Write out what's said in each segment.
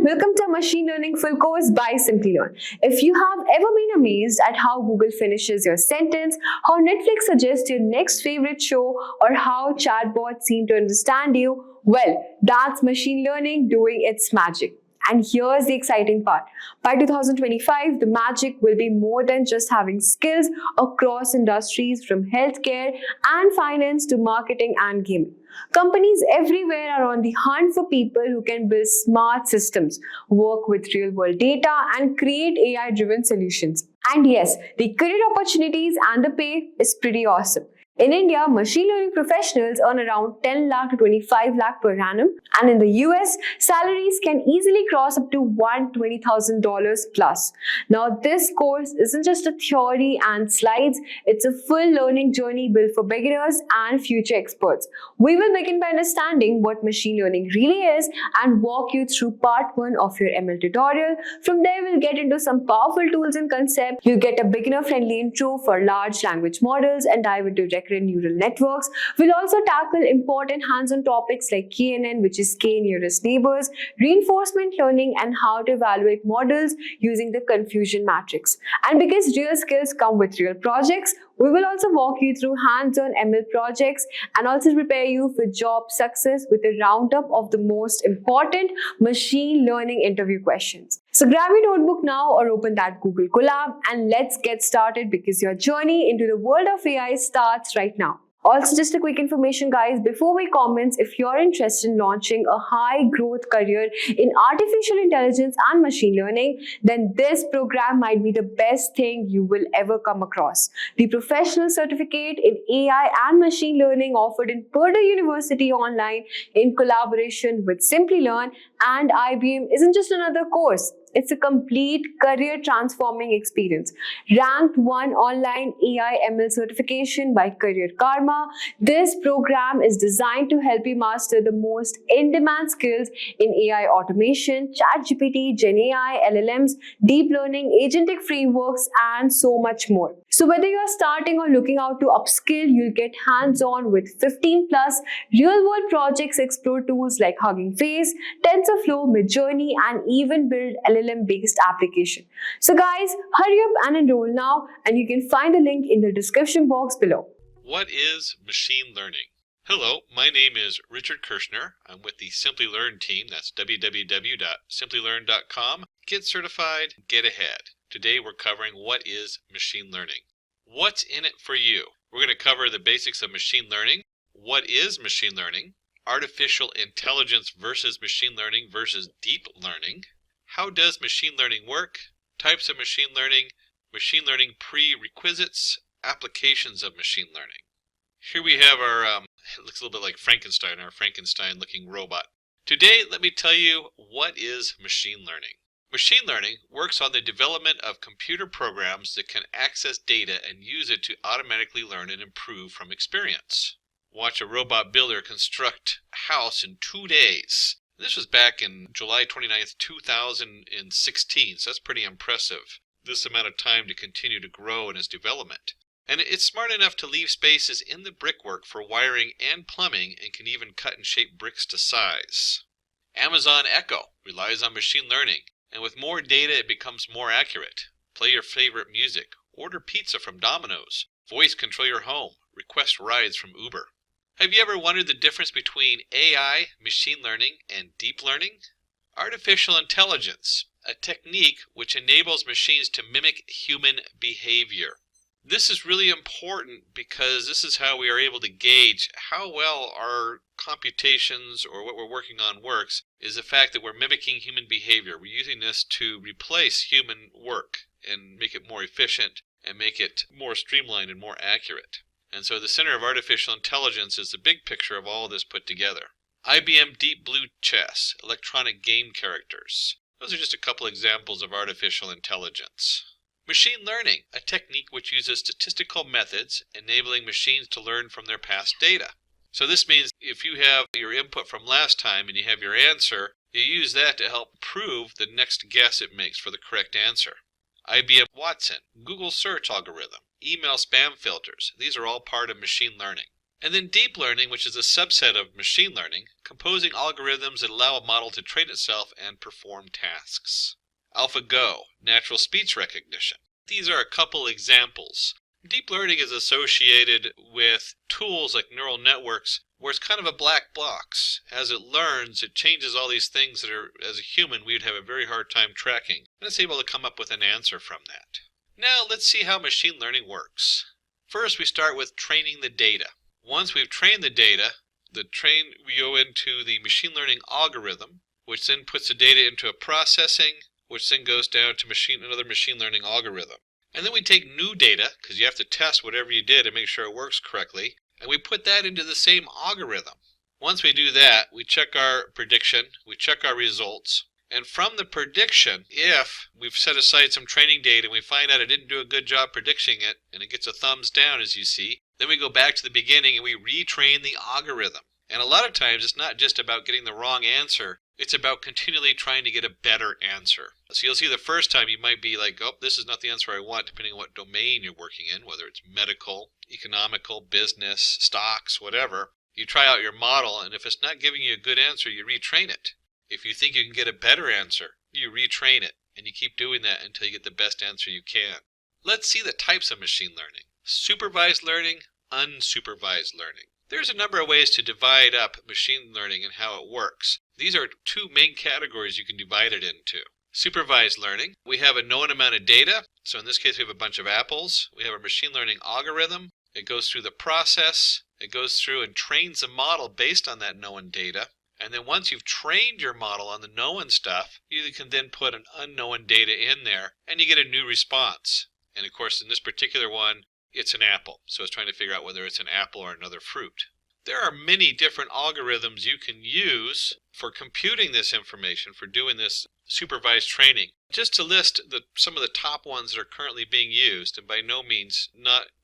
welcome to Machine Learning Full Course by Simplilearn. If you have ever been amazed at how Google finishes your sentence, how Netflix suggests your next favorite show, or how chatbots seem to understand you, well, that's machine learning doing its magic. And here's the exciting part. By 2025, the magic will be more than just having skills across industries from healthcare and finance to marketing and gaming. Companies everywhere are on the hunt for people who can build smart systems, work with real-world data, and create AI-driven solutions. And yes, the career opportunities and the pay is pretty awesome. In India, machine learning professionals earn around 10 lakh to 25 lakh per annum, and in the US, salaries can easily cross up to $120,000 plus. Now, this course isn't just a theory and slides, it's a full learning journey built for beginners and future experts. We will begin by understanding what machine learning really is and walk you through part 1 of your ML tutorial. From there, we'll get into some powerful tools and concepts. You'll get a beginner-friendly intro for large language models and dive into neural networks. We'll also tackle important hands-on topics like KNN, which is K nearest neighbors, reinforcement learning, and how to evaluate models using the confusion matrix. And because real skills come with real projects, we will also walk you through hands-on ML projects and also prepare you for job success with a roundup of the most important machine learning interview questions. So grab your notebook now or open that Google Colab and let's get started because your journey into the world of AI starts right now. Also, just a quick information, guys, before we commence, if you're interested in launching a high-growth career in artificial intelligence and machine learning, then this program might be the best thing you will ever come across. The professional certificate in AI and machine learning offered in Purdue University online in collaboration with Simplilearn and IBM isn't just another course. It's a complete career-transforming experience. Ranked 1 online AI ML certification by Career Karma, this program is designed to help you master the most in-demand skills in AI automation, ChatGPT, GenAI, LLMs, deep learning, agentic frameworks, and so much more. So whether you're starting or looking out to upskill, you'll get hands-on with 15 plus real-world projects, explore tools like Hugging Face, TensorFlow, Midjourney, and even build LLM-based application. So guys, hurry up and enroll now, and you can find the link in the description box below. What is machine learning? Hello, my name is Richard Kirshner. I'm with the Simplilearn team. That's www.simplilearn.com. Get certified, get ahead. Today we're covering what is machine learning. What's in it for you? We're going to cover the basics of machine learning. What is machine learning? Artificial intelligence versus machine learning versus deep learning. How does machine learning work? Types of machine learning prerequisites, applications of machine learning. Here we have our, it looks a little bit like Frankenstein, our Frankenstein-looking robot. Today, let me tell you what is machine learning. Machine learning works on the development of computer programs that can access data and use it to automatically learn and improve from experience. Watch a robot builder construct a house in 2 days. This was back in July 29th, 2016, so that's pretty impressive. This amount of time to continue to grow in its development. And it's smart enough to leave spaces in the brickwork for wiring and plumbing and can even cut and shape bricks to size. Amazon Echo relies on machine learning, and with more data it becomes more accurate. Play your favorite music, order pizza from Domino's, voice control your home, request rides from Uber. Have you ever wondered the difference between AI, machine learning, and deep learning? Artificial intelligence, a technique which enables machines to mimic human behavior. This is really important because this is how we are able to gauge how well our computations or what we're working on works, is the fact that we're mimicking human behavior. We're using this to replace human work and make it more efficient and make it more streamlined and more accurate. And so the center of artificial intelligence is the big picture of all this put together. IBM Deep Blue Chess, electronic game characters. Those are just a couple examples of artificial intelligence. Machine learning, a technique which uses statistical methods, enabling machines to learn from their past data. So this means if you have your input from last time and you have your answer, you use that to help prove the next guess it makes for the correct answer. IBM Watson, Google search algorithm, email spam filters, these are all part of machine learning. And then deep learning, which is a subset of machine learning, composing algorithms that allow a model to train itself and perform tasks. AlphaGo, natural speech recognition. These are a couple examples. Deep learning is associated with tools like neural networks where it's kind of a black box. As it learns, it changes all these things that are, as a human, we would have a very hard time tracking, and it's able to come up with an answer from that. Now let's see how machine learning works. First, we start with training the data. Once we've trained the data, we go into the machine learning algorithm, which then puts the data into a processing, which then goes down to another machine learning algorithm. And then we take new data, because you have to test whatever you did and make sure it works correctly, and we put that into the same algorithm. Once we do that, we check our prediction, we check our results, and from the prediction, if we've set aside some training data and we find out it didn't do a good job predicting it, and it gets a thumbs down as you see, then we go back to the beginning and we retrain the algorithm. And a lot of times it's not just about getting the wrong answer, it's about continually trying to get a better answer. So you'll see the first time you might be like, oh, this is not the answer I want, depending on what domain you're working in, whether it's medical, economical, business, stocks, whatever. You try out your model, and if it's not giving you a good answer, you retrain it. If you think you can get a better answer, you retrain it, and you keep doing that until you get the best answer you can. Let's see the types of machine learning. Supervised learning, unsupervised learning. There's a number of ways to divide up machine learning and how it works. These are two main categories you can divide it into. Supervised learning, we have a known amount of data. So in this case, we have a bunch of apples. We have a machine learning algorithm. It goes through the process. It goes through and trains a model based on that known data. And then once you've trained your model on the known stuff, you can then put an unknown data in there, and you get a new response. And of course, in this particular one, it's an apple. So it's trying to figure out whether it's an apple or another fruit. There are many different algorithms you can use for computing this information, for doing this supervised training. Just to list some of the top ones that are currently being used, and by no means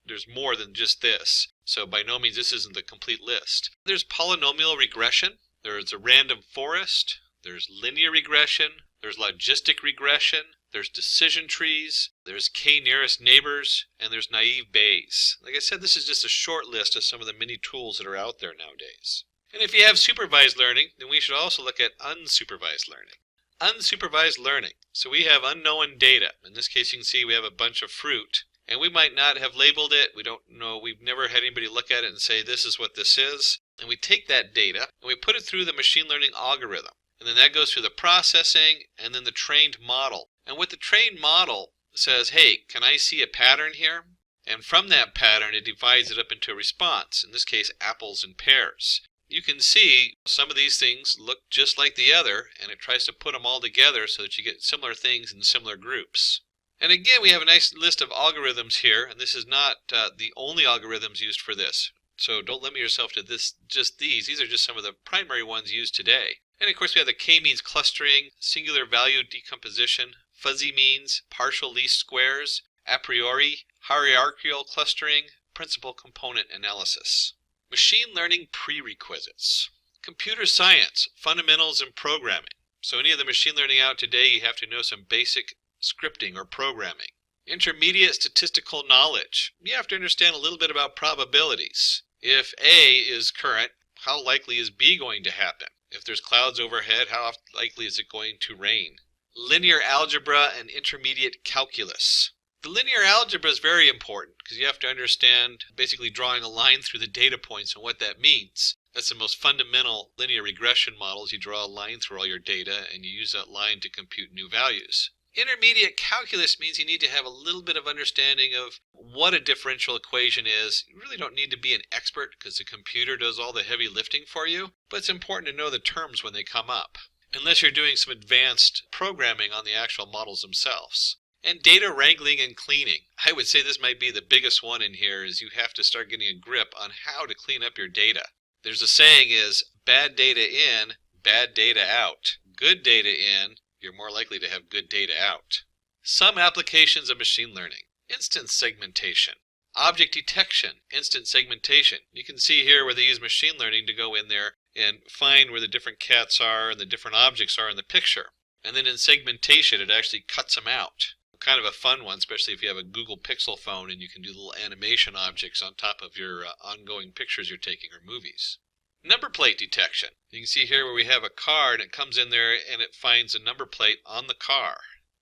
there's more than just this. So by no means this isn't the complete list. There's polynomial regression, there's a random forest, there's linear regression, there's logistic regression, there's decision trees, there's k-nearest neighbors, and there's naive Bayes. Like I said, this is just a short list of some of the many tools that are out there nowadays. And if you have supervised learning, then we should also look at unsupervised learning. Unsupervised learning. So we have unknown data. In this case, you can see we have a bunch of fruit, and we might not have labeled it. We don't know. We've never had anybody look at it and say, this is what this is. And we take that data, and we put it through the machine learning algorithm. And then that goes through the processing, and then the trained model. And what the trained model says, hey, can I see a pattern here? And from that pattern, it divides it up into a response. In this case, apples and pears. You can see some of these things look just like the other, and it tries to put them all together so that you get similar things in similar groups. And again, we have a nice list of algorithms here, and this is not the only algorithms used for this. So don't limit yourself to just these. These are just some of the primary ones used today. And of course, we have the k-means clustering, singular value decomposition, fuzzy means, partial least squares, a priori, hierarchical clustering, principal component analysis. Machine learning prerequisites. Computer science, fundamentals and programming. So any of the machine learning out today, you have to know some basic scripting or programming. Intermediate statistical knowledge. You have to understand a little bit about probabilities. If A is current, how likely is B going to happen? If there's clouds overhead, how likely is it going to rain? Linear algebra and intermediate calculus. The linear algebra is very important because you have to understand basically drawing a line through the data points and what that means. That's the most fundamental linear regression models. You draw a line through all your data and you use that line to compute new values. Intermediate calculus means you need to have a little bit of understanding of what a differential equation is. You really don't need to be an expert because the computer does all the heavy lifting for you, but it's important to know the terms when they come up, unless you're doing some advanced programming on the actual models themselves. And data wrangling and cleaning. I would say this might be the biggest one in here, is you have to start getting a grip on how to clean up your data. There's a saying is, bad data in, bad data out. Good data in, you're more likely to have good data out. Some applications of machine learning. Instance segmentation. Object detection. Instance segmentation. You can see here where they use machine learning to go in there and find where the different cats are and the different objects are in the picture. And then in segmentation, it actually cuts them out. kind of a fun one, especially if you have a Google Pixel phone and you can do little animation objects on top of your ongoing pictures you're taking or movies. Number plate detection. You can see here where we have a car and it comes in there and it finds a number plate on the car.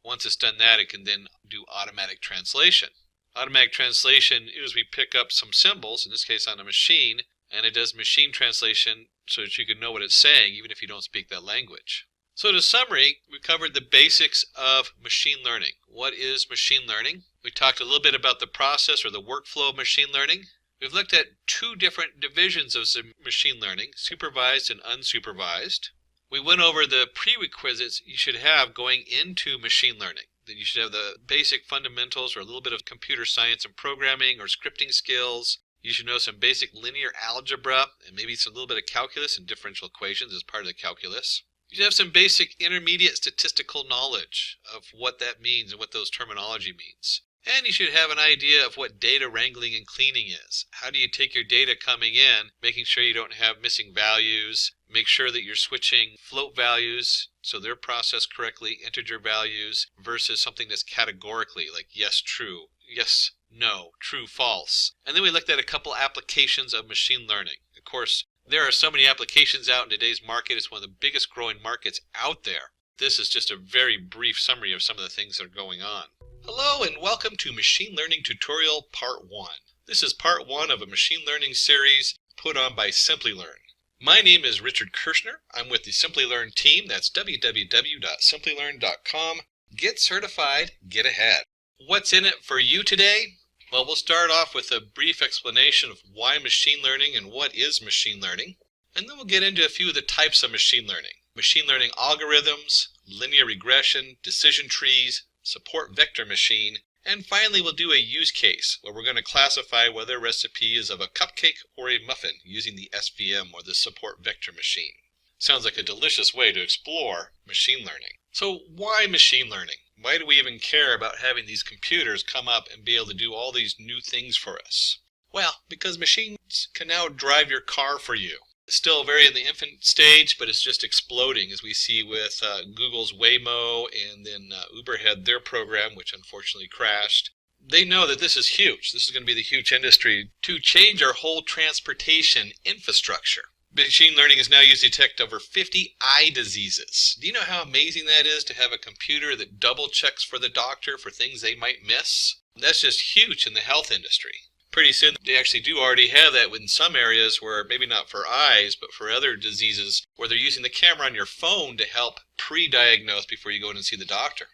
Once it's done that, it can then do automatic translation. Automatic translation is we pick up some symbols, in this case on a machine, and it does machine translation so that you can know what it's saying even if you don't speak that language. So to summary, we covered the basics of machine learning. What is machine learning? We talked a little bit about the process or the workflow of machine learning. We've looked at two different divisions of machine learning, supervised and unsupervised. We went over the prerequisites you should have going into machine learning. That you should have the basic fundamentals or a little bit of computer science and programming or scripting skills. You should know some basic linear algebra and maybe a little bit of calculus and differential equations as part of the calculus. You should have some basic intermediate statistical knowledge of what that means and what those terminology means. And you should have an idea of what data wrangling and cleaning is. How do you take your data coming in, making sure you don't have missing values, make sure that you're switching float values so they're processed correctly, integer values, versus something that's categorically like yes, true, yes, no, true, false. And then we looked at a couple applications of machine learning. Of course, there are so many applications out in today's market. It's one of the biggest growing markets out there. This is just a very brief summary of some of the things that are going on. Hello and welcome to Machine Learning Tutorial Part 1. This is Part 1 of a machine learning series put on by Simplilearn. My name is Richard Kirschner. I'm with the Simplilearn team. That's www.simplilearn.com. Get certified, get ahead. What's in it for you today? Well, we'll start off with a brief explanation of why machine learning and what is machine learning. And then we'll get into a few of the types of machine learning. Machine learning algorithms, linear regression, decision trees, support vector machine, and finally we'll do a use case where we're going to classify whether a recipe is of a cupcake or a muffin using the SVM or the support vector machine. Sounds like a delicious way to explore machine learning. So why machine learning? Why do we even care about having these computers come up and be able to do all these new things for us? Well, because machines can now drive your car for you. It's still very in the infant stage, but it's just exploding as we see with Google's Waymo, and then Uber had their program, which unfortunately crashed. They know that this is huge. This is going to be the huge industry to change our whole transportation infrastructure. Machine learning is now used to detect over 50 eye diseases. Do you know how amazing that is to have a computer that double checks for the doctor for things they might miss? That's just huge in the health industry. Pretty soon they actually do already have that in some areas where maybe not for eyes, but for other diseases where they're using the camera on your phone to help pre-diagnose before you go in and see the doctor.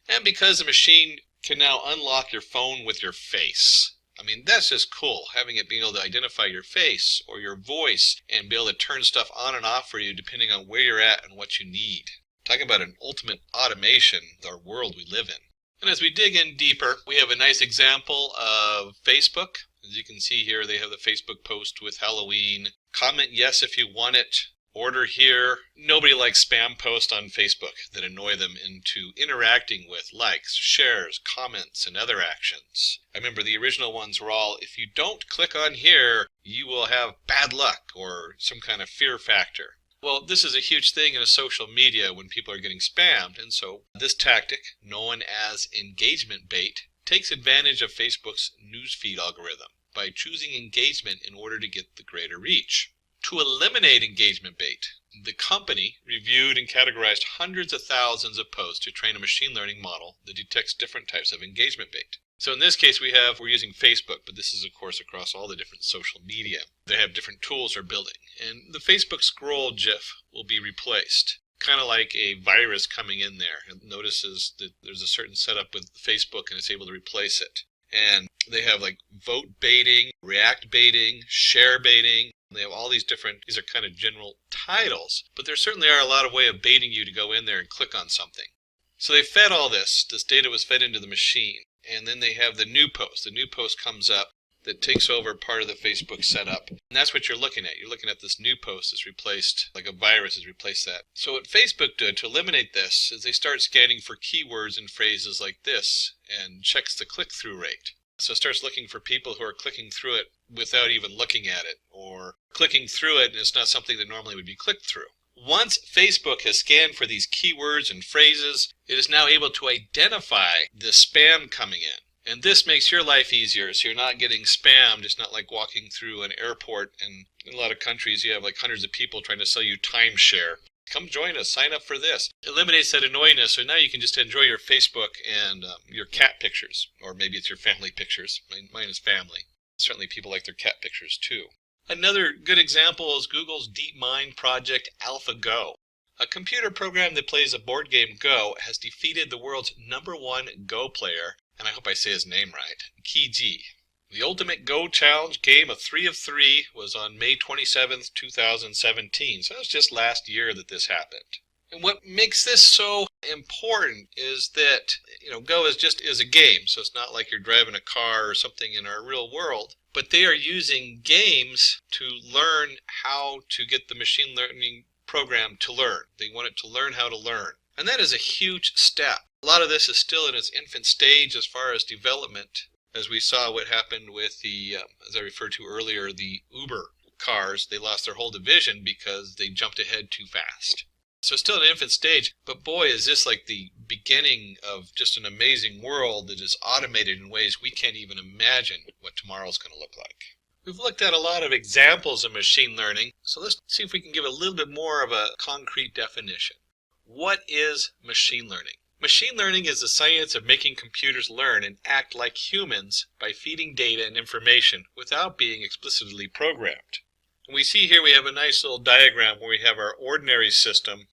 And because the machine can now unlock your phone with your face. I mean, that's just cool, having it being able to identify your face or your voice and be able to turn stuff on and off for you depending on where you're at and what you need. Talking about an ultimate automation, our world we live in. And as we dig in deeper, we have a nice example of Facebook. As you can see here, they have the Facebook post with Halloween. Comment yes if you want it. Order here. Nobody likes spam posts on Facebook that annoy them into interacting with likes, shares, comments, and other actions. I remember the original ones were all, if you don't click on here, you will have bad luck or some kind of fear factor. Well, this is a huge thing in a social media when people are getting spammed, and so this tactic, known as engagement bait, takes advantage of Facebook's newsfeed algorithm by choosing engagement in order to get the greater reach. To eliminate engagement bait, the company reviewed and categorized hundreds of thousands of posts to train a machine learning model that detects different types of engagement bait. So in this case we're using Facebook, but this is of course across all the different social media. They have different tools they're building, and the Facebook scroll GIF will be replaced. Kind of like a virus coming in there. It notices that there's a certain setup with Facebook and it's able to replace it. And they have like vote baiting, react baiting, share baiting. They have all these are kind of general titles, but there certainly are a lot of ways of baiting you to go in there and click on something. So they fed all this data was fed into the machine, and then they have the new post. The new post comes up that takes over part of the Facebook setup. And that's what you're looking at. You're looking at this new post that's replaced, like a virus has replaced that. So what Facebook did to eliminate this is they start scanning for keywords and phrases like this and checks the click-through rate. So it starts looking for people who are clicking through it without even looking at it, or clicking through it and it's not something that normally would be clicked through. Once Facebook has scanned for these keywords and phrases, it is now able to identify the spam coming in. And this makes your life easier, so you're not getting spammed. It's not like walking through an airport, and in a lot of countries you have like hundreds of people trying to sell you timeshare. Come join us, sign up for this. It eliminates that annoyingness, so now you can just enjoy your Facebook and your cat pictures, or maybe it's your family pictures. Mine is family. Certainly people like their cat pictures too. Another good example is Google's DeepMind project AlphaGo. A computer program that plays a board game Go has defeated the world's #1 Go player, and I hope I say his name right, Kiji. The ultimate Go challenge game of 3 of 3 was on May 27th, 2017, so it was just last year that this happened. And what makes this so important is that, Go is a game, so it's not like you're driving a car or something in our real world. But they are using games to learn how to get the machine learning program to learn. They want it to learn how to learn. And that is a huge step. A lot of this is still in its infant stage as far as development, as we saw what happened with the, as I referred to earlier, the Uber cars. They lost their whole division because they jumped ahead too fast. So it's still an infant stage, but boy, is this like the beginning of just an amazing world that is automated in ways we can't even imagine what tomorrow's going to look like. We've looked at a lot of examples of machine learning, so let's see if we can give a little bit more of a concrete definition. What is machine learning? Machine learning is the science of making computers learn and act like humans by feeding data and information without being explicitly programmed. And we see here we have a nice little diagram where we have our ordinary system.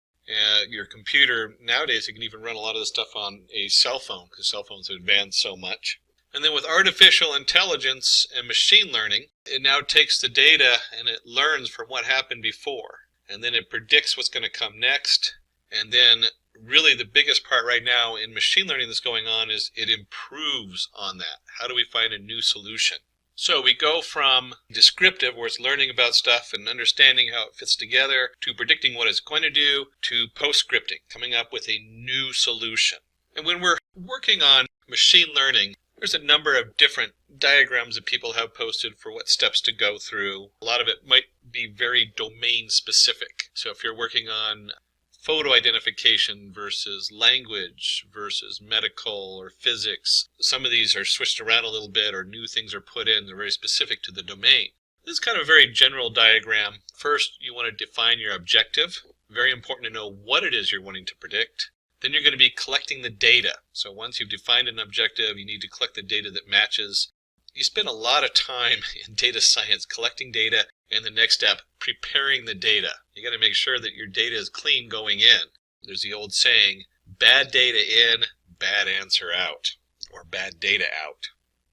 Your computer, nowadays you can even run a lot of this stuff on a cell phone because cell phones have advanced so much. And then with artificial intelligence and machine learning, it now takes the data and it learns from what happened before. And then it predicts what's going to come next. And then really the biggest part right now in machine learning that's going on is it improves on that. How do we find a new solution? So we go from descriptive, where it's learning about stuff and understanding how it fits together, to predicting what it's going to do, to post-scripting, coming up with a new solution. And when we're working on machine learning, there's a number of different diagrams that people have posted for what steps to go through. A lot of it might be very domain specific. So if you're working on photo identification versus language versus medical or physics. Some of these are switched around a little bit or new things are put in. They're very specific to the domain. This is kind of a very general diagram. First, you want to define your objective. Very important to know what it is you're wanting to predict. Then you're going to be collecting the data. So once you've defined an objective, you need to collect the data that matches. You spend a lot of time in data science collecting data, and the next step, preparing the data. You got to make sure that your data is clean going in. There's the old saying, bad data in, bad answer out, or bad data out.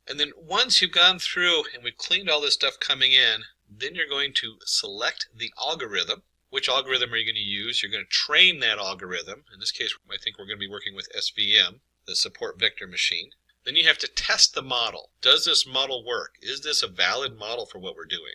And then once you've gone through and we've cleaned all this stuff coming in, then you're going to select the algorithm. Which algorithm are you going to use? You're going to train that algorithm. In this case, I think we're going to be working with SVM, the support vector machine. Then you have to test the model. Does this model work? Is this a valid model for what we're doing?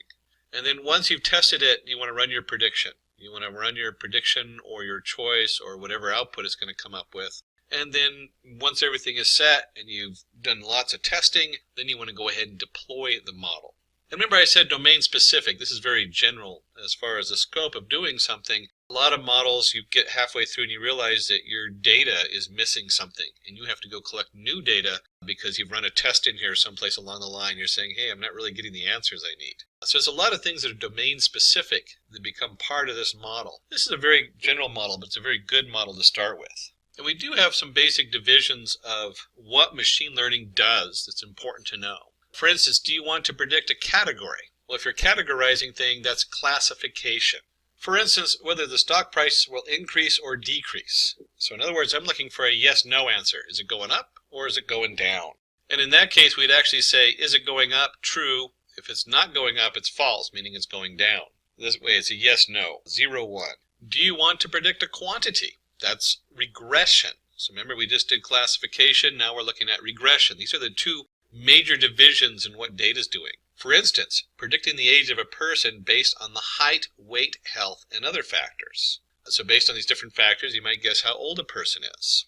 And then once you've tested it, you want to run your prediction. You want to run your prediction or your choice or whatever output it's going to come up with. And then once everything is set and you've done lots of testing, then you want to go ahead and deploy the model. And remember I said domain specific. This is very general as far as the scope of doing something. A lot of models, you get halfway through and you realize that your data is missing something and you have to go collect new data because you've run a test in here someplace along the line. You're saying, hey, I'm not really getting the answers I need. So there's a lot of things that are domain specific that become part of this model. This is a very general model, but it's a very good model to start with. And we do have some basic divisions of what machine learning does that's important to know. For instance, do you want to predict a category? Well, if you're categorizing things, that's classification. For instance, whether the stock price will increase or decrease. So in other words, I'm looking for a yes-no answer. Is it going up or is it going down? And in that case, we'd actually say, is it going up? True. If it's not going up, it's false, meaning it's going down. This way, it's a yes-no, 0, 1. Do you want to predict a quantity? That's regression. So remember, we just did classification. Now we're looking at regression. These are the two major divisions in what data is doing. For instance, predicting the age of a person based on the height, weight, health, and other factors. So based on these different factors, you might guess how old a person is.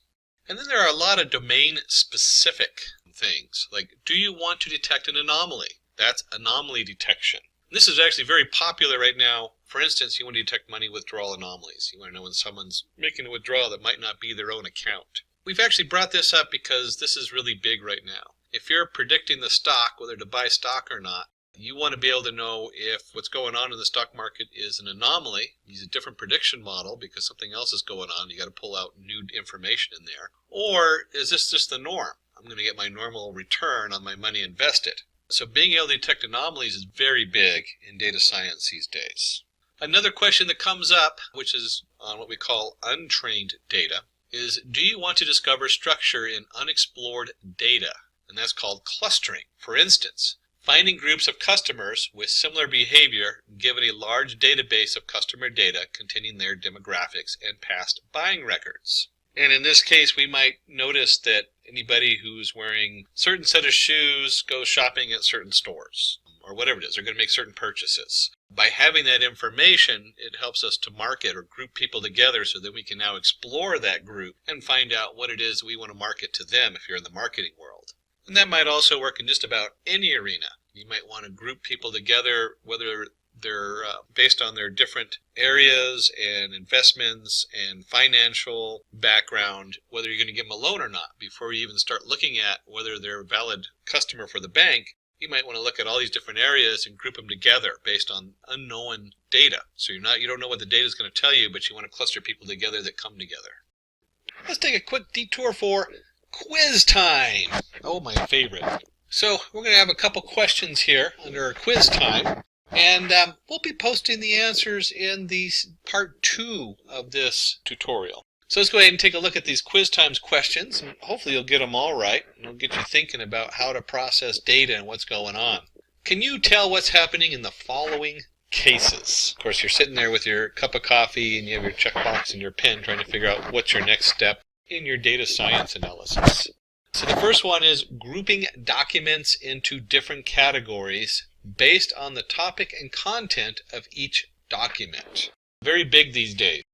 And then there are a lot of domain-specific things, like do you want to detect an anomaly? That's anomaly detection. This is actually very popular right now For instance, you want to detect money withdrawal anomalies. You want to know when someone's making a withdrawal that might not be their own account. We've actually brought this up because this is really big right now. If you're predicting the stock, whether to buy stock or not, you want to be able to know if what's going on in the stock market is an anomaly. Use a different prediction model because something else is going on. You got to pull out new information in there. Or is this just the norm? I'm going to get my normal return on my money invested. So being able to detect anomalies is very big in data science these days. Another question that comes up, which is on what we call untrained data, is do you want to discover structure in unexplored data? And that's called clustering. For instance, finding groups of customers with similar behavior given a large database of customer data containing their demographics and past buying records. And in this case, we might notice that anybody who's wearing a certain set of shoes goes shopping at certain stores, or whatever it is, they're going to make certain purchases. By having that information, it helps us to market or group people together so that we can now explore that group and find out what it is we want to market to them if you're in the marketing world. And that might also work in just about any arena. You might want to group people together, whether they're based on their different areas and investments and financial background, whether you're going to give them a loan or not. Before you even start looking at whether they're a valid customer for the bank, you might want to look at all these different areas and group them together based on unknown data. So you don't know what the data is going to tell you, but you want to cluster people together that come together. Let's take a quick detour for quiz time. Oh, my favorite. So we're going to have a couple questions here under quiz time. And we'll be posting the answers in the part 2 of this tutorial. So let's go ahead and take a look at these quiz times questions, and hopefully you'll get them all right, and it'll get you thinking about how to process data and what's going on. Can you tell what's happening in the following cases? Of course, you're sitting there with your cup of coffee, and you have your checkbox and your pen trying to figure out what's your next step in your data science analysis. So the first one is grouping documents into different categories based on the topic and content of each document. Very big these days.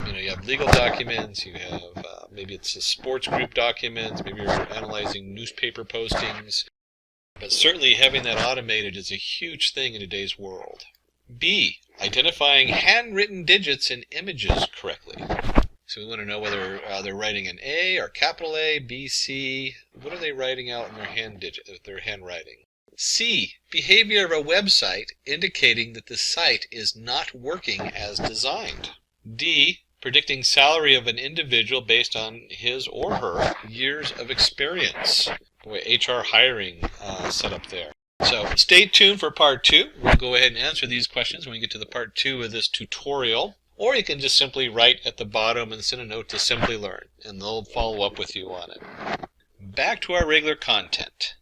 You have legal documents, you have maybe it's a sports group documents, maybe you're analyzing newspaper postings. But certainly having that automated is a huge thing in today's world. B, identifying handwritten digits in images correctly. So we want to know whether they're writing an A or capital A, B, C. What are they writing out in their handwriting? C, behavior of a website indicating that the site is not working as designed. D, predicting salary of an individual based on his or her years of experience. Boy, HR hiring setup there. So stay tuned for part 2. We'll go ahead and answer these questions when we get to the part 2 of this tutorial. Or you can just simply write at the bottom and send a note to Simplilearn, and they'll follow up with you on it. Back to our regular content.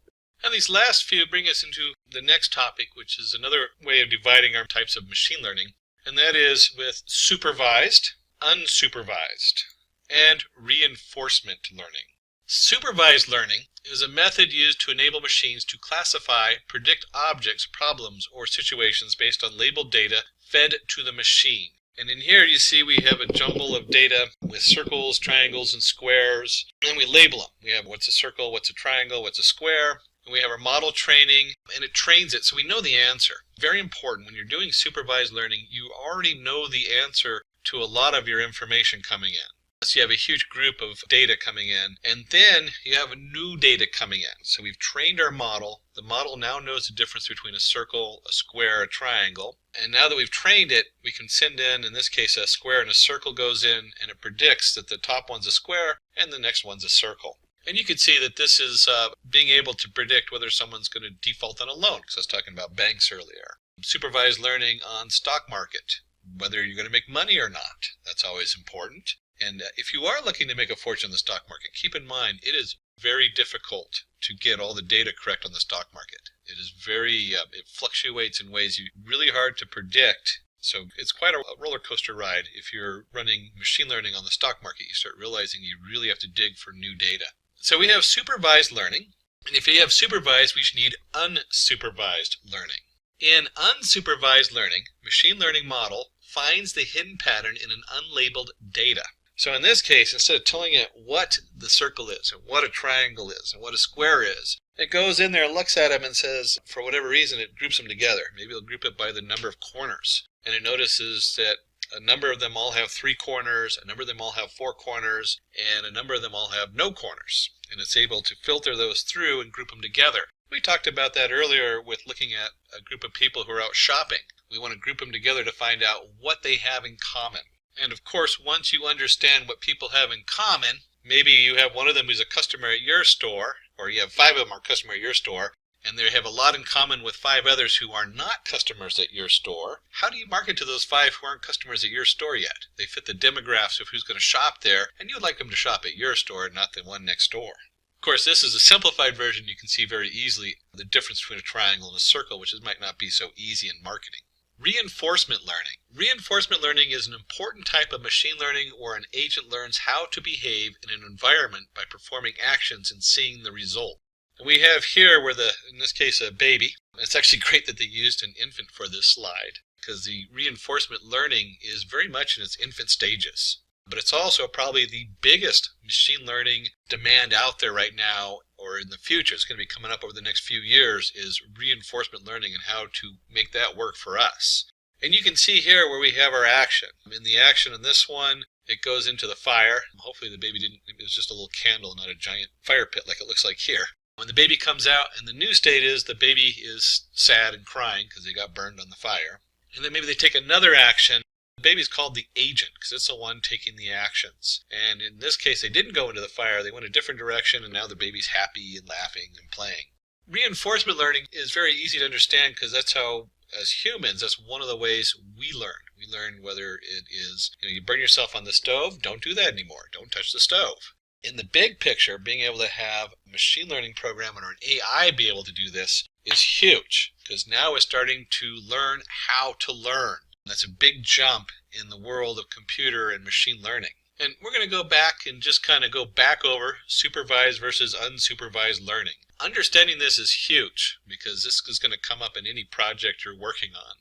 Now these last few bring us into the next topic, which is another way of dividing our types of machine learning, and that is with supervised, unsupervised, and reinforcement learning. Supervised learning is a method used to enable machines to classify, predict objects, problems, or situations based on labeled data fed to the machine. And in here you see we have a jumble of data with circles, triangles, and squares, and we label them. We have what's a circle, what's a triangle, what's a square, and we have our model training, and it trains it so we know the answer. Very important, when you're doing supervised learning, you already know the answer to a lot of your information coming in. So you have a huge group of data coming in, and then you have new data coming in. So we've trained our model. The model now knows the difference between a circle, a square, a triangle. And now that we've trained it, we can send in this case, a square and a circle goes in, and it predicts that the top one's a square and the next one's a circle. And you can see that this is being able to predict whether someone's going to default on a loan, because I was talking about banks earlier. Supervised learning on stock market, whether you're going to make money or not. That's always important. And if you are looking to make a fortune in the stock market, keep in mind it is very difficult to get all the data correct on the stock market. It is it fluctuates in ways really hard to predict. So it's quite a roller coaster ride. If you're running machine learning on the stock market, you start realizing you really have to dig for new data. So we have supervised learning, and if you have supervised, we should need unsupervised learning. In unsupervised learning, machine learning model finds the hidden pattern in an unlabeled data. So in this case, instead of telling it what the circle is, and what a triangle is, and what a square is, it goes in there, looks at them, and says, for whatever reason, it groups them together. Maybe it'll group it by the number of corners. and it notices that a number of them all have 3 corners, a number of them all have 4 corners, and a number of them all have no corners. And it's able to filter those through and group them together. We talked about that earlier with looking at a group of people who are out shopping. We want to group them together to find out what they have in common. And of course, once you understand what people have in common, maybe you have one of them who's a customer at your store, or you have 5 of them are customer at your store, and they have a lot in common with 5 others who are not customers at your store. How do you market to those 5 who aren't customers at your store yet? They fit the demographics of who's going to shop there, and you'd like them to shop at your store, not the one next door. Of course, this is a simplified version. You can see very easily the difference between a triangle and a circle, which might not be so easy in marketing. Reinforcement learning. Reinforcement learning is an important type of machine learning where an agent learns how to behave in an environment by performing actions and seeing the result. And we have here where in this case, a baby. It's actually great that they used an infant for this slide because the reinforcement learning is very much in its infant stages. But it's also probably the biggest machine learning demand out there right now, or in the future. It's going to be coming up over the next few years, is reinforcement learning and how to make that work for us. And you can see here where we have our action. In the action in this one, it goes into the fire. Hopefully the baby didn't, it was just a little candle, not a giant fire pit like it looks like here. When the baby comes out, and the new state is the baby is sad and crying because they got burned on the fire. And then maybe they take another action. The baby's called the agent because it's the one taking the actions. And in this case, they didn't go into the fire. They went a different direction, and now the baby's happy and laughing and playing. Reinforcement learning is very easy to understand because that's how, as humans, that's one of the ways we learn. We learn whether it is, you burn yourself on the stove, don't do that anymore. Don't touch the stove. In the big picture, being able to have a machine learning program or an AI be able to do this is huge because now it's starting to learn how to learn. That's a big jump in the world of computer and machine learning. And we're going to go back and just kind of go back over supervised versus unsupervised learning. Understanding this is huge because this is going to come up in any project you're working on.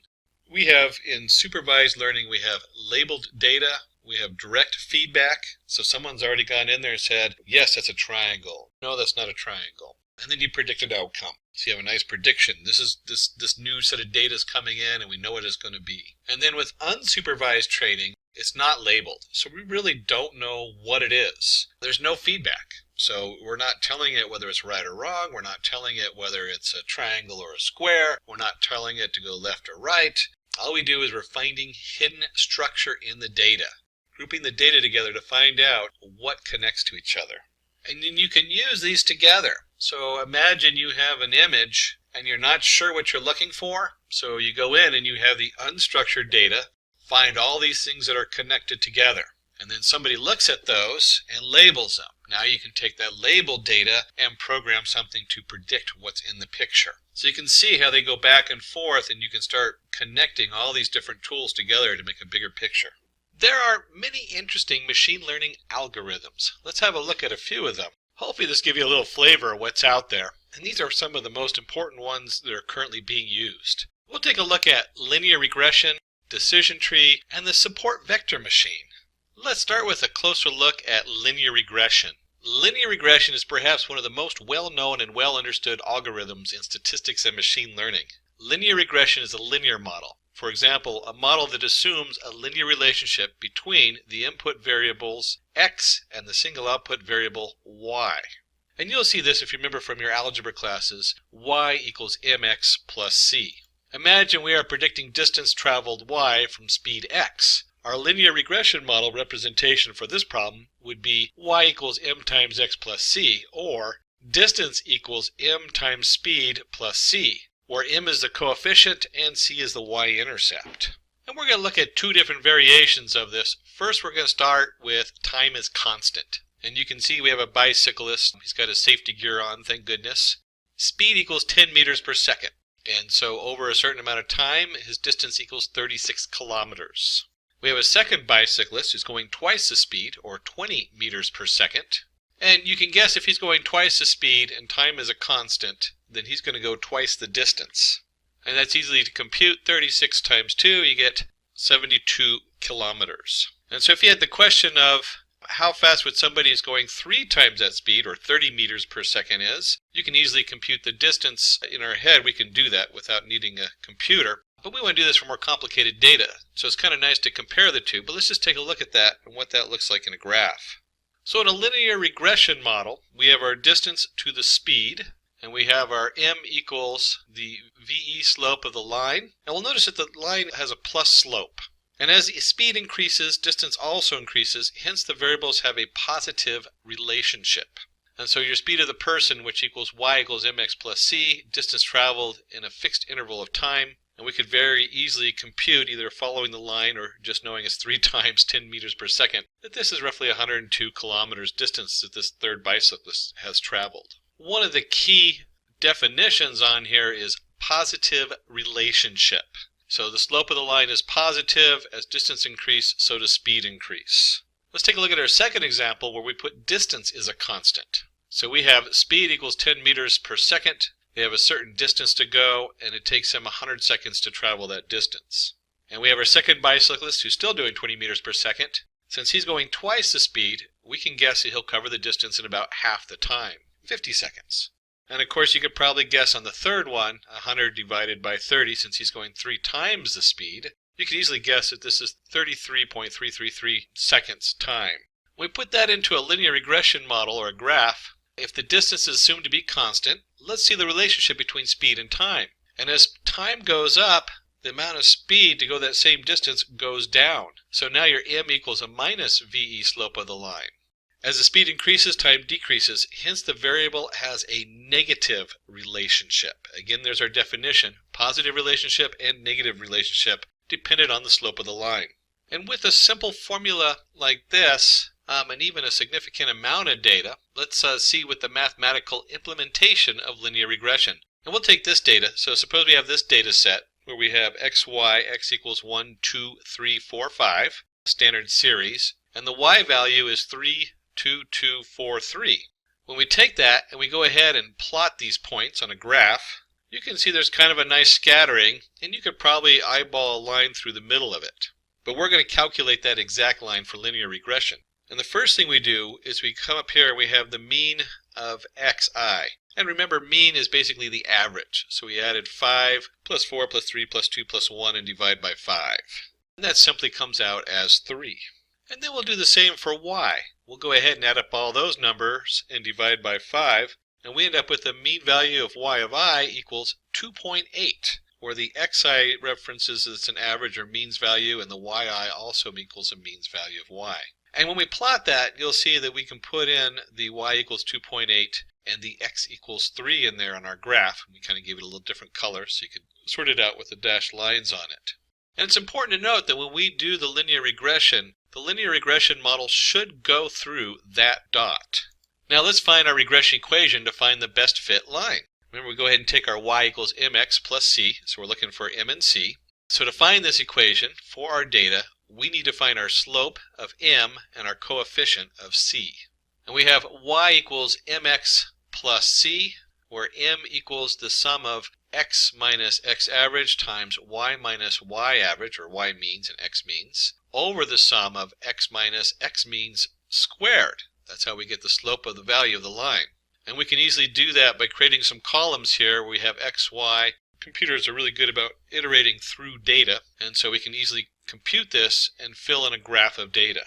We have in supervised learning, we have labeled data. We have direct feedback. So someone's already gone in there and said, yes, that's a triangle. No, that's not a triangle. And then you predict an outcome. So you have a nice prediction. This new set of data is coming in and we know what it's going to be. And then with unsupervised training, it's not labeled. So we really don't know what it is. There's no feedback. So we're not telling it whether it's right or wrong. We're not telling it whether it's a triangle or a square. We're not telling it to go left or right. All we do is we're finding hidden structure in the data, grouping the data together to find out what connects to each other. And then you can use these together. So imagine you have an image and you're not sure what you're looking for. So you go in and you have the unstructured data, find all these things that are connected together. And then somebody looks at those and labels them. Now you can take that labeled data and program something to predict what's in the picture. So you can see how they go back and forth and you can start connecting all these different tools together to make a bigger picture. There are many interesting machine learning algorithms. Let's have a look at a few of them. Hopefully this gives you a little flavor of what's out there. And these are some of the most important ones that are currently being used. We'll take a look at linear regression, decision tree, and the support vector machine. Let's start with a closer look at linear regression. Linear regression is perhaps one of the most well-known and well-understood algorithms in statistics and machine learning. Linear regression is a linear model. For example, a model that assumes a linear relationship between the input variables x and the single output variable y. And you'll see this if you remember from your algebra classes, y equals mx plus c. Imagine we are predicting distance traveled y from speed x. Our linear regression model representation for this problem would be y equals m times x plus c, or distance equals m times speed plus c, where m is the coefficient and c is the y-intercept. And we're going to look at two different variations of this. First, we're going to start with time is constant. And you can see we have a bicyclist. He's got his safety gear on, thank goodness. Speed equals 10 meters per second. And so over a certain amount of time, his distance equals 36 kilometers. We have a second bicyclist who's going twice the speed, or 20 meters per second. And you can guess if he's going twice the speed and time is a constant, then he's going to go twice the distance. And that's easily to compute. 36 times 2, you get 72 kilometers. And so if you had the question of how fast would somebody who's going 3 times that speed, or 30 meters per second is, you can easily compute the distance in our head. We can do that without needing a computer. But we want to do this for more complicated data, so it's kind of nice to compare the two. But let's just take a look at that and what that looks like in a graph. So in a linear regression model, we have our distance to the speed, and we have our m equals the VE slope of the line. And we'll notice that the line has a plus slope. And as the speed increases, distance also increases, hence the variables have a positive relationship. And so your speed of the person, which equals y equals mx plus c, distance traveled in a fixed interval of time, and we could very easily compute, either following the line or just knowing it's 3 times 10 meters per second, that this is roughly 102 kilometers distance that this third bicyclist has traveled. One of the key definitions on here is positive relationship. So the slope of the line is positive. As distance increase, so does speed increase. Let's take a look at our second example where we put distance as a constant. So we have speed equals 10 meters per second. They have a certain distance to go, and it takes them 100 seconds to travel that distance. And we have our second bicyclist who's still doing 20 meters per second. Since he's going twice the speed, we can guess that he'll cover the distance in about half the time, 50 seconds. And of course you could probably guess on the third one, 100 divided by 30, since he's going 3 times the speed. You could easily guess that this is 33.333 seconds time. When we put that into a linear regression model or a graph, if the distance is assumed to be constant, let's see the relationship between speed and time. And as time goes up, the amount of speed to go that same distance goes down. So now your m equals a minus VE slope of the line. As the speed increases, time decreases, hence the variable has a negative relationship. Again, there's our definition, positive relationship and negative relationship dependent on the slope of the line. And with a simple formula like this, and even a significant amount of data, let's see with the mathematical implementation of linear regression. And we'll take this data. So suppose we have this data set where we have x, y, x equals 1, 2, 3, 4, 5, standard series, and the y value is 3, 2, 2, 4, 3. When we take that and we go ahead and plot these points on a graph, you can see there's kind of a nice scattering, and you could probably eyeball a line through the middle of it. But we're going to calculate that exact line for linear regression. And the first thing we do is we come up here and we have the mean of xi. And remember, mean is basically the average. So we added 5 plus 4 plus 3 plus 2 plus 1 and divide by 5. And that simply comes out as 3. And then we'll do the same for y. We'll go ahead and add up all those numbers and divide by 5. And we end up with the mean value of y of I equals 2.8. Where the xi references it's an average or means value, and the yi also equals a means value of y. And when we plot that, you'll see that we can put in the y equals 2.8 and the x equals 3 in there on our graph. We kind of gave it a little different color so you could sort it out with the dashed lines on it. And it's important to note that when we do the linear regression model should go through that dot. Now let's find our regression equation to find the best fit line. Remember, we go ahead and take our y equals mx plus c, so we're looking for m and c. So to find this equation for our data, we need to find our slope of m and our coefficient of c. And we have y equals mx plus c, where m equals the sum of x minus x average times y minus y average, or y means and x means, over the sum of x minus x means squared. That's how we get the slope of the value of the line. And we can easily do that by creating some columns here where we have x, y. Computers are really good about iterating through data, and so we can easily compute this and fill in a graph of data.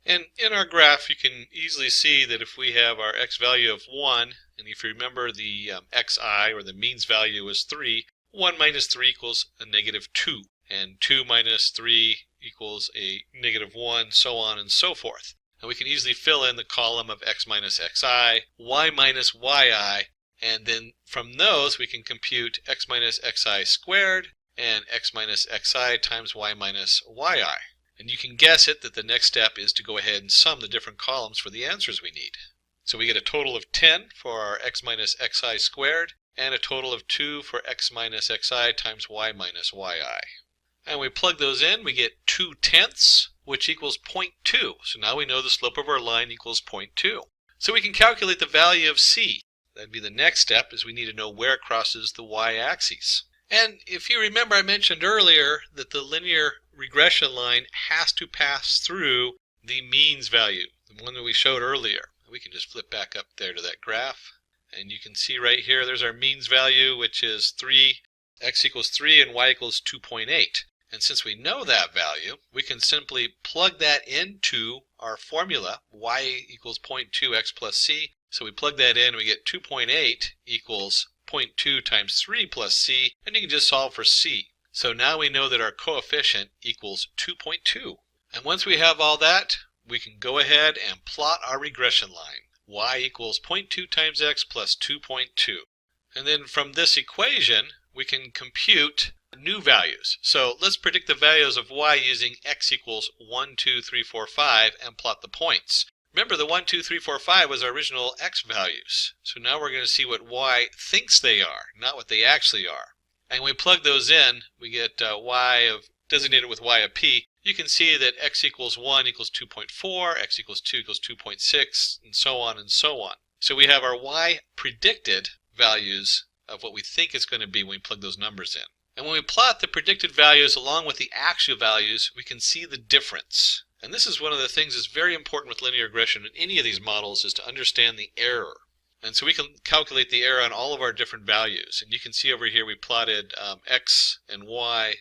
And in our graph, you can easily see that if we have our x value of 1, and if you remember the xi, or the means value, is 3, 1 minus 3 equals a negative 2, and 2 minus 3 equals a negative 1, so on and so forth. And we can easily fill in the column of x minus xi, y minus yi, and then from those we can compute x minus xi squared and x minus xi times y minus yi. And you can guess it that the next step is to go ahead and sum the different columns for the answers we need. So we get a total of 10 for our x minus xi squared, and a total of 2 for x minus xi times y minus yi. And we plug those in, we get 2/10, which equals 0.2. So now we know the slope of our line equals 0.2. So we can calculate the value of c. That'd be the next step, is we need to know where it crosses the y-axis. And if you remember, I mentioned earlier that the linear regression line has to pass through the means value, the one that we showed earlier. We can just flip back up there to that graph, and you can see right here there's our means value, which is 3, x equals 3 and y equals 2.8. And since we know that value, we can simply plug that into our formula, y equals 0.2x plus c. So we plug that in and we get 2.8 equals 0.2 times 3 plus c, and you can just solve for c. So now we know that our coefficient equals 2.2. And once we have all that, we can go ahead and plot our regression line. Y equals 0.2 times x plus 2.2. And then from this equation, we can compute new values. So let's predict the values of y using x equals 1, 2, 3, 4, 5 and plot the points. Remember, the 1, 2, 3, 4, 5 was our original x values. So now we're going to see what y thinks they are, not what they actually are. And when we plug those in, we get y of designated with y of p. You can see that x equals 1 equals 2.4, x equals 2 equals 2.6, and so on and so on. So we have our y predicted values of what we think it's going to be when we plug those numbers in. And when we plot the predicted values along with the actual values, we can see the difference. And this is one of the things that's very important with linear regression in any of these models, is to understand the error. And so we can calculate the error on all of our different values. And you can see over here we plotted x and y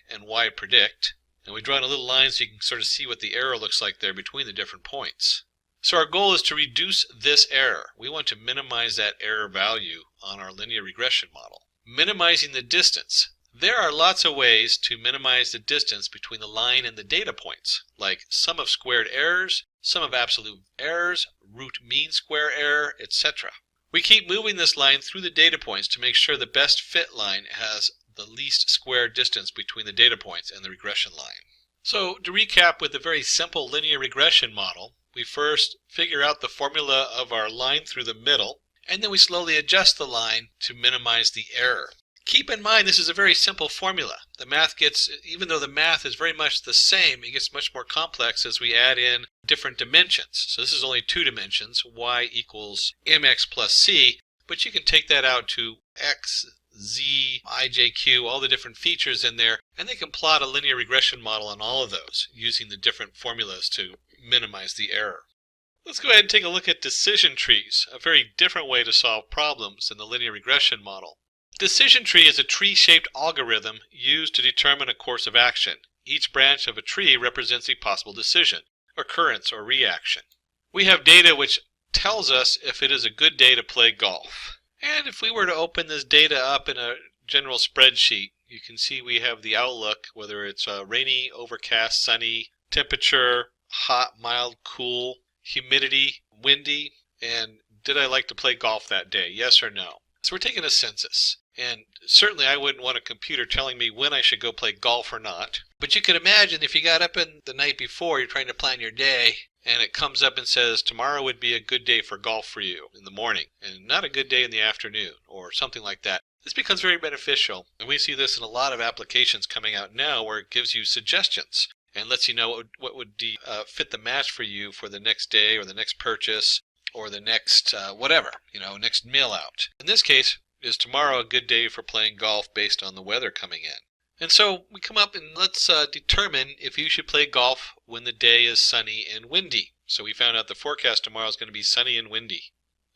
predict. And we draw in a little line so you can sort of see what the error looks like there between the different points. So our goal is to reduce this error. We want to minimize that error value on our linear regression model. Minimizing the distance. There are lots of ways to minimize the distance between the line and the data points, like sum of squared errors, sum of absolute errors, root mean square error, etc. We keep moving this line through the data points to make sure the best fit line has the least square distance between the data points and the regression line. So to recap with a very simple linear regression model, we first figure out the formula of our line through the middle, and then we slowly adjust the line to minimize the error. Keep in mind this is a very simple formula. The math gets, even though the math is very much the same, it gets much more complex as we add in different dimensions. So this is only 2 dimensions, y equals mx plus c, but you can take that out to x, z, ijq, all the different features in there, and they can plot a linear regression model on all of those using the different formulas to minimize the error. Let's go ahead and take a look at decision trees, a very different way to solve problems in the linear regression model. Decision tree is a tree-shaped algorithm used to determine a course of action. Each branch of a tree represents a possible decision, occurrence, or reaction. We have data which tells us if it is a good day to play golf. And if we were to open this data up in a general spreadsheet, you can see we have the outlook, whether it's rainy, overcast, sunny, temperature, hot, mild, cool, humidity, windy, and did I like to play golf that day, yes or no? So we're taking a census. And certainly I wouldn't want a computer telling me when I should go play golf or not. But you can imagine if you got up in the night before, you're trying to plan your day, and it comes up and says tomorrow would be a good day for golf for you in the morning, and not a good day in the afternoon, or something like that. This becomes very beneficial, and we see this in a lot of applications coming out now where it gives you suggestions and lets you know what would fit the match for you for the next day or the next purchase or the next whatever, next meal out. In this case, is tomorrow a good day for playing golf based on the weather coming in? And so we come up and let's determine if you should play golf when the day is sunny and windy. So we found out the forecast tomorrow is going to be sunny and windy.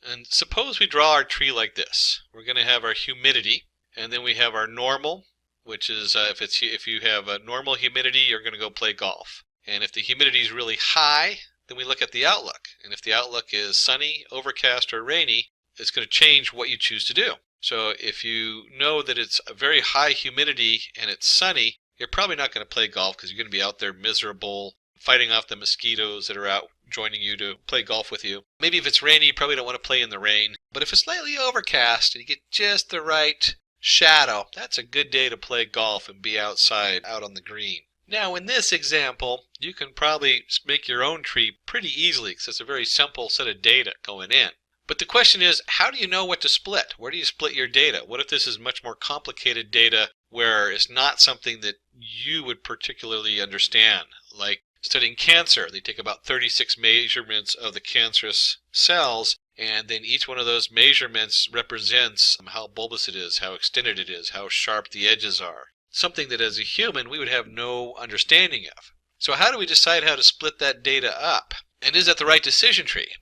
And suppose we draw our tree like this. We're going to have our humidity, and then we have our normal, which is if you have a normal humidity, you're going to go play golf. And if the humidity is really high, then we look at the outlook. And if the outlook is sunny, overcast, or rainy, it's going to change what you choose to do. So if you know that it's a very high humidity and it's sunny, you're probably not going to play golf because you're going to be out there miserable, fighting off the mosquitoes that are out joining you to play golf with you. Maybe if it's rainy, you probably don't want to play in the rain. But if it's slightly overcast and you get just the right shadow, that's a good day to play golf and be outside, out on the green. Now in this example, you can probably make your own tree pretty easily because it's a very simple set of data going in. But the question is, how do you know what to split? Where do you split your data? What if this is much more complicated data where it's not something that you would particularly understand? Like studying cancer, they take about 36 measurements of the cancerous cells, and then each one of those measurements represents how bulbous it is, how extended it is, how sharp the edges are. Something that as a human we would have no understanding of. So how do we decide how to split that data up? And is that the right decision tree?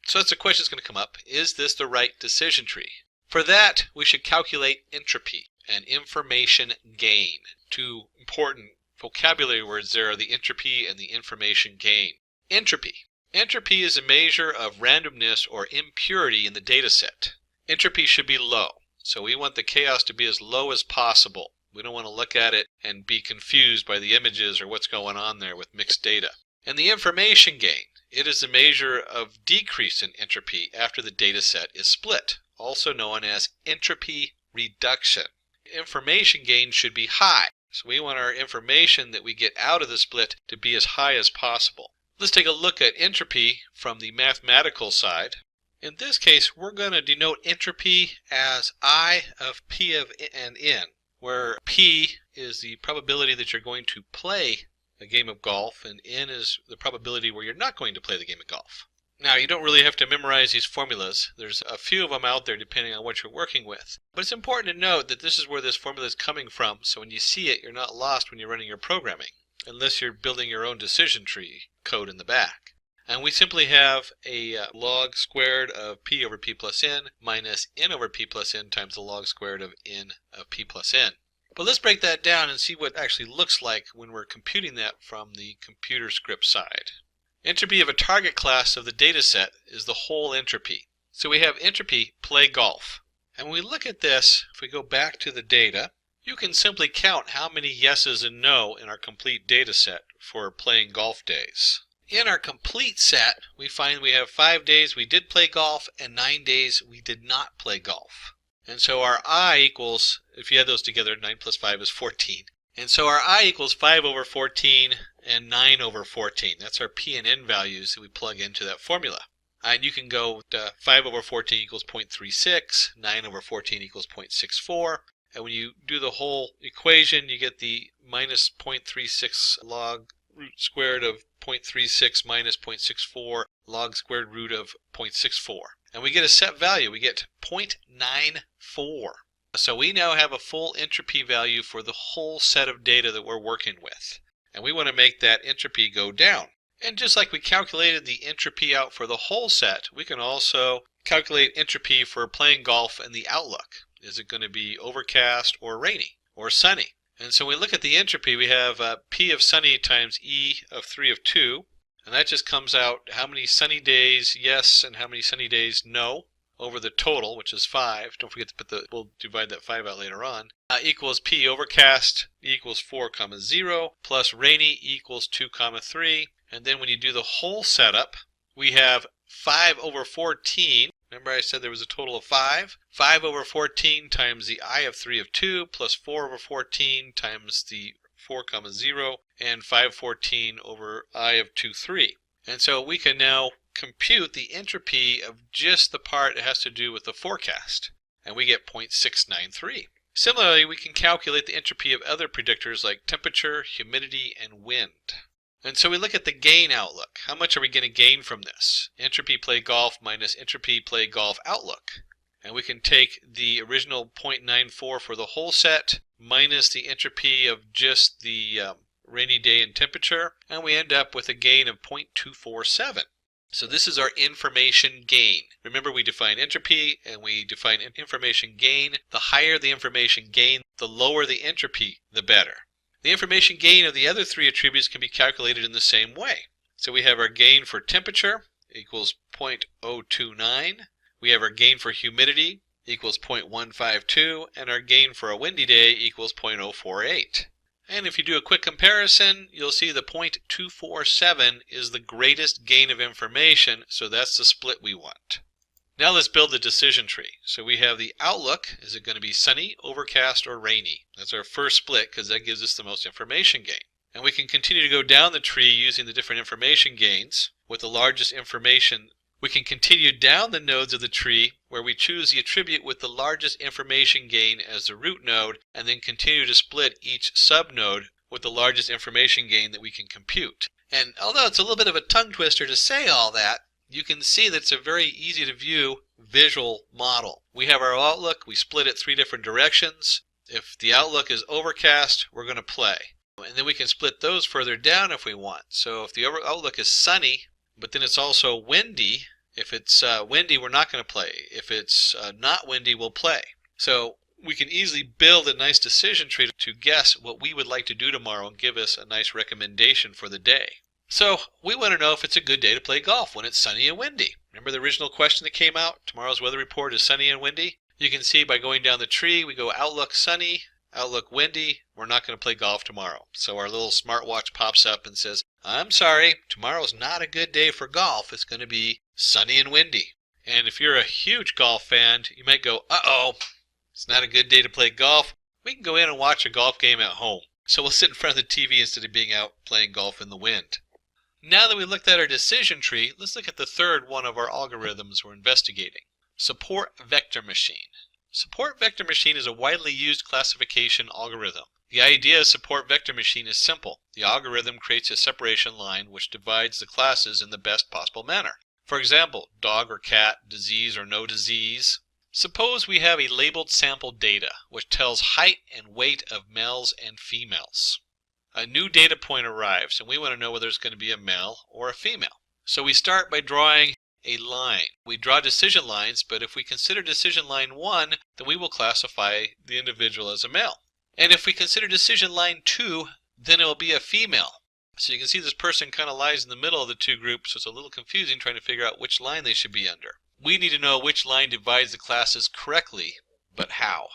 So that's a question that's going to come up. Is this the right decision tree? For that, we should calculate entropy. and information gain. Two important vocabulary words there are the entropy and the information gain. Entropy. Entropy is a measure of randomness or impurity in the data set. Entropy should be low, so we want the chaos to be as low as possible. We don't want to look at it and be confused by the images or what's going on there with mixed data. And the information gain. It is a measure of decrease in entropy after the data set is split, also known as entropy reduction. Information gain should be high, so we want our information that we get out of the split to be as high as possible. Let's take a look at entropy from the mathematical side. In this case, we're going to denote entropy as I of P of and N, where P is the probability that you're going to play a game of golf, and N is the probability where you're not going to play the game of golf. Now, you don't really have to memorize these formulas. There's a few of them out there depending on what you're working with. But it's important to note that this is where this formula is coming from, so when you see it, you're not lost when you're running your programming, unless you're building your own decision tree code in the back. And we simply have a log squared of P over P plus N minus N over P plus N times the log squared of N of P plus N. But let's break that down and see what it actually looks like when we're computing that from the computer script side. Entropy of a target class of the data set is the whole entropy. So we have entropy play golf. And when we look at this, if we go back to the data, you can simply count how many yeses and no in our complete data set for playing golf days. In our complete set, we find we have 5 days we did play golf and 9 days we did not play golf. And so our I equals, if you add those together, 9 plus 5 is 14. And so our I equals 5 over 14 and 9 over 14. That's our P and N values that we plug into that formula. And you can go 5 over 14 equals 0.36, 9 over 14 equals 0.64. And when you do the whole equation, you get the minus 0.36 log root squared of 0.36 minus 0.64 log squared root of 0.64. And we get a set value. We get 0.94. So we now have a full entropy value for the whole set of data that we're working with. And we want to make that entropy go down. And just like we calculated the entropy out for the whole set, we can also calculate entropy for playing golf and the outlook. Is it going to be overcast or rainy or sunny? And so when we look at the entropy, we have P of sunny times E of 3 of 2. And that just comes out how many sunny days yes and how many sunny days no over the total, which is 5. Don't forget to put we'll divide that 5 out later on. Equals P overcast equals 4 comma 0 plus rainy equals 2 comma 3. And then when you do the whole setup, we have 5 over 14. Remember I said there was a total of 5? 5 over 14 times the I of 3 of 2 plus 4 over 14 times the 4 comma 0 and 514 over I of 2 3. And so we can now compute the entropy of just the part that has to do with the forecast, and we get 0.693. Similarly, we can calculate the entropy of other predictors like temperature, humidity, and wind. And so we look at the gain outlook. How much are we going to gain from this? Entropy play golf minus entropy play golf outlook. And we can take the original 0.94 for the whole set minus the entropy of just the rainy day and temperature, and we end up with a gain of 0.247. So this is our information gain. Remember, we define entropy and we define information gain. The higher the information gain, the lower the entropy, the better. The information gain of the other three attributes can be calculated in the same way. So we have our gain for temperature equals 0.029. We have our gain for humidity equals 0.152, and our gain for a windy day equals 0.048. And if you do a quick comparison, you'll see the 0.247 is the greatest gain of information, so that's the split we want. Now let's build the decision tree. So we have the outlook. Is it going to be sunny, overcast, or rainy? That's our first split because that gives us the most information gain. And we can continue to go down the tree using the different information gains with the largest information. We can continue down the nodes of the tree where we choose the attribute with the largest information gain as the root node, and then continue to split each subnode with the largest information gain that we can compute. And although it's a little bit of a tongue twister to say all that, you can see that it's a very easy to view visual model. We have our outlook, we split it 3 different directions. If the outlook is overcast, we're going to play. And then we can split those further down if we want. So if the outlook is sunny, but then it's also windy, if it's windy, we're not going to play. If it's not windy, we'll play. So we can easily build a nice decision tree to guess what we would like to do tomorrow and give us a nice recommendation for the day. So we want to know if it's a good day to play golf when it's sunny and windy. Remember the original question that came out? Tomorrow's weather report is sunny and windy. You can see by going down the tree, we go outlook sunny, outlook windy. We're not going to play golf tomorrow. So our little smartwatch pops up and says, I'm sorry, tomorrow's not a good day for golf. It's going to be sunny and windy. And if you're a huge golf fan, you might go, uh-oh, it's not a good day to play golf. We can go in and watch a golf game at home. So we'll sit in front of the TV instead of being out playing golf in the wind. Now that we looked at our decision tree, let's look at the third one of our algorithms we're investigating. Support vector machine. Support vector machine is a widely used classification algorithm. The idea of support vector machine is simple. The algorithm creates a separation line which divides the classes in the best possible manner. For example, dog or cat, disease or no disease. Suppose we have a labeled sample data which tells height and weight of males and females. A new data point arrives and we want to know whether it's going to be a male or a female. So we start by drawing a line. We draw decision lines, but if we consider decision line 1, then we will classify the individual as a male. And if we consider decision line 2, then it will be a female. So you can see this person kind of lies in the middle of the two groups, so it's a little confusing trying to figure out which line they should be under. We need to know which line divides the classes correctly, but how?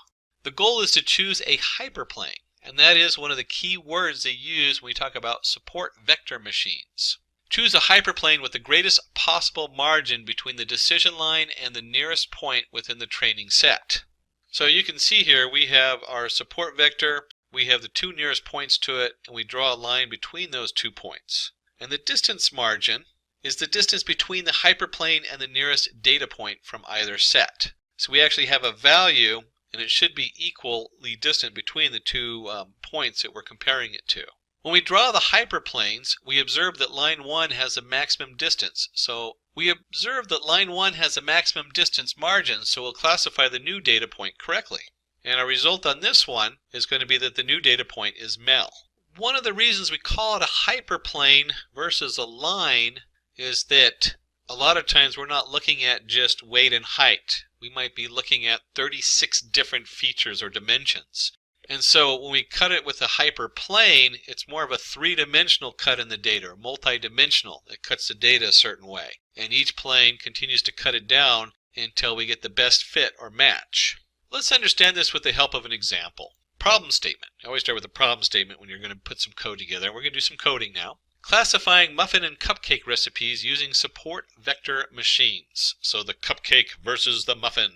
The goal is to choose a hyperplane, and that is one of the key words they use when we talk about support vector machines. Choose a hyperplane with the greatest possible margin between the decision line and the nearest point within the training set. So you can see here we have our support vector, we have the two nearest points to it, and we draw a line between those 2 points. And the distance margin is the distance between the hyperplane and the nearest data point from either set. So we actually have a value, and it should be equally distant between the two points that we're comparing it to. When we draw the hyperplanes, we observe that line 1 has a maximum distance. So we observe that line 1 has a maximum distance margin, so we'll classify the new data point correctly. And our result on this one is going to be that the new data point is male. One of the reasons we call it a hyperplane versus a line is that a lot of times we're not looking at just weight and height. We might be looking at 36 different features or dimensions. And so when we cut it with a hyperplane, it's more of a three-dimensional cut in the data, or multi-dimensional. It cuts the data a certain way. And each plane continues to cut it down until we get the best fit or match. Let's understand this with the help of an example. Problem statement. I always start with a problem statement when you're going to put some code together. We're going to do some coding now. Classifying muffin and cupcake recipes using support vector machines. So the cupcake versus the muffin.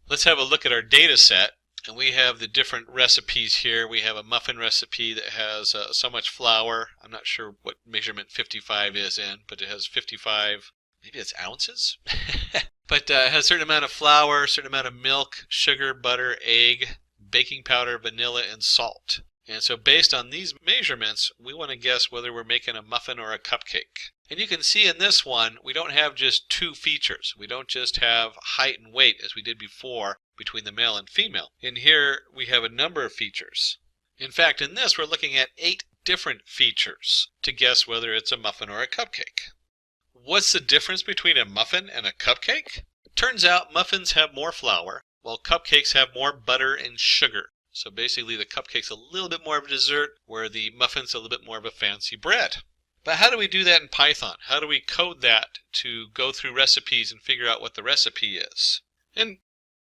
Let's have a look at our data set. And we have the different recipes here. We have a muffin recipe that has so much flour. I'm not sure what measurement 55 is in, but it has 55, maybe it's ounces? But it has a certain amount of flour, a certain amount of milk, sugar, butter, egg, baking powder, vanilla, and salt. And so based on these measurements, we want to guess whether we're making a muffin or a cupcake. And you can see in this one, we don't have just two features. We don't just have height and weight as we did before between the male and female. In here, we have a number of features. In fact, in this, we're looking at 8 different features to guess whether it's a muffin or a cupcake. What's the difference between a muffin and a cupcake? Turns out muffins have more flour, while cupcakes have more butter and sugar. So basically the cupcake's a little bit more of a dessert, where the muffin's a little bit more of a fancy bread. But how do we do that in Python? How do we code that to go through recipes and figure out what the recipe is? And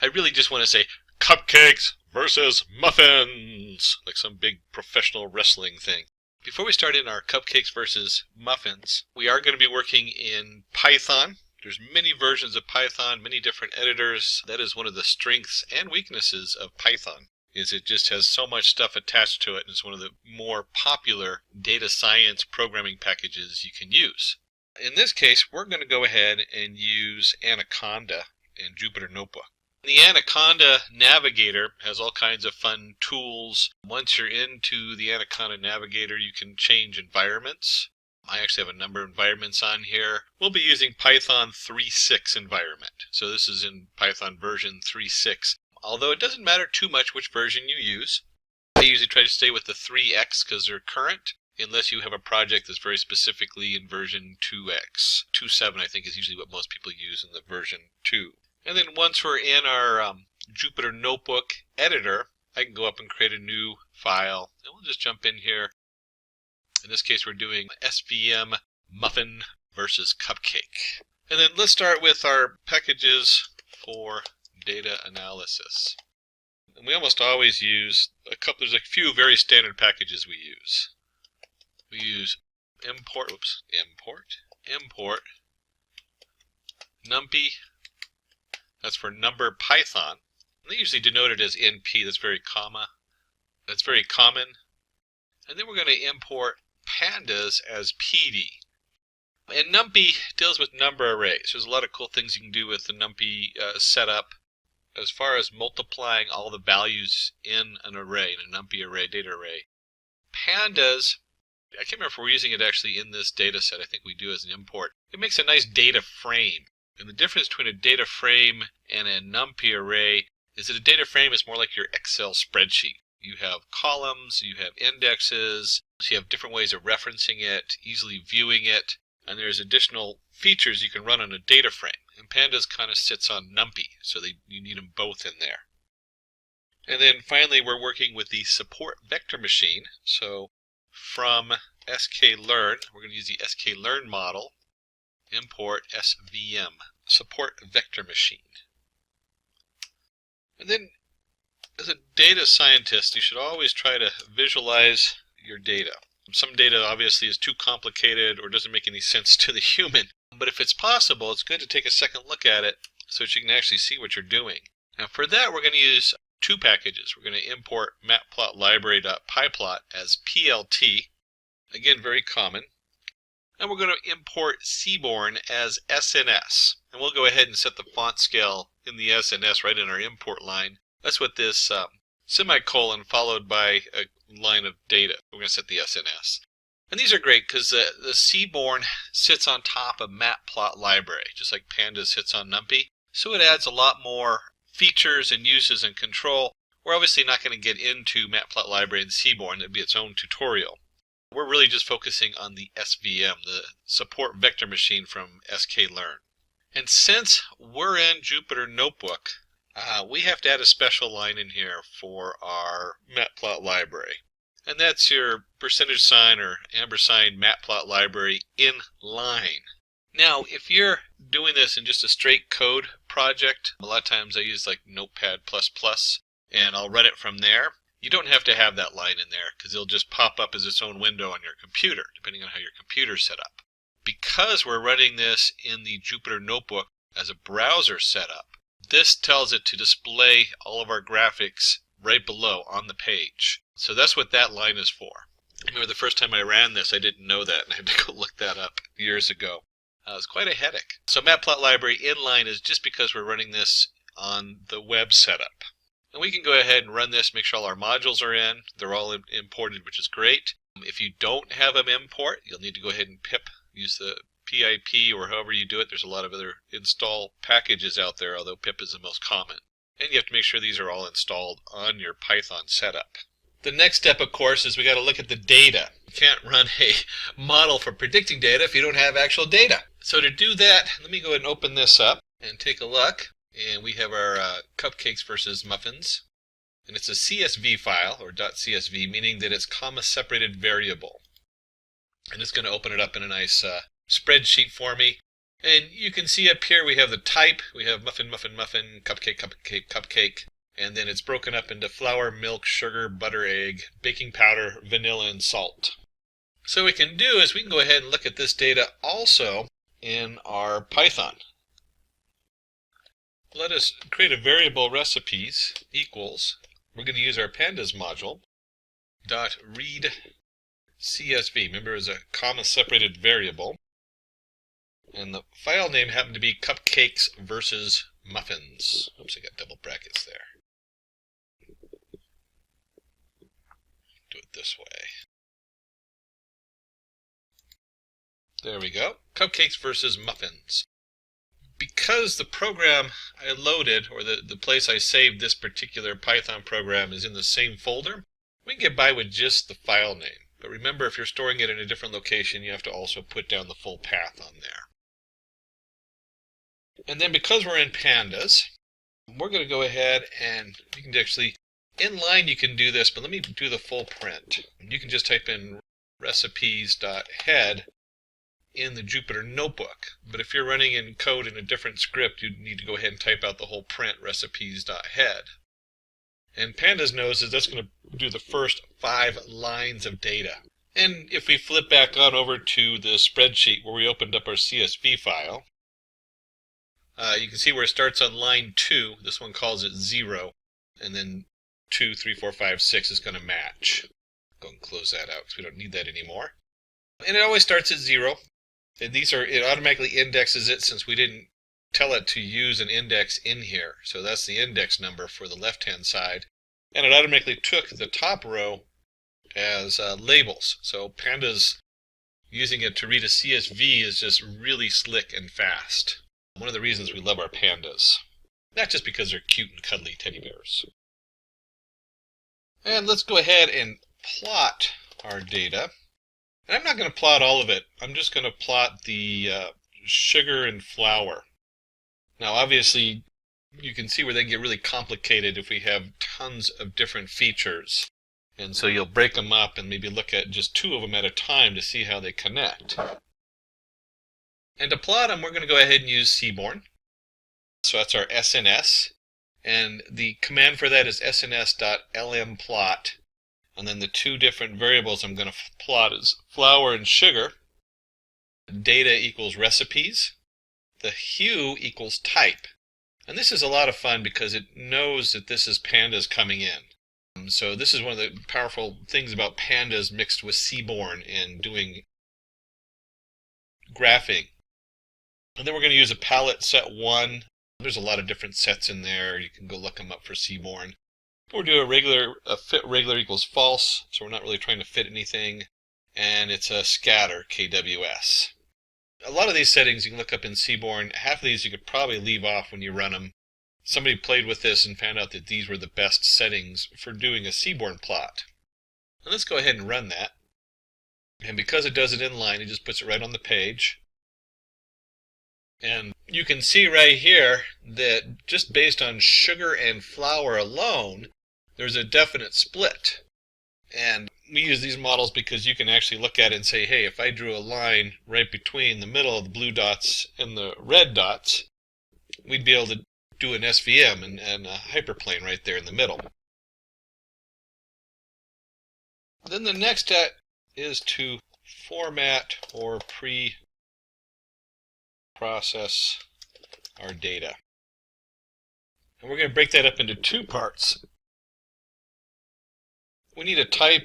I really just want to say cupcakes versus muffins, like some big professional wrestling thing. Before we start in our cupcakes versus muffins, we are going to be working in Python. There's many versions of Python, many different editors. That is one of the strengths and weaknesses of Python, is it just has so much stuff attached to it, and it's one of the more popular data science programming packages you can use. In this case, we're going to go ahead and use Anaconda and Jupyter Notebook. The Anaconda Navigator has all kinds of fun tools. Once you're into the Anaconda Navigator, you can change environments. I actually have a number of environments on here. We'll be using Python 3.6 environment. So this is in Python version 3.6. Although it doesn't matter too much which version you use. I usually try to stay with the 3x because they're current, unless you have a project that's very specifically in version 2x. 2.7 I think is usually what most people use in the version 2. And then once we're in our Jupyter Notebook editor, I can go up and create a new file. And we'll just jump in here. In this case, we're doing SVM muffin versus cupcake. And then let's start with our packages for data analysis. And we almost always use there's a few very standard packages we use. We use import numpy. That's for number Python. And they usually denote it as NP. That's very common. And then we're going to import pandas as PD. And numpy deals with number arrays. There's a lot of cool things you can do with the numpy setup as far as multiplying all the values in an array, in a numpy array, data array. Pandas, I can't remember if we're using it actually in this data set. I think we do as an import. It makes a nice data frame. And the difference between a data frame and a numpy array is that a data frame is more like your Excel spreadsheet. You have columns, you have indexes, so you have different ways of referencing it, easily viewing it, and there's additional features you can run on a data frame. And pandas kind of sits on numpy, so you need them both in there. And then finally, we're working with the support vector machine. So from sklearn, we're going to use the sklearn model, import SVM, support vector machine. And then as a data scientist, you should always try to visualize your data. Some data obviously is too complicated or doesn't make any sense to the human. But if it's possible, it's good to take a second look at it so that you can actually see what you're doing. Now for that, we're going to use two packages. We're going to import matplotlibary.pyplot as PLT, again very common. And we're going to import Seaborn as SNS. And we'll go ahead and set the font scale in the SNS right in our import line. That's what this semicolon followed by a line of data. We're going to set the SNS. And these are great because the Seaborn sits on top of matplotlibary, just like pandas sits on numpy. So it adds a lot more features and uses and control. We're obviously not going to get into matplotlibary and Seaborn. That'd be its own tutorial. We're really just focusing on the SVM, the support vector machine from sklearn. And since we're in Jupyter Notebook, we have to add a special line in here for our matplotlibary. And that's your %sign or ampersand matplotlibary in line. Now, if you're doing this in just a straight code project, a lot of times I use like Notepad++, and I'll run it from there. You don't have to have that line in there because it'll just pop up as its own window on your computer, depending on how your computer's set up. Because we're running this in the Jupyter Notebook as a browser setup, this tells it to display all of our graphics right below on the page. So that's what that line is for. I remember the first time I ran this, I didn't know that, and I had to go look that up years ago. It was quite a headache. So matplotlibary inline is just because we're running this on the web setup. And we can go ahead and run this, make sure all our modules are in. They're all imported, which is great. If you don't have them import, you'll need to go ahead and pip, use the PIP or however you do it. There's a lot of other install packages out there, although pip is the most common. And you have to make sure these are all installed on your Python setup. The next step, of course, is we got to look at the data. You can't run a model for predicting data if you don't have actual data. So to do that, let me go ahead and open this up and take a look. And we have our cupcakes versus muffins. And it's a CSV file, or .csv, meaning that it's comma-separated variable. And it's going to open it up in a nice spreadsheet for me. And you can see up here we have the type. We have muffin, muffin, muffin, cupcake, cupcake, cupcake. And then it's broken up into flour, milk, sugar, butter, egg, baking powder, vanilla, and salt. So what we can do is we can go ahead and look at this data also in our Python. Let us create a variable recipes equals, we're going to use our pandas module, .read CSV. Remember, it's a comma-separated variable. And the file name happened to be cupcakes versus muffins. Oops, I got double brackets there. Do it this way. There we go. Cupcakes versus muffins. Because the program I loaded, or the place I saved this particular Python program is in the same folder, we can get by with just the file name. But remember, if you're storing it in a different location, you have to also put down the full path on there. And then because we're in pandas, we're going to go ahead and you can actually, inline you can do this, but let me do the full print. You can just type in recipes.head in the Jupyter notebook. But if you're running in code in a different script, you need to go ahead and type out the whole print recipes.head. And pandas knows that that's going to do the first 5 lines of data. And if we flip back on over to the spreadsheet where we opened up our CSV file, you can see where it starts on line 2. This one calls it 0, and then 2, 3, 4, 5, 6 is going to match. Go and close that out because we don't need that anymore. And it always starts at 0. And it automatically indexes it since we didn't tell it to use an index in here. So that's the index number for the left-hand side. And it automatically took the top row as labels. So pandas using it to read a CSV is just really slick and fast. One of the reasons we love our pandas. Not just because they're cute and cuddly teddy bears. And let's go ahead and plot our data. And I'm not going to plot all of it. I'm just going to plot the sugar and flour. Now obviously you can see where they get really complicated if we have tons of different features. And so you'll break them up and maybe look at just 2 of them at a time to see how they connect. And to plot them, we're going to go ahead and use Seaborn. So that's our SNS. And the command for that is sns.lmplot. And then the 2 different variables I'm going to plot is flour and sugar. Data equals recipes. The hue equals type. And this is a lot of fun because it knows that this is pandas coming in. So this is one of the powerful things about pandas mixed with Seaborn and doing graphing. And then we're going to use a palette set 1. There's a lot of different sets in there. You can go look them up for Seaborn. We'll do a fit regular equals false, so we're not really trying to fit anything. And it's a scatter, KWS. A lot of these settings you can look up in Seaborn. Half of these you could probably leave off when you run them. Somebody played with this and found out that these were the best settings for doing a Seaborn plot. And let's go ahead and run that. And because it does it inline, it just puts it right on the page. And you can see right here that just based on sugar and flour alone, there's a definite split. And we use these models because you can actually look at it and say, hey, if I drew a line right between the middle of the blue dots and the red dots, we'd be able to do an SVM and a hyperplane right there in the middle. Then the next step is to format or pre-process our data. And we're going to break that up into 2 parts. We need a type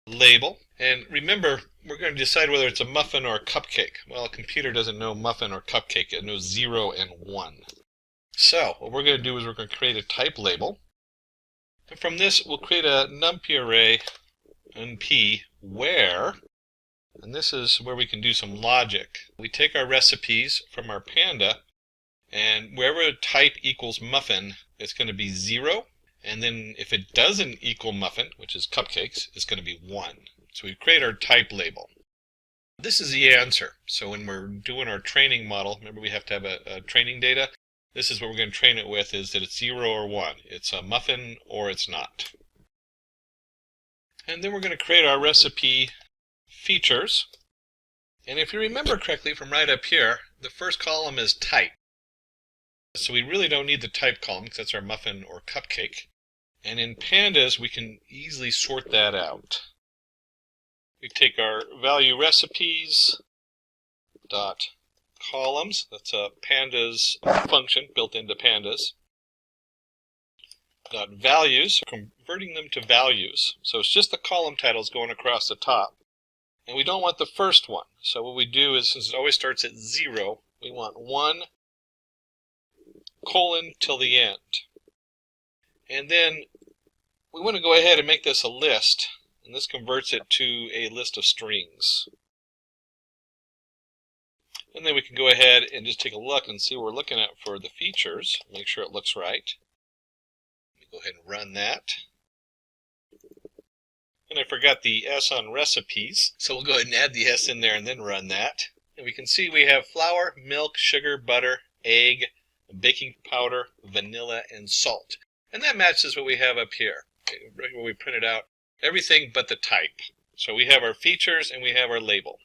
label. And remember, we're going to decide whether it's a muffin or a cupcake. Well, a computer doesn't know muffin or cupcake. It knows 0 and 1. So what we're going to do is we're going to create a type label. And from this, we'll create a numpy array np where, and this is where we can do some logic. We take our recipes from our panda, and wherever type equals muffin, it's going to be 0. And then if it doesn't equal muffin, which is cupcakes, it's going to be 1. So we create our type label. This is the answer. So when we're doing our training model, remember we have to have a training data. This is what we're going to train it with, is that it's 0 or 1. It's a muffin or it's not. And then we're going to create our recipe features. And if you remember correctly from right up here, the first column is type. So we really don't need the type column because that's our muffin or cupcake. And in pandas, we can easily sort that out. We take our value recipes dot columns. That's a pandas function built into pandas. Got values, converting them to values. So it's just the column titles going across the top. And we don't want the first one. So what we do is, since it always starts at 0, we want 1 colon till the end. And then we want to go ahead and make this a list. And this converts it to a list of strings. And then we can go ahead and just take a look and see what we're looking at for the features. Make sure it looks right. Let me go ahead and run that. And I forgot the S on recipes, so we'll go ahead and add the S in there and then run that. And we can see we have flour, milk, sugar, butter, egg, baking powder, vanilla, and salt. And that matches what we have up here, right where we printed out everything but the type. So we have our features and we have our label.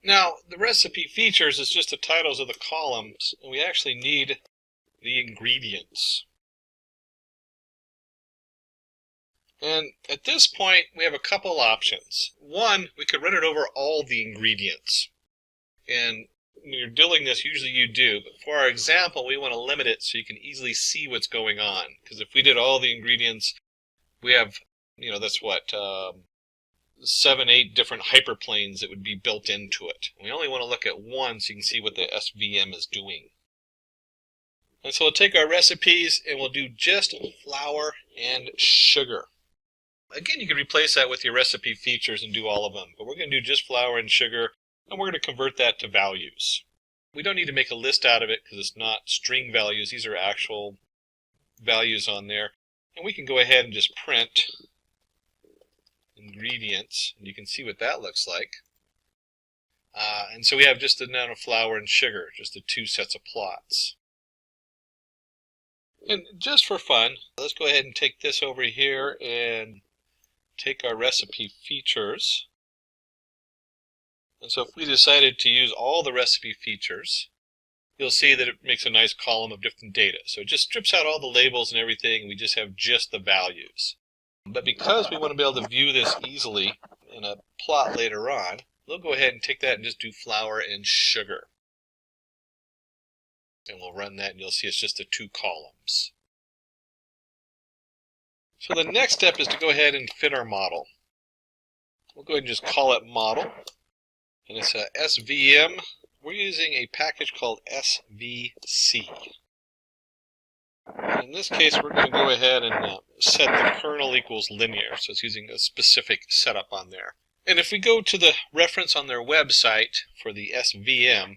Now, the recipe features is just the titles of the columns, and we actually need the ingredients. And at this point, we have a couple options. One, we could run it over all the ingredients. And when you're doing this, usually you do. But for our example, we want to limit it so you can easily see what's going on. Because if we did all the ingredients, we have, that's what, 7, 8 different hyperplanes that would be built into it. We only want to look at one so you can see what the SVM is doing. And so we'll take our recipes and we'll do just flour and sugar. Again, you could replace that with your recipe features and do all of them, but we're going to do just flour and sugar, and we're going to convert that to values. We don't need to make a list out of it because it's not string values. These are actual values on there. And we can go ahead and just print ingredients, and you can see what that looks like. And so we have just the amount of flour and sugar, just the 2 sets of plots. And just for fun, let's go ahead and take this over here and take our recipe features. And so if we decided to use all the recipe features, you'll see that it makes a nice column of different data. So it just strips out all the labels and everything. We just have just the values. But because we want to be able to view this easily in a plot later on, we'll go ahead and take that and just do flour and sugar. And we'll run that and you'll see it's just the 2 columns. So the next step is to go ahead and fit our model. We'll go ahead and just call it model. And it's a SVM. We're using a package called SVC. In this case, we're going to go ahead and set the kernel equals linear. So it's using a specific setup on there. And if we go to the reference on their website for the SVM,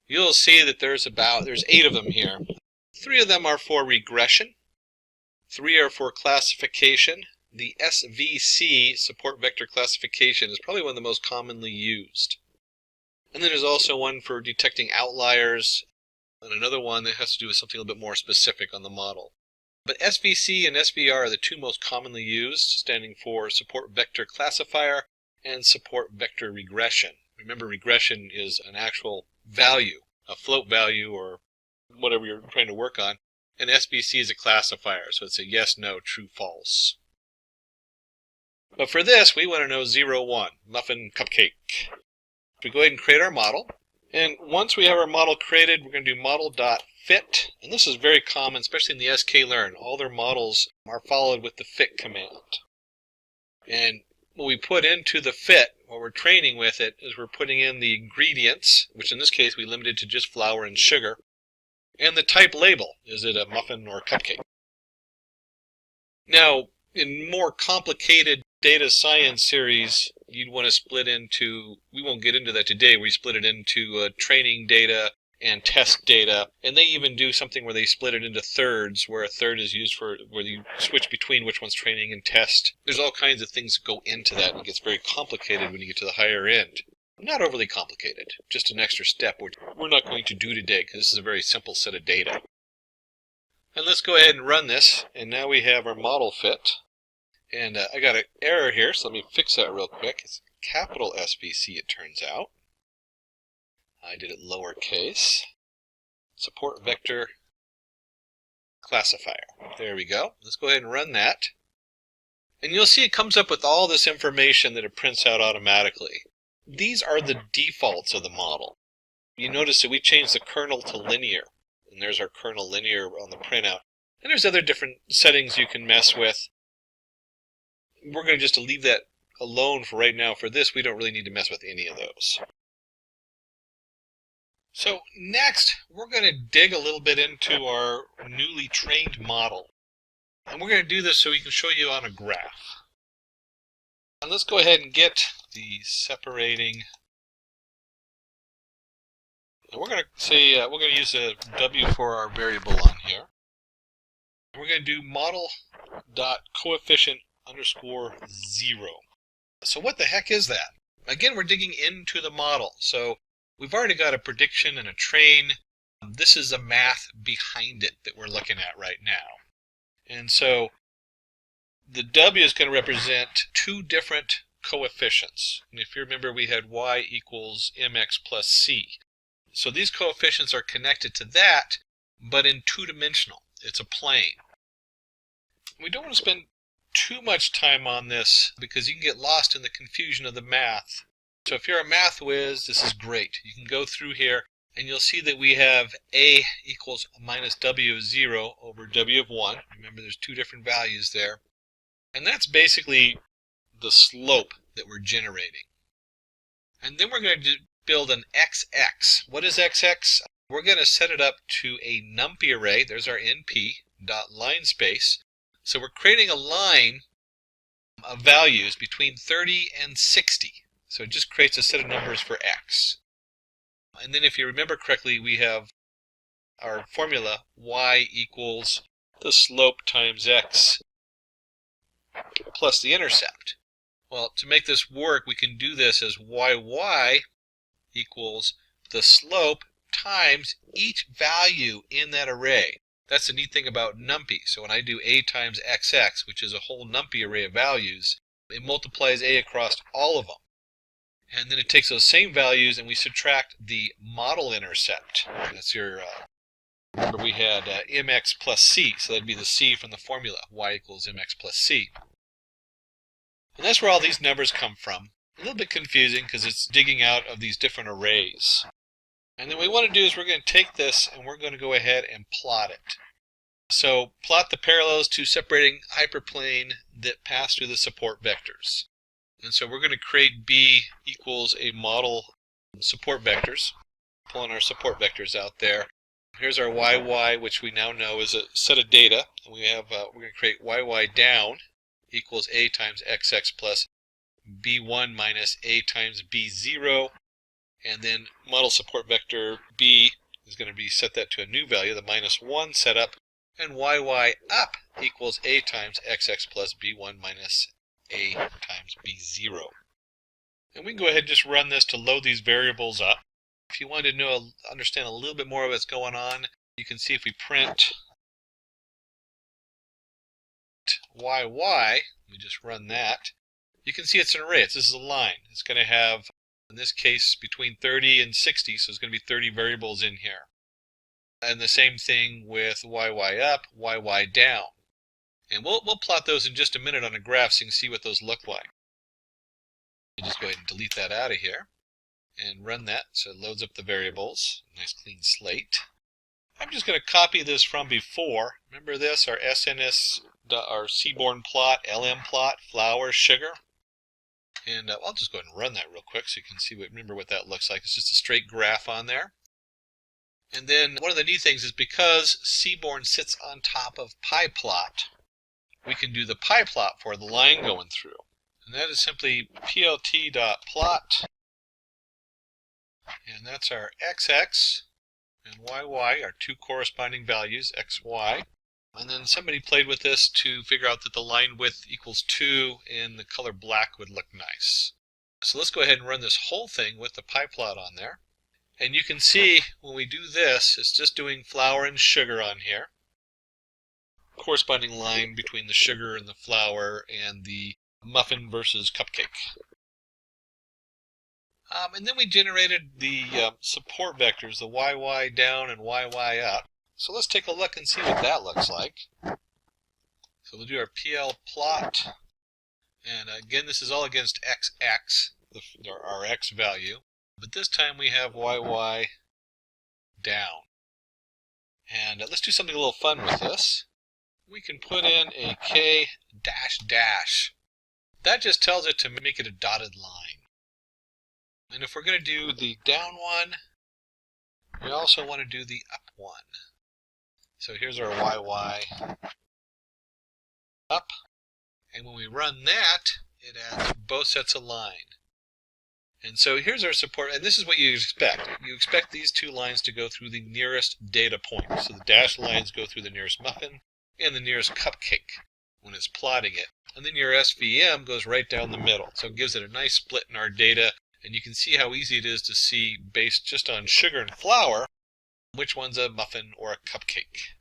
you'll see that there's 8 of them here. 3 of them are for regression. 3 are for classification. The SVC, support vector classification, is probably one of the most commonly used. And then there's also one for detecting outliers, and another one that has to do with something a little bit more specific on the model. But SVC and SVR are the 2 most commonly used, standing for support vector classifier and support vector regression. Remember, regression is an actual value, a float value or whatever you're trying to work on. And SVC is a classifier, so it's a yes, no, true, false. But for this, we want to know 0, 1, muffin, cupcake. We go ahead and create our model. And once we have our model created, we're going to do model.fit. And this is very common, especially in the sklearn. All their models are followed with the fit command. And what we put into the fit, what we're training with it, is we're putting in the ingredients, which in this case we limited to just flour and sugar. And the type label, is it a muffin or a cupcake? Now, in more complicated data science series, you'd want to split into, we won't get into that today, we split it into training data and test data. And they even do something where they split it into thirds, where a third is used for, where you switch between which one's training and test. There's all kinds of things that go into that, and it gets very complicated when you get to the higher end. Not overly complicated, just an extra step which we're not going to do today because this is a very simple set of data. And let's go ahead and run this, and now we have our model fit. And I got an error here, so let me fix that real quick. It's capital SVC, it turns out. I did it lowercase. Support vector classifier. There we go. Let's go ahead and run that. And you'll see it comes up with all this information that it prints out automatically. These are the defaults of the model. You notice that we changed the kernel to linear. And there's our kernel linear on the printout. And there's other different settings you can mess with. We're going to just leave that alone for right now. For this, we don't really need to mess with any of those. So next, we're going to dig a little bit into our newly trained model. And we're going to do this so we can show you on a graph. And let's go ahead and get the separating. And we're going to say, we're going to use a W for our variable on here. And we're going to do model.coefficient _0. So what the heck is that? Again, we're digging into the model. So we've already got a prediction and a train. This is the math behind it that we're looking at right now. And so the W is going to represent two different coefficients. And if you remember, we had y equals mx plus c. So these coefficients are connected to that, but in two-dimensional. It's a plane. We don't want to spend too much time on this because you can get lost in the confusion of the math. So if you're a math whiz, this is great. You can go through here and you'll see that we have a equals minus w of 0 over w of 1. Remember, there's two different values there. And that's basically the slope that we're generating. And then we're going to build an XX. What is XX? We're going to set it up to a numpy array. There's our NP dot line space. So we're creating a line of values between 30 and 60. So it just creates a set of numbers for X. And then if you remember correctly, we have our formula y equals the slope times x plus the intercept. Well, to make this work, we can do this as yy equals the slope times each value in that array. That's the neat thing about numpy. So when I do a times xx, which is a whole numpy array of values, it multiplies a across all of them. And then it takes those same values and we subtract the model intercept. That's your, remember we had mx plus c, so that'd be the c from the formula, y equals mx plus c. And that's where all these numbers come from. A little bit confusing because it's digging out of these different arrays. And then what we want to do is we're going to take this and we're going to go ahead and plot it. So plot the parallels to separating hyperplane that pass through the support vectors. And so we're going to create B equals a model support vectors, pulling our support vectors out there. Here's our YY, which we now know is a set of data. And we have we're going to create YY down equals A times XX plus B1 minus A times B0. And then model support vector B is going to be set that to a new value, the -1 setup. And YY up equals A times XX plus B1 minus A times B0. And we can go ahead and just run this to load these variables up. If you wanted to understand a little bit more of what's going on, you can see if we print YY, we just run that, you can see it's an array. This is a line. It's going to have, in this case, between 30 and 60, so it's going to be 30 variables in here. And the same thing with YY up, YY down. And we'll plot those in just a minute on a graph so you can see what those look like. You just go ahead and delete that out of here and run that so it loads up the variables. Nice clean slate. I'm just going to copy this from before. Remember this, our SNS, our seaborn plot, LM plot, flour, sugar. And I'll just go ahead and run that real quick so you can see remember what that looks like. It's just a straight graph on there. And then one of the neat things is because seaborn sits on top of pyplot, we can do the pyplot for the line going through. And that is simply plt.plot. And that's our XX and YY, our two corresponding values, XY. And then somebody played with this to figure out that the line width equals 2 and the color black would look nice. So let's go ahead and run this whole thing with the pyplot on there. And you can see when we do this, it's just doing flour and sugar on here. Corresponding line between the sugar and the flour and the muffin versus cupcake. And then we generated the support vectors, the YY down and YY up. So let's take a look and see what that looks like. So we'll do our PL plot. And again, this is all against XX, our X value. But this time we have YY down. And let's do something a little fun with this. We can put in a K dash dash. That just tells it to make it a dotted line. And if we're going to do the down one, we also want to do the up one. So here's our YY up. And when we run that, it adds both sets of line. And so here's our support, and this is what you expect. You expect these two lines to go through the nearest data point. So the dashed lines go through the nearest muffin and the nearest cupcake when it's plotting it. And then your SVM goes right down the middle. So it gives it a nice split in our data, And you can see how easy it is to see, based just on sugar and flour, which one's a muffin or a cupcake.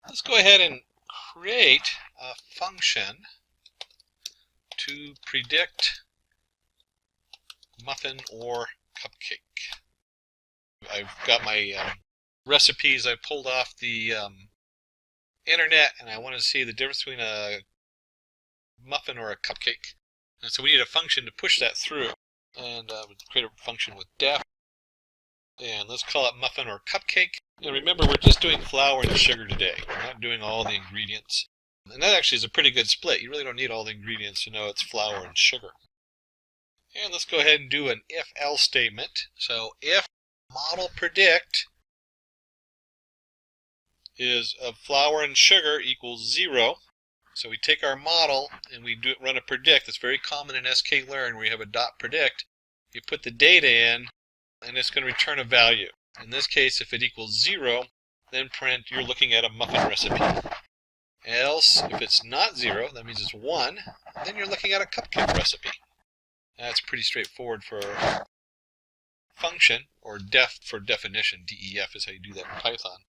Let's go ahead and create a function to predict muffin or cupcake. I've got my recipes I pulled off the internet, and I want to see the difference between a muffin or a cupcake. And so we need a function to push that through. And we'll create a function with def. And let's call it muffin or cupcake. And remember, we're just doing flour and sugar today. We're not doing all the ingredients. And that actually is a pretty good split. You really don't need all the ingredients to know it's flour and sugar. And let's go ahead and do an if-else statement. So if model predict is of flour and sugar equals 0. So we take our model and we run a predict. It's very common in sklearn where you have a dot predict. You put the data in, and it's going to return a value. In this case, if it equals 0, then print you're looking at a muffin recipe. Else, if it's not 0, that means it's 1, then you're looking at a cupcake recipe. That's pretty straightforward for a function, or def for definition. DEF is how you do that in Python.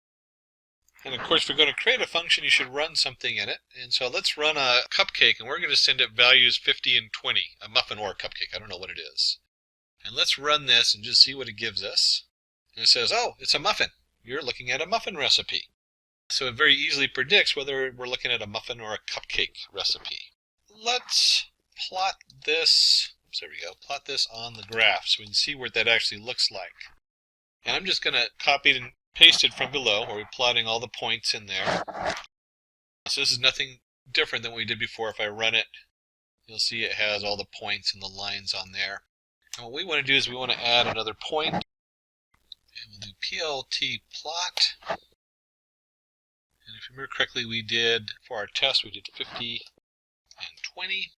And of course, if you're going to create a function, you should run something in it. And so let's run a cupcake, and we're going to send it values 50 and 20, a muffin or a cupcake. I don't know what it is. And let's run this and just see what it gives us. And it says, oh, it's a muffin. You're looking at a muffin recipe. So it very easily predicts whether we're looking at a muffin or a cupcake recipe. Let's plot this. Oops, there we go. Plot this on the graph so we can see what that actually looks like. And I'm just going to copy it and paste it from below, where we're plotting all the points in there. So this is nothing different than what we did before. If I run it, you'll see it has all the points and the lines on there. And what we want to do is we want to add another point. And we'll do plt plot. And if you remember correctly, we did, for our test, we did 50 and 20.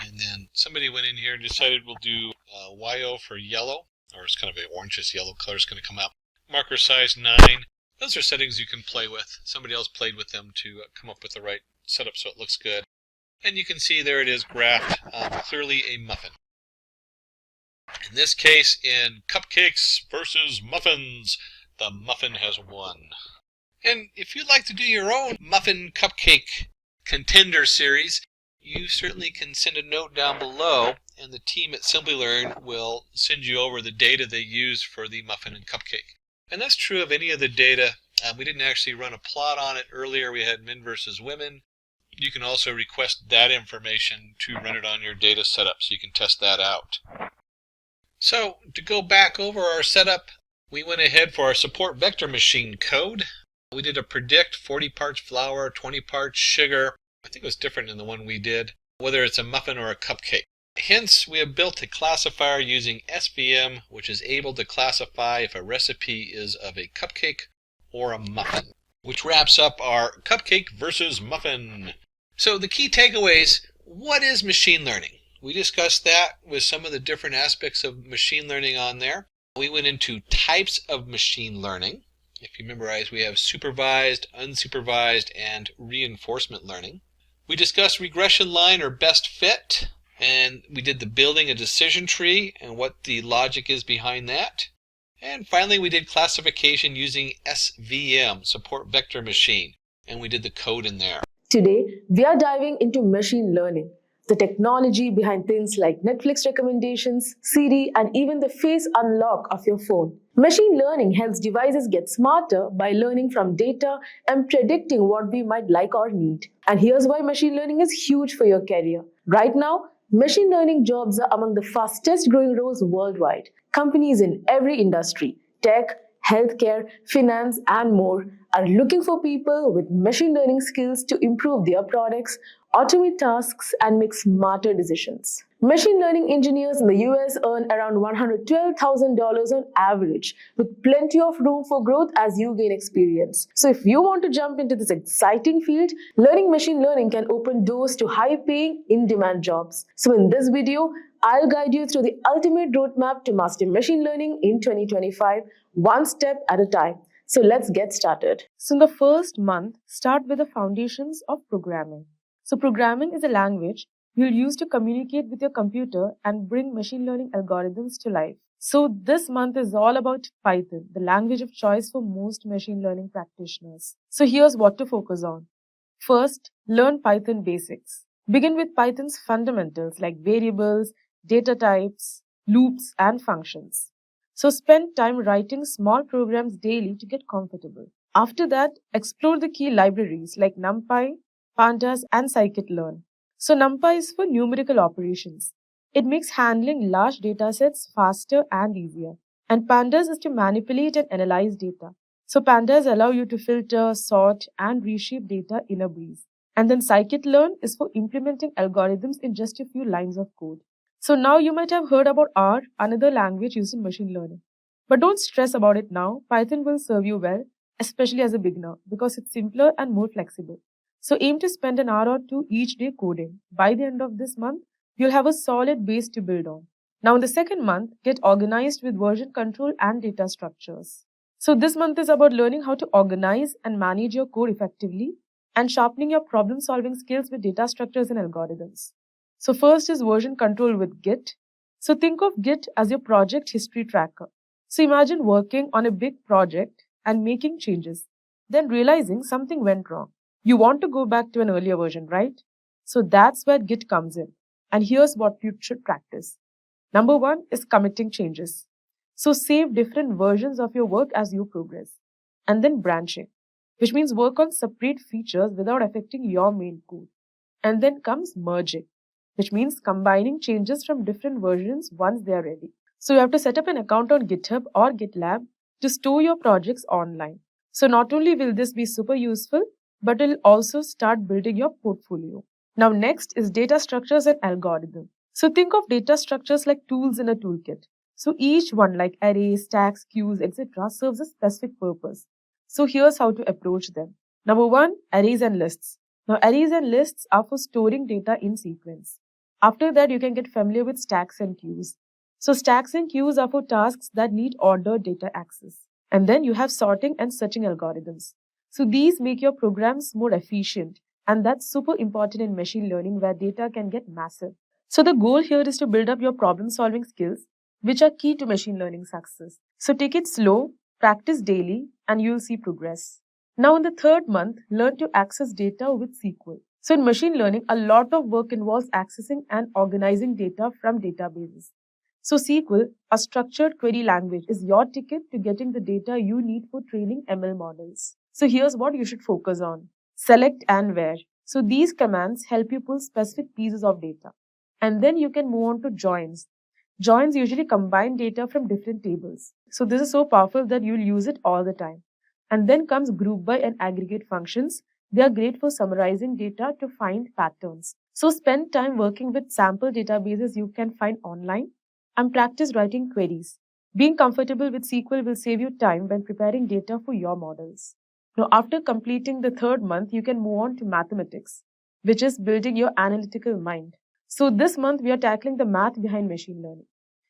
And then somebody went in here and decided we'll do YO for yellow, or it's kind of an orangish yellow color is going to come out. Marker size 9. Those are settings you can play with. Somebody else played with them to come up with the right setup so it looks good. And you can see there it is graphed, clearly a muffin. In this case, in cupcakes versus muffins, the muffin has won. And if you'd like to do your own muffin cupcake contender series, you certainly can send a note down below, and the team at Simplilearn will send you over the data they use for the muffin and cupcake. And that's true of any of the data. We didn't actually run a plot on it earlier. We had men versus women. You can also request that information to run it on your data setup so you can test that out. So to go back over our setup, we went ahead for our support vector machine code. We did a predict 40 parts flour, 20 parts sugar. I think it was different than the one we did, whether it's a muffin or a cupcake. Hence, we have built a classifier using SVM, which is able to classify if a recipe is of a cupcake or a muffin, which wraps up our cupcake versus muffin. So the key takeaways, what is machine learning? We discussed that with some of the different aspects of machine learning on there. We went into types of machine learning. If you memorize, we have supervised, unsupervised, and reinforcement learning. We discussed regression line or best fit. And we did the building a decision tree and what the logic is behind that. And finally, we did classification using SVM, support vector machine, and we did the code in there. Today, we are diving into machine learning, the technology behind things like Netflix recommendations, Siri, and even the face unlock of your phone. Machine learning helps devices get smarter by learning from data and predicting what we might like or need. And here's why machine learning is huge for your career. Right now, machine learning jobs are among the fastest growing roles worldwide. Companies in every industry, tech, healthcare, finance, and more, are looking for people with machine learning skills to improve their products, automate tasks, and make smarter decisions. Machine learning engineers in the US earn around $112,000 on average, with plenty of room for growth as you gain experience. So if you want to jump into this exciting field, learning machine learning can open doors to high-paying, in-demand jobs. So in this video, I'll guide you through the ultimate roadmap to master machine learning in 2025, one step at a time. So let's get started. So in the first month, start with the foundations of programming. So programming is a language you'll use to communicate with your computer and bring machine learning algorithms to life. So this month is all about Python, the language of choice for most machine learning practitioners. So here's what to focus on. First, learn Python basics. Begin with Python's fundamentals like variables, data types, loops, and functions. So spend time writing small programs daily to get comfortable. After that, explore the key libraries like NumPy, Pandas, and scikit-learn. So NumPy is for numerical operations. It makes handling large datasets faster and easier. And Pandas is to manipulate and analyze data. So Pandas allow you to filter, sort, and reshape data in a breeze. And then scikit-learn is for implementing algorithms in just a few lines of code. So now you might have heard about R, another language used in machine learning. But don't stress about it now. Python will serve you well, especially as a beginner, because it's simpler and more flexible. So aim to spend an hour or two each day coding. By the end of this month, you'll have a solid base to build on. Now in the second month, get organized with version control and data structures. So this month is about learning how to organize and manage your code effectively and sharpening your problem solving skills with data structures and algorithms. So first is version control with Git. So think of Git as your project history tracker. So imagine working on a big project and making changes, then realizing something went wrong. You want to go back to an earlier version, right? So that's where Git comes in. And here's what you should practice. Number one is committing changes. So save different versions of your work as you progress. And then branching, which means work on separate features without affecting your main code. And then comes merging, which means combining changes from different versions once they are ready. So you have to set up an account on GitHub or GitLab to store your projects online. So not only will this be super useful, but it'll also start building your portfolio. Now next is data structures and algorithm. So think of data structures like tools in a toolkit. So each one like arrays, stacks, queues, etc. serves a specific purpose. So here's how to approach them. Number one, arrays and lists. Now arrays and lists are for storing data in sequence. After that, you can get familiar with stacks and queues. So stacks and queues are for tasks that need ordered data access. And then you have sorting and searching algorithms. So these make your programs more efficient. And that's super important in machine learning where data can get massive. So the goal here is to build up your problem solving skills, which are key to machine learning success. So take it slow, practice daily, and you'll see progress. Now in the third month, learn to access data with SQL. So in machine learning, a lot of work involves accessing and organizing data from databases. So SQL, a structured query language, is your ticket to getting the data you need for training ML models. So here's what you should focus on. Select and where. So these commands help you pull specific pieces of data. And then you can move on to joins. Joins usually combine data from different tables. So this is so powerful that you'll use it all the time. And then comes group by and aggregate functions. They are great for summarizing data to find patterns. So spend time working with sample databases you can find online and practice writing queries. Being comfortable with SQL will save you time when preparing data for your models. Now, after completing the third month, you can move on to mathematics, which is building your analytical mind. So this month, we are tackling the math behind machine learning.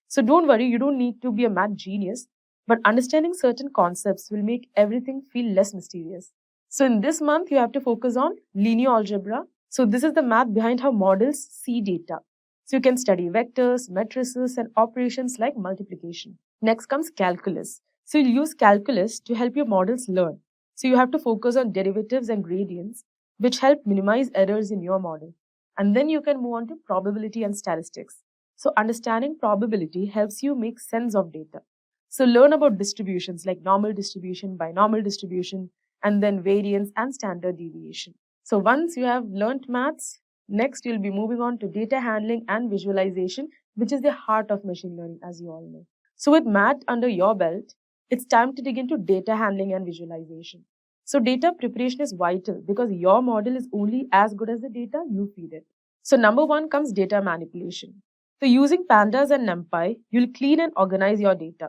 So don't worry, you don't need to be a math genius, but understanding certain concepts will make everything feel less mysterious. So in this month, you have to focus on linear algebra. So this is the math behind how models see data. So you can study vectors, matrices, and operations like multiplication. Next comes calculus. So you'll use calculus to help your models learn. So you have to focus on derivatives and gradients, which help minimize errors in your model. And then you can move on to probability and statistics. So understanding probability helps you make sense of data. So learn about distributions like normal distribution, binomial distribution, and then variance and standard deviation. So once you have learned maths, next you'll be moving on to data handling and visualization, which is the heart of machine learning, as you all know. So with math under your belt, it's time to dig into data handling and visualization. So data preparation is vital because your model is only as good as the data you feed it. So number one comes data manipulation. So using pandas and NumPy, you'll clean and organize your data.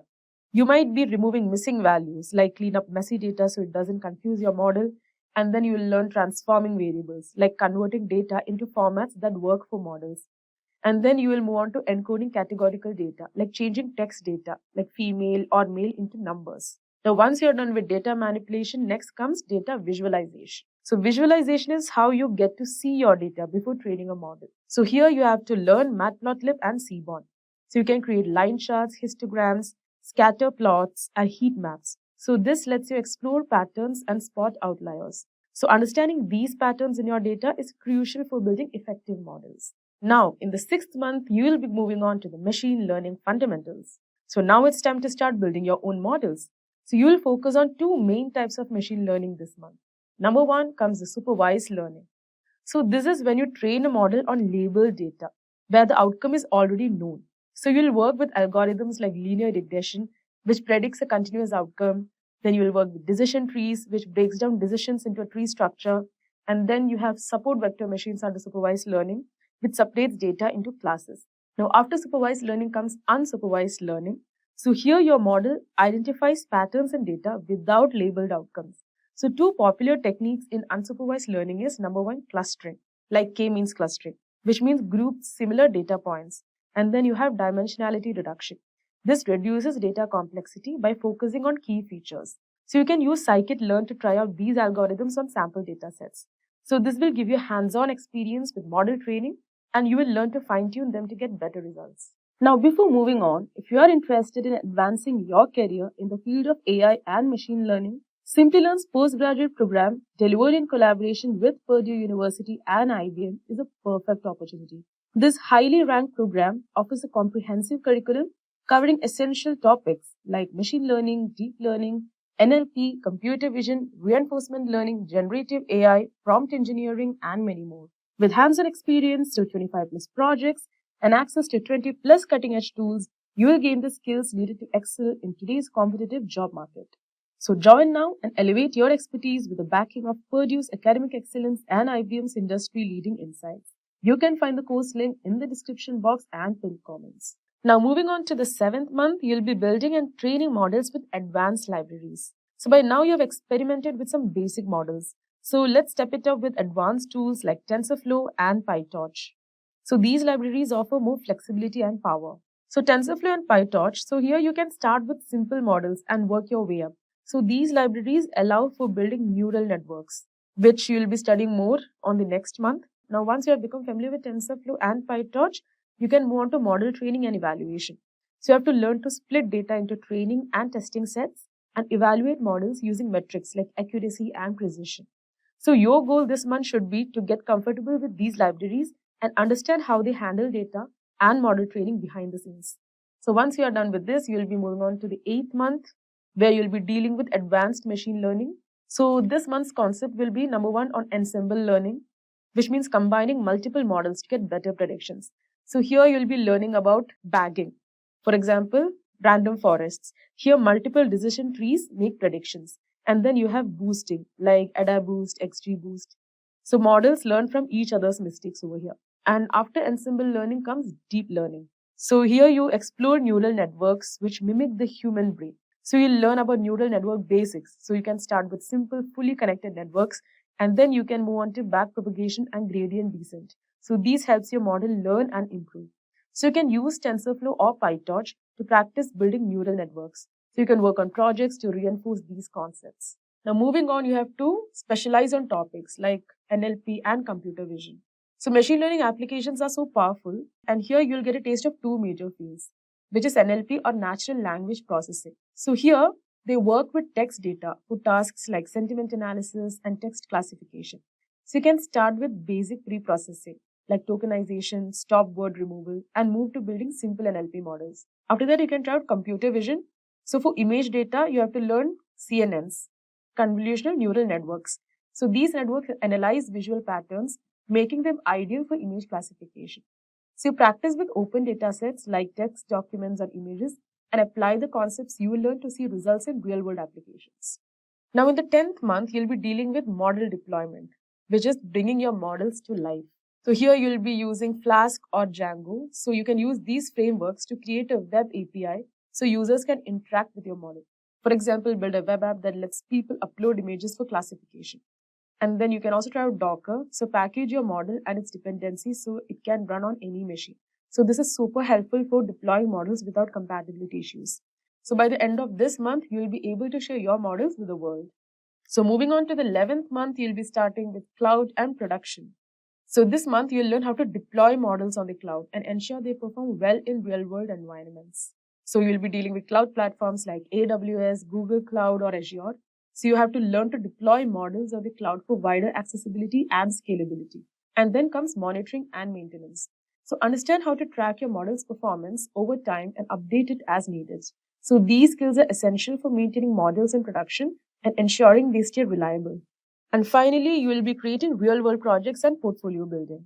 You might be removing missing values, like clean up messy data so it doesn't confuse your model. And then you will learn transforming variables, like converting data into formats that work for models. And then you will move on to encoding categorical data, like changing text data, like female or male into numbers. Now, once you're done with data manipulation, next comes data visualization. So visualization is how you get to see your data before training a model. So here you have to learn Matplotlib and Seaborn. So you can create line charts, histograms, scatter plots, and heat maps. So this lets you explore patterns and spot outliers. So understanding these patterns in your data is crucial for building effective models. Now, in the 6th month, you will be moving on to the machine learning fundamentals. So now it's time to start building your own models. So you will focus on two main types of machine learning this month. Number one comes the supervised learning. So this is when you train a model on labeled data where the outcome is already known. So you'll work with algorithms like linear regression, which predicts a continuous outcome. Then you will work with decision trees, which breaks down decisions into a tree structure. And then you have support vector machines under supervised learning, which separates data into classes. Now, after supervised learning comes unsupervised learning. So here your model identifies patterns in data without labeled outcomes. So two popular techniques in unsupervised learning is number one, clustering, like K-means clustering, which means group similar data points. And then you have dimensionality reduction. This reduces data complexity by focusing on key features. So you can use scikit-learn to try out these algorithms on sample data sets. So this will give you hands-on experience with model training, and you will learn to fine-tune them to get better results. Now, before moving on, if you are interested in advancing your career in the field of AI and machine learning, Simplilearn's postgraduate program, delivered in collaboration with Purdue University and IBM, is a perfect opportunity. This highly ranked program offers a comprehensive curriculum covering essential topics like machine learning, deep learning, NLP, computer vision, reinforcement learning, generative AI, prompt engineering, and many more. With hands-on experience to 25 plus projects and access to 20 plus cutting-edge tools, you will gain the skills needed to excel in today's competitive job market. So join now and elevate your expertise with the backing of Purdue's academic excellence and IBM's industry-leading insights. You can find the course link in the description box and pinned comments. Now moving on to the 7th month, you'll be building and training models with advanced libraries. So by now you have experimented with some basic models. So let's step it up with advanced tools like TensorFlow and PyTorch. So these libraries offer more flexibility and power. So TensorFlow and PyTorch, so here you can start with simple models and work your way up. So these libraries allow for building neural networks, which you'll be studying more on the next month. Now, once you have become familiar with TensorFlow and PyTorch, you can move on to model training and evaluation. So you have to learn to split data into training and testing sets and evaluate models using metrics like accuracy and precision. So your goal this month should be to get comfortable with these libraries and understand how they handle data and model training behind the scenes. So once you are done with this, you'll be moving on to the 8th month, where you'll be dealing with advanced machine learning. So this month's concept will be number one on ensemble learning, which means combining multiple models to get better predictions. So here you'll be learning about bagging. For example, random forests. Here multiple decision trees make predictions. And then you have boosting, like AdaBoost, XGBoost. So models learn from each other's mistakes over here. And after ensemble learning comes deep learning. So here you explore neural networks which mimic the human brain. So you'll learn about neural network basics. So you can start with simple, fully connected networks, and then you can move on to backpropagation and gradient descent. So these helps your model learn and improve. So you can use TensorFlow or PyTorch to practice building neural networks. So you can work on projects to reinforce these concepts. Now moving on, you have to specialize on topics like NLP and computer vision. So machine learning applications are so powerful, and here you'll get a taste of two major fields, which is NLP or natural language processing. So here they work with text data for tasks like sentiment analysis and text classification. So you can start with basic pre-processing like tokenization, stop word removal, and move to building simple NLP models. After that, you can try out computer vision. So for image data, you have to learn CNNs, convolutional neural networks. So these networks analyze visual patterns, making them ideal for image classification. So you practice with open data sets like text, documents, or images and apply the concepts you will learn to see results in real-world applications. Now in the 10th month, you'll be dealing with model deployment, which is bringing your models to life. So here you'll be using Flask or Django. So you can use these frameworks to create a web API so users can interact with your model. For example, build a web app that lets people upload images for classification. And then you can also try out Docker. So package your model and its dependencies so it can run on any machine. So this is super helpful for deploying models without compatibility issues. So by the end of this month, you will be able to share your models with the world. So moving on to the 11th month, you'll be starting with cloud and production. So this month, you'll learn how to deploy models on the cloud and ensure they perform well in real-world environments. So you'll be dealing with cloud platforms like AWS, Google Cloud, or Azure. So you have to learn to deploy models on the cloud for wider accessibility and scalability. And then comes monitoring and maintenance. So understand how to track your model's performance over time and update it as needed. So these skills are essential for maintaining models in production and ensuring they stay reliable. And finally, you will be creating real-world projects and portfolio building.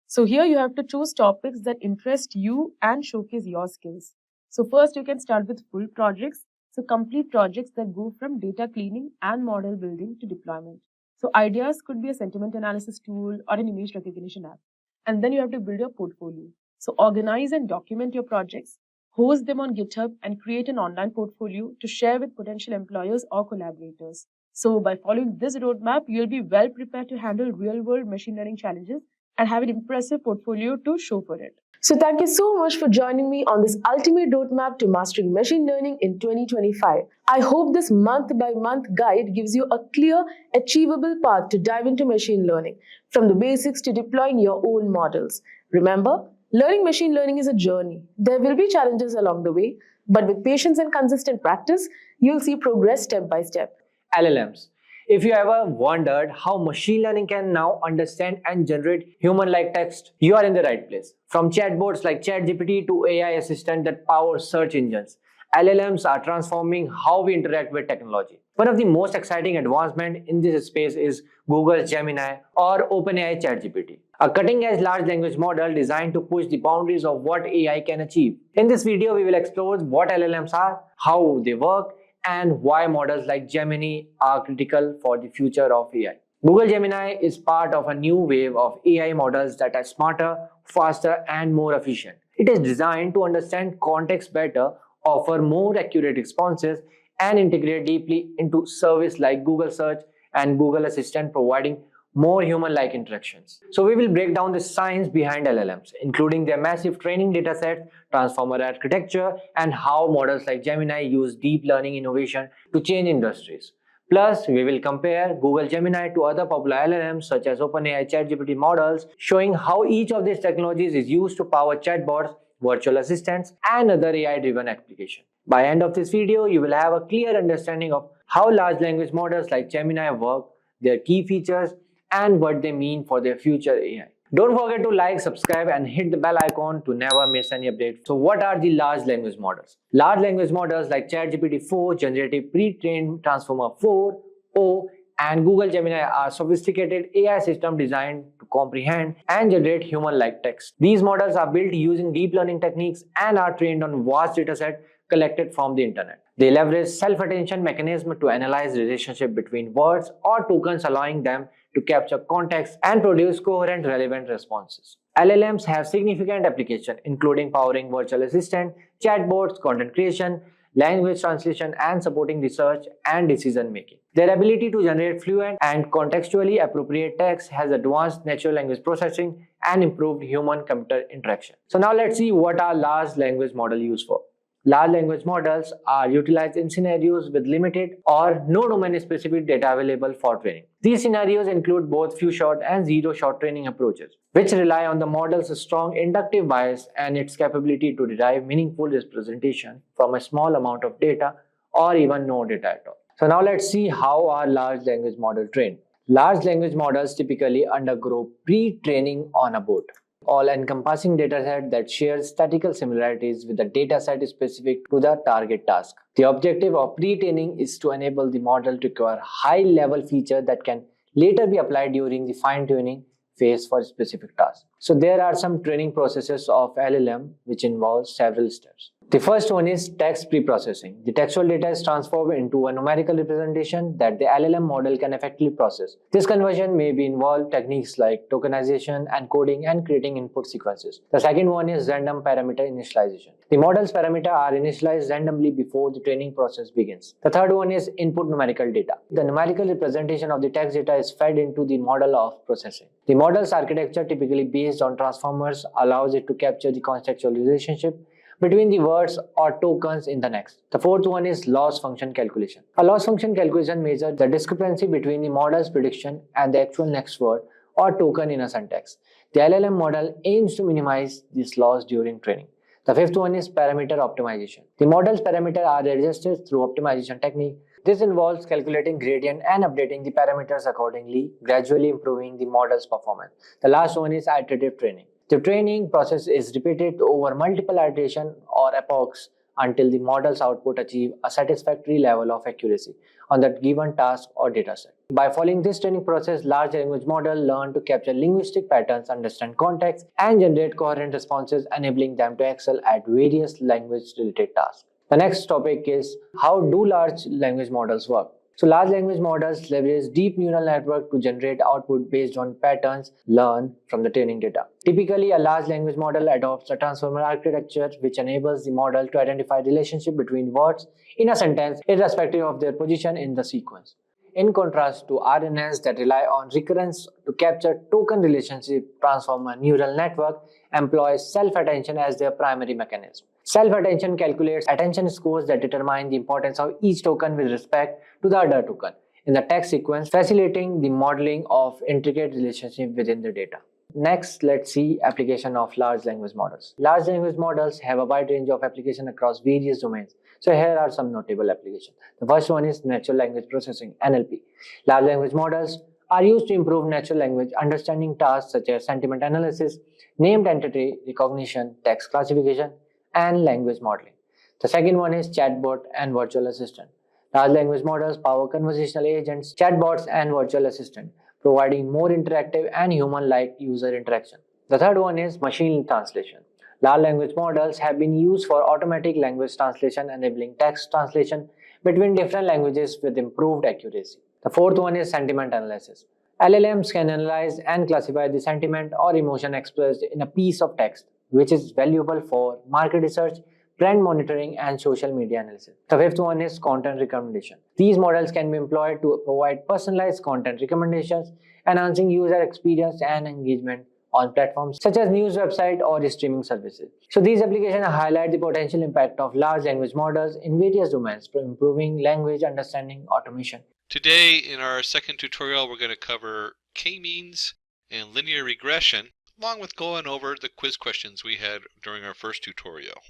So here you have to choose topics that interest you and showcase your skills. So first you can start with full projects. So complete projects that go from data cleaning and model building to deployment. So ideas could be a sentiment analysis tool or an image recognition app. And then you have to build your portfolio. So organize and document your projects, host them on GitHub, and create an online portfolio to share with potential employers or collaborators. So by following this roadmap, you'll be well prepared to handle real-world machine learning challenges and have an impressive portfolio to show for it. So thank you so much for joining me on this ultimate roadmap to mastering machine learning in 2025. I hope this month-by-month guide gives you a clear, achievable path to dive into machine learning, from the basics to deploying your own models. Remember, learning machine learning is a journey. There will be challenges along the way, but with patience and consistent practice, you'll see progress step by step. LLMs. If you ever wondered how machine learning can now understand and generate human-like text, you are in the right place. From chatbots like ChatGPT to AI assistant that power search engines, LLMs are transforming how we interact with technology. One of the most exciting advancements in this space is Google's Gemini or OpenAI ChatGPT, a cutting-edge large language model designed to push the boundaries of what AI can achieve. In this video, we will explore what LLMs are, how they work, and why models like Gemini are critical for the future of AI. Google Gemini is part of a new wave of AI models that are smarter, faster, and more efficient. It is designed to understand context better, offer more accurate responses, and integrate deeply into services like Google Search and Google Assistant, providing more human-like interactions. So we will break down the science behind LLMs, including their massive training datasets, transformer architecture, and how models like Gemini use deep learning innovation to change industries. Plus, we will compare Google Gemini to other popular LLMs such as OpenAI ChatGPT models, showing how each of these technologies is used to power chatbots, virtual assistants, and other AI-driven applications. By the end of this video, you will have a clear understanding of how large language models like Gemini work, their key features, and what they mean for their future AI. Don't forget to like, subscribe, and hit the bell icon to never miss any update. So what are the large language models? Large language models like ChatGPT-4, Generative Pre-trained Transformer 4, O, and Google Gemini are sophisticated AI systems designed to comprehend and generate human-like text. These models are built using deep learning techniques and are trained on vast datasets collected from the internet. They leverage self-attention mechanism to analyze relationship between words or tokens, allowing them to capture context and produce coherent, relevant responses. LLMs have significant applications, including powering virtual assistant, chatbots, content creation, language translation, and supporting research and decision making. Their ability to generate fluent and contextually appropriate text has advanced natural language processing and improved human-computer interaction. So now let's see what are large language models used for. Large language models are utilized in scenarios with limited or no domain-specific data available for training. These scenarios include both few-shot and zero-shot training approaches, which rely on the model's strong inductive bias and its capability to derive meaningful representation from a small amount of data or even no data at all. So now let's see how are large language models trained. Large language models typically undergo pre-training on a board, all-encompassing dataset that shares statistical similarities with the dataset specific to the target task. The objective of pre-training is to enable the model to acquire high-level features that can later be applied during the fine-tuning phase for specific tasks. So there are some training processes of LLM which involve several steps. The first one is text pre-processing. The textual data is transformed into a numerical representation that the LLM model can effectively process. This conversion may involve techniques like tokenization, encoding, and creating input sequences. The second one is random parameter initialization. The model's parameters are initialized randomly before the training process begins. The third one is input numerical data. The numerical representation of the text data is fed into the model of processing. The model's architecture, typically based on transformers, allows it to capture the contextual relationship between the words or tokens in the next. The fourth one is loss function calculation. A loss function calculation measures the discrepancy between the model's prediction and the actual next word or token in a syntax. The LLM model aims to minimize this loss during training. The fifth one is parameter optimization. The model's parameters are adjusted through optimization technique. This involves calculating gradient and updating the parameters accordingly, gradually improving the model's performance. The last one is iterative training. The training process is repeated over multiple iteration or epochs until the model's output achieve a satisfactory level of accuracy on that given task or dataset. By following this training process, large language models learn to capture linguistic patterns, understand context, and generate coherent responses, enabling them to excel at various language-related tasks. The next topic is how do large language models work? So large language models leverage deep neural network to generate output based on patterns learned from the training data. Typically, a large language model adopts a transformer architecture which enables the model to identify relationship between words in a sentence irrespective of their position in the sequence. In contrast to RNNs that rely on recurrence to capture token relationship, transformer neural network employs self-attention as their primary mechanism. Self-attention calculates attention scores that determine the importance of each token with respect to the other token in the text sequence, facilitating the modeling of intricate relationships within the data. Next, let's see application of large language models. Large language models have a wide range of application across various domains. So here are some notable applications. The first one is natural language processing, NLP. Large language models are used to improve natural language understanding tasks such as sentiment analysis, named entity recognition, text classification, and language modeling. The second one is chatbot and virtual assistant. Large language models power conversational agents, chatbots, and virtual assistant, providing more interactive and human-like user interaction. The third one is machine translation. Large language models have been used for automatic language translation, enabling text translation between different languages with improved accuracy. The fourth one is sentiment analysis. LLMs can analyze and classify the sentiment or emotion expressed in a piece of text, which is valuable for market research, brand monitoring, and social media analysis. The fifth one is content recommendation. These models can be employed to provide personalized content recommendations, enhancing user experience and engagement on platforms such as news websites or streaming services. So these applications highlight the potential impact of large language models in various domains for improving language understanding automation. Today, in our second tutorial, we're going to cover k-means and linear regression, along with going over the quiz questions we had during our first tutorial.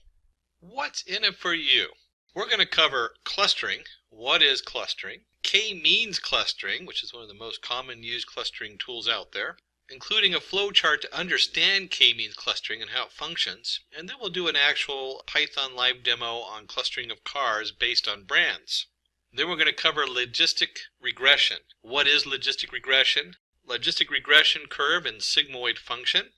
What's in it for you? We're going to cover clustering. What is clustering? K-means clustering, which is one of the most common used clustering tools out there, including a flowchart to understand k-means clustering and how it functions. And then we'll do an actual Python live demo on clustering of cars based on brands. Then we're going to cover logistic regression. What is logistic regression? Logistic regression curve and sigmoid function.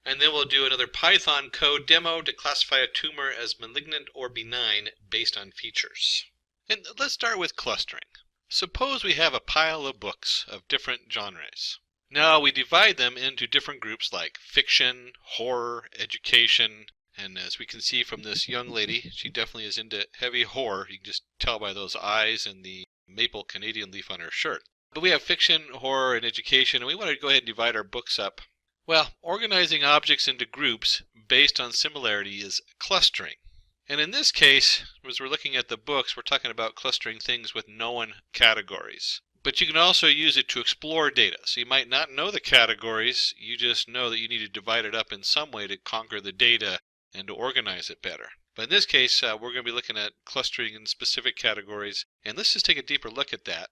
And then we'll do another Python code demo to classify a tumor as malignant or benign based on features. And let's start with clustering. Suppose we have a pile of books of different genres. Now we divide them into different groups like fiction, horror, education, and as we can see from this young lady, she definitely is into heavy horror. You can just tell by those eyes and the maple Canadian leaf on her shirt. But we have fiction, horror, and education, and we want to go ahead and divide our books up. Well, organizing objects into groups based on similarity is clustering. And in this case, as we're looking at the books, we're talking about clustering things with known categories. But you can also use it to explore data. So you might not know the categories, you just know that you need to divide it up in some way to conquer the data and to organize it better. But in this case, we're going to be looking at clustering in specific categories. And let's just take a deeper look at that.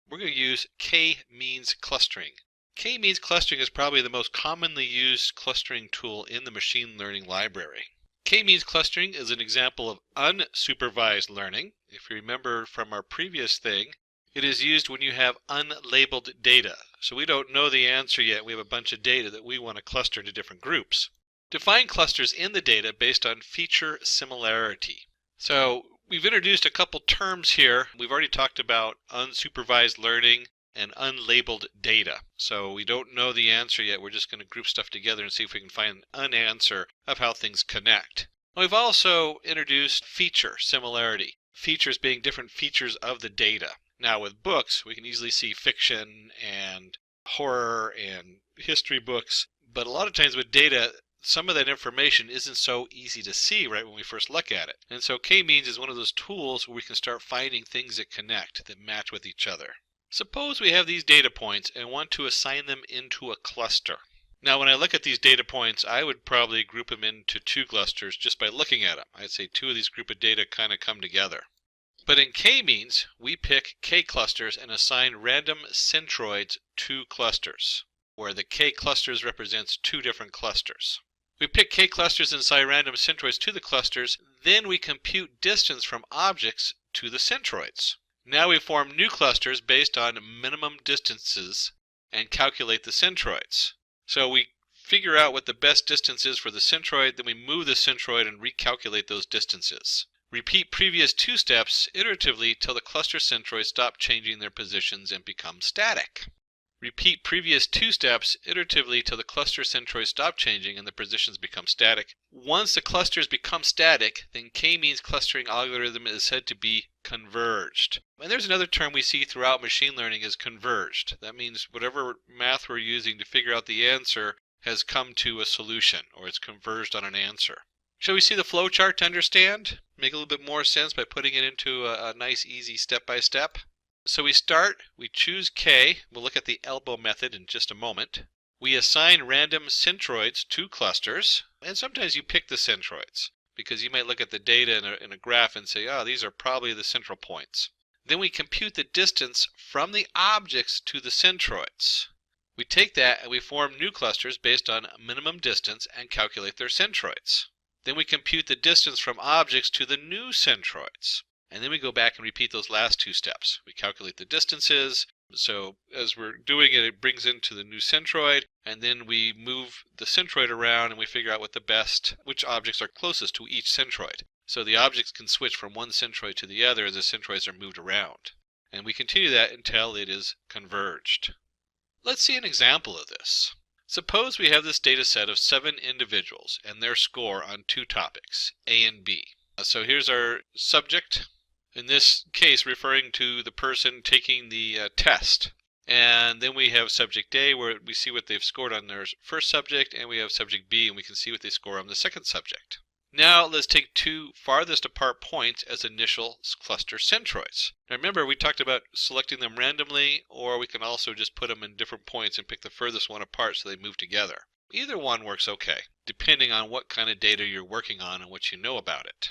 We're going to use k-means clustering. K-means clustering is probably the most commonly used clustering tool in the machine learning library. K-means clustering is an example of unsupervised learning. If you remember from our previous thing, it is used when you have unlabeled data. So we don't know the answer yet. We have a bunch of data that we want to cluster into different groups. Define clusters in the data based on feature similarity. So we've introduced a couple terms here. We've already talked about unsupervised learning and unlabeled data. So we don't know the answer yet. We're just going to group stuff together and see if we can find an answer of how things connect. We've also introduced feature similarity. Features being different features of the data. Now with books, we can easily see fiction and horror and history books. But a lot of times with data, some of that information isn't so easy to see right when we first look at it. And so k-means is one of those tools where we can start finding things that connect, that match with each other. Suppose we have these data points and want to assign them into a cluster. Now when I look at these data points, I would probably group them into two clusters just by looking at them. I'd say two of these group of data kind of come together. But in k-means, we pick k clusters and assign random centroids to clusters, where the k clusters represents two different clusters. We pick k clusters and assign random centroids to the clusters, then we compute distance from objects to the centroids. Now we form new clusters based on minimum distances and calculate the centroids. So we figure out what the best distance is for the centroid, then we move the centroid and recalculate those distances. Repeat previous two steps iteratively till the cluster centroids stop changing their positions and become static. Repeat previous two steps iteratively till the cluster centroids stop changing and the positions become static. Once the clusters become static, then k-means clustering algorithm is said to be converged. And there's another term we see throughout machine learning is converged. That means whatever math we're using to figure out the answer has come to a solution, or it's converged on an answer. Shall we see the flow chart to understand? Make a little bit more sense by putting it into a nice easy step-by-step. So we start, we choose k, we'll look at the elbow method in just a moment. We assign random centroids to clusters, and sometimes you pick the centroids, because you might look at the data in a graph and say, oh, these are probably the central points. Then we compute the distance from the objects to the centroids. We take that and we form new clusters based on minimum distance and calculate their centroids. Then we compute the distance from objects to the new centroids. And then we go back and repeat those last two steps. We calculate the distances. So as we're doing it, it brings into the new centroid, and then we move the centroid around and we figure out which objects are closest to each centroid. So the objects can switch from one centroid to the other as the centroids are moved around. And we continue that until it is converged. Let's see an example of this. Suppose we have this data set of 7 individuals and their score on two topics, A and B. So here's our subject, in this case referring to the person taking the test. And then we have subject A where we see what they've scored on their first subject, and we have subject B and we can see what they score on the second subject. Now let's take two farthest apart points as initial cluster centroids. Now remember, we talked about selecting them randomly, or we can also just put them in different points and pick the furthest one apart so they move together. Either one works okay, depending on what kind of data you're working on and what you know about it.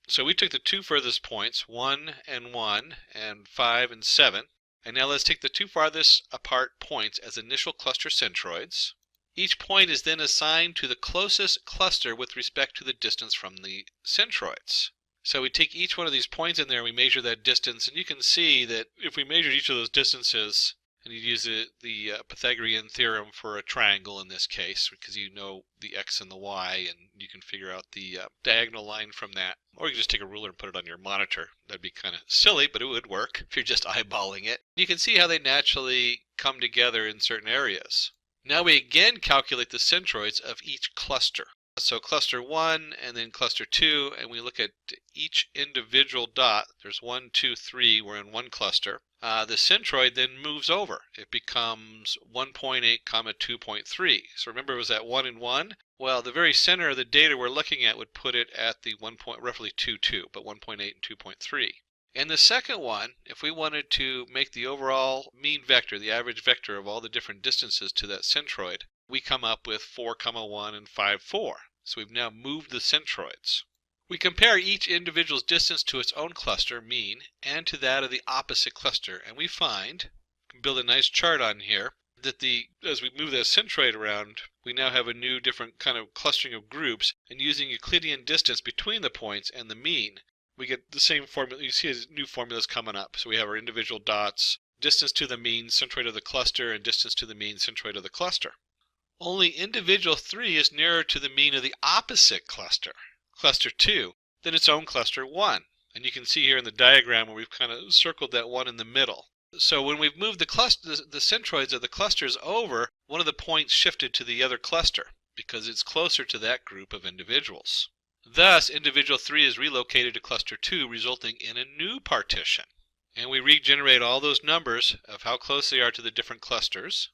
So we took the two furthest points, 1 and 1, and 5 and 7. And now let's take the two farthest apart points as initial cluster centroids. Each point is then assigned to the closest cluster with respect to the distance from the centroids. So we take each one of these points in there, we measure that distance, and you can see that if we measured each of those distances, and you use the Pythagorean theorem for a triangle in this case, because you know the x and the y, and you can figure out the diagonal line from that. Or you can just take a ruler and put it on your monitor. That'd be kind of silly, but it would work if you're just eyeballing it. You can see how they naturally come together in certain areas. Now we again calculate the centroids of each cluster. So cluster 1 and then cluster 2, and we look at each individual dot. There's 1, 2, 3, we're in one cluster. The centroid then moves over. It becomes 1.8, 2.3. So remember, it was at 1 and 1? Well, the very center of the data we're looking at would put it at the roughly 2, 2, but 1.8 and 2.3. And the second one, if we wanted to make the overall mean vector, the average vector of all the different distances to that centroid, we come up with 4, 1 and 5, 4. So we've now moved the centroids. We compare each individual's distance to its own cluster, mean, and to that of the opposite cluster, and we find, we can build a nice chart on here, that as we move that centroid around, we now have a new different kind of clustering of groups, and using Euclidean distance between the points and the mean, we get the same formula. You see new formulas coming up. So we have our individual dots, distance to the mean, centroid of the cluster, and distance to the mean, centroid of the cluster. Only individual 3 is nearer to the mean of the opposite cluster, cluster 2, than its own cluster 1. And you can see here in the diagram where we've kind of circled that 1 in the middle. So when we've moved the centroids of the clusters over, one of the points shifted to the other cluster because it's closer to that group of individuals. Thus, individual 3 is relocated to cluster 2, resulting in a new partition. And we regenerate all those numbers of how close they are to the different clusters.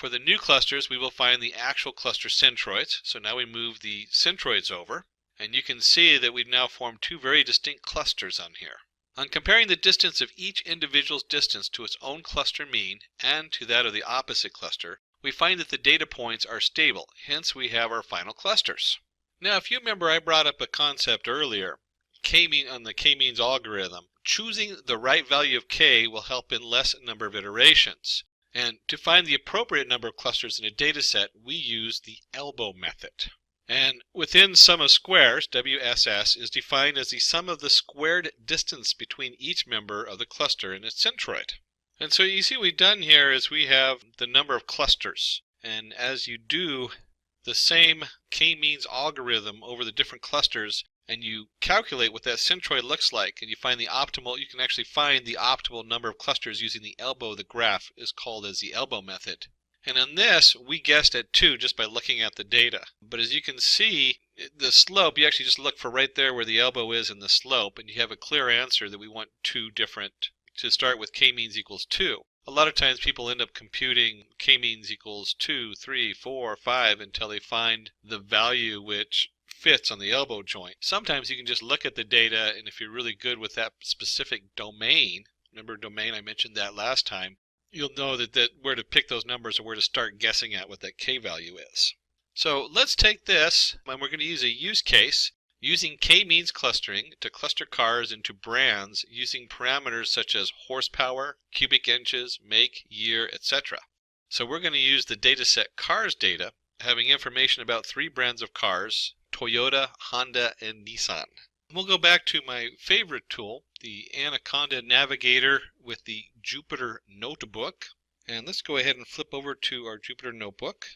For the new clusters, we will find the actual cluster centroids. So now we move the centroids over, and you can see that we've now formed two very distinct clusters on here. On comparing the distance of each individual's distance to its own cluster mean and to that of the opposite cluster, we find that the data points are stable, hence we have our final clusters. Now, if you remember, I brought up a concept earlier, k-mean on the k-means algorithm. Choosing the right value of k will help in less number of iterations. And to find the appropriate number of clusters in a data set, we use the elbow method. And within sum of squares, WSS, is defined as the sum of the squared distance between each member of the cluster and its centroid. And so you see what we've done here is we have the number of clusters. And as you do the same k-means algorithm over the different clusters, and you calculate what that centroid looks like, and you find the optimal, you can actually find the optimal number of clusters using the elbow. The graph is called as the elbow method. And in this, we guessed at 2 just by looking at the data. But as you can see, the slope, you actually just look for right there where the elbow is in the slope, and you have a clear answer that we want 2 different, to start with k-means equals 2. A lot of times people end up computing k-means equals 2, 3, 4, 5 until they find the value which fits on the elbow joint. Sometimes you can just look at the data, and if you're really good with that specific domain, remember domain, I mentioned that last time, you'll know that where to pick those numbers or where to start guessing at what that k value is. So let's take this, and we're going to use a use case using k-means clustering to cluster cars into brands using parameters such as horsepower, cubic inches, make, year, etc. So we're going to use the dataset cars data, having information about 3 brands of cars: Toyota, Honda, and Nissan. We'll go back to my favorite tool, the Anaconda Navigator with the Jupyter Notebook. And let's go ahead and flip over to our Jupyter Notebook.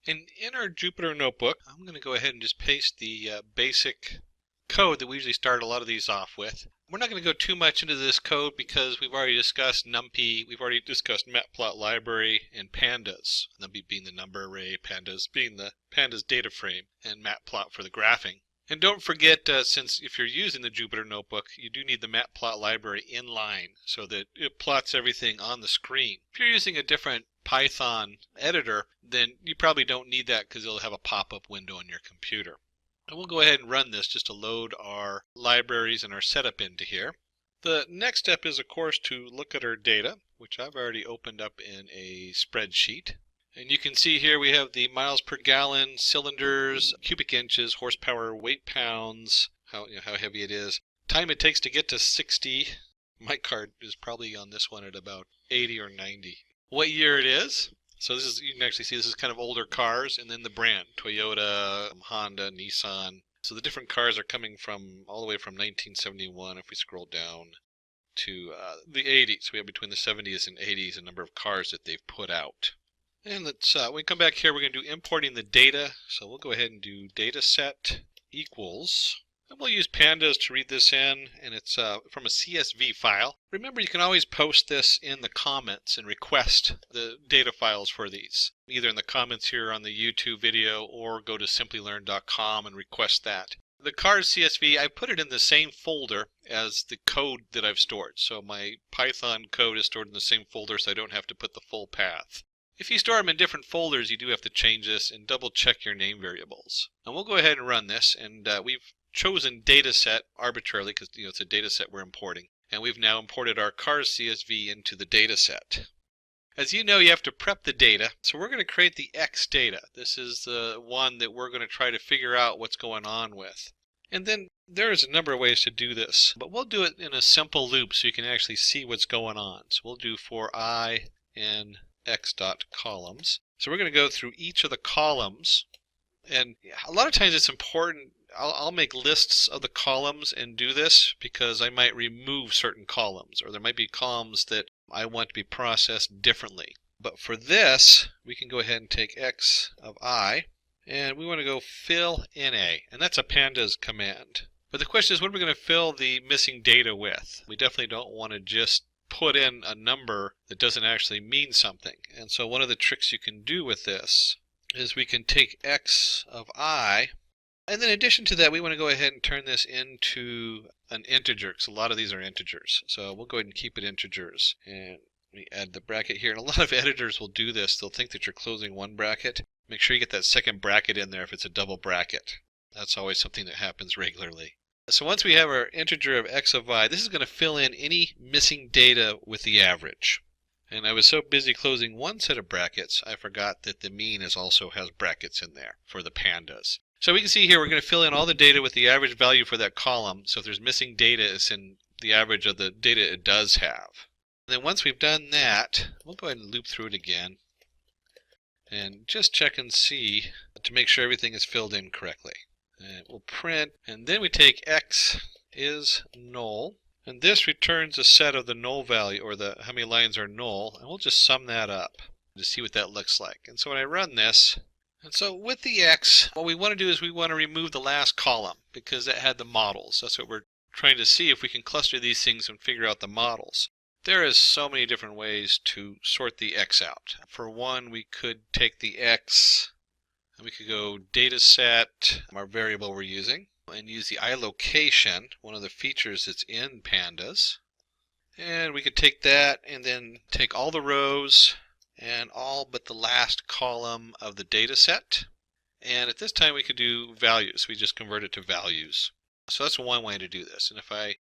And in our Jupyter Notebook, I'm going to go ahead and just paste the basic code that we usually start a lot of these off with. We're not going to go too much into this code because we've already discussed NumPy, we've already discussed Matplotlib library, and pandas. NumPy being the number array, pandas being the pandas data frame, and Matplot for the graphing. And don't forget, since if you're using the Jupyter Notebook, you do need the Matplot library inline so that it plots everything on the screen. If you're using a different Python editor, then you probably don't need that because it'll have a pop-up window on your computer. And we'll go ahead and run this just to load our libraries and our setup into here. The next step is, of course, to look at our data, which I've already opened up in a spreadsheet. And you can see here we have the miles per gallon, cylinders, cubic inches, horsepower, weight pounds, how heavy it is, time it takes to get to 60. My card is probably on this one at about 80 or 90. What year it is. So this is, you can actually see this is kind of older cars, and then the brand, Toyota, Honda, Nissan. So the different cars are coming from all the way from 1971, if we scroll down, to the 80s. We have between the 70s and 80s a number of cars that they've put out. And let's, when we come back here, we're going to do importing the data. So we'll go ahead and do dataset equals, and we'll use pandas to read this in, and it's from a CSV file. Remember, you can always post this in the comments and request the data files for these, either in the comments here on the YouTube video or go to Simplilearn.com and request that. The cars CSV, I put it in the same folder as the code that I've stored. So my Python code is stored in the same folder, so I don't have to put the full path. If you store them in different folders, you do have to change this and double check your name variables. And we'll go ahead and run this, and we've chosen dataset arbitrarily because it's a dataset we're importing. And we've now imported our cars CSV into the dataset. As you know, you have to prep the data. So we're going to create the X data. This is the one that we're going to try to figure out what's going on with. And then there's a number of ways to do this, but we'll do it in a simple loop so you can actually see what's going on. So we'll do for I in X dot columns. So we're going to go through each of the columns, and a lot of times it's important. I'll make lists of the columns and do this because I might remove certain columns, or there might be columns that I want to be processed differently. But for this, we can go ahead and take X of I, and we want to go fill NA, and that's a pandas command. But the question is, what are we going to fill the missing data with? We definitely don't want to just put in a number that doesn't actually mean something. And so one of the tricks you can do with this is we can take X of I, and then in addition to that, we want to go ahead and turn this into an integer, because a lot of these are integers. So we'll go ahead and keep it integers. And We add the bracket here, and a lot of editors will do this. They'll think that you're closing one bracket. Make sure you get that second bracket in there if it's a double bracket. That's always something that happens regularly. So once we have our integer of x of y, this is going to fill in any missing data with the average. And I was so busy closing one set of brackets, I forgot that the mean also has brackets in there for the pandas. So we can see here we're going to fill in all the data with the average value for that column. So if there's missing data, it's in the average of the data it does have. And then once we've done that, we'll go ahead and loop through it again and just check and see to make sure everything is filled in correctly. And we'll print, and then we take x is null, and this returns a set of the null value, or the how many lines are null, and we'll just sum that up to see what that looks like. And so when I run this, and so with the x, what we want to do is we want to remove the last column because that had the models. That's what we're trying to see, if we can cluster these things and figure out the models. There is so many different ways to sort the x out. For one, we could take the x, and we could go data set, our variable we're using, and use the iLocation, one of the features that's in pandas. And we could take that and then take all the rows and all but the last column of the data set. And at this time we could do values. We just convert it to values. So that's one way to do this. And if let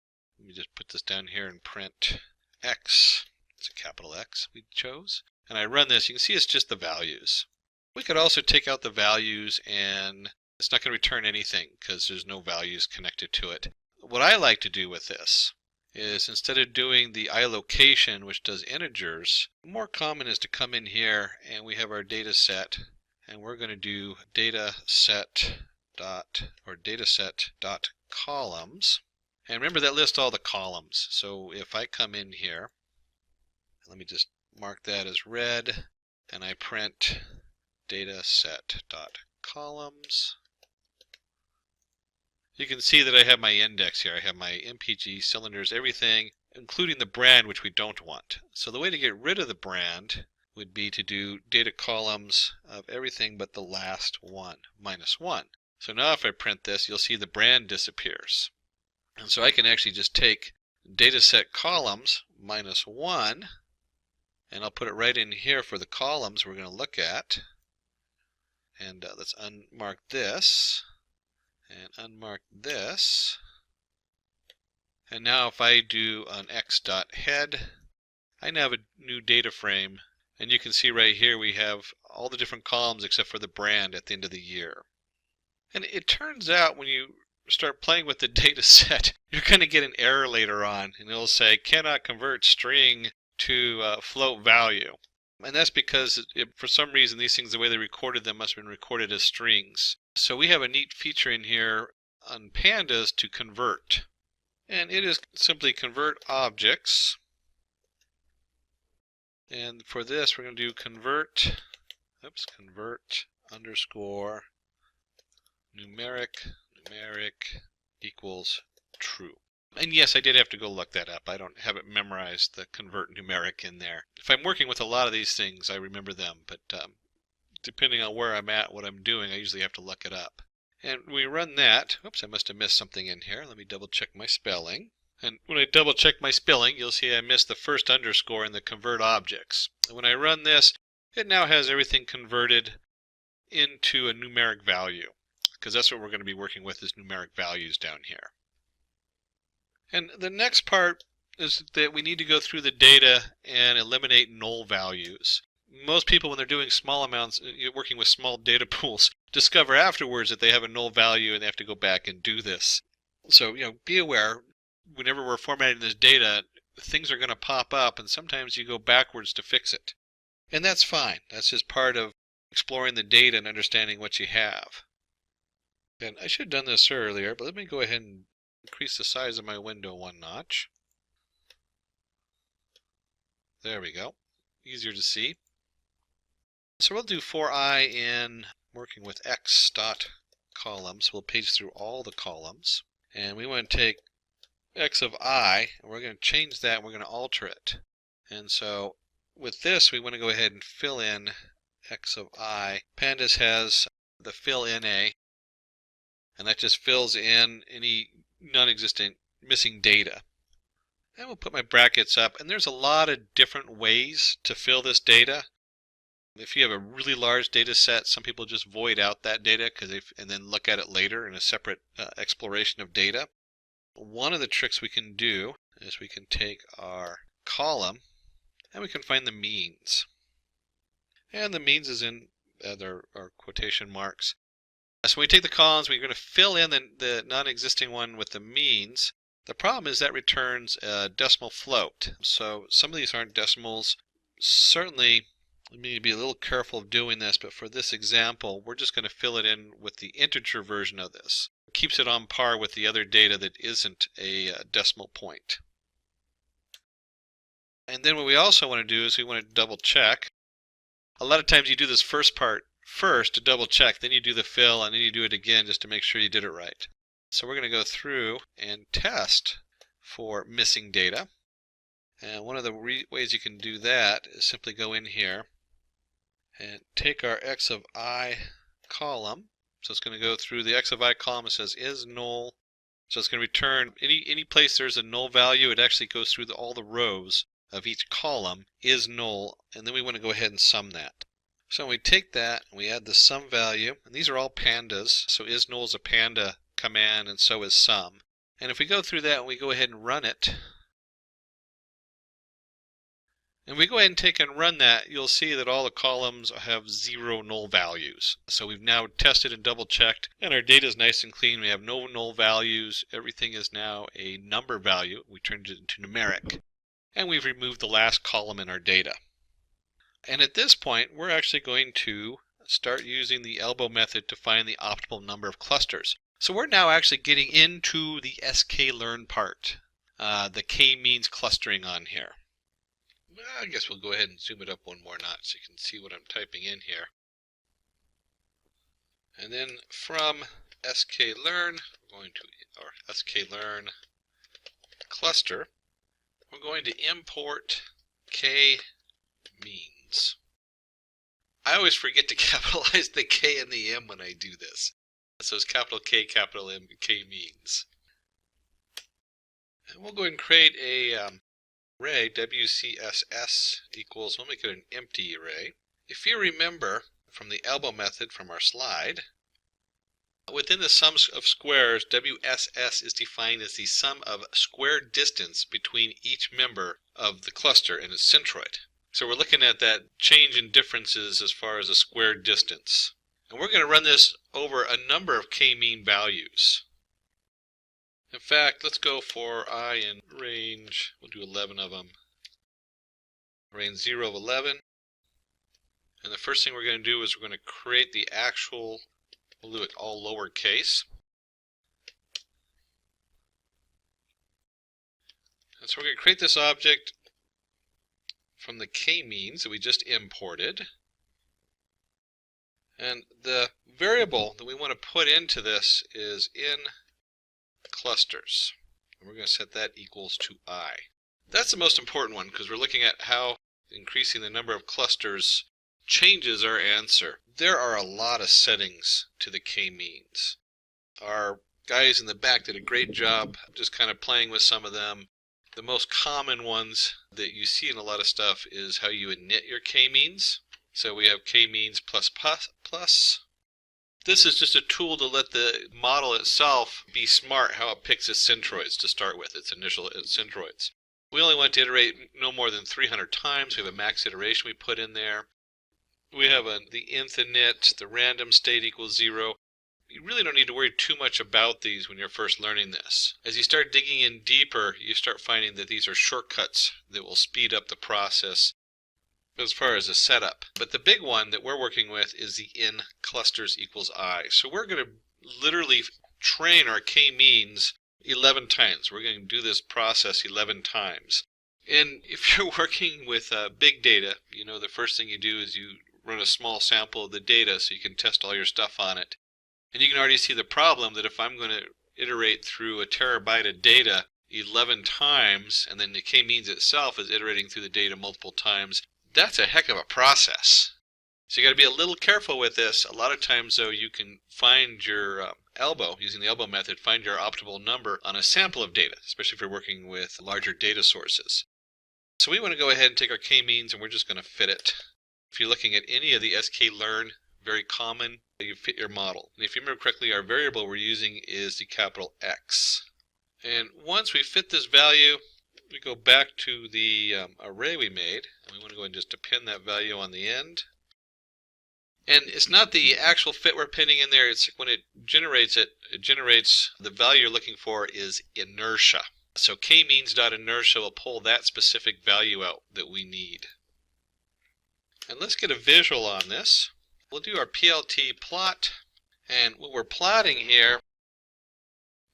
me just put this down here and print x, it's a capital X we chose, and I run this, you can see it's just the values. We could also take out the values and it's not going to return anything because there's no values connected to it. What I like to do with this is, instead of doing the iLocation, which does integers, more common is to come in here and we have our data set, and we're going to do dataset dot columns. And remember, that lists all the columns. So if I come in here, let me just mark that as red, and I print dataset.columns, you can see that I have my index here. I have my MPG, cylinders, everything, including the brand, which we don't want. So the way to get rid of the brand would be to do data columns of everything but the last one, -1. So now if I print this, you'll see the brand disappears. And so I can actually just take dataset columns -1, and I'll put it right in here for the columns we're going to look at. And let's unmark this and unmark this. And now if I do an x.head, I now have a new data frame, and you can see right here we have all the different columns except for the brand at the end of the year. And it turns out when you start playing with the data set, you're going to get an error later on, and it'll say cannot convert string to float value. And that's because for some reason these things, the way they recorded them, must have been recorded as strings. So we have a neat feature in here on pandas to convert, and it is simply convert objects. And for this we're going to do convert underscore numeric equals true. And yes, I did have to go look that up. I don't have it memorized, the convert numeric in there. If I'm working with a lot of these things, I remember them, but depending on where I'm at, what I'm doing, I usually have to look it up. And we run that. Oops, I must have missed something in here. Let me double check my spelling. And when I double check my spelling, you'll see I missed the first underscore in the convert objects. And when I run this, it now has everything converted into a numeric value, because that's what we're going to be working with, is numeric values down here. And the next part is that we need to go through the data and eliminate null values. Most people, when they're doing small amounts, working with small data pools, discover afterwards that they have a null value and they have to go back and do this. So, be aware, whenever we're formatting this data, things are going to pop up, and sometimes you go backwards to fix it. And that's fine. That's just part of exploring the data and understanding what you have. And I should have done this earlier, but let me go ahead and increase the size of my window one notch. There we go. Easier to see. So we'll do for I in working with x dot columns. We'll page through all the columns. And we want to take x of I, and we're going to change that, and we're going to alter it. And so with this, we want to go ahead and fill in x of I. Pandas has the fill in a, and that just fills in any non-existent missing data. And we'll put my brackets up, and there's a lot of different ways to fill this data. If you have a really large data set, some people just void out that data and then look at it later in a separate exploration of data. One of the tricks we can do is we can take our column and we can find the means. And the means is in our quotation marks. So we take the columns, we're going to fill in the non-existing one with the means. The problem is that returns a decimal float. So some of these aren't decimals. Certainly, we need to be a little careful of doing this, but for this example, we're just going to fill it in with the integer version of this. It keeps it on par with the other data that isn't a decimal point. And then what we also want to do is we want to double check. A lot of times you do this first part first to double check, then you do the fill, and then you do it again just to make sure you did it right. So we're going to go through and test for missing data. And one of the ways you can do that is simply go in here and take our x of I column. So it's going to go through the x of I column. It says is null. So it's going to return any place there's a null value. It actually goes through all the rows of each column is null, and then we want to go ahead and sum that. So we take that and we add the sum value, and these are all pandas. So is null is a panda command, and so is sum. And if we go through that and we go ahead and run it, and we go ahead and take and run that, you'll see that all the columns have 0 null values. So we've now tested and double checked, and our data is nice and clean. We have no null values. Everything is now a number value. We turned it into numeric. And we've removed the last column in our data. And at this point, we're actually going to start using the elbow method to find the optimal number of clusters. So we're now actually getting into the sklearn part, the k-means clustering on here. I guess we'll go ahead and zoom it up one more notch so you can see what I'm typing in here. And then from sklearn, we're going to our sklearn cluster. We're going to import k-means. I always forget to capitalize the k and the m when I do this. So it's capital K, capital M, k-means. And we'll go ahead and create a array, WCSS equals, we'll make it an empty array. If you remember from the elbow method from our slide, within the sum of squares, WSS is defined as the sum of square distance between each member of the cluster and its centroid. So we're looking at that change in differences as far as a square distance. And we're going to run this over a number of k-mean values. In fact, let's go for I in range, we'll do 11 of them. Range 0 of 11. And the first thing we're going to do is we're going to create the actual, we'll do it all lowercase. And so we're going to create this object from the k-means that we just imported. And the variable that we want to put into this is in clusters. And we're going to set that equals to I. That's the most important one because we're looking at how increasing the number of clusters changes our answer. There are a lot of settings to the k-means. Our guys in the back did a great job just kind of playing with some of them. The most common ones that you see in a lot of stuff is how you init your k-means. So we have k-means plus plus. This is just a tool to let the model itself be smart how it picks its centroids to start with, its initial centroids. We only want to iterate no more than 300 times. We have a max iteration we put in there. We have the nth init, the random state equals 0. You really don't need to worry too much about these when you're first learning this. As you start digging in deeper, you start finding that these are shortcuts that will speed up the process as far as a setup. But the big one that we're working with is the in clusters equals I. So we're going to literally train our k-means 11 times. We're going to do this process 11 times. And if you're working with big data, you know the first thing you do is you run a small sample of the data so you can test all your stuff on it. And you can already see the problem that if I'm going to iterate through a terabyte of data 11 times, and then the k-means itself is iterating through the data multiple times, that's a heck of a process. So you got to be a little careful with this. A lot of times, though, you can find your using the elbow method, find your optimal number on a sample of data, especially if you're working with larger data sources. So we want to go ahead and take our k-means and we're just going to fit it. If you're looking at any of the sklearn, very common, you fit your model. And if you remember correctly, our variable we're using is the capital X. And once we fit this value, we go back to the array we made, and we want to go ahead and just append that value on the end. And it's not the actual fit we're pinning in there, it's when it generates the value you're looking for is inertia. So k-means.inertia will pull that specific value out that we need. And let's get a visual on this. We'll do our PLT plot, and what we're plotting here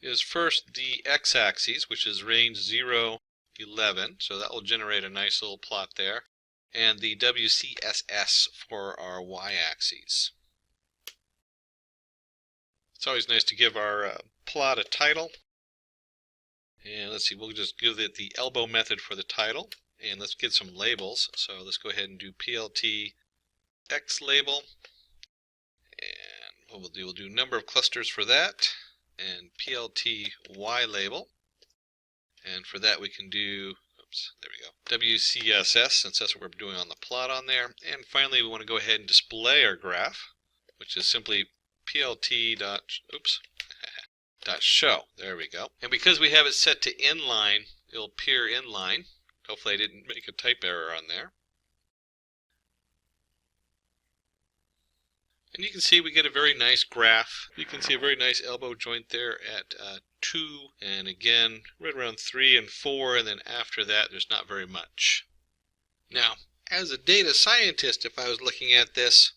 is first the x-axis, which is range 0, 11, so that will generate a nice little plot there, and the WCSS for our y-axis. It's always nice to give our plot a title, and let's see, we'll just give it the elbow method for the title, and let's get some labels. So let's go ahead and do PLT X label, and what we'll do number of clusters for that, and PLT Y label. And for that we can do, there we go, WCSS, since that's what we're doing on the plot on there. And finally we want to go ahead and display our graph, which is simply PLT dot show. There we go. And because we have it set to inline, it'll appear inline. Hopefully I didn't make a type error on there. And you can see we get a very nice graph. You can see a very nice elbow joint there at 2, and again right around 3 and 4, and then after that there's not very much. Now, as a data scientist, if I was looking at this,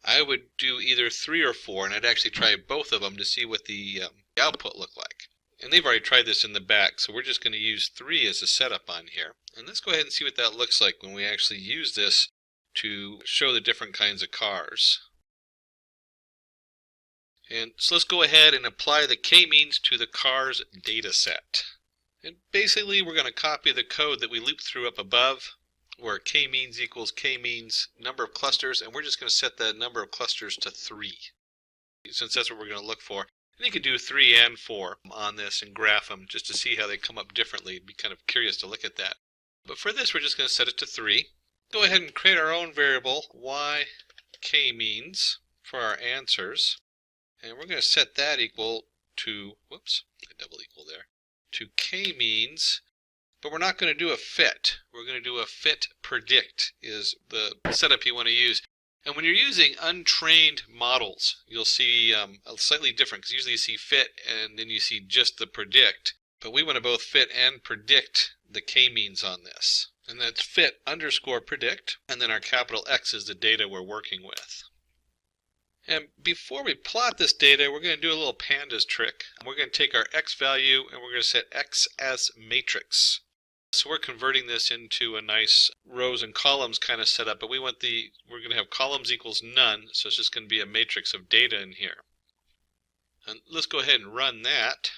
I would do either 3 or 4, and I'd actually try both of them to see what the output looked like. And they've already tried this in the back, so we're just going to use 3 as a setup on here. And let's go ahead and see what that looks like when we actually use this to show the different kinds of cars. And so let's go ahead and apply the k-means to the cars data set. And basically we're going to copy the code that we looped through up above, where k-means equals k-means number of clusters, and we're just going to set the number of clusters to 3, since that's what we're going to look for. And you could do 3 and 4 on this and graph them just to see how they come up differently. It'd be kind of curious to look at that. But for this we're just going to set it to 3. Go ahead and create our own variable y k-means for our answers. And we're going to set that equal to, a double equal there, to k-means, but we're not going to do a fit. We're going to do a fit predict is the setup you want to use. And when you're using untrained models, you'll see a slightly different, because usually you see fit and then you see just the predict. But we want to both fit and predict the k-means on this. And that's fit underscore predict, and then our capital X is the data we're working with. And before we plot this data, we're going to do a little pandas trick. We're going to take our X value and we're going to set X as matrix. So we're converting this into a nice rows and columns kind of setup, but we're going to have columns equals none, so it's just going to be a matrix of data in here. And let's go ahead and run that.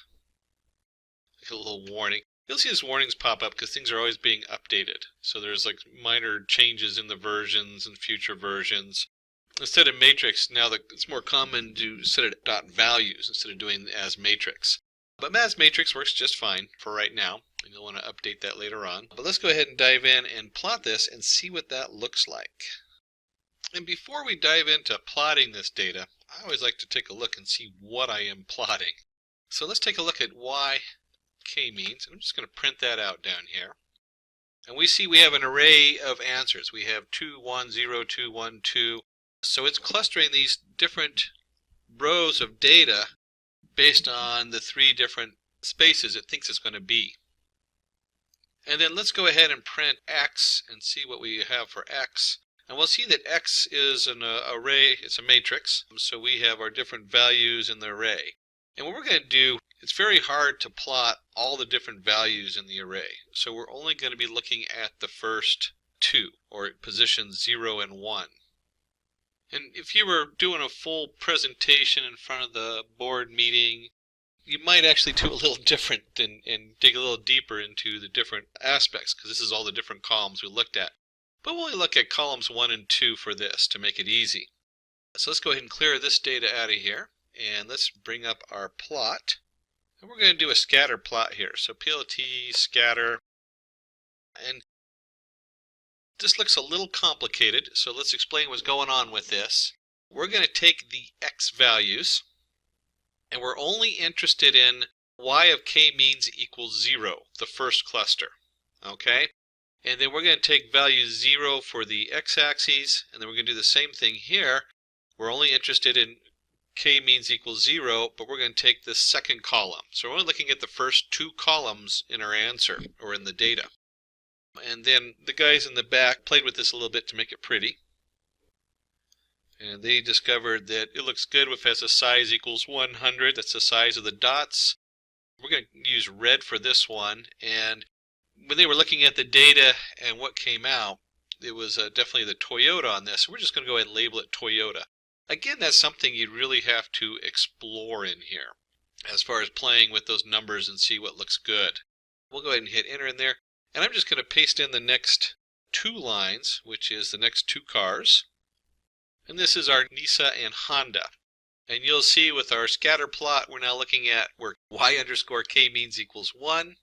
A little warning. You'll see these warnings pop up because things are always being updated. So there's like minor changes in the versions and future versions. Instead of matrix, now it's more common to set it dot values instead of doing as matrix. But as matrix works just fine for right now, and you'll want to update that later on. But let's go ahead and dive in and plot this and see what that looks like. And before we dive into plotting this data, I always like to take a look and see what I am plotting. So let's take a look at y k-means, and I'm just going to print that out down here. And we see we have an array of answers. We have 2, 1, 0, 2, 1, 2. So it's clustering these different rows of data based on the 3 different spaces it thinks it's going to be. And then let's go ahead and print X and see what we have for X. And we'll see that X is an array, it's a matrix, so we have our different values in the array. And what we're going to do, it's very hard to plot all the different values in the array. So we're only going to be looking at the first 2, or positions 0 and 1. And if you were doing a full presentation in front of the board meeting, you might actually do a little different and dig a little deeper into the different aspects, because this is all the different columns we looked at. But we'll only look at columns 1 and 2 for this to make it easy. So let's go ahead and clear this data out of here. and let's bring up our plot. And we're going to do a scatter plot here. So PLT scatter, and this looks a little complicated, so let's explain what's going on with this. We're going to take the x values, and we're only interested in y of k means equals 0, the first cluster. Okay? And then we're going to take value 0 for the x-axis, and then we're going to do the same thing here. We're only interested in k means equals 0, but we're going to take this second column. So we're only looking at the first two columns in our answer, or in the data. And then the guys in the back played with this a little bit to make it pretty. And they discovered that it looks good if it has a size equals 100. That's the size of the dots. We're going to use red for this one. And when they were looking at the data and what came out, it was definitely the Toyota on this. We're just going to go ahead and label it Toyota. Again, that's something you really have to explore in here as far as playing with those numbers and see what looks good. We'll go ahead and hit enter in there. And I'm just going to paste in the next two lines, which is the next two cars. And this is our Nissan and Honda. And you'll see with our scatter plot, we're now looking at where y underscore k means equals 1.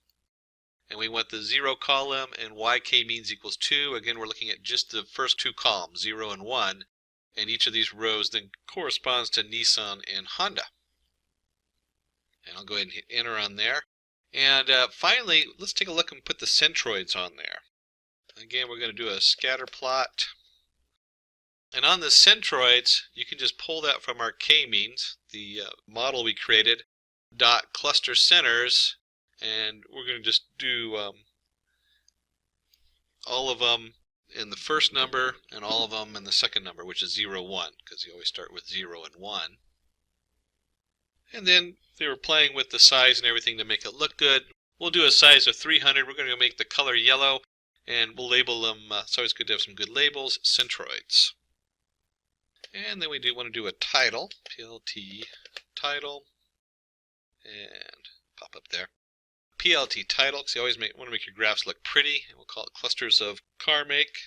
And we want the 0 column, and yk means equals 2. Again, we're looking at just the first two columns, 0 and 1. And each of these rows then corresponds to Nissan and Honda. And I'll go ahead and hit enter on there. And finally, let's take a look and put the centroids on there. Again, we're going to do a scatter plot. And on the centroids, you can just pull that from our k-means, the model we created, dot cluster centers, and we're going to just do all of them in the first number and all of them in the second number, which is 0, 1, because you always start with 0 and 1. And then they were playing with the size and everything to make it look good. We'll do a size of 300. We're going to make the color yellow, and we'll label them. It's always good to have some good labels, centroids. And then we do want to do a title, PLT title, and pop up there. PLT title, because you always want to make your graphs look pretty, and we'll call it clusters of car make.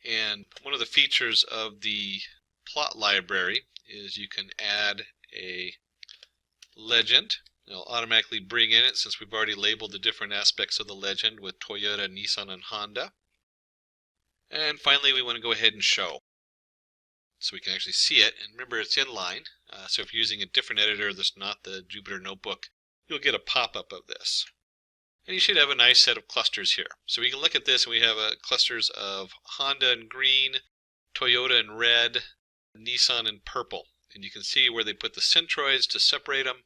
And one of the features of the plot library is you can add a legend. It'll automatically bring in it since we've already labeled the different aspects of the legend with Toyota, Nissan, and Honda. And finally, we want to go ahead and show, so we can actually see it. And remember, it's inline, so if you're using a different editor that's not the Jupyter Notebook, you'll get a pop-up of this. And you should have a nice set of clusters here. So we can look at this, and we have clusters of Honda in green, Toyota in red, Nissan in purple. And you can see where they put the centroids to separate them.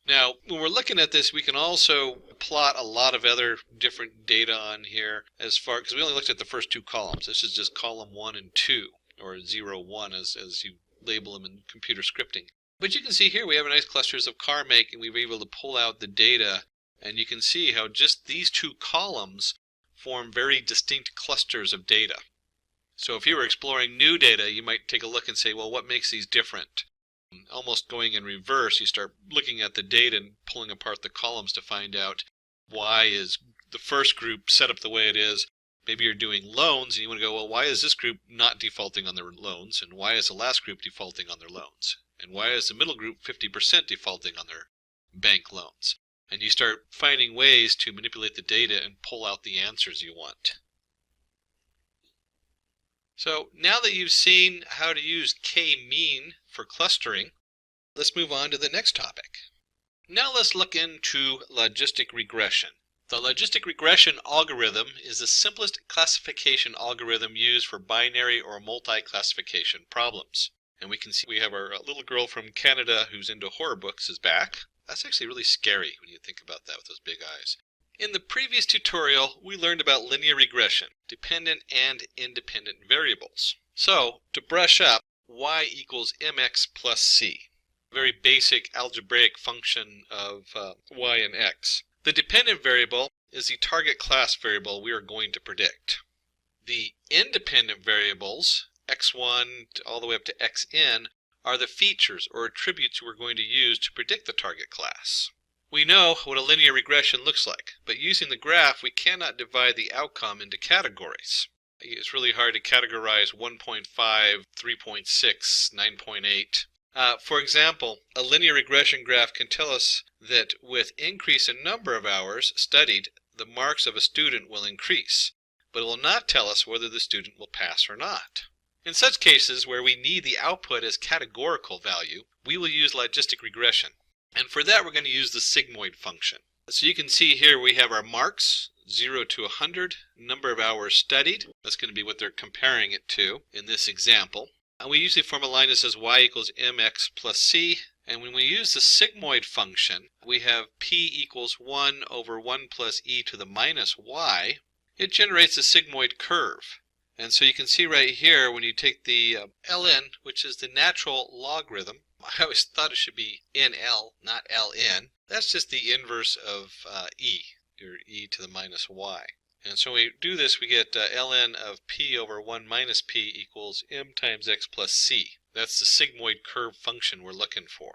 Now, when we're looking at this, we can also plot a lot of other different data on here as far, because we only looked at the first two columns. This is just column 1 and 2, or 0, 1 as you label them in computer scripting. But you can see here we have a nice clusters of car make, and we were able to pull out the data, and you can see how just these two columns form very distinct clusters of data. So if you were exploring new data, you might take a look and say, well, what makes these different? Almost going in reverse, you start looking at the data and pulling apart the columns to find out why is the first group set up the way it is. Maybe you're doing loans, and you want to go, well, why is this group not defaulting on their loans? And why is the last group defaulting on their loans? And why is the middle group 50% defaulting on their bank loans? And you start finding ways to manipulate the data and pull out the answers you want. So now that you've seen how to use k-mean for clustering, let's move on to the next topic. Now let's look into logistic regression. The logistic regression algorithm is the simplest classification algorithm used for binary or multi-classification problems. And we can see we have our little girl from Canada who's into horror books is back. That's actually really scary when you think about that with those big eyes. In the previous tutorial, we learned about linear regression, dependent and independent variables. So, to brush up, y equals mx plus c. Very basic algebraic function of y and x. The dependent variable is the target class variable we are going to predict. The independent variables, x1 all the way up to xn, are the features or attributes we're going to use to predict the target class. We know what a linear regression looks like, but using the graph, we cannot divide the outcome into categories. It's really hard to categorize 1.5, 3.6, 9.8. For example, a linear regression graph can tell us that with increase in number of hours studied, the marks of a student will increase, but it will not tell us whether the student will pass or not. In such cases where we need the output as categorical value, we will use logistic regression. And for that, we're going to use the sigmoid function. So you can see here we have our marks, 0 to 100, number of hours studied. That's going to be what they're comparing it to in this example. And we usually form a line that says y equals mx plus c. And when we use the sigmoid function, we have p equals 1 over 1 plus e to the minus y. It generates a sigmoid curve. And so you can see right here, when you take the ln, which is the natural logarithm, I always thought it should be nl, not ln. That's just the inverse of e, or e to the minus y. And so when we do this, we get ln of p over 1 minus p equals m times x plus c. That's the sigmoid curve function we're looking for.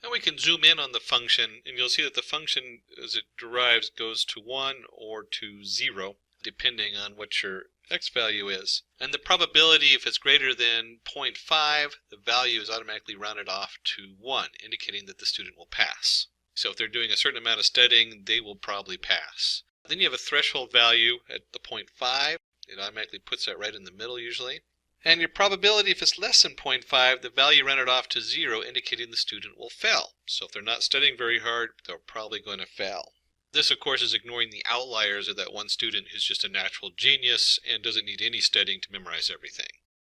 And we can zoom in on the function, and you'll see that the function, as it derives, goes to 1 or to 0, depending on what your x value is. And the probability, if it's greater than 0.5, the value is automatically rounded off to 1, indicating that the student will pass. So if they're doing a certain amount of studying, they will probably pass. Then you have a threshold value at the 0.5. It automatically puts that right in the middle usually. And your probability, if it's less than 0.5, the value rounded off to 0, indicating the student will fail. So if they're not studying very hard, they're probably going to fail. This, of course, is ignoring the outliers of that one student who's just a natural genius and doesn't need any studying to memorize everything.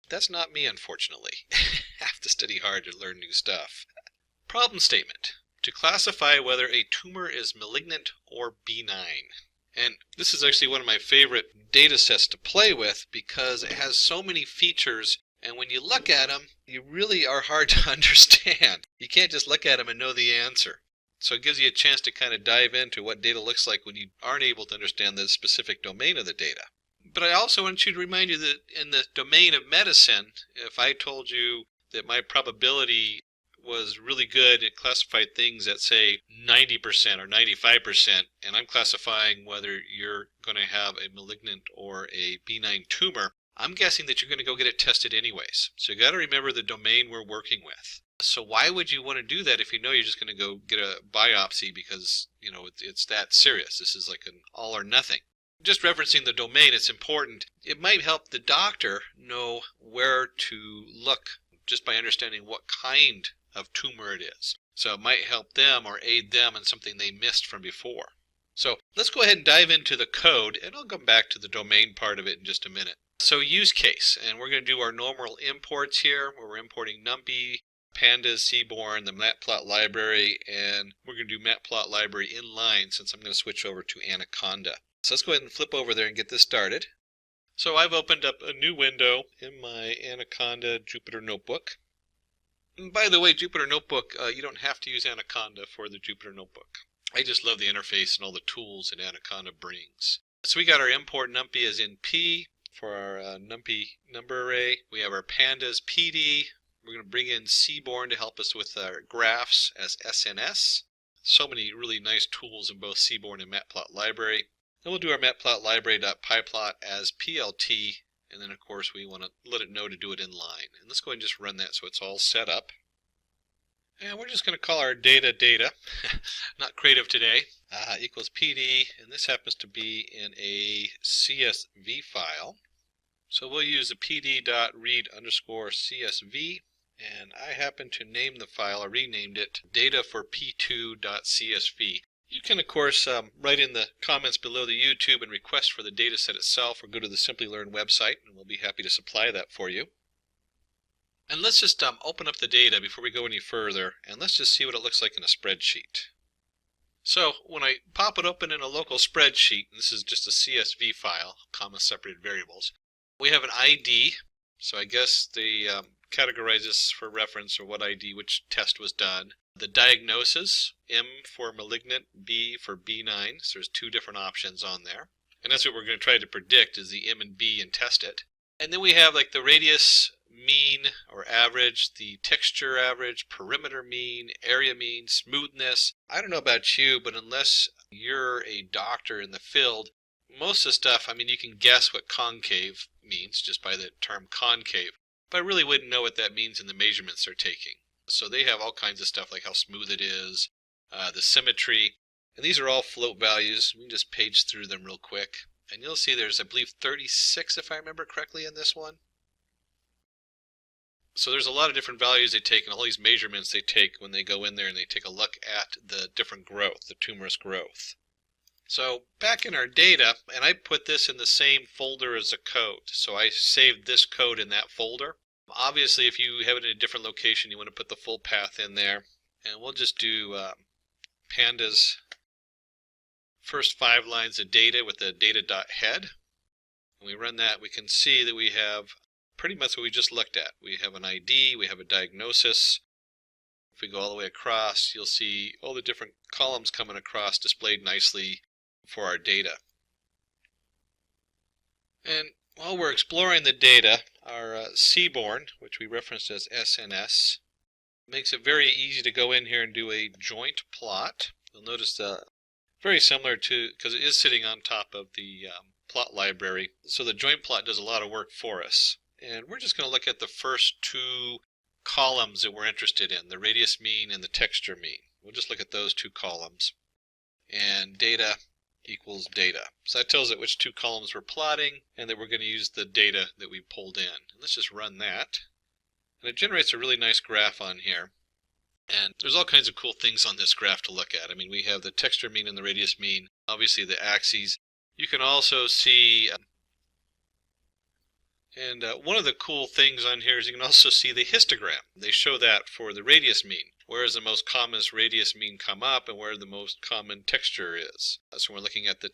That's not me, unfortunately. Have to study hard to learn new stuff. Problem statement. To classify whether a tumor is malignant or benign. And this is actually one of my favorite data sets to play with because it has so many features, and when you look at them, you really are hard to understand. You can't just look at them and know the answer. So it gives you a chance to kind of dive into what data looks like when you aren't able to understand the specific domain of the data. But I also want you to remind you that in the domain of medicine, if I told you that my probability was really good and classified things at, say, 90% or 95%, and I'm classifying whether you're going to have a malignant or a benign tumor, I'm guessing that you're going to go get it tested anyways. So you got to remember the domain we're working with. So why would you want to do that if you know you're just going to go get a biopsy because, you know, it's that serious? This is like an all or nothing. Just referencing the domain, it's important. It might help the doctor know where to look just by understanding what kind of tumor it is. So it might help them or aid them in something they missed from before. So let's go ahead and dive into the code, and I'll come back to the domain part of it in just a minute. So use case, and we're going to do our normal imports here, where we're importing NumPy, Pandas, Seaborn, the Matplot library, and we're going to do Matplot library inline since I'm going to switch over to Anaconda. So let's go ahead and flip over there and get this started. So I've opened up a new window in my Anaconda Jupyter Notebook. And by the way, Jupyter Notebook, you don't have to use Anaconda for the Jupyter Notebook. I just love the interface and all the tools that Anaconda brings. So we got our import NumPy as in P for our NumPy number array. We have our Pandas PD. We're going to bring in Seaborn to help us with our graphs as SNS. So many really nice tools in both Seaborn and Matplot library. Then we'll do our Matplot library.pyplot as PLT. And then, of course, we want to let it know to do it in line. And let's go ahead and just run that so it's all set up. And we're just going to call our data, not creative today, equals PD. And this happens to be in a CSV file. So we'll use the pd.read_CSV. And I happen to name the file, I renamed it, data for p2.csv. You can, of course, write in the comments below the YouTube and request for the data set itself, or go to the Simplilearn website, and we'll be happy to supply that for you. And let's just open up the data before we go any further, and let's just see what it looks like in a spreadsheet. So when I pop it open in a local spreadsheet, and this is just a CSV file, comma separated variables, we have an ID, so I guess they categorize this for reference or what ID, which test was done. The diagnosis, M for malignant, B for benign, so there's two different options on there. And that's what we're going to try to predict is the M and B and test it. And then we have like the radius mean or average, the texture average, perimeter mean, area mean, smoothness. I don't know about you, but unless you're a doctor in the field, most of the stuff, I mean, you can guess what concave means just by the term concave, but I really wouldn't know what that means in the measurements they're taking. So they have all kinds of stuff like how smooth it is, the symmetry, and these are all float values. We can just page through them real quick. And you'll see there's, I believe, 36, if I remember correctly, in this one. So there's a lot of different values they take and all these measurements they take when they go in there and they take a look at the different growth, the tumorous growth. So back in our data, and I put this in the same folder as the code. So I saved this code in that folder. Obviously, if you have it in a different location, you want to put the full path in there. And we'll just do pandas first 5 lines of data with the data.head. When we run that, we can see that we have pretty much what we just looked at. We have an ID, we have a diagnosis. If we go all the way across, you'll see all the different columns coming across displayed nicely for our data. And while we're exploring the data, our Seaborn, which we referenced as SNS, makes it very easy to go in here and do a joint plot. You'll notice very similar to, because it is sitting on top of the plot library, so the joint plot does a lot of work for us. And we're just going to look at the first 2 columns that we're interested in, the radius mean and the texture mean. We'll just look at those 2 columns. And data equals data. So that tells it which 2 columns we're plotting and that we're going to use the data that we pulled in. And let's just run that. And it generates a really nice graph on here. And there's all kinds of cool things on this graph to look at. I mean, we have the texture mean and the radius mean, obviously the axes. You can also see, and one of the cool things on here is you can also see the histogram. They show that for the radius mean. Where is the most common radius mean come up and where the most common texture is. So we're looking at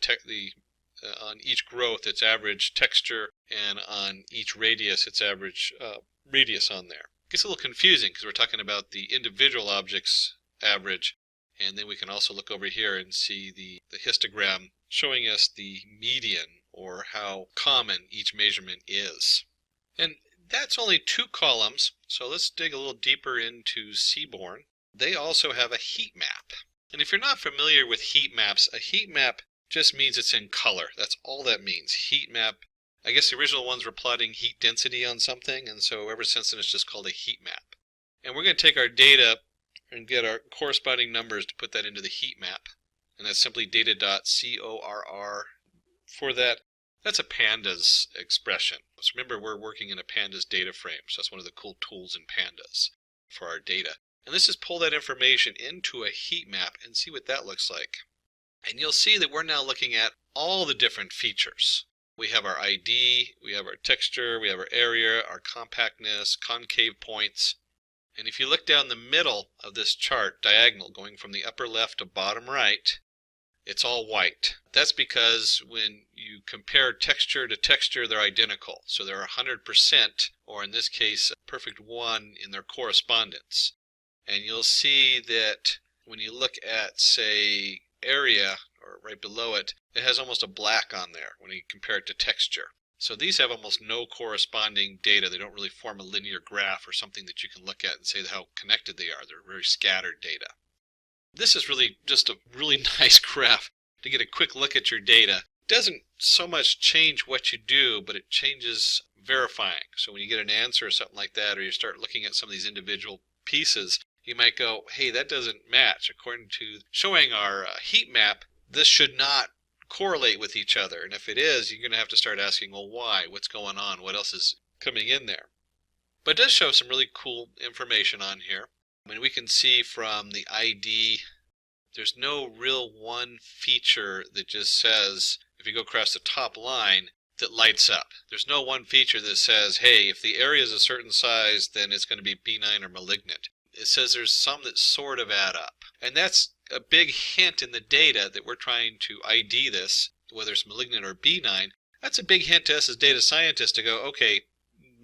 on each growth its average texture and on each radius its average radius on there. It gets a little confusing because we're talking about the individual object's average, and then we can also look over here and see the histogram showing us the median or how common each measurement is. And that's only 2 columns, so let's dig a little deeper into Seaborn. They also have a heat map. And if you're not familiar with heat maps, a heat map just means it's in color. That's all that means. Heat map, I guess the original ones were plotting heat density on something, and so ever since then it's just called a heat map. And we're going to take our data and get our corresponding numbers to put that into the heat map. And that's simply data.corr. For that, that's a pandas expression. So remember, we're working in a pandas data frame, so that's one of the cool tools in pandas for our data. And let's just pull that information into a heat map and see what that looks like. And you'll see that we're now looking at all the different features. We have our ID, we have our texture, we have our area, our compactness, concave points. And if you look down the middle of this chart, diagonal, going from the upper left to bottom right, it's all white. That's because when you compare texture to texture, they're identical. So they're 100%, or in this case, a perfect 1 in their correspondence. And you'll see that when you look at, say, area, or right below it, it has almost a black on there when you compare it to texture. So these have almost no corresponding data. They don't really form a linear graph or something that you can look at and say how connected they are. They're very scattered data. This is really just a really nice graph to get a quick look at your data. It doesn't so much change what you do, but it changes verifying. So when you get an answer or something like that, or you start looking at some of these individual pieces, you might go, hey, that doesn't match. According to showing our heat map, this should not correlate with each other. And if it is, you're going to have to start asking, well, why? What's going on? What else is coming in there? But it does show some really cool information on here. I mean, we can see from the ID, there's no real one feature that just says, if you go across the top line, that lights up. There's no one feature that says, hey, if the area is a certain size, then it's going to be benign or malignant. It says there's some that sort of add up. And that's a big hint in the data that we're trying to ID this, whether it's malignant or benign. That's a big hint to us as data scientists to go, okay,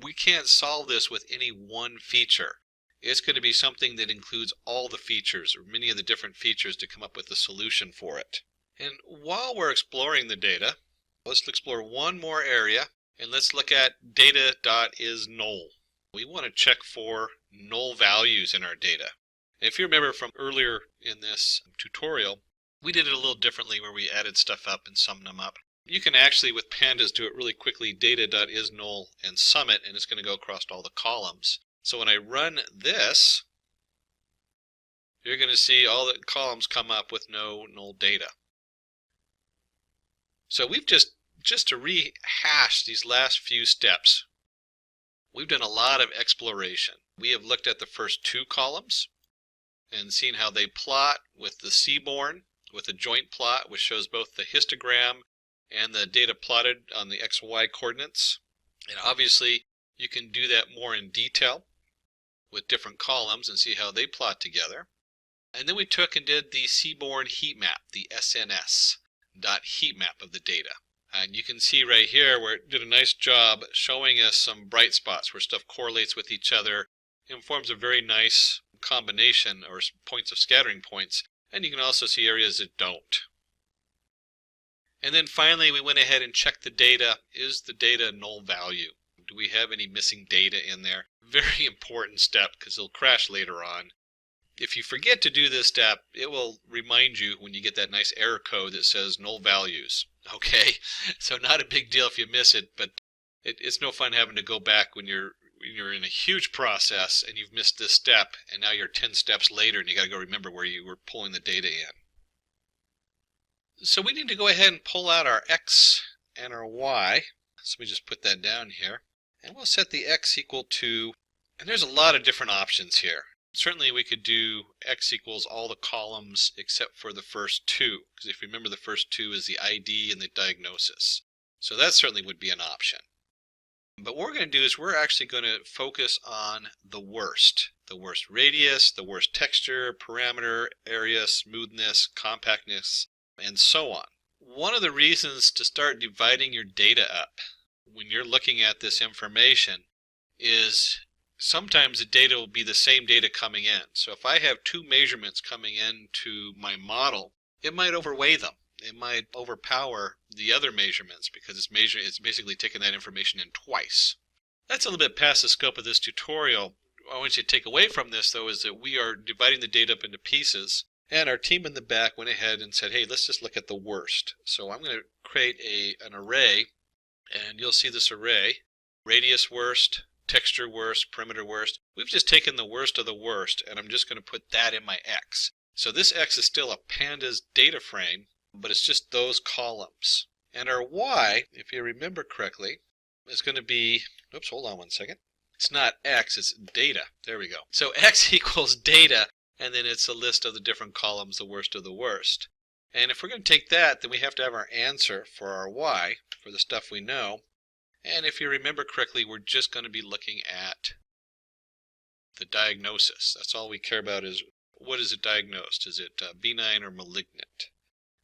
we can't solve this with any one feature. It's going to be something that includes all the features, or many of the different features, to come up with a solution for it. And while we're exploring the data, let's explore one more area, and let's look at data.isNull. We want to check for null values in our data. And if you remember from earlier in this tutorial, we did it a little differently where we added stuff up and summed them up. You can actually, with pandas, do it really quickly, data.isNull and sum it, and it's going to go across all the columns. So when I run this, you're going to see all the columns come up with no null data. So we've just to rehash these last few steps, we've done a lot of exploration. We have looked at the first two columns and seen how they plot with the seaborn, with a joint plot which shows both the histogram and the data plotted on the XY coordinates. And obviously you can do that more in detail with different columns and see how they plot together. And then we took and did the seaborn heat map, the SNS dot heat map of the data. And you can see right here where it did a nice job showing us some bright spots where stuff correlates with each other and forms a very nice combination or points of scattering points. And you can also see areas that don't. And then finally we went ahead and checked the data. Is the data null value? Do we have any missing data in there? Very important step because it'll crash later on. If you forget to do this step, it will remind you when you get that nice error code that says null values. Okay, so not a big deal if you miss it, but it's no fun having to go back when you're in a huge process and you've missed this step and now you're 10 steps later and you got to go remember where you were pulling the data in. So we need to go ahead and pull out our x and our y. So we just put that down here and we'll set the x equal to, and there's a lot of different options here. Certainly we could do x equals all the columns except for the first two, because if you remember the first two is the ID and the diagnosis. So that certainly would be an option. But what we're going to do is we're actually going to focus on the worst radius, the worst texture, parameter, area, smoothness, compactness, and so on. One of the reasons to start dividing your data up when you're looking at this information is sometimes the data will be the same data coming in. So if I have two measurements coming into my model, it might overweigh them. It might overpower the other measurements because it's basically taking that information in twice. That's a little bit past the scope of this tutorial. What I want you to take away from this, though, is that we are dividing the data up into pieces, and our team in the back went ahead and said, hey, let's just look at the worst. So I'm going to create an array, and you'll see this array, radius worst, texture worst, perimeter worst. We've just taken the worst of the worst, and I'm just going to put that in my X. So this X is still a pandas data frame, but it's just those columns. And our Y, if you remember correctly, is going to be, oops, hold on one second. It's not X, it's data. There we go. So X equals data, and then it's a list of the different columns, the worst of the worst. And if we're going to take that, then we have to have our answer for our Y, for the stuff we know. And if you remember correctly, we're just going to be looking at the diagnosis. That's all we care about is what is it diagnosed? Is it benign or malignant?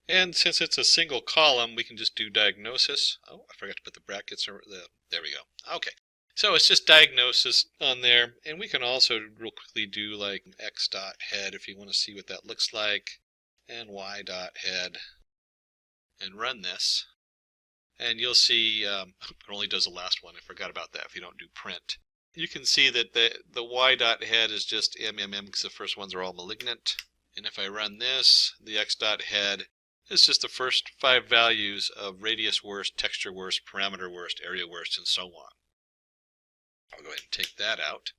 And since it's a single column, we can just do diagnosis. Oh, I forgot to put the brackets. There we go. Okay. So it's just diagnosis on there. And we can also real quickly do like x dot head if you want to see what that looks like. And y dot head. And run this. And you'll see it only does the last one. I forgot about that if you don't do print. You can see that the y dot head is just MMM because the first ones are all malignant. And if I run this, the x dot head is just the first 5 values of radius worst, texture worst, parameter worst, area worst, and so on. I'll go ahead and take that out.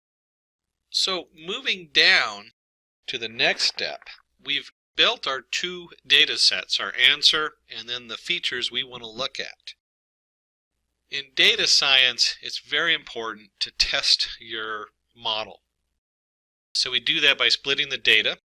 So moving down to the next step, we've built our two data sets, our answer and then the features we want to look at. In data science, it's very important to test your model. So we do that by splitting the data.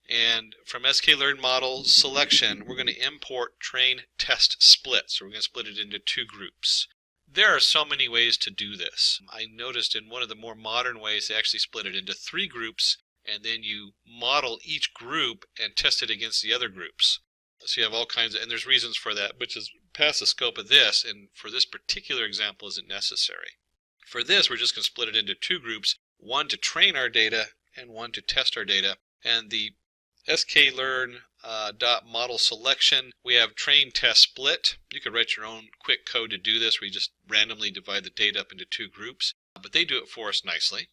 And from sklearn model selection, we're going to import train test split. So we're going to split it into two groups. There are so many ways to do this. I noticed in one of the more modern ways, they actually split it into 3 groups, and then you model each group and test it against the other groups. So you have all kinds of, and there's reasons for that, which is past the scope of this, and for this particular example isn't necessary. For this, we're just going to split it into 2 groups, one to train our data and one to test our data. And the sklearn model selection, we have train test split. You could write your own quick code to do this where you just randomly divide the data up into 2 groups, but they do it for us nicely.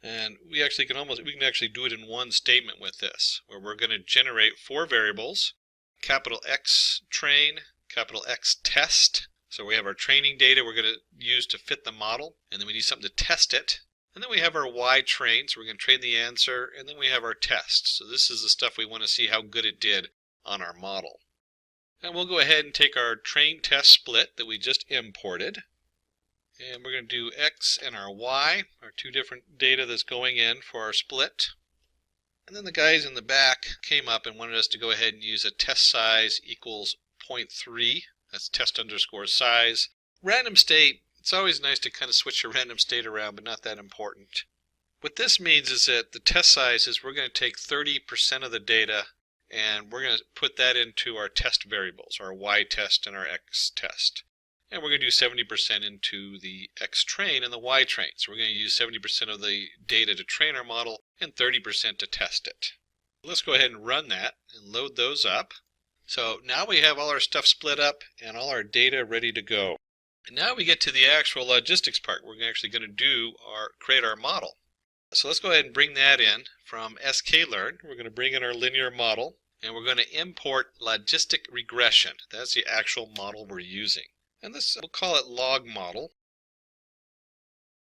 And we can actually do it in one statement with this, where we're going to generate 4 variables, capital X train, capital X test. So we have our training data we're going to use to fit the model, and then we need something to test it. And then we have our Y train, so we're going to train the answer, and then we have our test. So this is the stuff we want to see how good it did on our model. And we'll go ahead and take our train test split that we just imported, and we're going to do X and our Y, our two different data that's going in for our split. And then the guys in the back came up and wanted us to go ahead and use a test size equals 0.3. That's test underscore size. Random state, it's always nice to kind of switch your random state around, but not that important. What this means is that the test size is we're going to take 30% of the data and we're going to put that into our test variables, our Y test and our X test. And we're going to do 70% into the X train and the Y train. So we're going to use 70% of the data to train our model and 30% to test it. Let's go ahead and run that and load those up. So now we have all our stuff split up and all our data ready to go. And now we get to the actual logistics part. We're actually going to create our model. So let's go ahead and bring that in from sklearn. We're going to bring in our linear model and we're going to import logistic regression. That's the actual model we're using. And this, we'll call it log model.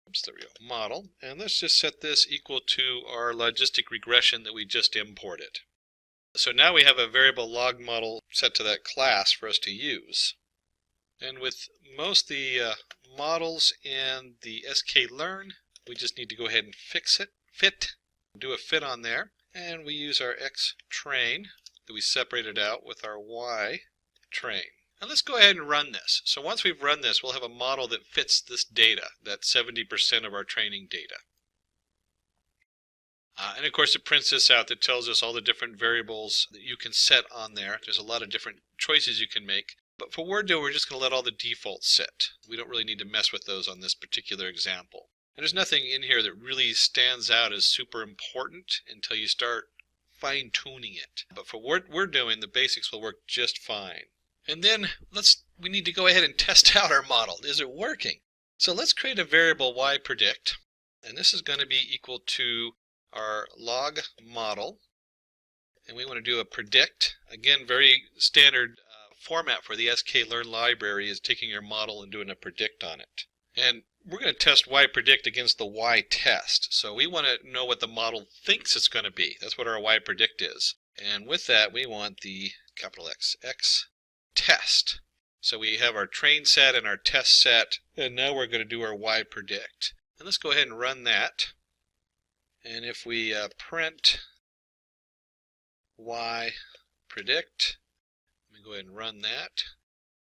Oops, there we go, model. And let's just set this equal to our logistic regression that we just imported. So now we have a variable log model set to that class for us to use. And with most of the models in the sklearn, we just need to go ahead and do a fit on there. And we use our X train that we separated out with our Y train. And let's go ahead and run this. So once we've run this, we'll have a model that fits this data, that 70% of our training data. And of course it prints this out that tells us all the different variables that you can set on there. There's a lot of different choices you can make. But for what we're just going to let all the defaults sit. We don't really need to mess with those on this particular example. And there's nothing in here that really stands out as super important until you start fine-tuning it. But for what we're doing, the basics will work just fine. And then we need to go ahead and test out our model. Is it working? So let's create a variable yPredict, and this is going to be equal to our log model, and we want to do a predict. Again, very standard format for the sklearn library is taking your model and doing a predict on it. And we're going to test yPredict against the Y test. So we want to know what the model thinks it's going to be. That's what our yPredict is. And with that, we want the capital X test. So we have our train set and our test set, and now we're going to do our yPredict. And let's go ahead and run that. And if we print yPredict, let me go ahead and run that,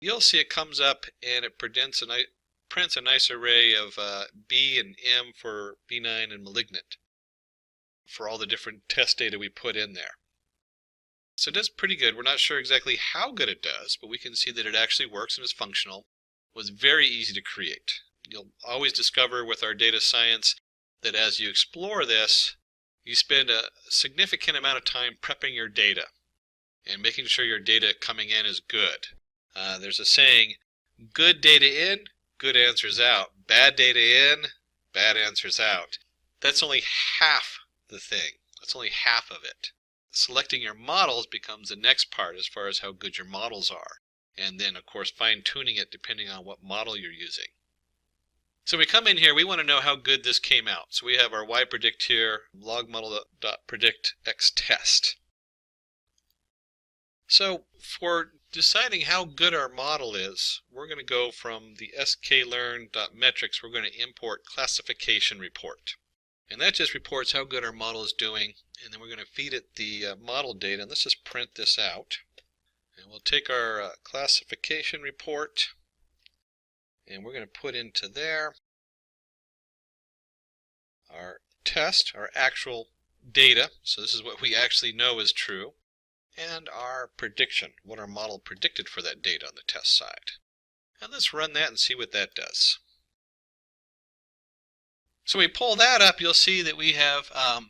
you'll see it comes up and it prints a nice array of B and M for benign and malignant for all the different test data we put in there. So it does pretty good. We're not sure exactly how good it does, but we can see that it actually works and is functional. It was very easy to create. You'll always discover with our data science that as you explore this, you spend a significant amount of time prepping your data and making sure your data coming in is good. There's a saying, good data in, good answers out. Bad data in, bad answers out. That's only half the thing. That's only half of it. Selecting your models becomes the next part as far as how good your models are. And then, of course, fine-tuning it depending on what model you're using. So we come in here, we want to know how good this came out. So we have our yPredict here, logModel.predictXtest. So for deciding how good our model is, we're going to go from the sklearn.metrics, we're going to import classification report. And that just reports how good our model is doing. And then we're going to feed it the model data. And let's just print this out. And we'll take our classification report. And we're going to put into there our test, our actual data. So this is what we actually know is true. And our prediction, what our model predicted for that data on the test side. And let's run that and see what that does. So we pull that up, you'll see that we have a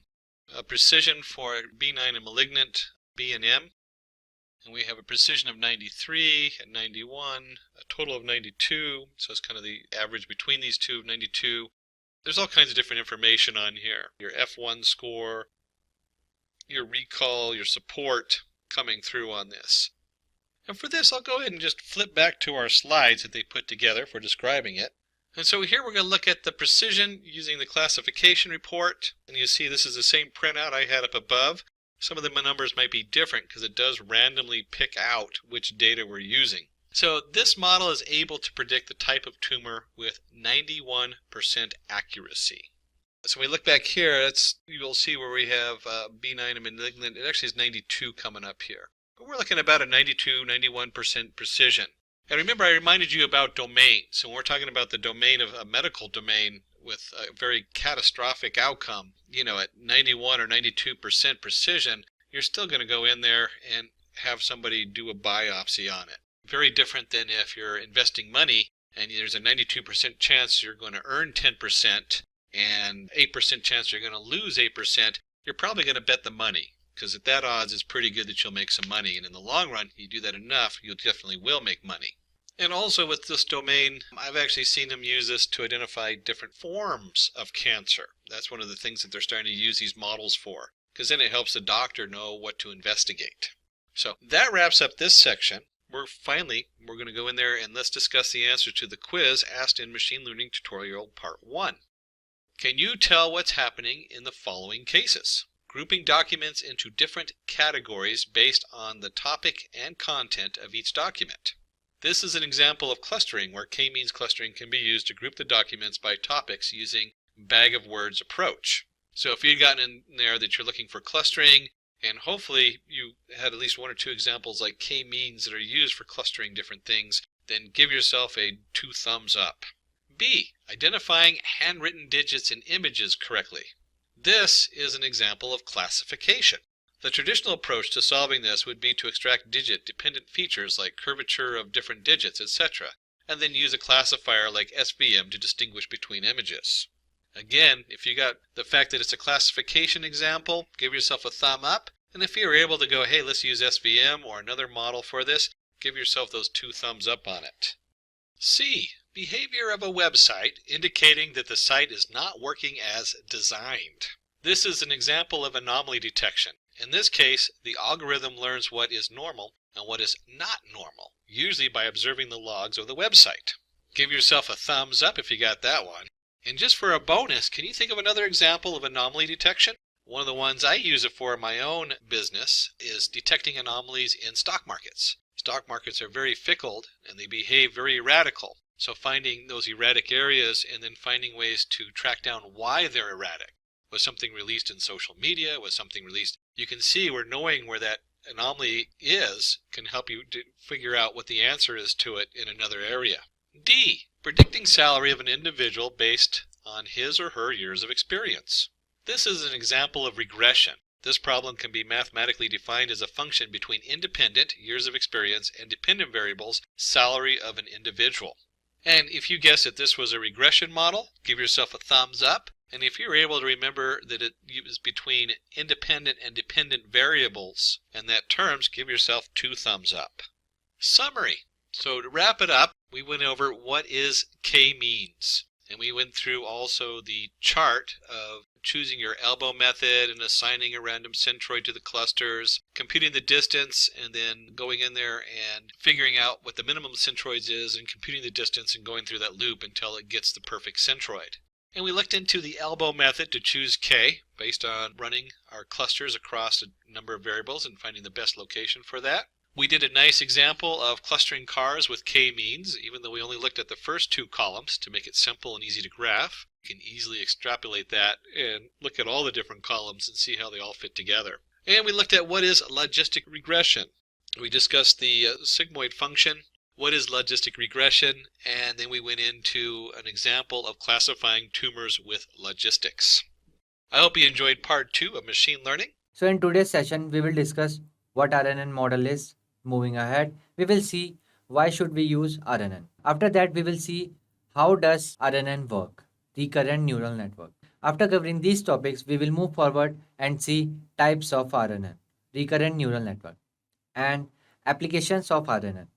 precision for benign and malignant, B and M. And we have a precision of 93 and 91, a total of 92. So it's kind of the average between these two of 92. There's all kinds of different information on here. Your F1 score, your recall, your support coming through on this. And for this, I'll go ahead and just flip back to our slides that they put together for describing it. And so here we're going to look at the precision using the classification report. And you see this is the same printout I had up above. Some of the numbers might be different because it does randomly pick out which data we're using. So this model is able to predict the type of tumor with 91% accuracy. So when we look back here, you'll see where we have benign and malignant. It actually is 92 coming up here. But we're looking at about a 92-91% precision. And remember, I reminded you about domain. So when we're talking about the domain of a medical domain with a very catastrophic outcome, at 91 or 92% precision, you're still going to go in there and have somebody do a biopsy on it. Very different than if you're investing money and there's a 92% chance you're going to earn 10% and 8% chance you're going to lose 8%. You're probably going to bet the money, because at that odds it's pretty good that you'll make some money, and in the long run, you do that enough, you definitely will make money. And also with this domain, I've actually seen them use this to identify different forms of cancer. That's one of the things that they're starting to use these models for, because then it helps the doctor know what to investigate. So that wraps up this section. We're going to go in there and let's discuss the answer to the quiz asked in Machine Learning Tutorial Part 1. Can you tell what's happening in the following cases? Grouping documents into different categories based on the topic and content of each document. This is an example of clustering where k-means clustering can be used to group the documents by topics using bag of words approach. So if you've gotten in there that you're looking for clustering, and hopefully you had at least one or two examples like k-means that are used for clustering different things, then give yourself a 2 thumbs up. B. Identifying handwritten digits in images correctly. This is an example of classification. The traditional approach to solving this would be to extract digit-dependent features like curvature of different digits, etc., and then use a classifier like SVM to distinguish between images. Again, if you got the fact that it's a classification example, give yourself a thumb up, and if you're able to go, hey, let's use SVM or another model for this, give yourself those 2 thumbs up on it. C. Behavior of a website indicating that the site is not working as designed. This is an example of anomaly detection. In this case, the algorithm learns what is normal and what is not normal, usually by observing the logs of the website. Give yourself a thumbs up if you got that one. And just for a bonus, can you think of another example of anomaly detection? One of the ones I use it for in my own business is detecting anomalies in stock markets. Stock markets are very fickle and they behave very erratic. So finding those erratic areas and then finding ways to track down why they're erratic. Was something released in social media? Was something released? You can see where knowing where that anomaly is can help you to figure out what the answer is to it in another area. D. Predicting salary of an individual based on his or her years of experience. This is an example of regression. This problem can be mathematically defined as a function between independent, years of experience, and dependent variables, salary of an individual. And if you guessed that this was a regression model, give yourself a thumbs up. And if you're able to remember that it is between independent and dependent variables and that terms, give yourself 2 thumbs up. Summary. So to wrap it up, we went over what is k-means. And we went through also the chart of choosing your elbow method and assigning a random centroid to the clusters, computing the distance, and then going in there and figuring out what the minimum centroids is and computing the distance and going through that loop until it gets the perfect centroid. And we looked into the elbow method to choose k based on running our clusters across a number of variables and finding the best location for that. We did a nice example of clustering cars with k-means, even though we only looked at the first 2 columns to make it simple and easy to graph. You can easily extrapolate that and look at all the different columns and see how they all fit together. And we looked at what is logistic regression. We discussed the sigmoid function, what is logistic regression, and then we went into an example of classifying tumors with logistics. I hope you enjoyed part 2 of machine learning. So in today's session, we will discuss what RNN model is. Moving ahead, we will see why should we use RNN. After that, we will see how does RNN work, recurrent neural network. After covering these topics, we will move forward and see types of RNN, recurrent neural network, and applications of RNN.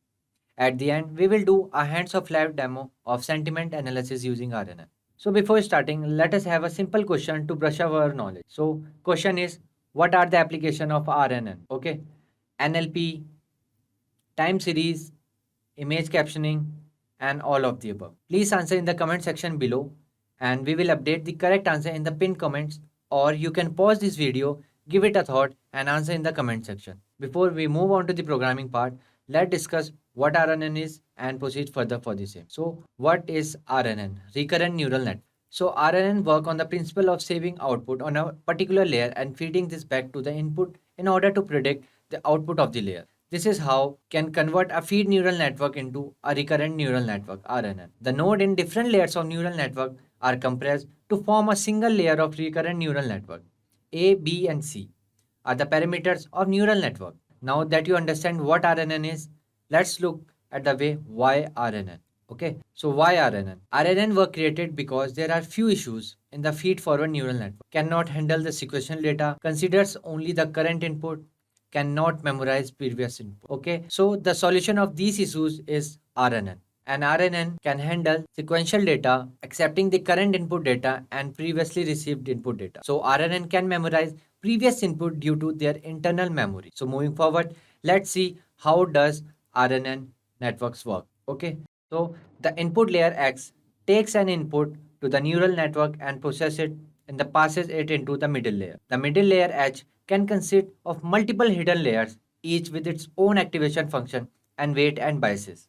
At the end, we will do a hands-off live demo of sentiment analysis using RNN. So before starting, let us have a simple question to brush up our knowledge. So question is, what are the application of RNN? Okay, NLP, time series, image captioning, and all of the above? Please answer in the comment section below and we will update the correct answer in the pinned comments, or you can pause this video, give it a thought and answer in the comment section. Before we move on to the programming part, let's discuss what RNN is and proceed further for the same. So what is RNN? Recurrent neural net. So RNN work on the principle of saving output on a particular layer and feeding this back to the input in order to predict the output of the layer. This is how can convert a feed neural network into a recurrent neural network RNN. The node in different layers of neural network are compressed to form a single layer of recurrent neural network. A, B and C are the parameters of neural network. Now that you understand what RNN is, let's look at the way why RNN. Okay, so why RNN? RNN were created because there are few issues in the feed forward neural network. Cannot handle the sequential data, considers only the current input, cannot memorize previous input. Okay, so the solution of these issues is RNN. And RNN can handle sequential data, accepting the current input data and previously received input data. So RNN can memorize previous input due to their internal memory. So moving forward, let's see how does RNN networks work. Okay, so the input layer X takes an input to the neural network and processes it and passes it into the middle layer. The middle layer H can consist of multiple hidden layers, each with its own activation function and weight and biases.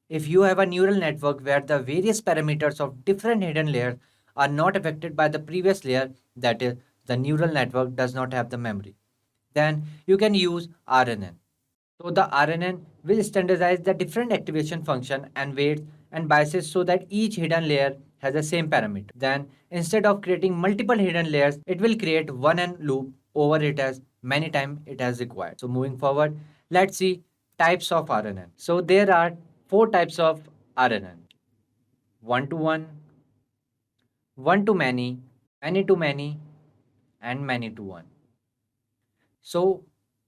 If you have a neural network where the various parameters of different hidden layers are not affected by the previous layer, that is, the neural network does not have the memory, then you can use RNN. So the RNN will standardize the different activation function and weights and biases so that each hidden layer has the same parameter. Then instead of creating multiple hidden layers, it will create one and loop over it as many times it has required. So moving forward, let's see types of RNN. So there are four types of RNN: one to one to many, and many to one. So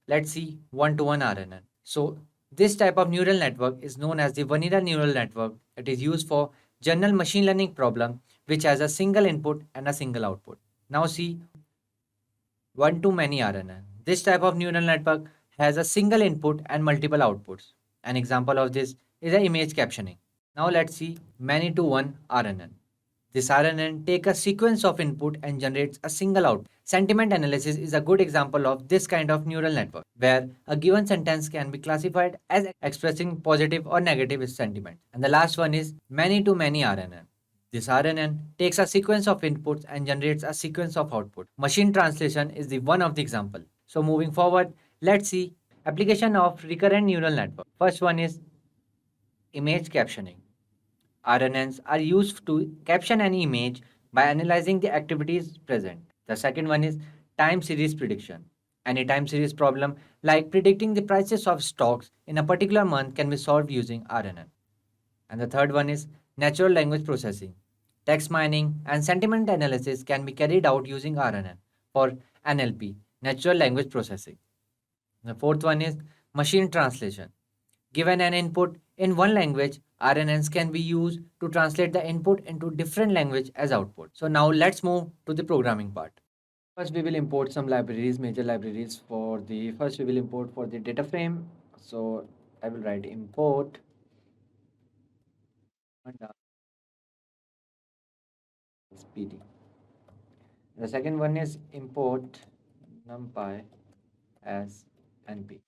let's see one-to-one RNN. So this type of neural network is known as the vanilla neural network. It is used for general machine learning problem which has a single input and a single output. Now see one-to-many RNN. This type of neural network has a single input and multiple outputs. An example of this is the image captioning. Now let's see many-to-one RNN. This RNN take a sequence of input and generates a single output. Sentiment analysis is a good example of this kind of neural network, where a given sentence can be classified as expressing positive or negative sentiment. And the last one is many-to-many RNN. This RNN takes a sequence of inputs and generates a sequence of output. Machine translation is the one of the example. So moving forward, let's see application of recurrent neural network. First one is image captioning. RNNs are used to caption an image by analyzing the activities present. The second one is time series prediction. Any time series problem like predicting the prices of stocks in a particular month can be solved using RNN. And the third one is natural language processing. Text mining and sentiment analysis can be carried out using RNN for NLP, natural language processing. The fourth one is machine translation. Given an input in one language, RNNs can be used to translate the input into different language as output. So now let's move to the programming part. First, we will import some libraries, major libraries. For the first, we will import for the data frame. So I will write import PD. The second one is import numpy as np.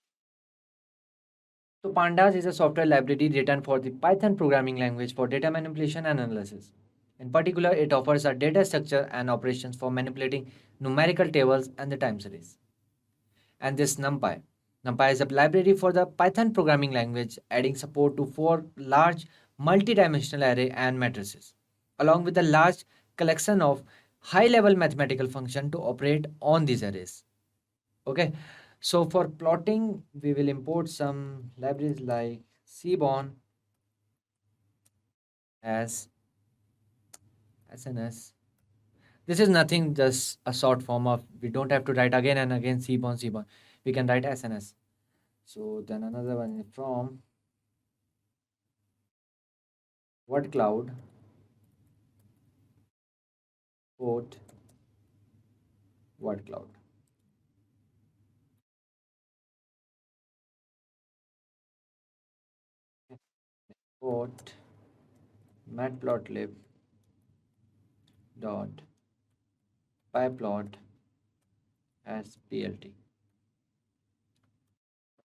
So Pandas is a software library written for the Python programming language for data manipulation and analysis. In particular, it offers a data structure and operations for manipulating numerical tables and the time series. And this NumPy. NumPy is a library for the Python programming language, adding support to four large multi-dimensional array and matrices, along with a large collection of high-level mathematical function to operate on these arrays. Okay, so for plotting, we will import some libraries like Seaborn as SNS. This is nothing, just a short form of, we don't have to write again and again Seaborn. We can write SNS. So then another one is from what cloud port what cloud. Port matplotlib dot pyplot as plt.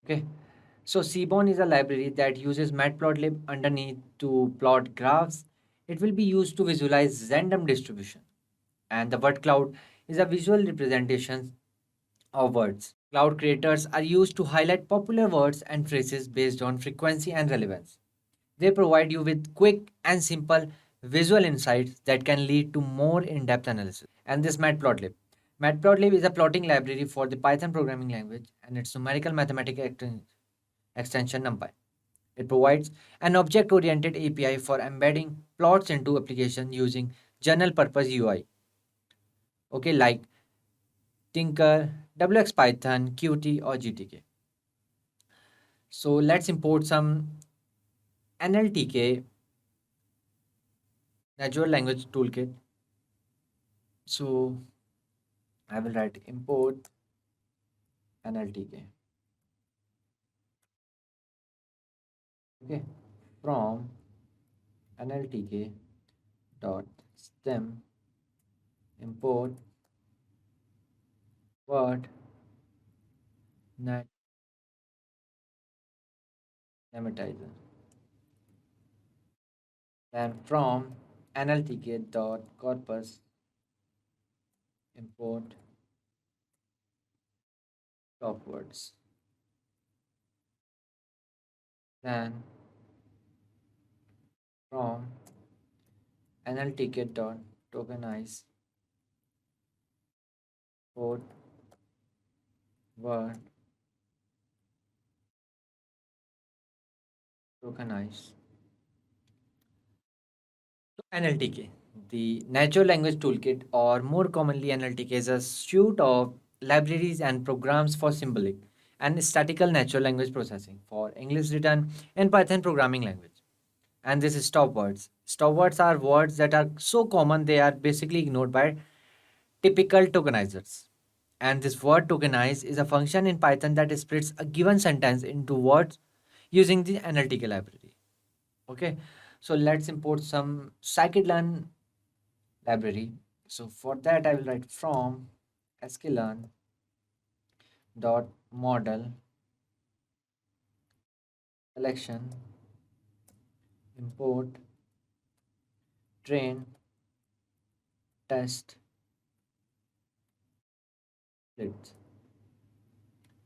Okay, so Seaborn is a library that uses matplotlib underneath to plot graphs. It will be used to visualize random distribution, and the word cloud is a visual representation of words. Cloud creators are used to highlight popular words and phrases based on frequency and relevance. They provide you with quick and simple visual insights that can lead to more in-depth analysis. And this matplotlib. Matplotlib is a plotting library for the Python programming language and its numerical mathematical extension NumPy. It provides an object-oriented API for embedding plots into application using general purpose UI. Okay, like Tinker, WXPython, Qt, or GTK. So let's import some NLTK, Natural Language Toolkit. So I will write import NLTK. Okay, from NLTK dot stem import word net lematizer. Then from NLTK dot corpus import top words. Then from NLTK dot tokenize port word tokenize to NLTK. The Natural Language Toolkit, or more commonly NLTK, is a suite of libraries and programs for symbolic and statical natural language processing for English written in Python programming language. And this is stop words. Stop words are words that are so common they are basically ignored by typical tokenizers. And this word tokenize is a function in Python that splits a given sentence into words using the NLTK library. Okay, so let's import some scikit-learn library. So for that, I will write from sklearn dot model collection import train test splits.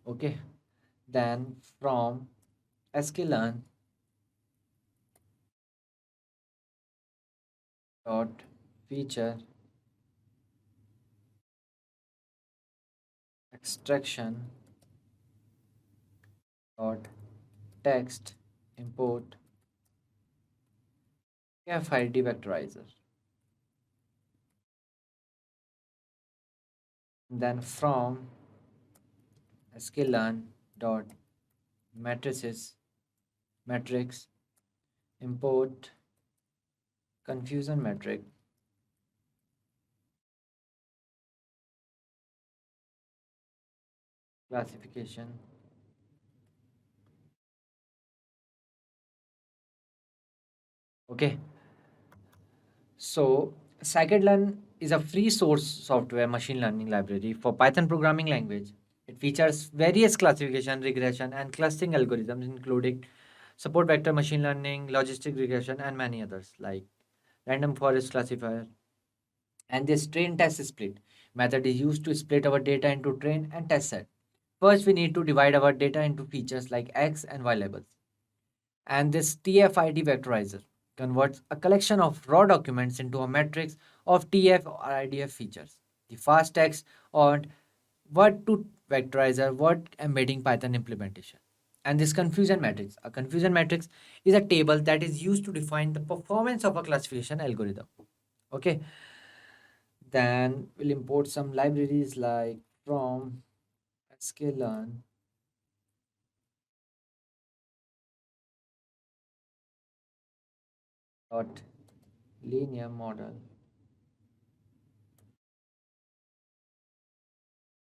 Okay, then from sklearn dot feature extraction dot text import FID vectorizer. Then from sklearn dot matrices matrix import confusion metric classification. Okay, so scikit-learn is a free source software machine learning library for Python programming language. It features various classification, regression, and clustering algorithms, including support vector machine learning, logistic regression, and many others like random forest classifier. And this train test split method is used to split our data into train and test set. First, we need to divide our data into features like x and y labels. And this TF-ID vectorizer converts a collection of raw documents into a matrix of TF or IDF features. The fast text on what to vectorizer, what embedding Python implementation. And this confusion matrix. A confusion matrix is a table that is used to define the performance of a classification algorithm. Okay, then we'll import some libraries like from sklearn dot linear model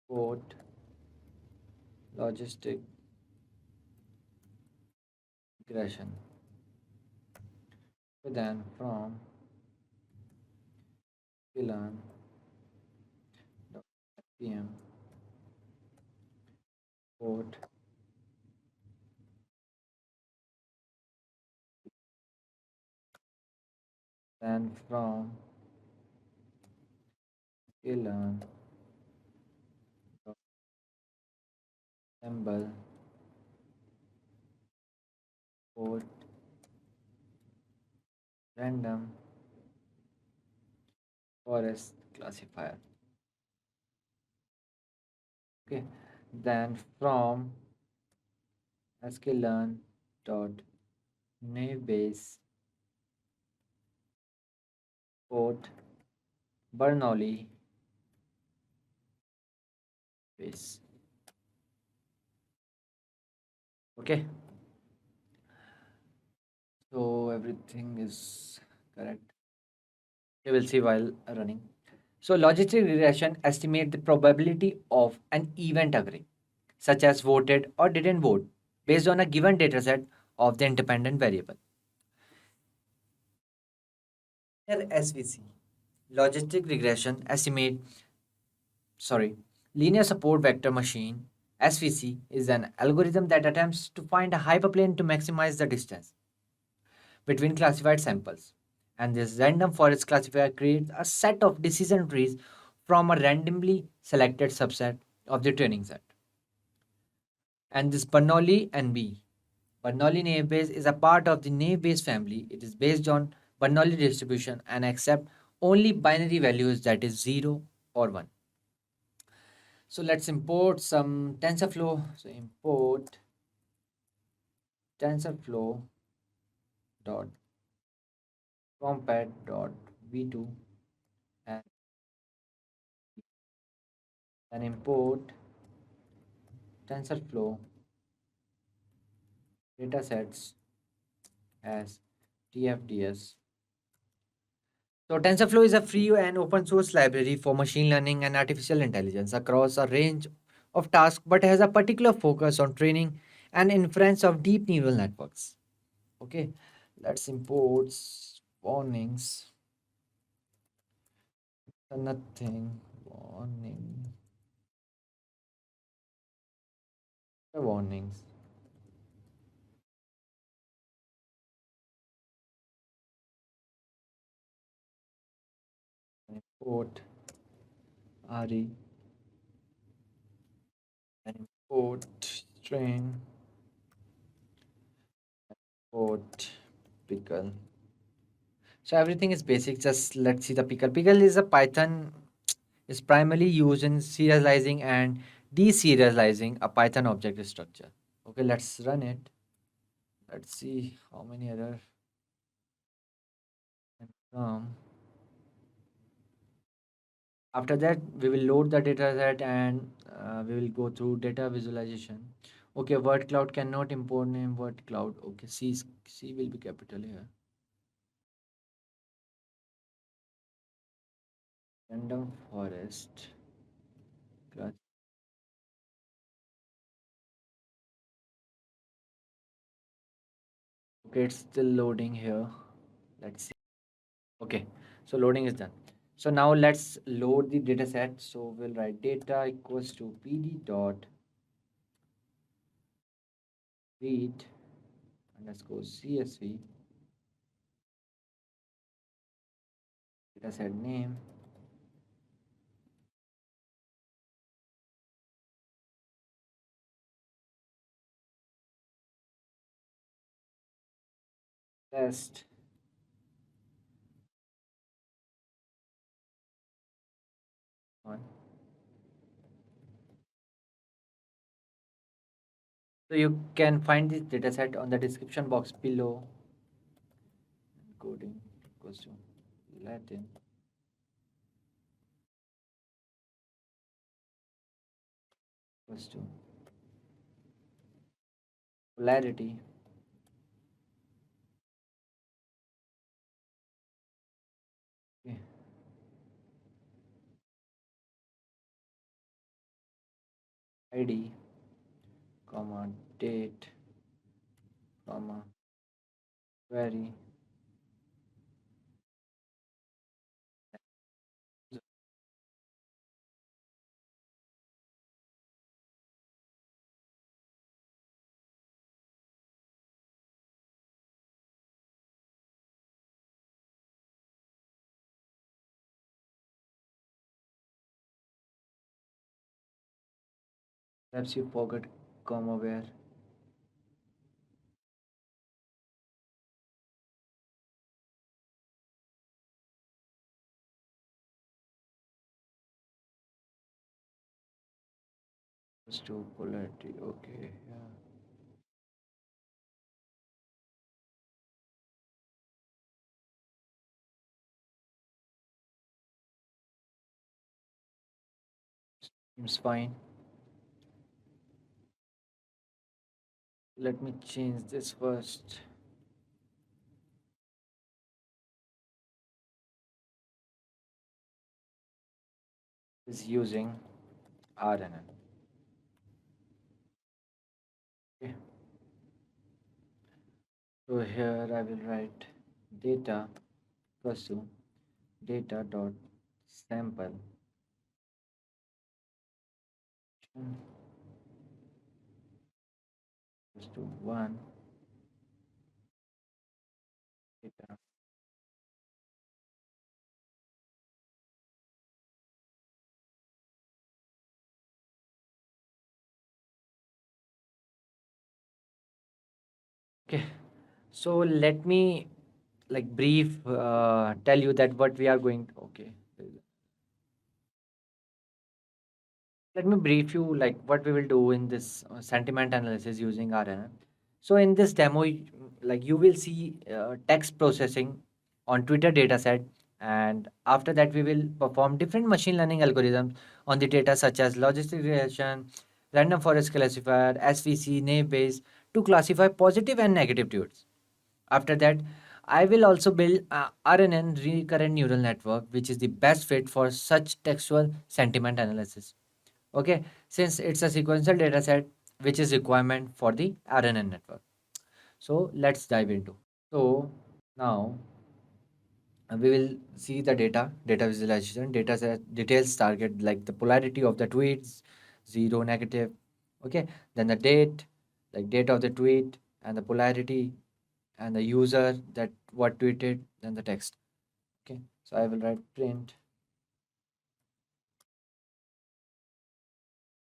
port logistic regression. Then from learn pm port, then from learn symbol port random forest classifier. Okay, then from sklearn dot navebase port Bernoulli base. Okay, so everything is correct. We will see while running. So logistic regression estimate the probability of an event occurring, such as voted or didn't vote, based on a given dataset of the independent variable. Here SVC, logistic regression estimate, sorry, linear support vector machine, SVC is an algorithm that attempts to find a hyperplane to maximize the distance between classified samples. And this random forest classifier creates a set of decision trees from a randomly selected subset of the training set. And this Bernoulli NB. Bernoulli naive Bayes is a part of the naive Bayes family. It is based on Bernoulli distribution and accept only binary values, that is 0 or 1. So let's import some TensorFlow. So import TensorFlow dot compat dot v2 and then import TensorFlow datasets as TFDS. So TensorFlow is a free and open source library for machine learning and artificial intelligence across a range of tasks, but has a particular focus on training and inference of deep neural networks. Okay, let's import warnings. Nothing warning. The warnings. Import RE and import string import pickle. So everything is basic. Just let's see the pickle. Pickle is a Python, is primarily used in serializing and deserializing a Python object structure. Okay, let's run it. Let's see how many error can come. After that, we will load the data set and we will go through data visualization. Okay, word cloud cannot import name word cloud. Okay, C will be capital here. Random forest class. Okay, it's still loading here. Let's see. Okay, so loading is done. So now let's load the data set. So we'll write data equals to pd dot read underscore csv dataset name test one. So you can find this dataset on the description box below. Coding equals to Latin equals to polarity okay, id comma date comma query Perhaps you forgot comma where. Just to polarity. Okay. Yeah. Seems fine. Let me change this first. Is using RNN. Okay. So here I will write data equals to data dot sample equals to one data. Okay. So let me like brief tell you that what we are going to, okay. Let me brief you like what we will do in this sentiment analysis using RNN. So in this demo, like you will see text processing on Twitter dataset, and after that we will perform different machine learning algorithms on the data such as logistic regression, random forest classifier, SVC, naive Bayes to classify positive and negative tweets. After that, I will also build a RNN recurrent neural network, which is the best fit for such textual sentiment analysis. Okay, since it's a sequential data set, which is requirement for the RNN network. So let's dive into. So now we will see the data visualization, data set details target like the polarity of the tweets, zero negative. Okay, then the date, like date of the tweet and the polarity and the user that what tweeted, then the text. Okay, so I will write print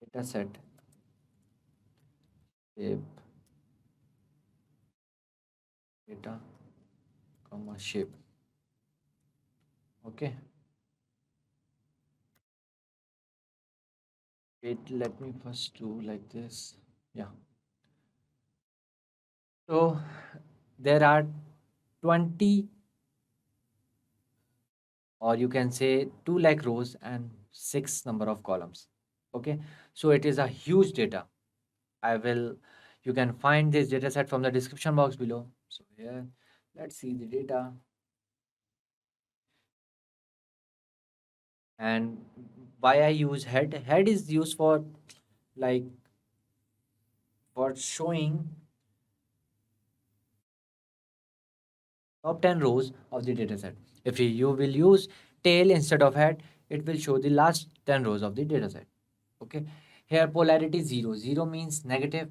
data set shape data comma shape. Okay, wait, let me first do like this. Yeah. So there are 20, or you can say 2 lakh rows and 6 number of columns. Okay, so it is a huge data. I will, you can find this data set from the description box below. So here, let's see the data. And why I use head is used for like for showing top 10 rows of the dataset. If you will use tail instead of head, it will show the last 10 rows of the dataset. Okay, here polarity 0. 0 means negative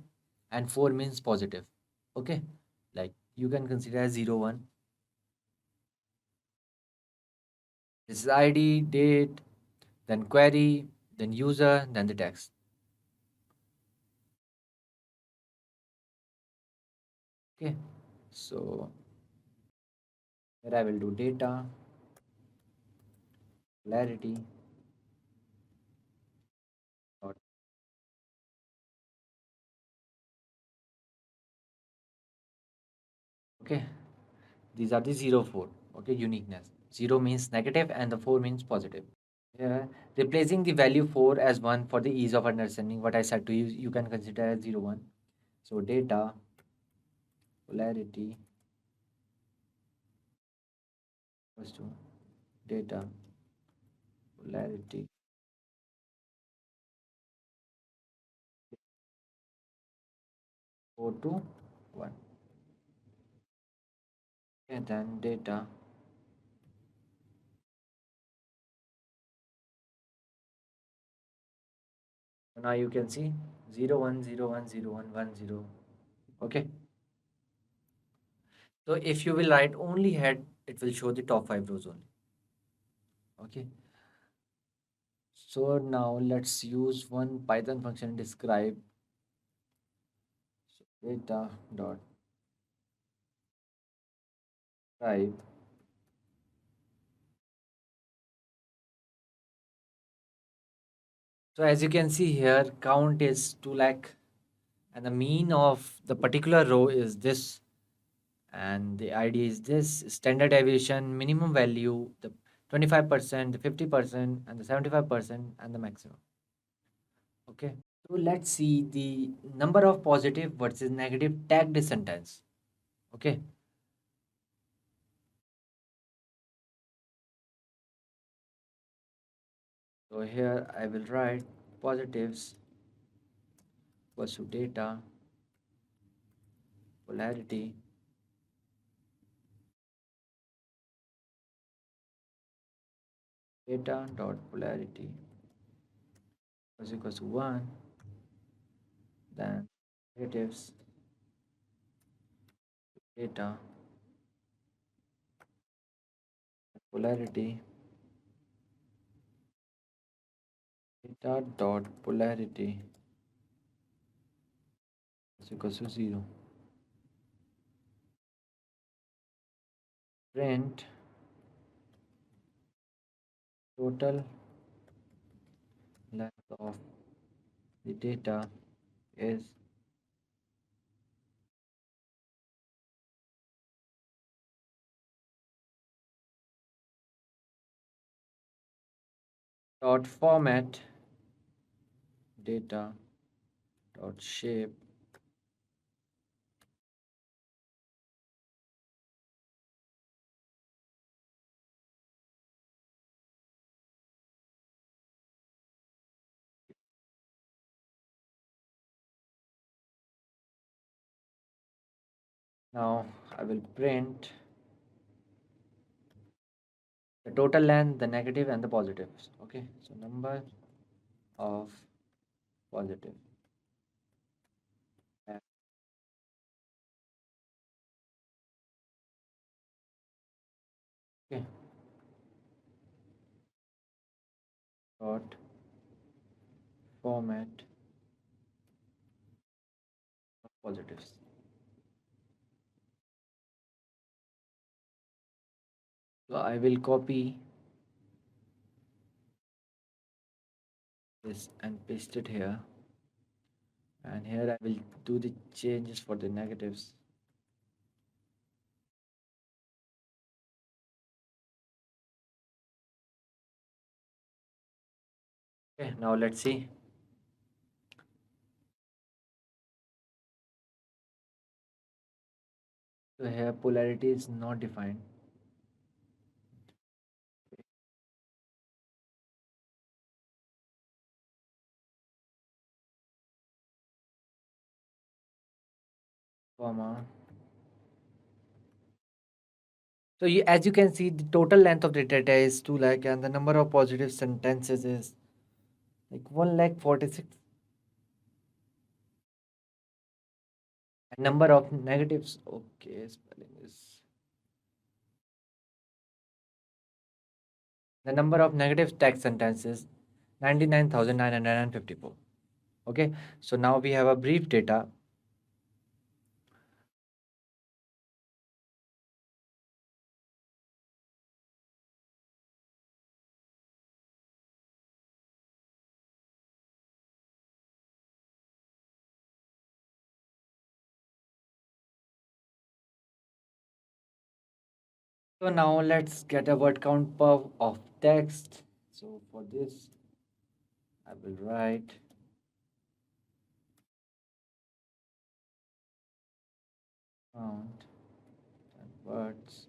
and 4 means positive. Okay, like you can consider as 0 1. This is ID, date, then query, then user, then the text. Okay, so here I will do data, polarity, dot. Okay, these are the 0 4. Okay, uniqueness. 0 means negative and the 4 means positive. Yeah, replacing the value 4 as 1 for the ease of understanding what I said to you, you can consider as 0 1. So data, polarity equals to data, polarity, 4 to 1. And then data. So now you can see 0 1 0 1 0 1 1 0. Okay. So if you will write only head, it will show the top 5 rows only. Okay. So now let's use one Python function describe data dot type. So as you can see here, count is 2 lakh and the mean of the particular row is this, and the ID is this, standard deviation, minimum value, the 25%, the 50%, and the 75%, and the maximum. Okay. So let's see the number of positive versus negative tagged sentence. Okay. So here I will write positives equals to data polarity data dot polarity was equals to 1, then negatives data polarity data dot polarity is equals to 0. Print total length of the data is dot format data dot shape now I will print the total length, the negative and the positives. Okay, so number of positive. Okay, dot format of positives. So I will copy this and paste it here, and here I will do the changes for the negatives. Okay, now let's see. So here polarity is not defined. Comma. So as you can see, the total length of the data is 2 lakh and the number of positive sentences is like 1 lakh 46. And number of negatives, okay, spelling is the number of negative text sentences 99,954. Okay, so now we have a brief data. So now let's get a word count per of text. So for this, I will write count and words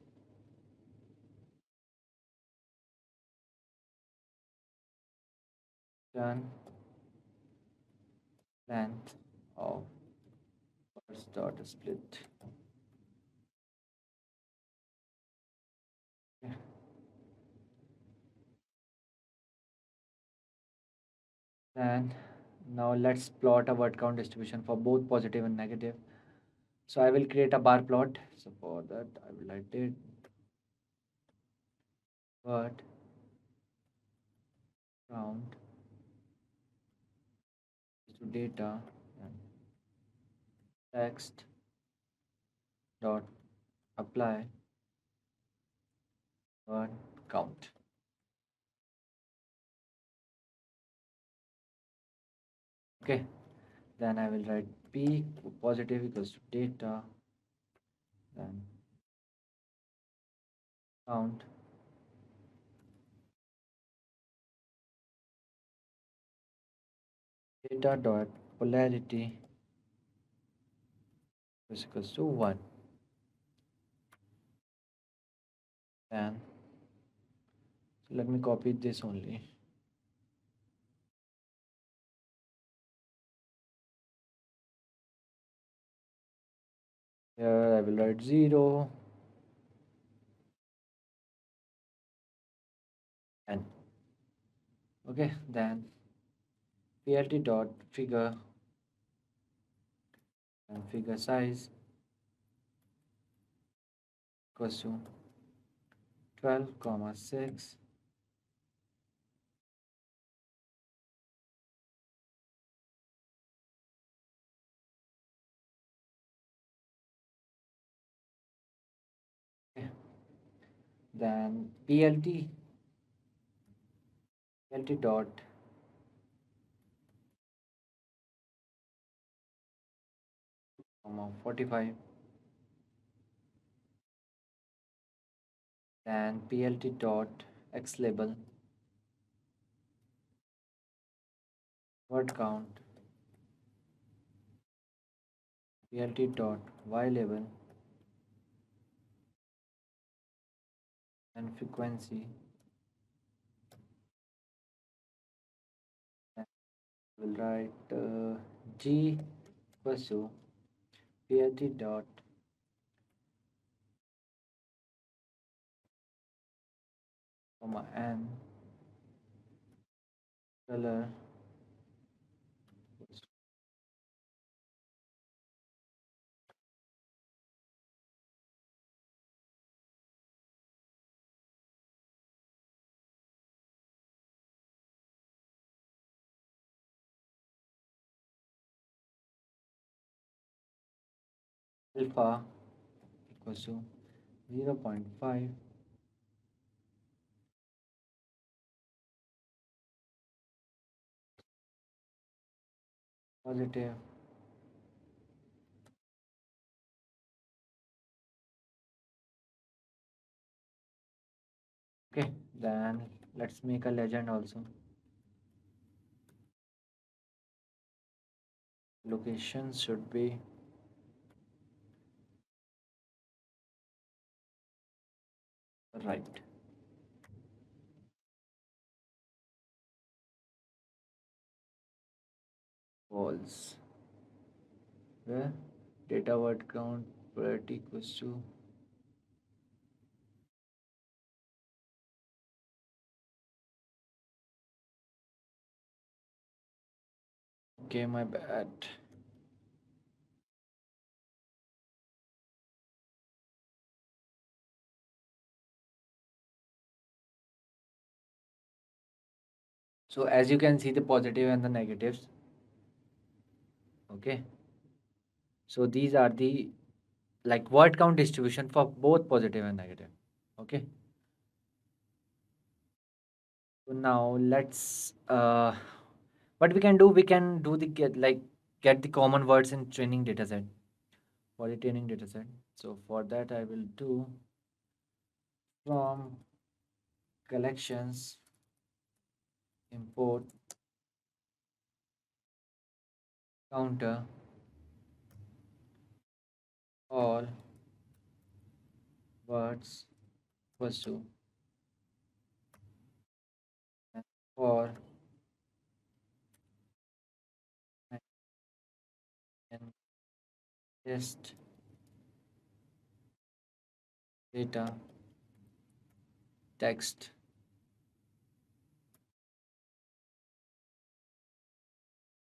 done length of words dot split. Okay. Then now let's plot a word count distribution for both positive and negative. So I will create a bar plot. So for that, I will write it word count to data and text dot apply word count. Okay, then I will write p positive equals to data, then count, data dot polarity is equals to 1. Then so let me copy this only. Here I will write 0 and okay, then plt dot figure and figure size equals to 12 comma 6. Okay. Then plt dot 45, then plt dot x label word count, plt dot y label and frequency. Then we'll write g equals to plt dot comma n color equals to alpha equals to 0.5, positive. Okay, then let's make a legend also. Location should be right. False. Where data word count priority equals to okay, my bad. So as you can see the positive and the negatives. Okay. So these are the like word count distribution for both positive and negative. Okay. So now let's what we can do the get the common words in training data set for the training data set. So for that I will do from collections import counter all words equals to and for and test data text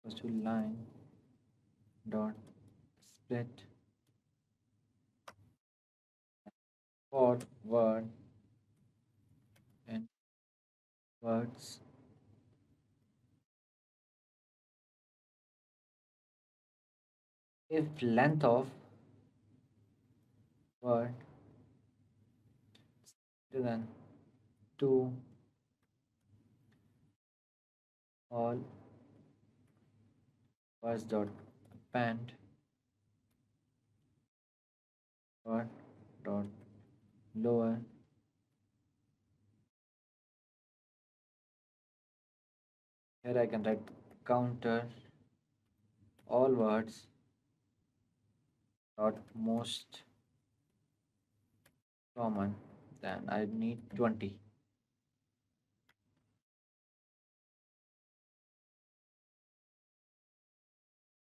equals to line dot split for word and words if length of word greater than 2, all words dot append word dot lower. Here I can write counter all words dot most common. Then I need 20.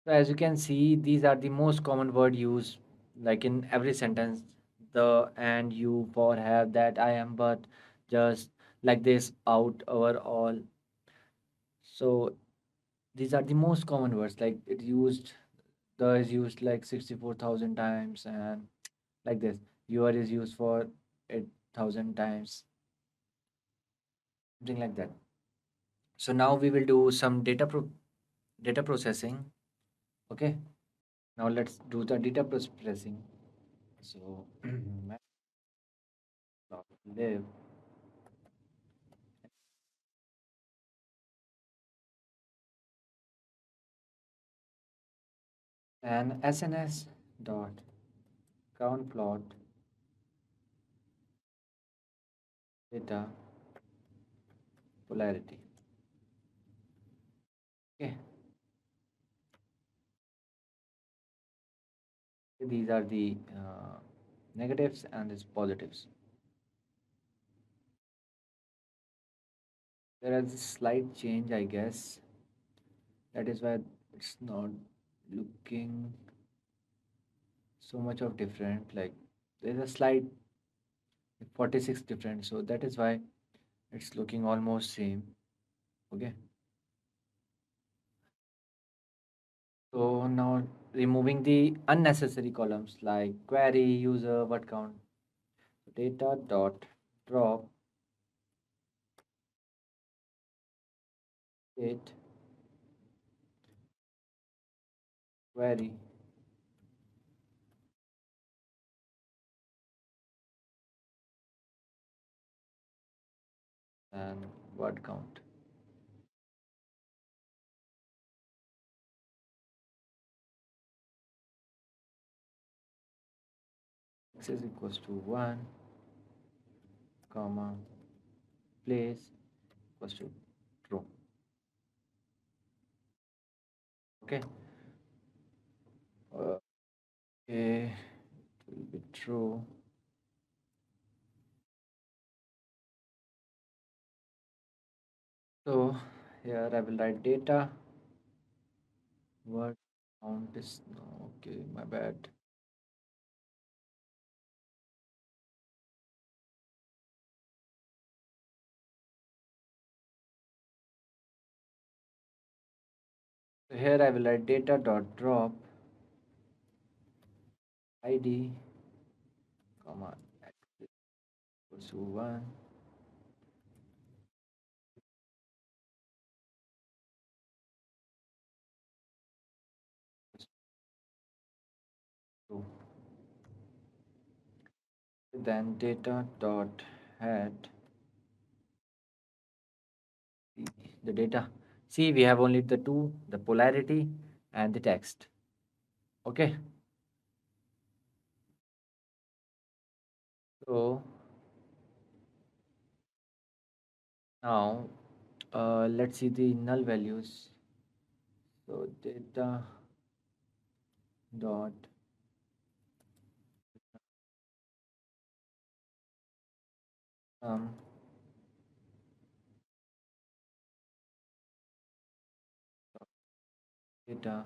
So as you can see, these are the most common word used like in every sentence. The, and, you, for, have, that, I am, but, just, like this, out, over, all. So these are the most common words. Like it used, the is used like 64,000 times, and like this, your is used for 8,000 times, something like that. So now we will do some data processing. Okay. Now let's do the data processing. So live and SNS dot count plot data polarity. Okay, these are the negatives and its positives. There is a slight change, I guess. That is why it's not looking so much of different. Like there's a slight 46 different, so that is why it's looking almost same. Okay. So now removing the unnecessary columns like query, user, word count, data dot drop date query and word count. X is equals to 1, comma, place equals to true. Okay. Okay, it will be true. So here I will write data word count is no, okay, my bad. So here I will write data dot drop id comma x equals to 1, true. Then data dot head the data. See, we have only the two, the polarity and the text. Okay. So now let's see the null values. So data dot um data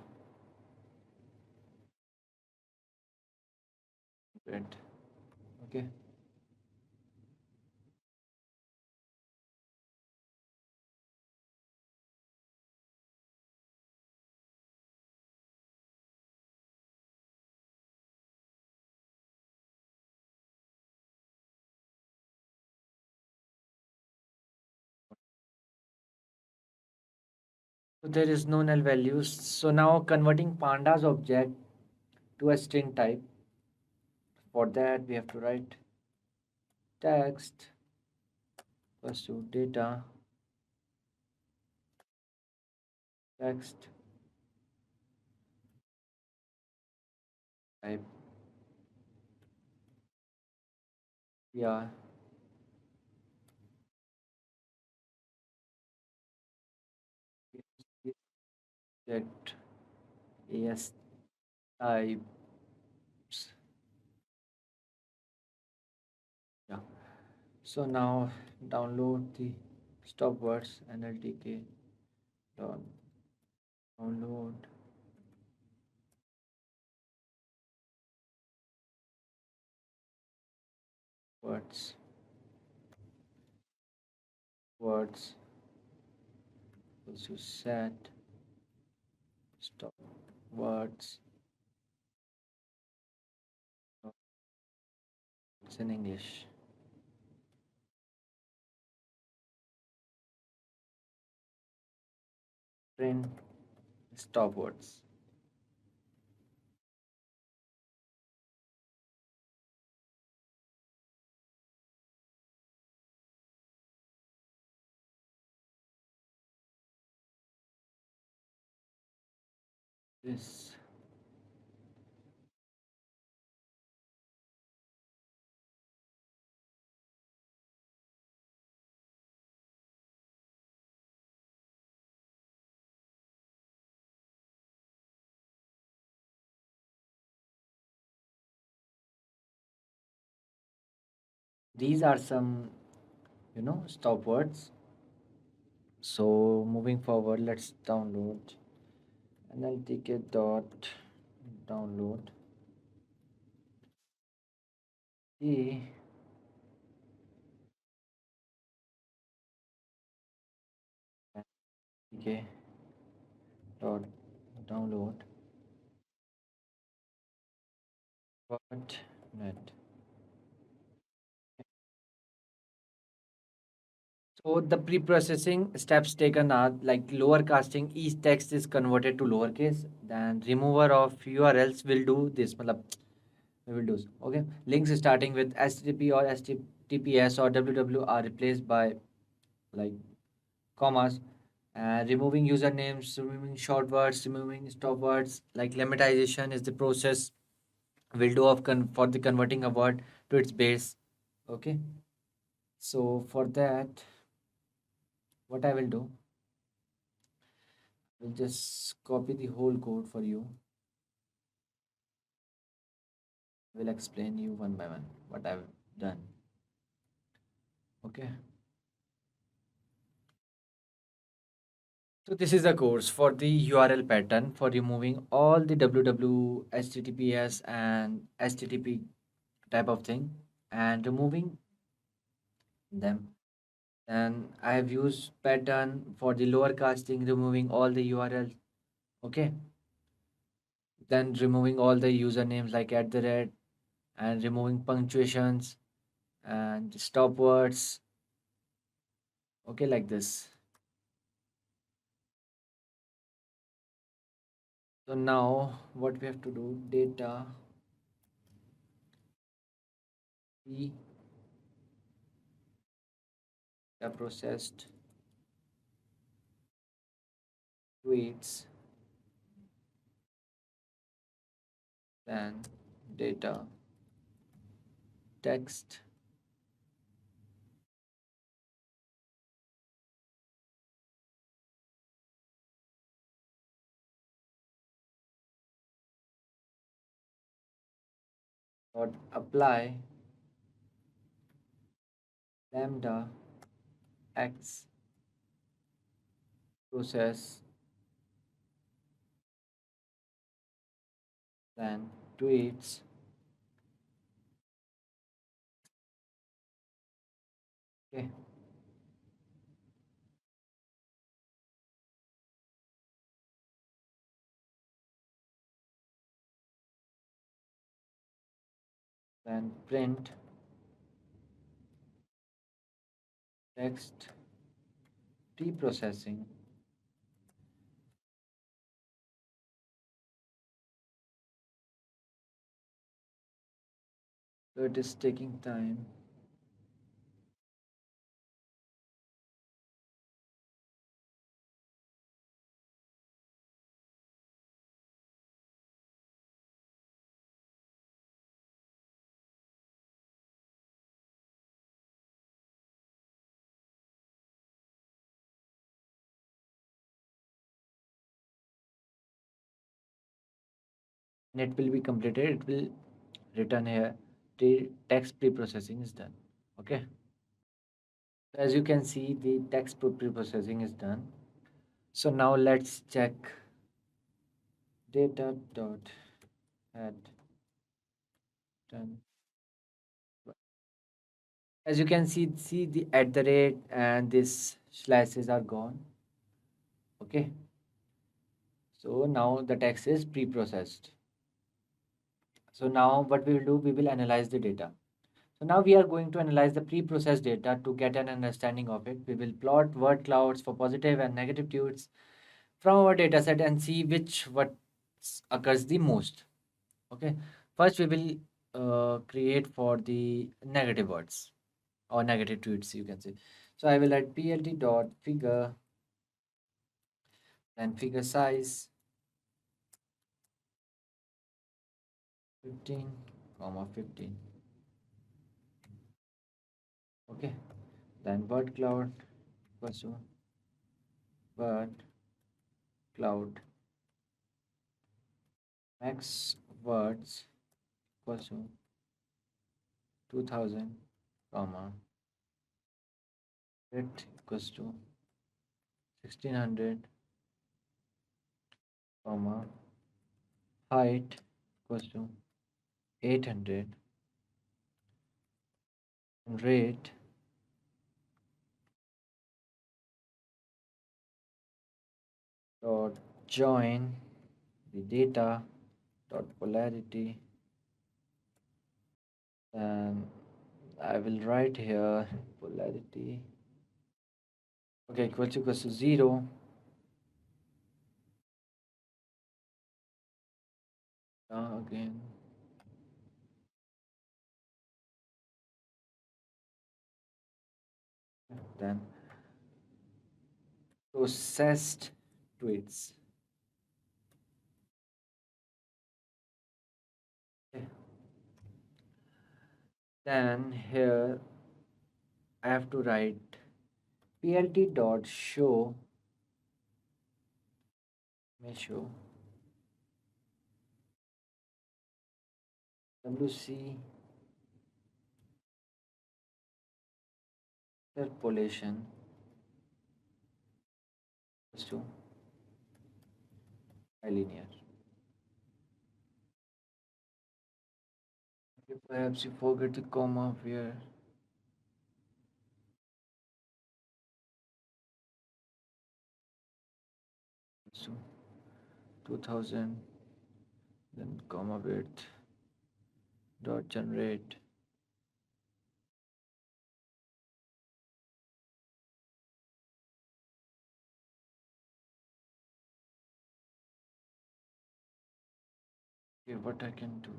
print. Okay. So there is no null values. So now converting pandas object to a string type. For that, we have to write text equals to data text type. Yeah, get as types. Yeah. So now download the stop words NLTK dot download words words equals to set stop words. It's in English. Print stop words. This these are some stop words. So moving forward, let's download NLTK dot download the NLTK dot download dot net. So the pre-processing steps taken are like lower casting, each text is converted to lowercase. Then remover of URLs will do this. matlab, We will do so. Okay. Links starting with HTTP or HTTPS or www are replaced by like commas. Removing usernames, removing short words, removing stop words. Like lemmatization is the process will do of for the converting a word to its base. Okay. So for that, what I will do, I'll just copy the whole code for you. I will explain you one by one what I've done. Okay. So this is a course for the URL pattern for removing all the www, HTTPS and HTTP type of thing and removing them. And I have used pattern for the lower casting, removing all the URLs. Okay. Then removing all the usernames like at the rate and removing punctuations and stop words. Okay, like this. So now what we have to do, data we have processed tweets, then data text dot apply lambda x process, then tweets, okay, then print text pre-processing, So it is taking time. When it will be completed, it will return here. The text pre-processing is done. Okay. As you can see, the text pre-processing is done. So now let's check data dot add done. As you can see the at the rate and this slashes are gone. Okay. So now the text is pre-processed. So now what we will do, we will analyze the data. So now we are going to analyze the pre-processed data to get an understanding of it. We will plot word clouds for positive and negative tweets from our data set and see which what occurs the most. Okay. First we will create for the negative words or negative tweets, you can say. So I will add plt dot figure and figure size 15 comma 15. Okay. Then word cloud equals to word cloud max words equals to 2000 comma width equals to 1600 comma height equals to 800 and rate dot join the data dot polarity, and I will write here polarity, okay, equals to 0. Again, then processed tweets. Okay. Then here I have to write plt dot show may show wc interpolation equals to bilinear. Okay, perhaps you forget the comma here. So 2000, then comma width dot generate. Okay, what I can do?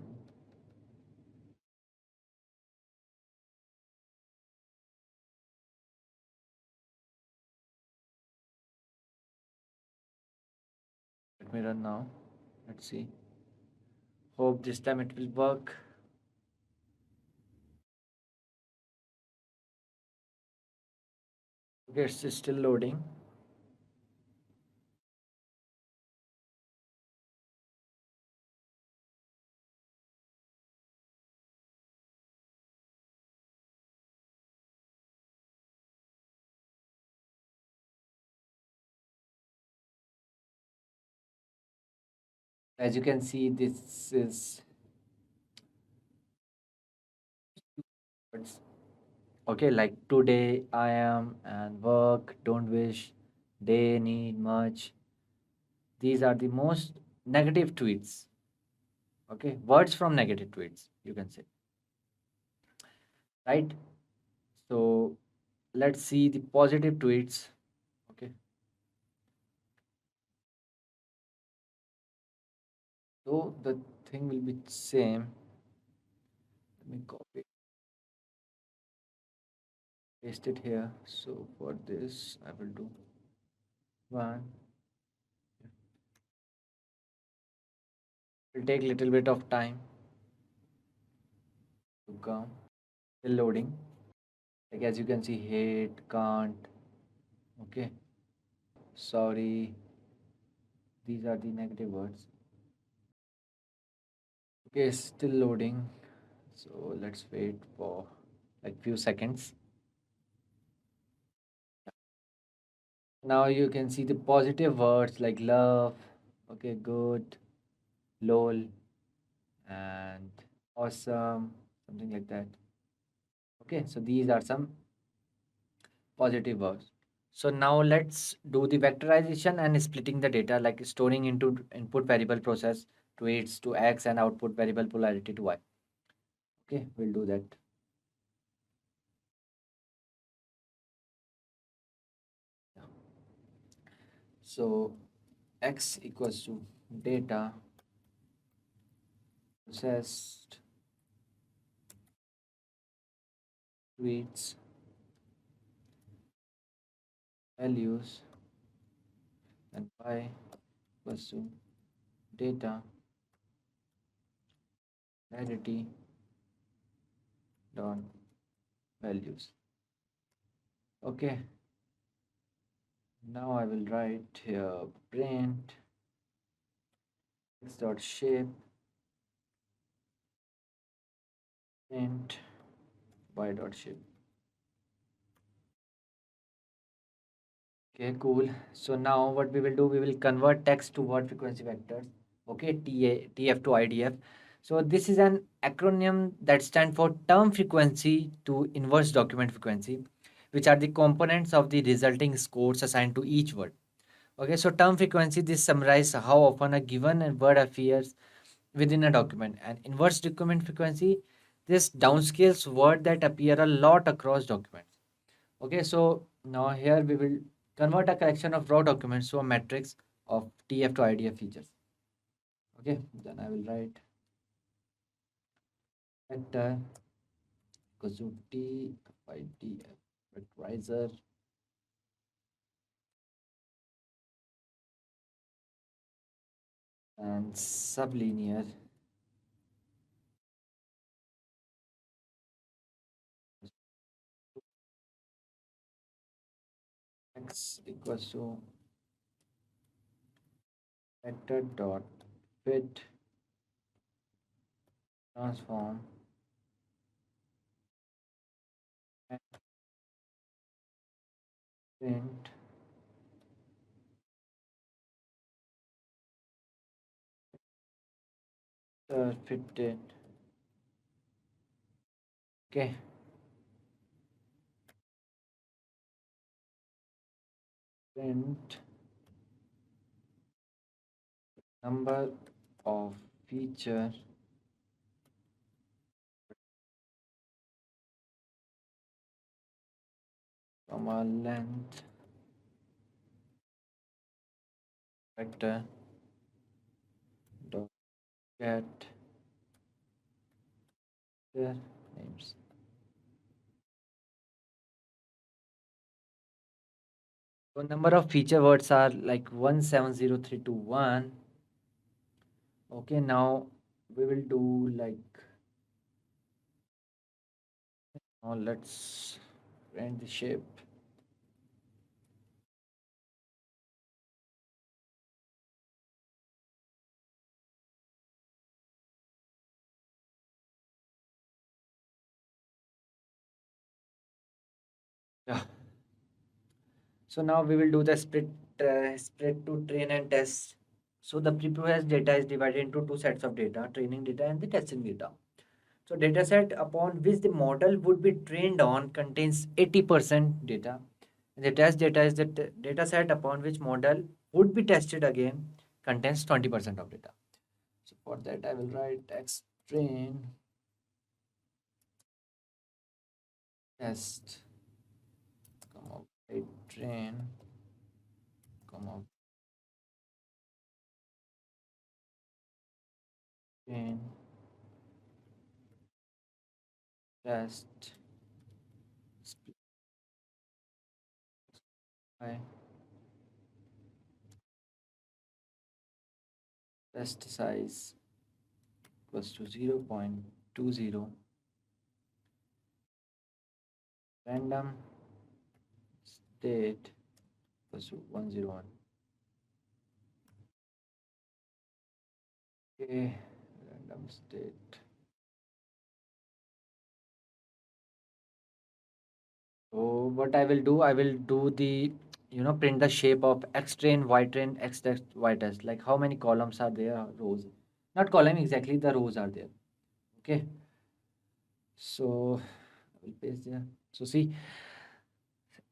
Let me run now. Let's see. Hope this time it will work. Okay, it's still loading. As you can see, this is words. Okay, like today, I am, and work, don't wish, they need much. These are the most negative tweets. Okay, words from negative tweets, you can say. Right? So let's see the positive tweets. Okay, so the thing will be same. Let me copy, paste it here. So for this, I will do one. It will take little bit of time to come. Still loading. Like as you can see, hate, can't. Okay. Sorry. These are the negative words. Okay, still loading. So let's wait for like few seconds. Now you can see the positive words like love, okay, good, lol, and awesome, something like that. Okay, so these are some positive words. So now let's do the vectorization and splitting the data, like storing into input variable process to its to x and output variable polarity to y. Okay, we'll do that. So x equals to data processed to its values, and y equals to data variety dot values. Okay, now I will write here print x dot shape print y dot shape. Okay, cool. So now what we will do, we will convert text to word frequency vectors. Okay, TF to IDF. So this is an acronym that stands for term frequency to inverse document frequency, which are the components of the resulting scores assigned to each word. Okay, so term frequency, this summarizes how often a given word appears within a document. And inverse document frequency, this downscales word that appear a lot across documents. Okay, so now here we will convert a collection of raw documents to a matrix of TF to IDF features. Okay, then I will write vector equals to TF vectorizer and sublinear x equals to vector dot fit transform and print fitted. Okay, print number of feature comma length vector dot get their names. So number of feature words are like 170321. Okay, now we will do like now let's print the shape. Yeah. So now we will do the split to train and test. So the pre-processed data is divided into two sets of data, training data and the testing data. So dataset upon which the model would be trained on contains 80% data. The test data is the data set upon which model would be tested again contains 20% of data. So for that I will write x train test comma train comma train test by test size equals to 0.20, random state equals to 101. Okay, random state. So what I will do the, print the shape of X train, Y train, X test, Y test. Like how many columns are there, rows? Not column exactly, the rows are there. Okay. So I will paste there. So see,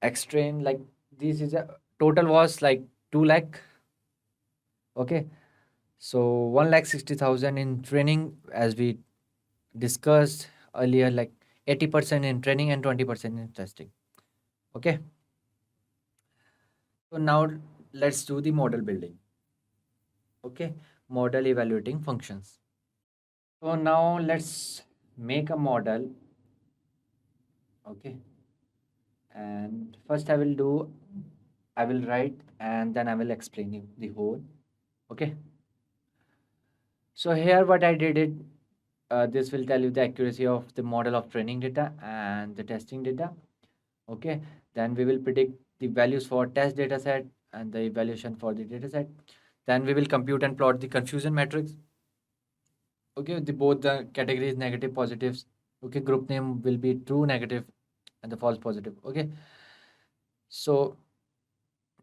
X train, like this is a total was like 2 lakh. Okay. So 1,60,000 in training, as we discussed earlier, like 80% in training and 20% in testing. Okay. So now let's do the model building. Okay, model evaluating functions. So now let's make a model. Okay, and first I will write and then I will explain you the whole. Okay, so here what I did it, this will tell you the accuracy of the model of training data and the testing data. Okay, then we will predict the values for test data set and the evaluation for the data set. Then we will compute and plot the confusion matrix. Okay, the both the categories negative positives. Okay, group name will be true negative and the false positive. Okay, so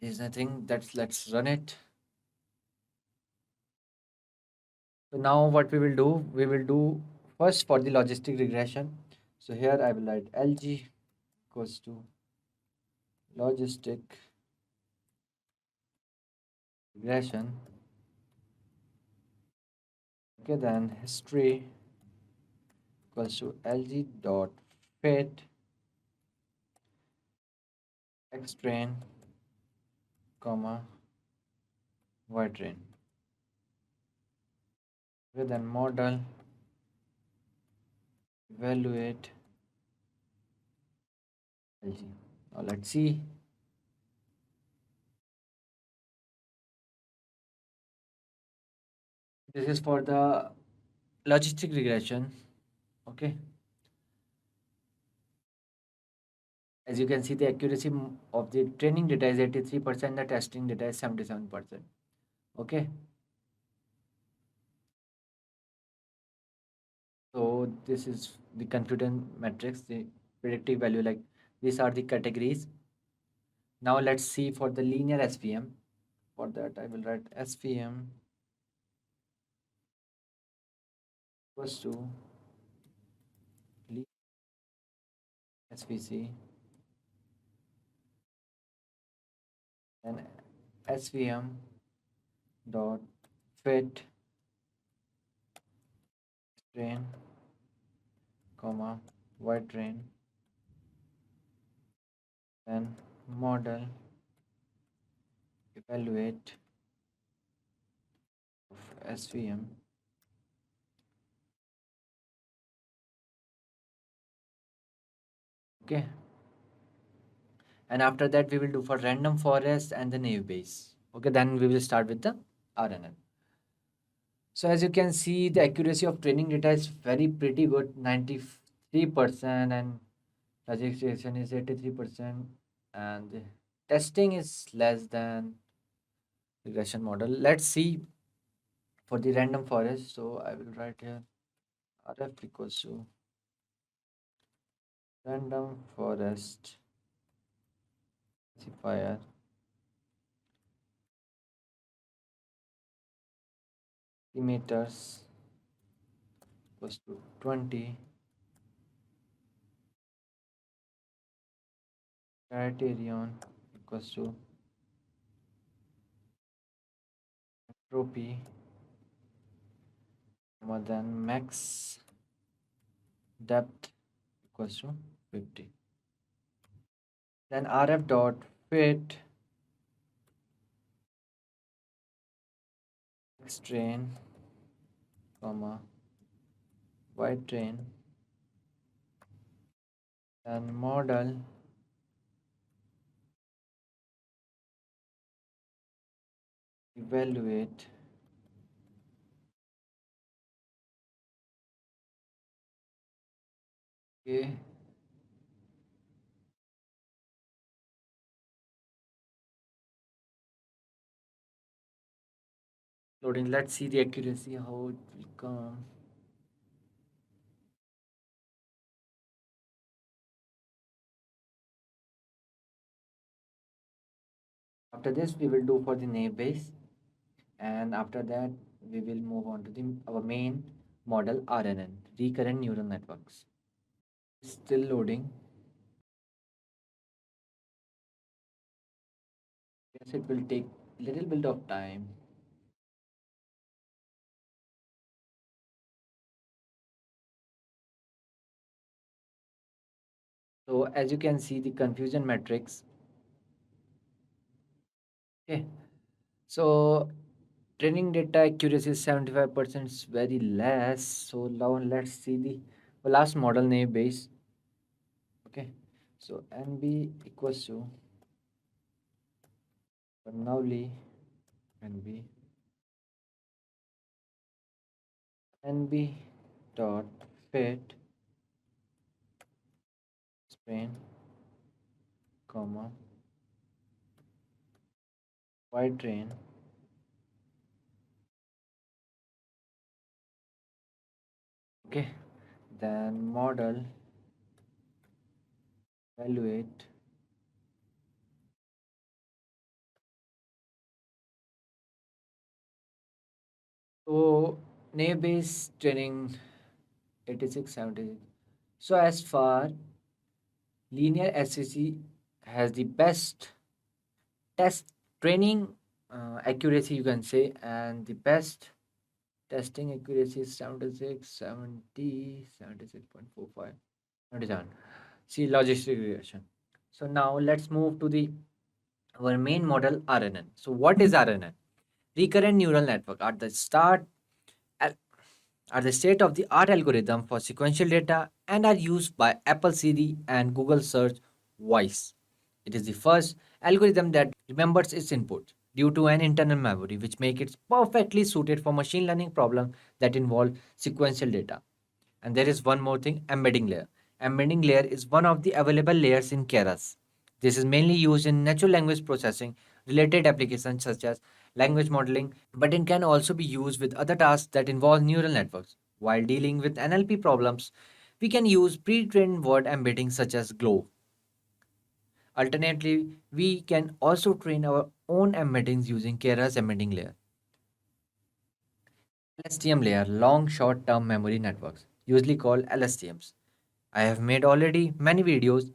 is the thing that's, let's run it. So now what we will do first for the logistic regression. So here I will write LG equals to logistic regression. Okay, then history equals to LG dot fit X train comma Y train. Okay, then model evaluate LG. Now let's see. This is for the logistic regression. Okay, as you can see, the accuracy of the training data is 83%, the testing data is 77%. Okay, so this is the confidence matrix, the predictive value, like these are the categories. Now let's see for the linear SVM. For that I will write SVM equals to SVC and SVM dot fit train comma Y train and model evaluate of SVM. Okay, and after that we will do for random forest and the naive Bayes. Okay, then we will start with the RNN. So as you can see, the accuracy of training data is very pretty good, 93%, and registration is 83%, and the testing is less than regression model. Let's see for the random forest. So I will write here RF equals to random forest classifier estimators equals to 20, criterion equals to entropy more than max depth equals to 50. Then RF dot fit X train comma Y train and model evaluate. Okay, loading. Let's see the accuracy how it will come. After this, we will do for the naive base, and after that, we will move on to the our main model RNN, recurrent neural networks. Still loading. Yes, it will take little bit of time. So as you can see, the confusion matrix. Okay. So training data accuracy is 75% is very less. So now let's see the last model name base. Okay. So NB equals to Bernoulli NB NB dot fit sprain comma y train. Okay. Then model evaluate. So naive base training 8676. So as far linear SCC has the best test training accuracy, you can say, and the best testing accuracy is 76, 70, 76.45, 77. See logistic regression. So now let's move to the our main model RNN. So what is RNN? Recurrent neural network at are the state of the art algorithm for sequential data and are used by Apple Siri and Google Search Voice. It is the first algorithm that remembers its input due to an internal memory, which makes it perfectly suited for machine learning problems that involve sequential data. And there is one more thing, embedding layer. Embedding layer is one of the available layers in Keras. This is mainly used in natural language processing related applications such as language modeling, but it can also be used with other tasks that involve neural networks. While dealing with NLP problems, we can use pre-trained word embeddings such as GLOW. Alternatively, we can also train our own embeddings using Keras embedding layer. LSTM layer, long short term memory networks, usually called LSTMs. I have made already many videos,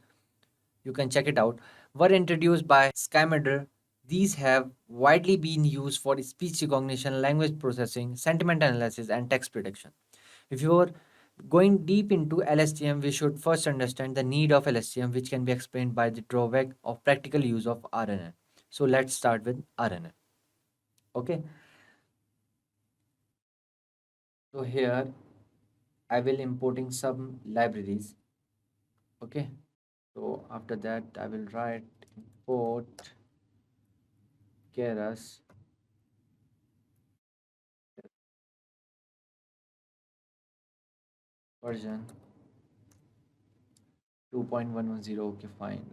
you can check it out, were introduced by Skymeter. These have widely been used for speech recognition, language processing, sentiment analysis, and text prediction. If you are going deep into LSTM, we should first understand the need of LSTM, which can be explained by the drawback of practical use of RNN. So let's start with RNN. Okay, so here I will importing some libraries. Okay, so after that I will write import keras version 2.110. Okay, fine.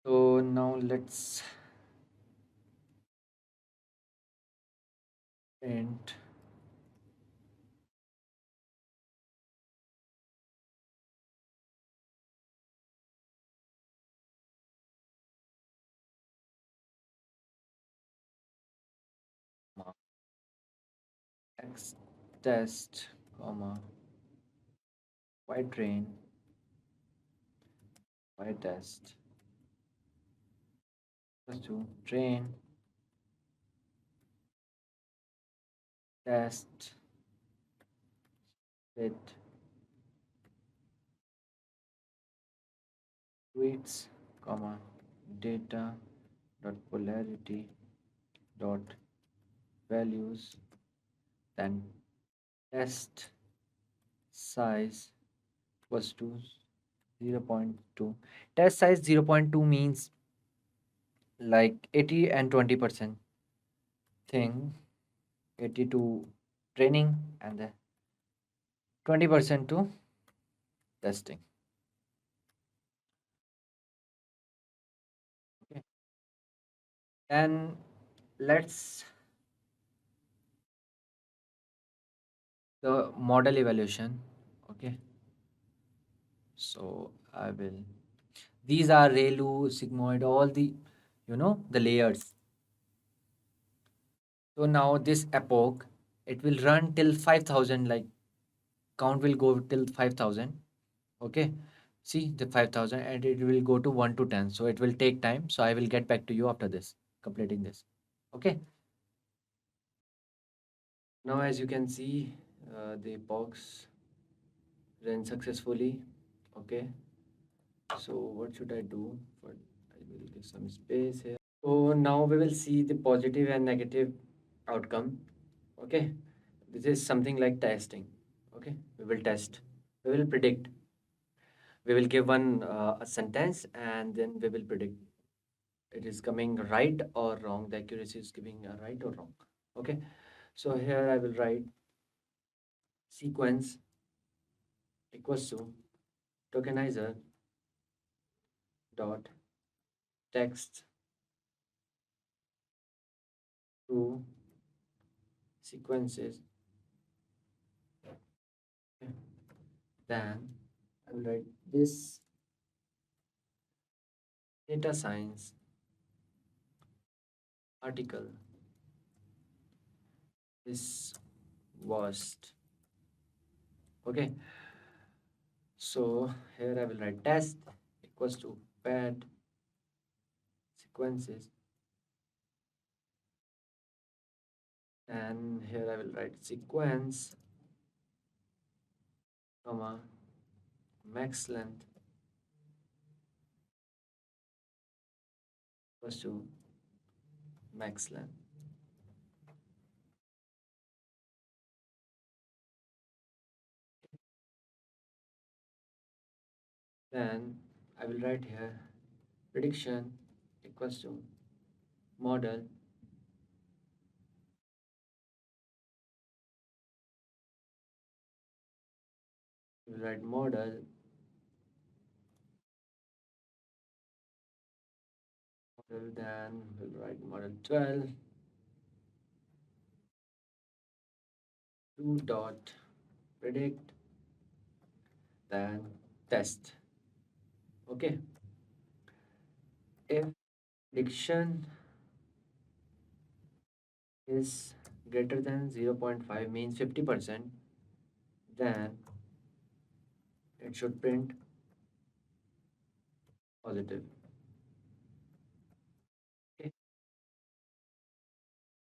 So now let's print x test comma y train y test equals to train test with tweets comma data dot polarity dot values, then test size equals to 0.2. Test size 0.2 means like 80 and 20% thing, 80 to training and the 20% to testing. Okay. Then let's the model evaluation. Okay. So I will. These are ReLU, sigmoid, all the the layers. So now this epoch, it will run till 5,000. Like count will go till 5,000. Okay. See the 5,000 and it will go to 1 to 10. So it will take time. So I will get back to you after this, completing this. Okay. Now as you can see, the epochs ran successfully. Okay. So what should I do? For I will give some space here. So now we will see the positive and negative outcome. Okay. This is something like testing. Okay. We will test. We will predict. We will give one a sentence and then we will predict it is coming right or wrong. The accuracy is giving a right or wrong. Okay. So here I will write sequence equals to tokenizer dot text to sequences. Okay. Then I will write this data science article is worst. Okay. So here I will write test equals to pad sequences, and here I will write sequence comma max length equals to max length. Then I will write here prediction equals to model we will write model, then we'll write model 12 2 dot predict, then test. Okay. If prediction is greater than 0.5 means 50%, then it should print positive. Okay.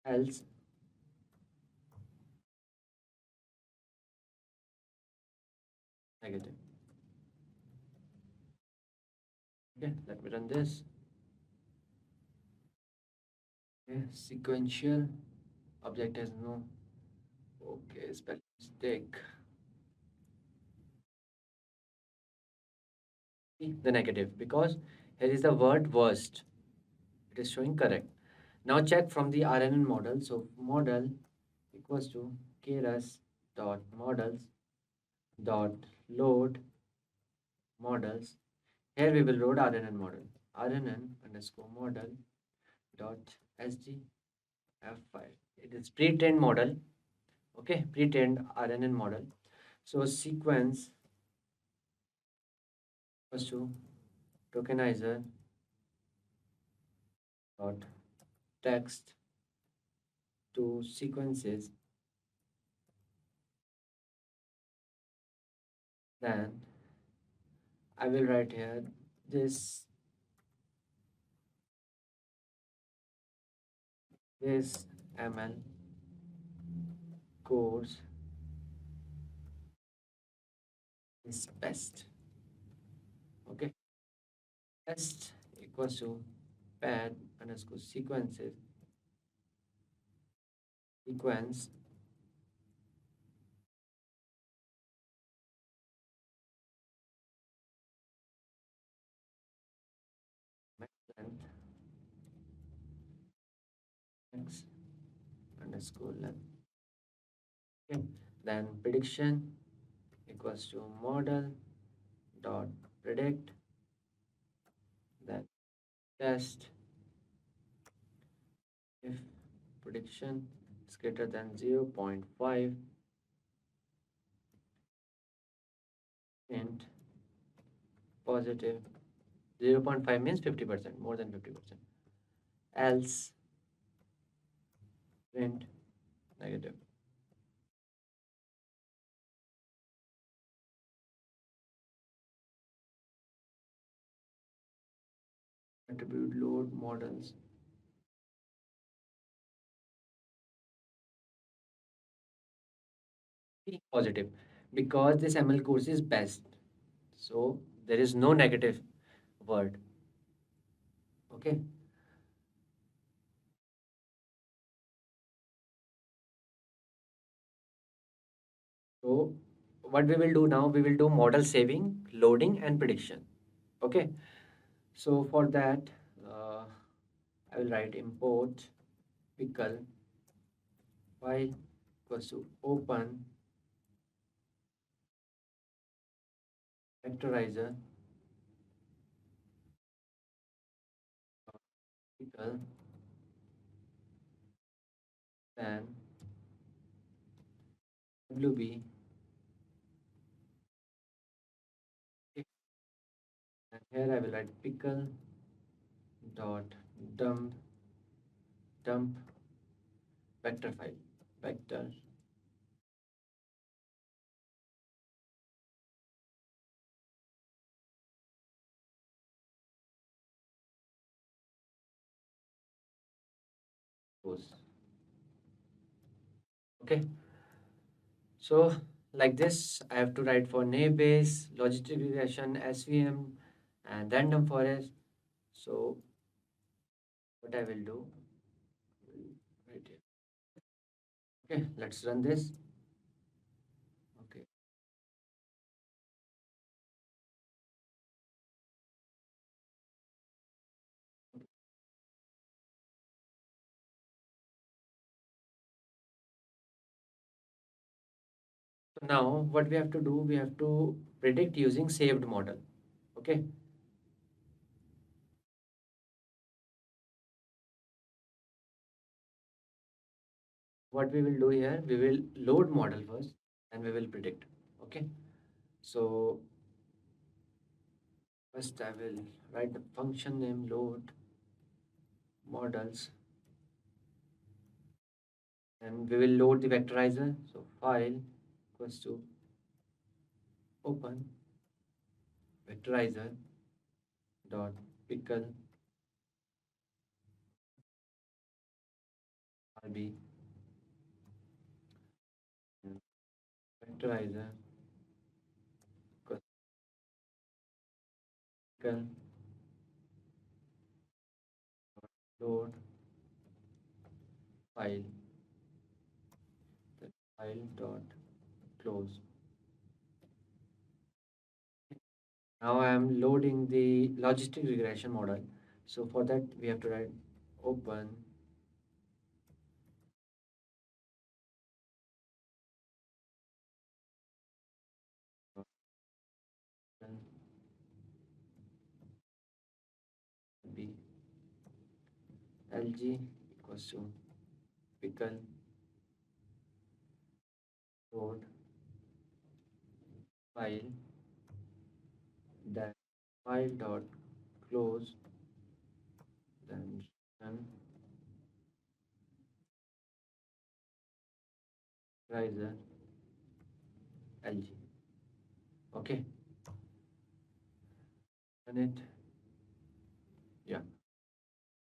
Else negative. Okay, let me run this. Okay, sequential object has no. Okay, spell mistake. See, the negative because here is the word worst. It is showing correct. Now check from the RNN model. So model equals to keras dot models dot load models. Here we will load RNN model. RNN underscore model dot sdf file. It is pre-trained model. Okay, pre-trained RNN model. So sequence equals to tokenizer dot text to sequences. Then I will write here this ML course is best. Okay, best equals to pad underscore sequences sequence underscore level. Okay, then prediction equals to model dot predict, then test if prediction is greater than 0.5 and positive. 0.5 means 50%, more than 50%. Else print negative. Attribute load models. Positive because this ML course is best. So there is no negative word. Okay. So what we will do now, we will do model saving, loading, and prediction. Okay. So for that, I will write import pickle file equals to open vectorizer pickle, then wb, and here I will write pickle dot dump vector file vector goes. Okay. So like this, I have to write for naive Bayes, logistic regression, SVM, and random forest. So what I will do, right here. Okay, let's run this. Okay. So now what we have to do, we have to predict using saved model. Okay. What we will do here, we will load model first and we will predict. Okay. So first I will write the function name load models and we will load the vectorizer. So file equals to open vectorizer dot pickle rb and vectorizer equals pickle load file, then file dot close. Now I am loading the logistic regression model. So for that we have to write open b lg equals to pickle load file, then file dot close, then run riser lg. Okay, run it. Yeah.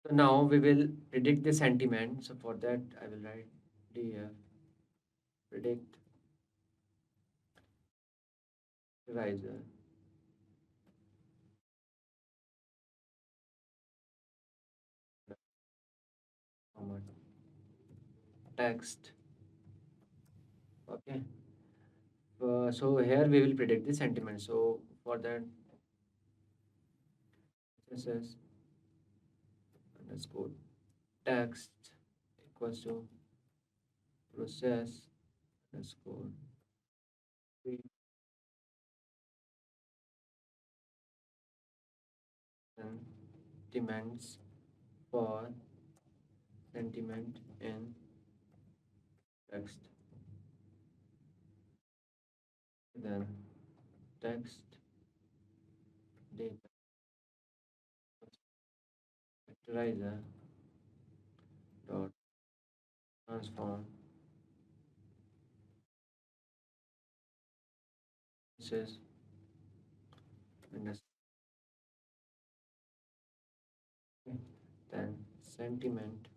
So now we will predict the sentiment. So for that I will write df predict riser comma text. Okay. So here we will predict the sentiment. So for that, this is underscore text equals to process underscore sentiments for sentiment in text. Then text data vectorizer dot transform says then sentiment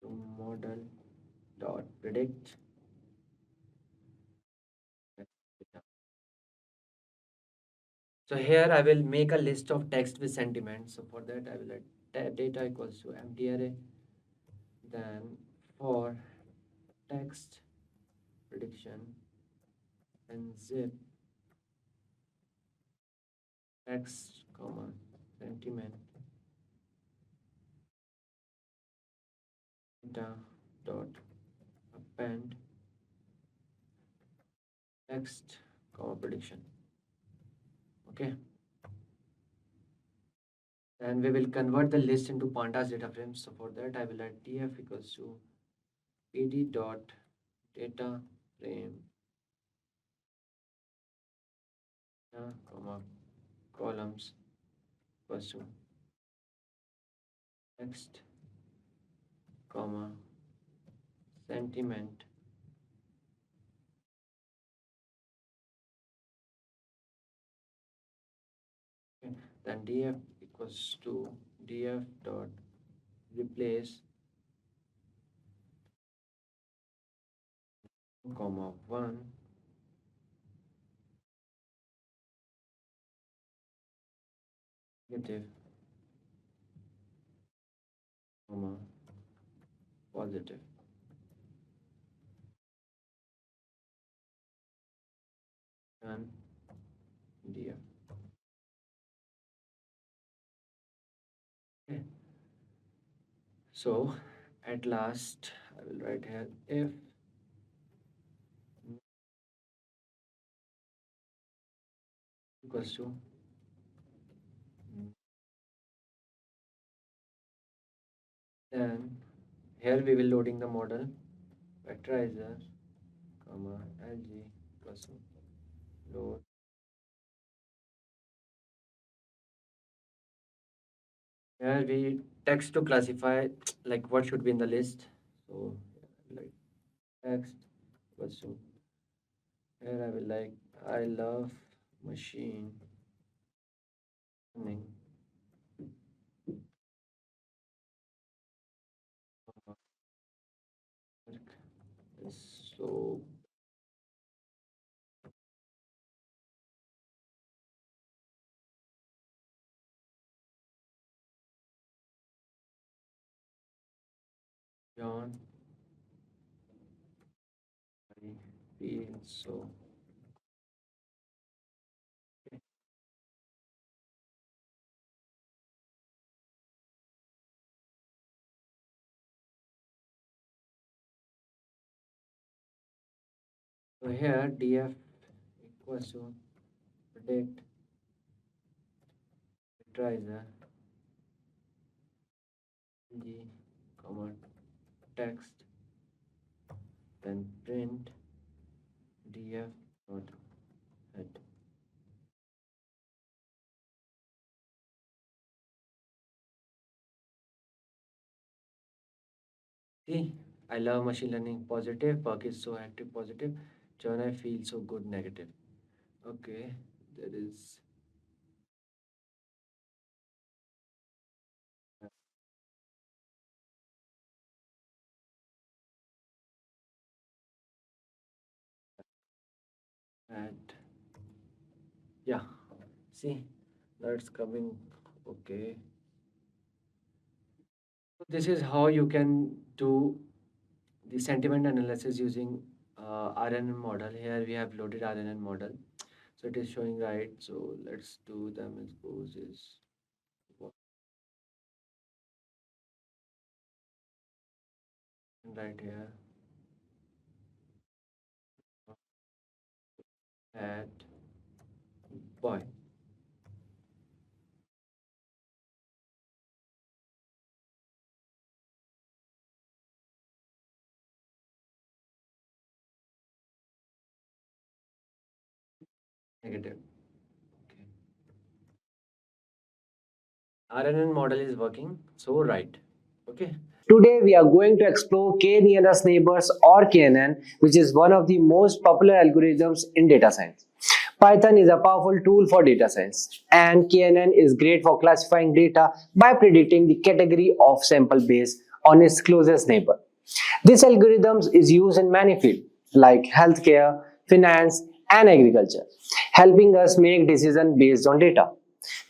to model dot predict data. So here I will make a list of text with sentiments. So for that I will add data equals to empty array. Then for text prediction and zip text comma sentiment data dot append text comma prediction. Okay. And we will convert the list into pandas data frames. So for that I will add df equals to pd dot data frame comma columns equals to text comma sentiment okay. Then df equals to df dot replace comma 1 negative comma positive. And df. Okay. So at last I will write here if equals to then here we will loading the model vectorizer comma lg equals to load. Here we text to classify like what should be in the list. So like text equals to here I will like I love machine learning work is so beyond I feel so. Okay. So here df equals to predict vectorizer g comma text then print df dot head. See, I love machine learning positive, Perk is so active positive, John I feel so good negative. Okay, there is that. Yeah, see, that's coming. Okay. So this is how you can do the sentiment analysis using RNN model. Here we have loaded RNN model. So it is showing right. So let's do them as goes is Right here. At boy. Negative. Okay. RNN model is working. So right. Okay. Today we are going to explore K nearest neighbors or KNN, which is one of the most popular algorithms in data science. Python is a powerful tool for data science, and KNN is great for classifying data by predicting the category of sample based on its closest neighbor. This algorithm is used in many fields like healthcare, finance, and agriculture, helping us make decisions based on data.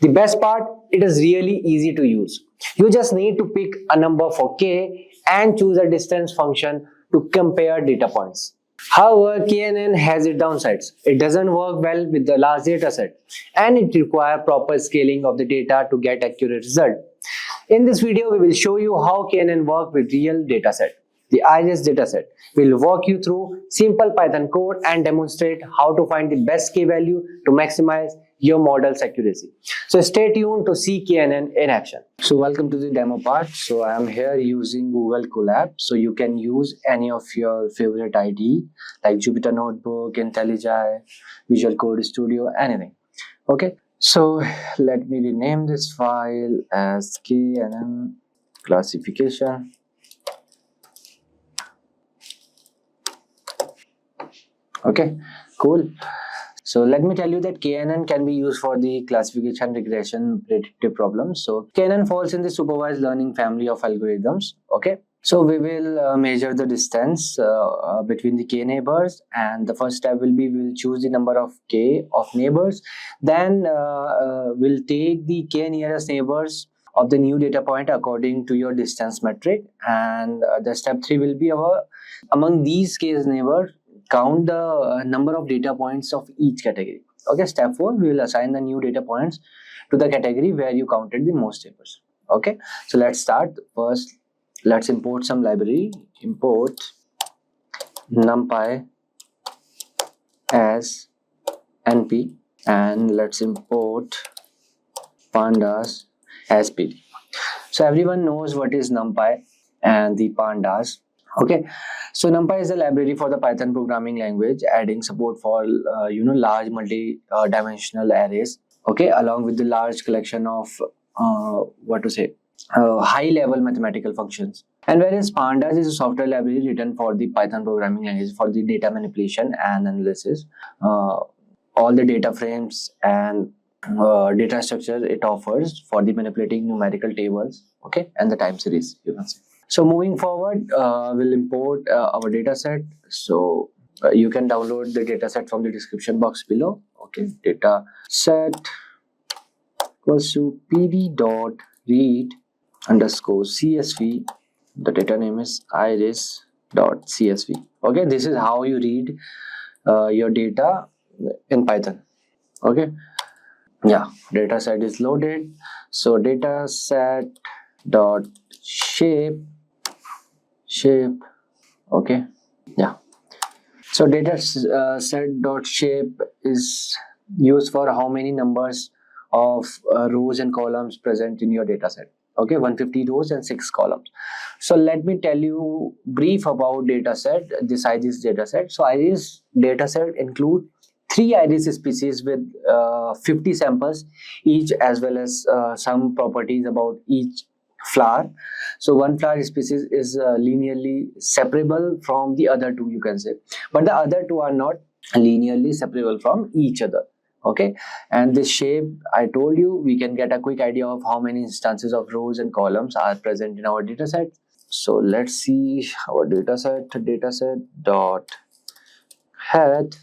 The best part, it is really easy to use. You just need to pick a number for k and choose a distance function to compare data points. However, KNN has its downsides. It doesn't work well with the large data set, and it requires proper scaling of the data to get accurate result. In this video, we will show you how KNN work with real dataset. The IRIS dataset will walk you through simple Python code and demonstrate how to find the best k value to maximize your model's accuracy. So stay tuned to see KNN in action. So welcome to the demo part. So I am here using Google Colab. So you can use any of your favorite IDE like Jupyter Notebook, IntelliJ, Visual Code Studio, anything. Okay. So let me rename this file as KNN classification. Okay, cool. So let me tell you that KNN can be used for the classification regression predictive problems. So KNN falls in the supervised learning family of algorithms. Okay. So we will measure the distance between the k neighbors, and the first step will be we'll choose the number of k of neighbors. Then we'll take the k nearest neighbors of the new data point according to your distance metric, and the step 3 will be our among these k neighbors count the number of data points of each category. Okay, step 4 we will assign the new data points to the category where you counted the most neighbors. Okay, so let's start. First, let's import some library. Import numpy as np, and let's import pandas as pd. So everyone knows what is numpy and the pandas. Okay, so NumPy is a library for the Python programming language, adding support for large multi-dimensional arrays. Okay, along with the large collection of high-level mathematical functions. And whereas Pandas is a software library written for the Python programming language for the data manipulation and analysis, all the data frames and data structure it offers for the manipulating numerical tables. Okay, and the time series you can say. So moving forward, we'll import our data set. So you can download the data set from the description box below. Okay, data set equals to pd.read underscore csv. The data name is iris.csv. Okay, this is how you read your data in Python. Okay, yeah, data set is loaded. So data set dot shape. Okay, yeah. So data set dot shape is used for how many numbers of rows and columns present in your data set. Okay, 150 rows and 6 columns. So let me tell you brief about data set, this iris data set. So iris data set include 3 iris species with 50 samples each, as well as some properties about each flower. So one flower species is linearly separable from the other two, you can say, but the other two are not linearly separable from each other. Okay, and this shape I told you, we can get a quick idea of how many instances of rows and columns are present in our data set. So let's see our data set dot head.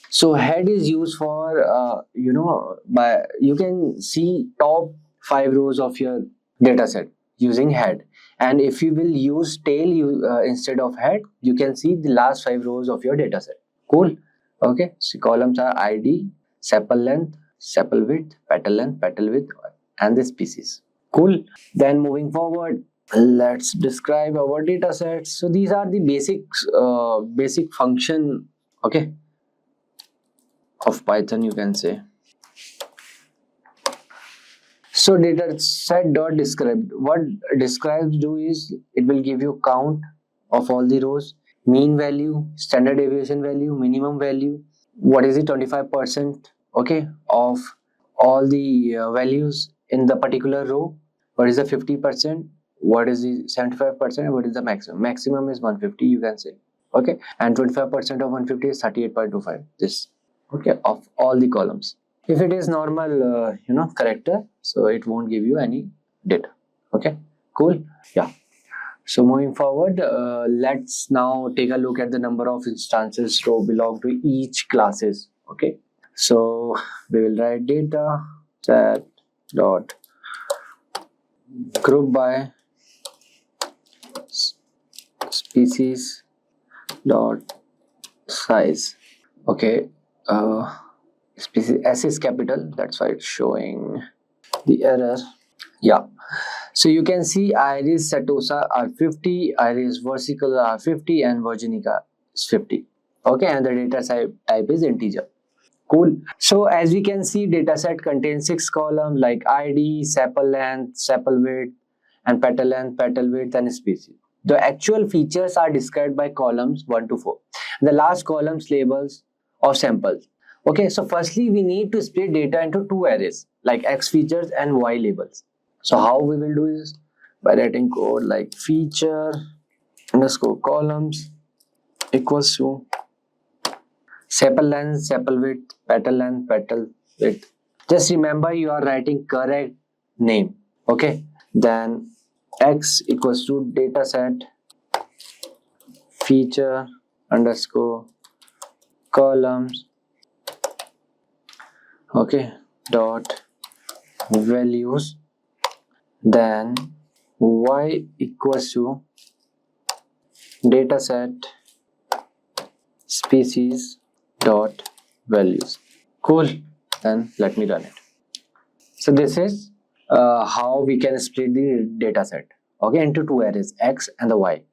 So head is used for you can see top 5 rows of your data set using head, and if you will use tail instead of head, you can see the last 5 rows of your data set. Cool. Okay, so columns are id, sepal length, sepal width, petal length, petal width, and the species. Cool. Then moving forward, Let's describe our data sets. So these are the basic function, okay, of Python, you can say. So data set dot describe, what describes do is it will give you count of all the rows, mean value, standard deviation value, minimum value, what is the 25%, okay, of all the values in the particular row, what is the 50%, what is the 75%, what is the maximum is 150, you can say, okay, and 25% of 150 is 38.25, this, okay, of all the columns. If it is normal character, so it won't give you any data. Okay, cool. Yeah, so moving forward, let's now take a look at the number of instances row belong to each classes. Okay, so we will write data set dot group by species dot size. Okay, species S is capital, that's why it's showing the error. Yeah, so you can see iris setosa are 50, iris versicolor are 50, and virginica is 50. Okay, and the data type is integer. Cool. So as we can see, dataset contains 6 columns like id, sepal length, sepal width, and petal length, petal width, and species. The actual features are described by columns 1 to 4. The last columns labels of samples. Okay, so firstly we need to split data into two arrays like x features and y labels. So how we will do is by writing code like feature underscore columns equals to sepal length, sepal width, petal length, petal width. Just remember you are writing correct name. Okay, then x equals to dataset feature underscore columns, okay, dot values, then y equals to dataset species dot values. Cool, then let me run it. So this is how we can split the data set, okay, into two arrays, x and the y.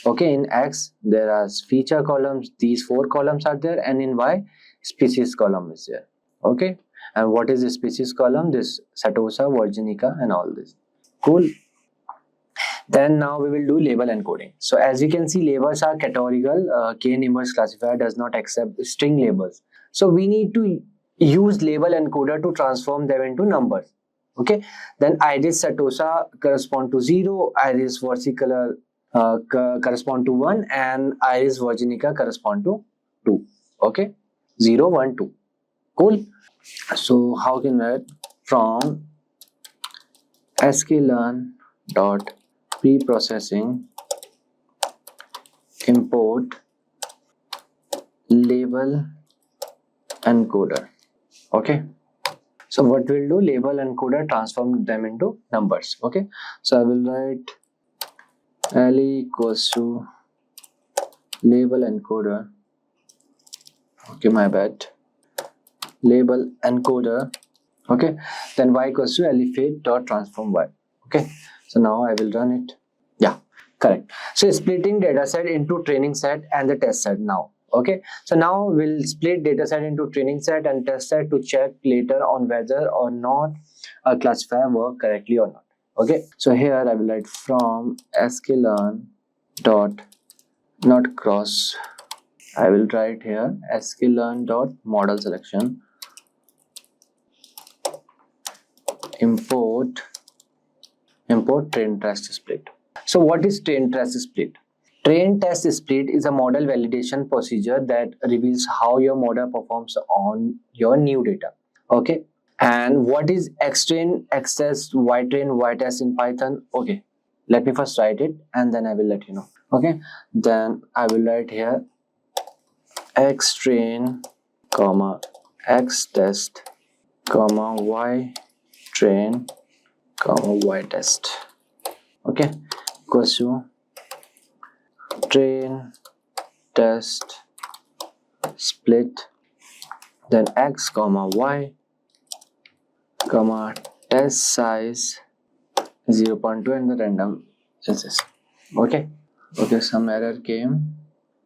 Okay, in x there are feature columns, these 4 columns are there, and in y species column is there. Okay, and what is the species column? This setosa, virginica, and all this. Cool. Then now we will do label encoding. So as you can see, labels are categorical. K-numbers classifier does not accept string labels. So we need to use label encoder to transform them into numbers. Okay. Then iris setosa correspond to 0, iris versicolor correspond to 1, and iris virginica correspond to 2. Okay. 0, 1, 2. Cool. So how can we from sklearn dot pre-processing import label encoder. Okay, so what we'll do, label encoder transform them into numbers. Okay, so I will write L equals to label encoder, okay, my bad, label encoder, okay, then y equals to elifate dot transform y. Okay, so now I will run it. Yeah, correct. So splitting data set into training set and the test set now. Okay, so now we'll split data set into training set and test set to check later on whether or not a classifier work correctly or not. Okay, so here I will write from sklearn dot not cross, I will write here sklearn dot model selection import train test split. So what is train test split? Train test split is a model validation procedure that reveals how your model performs on your new data. Okay, and what is xtrain, xtest, ytrain, ytest in Python? Okay, let me first write it and then I will let you know. Okay, then I will write here xtrain comma xtest comma ytrain comma ytest, okay, equals to train test split, then x comma y comma test size 0.2 and the random is this. Okay, some error came.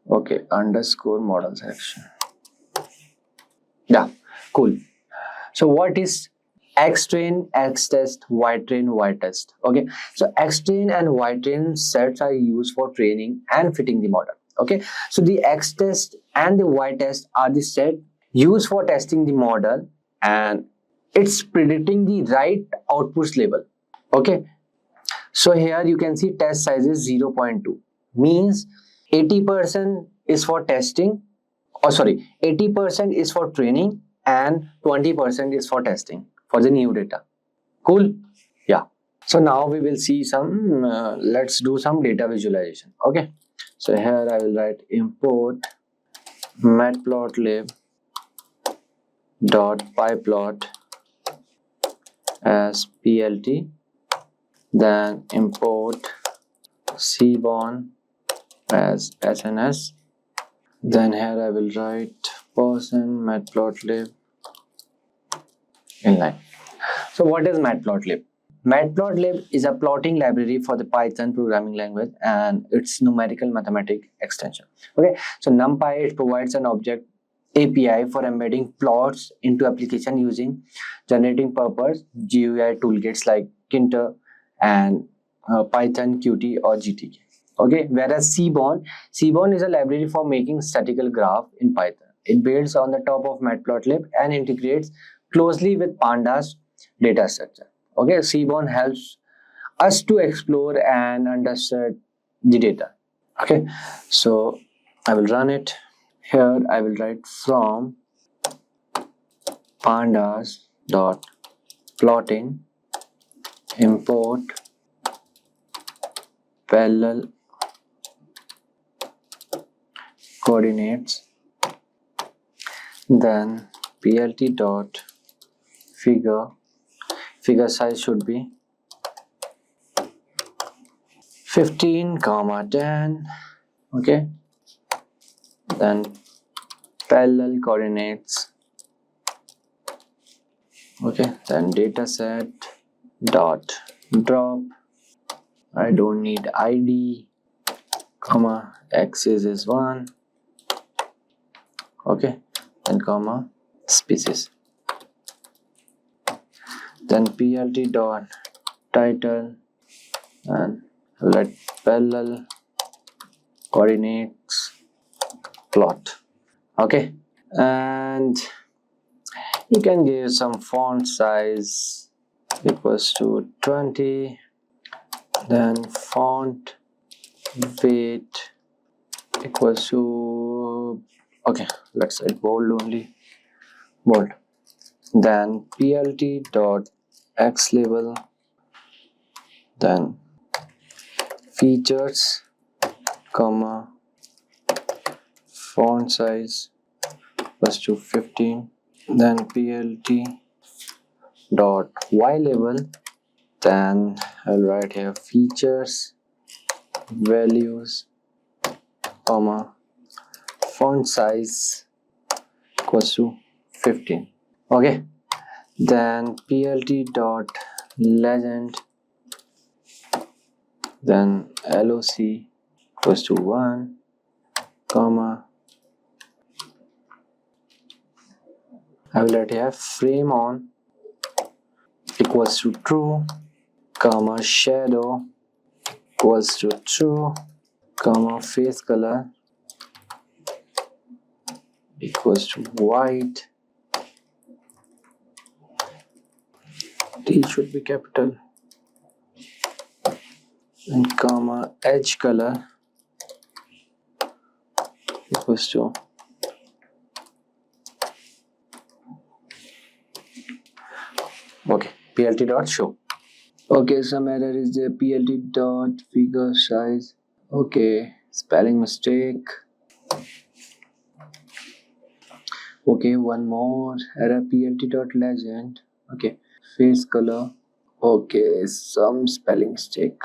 Okay, underscore model selection. Yeah, cool. So what is X-train, X-test, Y-train, Y-test? Okay, so X-train and Y-train sets are used for training and fitting the model. Okay, so the X-test and the Y-test are the set used for testing the model, and it's predicting the right outputs level. Okay, so here you can see test size is 0.2, means 80% is for testing, 80% is for training and 20% is for testing for the new data. Cool. Yeah, so now we will see some let's do some data visualization. Okay, so here I will write import matplotlib dot pyplot as plt, then import cborn as sns, then here I will write matplotlib inline. So what is matplotlib? Matplotlib is a plotting library for the Python programming language, and it's numerical mathematics extension. Okay, so NumPy, it provides an object API for embedding plots into application using generating purpose GUI toolkits like Kinter and Python, Qt or GTK. Okay, whereas cborn is a library for making statistical graph in Python. It builds on the top of Matplotlib and integrates closely with pandas data structure. Okay, cborn helps us to explore and understand the data. Okay, so I will run it. Here I will write from pandas dot plotting import parallel coordinates, then plt dot figure size should be 15 comma 10. Okay, then parallel coordinates. Okay, then dataset dot drop, I don't need id, comma axis is 1. Okay, then comma species, then plt dot title and let parallel coordinates plot. Okay, and you can give some font size equals to 20, then font weight equals to, okay, let's say bold only, bold, then plt dot x label, then features comma font size equals to 15, then plt dot y label, then I'll write here features values comma font size equals to 15. Okay, then plt dot legend, then loc equals to 1 comma, I will let here frame on equals to true comma shadow equals to true comma face color equals to white, T should be capital, and comma edge color equals to okay plt dot show. Okay, some error is there, plt dot figure size, okay, spelling mistake. Okay, one more error, plt dot legend, okay, face color, okay, some spelling mistake.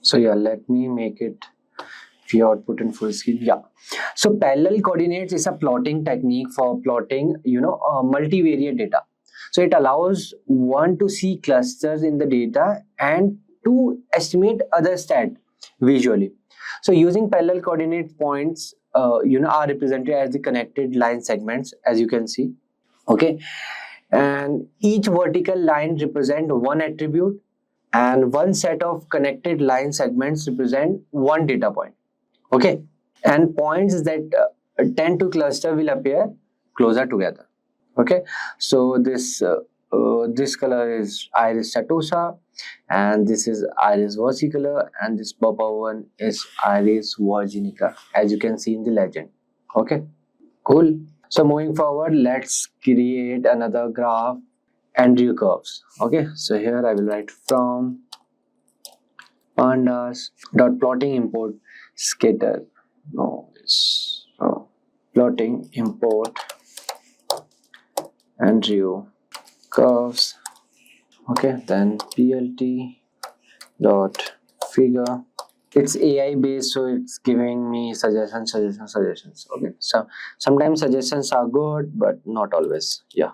So yeah, let me make it view output in full screen. Yeah, so parallel coordinates is a plotting technique for plotting multivariate data. So it allows one to see clusters in the data and to estimate other stat visually. So using parallel coordinate points, are represented as the connected line segments, as you can see. Okay, and each vertical line represent one attribute, and one set of connected line segments represent one data point. Okay, and points that tend to cluster will appear closer together. Okay, so this color is iris setosa, and this is iris versicolor, and this purple one is iris virginica, as you can see in the legend. Okay, cool. So moving forward, let's create another graph, Andrew curves. Okay, so here I will write from pandas dot plotting import scatter. No, it's plotting import Andrew curves. Okay, then plt dot figure. It's AI based, so it's giving me suggestions. Okay, so sometimes suggestions are good, but not always. Yeah,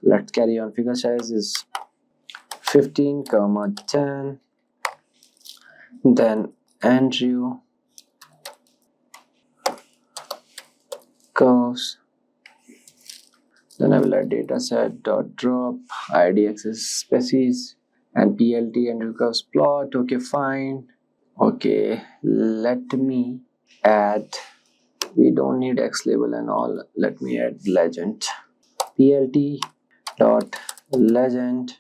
let's carry on. Figure size is 15, 10. Then Andrew curves. Then I will add dataset dot drop idx is species and plt Andrew curves plot. Okay, fine. Okay, let me add. We don't need X label and all. Let me add legend. plt dot legend.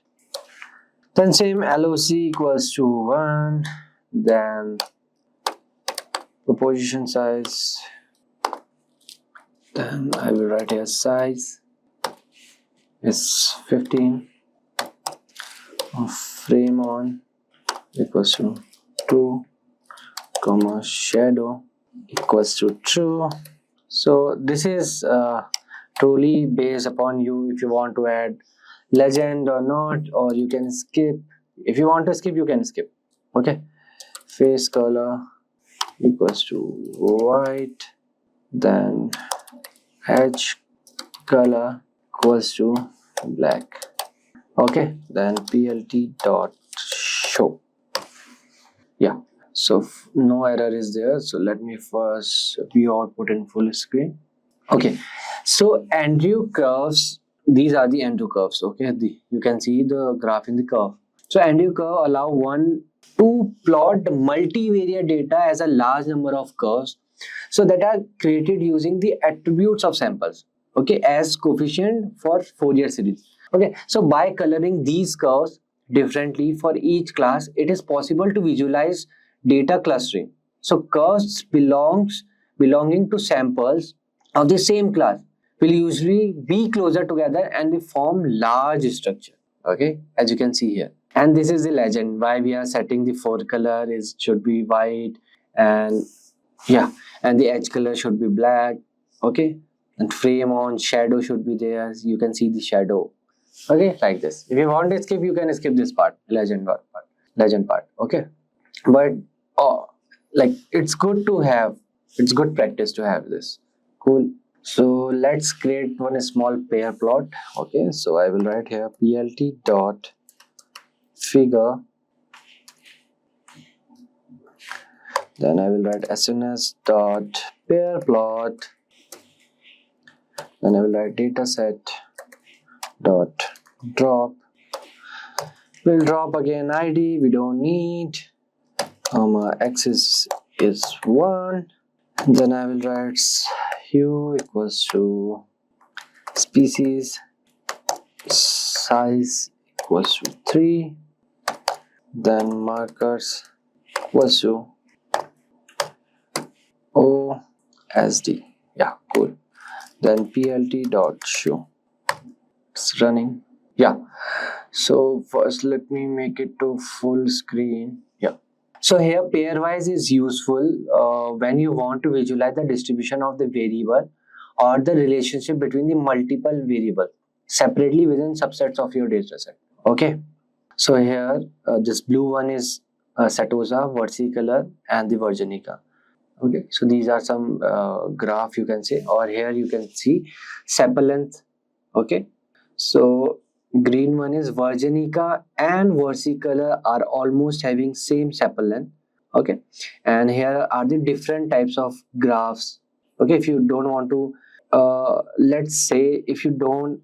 Then same LOC equals to 1. Then proposition size. Then I will write here size is 15. Frame on equals to 2, comma shadow equals to true. So this is truly based upon you, if you want to add legend or not, or you can skip. If you want to skip, you can skip. Okay, face color equals to white, then edge color equals to black. Okay, then plt dot show. Yeah, so no error is there. So let me first view output in full screen. Okay, so Andrew curves, these are the Andrew curves. Okay, you can see the graph in the curve. So Andrew curve allow one to plot multivariate data as a large number of curves, so that are created using the attributes of samples, okay, as coefficient for Fourier series. Okay, so by coloring these curves differently for each class, it is possible to visualize data clustering. So curves belonging to samples of the same class will usually be closer together and they form large structure. Okay, as you can see here. And this is the legend why we are setting the fore color is should be white, and yeah, and the edge color should be black. Okay, and frame on shadow should be there. You can see the shadow. Okay, like this. If you want to skip, you can skip this part, legend part. Okay, but like it's good to have. It's good practice to have this. Cool. So let's create one small pair plot. Okay, so I will write here plt dot figure. Then I will write SNS dot pair plot. Then I will write dataset dot drop. We'll drop again ID. We don't need. Axis is 1. Then I will write hue equals to species, size equals to 3. Then markers equals to OSD. Yeah, cool. Then plt dot show. It's running. Yeah. So first let me make it to full screen. Yeah. So here pairwise is useful when you want to visualize the distribution of the variable or the relationship between the multiple variables separately within subsets of your dataset. Okay. So here this blue one is Setosa, versicolor, and the Virginica. Okay, so these are some graph you can say, or here you can see sepal length. Okay, so green one is Virginica and versicolor are almost having same sepal length. Okay, and here are the different types of graphs. Okay, if you don't want to let's say if you don't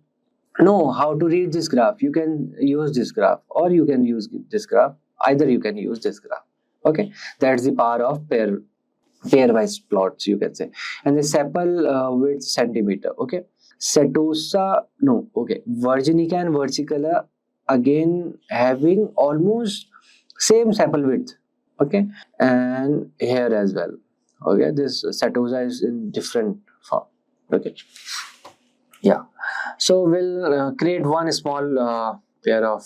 know how to read this graph, you can use this graph, or you can use this graph. Either you can use this graph. Okay, that's the power of pairwise plots, you can say. And the sepal width centimeter. Okay, setosa, no, okay, virginica and versicolor again having almost same sepal width. Okay, and here as well. Okay, this setosa is in different form. Okay, yeah, so we'll create one small pair of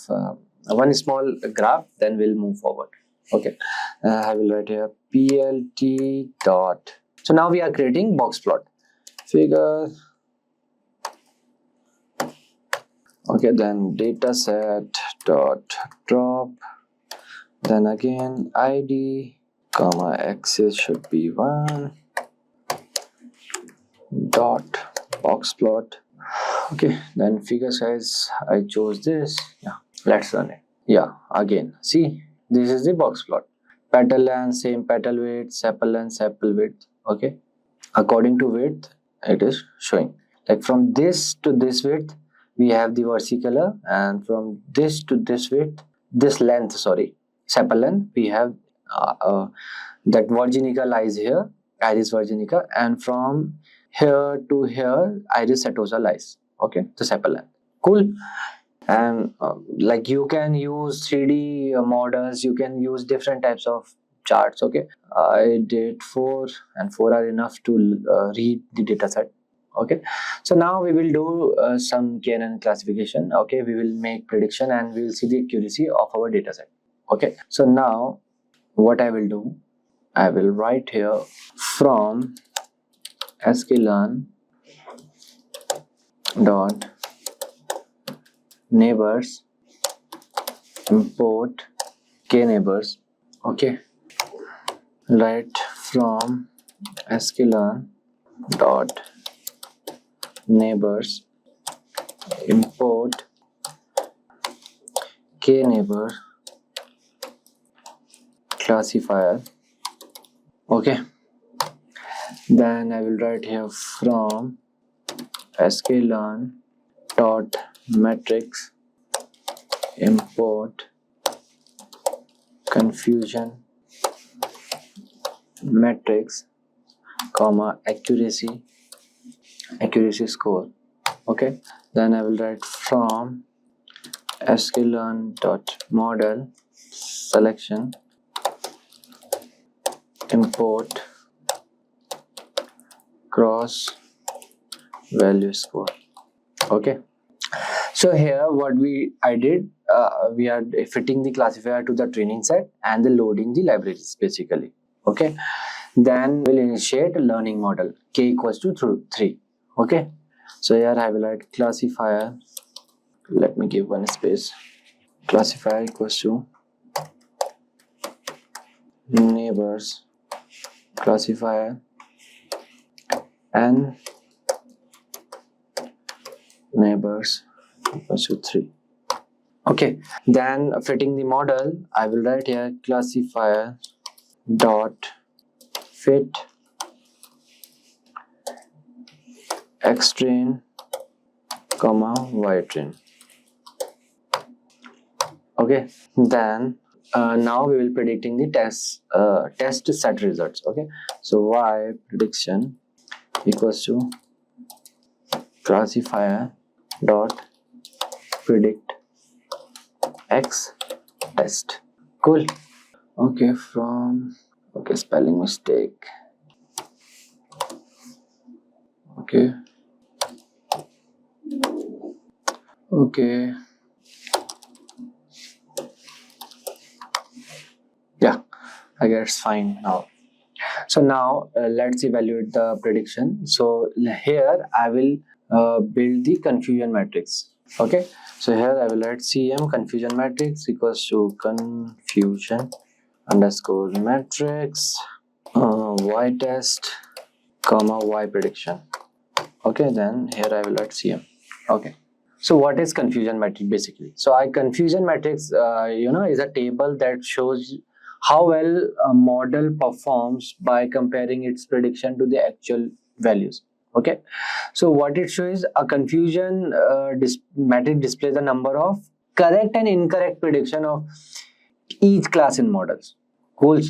one small graph, then we'll move forward. Okay, I will write here plt dot. So now we are creating box plot figure. Okay, then dataset dot drop, then again id comma axis should be 1 dot box plot. Okay, then figure size, I chose this. Yeah, let's run it. Yeah, again, see, this is the box plot. Petal length, same petal width, sepal length, sepal width. Okay, according to width, it is showing. Like from this to this width, we have the versicolor, and from this to this width, this length, sorry, sepal length, we have that virginica lies here, iris virginica, and from here to here, iris setosa lies. Okay, the sepal length. Cool. And like you can use 3D models, you can use different types of charts. Okay, I did 4, and 4 are enough to read the data set. Okay, so now we will do some KNN classification. Okay, we will make prediction and we will see the accuracy of our data set. Okay, so now what I will do, I will write here from sklearn dot neighbors import k neighbors. Okay, write from sklearn dot neighbors import k neighbor classifier. Okay, then I will write here from sklearn dot matrix import confusion matrix comma accuracy score. Okay, then I will write from sklearn dot model selection import cross value score. Okay, so here what I did, we are fitting the classifier to the training set and the loading the libraries basically. Okay, then we'll initiate a learning model k equals to 3. Okay, so here I will write classifier, let me give one space, classifier equals to neighbors classifier and neighbors equals to 3. Okay, then fitting the model, I will write here classifier dot fit xtrain comma ytrain. Okay, then now we will predicting the test set results. Okay, so y prediction equals to classifier dot predict x test. Cool. Okay, from spelling mistake. Okay, yeah, I guess it's fine now. So now let's evaluate the prediction. So here I will build the confusion matrix. Okay, so here I will write cm confusion matrix equals to confusion underscore matrix y test comma y prediction. Okay, then here I will write cm. Okay, so what is confusion matrix basically? So confusion matrix is a table that shows how well a model performs by comparing its prediction to the actual values. Okay, so what it shows, a confusion metric displays the number of correct and incorrect prediction of each class in models. Cool.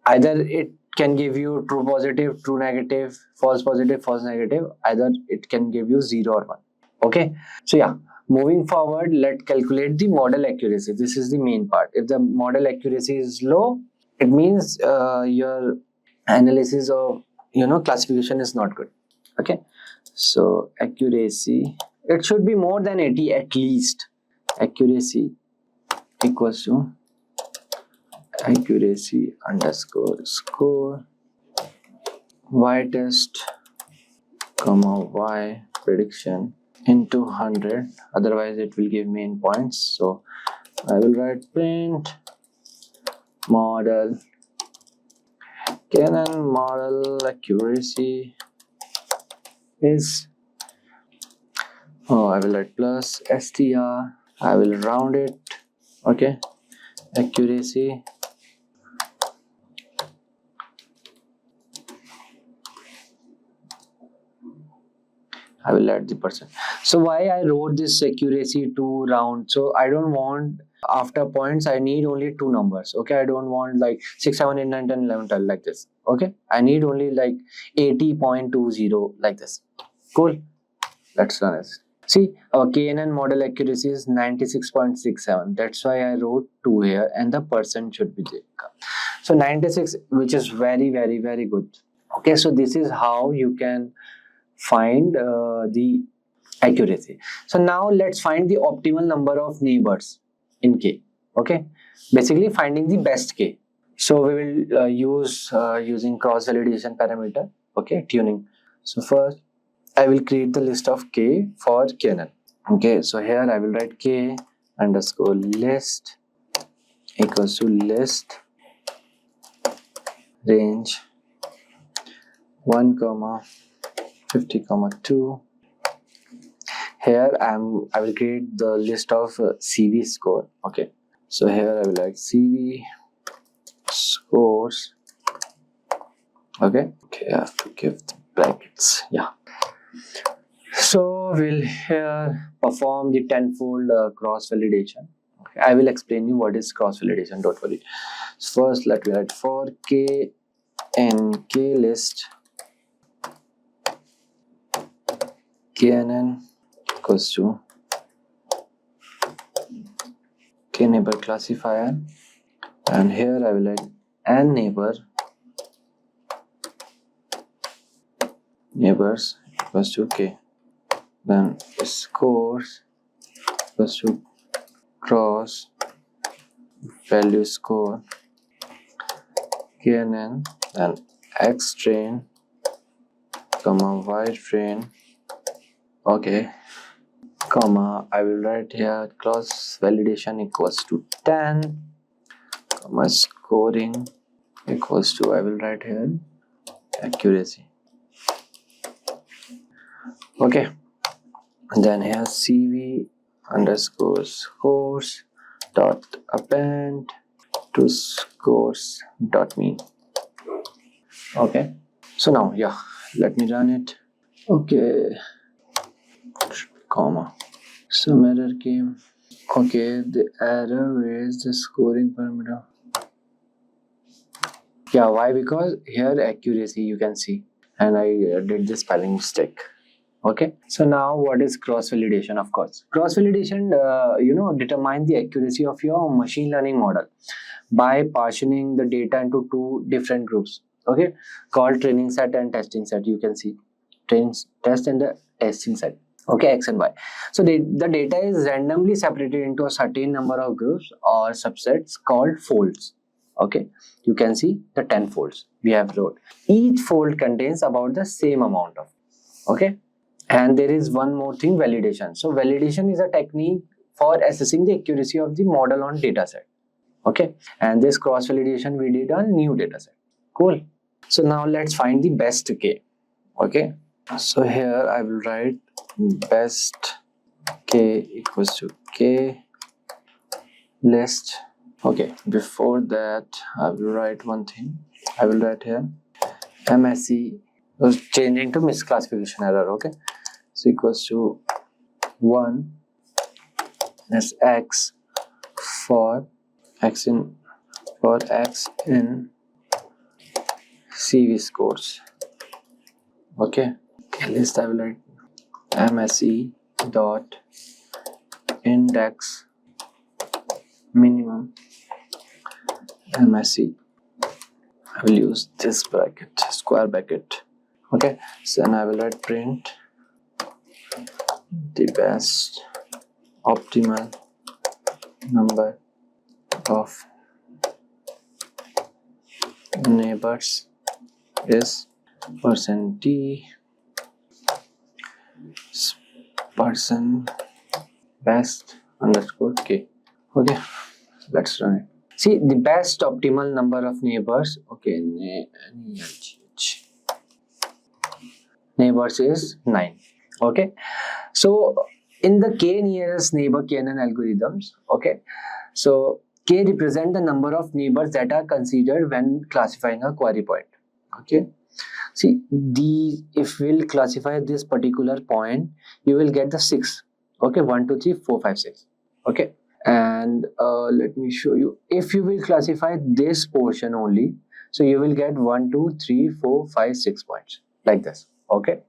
Either it can give you true positive, true negative, false positive, false negative. Either it can give you 0 or 1. Okay, so yeah, moving forward, let's calculate the model accuracy. This is the main part. If the model accuracy is low, it means your analysis of classification is not good. Okay, so accuracy, it should be more than 80 at least. Accuracy equals to accuracy underscore score y test comma y prediction into 100, otherwise it will give me in points. So I will write print model Canon model accuracy is, I will write plus str, I will round it. Okay, accuracy I will add the percent. So why I wrote this accuracy to round? So I don't want after points, I need only two numbers. Okay, I don't want like 6, 7, 8, 9, 10, 11, 12 like this. Okay, I need only like 80.20 like this. Cool. Let's run it. See, our KNN model accuracy is 96.67. That's why I wrote 2 here, and the percent should be there. So 96, which is very, very, very good. Okay, so this is how you can find the accuracy. So now let's find the optimal number of neighbors in K. Okay, basically finding the best K. So we will use using cross validation parameter. Okay, tuning. So first I will create the list of K for KNN. Okay, so here I will write K underscore list equals to list range 1 comma 50 comma 2. Here I will create the list of CV score. Okay, so here I will write CV scores. Okay, I have to give the brackets. Yeah. So we'll here perform the tenfold cross validation. Okay, I will explain you what is cross validation. Don't worry. First, let me write for K and K list KNN equals to K neighbor classifier, and here I will write N neighbors equals to K. Then scores equals to cross value score KNN, and X train comma Y train. Okay, comma I will write here cross validation equals to 10 comma scoring equals to, I will write here accuracy. Okay, and then here CV underscore scores dot append to scores dot mean. Okay, so now yeah, let me run it. Okay, comma some error came. Okay, the error is the scoring parameter. Yeah, why? Because here accuracy you can see, and I did the spelling mistake. Okay, so now what is cross validation? Of course, cross validation determine the accuracy of your machine learning model by partitioning the data into two different groups. Okay, called training set and testing set. You can see test and the testing set. Okay, X and Y. So the data is randomly separated into a certain number of groups or subsets called folds. Okay, you can see the 10 folds we have wrote. Each fold contains about the same amount of. Okay, and there is one more thing, validation. So validation is a technique for assessing the accuracy of the model on dataset. Okay, and this cross validation we did on new dataset. Cool. So now let's find the best K. Okay, so here I will write best K equals to K list Okay, before that, I will write one thing. I will write here MSE was changing to misclassification error. Okay, so equals to 1 as x for x in CV scores. Okay, at least I will write MSE dot index minimum MSE. I will use this bracket, square bracket. Okay, so then I will write print the best optimal number of neighbors is %d person best underscore k. Okay, let's run it. See, the best optimal number of neighbors. Okay, neighbors is 9. Okay, so in the k nearest neighbor KNN algorithms, okay, so k represent the number of neighbors that are considered when classifying a query point. Okay, see, if we'll classify this particular point, you will get the 6. Okay, 1 2 3 4 5 6. Okay, and let me show you. If you will classify this portion only, so you will get 1 2 3 4 5 6 points like this. Okay,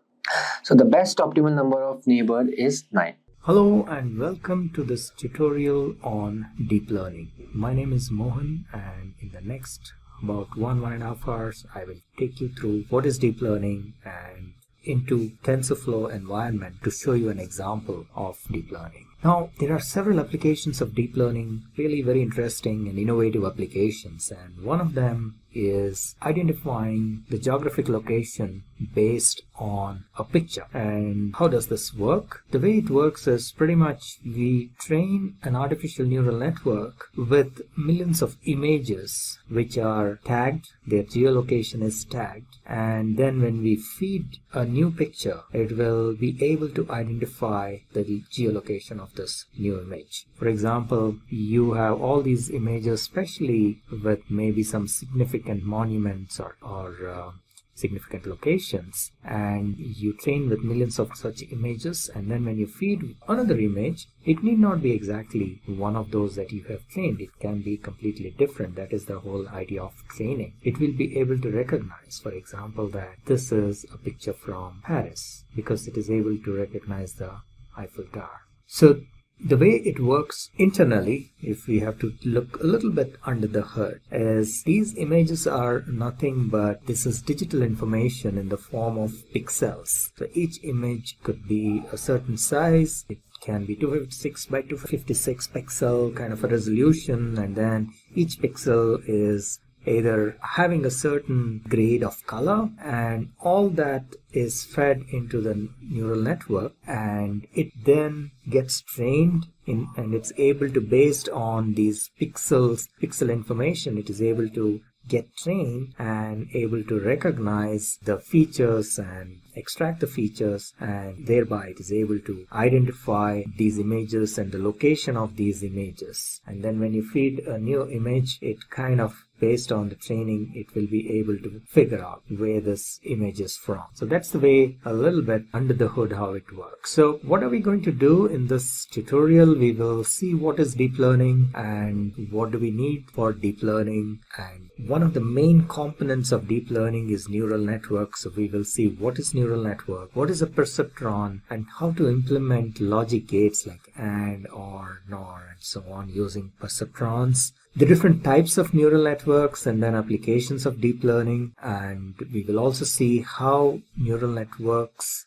so the best optimal number of neighbor is 9. Hello and welcome to this tutorial on deep learning. My name is Mohan, and in the next about 1.5 hours I will take you through what is deep learning and into TensorFlow environment to show you an example of deep learning. Now, there are several applications of deep learning, really very interesting and innovative applications, and one of them is identifying the geographic location based on a picture. And how does this work? The way it works is pretty much we train an artificial neural network with millions of images which are tagged, their geolocation is tagged, and then when we feed a new picture, it will be able to identify the geolocation of this new image. For example, you have all these images, especially with maybe some significant monuments or significant locations, and you train with millions of such images, and then when you feed another image, it need not be exactly one of those that you have trained. It can be completely different. That is the whole idea of training. It will be able to recognize, for example, that this is a picture from Paris because it is able to recognize the Eiffel Tower. So the way it works internally, if we have to look a little bit under the hood, is these images are nothing but this is digital information in the form of pixels. So each image could be a certain size. It can be 256 by 256 pixel kind of a resolution, and then each pixel is either having a certain grade of color, and all that is fed into the neural network, and it then gets trained in, and it's able to, based on these pixel information, it is able to get trained and able to recognize the features and extract the features, and thereby it is able to identify these images and the location of these images. And then when you feed a new image, it kind of, based on the training, it will be able to figure out where this image is from. So that's the way, a little bit under the hood, how it works. So what are we going to do in this tutorial? We will see what is deep learning and what do we need for deep learning. And one of the main components of deep learning is neural network. So we will see what is neural network, what is a perceptron, and how to implement logic gates like AND, OR, NOR, and so on using perceptrons. The different types of neural networks, and then applications of deep learning, and we will also see how neural networks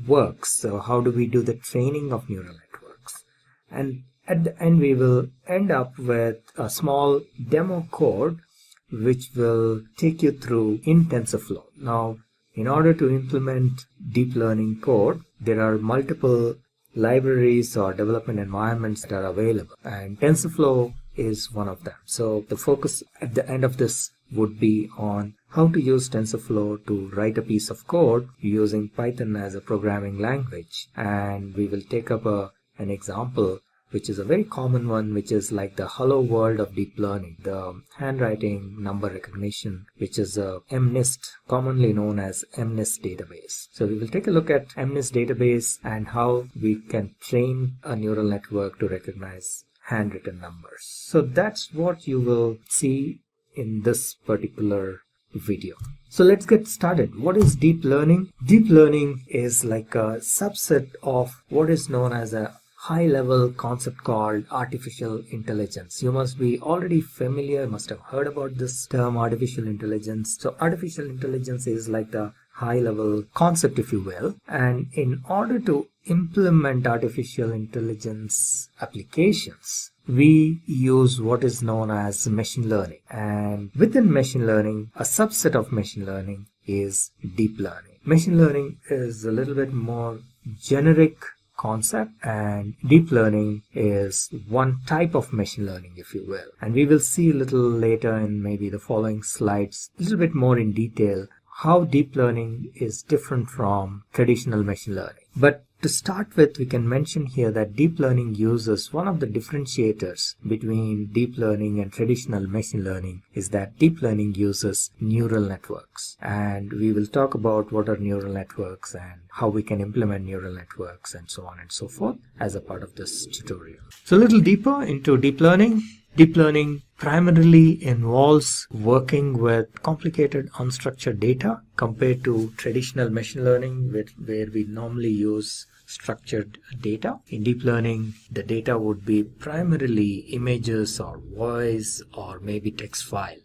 works. So how do we do the training of neural networks? And at the end we will end up with a small demo code which will take you through in TensorFlow. Now, in order to implement deep learning code, there are multiple libraries or development environments that are available, and TensorFlow is one of them. So the focus at the end of this would be on how to use TensorFlow to write a piece of code using Python as a programming language. And we will take up an example which is a very common one, which is like the hello world of deep learning, the handwriting number recognition, which is a MNIST, commonly known as MNIST database. So we will take a look at MNIST database and how we can train a neural network to recognize handwritten numbers. So that's what you will see in this particular video. So let's get started. What is deep learning? Deep learning is like a subset of what is known as a high-level concept called artificial intelligence. You must be already familiar, must have heard about this term, artificial intelligence. So artificial intelligence is like the high-level concept, if you will. And in order to implement artificial intelligence applications, we use what is known as machine learning. And within machine learning, a subset of machine learning is deep learning. Machine learning is a little bit more generic concept, and deep learning is one type of machine learning, if you will. And we will see a little later in maybe the following slides a little bit more in detail how deep learning is different from traditional machine learning. But to start with, we can mention here that deep learning uses one of the differentiators between deep learning and traditional machine learning is that deep learning uses neural networks. And we will talk about what are neural networks and how we can implement neural networks and so on and so forth as a part of this tutorial. So a little deeper into deep learning. Deep learning primarily involves working with complicated unstructured data compared to traditional machine learning where we normally use structured data. In deep learning, the data would be primarily images or voice or maybe text file.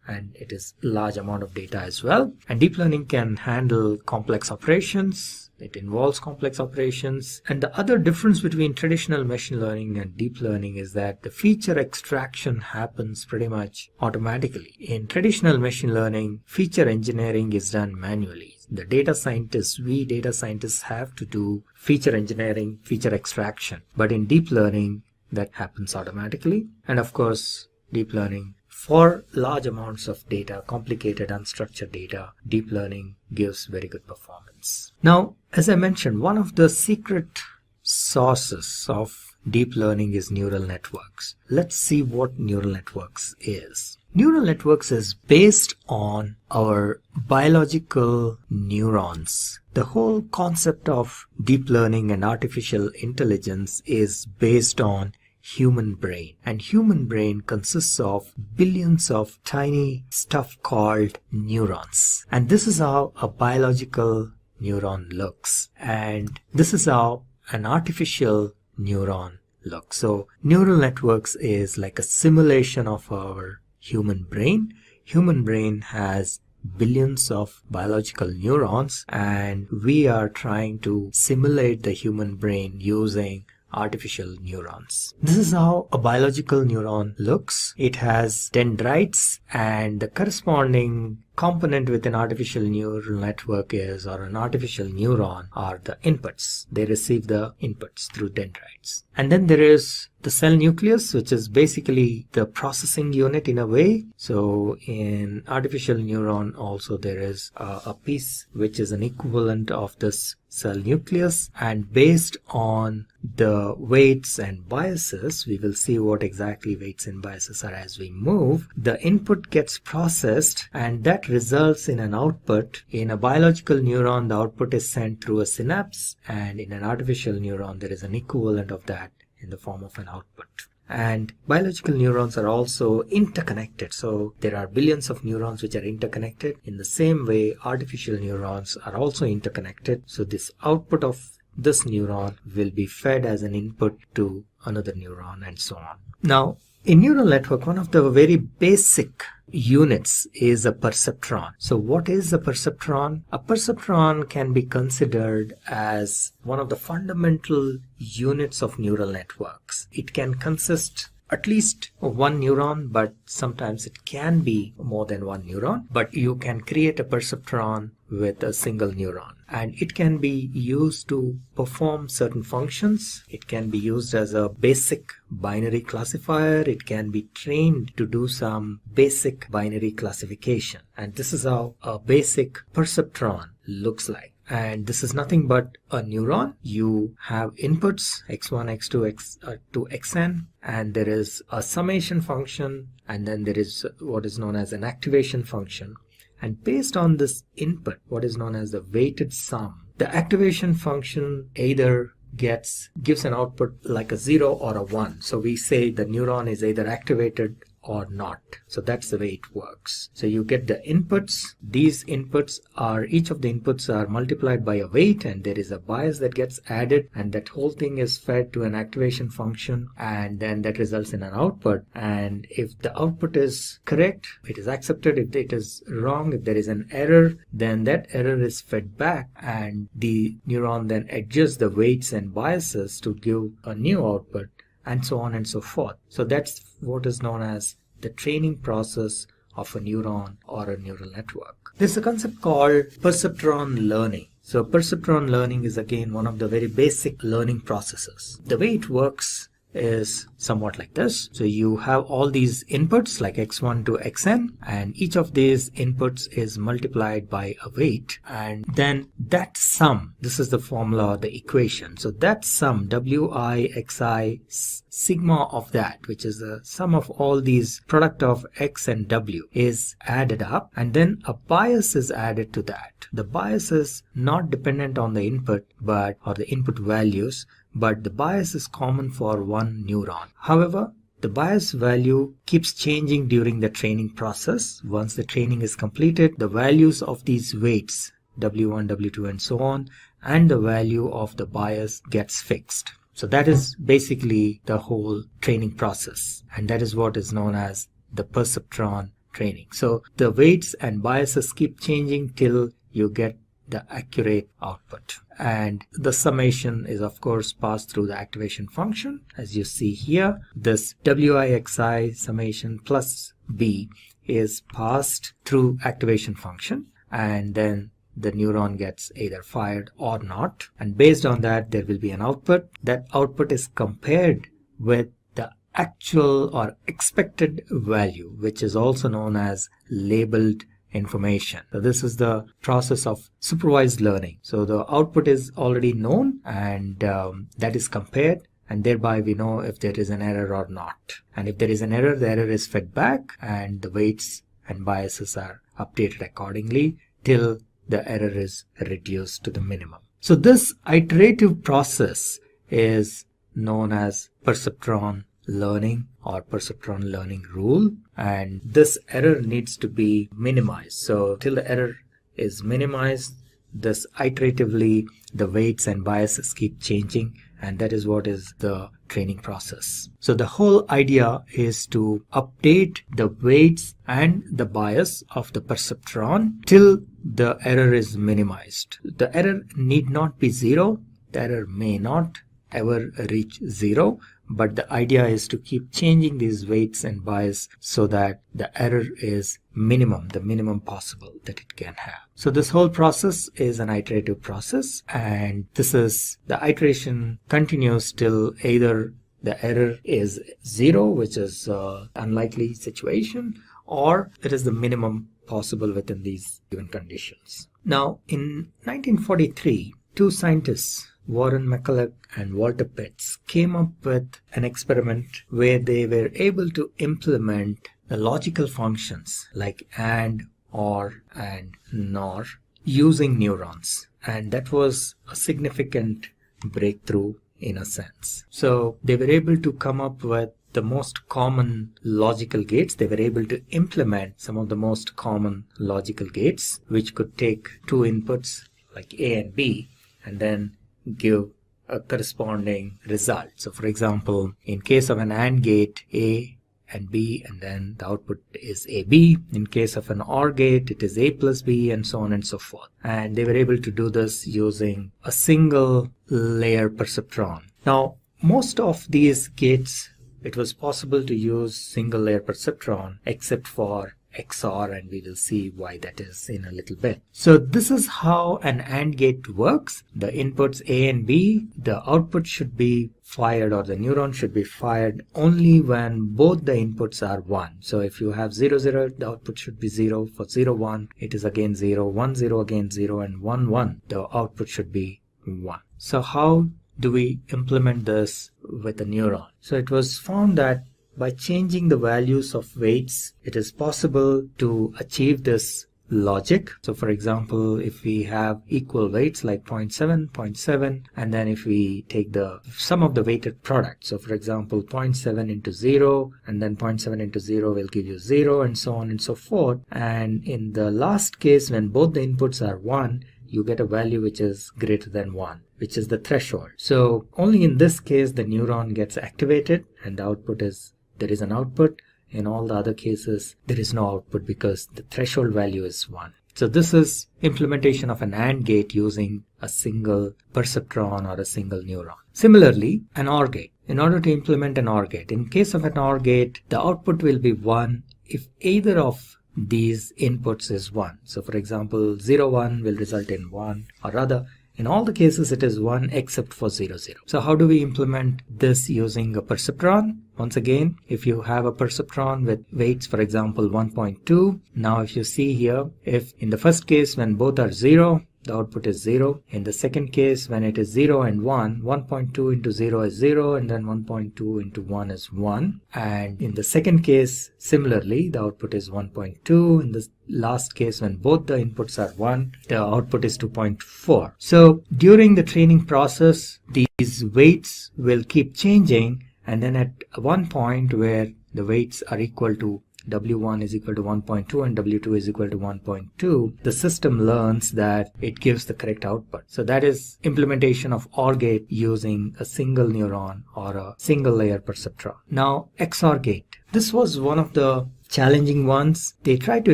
And it is a large amount of data as well. And deep learning can handle complex operations. It involves complex operations. And the other difference between traditional machine learning and deep learning is that the feature extraction happens pretty much automatically. In traditional machine learning, feature engineering is done manually. The data scientists have to do feature engineering, feature extraction. But in deep learning, that happens automatically. And of course, deep learning, for large amounts of data, complicated unstructured data, deep learning gives very good performance. Now, as I mentioned, one of the secret sources of deep learning is neural networks. Let's see what neural networks is. Neural networks is based on our biological neurons. The whole concept of deep learning and artificial intelligence is based on human brain, and human brain consists of billions of tiny stuff called neurons, and this is how a biological neuron looks, and this is how an artificial neuron looks. So neural networks is like a simulation of our human brain. Human brain has billions of biological neurons, and we are trying to simulate the human brain using artificial neurons. This is how a biological neuron looks. It has dendrites, and the corresponding component with an artificial neural network is, or an artificial neuron, are the inputs. They receive the inputs through dendrites. And then there is the cell nucleus, which is basically the processing unit in a way. So in artificial neuron also there is a piece which is an equivalent of this cell nucleus, and based on the weights and biases, we will see what exactly weights and biases are as we move. The input gets processed, and that results in an output. In a biological neuron, the output is sent through a synapse, and in an artificial neuron there is an equivalent of that in the form of an output. And biological neurons are also interconnected. So there are billions of neurons which are interconnected. In the same way, artificial neurons are also interconnected. So this output of this neuron will be fed as an input to another neuron and so on. Now, in neural network, one of the very basic units is a perceptron. So what is a perceptron? A perceptron can be considered as one of the fundamental units of neural networks. It can consist at least of one neuron, but sometimes it can be more than one neuron. But you can create a perceptron with a single neuron, and it can be used to perform certain functions. It can be used as a basic binary classifier. It can be trained to do some basic binary classification, and this is how a basic perceptron looks like. And this is nothing but a neuron. You have inputs x1, x2, to xn, and there is a summation function, and then there is what is known as an activation function. And based on this input, what is known as the weighted sum, the activation function either gives an output like a 0 or a 1. So we say the neuron is either activated or not. So that's the way it works. So you get the inputs. These inputs are, each of the inputs are multiplied by a weight, and there is a bias that gets added, and that whole thing is fed to an activation function, and then that results in an output. And if the output is correct, it is accepted. If it is wrong, if there is an error, then that error is fed back, and the neuron then adjusts the weights and biases to give a new output, and so on and so forth. So that's what is known as the training process of a neuron or a neural network. There's a concept called perceptron learning. So perceptron learning is again one of the very basic learning processes. The way it works is somewhat like this. So you have all these inputs like x1 to xn, and each of these inputs is multiplied by a weight, and then that sum, this is the formula, the equation. So that sum, wi xi sigma of that, which is the sum of all these product of x and w, is added up, and then a bias is added to that. The bias is not dependent on the input or the input values, but the bias is common for one neuron. However, the bias value keeps changing during the training process. Once the training is completed, the values of these weights, W1, W2, and so on, and the value of the bias gets fixed. So that is basically the whole training process, and that is what is known as the perceptron training. So the weights and biases keep changing till you get the accurate output, and the summation is of course passed through the activation function. As you see here, this wixi summation plus b is passed through activation function, and then the neuron gets either fired or not, and based on that there will be an output. That output is compared with the actual or expected value, which is also known as labeled information. So this is the process of supervised learning. So the output is already known, and that is compared, and thereby we know if there is an error or not. And if there is an error, the error is fed back, and the weights and biases are updated accordingly till the error is reduced to the minimum. So this iterative process is known as perceptron learning or perceptron learning rule, and this error needs to be minimized. So till the error is minimized, this iteratively the weights and biases keep changing, and that is what is the training process. So the whole idea is to update the weights and the bias of the perceptron till the error is minimized. The error need not be 0. The error may not ever reach 0, but the idea is to keep changing these weights and bias so that the error is minimum, the minimum possible that it can have. So this whole process is an iterative process, and this is the iteration continues till either the error is 0, which is unlikely situation, or it is the minimum possible within these given conditions. Now in 1943, two scientists, Warren McCulloch and Walter Pitts, came up with an experiment where they were able to implement the logical functions like AND, OR, and NOR using neurons. And that was a significant breakthrough in a sense. So they were able to come up with the most common logical gates. They were able to implement some of the most common logical gates, which could take two inputs like A and B and then give a corresponding result. So for example, in case of an AND gate, A and B, and then the output is AB. In case of an OR gate, it is A plus B, and so on and so forth. And they were able to do this using a single layer perceptron. Now, most of these gates, it was possible to use single layer perceptron except for XOR, and we will see why that is in a little bit. So this is how an AND gate works. The inputs A and B, the output should be fired, or the neuron should be fired only when both the inputs are 1. So if you have 0, 0, the output should be 0. For 0, 1, it is again 0, 1, 0 again 0, and 1, 1, the output should be 1. So how do we implement this with a neuron? So it was found that by changing the values of weights, it is possible to achieve this logic. So for example, if we have equal weights like 0.7, 0.7, and then if we take the sum of the weighted product, so for example 0.7 into 0, and then 0.7 into 0 will give you 0, and so on and so forth. And in the last case, when both the inputs are 1, you get a value which is greater than 1, which is the threshold. So only in this case the neuron gets activated and the output is, there is an output. In all the other cases, there is no output because the threshold value is 1. So this is implementation of an AND gate using a single perceptron or a single neuron. Similarly, an OR gate. In order to implement an OR gate, in case of an OR gate, the output will be 1 if either of these inputs is 1. So for example, 0, 1 will result in 1, or rather, in all the cases it is 1 except for 0, 0. So how do we implement this using a perceptron? Once again, if you have a perceptron with weights, for example 1.2, now if you see here, if in the first case when both are 0, the output is 0. In the second case, when it is 0 and 1, 1.2 into 0 is 0, and then 1.2 into 1 is 1. And in the second case, similarly, the output is 1.2. In the last case, when both the inputs are 1, the output is 2.4. So during the training process, these weights will keep changing, and then at one point where the weights are equal to W1 is equal to 1.2 and W2 is equal to 1.2, the system learns that it gives the correct output. So that is implementation of OR gate using a single neuron or a single layer perceptron. Now, XOR gate. This was one of the challenging ones. They tried to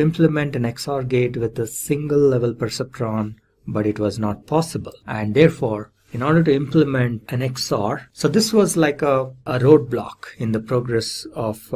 implement an XOR gate with a single level perceptron, but it was not possible. And therefore, in order to implement an XOR, so this was like a roadblock in the progress of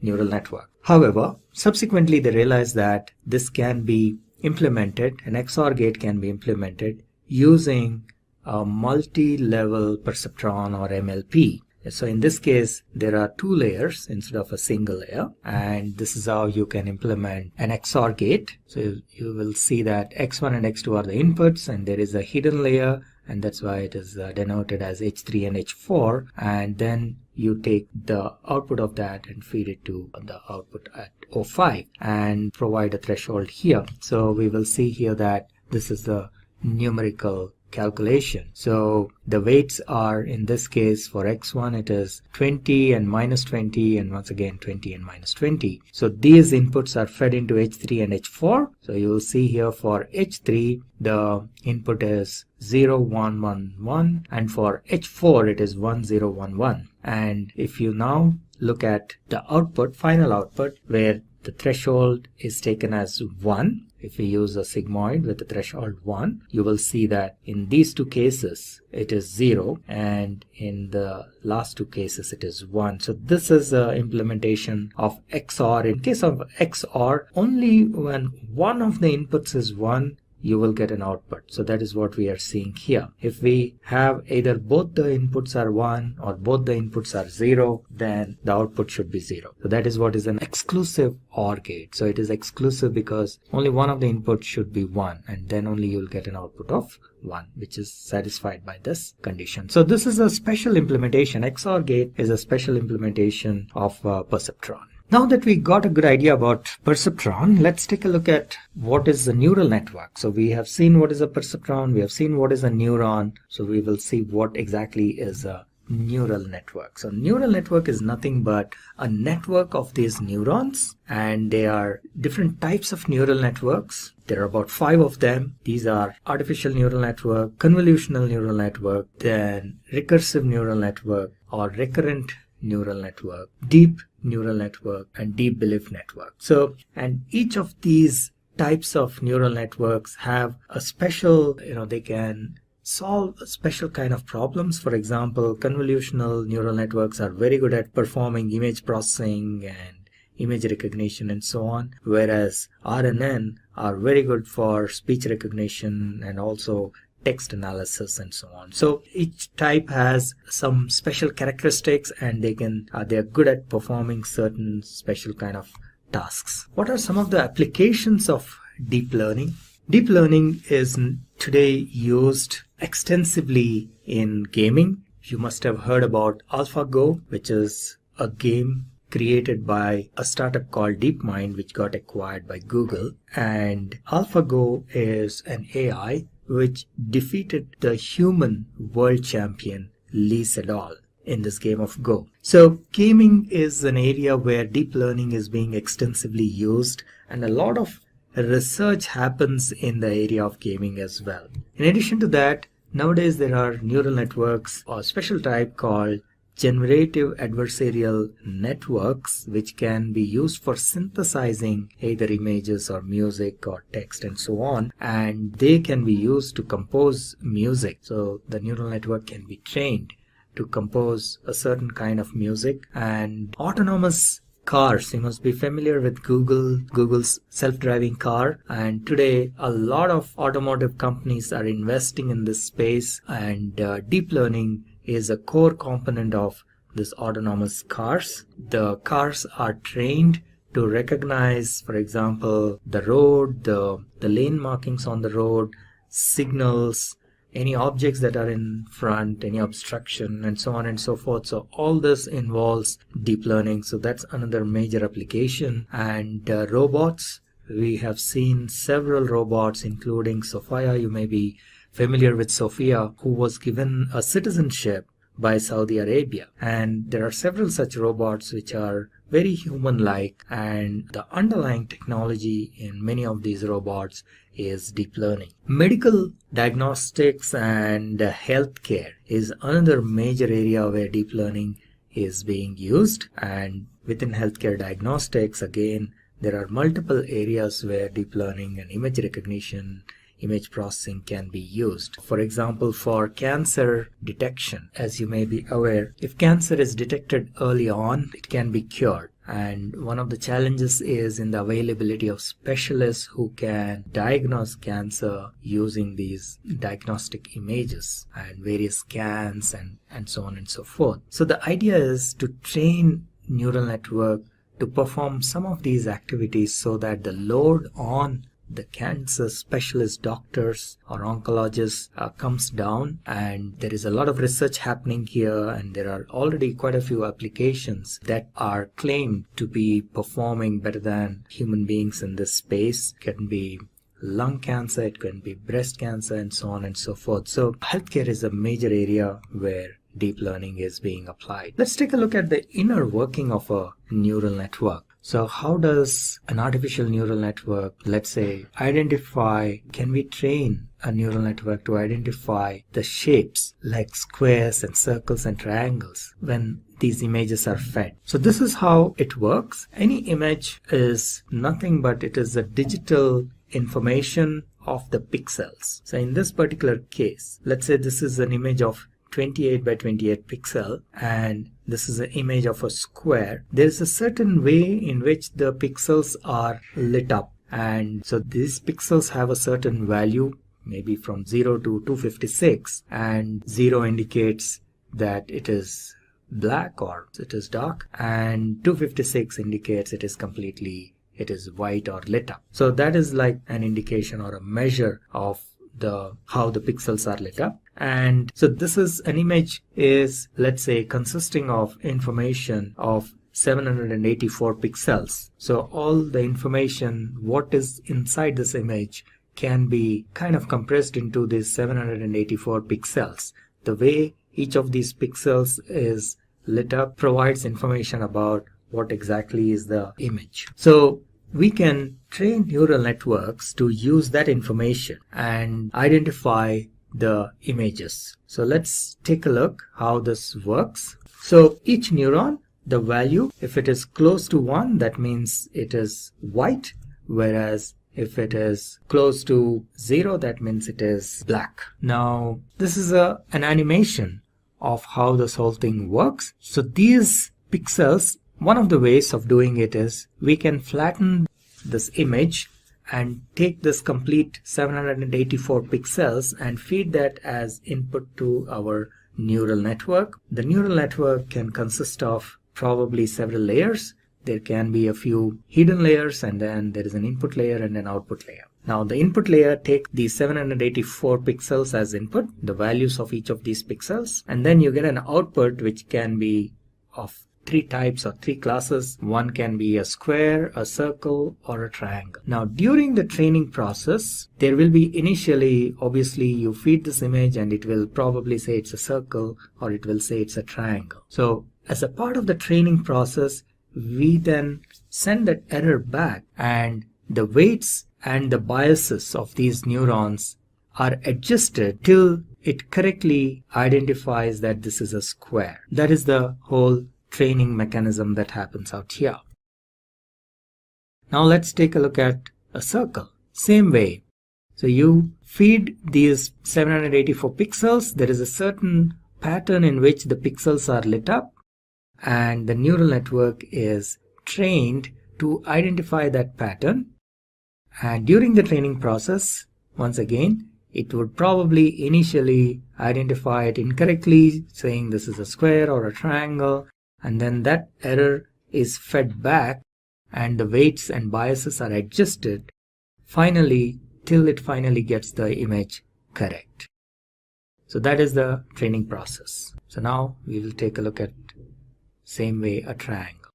neural network. However, subsequently they realized that this can be implemented, an XOR gate can be implemented using a multi-level perceptron or MLP. So in this case, there are 2 layers instead of a single layer, and this is how you can implement an XOR gate. So you will see that X1 and X2 are the inputs, and there is a hidden layer, and that's why it is denoted as H3 and H4, and then you take the output of that and feed it to the output at O5 and provide a threshold here. So we will see here that this is the numerical calculation. So the weights are, in this case for X1 it is 20 and minus 20, and once again 20 and minus 20. So these inputs are fed into H3 and H4. So you will see here for H3 the input is 0, 1, 1, 1, and for H4 it is 1, 0, 1, 1. And if you now look at the output, final output, where the threshold is taken as 1, if we use a sigmoid with the threshold 1, you will see that in these 2 cases it is 0, and in the last 2 cases it is 1. So this is the implementation of XOR. In case of XOR, only when one of the inputs is 1, you will get an output. So that is what we are seeing here. If we have either both the inputs are 1 or both the inputs are 0, then the output should be 0. So that is what is an exclusive OR gate. So it is exclusive because only one of the inputs should be 1, and then only you will get an output of 1, which is satisfied by this condition. So this is a special implementation. XOR gate is a special implementation of perceptron. Now that we got a good idea about perceptron, let's take a look at what is a neural network. So we have seen what is a perceptron, we have seen what is a neuron, so we will see what exactly is a neural network. So neural network is nothing but a network of these neurons, and they are different types of neural networks. There are about 5 of them. These are artificial neural network, convolutional neural network, then recursive neural network or recurrent neural network, deep neural network, and deep belief network. So, and each of these types of neural networks have a special, they can solve a special kind of problems. For example, convolutional neural networks are very good at performing image processing and image recognition and so on, whereas RNN are very good for speech recognition and also text analysis and so on. So each type has some special characteristics, and they are good at performing certain special kind of tasks. What are some of the applications of deep learning? Deep learning is today used extensively in gaming. You must have heard about AlphaGo, which is a game created by a startup called DeepMind, which got acquired by Google. And AlphaGo is an AI which defeated the human world champion Lee Sedol in this game of Go. So gaming is an area where deep learning is being extensively used, and a lot of research happens in the area of gaming as well. In addition to that, nowadays there are neural networks or special type called generative adversarial networks, which can be used for synthesizing either images or music or text and so on, and they can be used to compose music. So the neural network can be trained to compose a certain kind of music. And autonomous cars, you must be familiar with Google's self-driving car, and today a lot of automotive companies are investing in this space, and deep learning is a core component of this autonomous cars. The cars are trained to recognize, for example, the road, the lane markings on the road, signals, any objects that are in front, any obstruction, and so on and so forth. So all this involves deep learning. So that's another major application. And robots, we have seen several robots, including Sophia. You may be familiar with Sophia, who was given a citizenship by Saudi Arabia. And there are several such robots which are very human-like, and the underlying technology in many of these robots is deep learning. Medical diagnostics and healthcare is another major area where deep learning is being used. And within healthcare diagnostics, again, there are multiple areas where deep learning and image recognition, image processing can be used. For example, for cancer detection, as you may be aware, if cancer is detected early on, it can be cured. And one of the challenges is in the availability of specialists who can diagnose cancer using these diagnostic images and various scans and so on and so forth. So the idea is to train neural network to perform some of these activities so that the load on the cancer specialist doctors or oncologists comes down. And there is a lot of research happening here, and there are already quite a few applications that are claimed to be performing better than human beings in this space. It can be lung cancer, it can be breast cancer, and so on and so forth. So healthcare is a major area where deep learning is being applied. Let's take a look at the inner working of a neural network. So how does an artificial neural network, let's say, can we train a neural network to identify the shapes like squares and circles and triangles when these images are fed? So this is how it works. Any image is nothing but it is a digital information of the pixels. So in this particular case, let's say this is an image of 28 by 28 pixel, and this is an image of a square. There is a certain way in which the pixels are lit up, and so these pixels have a certain value, maybe from 0 to 256, and 0 indicates that it is black or it is dark, and 256 indicates it is white or lit up. So that is like an indication or a measure of how the pixels are lit up. And so this is an image is, let's say, consisting of information of 784 pixels. So all the information, what is inside this image, can be kind of compressed into these 784 pixels. The way each of these pixels is lit up provides information about what exactly is the image. So we can train neural networks to use that information and identify the images. So let's take a look how this works. So each neuron, the value, if it is close to 1, that means it is white, whereas if it is close to 0, that means it is black. Now this is an animation of how this whole thing works. So these pixels one of the ways of doing it is we can flatten this image and take this complete 784 pixels and feed that as input to our neural network. The neural network can consist of probably several layers. There can be a few hidden layers, and then there is an input layer and an output layer. Now the input layer takes these 784 pixels as input, the values of each of these pixels, and then you get an output which can be of three types or three classes. One can be a square, a circle, or a triangle. Now during the training process, there will be initially, obviously you feed this image and it will probably say it's a circle or it will say it's a triangle. So as a part of the training process, we then send that error back, and the weights and the biases of these neurons are adjusted till it correctly identifies that this is a square. That is the whole training mechanism that happens out here. Now let's take a look at a circle. Same way. So you feed these 784 pixels. There is a certain pattern in which the pixels are lit up, and the neural network is trained to identify that pattern. And during the training process, once again, it would probably initially identify it incorrectly, saying this is a square or a triangle, and then that error is fed back and the weights and biases are adjusted finally till it finally gets the image correct. So that is the training process. So now we will take a look at same way a triangle.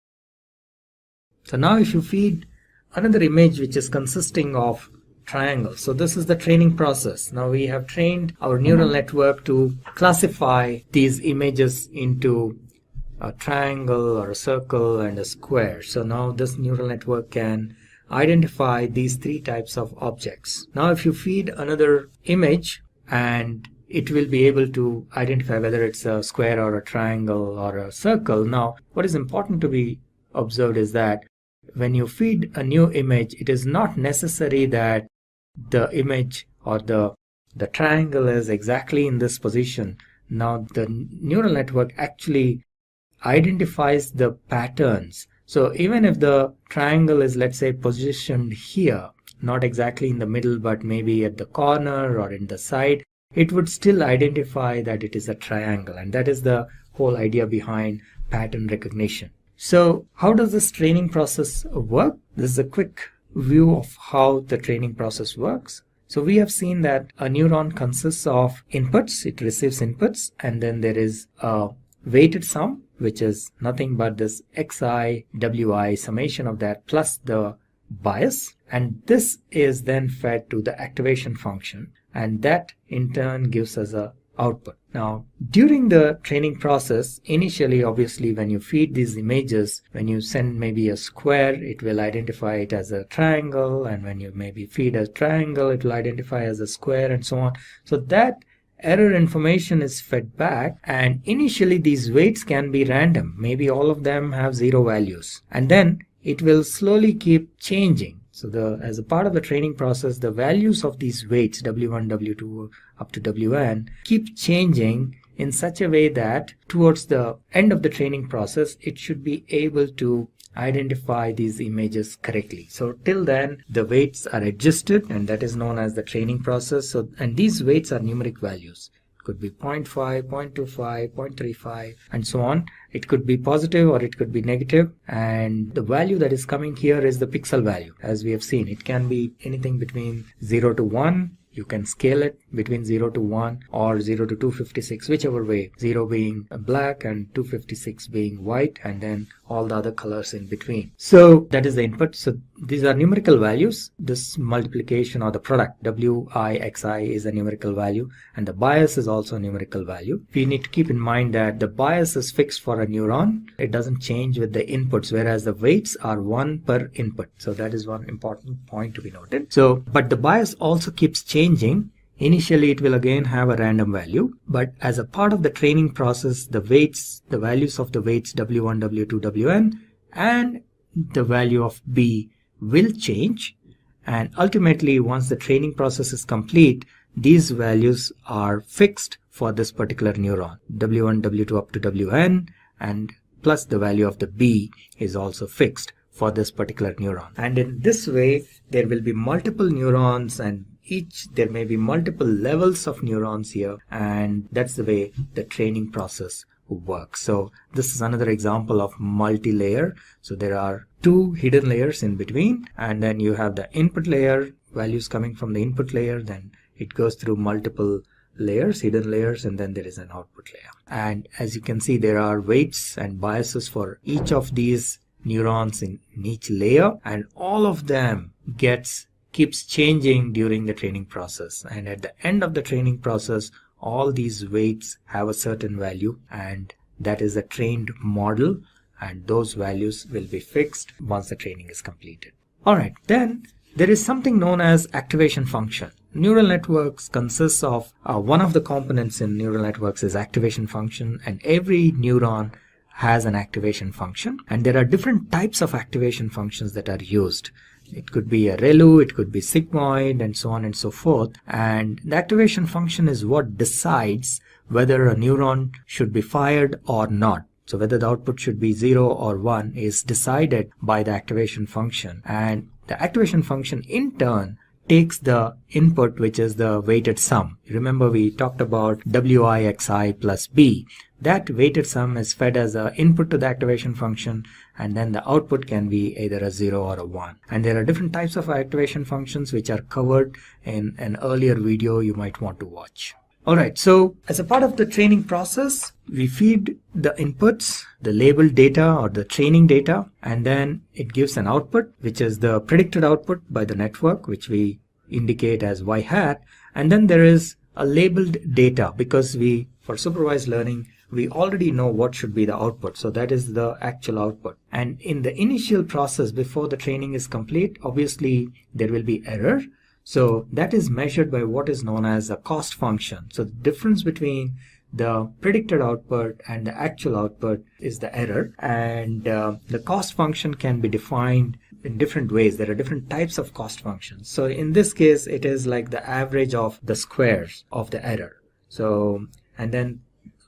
So now if you feed another image which is consisting of triangles. So this is the training process. Now we have trained our neural network to classify these images into a triangle or a circle and a square. So now this neural network can identify these three types of objects. Now if you feed another image, and it will be able to identify whether it's a square or a triangle or a circle. Now what is important to be observed is that when you feed a new image, it is not necessary that the image or the triangle is exactly in this position. Now the neural network actually identifies the patterns. So even if the triangle is, let's say, positioned here, not exactly in the middle but maybe at the corner or in the side, it would still identify that it is a triangle. And that is the whole idea behind pattern recognition. So how does this training process work? This is a quick view of how the training process works. So we have seen that a neuron consists of inputs. It receives inputs, and then there is a weighted sum, which is nothing but this xi, wi, summation of that plus the bias. And this is then fed to the activation function, and that in turn gives us a output. Now during the training process, initially obviously when you feed these images, when you send maybe a square, it will identify it as a triangle, and when you maybe feed a triangle, it will identify as a square, and so on. So that error information is fed back, and initially these weights can be random. Maybe all of them have 0 values, and then it will slowly keep changing. So as a part of the training process, the values of these weights, W1, W2 up to Wn, keep changing in such a way that towards the end of the training process, it should be able to identify these images correctly. So till then, the weights are adjusted, and that is known as the training process. So, and these weights are numeric values. It could be 0.5, 0.25, 0.35, and so on. It could be positive or it could be negative, and the value that is coming here is the pixel value. As we have seen, it can be anything between 0 to 1. You can scale it between 0 to 1 or 0 to 256, whichever way. 0 being black and 256 being white, and then all the other colors in between. So that is the input. So these are numerical values. This multiplication or the product Wixi is a numerical value, and the bias is also a numerical value. We need to keep in mind that the bias is fixed for a neuron. It doesn't change with the inputs, whereas the weights are 1 per input. So that is one important point to be noted. So, but the bias also keeps changing. Initially, it will again have a random value, but as a part of the training process, the weights, the values of the weights W1, W2, Wn, and the value of B will change. And ultimately, once the training process is complete, these values are fixed for this particular neuron, W1, W2 up to Wn, and plus the value of the b is also fixed for this particular neuron. And in this way, there will be multiple neurons, and there may be multiple levels of neurons here, and that's the way the training process works. So this is another example of multi-layer. So there are two hidden layers in between, and then you have the input layer, values coming from the input layer, then it goes through multiple layers, hidden layers, and then there is an output layer. And as you can see, there are weights and biases for each of these neurons in each layer, and all of them keeps changing during the training process. And at the end of the training process, all these weights have a certain value, and that is a trained model, and those values will be fixed once the training is completed. Alright, then there is something known as activation function. Neural networks consists of one of the components in neural networks is activation function, and every neuron has an activation function, and there are different types of activation functions that are used. It could be a ReLU, it could be sigmoid, and so on and so forth. And the activation function is what decides whether a neuron should be fired or not. So whether the output should be 0 or 1 is decided by the activation function. And the activation function in turn takes the input, which is the weighted sum. Remember, we talked about WIXI plus B. That weighted sum is fed as an input to the activation function, and then the output can be either a 0 or a 1. And there are different types of activation functions which are covered in an earlier video you might want to watch. Alright, so as a part of the training process, we feed the inputs, the labeled data or the training data, and then it gives an output, which is the predicted output by the network, which we indicate as y hat. And then there is a labeled data, because for supervised learning, we already know what should be the output. So that is the actual output. And in the initial process, before the training is complete, obviously there will be error. So that is measured by what is known as a cost function. So the difference between the predicted output and the actual output is the error. And the cost function can be defined in different ways. There are different types of cost functions. So in this case, it is like the average of the squares of the error. So, and then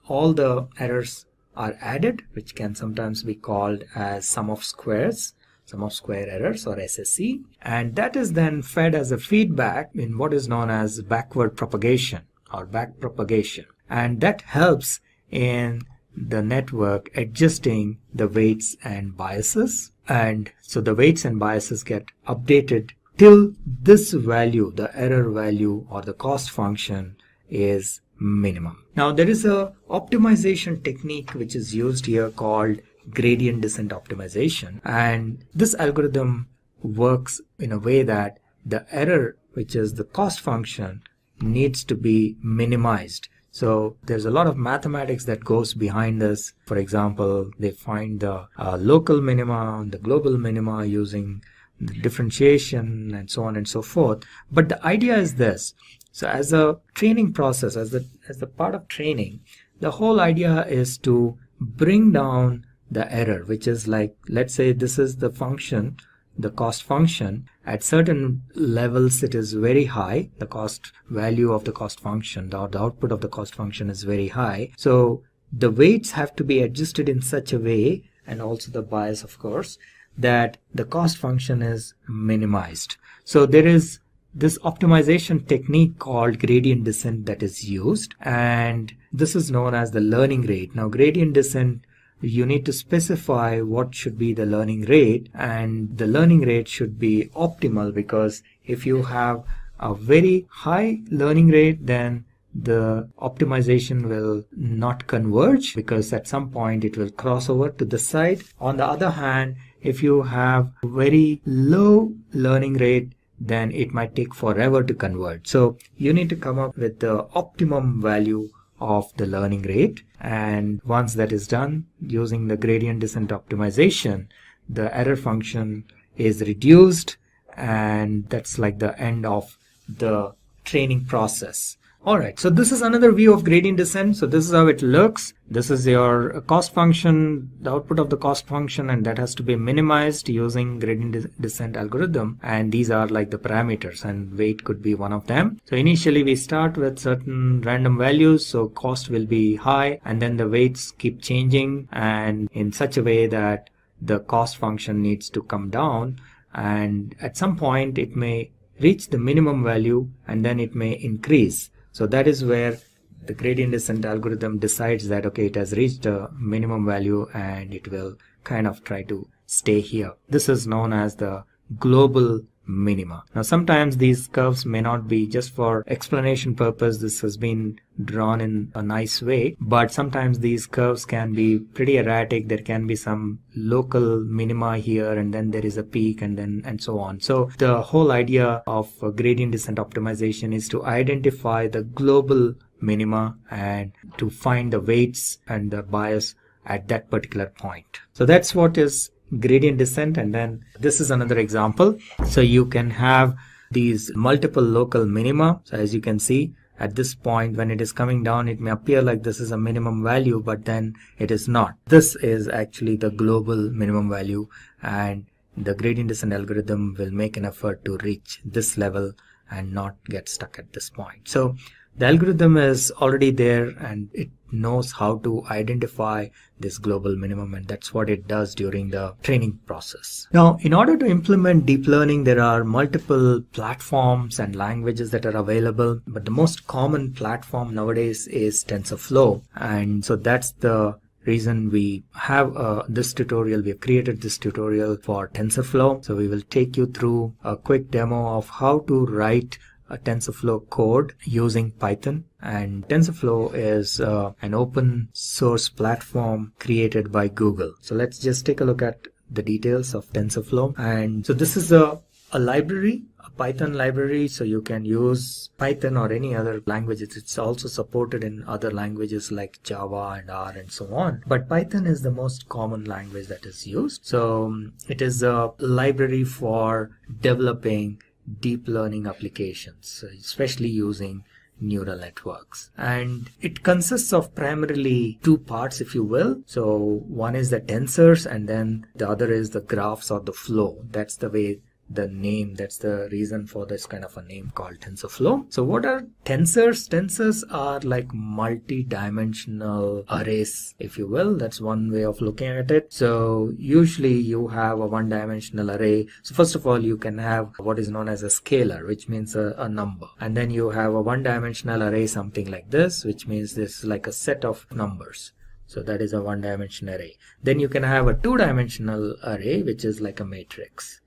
all the errors are added, which can sometimes be called as sum of squares, sum of square errors, or SSE. And that is then fed as a feedback in what is known as backward propagation or back propagation. And that helps in the network adjusting the weights and biases. And so the weights and biases get updated till this value, the error value or the cost function, is minimum. Now there is a optimization technique which is used here called gradient descent optimization, and this algorithm works in a way that the error, which is the cost function, needs to be minimized. So there's a lot of mathematics that goes behind this. For example, they find the local minima, the global minima using the differentiation and so on and so forth. But the idea is this. So as a training process, as the part of training, the whole idea is to bring down the error, which is like, let's say this is the function, the cost function. At certain levels it is very high, the cost value of the cost function, the output of the cost function is very high. So the weights have to be adjusted in such a way, and also the bias of course, that the cost function is minimized. So there is this optimization technique called gradient descent that is used, and this is known as the learning rate. Now gradient descent, you need to specify what should be the learning rate, and the learning rate should be optimal, because if you have a very high learning rate, then the optimization will not converge, because at some point it will cross over to the side. On the other hand, if you have very low learning rate, then it might take forever to convert. So you need to come up with the optimum value of the learning rate, and once that is done, using the gradient descent optimization, the error function is reduced, and that's like the end of the training process. Alright, so this is another view of gradient descent. So this is how it looks. This is your cost function, the output of the cost function, and that has to be minimized using gradient descent algorithm. And these are like the parameters, and weight could be one of them. So initially we start with certain random values, so cost will be high, and then the weights keep changing, and in such a way that the cost function needs to come down, and at some point it may reach the minimum value and then it may increase. So that is where the gradient descent algorithm decides that, okay, it has reached a minimum value and it will kind of try to stay here. This is known as the global minima. Now sometimes these curves may not be, just for explanation purpose, this has been drawn in a nice way, but sometimes these curves can be pretty erratic. There can be some local minima here, and then there is a peak, and so on. So the whole idea of gradient descent optimization is to identify the global minima and to find the weights and the bias at that particular point. So that's what is gradient descent. And then this is another example. So you can have these multiple local minima. So as you can see, at this point when it is coming down, it may appear like this is a minimum value, but then it is not. This is actually the global minimum value, and the gradient descent algorithm will make an effort to reach this level and not get stuck at this point. So the algorithm is already there and it knows how to identify this global minimum, and that's what it does during the training process. Now, in order to implement deep learning, there are multiple platforms and languages that are available, but the most common platform nowadays is TensorFlow, and so that's the reason we have this tutorial. We have created this tutorial for TensorFlow. So we will take you through a quick demo of how to write a TensorFlow code using Python. And TensorFlow is an open source platform created by Google. So let's just take a look at the details of TensorFlow. And so this is a library, a Python library, so you can use Python or any other languages. It's also supported in other languages like Java and R and so on. But Python is the most common language that is used. So it is a library for developing deep learning applications, especially using neural networks. And it consists of primarily two parts, if you will. So one is the tensors, and then the other is the graphs or the flow. That's the way the name, that's the reason for this kind of a name called TensorFlow. So what are tensors? Tensors are like multi-dimensional arrays, if you will. That's one way of looking at it. So usually you have a one-dimensional array. So first of all, you can have what is known as a scalar, which means a number. And then you have a one-dimensional array, something like this, which means this is like a set of numbers. So that is a one-dimensional array. Then you can have a two-dimensional array, which is like a matrix.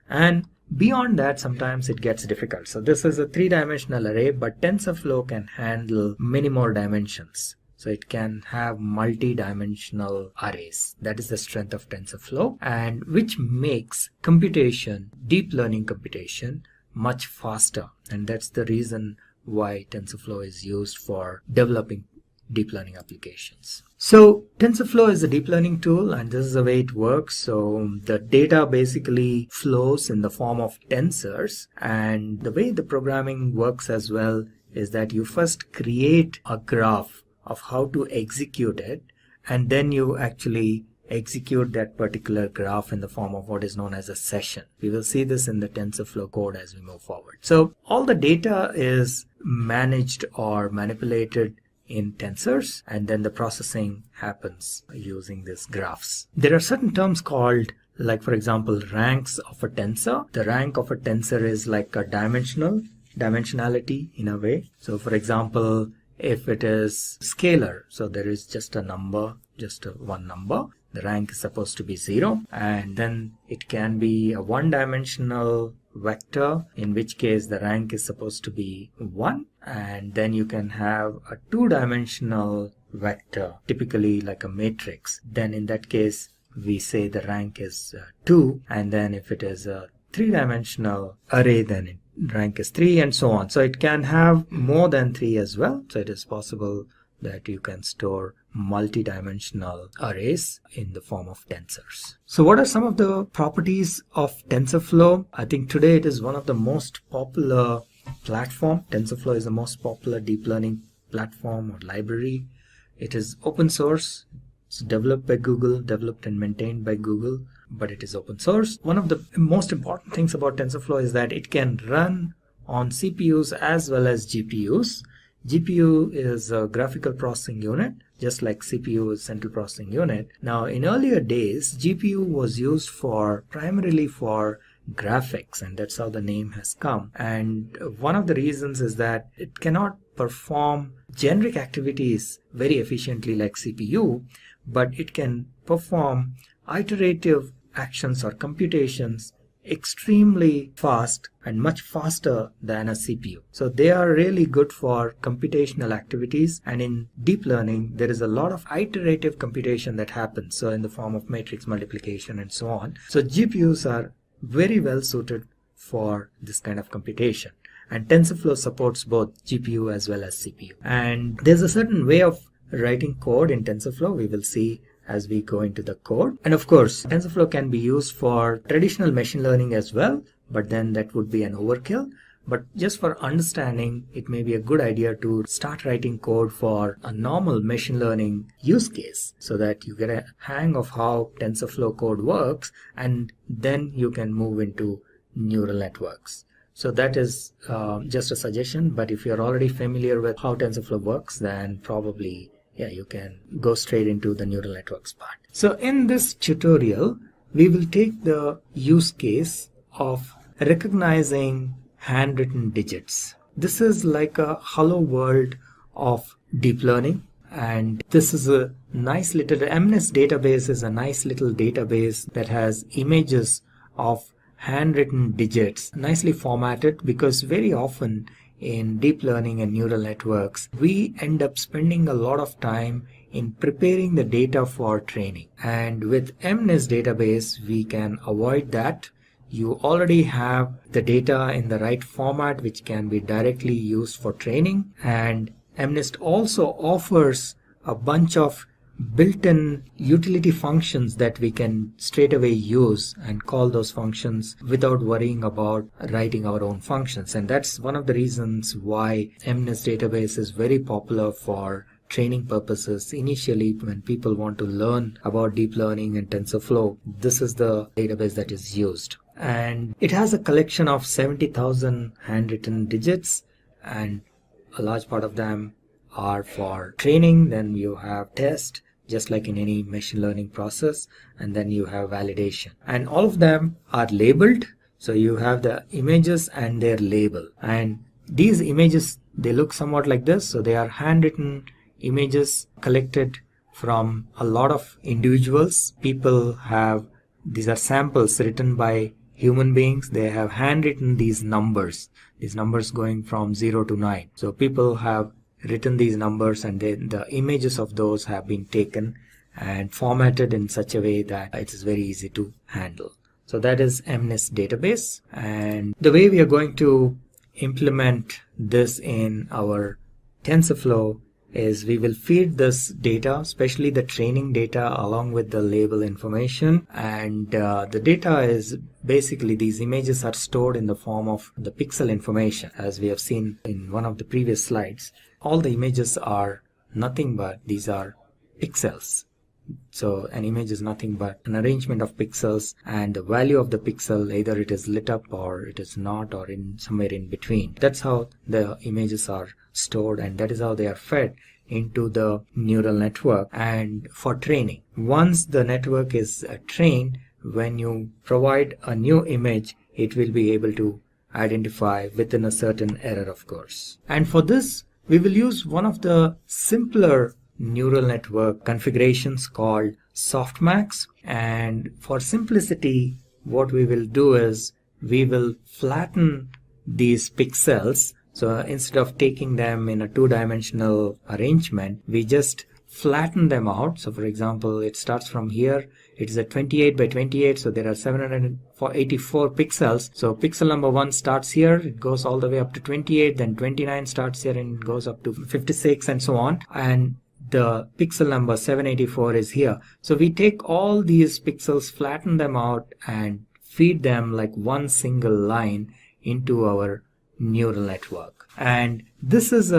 And beyond that, sometimes it gets difficult. So this is a three-dimensional array, but TensorFlow can handle many more dimensions. So it can have multi-dimensional arrays. That is the strength of TensorFlow, and which makes computation, deep learning computation, much faster. And that's the reason why TensorFlow is used for developing deep learning applications. So TensorFlow is a deep learning tool, and this is the way it works. So the data basically flows in the form of tensors, and the way the programming works as well is that you first create a graph of how to execute it, and then you actually execute that particular graph in the form of what is known as a session. We will see this in the TensorFlow code as we move forward. So all the data is managed or manipulated in tensors, and then the processing happens using these graphs. There are certain terms called, like for example, ranks of a tensor. The rank of a tensor is like a dimensionality in a way. So for example, if it is scalar, so there is just a number, just one number, the rank is supposed to be 0. And then it can be a one-dimensional vector, in which case the rank is supposed to be 1. And then you can have a two-dimensional vector, typically like a matrix. Then in that case, we say the rank is 2. And then if it is a three-dimensional array, then rank is 3, and so on. So it can have more than 3 as well. So it is possible that you can store multi-dimensional arrays in the form of tensors. So what are some of the properties of TensorFlow? I think today it is one of the most popular platform. TensorFlow is the most popular deep learning platform or library. It is open source. It's developed by Google, developed and maintained by Google, but it is open source. One of the most important things about TensorFlow is that it can run on CPUs as well as GPUs. GPU is a graphical processing unit, just like CPU is central processing unit. Now, in earlier days, GPU was used primarily for graphics, and that's how the name has come. And one of the reasons is that it cannot perform generic activities very efficiently like CPU, but it can perform iterative actions or computations extremely fast and much faster than a CPU. So they are really good for computational activities, and in deep learning there is a lot of iterative computation that happens, so in the form of matrix multiplication and so on. So GPUs are very well suited for this kind of computation, and TensorFlow supports both GPU as well as CPU. And there's a certain way of writing code in TensorFlow. We will see as we go into the code. And of course, TensorFlow can be used for traditional machine learning as well, but then that would be an overkill. But just for understanding, it may be a good idea to start writing code for a normal machine learning use case so that you get a hang of how TensorFlow code works, and then you can move into neural networks. So that is just a suggestion, but if you're already familiar with how TensorFlow works, then probably you can go straight into the neural networks part. So in this tutorial, we will take the use case of recognizing handwritten digits. This is like a hello world of deep learning, and this is a nice little MNIST database is a nice little database that has images of handwritten digits nicely formatted, because very often in deep learning and neural networks, we end up spending a lot of time in preparing the data for training. And with MNIST database, we can avoid that. You already have the data in the right format, which can be directly used for training. And MNIST also offers a bunch of built-in utility functions that we can straight away use and call those functions without worrying about writing our own functions. And that's one of the reasons why MNIST database is very popular for training purposes. Initially, when people want to learn about deep learning and TensorFlow, this is the database that is used. And it has a collection of 70,000 handwritten digits, and a large part of them are for training. Then you have test, just like in any machine learning process, and then you have validation, and all of them are labeled. So you have the images and their label, and these images, they look somewhat like this. So they are handwritten images collected from a lot of individuals. People have, these are samples written by human beings. They have handwritten these numbers going from 0 to 9. So people have written these numbers, and then the images of those have been taken and formatted in such a way that it is very easy to handle. So that is MNIST database. And the way we are going to implement this in our TensorFlow is we will feed this data, especially the training data, along with the label information. And the data is basically, these images are stored in the form of the pixel information, as we have seen in one of the previous slides. All the images are nothing but, these are pixels. So an image is nothing but an arrangement of pixels, and the value of the pixel, either it is lit up or it is not, or in somewhere in between. That's how the images are stored, and that is how they are fed into the neural network and for training. Once the network is trained, when you provide a new image, it will be able to identify within a certain error, of course. And for this, we will use one of the simpler neural network configurations called softmax. And for simplicity, what we will do is we will flatten these pixels. So instead of taking them in a two-dimensional arrangement, we just flatten them out. So for example, it starts from here. It is a 28 by 28, so there are 784 pixels. So pixel number 1 starts here, it goes all the way up to 28, then 29 starts here and goes up to 56 and so on. And the pixel number 784 is here. So we take all these pixels, flatten them out, and feed them like one single line into our neural network. And this is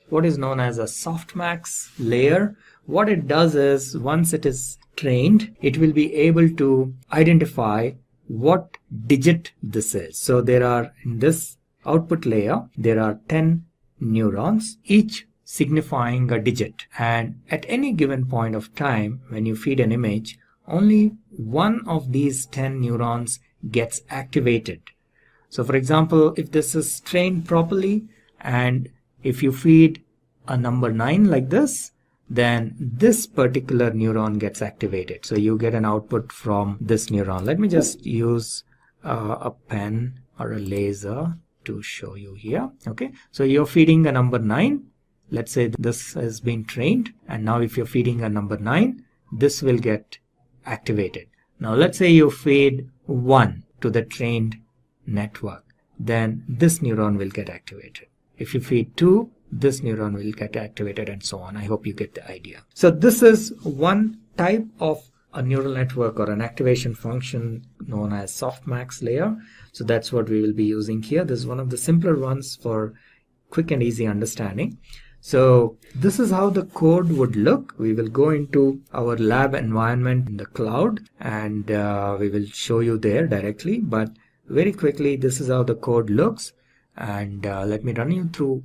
what is known as a softmax layer. What it does is, once it is trained, it will be able to identify what digit this is. So there are, in this output layer, there are 10 neurons, each signifying a digit. And at any given point of time, when you feed an image, only one of these 10 neurons gets activated. So for example, if this is trained properly, and if you feed a number 9 like this, then this particular neuron gets activated. So you get an output from this neuron. Let me just use a pen or a laser to show you here. Okay, so you're feeding a number 9. Let's say this has been trained, and now if you're feeding a number 9, this will get activated. Now let's say you feed 1 to the trained network, then this neuron will get activated. If you feed 2, this neuron will get activated, and so on. I hope you get the idea. So this is one type of a neural network or an activation function known as softmax layer. So that's what we will be using here. This is one of the simpler ones for quick and easy understanding. So this is how the code would look. We will go into our lab environment in the cloud, and we will show you there directly. But very quickly, this is how the code looks. And let me run you through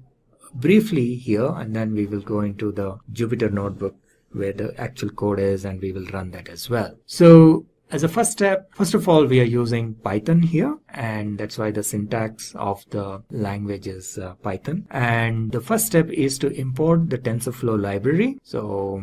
briefly here, and then we will go into the Jupyter notebook where the actual code is, and we will run that as well. So as a first step, first of all, we are using Python here, and that's why the syntax of the language is Python. And the first step is to import the TensorFlow library. So,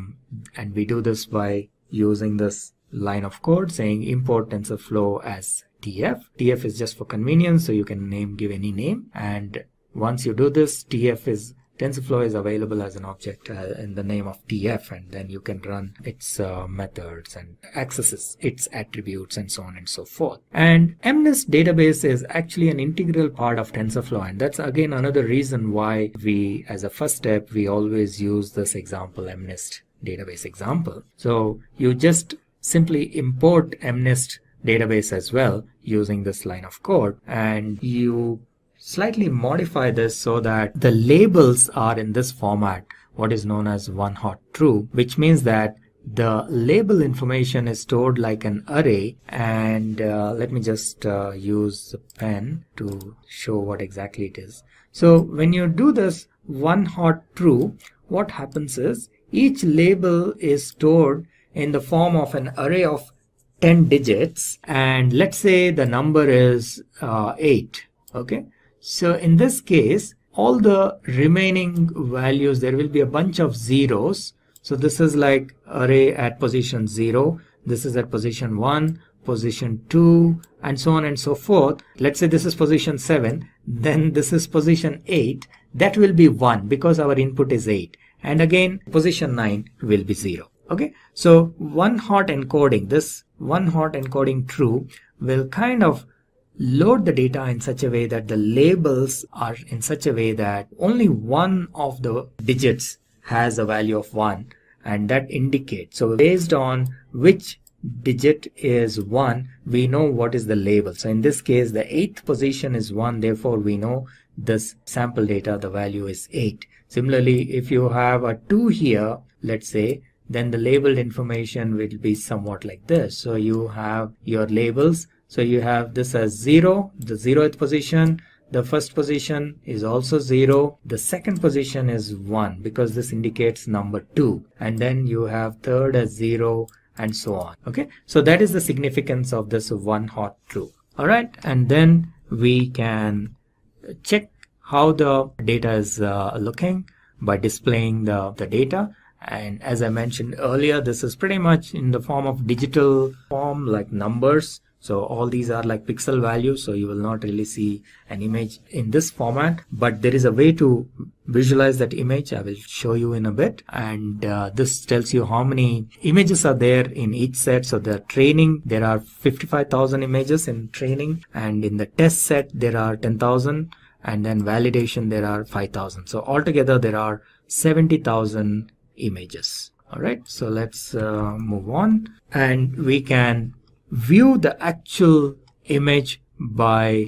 and we do this by using this line of code saying import TensorFlow as TF. TF is just for convenience, so you can give any name. And once you do this, TensorFlow is available as an object in the name of TF, and then you can run its methods and accesses its attributes and so on and so forth. And MNIST database is actually an integral part of TensorFlow, and that's again another reason why we, as a first step, we always use this example, MNIST database example. So you just simply import MNIST database as well using this line of code, and you slightly modify this so that the labels are in this format, what is known as one hot true, which means that the label information is stored like an array. And let me just use a pen to show what exactly it is. So when you do this one hot true, what happens is each label is stored in the form of an array of 10 digits, and let's say the number is 8. Okay, so in this case, all the remaining values, there will be a bunch of zeros. So this is like array at position 0, this is at position 1, position 2, and so on and so forth. Let's say this is position 7, then this is position 8. That will be 1 because our input is 8, and again position 9 will be 0. Okay, so one hot encoding, this one hot encoding true will kind of load the data in such a way that the labels are in such a way that only one of the digits has a value of 1, and that indicates. So based on which digit is 1, we know what is the label. So in this case, the 8th position is 1, therefore we know this sample data, the value is 8. Similarly, if you have a 2 here, let's say, then the labeled information will be somewhat like this. So you have your labels. So you have this as 0, the 0th position. The first position is also 0. The second position is 1 because this indicates number 2. And then you have third as 0 and so on. Okay, so that is the significance of this one hot true. All right, and then we can check how the data is looking by displaying the data. And as I mentioned earlier, this is pretty much in the form of digital form, like numbers. So all these are like pixel values, so you will not really see an image in this format, but there is a way to visualize that image. I will show you in a bit. And this tells you how many images are there in each set. So the training, there are 55,000 images in training, and in the test set there are 10,000, and then validation there are 5,000. So altogether there are 70,000 images. All right, so let's move on, and we can view the actual image by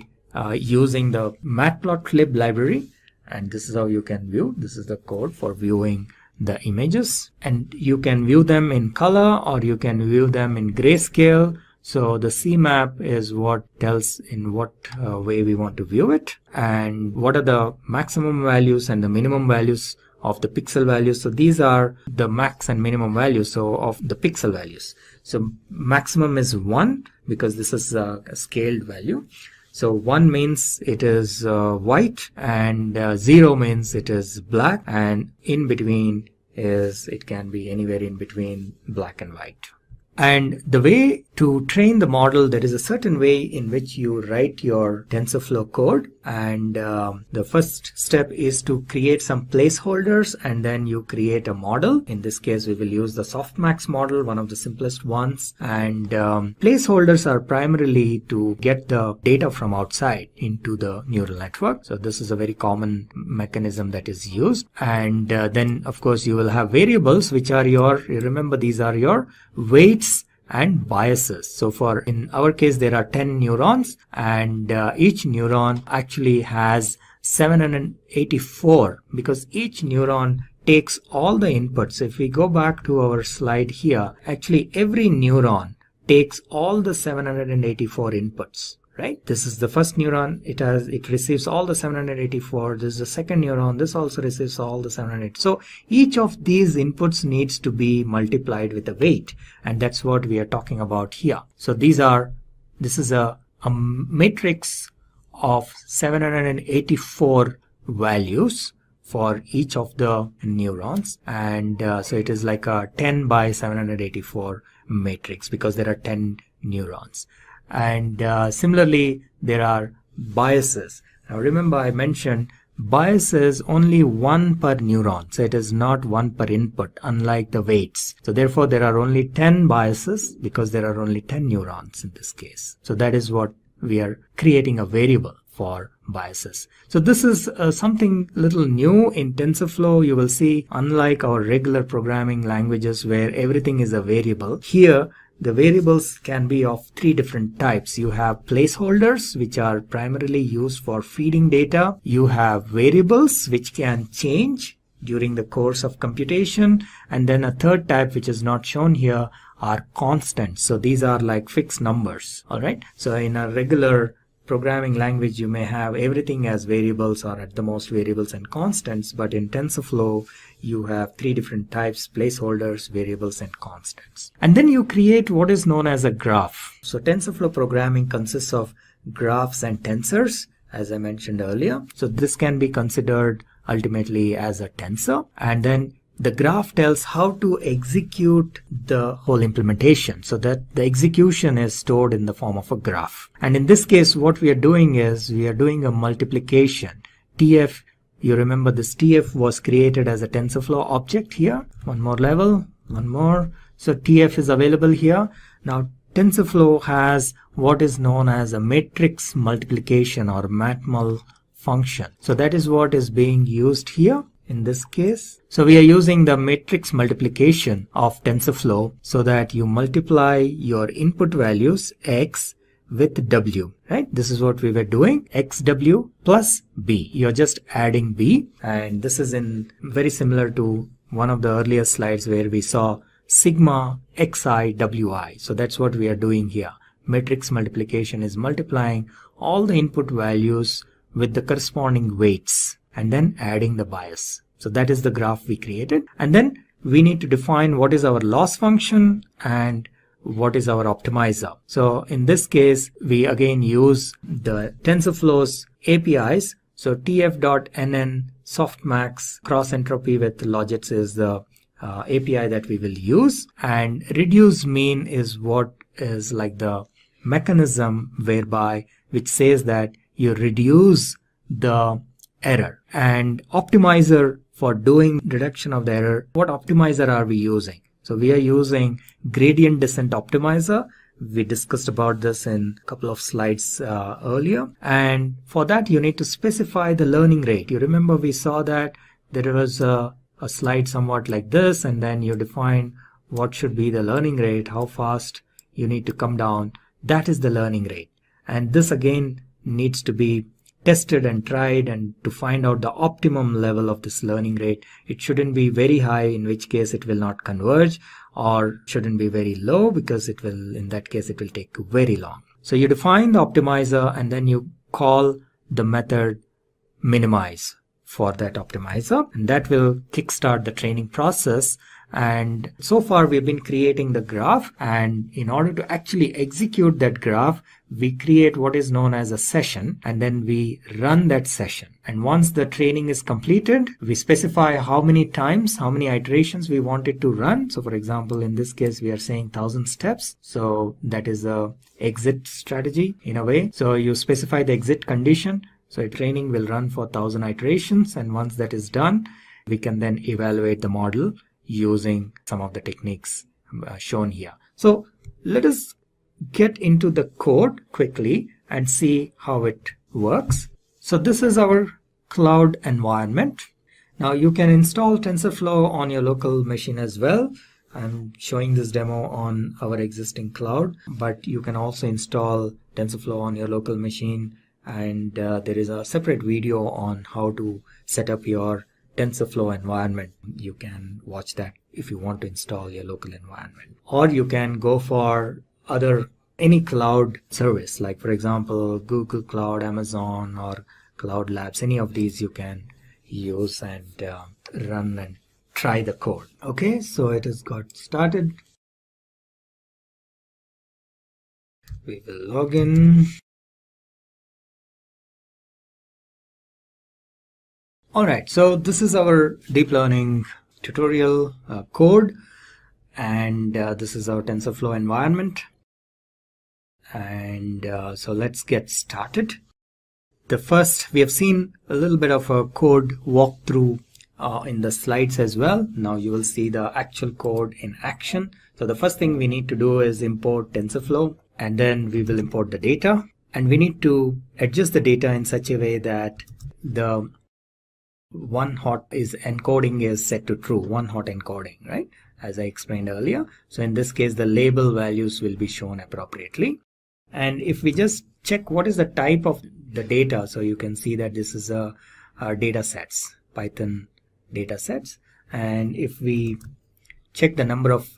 using the matplotlib library, and this is how you can view. This is the code for viewing the images, and you can view them in color or you can view them in grayscale. So the CMap is what tells in what way we want to view it, and what are the maximum values and the minimum values of the pixel values. So these are the max and minimum values, so of the pixel values. So maximum is 1 because this is a scaled value. So 1 means it is white, and 0 means it is black, and in between is, it can be anywhere in between black and white. And the way to train the model, there is a certain way in which you write your TensorFlow code, and the first step is to create some placeholders, and then you create a model. In this case we will use the softmax model, one of the simplest ones, and placeholders are primarily to get the data from outside into the neural network. So this is a very common mechanism that is used. And then of course you will have variables, which are your, you remember, these are your weights and biases. So in our case there are 10 neurons, and each neuron actually has 784, because each neuron takes all the inputs. If we go back to our slide here, actually every neuron takes all the 784 inputs. Right? This is the first neuron. It receives all the 784. This is the second neuron. This also receives all the 780. So each of these inputs needs to be multiplied with a weight, and that's what we are talking about here. So this is a matrix of 784 values for each of the neurons, and so it is like a 10 by 784 matrix because there are 10 neurons. And similarly there are biases. Now remember, I mentioned bias is only 1 per neuron, so it is not 1 per input, unlike the weights. So therefore there are only 10 biases because there are only 10 neurons in this case. So that is what we are creating a variable for biases. So this is something little new in TensorFlow. You will see, unlike our regular programming languages where everything is a variable, here the variables can be of 3 different types. You have placeholders, which are primarily used for feeding data. You have variables, which can change during the course of computation. And then a third type, which is not shown here, are constants. So these are like fixed numbers. All right. So in a regular programming language, you may have everything as variables, or at the most variables and constants. But in TensorFlow, you have 3 different types: placeholders, variables, and constants. And then you create what is known as a graph. So TensorFlow programming consists of graphs and tensors, as I mentioned earlier. So this can be considered ultimately as a tensor. And then the graph tells how to execute the whole implementation, so that the execution is stored in the form of a graph. And in this case, what we are doing is we are doing a multiplication. TF, you remember this TF was created as a TensorFlow object here. One more level, one more. So TF is available here. Now TensorFlow has what is known as a matrix multiplication, or matmul function. So that is what is being used here in this case. So we are using the matrix multiplication of TensorFlow so that you multiply your input values x with w, right? This is what we were doing, xw plus b. You're just adding b, and this is very similar to one of the earlier slides where we saw sigma xi wi. So that's what we are doing here. Matrix multiplication is multiplying all the input values with the corresponding weights and then adding the bias. So that is the graph we created. And then we need to define what is our loss function and what is our optimizer. So in this case, we again use the TensorFlow's APIs. So tf.nn softmax cross entropy with logits is the API that we will use. And reduce mean is what is like the mechanism whereby which says that you reduce the error. And optimizer for doing reduction of the error, what optimizer are we using? So we are using gradient descent optimizer. We discussed about this in a couple of slides earlier. And for that, you need to specify the learning rate. You remember we saw that there was a slide somewhat like this, and then you define what should be the learning rate, how fast you need to come down. That is the learning rate. And this again needs to be tested and tried, and to find out the optimum level of this learning rate. It shouldn't be very high, in which case it will not converge, or shouldn't be very low, because it will, in that case, it will take very long. So you define the optimizer, and then you call the method minimize for that optimizer, and that will kickstart the training process. And so far we've been creating the graph, and in order to actually execute that graph, we create what is known as a session, and then we run that session. And once the training is completed, we specify how many times, how many iterations we want it to run. So for example, in this case, we are saying 1000 steps. So that is a exit strategy in a way. So you specify the exit condition. So training will run for 1000 iterations. And once that is done, we can then evaluate the model using some of the techniques shown here. So let us get into the code quickly and see how it works. So this is our cloud environment. Now you can install TensorFlow on your local machine as well. I'm showing this demo on our existing cloud, but you can also install TensorFlow on your local machine, and there is a separate video on how to set up your TensorFlow environment. You can watch that if you want to install your local environment. Or you can go for any cloud service, like for example Google Cloud, Amazon, or Cloud Labs. Any of these you can use and run and try the code. Okay, so it has got started. We will log in. Alright, so this is our deep learning tutorial code, and this is our TensorFlow environment. And so let's get started. We have seen a little bit of a code walkthrough in the slides as well. Now you will see the actual code in action. So the first thing we need to do is import TensorFlow, and then we will import the data. And we need to adjust the data in such a way that the one hot encoding is set to true, one hot encoding, right? As I explained earlier. So in this case, the label values will be shown appropriately. And if we just check what is the type of the data, so you can see that this is a data sets, Python data sets. And if we check the number of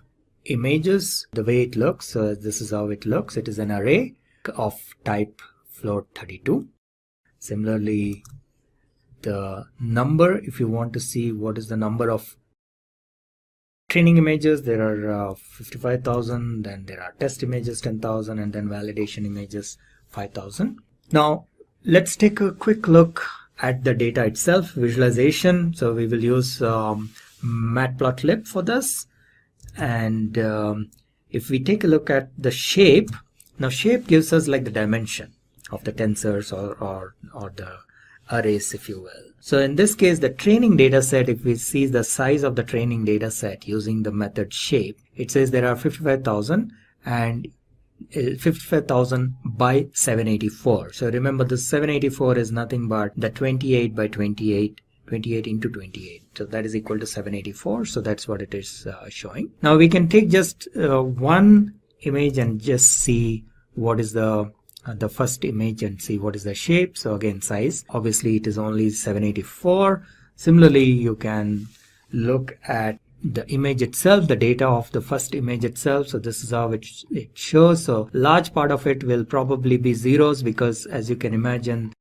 images, the way it looks, so this is how it looks. It is an array of type float 32. Similarly, the number, if you want to see what is the number of training images, there are 55,000, then there are test images 10,000, and then validation images 5,000. Now let's take a quick look at the data itself, visualization. So we will use matplotlib for this. And if we take a look at the shape, now shape gives us like the dimension of the tensors or the arrays, if you will. So in this case, the training data set, if we see the size of the training data set using the method shape, it says there are 55,000 and 55,000 by 784. So remember, the 784 is nothing but the 28 by 28, 28 into 28. So that is equal to 784. So that's what it is showing. Now we can take just one image and just see what is the first image and see what is the shape. So again, size, obviously it is only 784. Similarly, you can look at the image itself, the data of the first image itself. So this is how it shows. So large part of it will probably be zeros, because as you can imagine,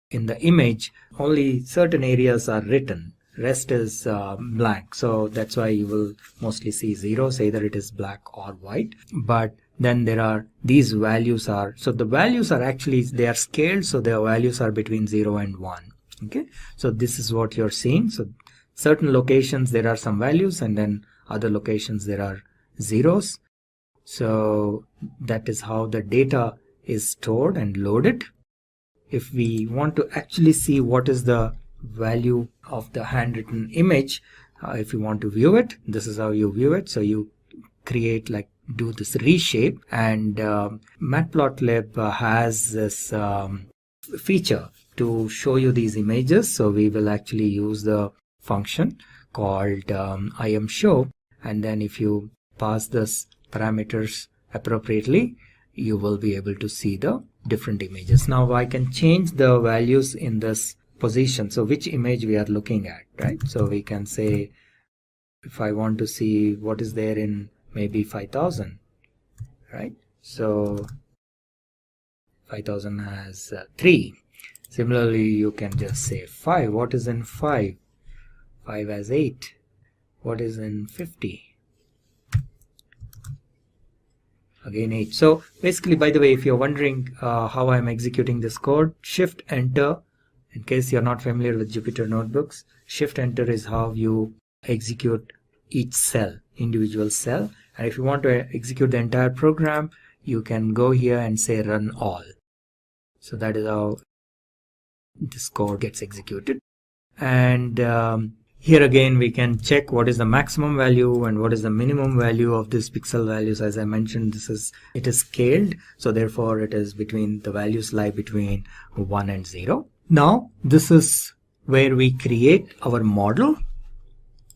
in the image only certain areas are written, rest is blank. So that's why you will mostly see zeros, either it is black or white. But then there are these values so the values are actually, they are scaled, so their values are between 0 and 1. Okay, so this is what you're seeing. So certain locations there are some values, and then other locations there are zeros. So that is how the data is stored and loaded. If we want to actually see what is the value of the handwritten image, if you want to view it, this is how you view it. So you create, like, do this reshape, and matplotlib has this feature to show you these images. So we will actually use the function called imshow, and then if you pass this parameters appropriately, you will be able to see the different images. Now I can change the values in this position, so which image we are looking at, right? So we can say, if I want to see what is there in maybe 5000, right? So 5000 has 3. Similarly, you can just say 5. What is in 5? 5 has 8. What is in 50? Again 8. So basically, by the way, if you're wondering how I'm executing this code, Shift Enter, in case you're not familiar with Jupyter Notebooks, Shift Enter is how you execute each cell, individual cell. And if you want to execute the entire program, you can go here and say run all. So that is how this code gets executed. And here again we can check what is the maximum value and what is the minimum value of these pixel values. As I mentioned, it is scaled, so therefore it is between, the values lie between 1 and 0. Now this is where we create our model.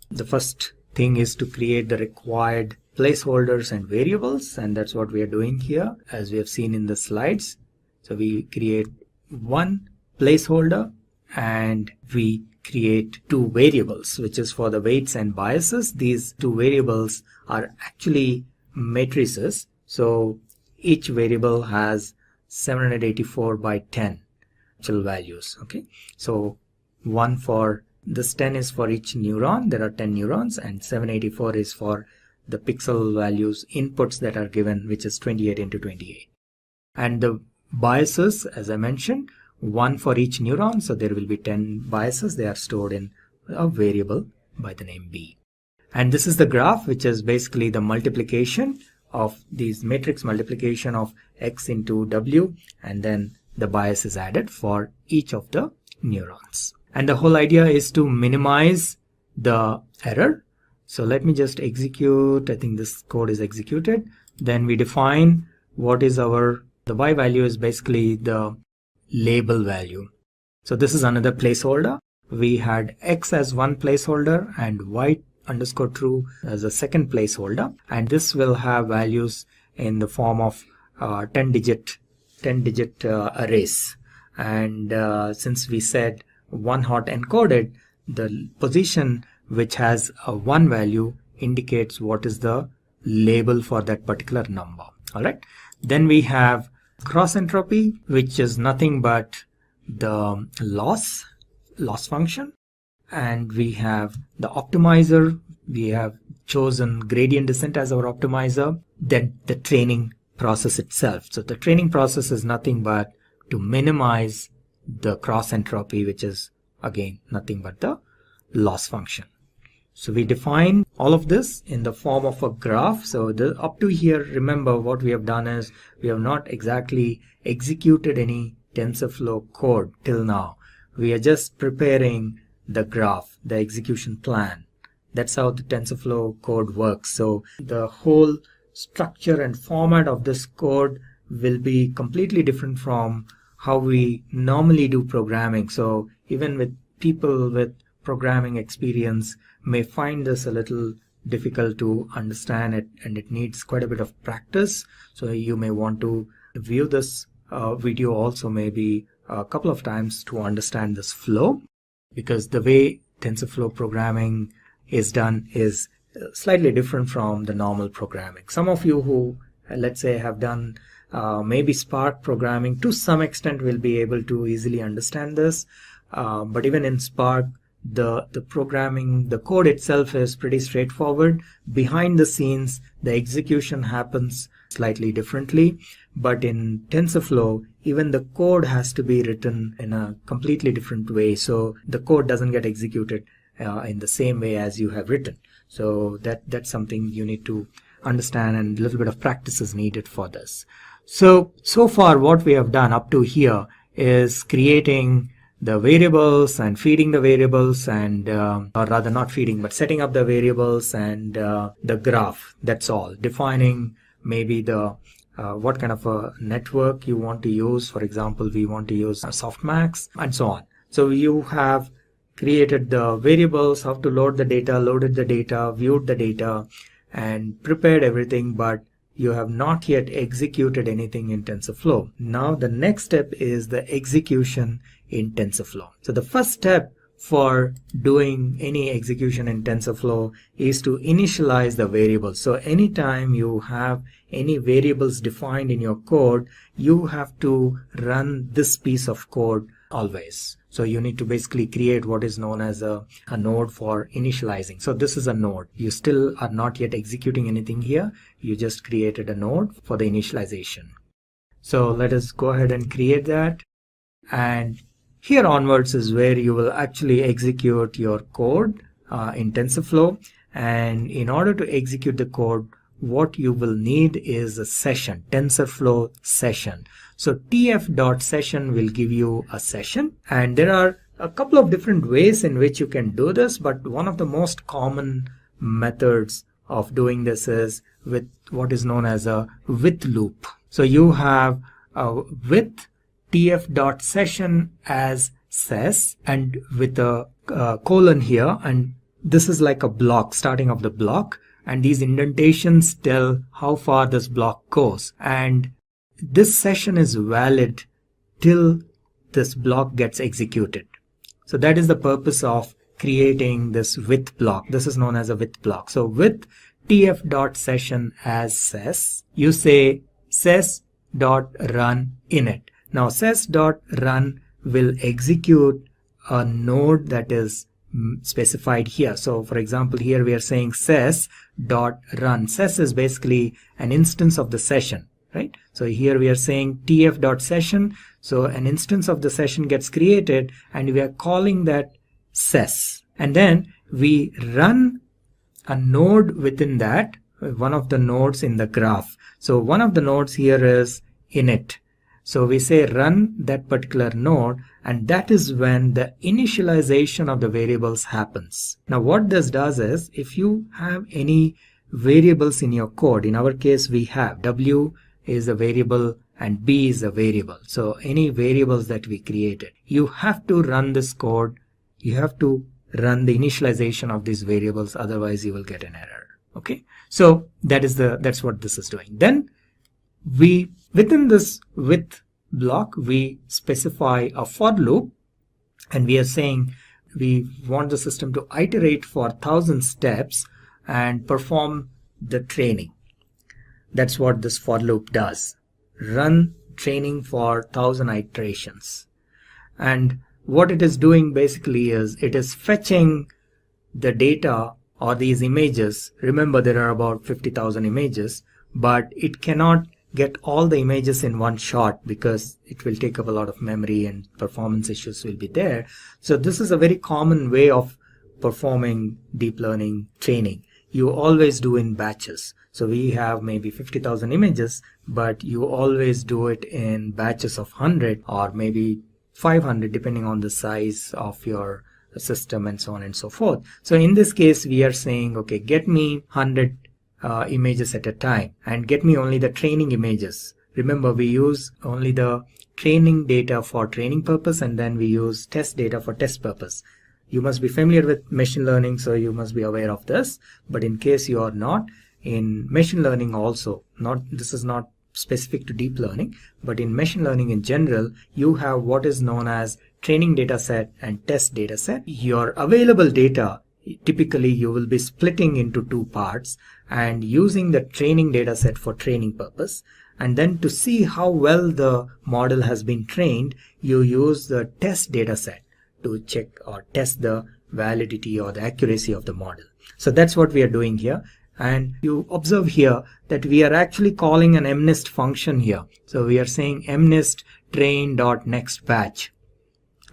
The first thing is to create the required placeholders and variables, and that's what we are doing here, as we have seen in the slides. So we create one placeholder and we create 2 variables, which is for the weights and biases. These 2 variables are actually matrices, so each variable has 784 by 10 actual values. Okay, so one for this 10 is for each neuron. There are 10 neurons, and 784 is for the pixel values inputs that are given, which is 28 into 28. And the biases, as I mentioned, one for each neuron, so there will be 10 biases. They are stored in a variable by the name B. And this is the graph, which is basically the multiplication of these matrix multiplication of X into W, and then the bias is added for each of the neurons. And the whole idea is to minimize the error. So let me just execute. I think this code is executed. Then we define what is the Y value is basically the label value. So this is another placeholder. We had X as one placeholder and Y underscore true as a second placeholder, and this will have values in the form of 10 digit arrays. And since we said one hot encoded, the position which has a 1 value indicates what is the label for that particular number. All right, then we have cross entropy, which is nothing but the loss function, and we have the optimizer. We have chosen gradient descent as our optimizer. Then the training process itself. So the training process is nothing but to minimize the cross entropy, which is again nothing but the loss function. So we define all of this in the form of a graph. So up to here, remember what we have done is we have not exactly executed any TensorFlow code till now. We are just preparing the graph, the execution plan. That's how the TensorFlow code works. So the whole structure and format of this code will be completely different from how we normally do programming. So even with people with programming experience may find this a little difficult to understand it, and it needs quite a bit of practice. So you may want to view this video also maybe a couple of times to understand this flow, because the way TensorFlow programming is done is slightly different from the normal programming. Some of you who, let's say, have done maybe Spark programming to some extent will be able to easily understand this, but even in Spark, the programming, the code itself is pretty straightforward. Behind the scenes, the execution happens slightly differently. But in TensorFlow, even the code has to be written in a completely different way. So the code doesn't get executed in the same way as you have written. So that's something you need to understand, and a little bit of practice is needed for this. So far what we have done up to here is creating the variables and feeding the variables, and or rather not feeding but setting up the variables and the graph. That's all. Defining maybe the what kind of a network you want to use. For example, we want to use softmax and so on. So you have created the variables, how to load the data, loaded the data, viewed the data, and prepared everything, but you have not yet executed anything in TensorFlow. Now the next step is the execution in TensorFlow. So the first step for doing any execution in TensorFlow is to initialize the variables. So anytime you have any variables defined in your code, you have to run this piece of code always. So you need to basically create what is known as a node for initializing. So this is a node. You still are not yet executing anything here. You just created a node for the initialization. So let us go ahead and create that. And here onwards is where you will actually execute your code in TensorFlow. And in order to execute the code, what you will need is a session, TensorFlow session. So tf.session will give you a session, and there are a couple of different ways in which you can do this, but one of the most common methods of doing this is with what is known as a with loop. So you have a with tf.session as ses and with a colon here, and this is like a block, starting of the block, and these indentations tell how far this block goes, and this session is valid till this block gets executed. So that is the purpose of creating this with block. This is known as a with block. So with tf.session as ses, you say ses.run init. Now ses.run will execute a node that is specified here. So for example, here we are saying ses.run. Ses is basically an instance of the session, right? So here we are saying tf.session. So an instance of the session gets created and we are calling that ses. And then we run a node within that, one of the nodes in the graph. So one of the nodes here is init. So we say run that particular node, and that is when the initialization of the variables happens. Now what this does is, if you have any variables in your code, in our case we have w is a variable and b is a variable. So any variables that we created, you have to run this code, you have to run the initialization of these variables, otherwise you will get an error. Okay, so that's what this is doing. Then we, within this with block, we specify a for loop, and we are saying we want the system to iterate for 1000 steps and perform the training. That's what this for loop does. Run training for 1000 iterations. And what it is doing basically is it is fetching the data or these images. Remember, there are about 50,000 images, but it cannot get all the images in one shot because it will take up a lot of memory and performance issues will be there. So this is a very common way of performing deep learning training. You always do in batches. So we have maybe 50,000 images, but you always do it in batches of 100 or maybe 500 depending on the size of your system and so on and so forth. So in this case we are saying, okay, get me 100 images at a time and get me only the training images. Remember, we use only the training data for training purpose, and then we use test data for test purpose. You must be familiar with machine learning, so you must be aware of this, but in case you are not, in machine learning also, this is not specific to deep learning, but in machine learning in general, you have what is known as training data set and test data set. Your available data, typically you will be splitting into two parts and using the training data set for training purpose, and then to see how well the model has been trained, you use the test data set to check or test the validity or the accuracy of the model. So that's what we are doing here. And you observe here that we are actually calling an mnist function here. So we are saying mnist train.next batch.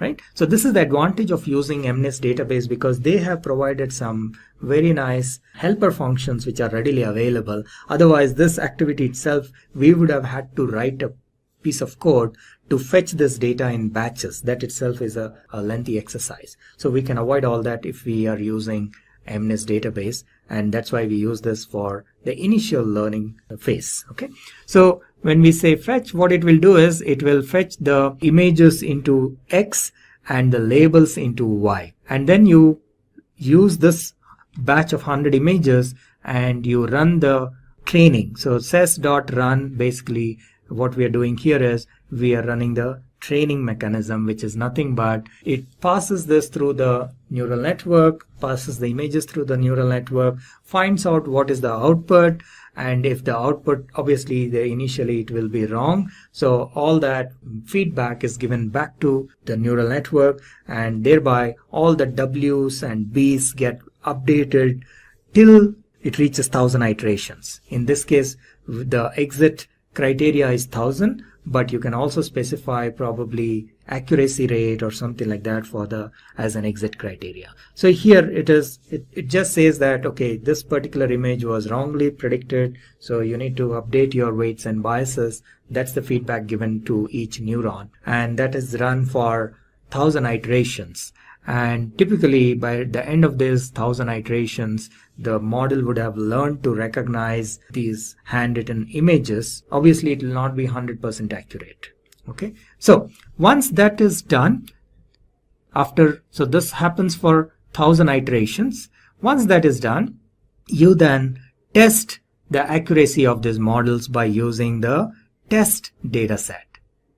Right? So this is the advantage of using MNIST database, because they have provided some very nice helper functions which are readily available. Otherwise, this activity itself, we would have had to write a piece of code to fetch this data in batches. That itself is a lengthy exercise. So we can avoid all that if we are using MNIST database, and that's why we use this for the initial learning phase. Okay, so when we say fetch, what it will do is it will fetch the images into X and the labels into Y, and then you use this batch of 100 images and you run the training. So ses.run, basically what we are doing here is we are running the training mechanism, which is nothing but it passes this through the neural network, passes the images through the neural network, finds out what is the output, and if the output, obviously initially it will be wrong, so all that feedback is given back to the neural network, and thereby all the W's and B's get updated till it reaches 1000 iterations. In this case, the exit criteria is 1000, but you can also specify probably accuracy rate or something like that for the as an exit criteria. So here it just says that, okay, this particular image was wrongly predicted, so you need to update your weights and biases. That's the feedback given to each neuron, and that is run for 1000 iterations. And typically by the end of this 1000 iterations, the model would have learned to recognize these handwritten images. Obviously it will not be 100% accurate. Okay, so once that is done, so this happens for 1000 iterations. Once that is done, you then test the accuracy of these models by using the test data set.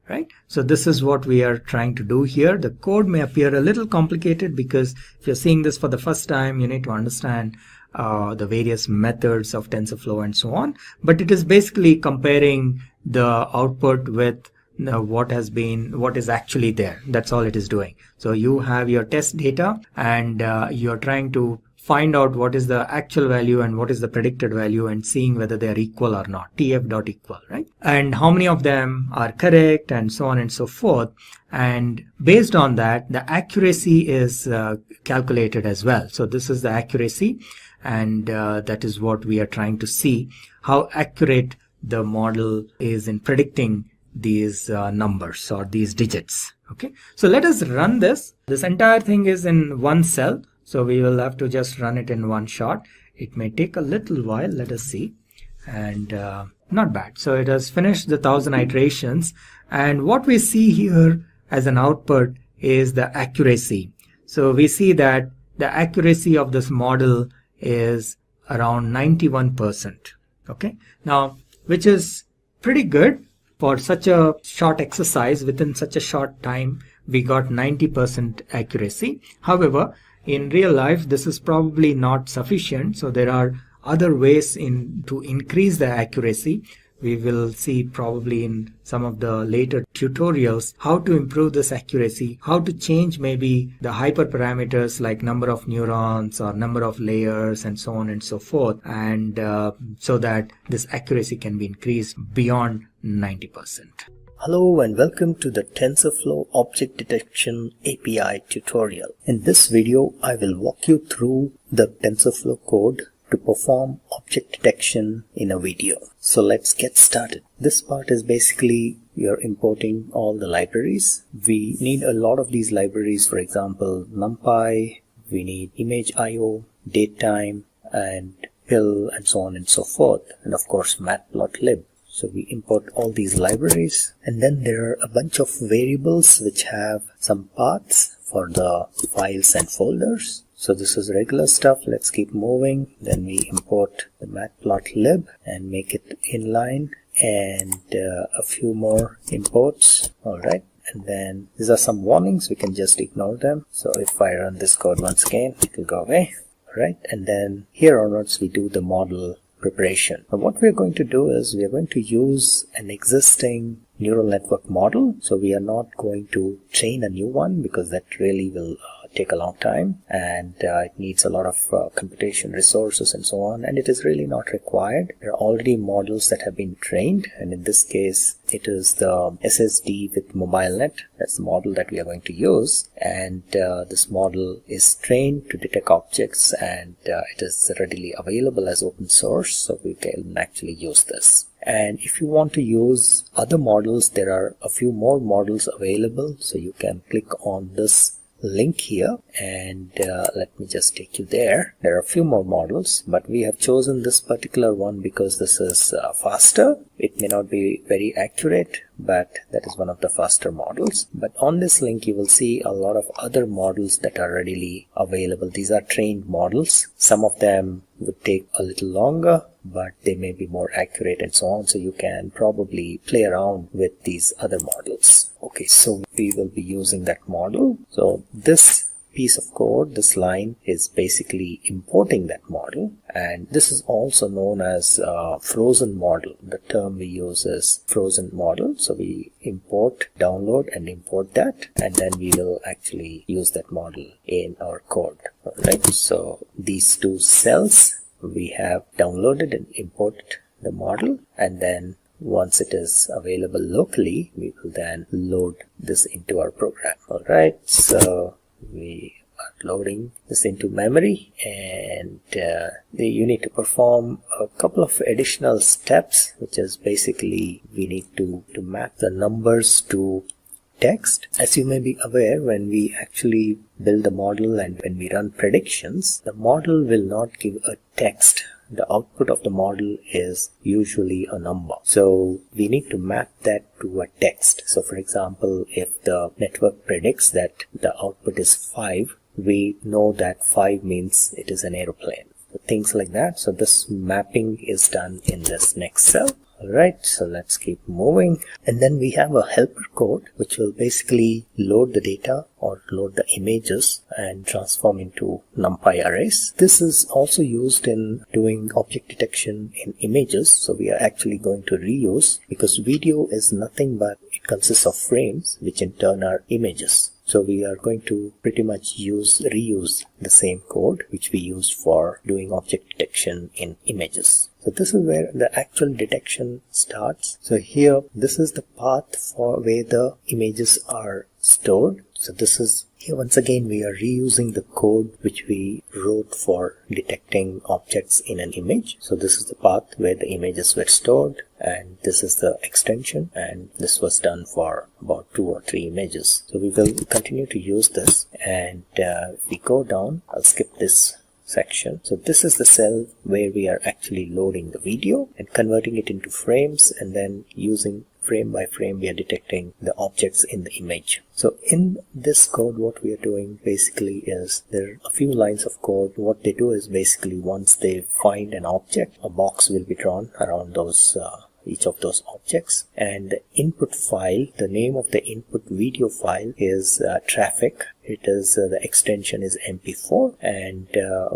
Right? So this is what we are trying to do here. The code may appear a little complicated because if you're seeing this for the first time, you need to understand the various methods of TensorFlow and so on. But it is basically comparing the output with what is actually there. That's all it is doing. So you have your test data, and you're trying to find out what is the actual value and what is the predicted value, and seeing whether they are equal or not, tf.equal, right? And how many of them are correct, and so on and so forth. And based on that, the accuracy is calculated as well. So this is the accuracy, and that is what we are trying to see, how accurate the model is in predicting these numbers or these digits. Okay, so let us run this. This entire thing is in one cell, so we will have to just run it in one shot. It may take a little while. Let us see. And not bad. So it has finished the 1000 iterations, and what we see here as an output is the accuracy. So we see that the accuracy of this model is around 91%. Okay, now which is pretty good for such a short exercise. Within such a short time we got 90% accuracy. However, in real life this is probably not sufficient, so there are other ways to increase the accuracy. We will see probably in some of the later tutorials how to improve this accuracy, how to change maybe the hyperparameters like number of neurons or number of layers and so on and so forth, and so that this accuracy can be increased beyond 90%. Hello and welcome to the TensorFlow Object Detection API tutorial. In this video, I will walk you through the TensorFlow code to perform object detection in a video. So let's get started. This part is basically you're importing all the libraries. We need a lot of these libraries, for example, NumPy, we need image.io, datetime, and pill, and so on and so forth, and of course matplotlib. So we import all these libraries, and then there are a bunch of variables which have some paths for the files and folders. So this is regular stuff. Let's keep moving. Then we import the matplotlib and make it inline, and a few more imports. All right. And then these are some warnings. We can just ignore them. So if I run this code once again, it will go away. All right. And then here onwards, we do the model preparation. Now what we're going to do is we are going to use an existing neural network model. So we are not going to train a new one because that really will take a long time, and it needs a lot of computation resources and so on, and it is really not required. There are already models that have been trained, and in this case it is the SSD with MobileNet. That's the model that we are going to use, and this model is trained to detect objects, and it is readily available as open source, so we can actually use this. And if you want to use other models, there are a few more models available, so you can click on this link here, and let me just take you there. There are a few more models, but we have chosen this particular one because this is faster. It may not be very accurate, but that is one of the faster models. But on this link you will see a lot of other models that are readily available. These are trained models. Some of them would take a little longer, but they may be more accurate and so on. So you can probably play around with these other models. Okay, so we will be using that model. So this piece of code, this line, is basically importing that model, and this is also known as frozen model. The term we use is frozen model. So we import, download and import that, and then we will actually use that model in our code. Alright, so these two cells, we have downloaded and imported the model, and then once it is available locally, we will then load this into our program. Alright, so we are loading this into memory, and you need to perform a couple of additional steps, which is basically we need to map the numbers to text. As you may be aware, when we actually build the model and when we run predictions, the model will not give a text. The output of the model is usually a number. So we need to map that to a text. So for example, if the network predicts that the output is 5, we know that 5 means it is an aeroplane. So things like that. So this mapping is done in this next cell. Alright, so let's keep moving. And then we have a helper code which will basically load the data or load the images and transform into NumPy arrays. This is also used in doing object detection in images. So we are actually going to reuse, because video is nothing but it consists of frames, which in turn are images. So we are going to pretty much reuse the same code which we used for doing object detection in images. So this is where the actual detection starts. So here, this is the path for where the images are stored. So this is, here once again we are reusing the code which we wrote for detecting objects in an image. So this is the path where the images were stored, and this is the extension, and this was done for about 2 or 3 images. So we will continue to use this, and if we go down, I'll skip this section. So this is the cell where we are actually loading the video and converting it into frames, and then using frame by frame we are detecting the objects in the image. So in this code, what we are doing basically is there are a few lines of code. What they do is basically once they find an object, a box will be drawn around those each of those objects, and the input file, the name of the input video file is traffic. It is the extension is MP4, and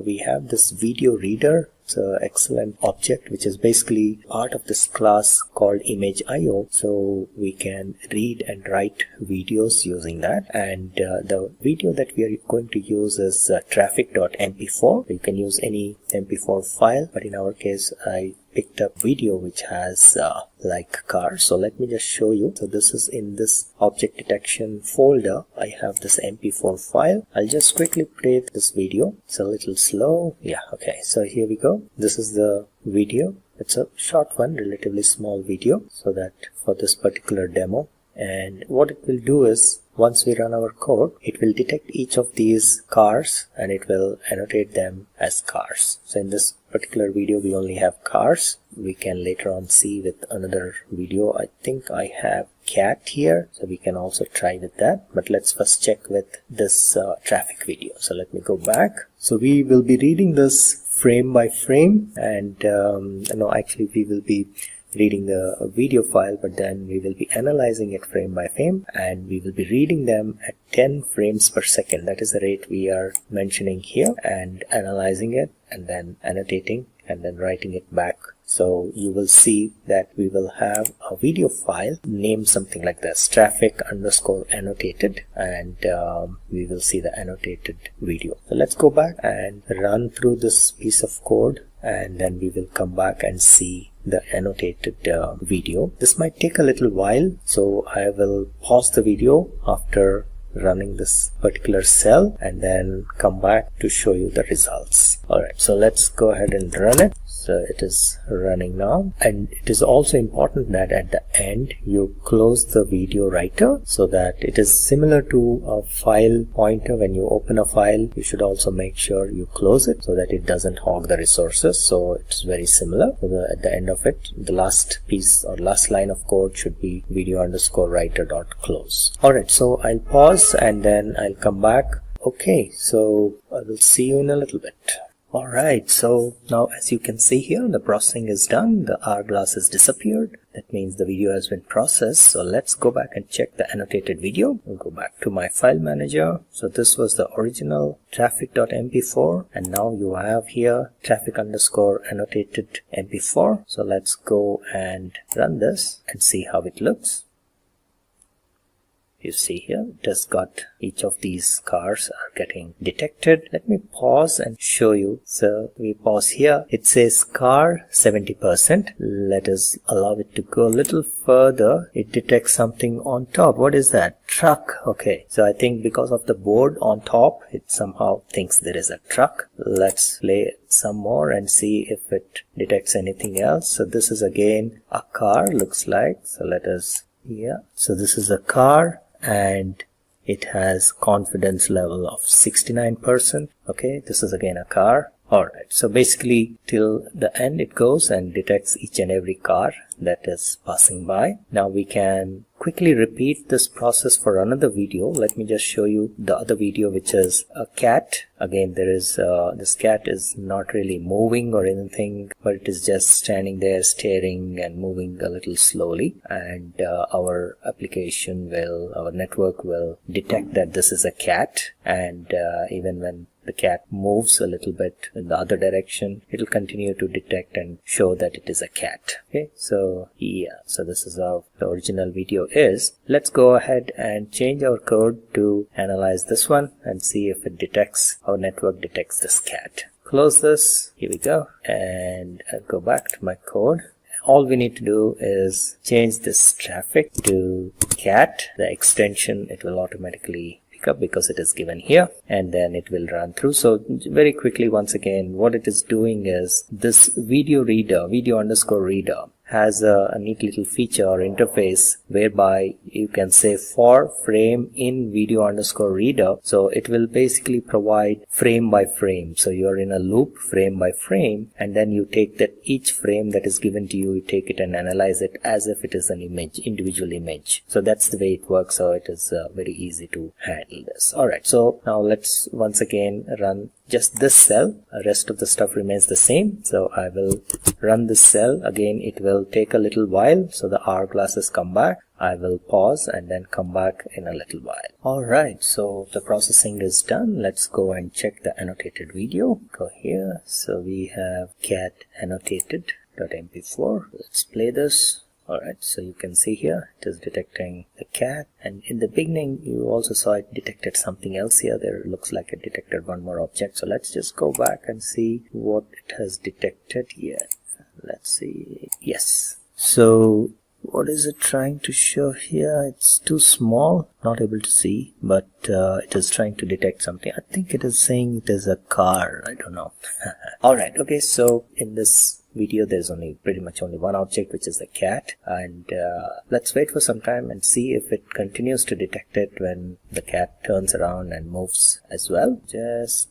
we have this video reader. It's an excellent object which is basically part of this class called image.io. So we can read and write videos using that, and the video that we are going to use is traffic.mp4. You can use any MP4 file, but in our case I picked up video which has like cars. So let me just show you. So this is in this object detection folder. I have this MP4 file. I'll just quickly play this video. It's a little slow. Yeah, okay. So here we go. This is the video. It's a short one, relatively small video, so that for this particular demo. And what it will do is, once we run our code, it will detect each of these cars and it will annotate them as cars. So in this particular video, we only have cars. We can later on see with another video. I think I have cat here, so we can also try with that. But let's first check with this traffic video. So let me go back. So we will be reading this frame by frame, and no, actually we will be reading the video file, but then we will be analyzing it frame by frame, and we will be reading them at 10 frames per second. That is the rate we are mentioning here, and analyzing it and then annotating and then writing it back. So you will see that we will have a video file named something like this, traffic_annotated, and we will see the annotated video. So let's go back and run through this piece of code, and then we will come back and see the annotated video. This might take a little while, so I will pause the video after running this particular cell and then come back to show you the results. Alright, so let's go ahead and run it. So it is running now, and it is also important that at the end you close the video writer, so that it is similar to a file pointer. When you open a file, you should also make sure you close it so that it doesn't hog the resources. So it's very similar. So at the end of it, the last piece or last line of code should be video_writer.close. Alright, so I'll pause and then I'll come back. Okay, so I will see you in a little bit. Alright, so now as you can see here, the processing is done, the hourglass has disappeared. That means the video has been processed. So let's go back and check the annotated video. I'll go back to my file manager. So this was the original traffic.mp4, and now you have here traffic underscore annotated mp4. So let's go and run this and see how it looks. You see here, it has got each of these cars are getting detected. Let me pause and show you. So we pause here. It says car 70%. Let us allow it to go a little further. It detects something on top. What is that? Truck. Okay. So I think because of the board on top, it somehow thinks there is a truck. Let's play some more and see if it detects anything else. So this is again a car, looks like. So let us, yeah. So this is a car, and it has confidence level of 69%. Okay, this is again a car. Alright, so basically till the end it goes and detects each and every car that is passing by. Now we can quickly repeat this process for another video. Let me just show you the other video, which is a cat. Again, there is this cat is not really moving or anything, but it is just standing there staring and moving a little slowly, and our application will, our network will detect that this is a cat, and even when the cat moves a little bit in the other direction, it will continue to detect and show that it is a cat. Okay, so yeah, so this is how the original video is. Let's go ahead and change our code to analyze this one and see if it detects, our network detects this cat. Close this, here we go, and I'll go back to my code. All we need to do is change this traffic to cat. The extension, it will automatically up because it is given here, and then it will run through. So very quickly, once again, what it is doing is this video reader, video underscore reader, has a neat little feature or interface whereby you can say for frame in video underscore reader. So it will basically provide frame by frame. So you're in a loop frame by frame, and then you take that each frame that is given to you, you take it and analyze it as if it is an image, individual image. So that's the way it works. So it is very easy to handle this. Alright, so now let's once again run just this cell. The rest of the stuff remains the same. So I will run this cell again. It will take a little while, so the hourglasses come back. I will pause and then come back in a little while. Alright, so the processing is done. Let's go and check the annotated video. Go here. So we have cat annotated.mp4. Let's play this. Alright, so you can see here it is detecting the cat, and in the beginning you also saw it detected something else here. There looks like it detected one more object. So let's just go back and see what it has detected here. Let's see. Yes. So what is it trying to show here? It's too small, not able to see, but it is trying to detect something. I think it is saying it is a car. I don't know. Alright, okay, so in this video there's pretty much only one object, which is the cat, and let's wait for some time and see if it continues to detect it when the cat turns around and moves as well. Just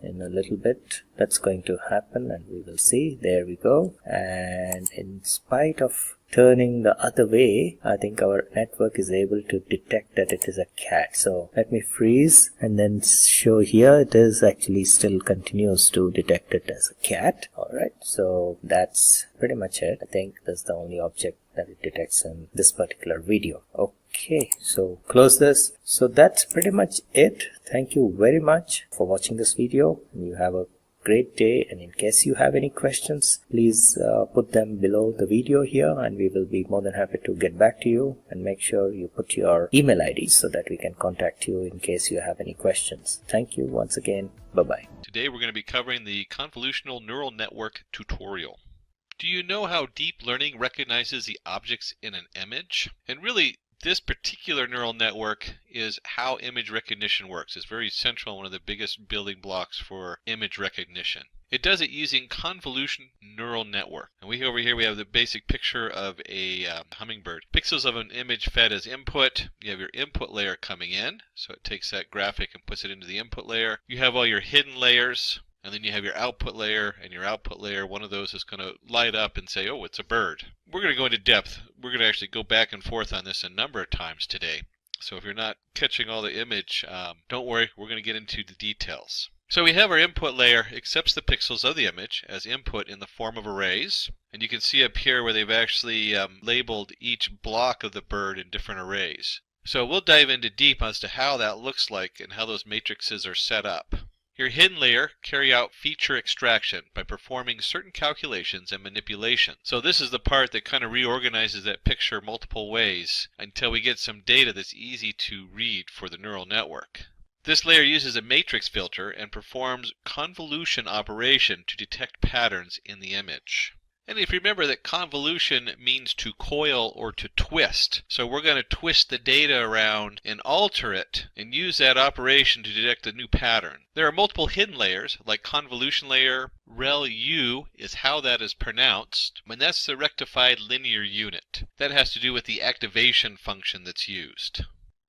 in a little bit that's going to happen, and we will see. There we go. And in spite of turning the other way, I think our network is able to detect that it is a cat. So let me freeze and then show here. It is actually still continues to detect it as a cat. Alright, so that's pretty much it. I think that's the only object that it detects in this particular video. Okay, so close this. So that's pretty much it. Thank you very much for watching this video, and you have a great day. And in case you have any questions, please put them below the video here, and we will be more than happy to get back to you. And make sure you put your email ID so that we can contact you in case you have any questions. Thank you once again. Bye-bye. Today we're going to be covering the convolutional neural network tutorial. Do you know how deep learning recognizes the objects in an image? And really, this particular neural network is how image recognition works. It's very central, one of the biggest building blocks for image recognition. It does it using convolution neural network. And over here we have the basic picture of a hummingbird. Pixels of an image fed as input. You have your input layer coming in. So it takes that graphic and puts it into the input layer. You have all your hidden layers. And then you have your output layer, and your output layer, one of those is going to light up and say, oh, it's a bird. We're going to go into depth. We're going to actually go back and forth on this a number of times today. So if you're not catching all the image, don't worry, we're going to get into the details. So we have our input layer accepts the pixels of the image as input in the form of arrays. And you can see up here where they've actually labeled each block of the bird in different arrays. So we'll dive into deep as to how that looks like and how those matrices are set up. Your hidden layer carry out feature extraction by performing certain calculations and manipulation. So this is the part that kind of reorganizes that picture multiple ways until we get some data that's easy to read for the neural network. This layer uses a matrix filter and performs convolution operation to detect patterns in the image. And if you remember that convolution means to coil or to twist, so we're going to twist the data around and alter it and use that operation to detect a new pattern. There are multiple hidden layers like convolution layer, ReLU is how that is pronounced, and that's the rectified linear unit. That has to do with the activation function that's used.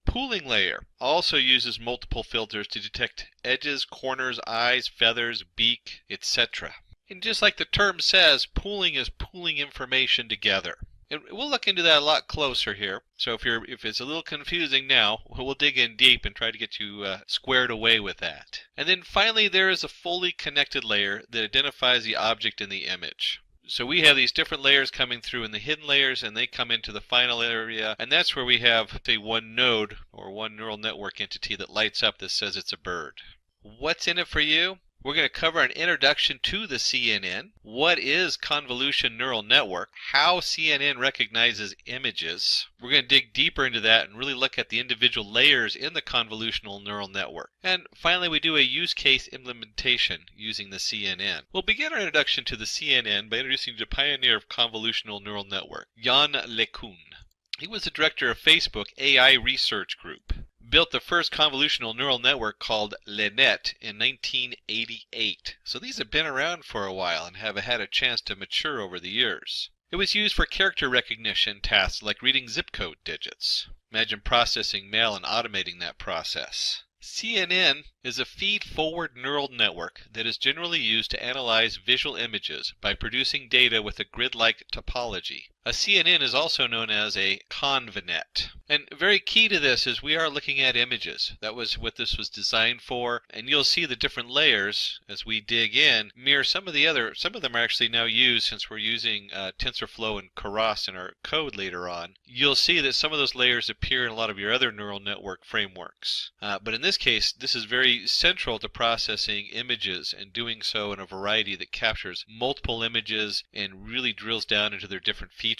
Pooling layer also uses multiple filters to detect edges, corners, eyes, feathers, beak, etc. And just like the term says, pooling is pooling information together. And we'll look into that a lot closer here. So if it's a little confusing now, we'll dig in deep and try to get you squared away with that. And then finally there is a fully connected layer that identifies the object in the image. So we have these different layers coming through in the hidden layers, and they come into the final area, and that's where we have, say, one node or one neural network entity that lights up that says it's a bird. What's in it for you? We're going to cover an introduction to the CNN, what is convolution neural network, how CNN recognizes images. We're going to dig deeper into that and really look at the individual layers in the convolutional neural network. And finally, we do a use case implementation using the CNN. We'll begin our introduction to the CNN by introducing the pioneer of convolutional neural network, Yann LeCun. He was the director of Facebook AI Research Group. Built the first convolutional neural network called LeNet in 1988. So these have been around for a while and have had a chance to mature over the years. It was used for character recognition tasks like reading zip code digits. Imagine processing mail and automating that process. CNN is a feed-forward neural network that is generally used to analyze visual images by producing data with a grid-like topology. A CNN is also known as a convnet. And very key to this is we are looking at images. That was what this was designed for, and you'll see the different layers as we dig in mirror some of them are actually now used since we're using TensorFlow and Keras in our code later on. You'll see that some of those layers appear in a lot of your other neural network frameworks. But in this case, this is very central to processing images and doing so in a variety that captures multiple images and really drills down into their different features.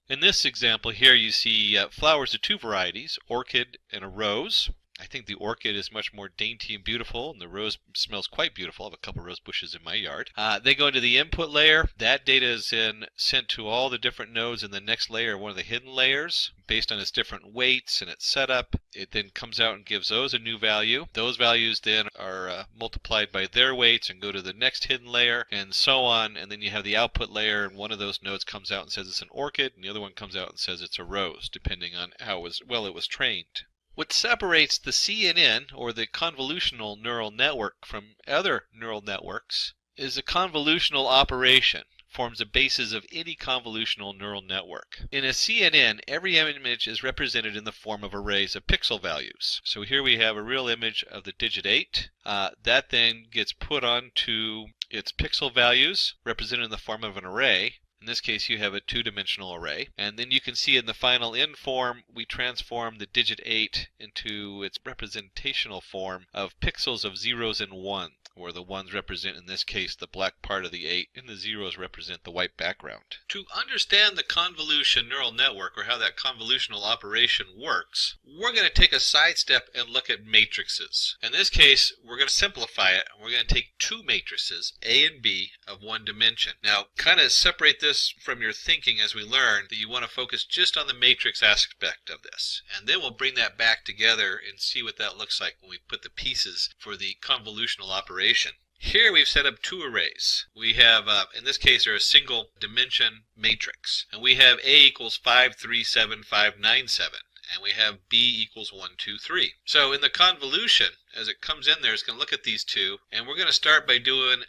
In this example here you see flowers of two varieties, orchid and a rose. I think the orchid is much more dainty and beautiful, and the rose smells quite beautiful. I have a couple rose bushes in my yard. They go into the input layer. That data is then sent to all the different nodes in the next layer, one of the hidden layers, based on its different weights and its setup. It then comes out and gives those a new value. Those values then are multiplied by their weights and go to the next hidden layer, and so on. And then you have the output layer, and one of those nodes comes out and says it's an orchid, and the other one comes out and says it's a rose, depending on how well it was trained. What separates the CNN, or the convolutional neural network, from other neural networks is a convolutional operation. Forms the basis of any convolutional neural network. In a CNN, every image is represented in the form of arrays of pixel values. So here we have a real image of the digit 8. That then gets put onto its pixel values, represented in the form of an array. In this case, you have a two-dimensional array. And then you can see in the final in form, we transform the digit 8 into its representational form of pixels of zeros and ones, where the ones represent, in this case, the black part of the 8, and the zeros represent the white background. To understand the convolution neural network, or how that convolutional operation works, we're going to take a sidestep and look at matrices. In this case, we're going to simplify it, and we're going to take two matrices, A and B, of one dimension. Now, kind of separate this from your thinking as we learn that you want to focus just on the matrix aspect of this. And then we'll bring that back together and see what that looks like when we put the pieces for the convolutional operation. Here we've set up two arrays. We have, in this case, they're a single dimension matrix. And we have A equals 5, 3, 7, 5, 9, 7. And we have B equals 1, 2, 3. So in the convolution, as it comes in there, it's going to look at these two, and we're going to start by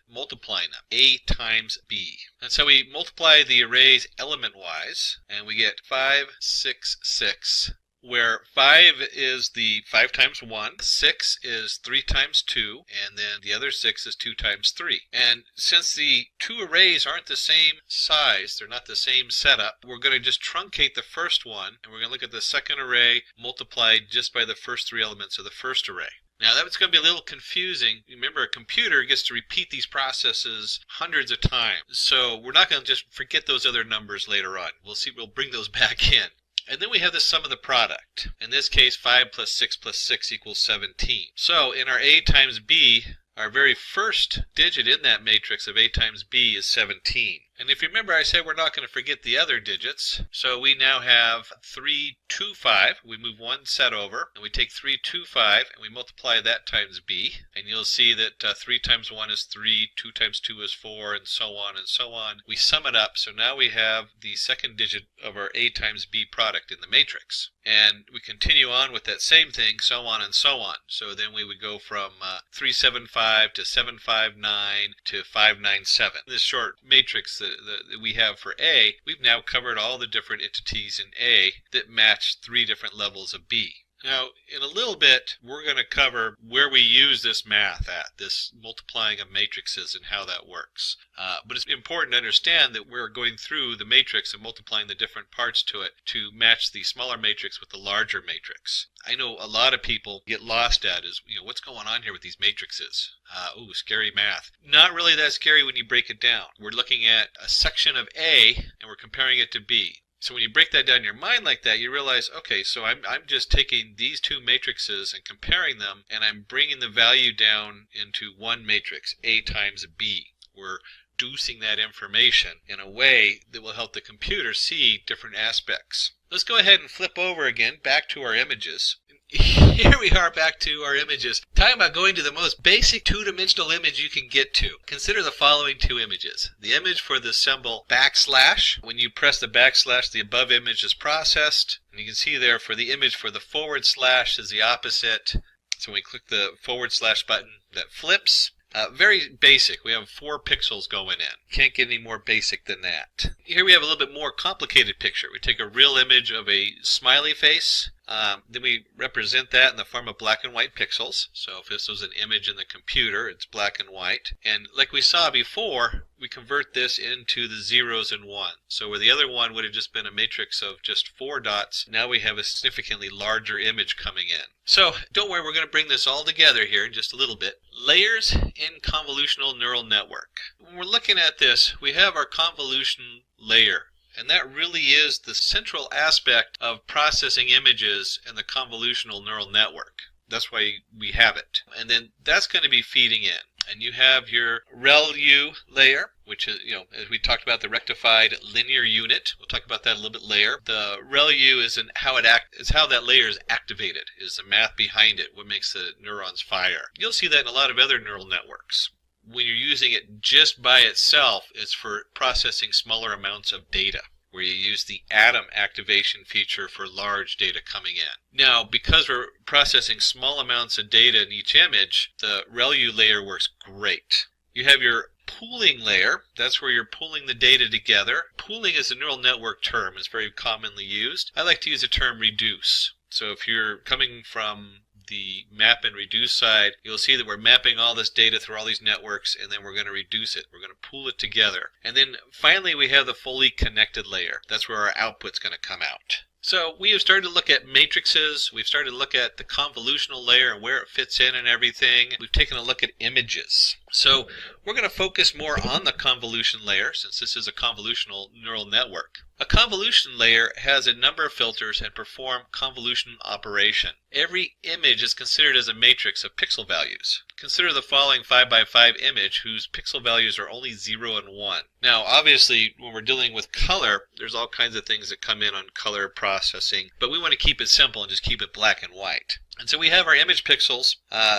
multiplying them, A times B. And so we multiply the arrays element-wise, and we get 5, 6, 6, where 5 is the 5 times 1, 6 is 3 times 2, and then the other 6 is 2 times 3. And since the two arrays aren't the same size, they're not the same setup, we're going to just truncate the first one, and we're going to look at the second array multiplied just by the first 3 elements of the first array. Now that's going to be a little confusing. Remember, a computer gets to repeat these processes hundreds of times, so we're not going to just forget those other numbers later on. We'll bring those back in. And then we have the sum of the product. In this case, 5 plus 6 equals 17. So in our A times B, our very first digit in that matrix of A times B is 17. And if you remember, I said we're not going to forget the other digits. So we now have 3, 2, 5. We move one set over, and we take 3, 2, 5, and we multiply that times B. And you'll see that 3 times 1 is 3, 2 times 2 is 4, and so on and so on. We sum it up, so now we have the second digit of our A times B product in the matrix. And we continue on with that same thing, so on and so on. So then we would go from 375 to 759 to 597. This short matrix that we have for A, we've now covered all the different entities in A that match 3 different levels of B. Now, in a little bit, we're going to cover where we use this math at, this multiplying of matrices and how that works. But it's important to understand that we're going through the matrix and multiplying the different parts to it to match the smaller matrix with the larger matrix. I know a lot of people get lost at is, what's going on here with these matrices? Ooh, scary math. Not really that scary when you break it down. We're looking at a section of A and we're comparing it to B. So when you break that down in your mind like that, you realize, okay, so I'm just taking these two matrices and comparing them, and I'm bringing the value down into one matrix, A times B. We're reducing that information in a way that will help the computer see different aspects. Let's go ahead and flip over again back to our images. Here we are back to our images. Talking about going to the most basic two-dimensional image you can get to. Consider the following two images. The image for the symbol backslash. When you press the backslash, the above image is processed. And you can see there for the image for the forward slash is the opposite. So when we click the forward slash button, that flips. Very basic. We have 4 pixels going in. Can't get any more basic than that. Here we have a little bit more complicated picture. We take a real image of a smiley face. Then we represent that in the form of black and white pixels. So if this was an image in the computer, it's black and white. And like we saw before, we convert this into the zeros and ones. So where the other one would have just been a matrix of just 4 dots, now we have a significantly larger image coming in. So don't worry, we're going to bring this all together here in just a little bit. Layers in convolutional neural network. When we're looking at this, we have our convolution layer. And that really is the central aspect of processing images in the convolutional neural network. That's why we have it. And then that's going to be feeding in. And you have your ReLU layer, which is, as we talked about, the rectified linear unit. We'll talk about that a little bit later. The ReLU is how that layer is activated, is the math behind it, what makes the neurons fire. You'll see that in a lot of other neural networks. When you're using it just by itself, it's for processing smaller amounts of data, where you use the atom activation feature for large data coming in. Now, because we're processing small amounts of data in each image, the ReLU layer works great. You have your pooling layer. That's where you're pooling the data together. Pooling is a neural network term. It's very commonly used. I like to use the term reduce. So if you're coming from the map and reduce side, you'll see that we're mapping all this data through all these networks, and then we're going to reduce it. We're going to pool it together. And then finally we have the fully connected layer. That's where our output's going to come out. So we have started to look at matrices. We've started to look at the convolutional layer and where it fits in and everything. We've taken a look at images. So we're going to focus more on the convolution layer, since this is a convolutional neural network. A convolution layer has a number of filters and perform convolution operation. Every image is considered as a matrix of pixel values. Consider the following 5x5 image whose pixel values are only 0 and 1. Now obviously when we're dealing with color, there's all kinds of things that come in on color processing, but we want to keep it simple and just keep it black and white. And so we have our image pixels,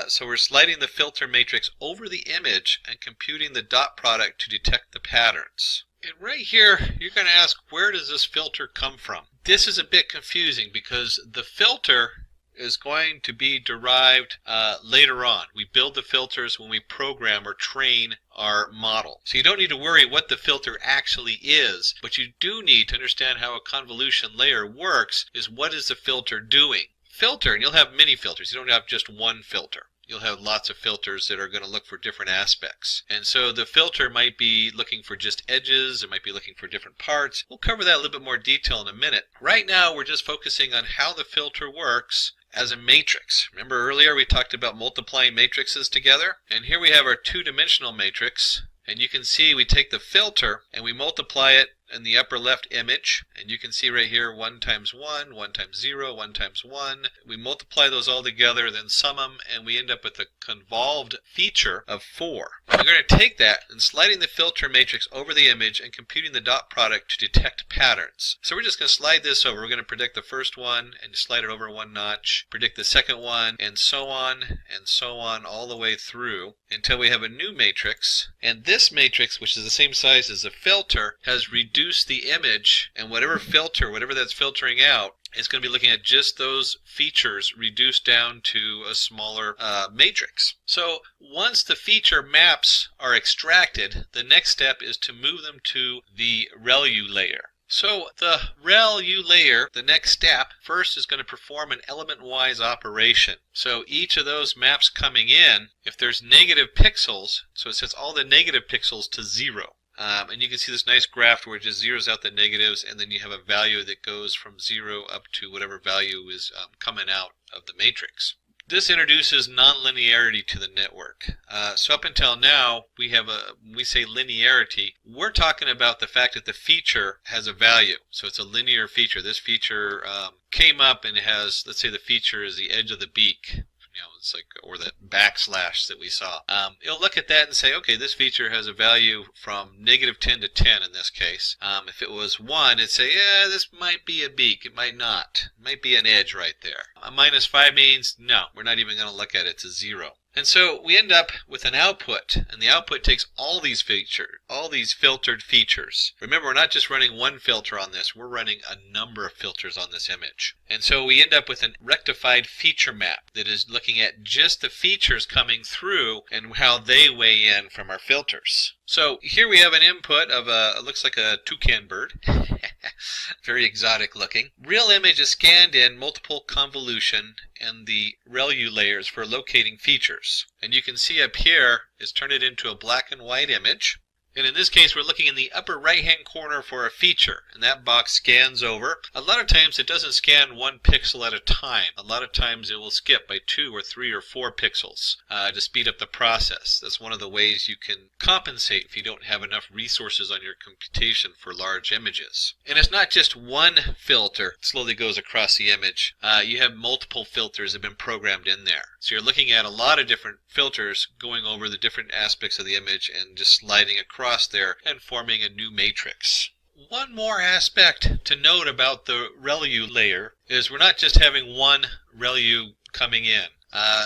so we're sliding the filter matrix over the image and computing the dot product to detect the patterns. And right here, you're going to ask, where does this filter come from? This is a bit confusing because the filter is going to be derived later on. We build the filters when we program or train our model. So you don't need to worry what the filter actually is, but you do need to understand how a convolution layer works, is what is the filter doing. Filter, and you'll have many filters. You don't have just one filter. You'll have lots of filters that are going to look for different aspects. And so the filter might be looking for just edges, it might be looking for different parts. We'll cover that in a little bit more detail in a minute. Right now we're just focusing on how the filter works as a matrix. Remember earlier we talked about multiplying matrices together? And here we have our two-dimensional matrix. And you can see we take the filter and we multiply it in the upper left image, and you can see right here 1 times 1, 1 times 0, 1 times 1. We multiply those all together, then sum them, and we end up with a convolved feature of 4. We're going to take that and sliding the filter matrix over the image and computing the dot product to detect patterns. So we're just going to slide this over. We're going to predict the first one and slide it over one notch, predict the second one, and so on all the way through until we have a new matrix. And this matrix, which is the same size as the filter, has reduced the image, and whatever filter, whatever that's filtering out, is going to be looking at just those features reduced down to a smaller matrix. So once the feature maps are extracted, the next step is to move them to the ReLU layer. So the ReLU layer, the next step, first is going to perform an element-wise operation. So each of those maps coming in, if there's negative pixels, so it sets all the negative pixels to 0. And you can see this nice graph where it just zeroes out the negatives, and then you have a value that goes from 0 up to whatever value is coming out of the matrix. This introduces nonlinearity to the network. So up until now, we say linearity. We're talking about the fact that the feature has a value. So it's a linear feature. This feature came up and it has, let's say the feature is the edge of the beak. It's like, or that backslash that we saw. It'll look at that and say, okay, this feature has a value from -10 to 10 in this case. If it was 1, it'd say, yeah, this might be a beak. It might not. It might be an edge right there. A -5 means, no, we're not even going to look at it. It's a 0. And so we end up with an output, and the output takes all these filtered features. Remember, we're not just running one filter on this, we're running a number of filters on this image. And so we end up with a rectified feature map that is looking at just the features coming through and how they weigh in from our filters. So here we have an input of it looks like a toucan bird. Very exotic looking. Real image is scanned in multiple convolution and the ReLU layers for locating features. And you can see up here is turn it into a black and white image. And in this case, we're looking in the upper right-hand corner for a feature, and that box scans over. A lot of times it doesn't scan 1 pixel at a time. A lot of times it will skip by 2 or 3 or 4 pixels to speed up the process. That's one of the ways you can compensate if you don't have enough resources on your computation for large images. And it's not just one filter that slowly goes across the image. You have multiple filters that have been programmed in there. So you're looking at a lot of different filters going over the different aspects of the image and just sliding across there and forming a new matrix. One more aspect to note about the ReLU layer is we're not just having one ReLU coming in.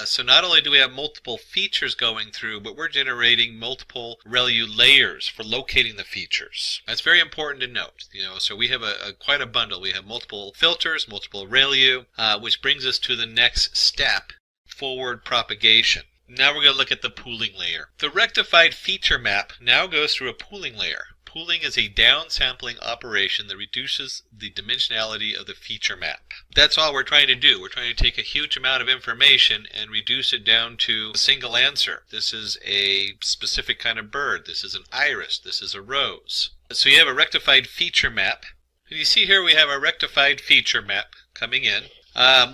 So not only do we have multiple features going through, but we're generating multiple ReLU layers for locating the features. That's very important to note. So we have quite a bundle. We have multiple filters, multiple ReLU, which brings us to the next step, forward propagation. Now we're going to look at the pooling layer. The rectified feature map now goes through a pooling layer. Pooling is a downsampling operation that reduces the dimensionality of the feature map. That's all we're trying to do. We're trying to take a huge amount of information and reduce it down to a single answer. This is a specific kind of bird. This is an iris. This is a rose. So you have a rectified feature map. And you see here we have a rectified feature map coming in.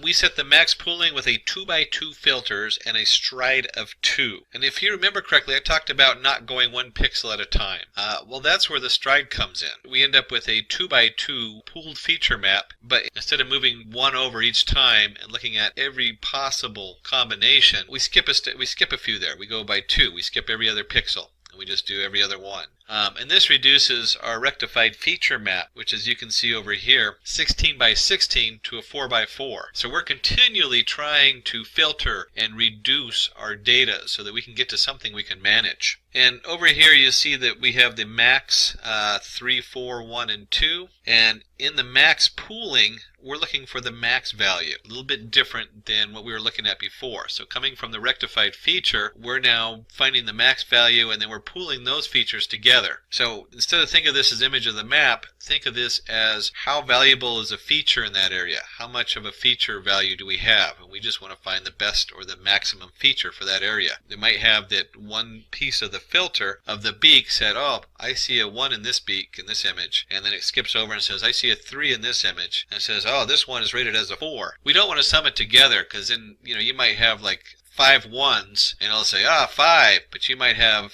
We set the max pooling with a 2x2 filters and a stride of 2. And if you remember correctly, I talked about not going 1 pixel at a time. Well, that's where the stride comes in. We end up with a 2x2 pooled feature map, but instead of moving 1 over each time and looking at every possible combination, we skip a few there. We go by 2. We skip every other pixel. We just do every other one. And this reduces our rectified feature map, which as you can see over here, 16 by 16 to a 4 by 4. So we're continually trying to filter and reduce our data so that we can get to something we can manage. And over here you see that we have the max 3, 4, 1, and 2. And in the max pooling, we're looking for the max value. A little bit different than what we were looking at before. So coming from the rectified feature, we're now finding the max value and then we're pooling those features together. So instead of think of this as image of the map, think of this as how valuable is a feature in that area? How much of a feature value do we have? And we just want to find the best or the maximum feature for that area. They might have that one piece of the filter of the beak said, oh, I see a 1 in this beak in this image, and then it skips over and says, I see a 3 in this image, and it says, oh, this one is rated as a 4. We don't want to sum it together because then, you might have like 5 1s and it'll say 5, but you might have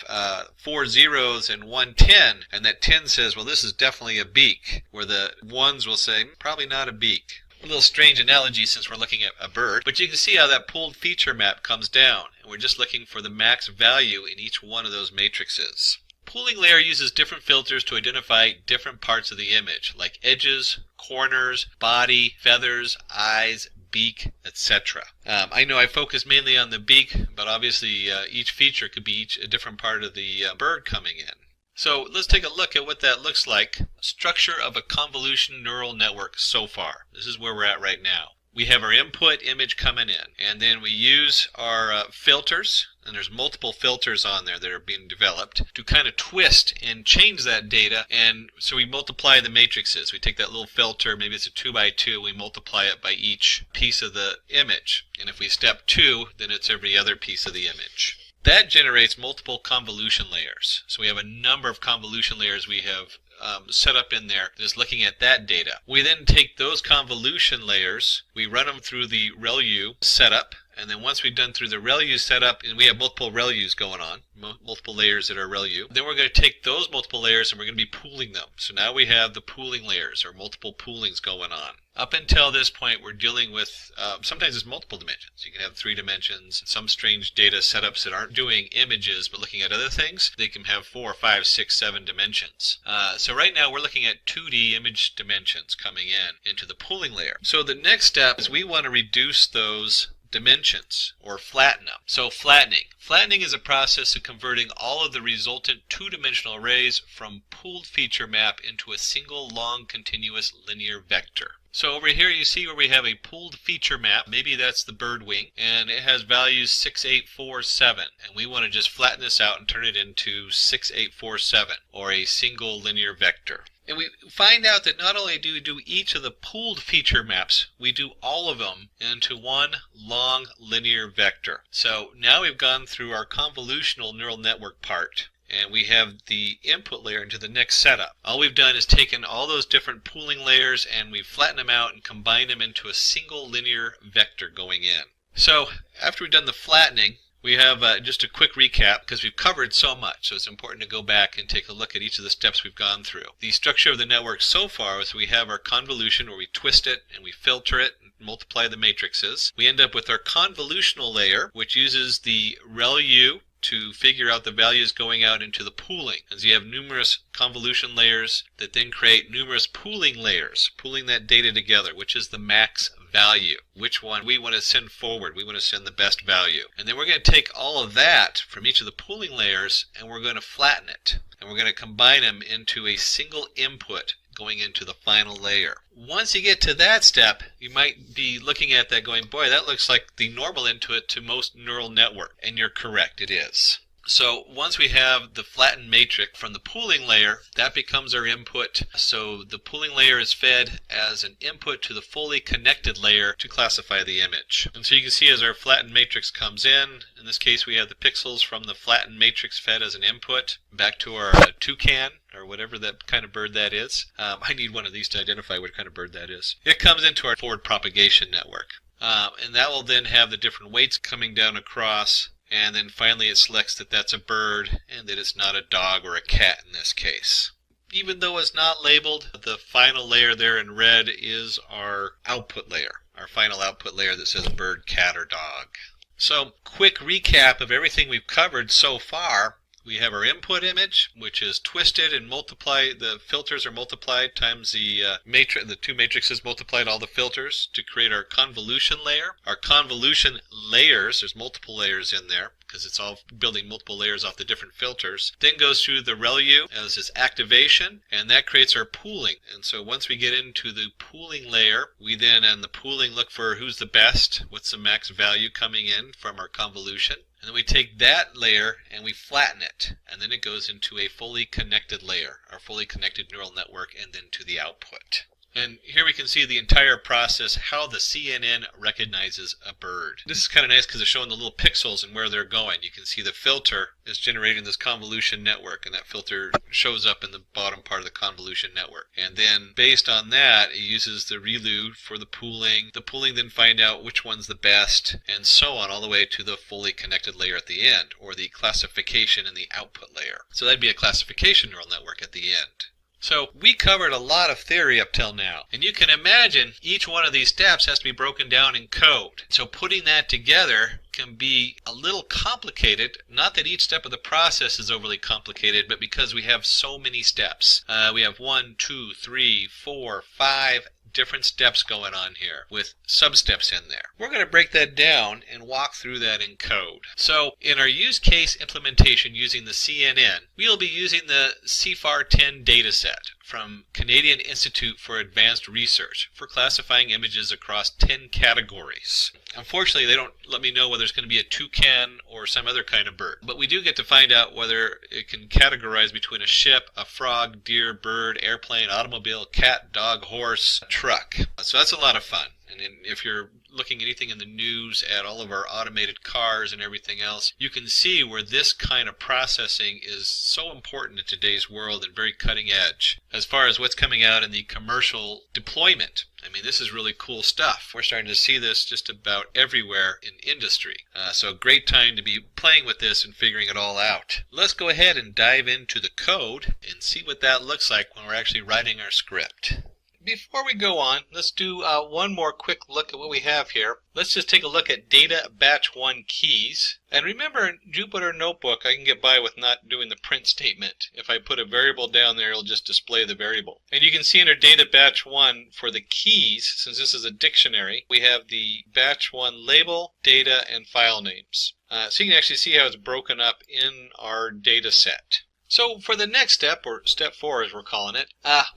4 zeros and 1 10, and that 10 says, well, this is definitely a beak, where the 1s will say probably not a beak. A little strange analogy since we're looking at a bird, but you can see how that pooled feature map comes down, and we're just looking for the max value in each one of those matrices. Pooling layer uses different filters to identify different parts of the image, like edges, corners, body, feathers, eyes, beak, etc. I know I focus mainly on the beak, but obviously each feature could be a different part of the bird coming in. So let's take a look at what that looks like. Structure of a convolution neural network so far. This is where we're at right now. We have our input image coming in, and then we use our filters, and there's multiple filters on there that are being developed to kind of twist and change that data. And so we multiply the matrices. We take that little filter, maybe it's a 2 by 2, we multiply it by each piece of the image. And if we step 2, then it's every other piece of the image. That generates multiple convolution layers. So we have a number of convolution layers we have set up in there that is looking at that data. We then take those convolution layers, we run them through the ReLU setup, and then once we've done through the ReLU setup, and we have multiple ReLUs going on, multiple layers that are ReLU, then we're going to take those multiple layers and we're going to be pooling them. So now we have the pooling layers, or multiple poolings going on. Up until this point, we're dealing with, sometimes it's multiple dimensions. You can have 3 dimensions. Some strange data setups that aren't doing images but looking at other things, they can have 4, 5, 6, 7 dimensions. So right now we're looking at 2D image dimensions coming into the pooling layer. So the next step is we want to reduce those dimensions, or flatten them. So flattening. Flattening is a process of converting all of the resultant 2-dimensional arrays from pooled feature map into a single long continuous linear vector. So over here you see where we have a pooled feature map. Maybe that's the bird wing, and it has values 6, 8, 4, 7. And we want to just flatten this out and turn it into 6, 8, 4, 7, or a single linear vector. And we find out that not only do we do each of the pooled feature maps, we do all of them into one long linear vector. So now we've gone through our convolutional neural network part, and we have the input layer into the next setup. All we've done is taken all those different pooling layers and we've flattened them out and combined them into a single linear vector going in. So after we've done the flattening, we have just a quick recap because we've covered so much, so it's important to go back and take a look at each of the steps we've gone through. The structure of the network so far is we have our convolution where we twist it and we filter it and multiply the matrices. We end up with our convolutional layer, which uses the ReLU to figure out the values going out into the pooling. As you have numerous convolution layers that then create numerous pooling layers, pooling that data together, which is the max value. Which one we want to send forward. We want to send the best value. And then we're going to take all of that from each of the pooling layers and we're going to flatten it. And we're going to combine them into a single input going into the final layer. Once you get to that step, you might be looking at that going, boy, that looks like the normal input to most neural network. And you're correct, it is. So once we have the flattened matrix from the pooling layer, that becomes our input. So the pooling layer is fed as an input to the fully connected layer to classify the image. And so you can see as our flattened matrix comes in this case we have the pixels from the flattened matrix fed as an input back to our toucan, or whatever that kind of bird that is. I need one of these to identify what kind of bird that is. It comes into our forward propagation network. And that will then have the different weights coming down across. And then finally it selects that that's a bird and that it's not a dog or a cat in this case. Even though it's not labeled, the final layer there in red is our output layer, our final output layer that says bird, cat, or dog. So, quick recap of everything we've covered so far. We have our input image, which is twisted and multiplied. The filters are multiplied times the matrix, the two matrices multiplied all the filters to create our convolution layer. Our convolution layers, there's multiple layers in there because it's all building multiple layers off the different filters. Then goes through the ReLU as its activation, and that creates our pooling. And so once we get into the pooling layer, we then on the pooling look for who's the best, what's the max value coming in from our convolution. And then we take that layer and we flatten it, and then it goes into a fully connected layer, our fully connected neural network, and then to the output. And here we can see the entire process, how the CNN recognizes a bird. This is kind of nice because it's showing the little pixels and where they're going. You can see the filter is generating this convolution network, and that filter shows up in the bottom part of the convolution network. And then based on that, it uses the ReLU for the pooling. The pooling then find out which one's the best, and so on, all the way to the fully connected layer at the end, or the classification in the output layer. So that'd be a classification neural network at the end. So we covered a lot of theory up till now, and you can imagine each one of these steps has to be broken down in code. So putting that together can be a little complicated. Not that each step of the process is overly complicated, but because we have so many steps. We have 1, 2, 3, 4, 5 different steps going on here with sub-steps in there. We're going to break that down and walk through that in code. So in our use case implementation using the CNN, we'll be using the CFAR10 dataset from Canadian Institute for Advanced Research for classifying images across 10 categories. Unfortunately, they don't let me know whether it's going to be a toucan or some other kind of bird, but we do get to find out whether it can categorize between a ship, a frog, deer, bird, airplane, automobile, cat, dog, horse, truck. So that's a lot of fun. And if you're looking anything in the news at all of our automated cars and everything else, you can see where this kind of processing is so important in today's world and very cutting edge as far as what's coming out in the commercial deployment. I mean, this is really cool stuff. We're starting to see this just about everywhere in industry. So great time to be playing with this and figuring it all out. Let's go ahead and dive into the code and see what that looks like when we're actually writing our script. Before we go on, let's do one more quick look at what we have here. Let's just take a look at data batch 1 keys. And remember, in Jupyter Notebook, I can get by with not doing the print statement. If I put a variable down there, it'll just display the variable. And you can see under data batch 1 for the keys, since this is a dictionary, we have the batch 1 label, data, and file names. So you can actually see how it's broken up in our data set. So for the next step, or step 4 as we're calling it,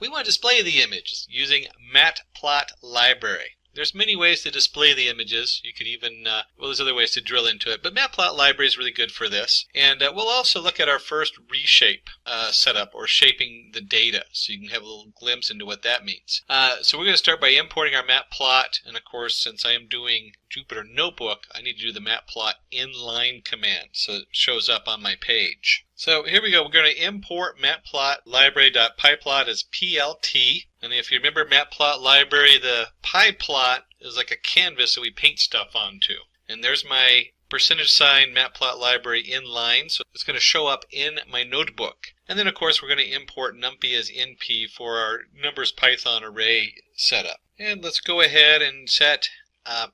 we want to display the image using Matplot library. There's many ways to display the images. You could even, well, there's other ways to drill into it, but Matplot library is really good for this. And we'll also look at our first reshape setup, or shaping the data, so you can have a little glimpse into what that means. So we're going to start by importing our Matplot, and of course, since I am doing Jupyter Notebook, I need to do the Matplot inline command, so it shows up on my page. So here we go. We're going to import matplot library.pyplot as PLT. And if you remember Matplot library, the pyplot is like a canvas that we paint stuff onto. And there's my %sign matplot library inline, so it's going to show up in my notebook. And then of course we're going to import numpy as np for our numbers Python array setup. And let's go ahead and set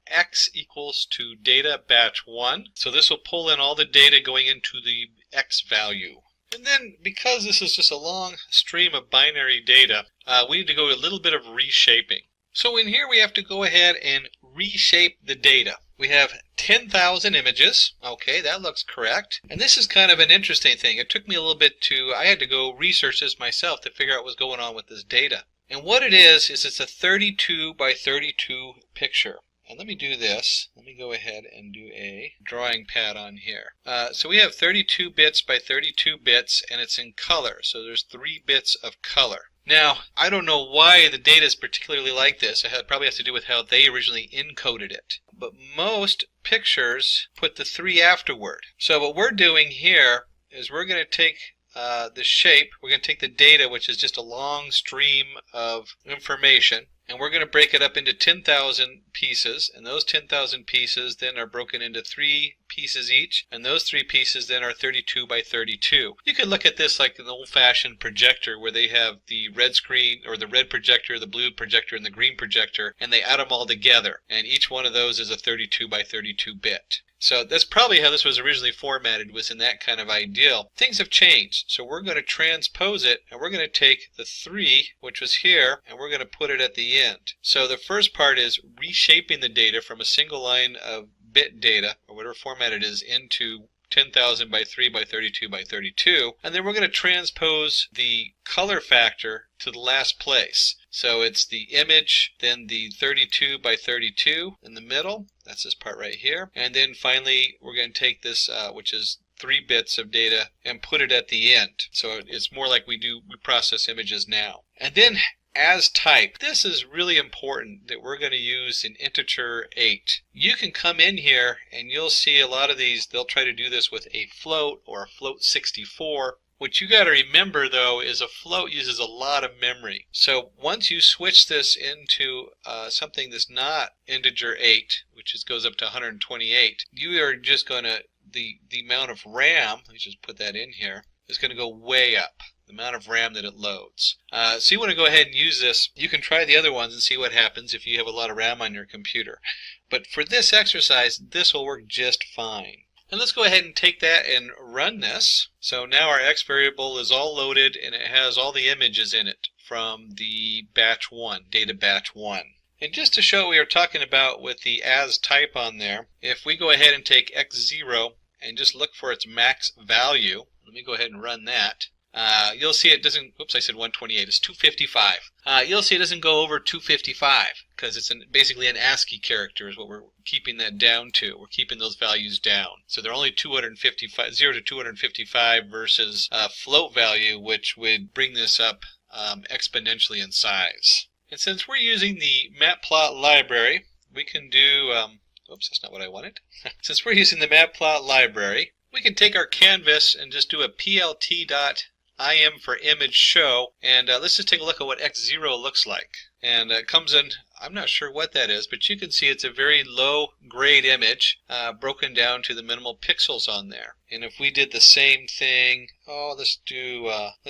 x equals to data batch 1. So this will pull in all the data going into the x value. And then, because this is just a long stream of binary data, we need to go a little bit of reshaping. So in here we have to go ahead and reshape the data. We have 10,000 images. Okay, that looks correct. And this is kind of an interesting thing. It took me a little bit I had to go research this myself to figure out what's going on with this data. And what it is it's a 32 by 32 picture. And let me do this. Let me go ahead and do a drawing pad on here. So we have 32 bits by 32 bits, and it's in color. So there's 3 bits of color. Now, I don't know why the data is particularly like this. It probably has to do with how they originally encoded it. But most pictures put the 3 afterward. So what we're doing here is we're going to take the shape, we're going to take the data, which is just a long stream of information, and we're going to break it up into 10,000 pieces, and those 10,000 pieces then are broken into 3 pieces each, and those 3 pieces then are 32 by 32. You could look at this like an old-fashioned projector where they have the red screen, or the red projector, the blue projector, and the green projector, and they add them all together, and each one of those is a 32 by 32 bit. So that's probably how this was originally formatted, was in that kind of ideal. Things have changed, so we're going to transpose it, and we're going to take the 3, which was here, and we're going to put it at the end. So the first part is reshaping the data from a single line of bit data, or whatever format it is, into 10,000 by 3 by 32 by 32, and then we're going to transpose the color factor to the last place. So it's the image, then the 32 by 32 in the middle, that's this part right here, and then finally we're going to take this, which is 3 bits of data, and put it at the end. So it's more like we process images now. And then as type, this is really important that we're going to use an integer 8. You can come in here and you'll see a lot of these, they'll try to do this with a float or a float 64. What you got to remember though is a float uses a lot of memory. So once you switch this into something that's not integer 8, which goes up to 128, you are just going to, the amount of RAM, let me just put that in here, is going to go way up. The amount of RAM that it loads. So you want to go ahead and use this. You can try the other ones and see what happens if you have a lot of RAM on your computer. But for this exercise, this will work just fine. And let's go ahead and take that and run this. So now our X variable is all loaded and it has all the images in it from the batch 1, data batch 1. And just to show what we were talking about with the as type on there, if we go ahead and take X0 and just look for its max value, let me go ahead and run that. You'll see it doesn't, oops, I said 128, it's 255. You'll see it doesn't go over 255 because it's basically an ASCII character is what we're keeping that down to. We're keeping those values down. So they're only 255, 0 to 255 versus a float value, which would bring this up exponentially in size. And since we're using the matplot library, we can do, oops, that's not what I wanted. Since we're using the matplot library, we can take our canvas and just do a plt.im for image show, and let's just take a look at what X0 looks like. And it comes in, I'm not sure what that is, but you can see it's a very low grade image broken down to the minimal pixels on there. And if we did the same thing, let's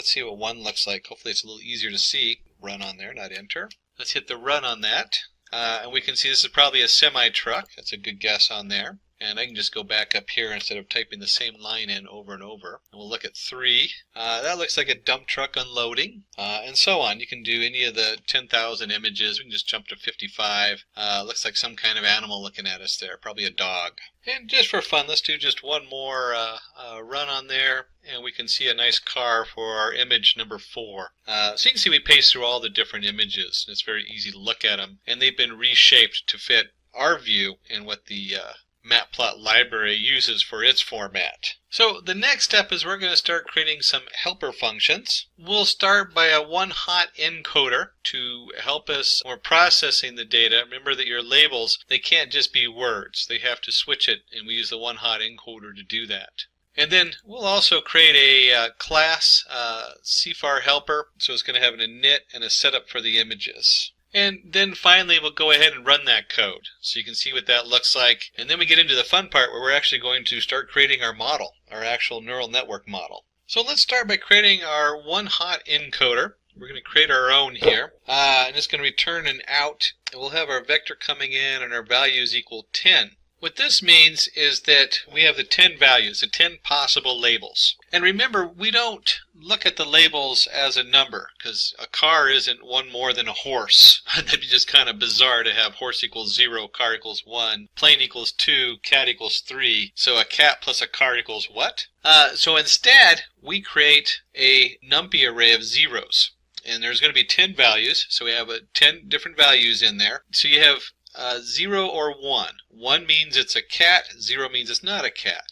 see what 1 looks like. Hopefully it's a little easier to see. Run on there, not enter. Let's hit the run on that. And we can see this is probably a semi-truck. That's a good guess on there. And I can just go back up here instead of typing the same line in over and over. And we'll look at 3. That looks like a dump truck unloading, and so on. You can do any of the 10,000 images. We can just jump to 55. Looks like some kind of animal looking at us there, probably a dog. And just for fun, let's do just one more run on there, and we can see a nice car for our image number 4. So you can see we paste through all the different images. It's very easy to look at them, and they've been reshaped to fit our view and what the matplot library uses for its format. So the next step is we're going to start creating some helper functions. We'll start by a one-hot encoder to help us when we're processing the data. Remember that your labels, they can't just be words. They have to switch it, and we use the one-hot encoder to do that. And then we'll also create a class CFAR helper, so it's going to have an init and a setup for the images. And then finally we'll go ahead and run that code so you can see what that looks like. And then we get into the fun part where we're actually going to start creating our model, our actual neural network model. So let's start by creating our one-hot encoder. We're going to create our own here, and it's going to return an out. And we'll have our vector coming in and our values equal 10. What this means is that we have the 10 values, the 10 possible labels. And remember, we don't look at the labels as a number, because a car isn't one more than a horse. That'd be just kind of bizarre to have horse equals 0, car equals 1, plane equals 2, cat equals 3. So a cat plus a car equals what? So instead, we create a numpy array of zeros. And there's going to be 10 values, so we have 10 different values in there. So you have 0 or 1. 1 means it's a cat, 0 means it's not a cat.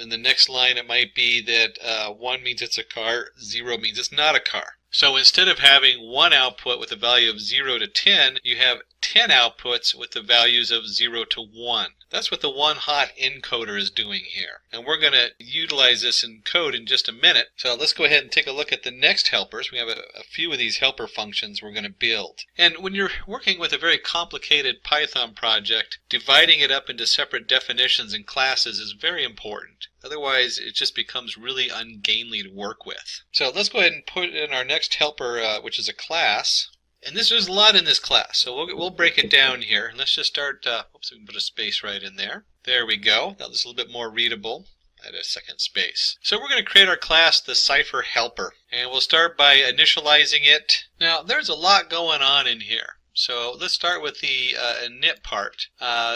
In the next line it might be that 1 means it's a car, 0 means it's not a car. So instead of having one output with a value of 0 to 10, you have 10 outputs with the values of 0 to 1. That's what the one-hot encoder is doing here. And we're going to utilize this in code in just a minute. So let's go ahead and take a look at the next helpers. We have a few of these helper functions we're going to build. And when you're working with a very complicated Python project, dividing it up into separate definitions and classes is very important. Otherwise, it just becomes really ungainly to work with. So let's go ahead and put in our next helper, which is a class. And there's a lot in this class, so we'll break it down here. And let's just start, oops, we can put a space right in there. There we go. Now this is a little bit more readable. Add a second space. So we're going to create our class, the Cipher Helper, and we'll start by initializing it. Now there's a lot going on in here. So let's start with the init part.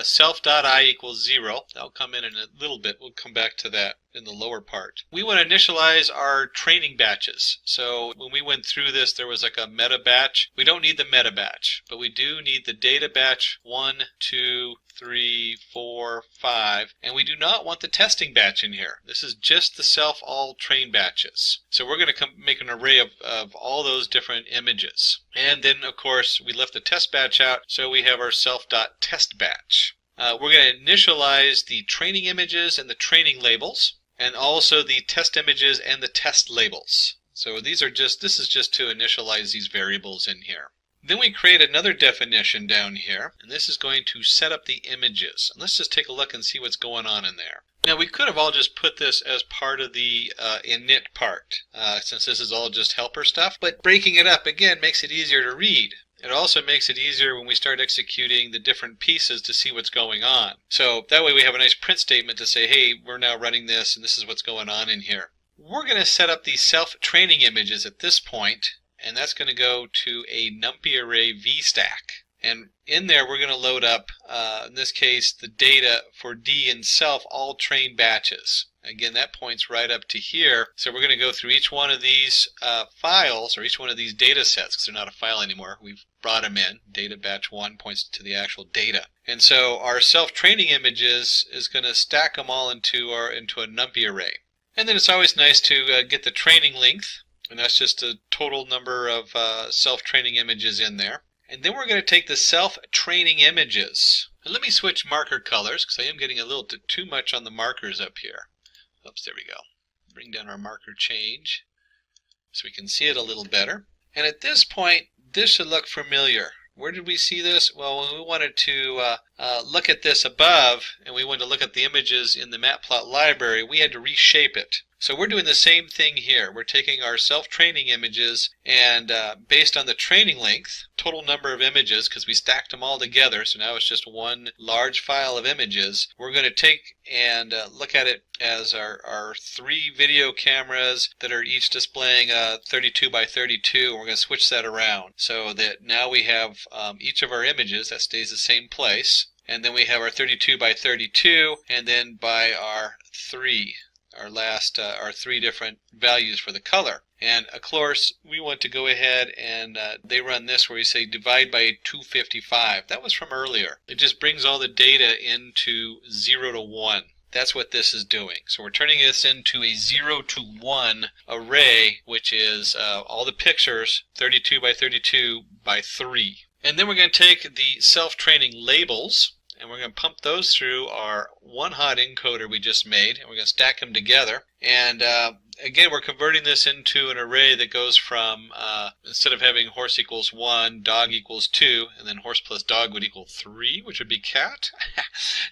Self.I equals 0. That'll come in a little bit. We'll come back to that in the lower part. We want to initialize our training batches. So when we went through this, there was like a meta batch. We don't need the meta batch, but we do need the data batch 1, 2, 3, 4, 5, and we do not want the testing batch in here. This is just the self all train batches. So we're going to make an array of all those different images. And then of course we left the test batch out, so we have our self.test batch. We're going to initialize the training images and the training labels, and also the test images and the test labels. So this is just to initialize these variables in here. Then we create another definition down here, and this is going to set up the images. And let's just take a look and see what's going on in there. Now we could have all just put this as part of the init part, since this is all just helper stuff, but breaking it up again makes it easier to read. It also makes it easier when we start executing the different pieces to see what's going on. So that way we have a nice print statement to say, hey, we're now running this and this is what's going on in here. We're going to set up the self-training images at this point, and that's going to go to a numpy array vstack. And in there we're going to load up, in this case, the data for D and self all train batches. Again, that points right up to here. So we're going to go through each one of these files, or each one of these data sets, because they're not a file anymore. We've brought them in. Data batch 1 points to the actual data. And so our self-training images is going to stack them all into a numpy array. And then it's always nice to get the training length, and that's just a total number of self-training images in there. And then we're going to take the self-training images. And let me switch marker colors, because I am getting a little too much on the markers up here. Oops, there we go. Bring down our marker change so we can see it a little better. And at this point, this should look familiar. Where did we see this? Well, when we wanted to look at this above, and we wanted to look at the images in the Matplot library, we had to reshape it. So we're doing the same thing here. We're taking our self-training images, and based on the training length, total number of images, because we stacked them all together, so now it's just one large file of images, we're going to take and look at it as our 3 video cameras that are each displaying 32 by 32, and we're going to switch that around so that now we have each of our images that stays the same place, and then we have our 32 by 32, and then by our 3. Our 3 different values for the color. And of course we want to go ahead and they run this where you say divide by 255. That was from earlier. It just brings all the data into 0 to 1. That's what this is doing. So we're turning this into a 0 to 1 array, which is all the pictures 32 by 32 by 3. And then we're going to take the self-training labels, and we're going to pump those through our one-hot encoder we just made, and we're going to stack them together. And again, we're converting this into an array that goes from, instead of having horse equals 1, dog equals 2, and then horse plus dog would equal 3, which would be cat.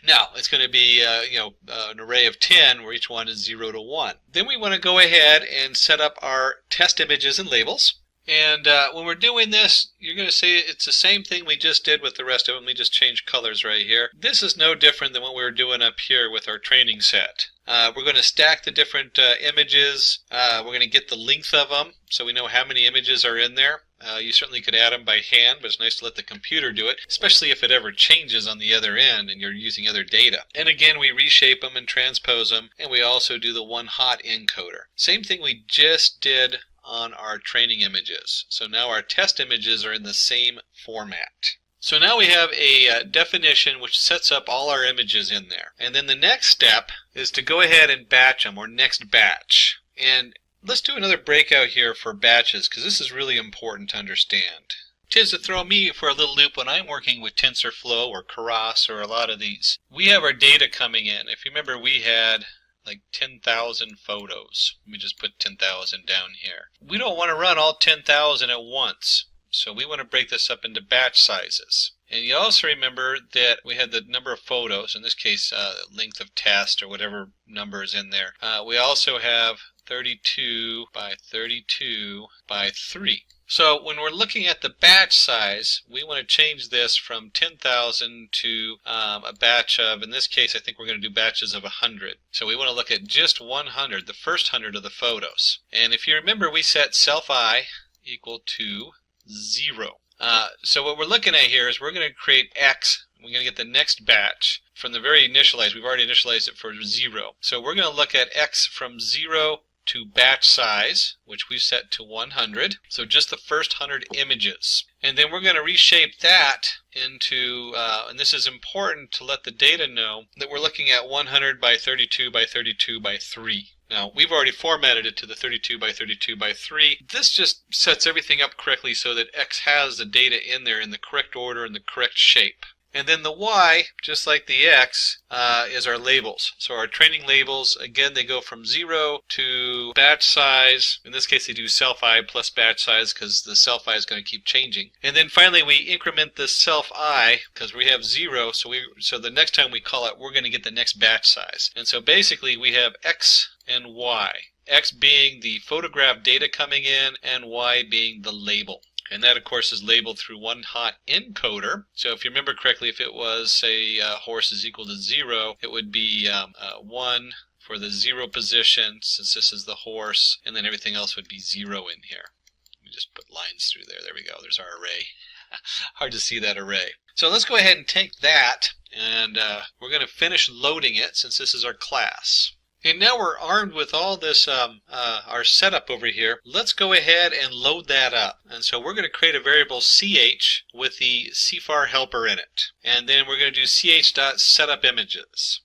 No, it's going to be an array of 10 where each one is 0 to 1. Then we want to go ahead and set up our test images and labels. And when we're doing this, you're going to see it's the same thing we just did with the rest of them. We just changed colors right here. This is no different than what we were doing up here with our training set. We're going to stack the different images. We're going to get the length of them so we know how many images are in there. You certainly could add them by hand, but it's nice to let the computer do it, especially if it ever changes on the other end and you're using other data. And again, we reshape them and transpose them, and we also do the one-hot encoder. Same thing we just did on our training images. So now our test images are in the same format. So now we have a definition which sets up all our images in there. And then the next step is to go ahead and batch them, or next batch. And let's do another breakout here for batches, because this is really important to understand. It tends to throw me for a little loop when I'm working with TensorFlow or Keras or a lot of these. We have our data coming in. If you remember, we had like 10,000 photos. Let me just put 10,000 down here. We don't want to run all 10,000 at once, so we want to break this up into batch sizes. And you also remember that we had the number of photos, in this case length of test or whatever number is in there. We also have 32 by 32 by 3. So when we're looking at the batch size, we want to change this from 10,000 to a batch of, in this case, I think we're going to do batches of 100. So we want to look at just 100, the first 100 of the photos. And if you remember, we set self I equal to 0. So what we're looking at here is we're going to create X. We're going to get the next batch from the very initialized. We've already initialized it for 0. So we're going to look at X from 0 to batch size, which we set to 100. So just the first 100 images. And then we're going to reshape that into, and this is important to let the data know that we're looking at 100 by 32 by 32 by 3. Now, we've already formatted it to the 32 by 32 by 3. This just sets everything up correctly so that X has the data in there in the correct order and the correct shape. And then the Y, just like the X, is our labels. So our training labels, again, they go from 0 to batch size. In this case, they do self-I plus batch size because the self-I is going to keep changing. And then finally, we increment the self-I because we have 0. So the next time we call it, we're going to get the next batch size. And so basically, we have X and Y. X being the photograph data coming in and Y being the label. And that, of course, is labeled through one hot encoder. So if you remember correctly, if it was, say, horse is equal to 0, it would be 1 for the 0 position, since this is the horse, and then everything else would be 0 in here. Let me just put lines through there. There we go. There's our array. Hard to see that array. So let's go ahead and take that, and we're going to finish loading it, since this is our class. And now we're armed with all this, our setup over here. Let's go ahead and load that up. And so we're going to create a variable ch with the cfar helper in it. And then we're going to do ch.setupImages.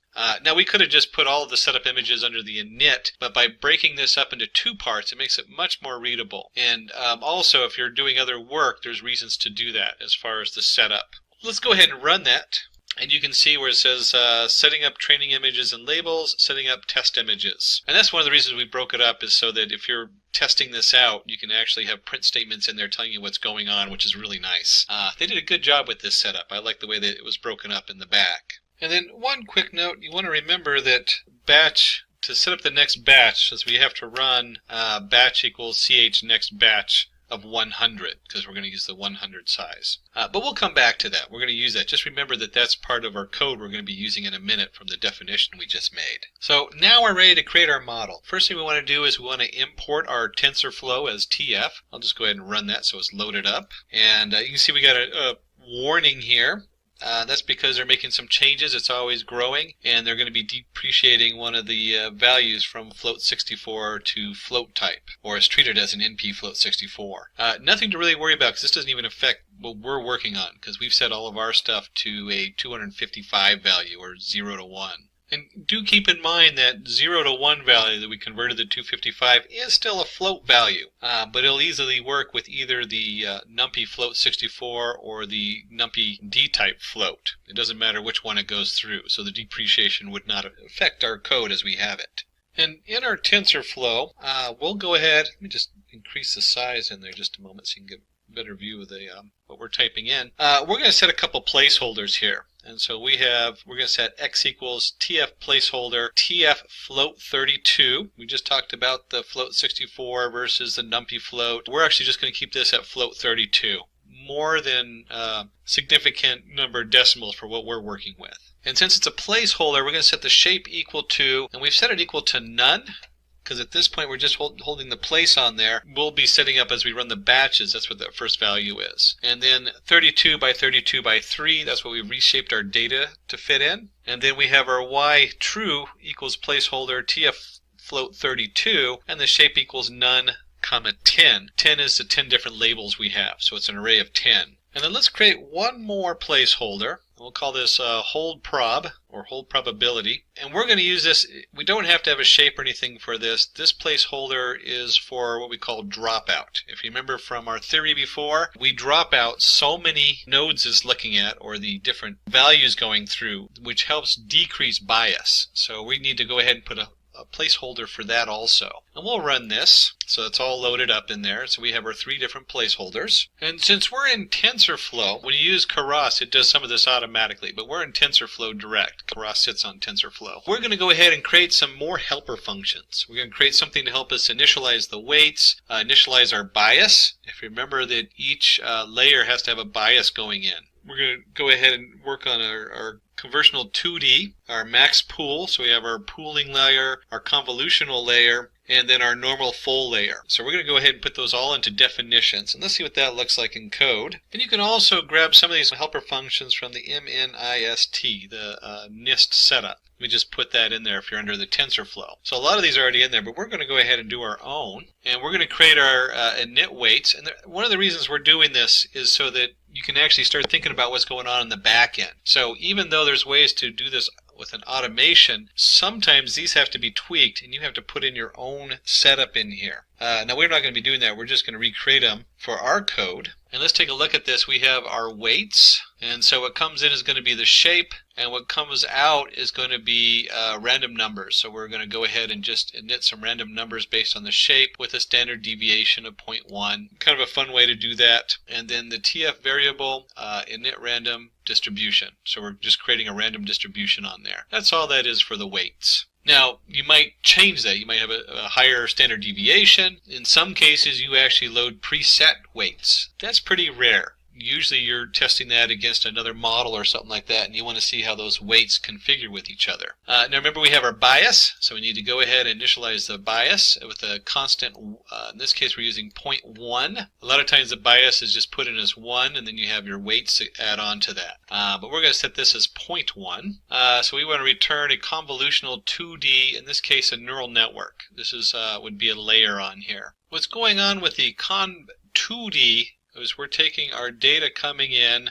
Now we could have just put all of the setup images under the init, but by breaking this up into 2 parts, it makes it much more readable. And also, if you're doing other work, there's reasons to do that as far as the setup. Let's go ahead and run that. And you can see where it says setting up training images and labels, setting up test images. And that's one of the reasons we broke it up, is so that if you're testing this out, you can actually have print statements in there telling you what's going on, which is really nice. They did a good job with this setup. I like the way that it was broken up in the back. And then one quick note, you want to remember that batch, to set up the next batch, since we have to run batch equals ch next batch of 100, because we're going to use the 100 size. But we'll come back to that. We're going to use that. Just remember that that's part of our code we're going to be using in a minute from the definition we just made. So now we're ready to create our model. First thing we want to do is we want to import our TensorFlow as TF. I'll just go ahead and run that so it's loaded up. And you can see we got a warning here. That's because they're making some changes. It's always growing, and they're going to be depreciating one of the values from float64 to float type, or is treated as an NP float64. Nothing to really worry about, because this doesn't even affect what we're working on, because we've set all of our stuff to a 255 value, or 0 to 1. And do keep in mind that 0 to 1 value that we converted to 255 is still a float value, but it'll easily work with either the NumPy float 64 or the NumPy D-type float. It doesn't matter which one it goes through, so the depreciation would not affect our code as we have it. And in our TensorFlow, we'll go ahead, let me just increase the size in there just a moment so you can get a better view of the what we're typing in. We're going to set a couple placeholders here. And so we're going to set x equals tf placeholder tf float 32. We just talked about the float 64 versus the NumPy float. We're actually just going to keep this at float 32. More than significant number of decimals for what we're working with. And since it's a placeholder, we're going to set the shape equal to, and we've set it equal to none, because at this point we're just holding the place on there. We'll be setting up as we run the batches. That's what that first value is. And then 32 by 32 by 3, that's what we reshaped our data to fit in. And then we have our y true equals placeholder tf float 32, and the shape equals none, comma 10. 10 is the 10 different labels we have, so it's an array of 10. And then let's create one more placeholder. We'll call this hold prob, or hold probability. And we're going to use this. We don't have to have a shape or anything for this. This placeholder is for what we call dropout. If you remember from our theory before, we drop out so many nodes is looking at, or the different values going through, which helps decrease bias. So we need to go ahead and put a a placeholder for that also. And we'll run this. So it's all loaded up in there. So we have our 3 different placeholders. And since we're in TensorFlow, when you use Keras, it does some of this automatically, but we're in TensorFlow direct. Keras sits on TensorFlow. We're going to go ahead and create some more helper functions. We're going to create something to help us initialize the weights, initialize our bias. If you remember that each layer has to have a bias going in. We're going to go ahead and work on our convolutional 2D, our max pool. So we have our pooling layer, our convolutional layer, and then our normal full layer. So we're going to go ahead and put those all into definitions. And let's see what that looks like in code. And you can also grab some of these helper functions from the MNIST, the NIST setup. We just put that in there if you're under the TensorFlow. So a lot of these are already in there, but we're going to go ahead and do our own. And we're going to create our init weights. And one of the reasons we're doing this is so that you can actually start thinking about what's going on in the back end. So even though there's ways to do this with an automation, sometimes these have to be tweaked and you have to put in your own setup in here. Now we're not going to be doing that. We're just going to recreate them for our code. And let's take a look at this. We have our weights, and so what comes in is going to be the shape, and what comes out is going to be random numbers. So we're going to go ahead and just init some random numbers based on the shape with a standard deviation of 0.1. Kind of a fun way to do that. And then the TF variable, init random distribution. So we're just creating a random distribution on there. That's all that is for the weights. Now, you might change that. You might have a higher standard deviation. In some cases, you actually load preset weights. That's pretty rare. Usually you're testing that against another model or something like that, and you want to see how those weights configure with each other. Now remember, we have our bias, so we need to go ahead and initialize the bias with a constant. In this case, we're using 0.1. A lot of times the bias is just put in as 1, and then you have your weights to add on to that. But we're going to set this as 0.1. So we want to return a convolutional 2D, in this case a neural network. This is would be a layer on here. What's going on with the conv2D is we're taking our data coming in,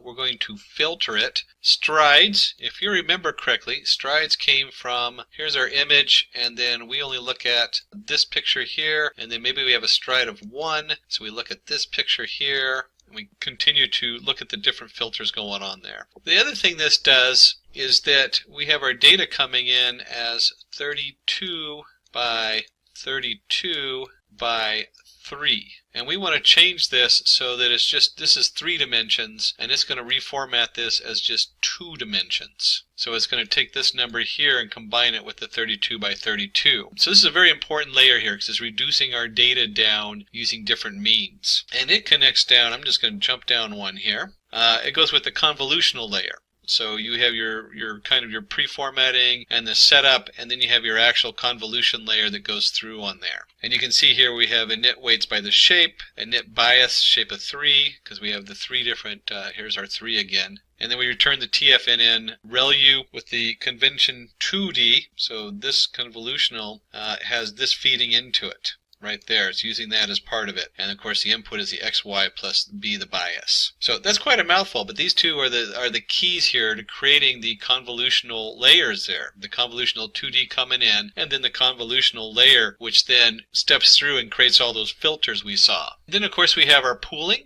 we're going to filter it. Strides, if you remember correctly, strides came from, here's our image, and then we only look at this picture here, and then maybe we have a stride of 1, so we look at this picture here, and we continue to look at the different filters going on there. The other thing this does is that we have our data coming in as 32 by 32 by 3. And we want to change this so that it's just, this is 3 dimensions, and it's going to reformat this as just 2 dimensions. So it's going to take this number here and combine it with the 32 by 32. So this is a very important layer here because it's reducing our data down using different means. And it connects down, I'm just going to jump down one here. It goes with the convolutional layer. So you have your kind of your pre-formatting and the setup, and then you have your actual convolution layer that goes through on there. And you can see here we have init weights by the shape, init bias, shape of 3, because we have the 3 different, here's our 3 again. And then we return the TFNN ReLU with the convention 2D, so this convolutional has this feeding into it. Right there, it's using that as part of it. And of course the input is the XY plus B, the bias. So that's quite a mouthful, but these two are the keys here to creating the convolutional layers there. The convolutional 2D coming in, and then the convolutional layer, which then steps through and creates all those filters we saw. Then of course we have our pooling.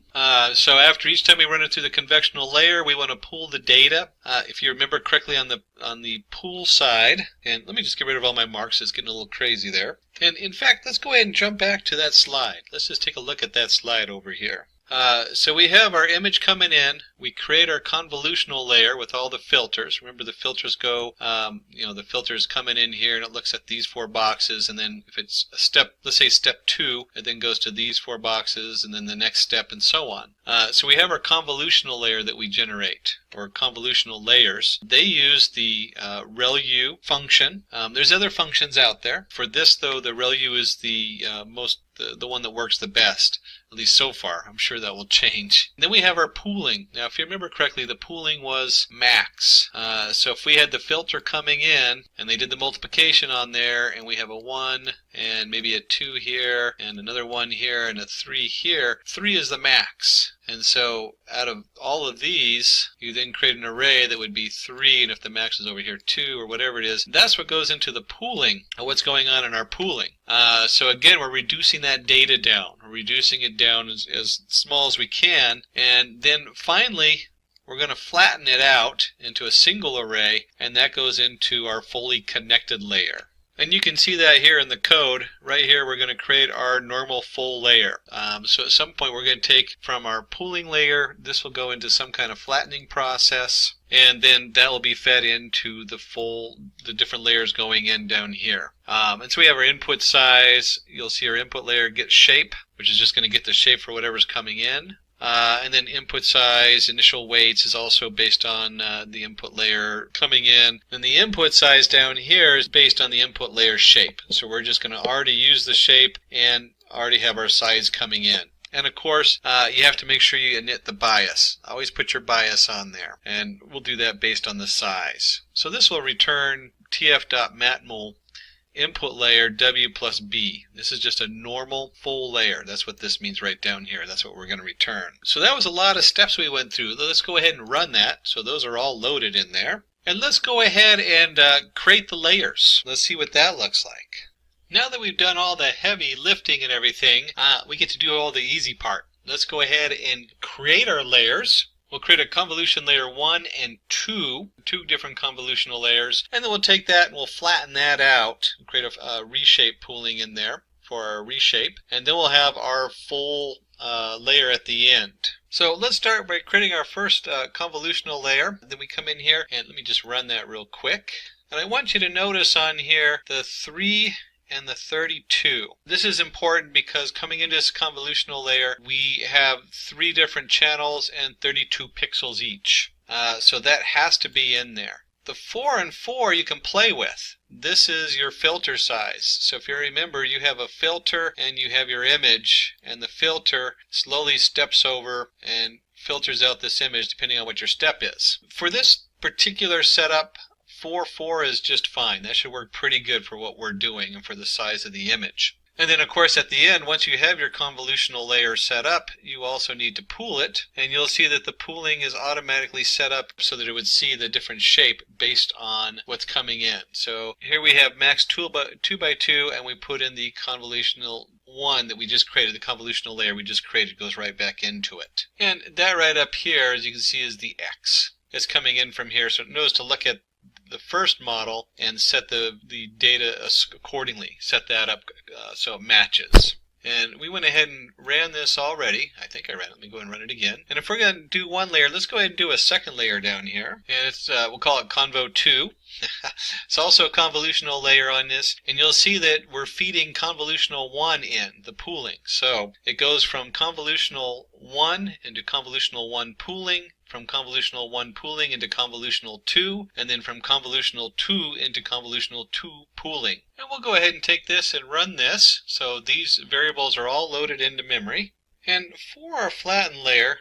So after each time we run it through the convectional layer, we want to pool the data. If you remember correctly on the pool side, and let me just get rid of all my marks, it's getting a little crazy there. And in fact, let's go ahead and jump back to that slide. Let's just take a look at that slide over here. So we have our image coming in. We create our convolutional layer with all the filters. Remember, the filters go, the filters coming in here, and it looks at these 4 boxes. And then if it's a step, let's say step 2, it then goes to these 4 boxes, and then the next step, and so on. So we have our convolutional layer that we generate, or convolutional layers. They use the ReLU function. There's other functions out there. For this, though, the ReLU is the one that works the best, at least so far. I'm sure that will change. And then we have our pooling. Now, if you remember correctly, the pooling was max. So if we had the filter coming in, and they did the multiplication on there, and we have a 1, and maybe a 2 here, and another 1 here, and a 3 here, 3 is the max. And so out of all of these, you then create an array that would be 3, and if the max is over here 2, or whatever it is, that's what goes into the pooling, of what's going on in our pooling. So again, we're reducing that data down. We're reducing it down as small as we can, and then finally, we're going to flatten it out into a single array, and that goes into our fully connected layer. And you can see that here in the code. Right here we're going to create our normal full layer. So at some point we're going to take from our pooling layer, this will go into some kind of flattening process, and then that will be fed into the different layers going in down here. And so we have our input size. You'll see our input layer get shape, which is just going to get the shape for whatever's coming in. And then input size, initial weights is also based on the input layer coming in. And the input size down here is based on the input layer shape. So we're just going to already use the shape and already have our size coming in. And of course, you have to make sure you init the bias. Always put your bias on there. And we'll do that based on the size. So this will return tf.matmul input layer W plus B. This is just a normal full layer. That's what this means right down here. That's what we're going to return. So that was a lot of steps we went through. Let's go ahead and run that. So those are all loaded in there. And let's go ahead and create the layers. Let's see what that looks like. Now that we've done all the heavy lifting and everything, we get to do all the easy part. Let's go ahead and create our layers. We'll create a convolution layer 1 and 2 different convolutional layers, and then we'll take that and we'll flatten that out, create a reshape pooling in there for our reshape, and then we'll have our full layer at the end. So let's start by creating our first convolutional layer. Then we come in here, and let me just run that real quick. And I want you to notice on here the 3 and the 32. This is important because coming into this convolutional layer, we have 3 different channels and 32 pixels each. So that has to be in there. The 4 and 4 you can play with. This is your filter size. So if you remember, you have a filter and you have your image, and the filter slowly steps over and filters out this image depending on what your step is. For this particular setup, 4 is just fine. That should work pretty good for what we're doing and for the size of the image. And then of course at the end, once you have your convolutional layer set up, you also need to pool it, and you'll see that the pooling is automatically set up so that it would see the different shape based on what's coming in. So here we have max 2 by 2, and we put in the convolutional one that we just created. The convolutional layer we just created goes right back into it. And that right up here, as you can see, is the X. It's coming in from here. So notice to look at the first model and set the data accordingly. Set that up so it matches. And we went ahead and ran this already. I think I ran it. Let me go and run it again. And if we're going to do one layer, let's go ahead and do a second layer down here. And it's we'll call it Convo 2. It's also a convolutional layer on this. And you'll see that we're feeding convolutional 1 in, the pooling. So it goes from convolutional 1 into convolutional 1 pooling, from convolutional 1 pooling into convolutional 2, and then from convolutional 2 into convolutional 2 pooling. And we'll go ahead and take this and run this. So these variables are all loaded into memory. And for our flattened layer,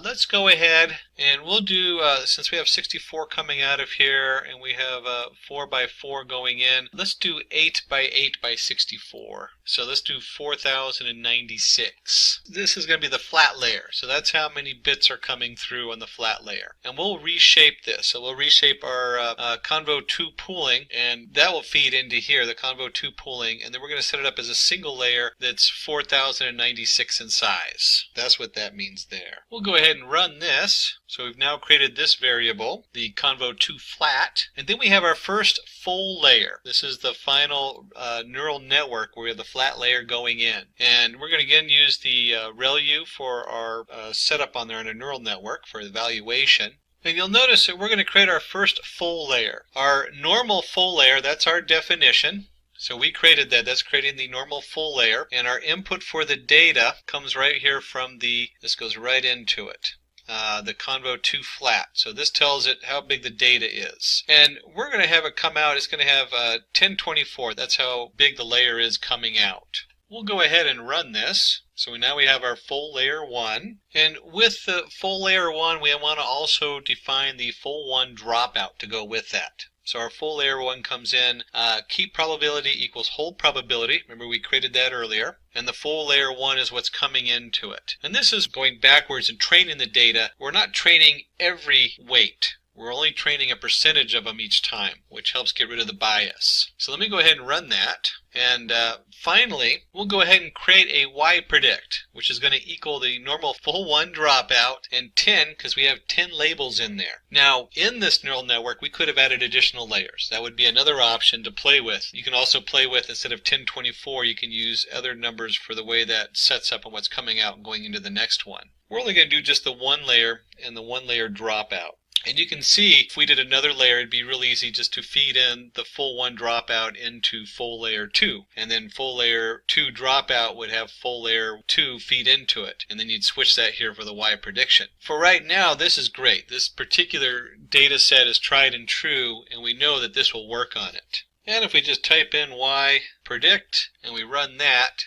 let's go ahead and we'll do, since we have 64 coming out of here and we have 4 by 4 going in, let's do 8 by 8 by 64. So let's do 4096. This is going to be the flat layer. So that's how many bits are coming through on the flat layer. And we'll reshape this. So we'll reshape our Convo 2 pooling, and that will feed into here, the Convo 2 pooling, and then we're going to set it up as a single layer that's 4096 in size. That's what that means there. We'll go ahead and run this. So we've now created this variable, the Convo 2 flat, and then we have our first full layer. This is the final neural network where we have the flat layer going in. And we're going to again use the ReLU for our setup on there in a neural network for evaluation. And you'll notice that we're going to create our first full layer. Our normal full layer, that's our definition. So we created that. That's creating the normal full layer. And our input for the data comes right here from this goes right into it. The Convo 2 flat. So this tells it how big the data is. And we're going to have it come out. It's going to have 1024. That's how big the layer is coming out. We'll go ahead and run this. So now we have our full layer 1. And with the full layer 1, we want to also define the full 1 dropout to go with that. So our full layer 1 comes in, keep probability equals hold probability. Remember we created that earlier. And the full layer 1 is what's coming into it. And this is going backwards and training the data. We're not training every weight. We're only training a percentage of them each time, which helps get rid of the bias. So let me go ahead and run that. And finally, we'll go ahead and create a Y-predict, which is going to equal the normal full 1 dropout and 10, because we have 10 labels in there. Now, in this neural network, we could have added additional layers. That would be another option to play with. You can also play with, instead of 1024, you can use other numbers for the way that sets up and what's coming out and going into the next one. We're only going to do just the 1 layer and the 1 layer dropout. And you can see if we did another layer, it'd be real easy just to feed in the full 1 dropout into full layer 2. And then full layer 2 dropout would have full layer 2 feed into it. And then you'd switch that here for the Y prediction. For right now, this is great. This particular data set is tried and true, and we know that this will work on it. And if we just type in Y predict and we run that,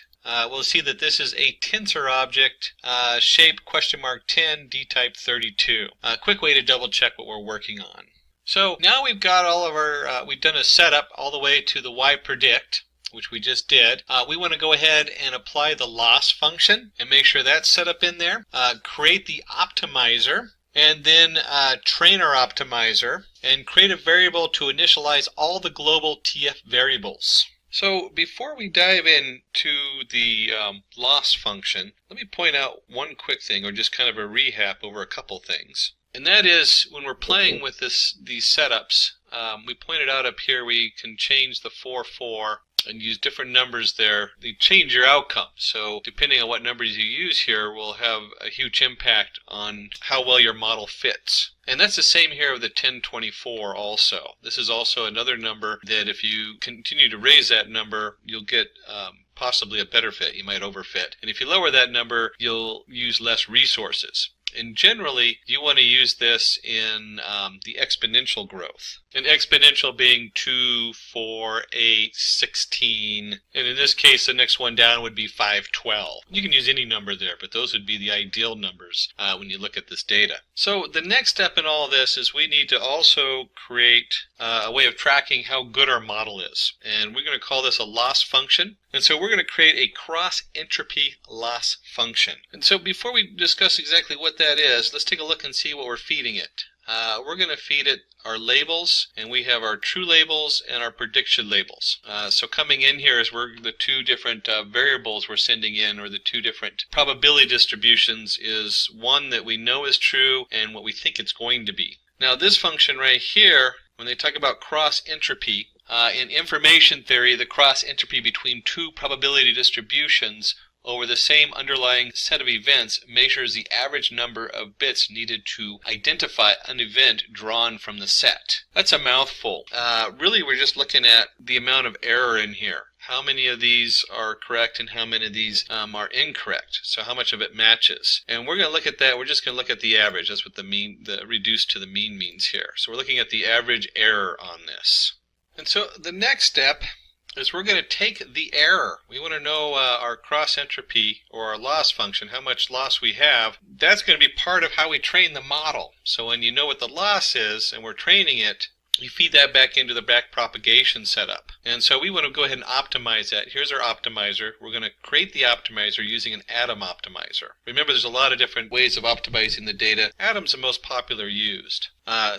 we'll see that this is a tensor object, shape $10, d-type 32. A quick way to double check what we're working on. So now we've got all of our, we've done a setup all the way to the Y predict, which we just did. We want to go ahead and apply the loss function and make sure that's set up in there. Create the optimizer, and then train our optimizer, and create a variable to initialize all the global TF variables. So before we dive into the loss function, let me point out one quick thing, or just kind of a rehab over a couple things. And that is, when we're playing with these setups, we pointed out up here we can change the 4-4 and use different numbers there. They change your outcome. So depending on what numbers you use here will have a huge impact on how well your model fits. And that's the same here with the 1024 also. This is also another number that if you continue to raise that number, you'll get possibly a better fit. You might overfit. And if you lower that number, you'll use less resources. And generally, you want to use this in the exponential growth. An exponential being 2, 4, 8, 16. And in this case, the next one down would be 5, 12. You can use any number there, but those would be the ideal numbers when you look at this data. So the next step in all this is we need to also create a way of tracking how good our model is. And we're going to call this a loss function. And so we're going to create a cross-entropy loss function. And so before we discuss exactly what that is, let's take a look and see what we're feeding it. We're going to feed it our labels, and we have our true labels and our prediction labels. So coming in here is the two different variables we're sending in, or the two different probability distributions, is one that we know is true and what we think it's going to be. Now this function right here, when they talk about cross-entropy, in information theory, the cross-entropy between two probability distributions over the same underlying set of events measures the average number of bits needed to identify an event drawn from the set. That's a mouthful. Really, we're just looking at the amount of error in here. How many of these are correct and how many of these are incorrect? So how much of it matches? And we're going to look at that. We're just going to look at the average. That's what the mean, the reduced to the mean means here. So we're looking at the average error on this. And so the next step is we're going to take the error. We want to know our cross entropy, or our loss function, how much loss we have. That's going to be part of how we train the model. So when you know what the loss is and we're training it, you feed that back into the back propagation setup. And so we want to go ahead and optimize that. Here's our optimizer. We're going to create the optimizer using an atom optimizer. Remember, there's a lot of different ways of optimizing the data. Atom's the most popular used.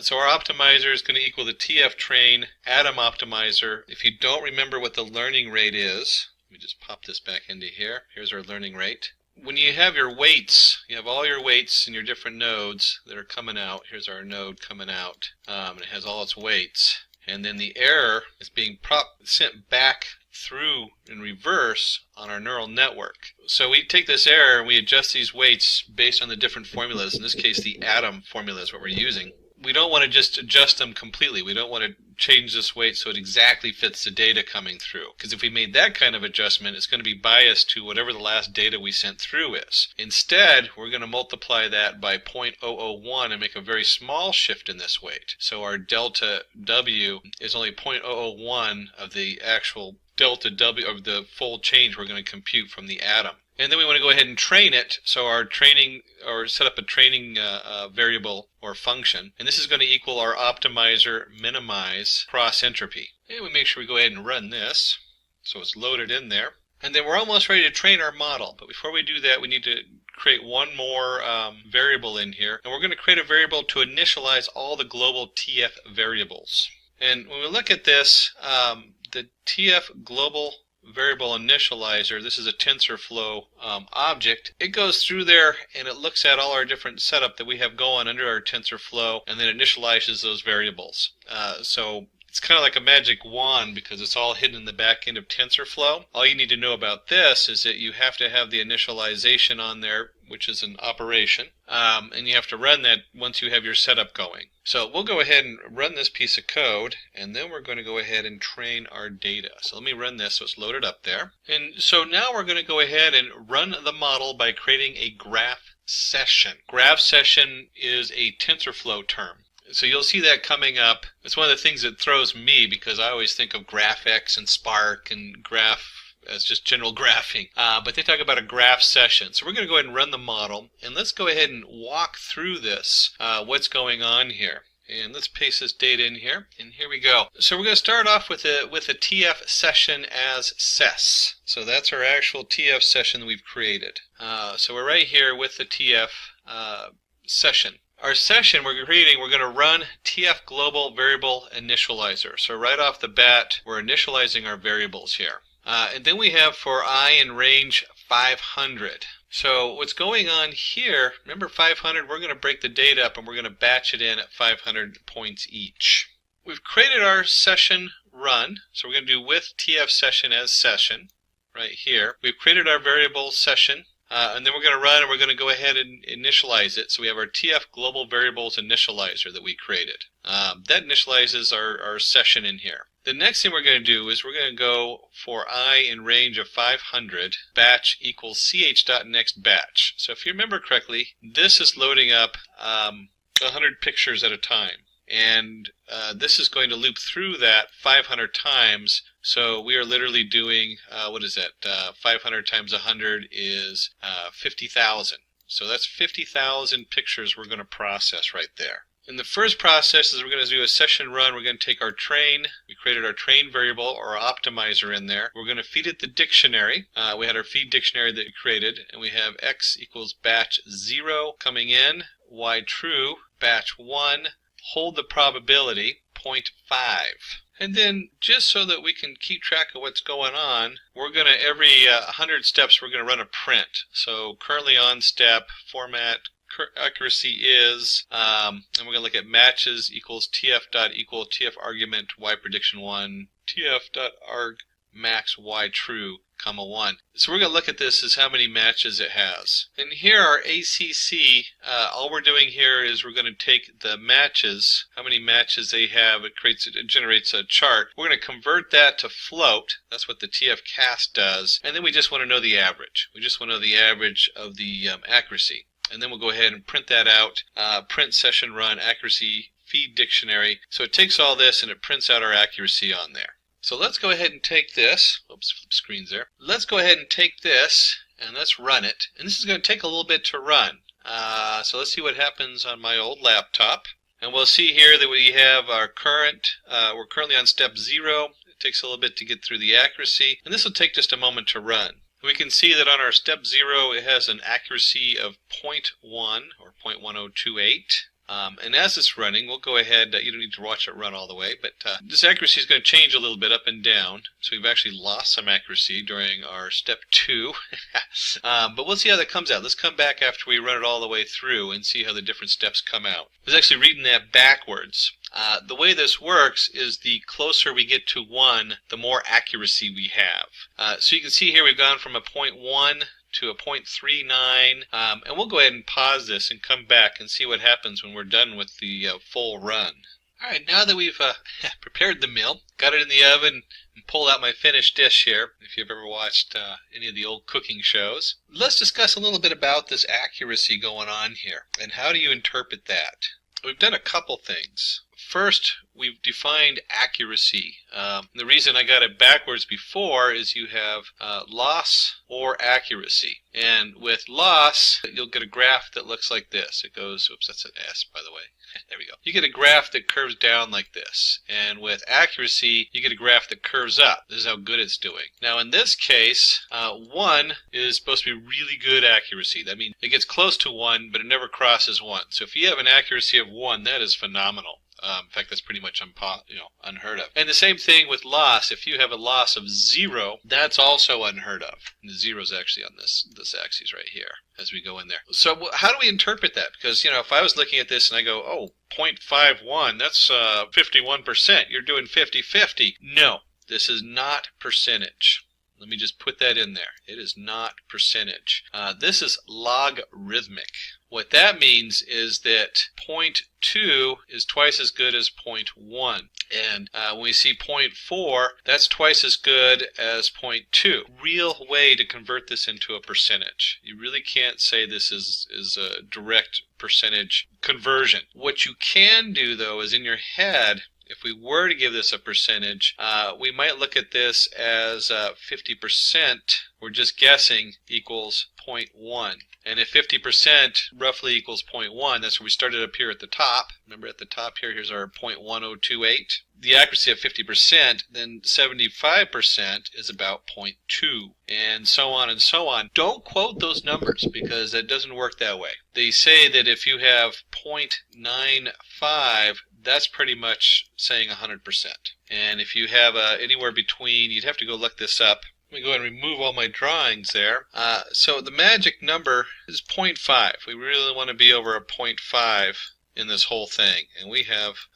So our optimizer is going to equal the TF train atom optimizer. If you don't remember what the learning rate is, let me just pop this back into here. Here's our learning rate. When you have your weights, you have all your weights in your different nodes that are coming out. Here's our node coming out, and it has all its weights. And then the error is being sent back through in reverse on our neural network. So we take this error and we adjust these weights based on the different formulas. In this case, the atom formula is what we're using. We don't want to just adjust them completely. We don't want to change this weight so it exactly fits the data coming through. Because if we made that kind of adjustment, it's going to be biased to whatever the last data we sent through is. Instead, we're going to multiply that by 0.001 and make a very small shift in this weight. So our delta W is only 0.001 of the actual delta W of the full change we're going to compute from the atom. And then we want to go ahead and train it. So our training, or set up a training variable or function. And this is going to equal our optimizer minimize cross entropy. And we make sure we go ahead and run this. So it's loaded in there. And then we're almost ready to train our model. But before we do that, we need to create one more variable in here, and we're going to create a variable to initialize all the global TF variables. And when we look at this, the TF global variable initializer, this is a TensorFlow object. It goes through there and it looks at all our different setup that we have going under our TensorFlow, and then initializes those variables. So it's kind of like a magic wand because it's all hidden in the back end of TensorFlow. All you need to know about this is that you have to have the initialization on there, which is an operation, and you have to run that once you have your setup going. So we'll go ahead and run this piece of code, and then we're going to go ahead and train our data. So let me run this so it's loaded up there. And so now we're going to go ahead and run the model by creating a graph session. Graph session is a TensorFlow term. So you'll see that coming up. It's one of the things that throws me because I always think of GraphX and Spark and graph as just general graphing. But they talk about a graph session. So we're going to go ahead and run the model. And let's go ahead and walk through this, what's going on here. And let's paste this data in here. And here we go. So we're going to start off with a TF session as ses. So that's our actual TF session that we've created. So we're right here with the TF session. Our session we're creating, we're going to run TF global variable initializer. So right off the bat, we're initializing our variables here. And then we have for I in range 500. So what's going on here, remember 500, we're going to break the data up and we're going to batch it in at 500 points each. We've created our session run. So we're going to do with TF session as session right here. We've created our variable session. And then we're going to run and we're going to go ahead and initialize it. So we have our TF global variables initializer that we created. That initializes our session in here. The next thing we're going to do is we're going to go for I in range of 500, batch equals ch.next batch. So if you remember correctly, this is loading up 100 pictures at a time. And this is going to loop through that 500 times. So we are literally doing, 500 times 100 is 50,000. So that's 50,000 pictures we're going to process right there. In the first process is we're going to do a session run. We're going to take our train. We created our train variable or our optimizer in there. We're going to feed it the dictionary. We had our feed dictionary that we created. And we have x equals batch 0 coming in, y true, batch 1, hold the probability, 0.5. And then just so that we can keep track of what's going on, we're going to, every 100 steps, we're going to run a print. So currently on step, format, accuracy is, and we're going to look at matches equals tf argument y prediction 1, tf.arg max y true, comma 1. So we're going to look at this as how many matches it has. And here our ACC, all we're doing here is we're going to take the matches, how many matches they have, it generates a chart. We're going to convert that to float. That's what the TF cast does. And then we just want to know the average. We just want to know the average of the accuracy. And then we'll go ahead and print that out, print session run, accuracy, feed dictionary. So it takes all this and it prints out our accuracy on there. So let's go ahead and take this. Oops, flip screens there. Let's go ahead and take this and let's run it. And this is going to take a little bit to run. So let's see what happens on my old laptop. And we'll see here that we have our current, we're currently on step 0. It takes a little bit to get through the accuracy. And this will take just a moment to run. We can see that on our step 0, it has an accuracy of 0.1 or 0.1028. And as it's running, we'll go ahead, you don't need to watch it run all the way, but this accuracy is going to change a little bit up and down. So we've actually lost some accuracy during our step 2. But we'll see how that comes out. Let's come back after we run it all the way through and see how the different steps come out. I was actually reading that backwards. The way this works is the closer we get to 1, the more accuracy we have. So you can see here we've gone from a 0.1 to a 0.39, and we'll go ahead and pause this and come back and see what happens when we're done with the full run. Alright, now that we've prepared the meal, got it in the oven, and pulled out my finished dish here, if you've ever watched any of the old cooking shows, let's discuss a little bit about this accuracy going on here, and how do you interpret that? We've done a couple things. First, we've defined accuracy. The reason I got it backwards before is you have loss or accuracy. And with loss, you'll get a graph that looks like this. It goes, oops, that's an S, by the way. There we go. You get a graph that curves down like this. And with accuracy, you get a graph that curves up. This is how good it's doing. Now, in this case, 1 is supposed to be really good accuracy. That means it gets close to 1, but it never crosses 1. So if you have an accuracy of 1, that is phenomenal. In fact, that's pretty much unheard of. And the same thing with loss. If you have a loss of 0, that's also unheard of. And the 0 is actually on this axis right here as we go in there. So how do we interpret that? Because, if I was looking at this and I go, oh, 0.51, that's 51%. You're doing 50-50. No, this is not percentage. Let me just put that in there. It is not percentage. This is logarithmic. What that means is that 0.2 is twice as good as 0.1. And when we see 0.4, that's twice as good as 0.2. Real way to convert this into a percentage. You really can't say this is a direct percentage conversion. What you can do, though, is in your head, if we were to give this a percentage, we might look at this as 50%, we're just guessing, equals 0.1. And if 50% roughly equals 0.1, that's where we started up here at the top. Remember at the top here, here's our 0.1028. The accuracy of 50%, then 75% is about 0.2, and so on and so on. Don't quote those numbers because that doesn't work that way. They say that if you have 0.95, that's pretty much saying 100%. And if you have anywhere between, you'd have to go look this up. Let me go ahead and remove all my drawings there. So the magic number is 0.5. We really want to be over a 0.5 in this whole thing. And we have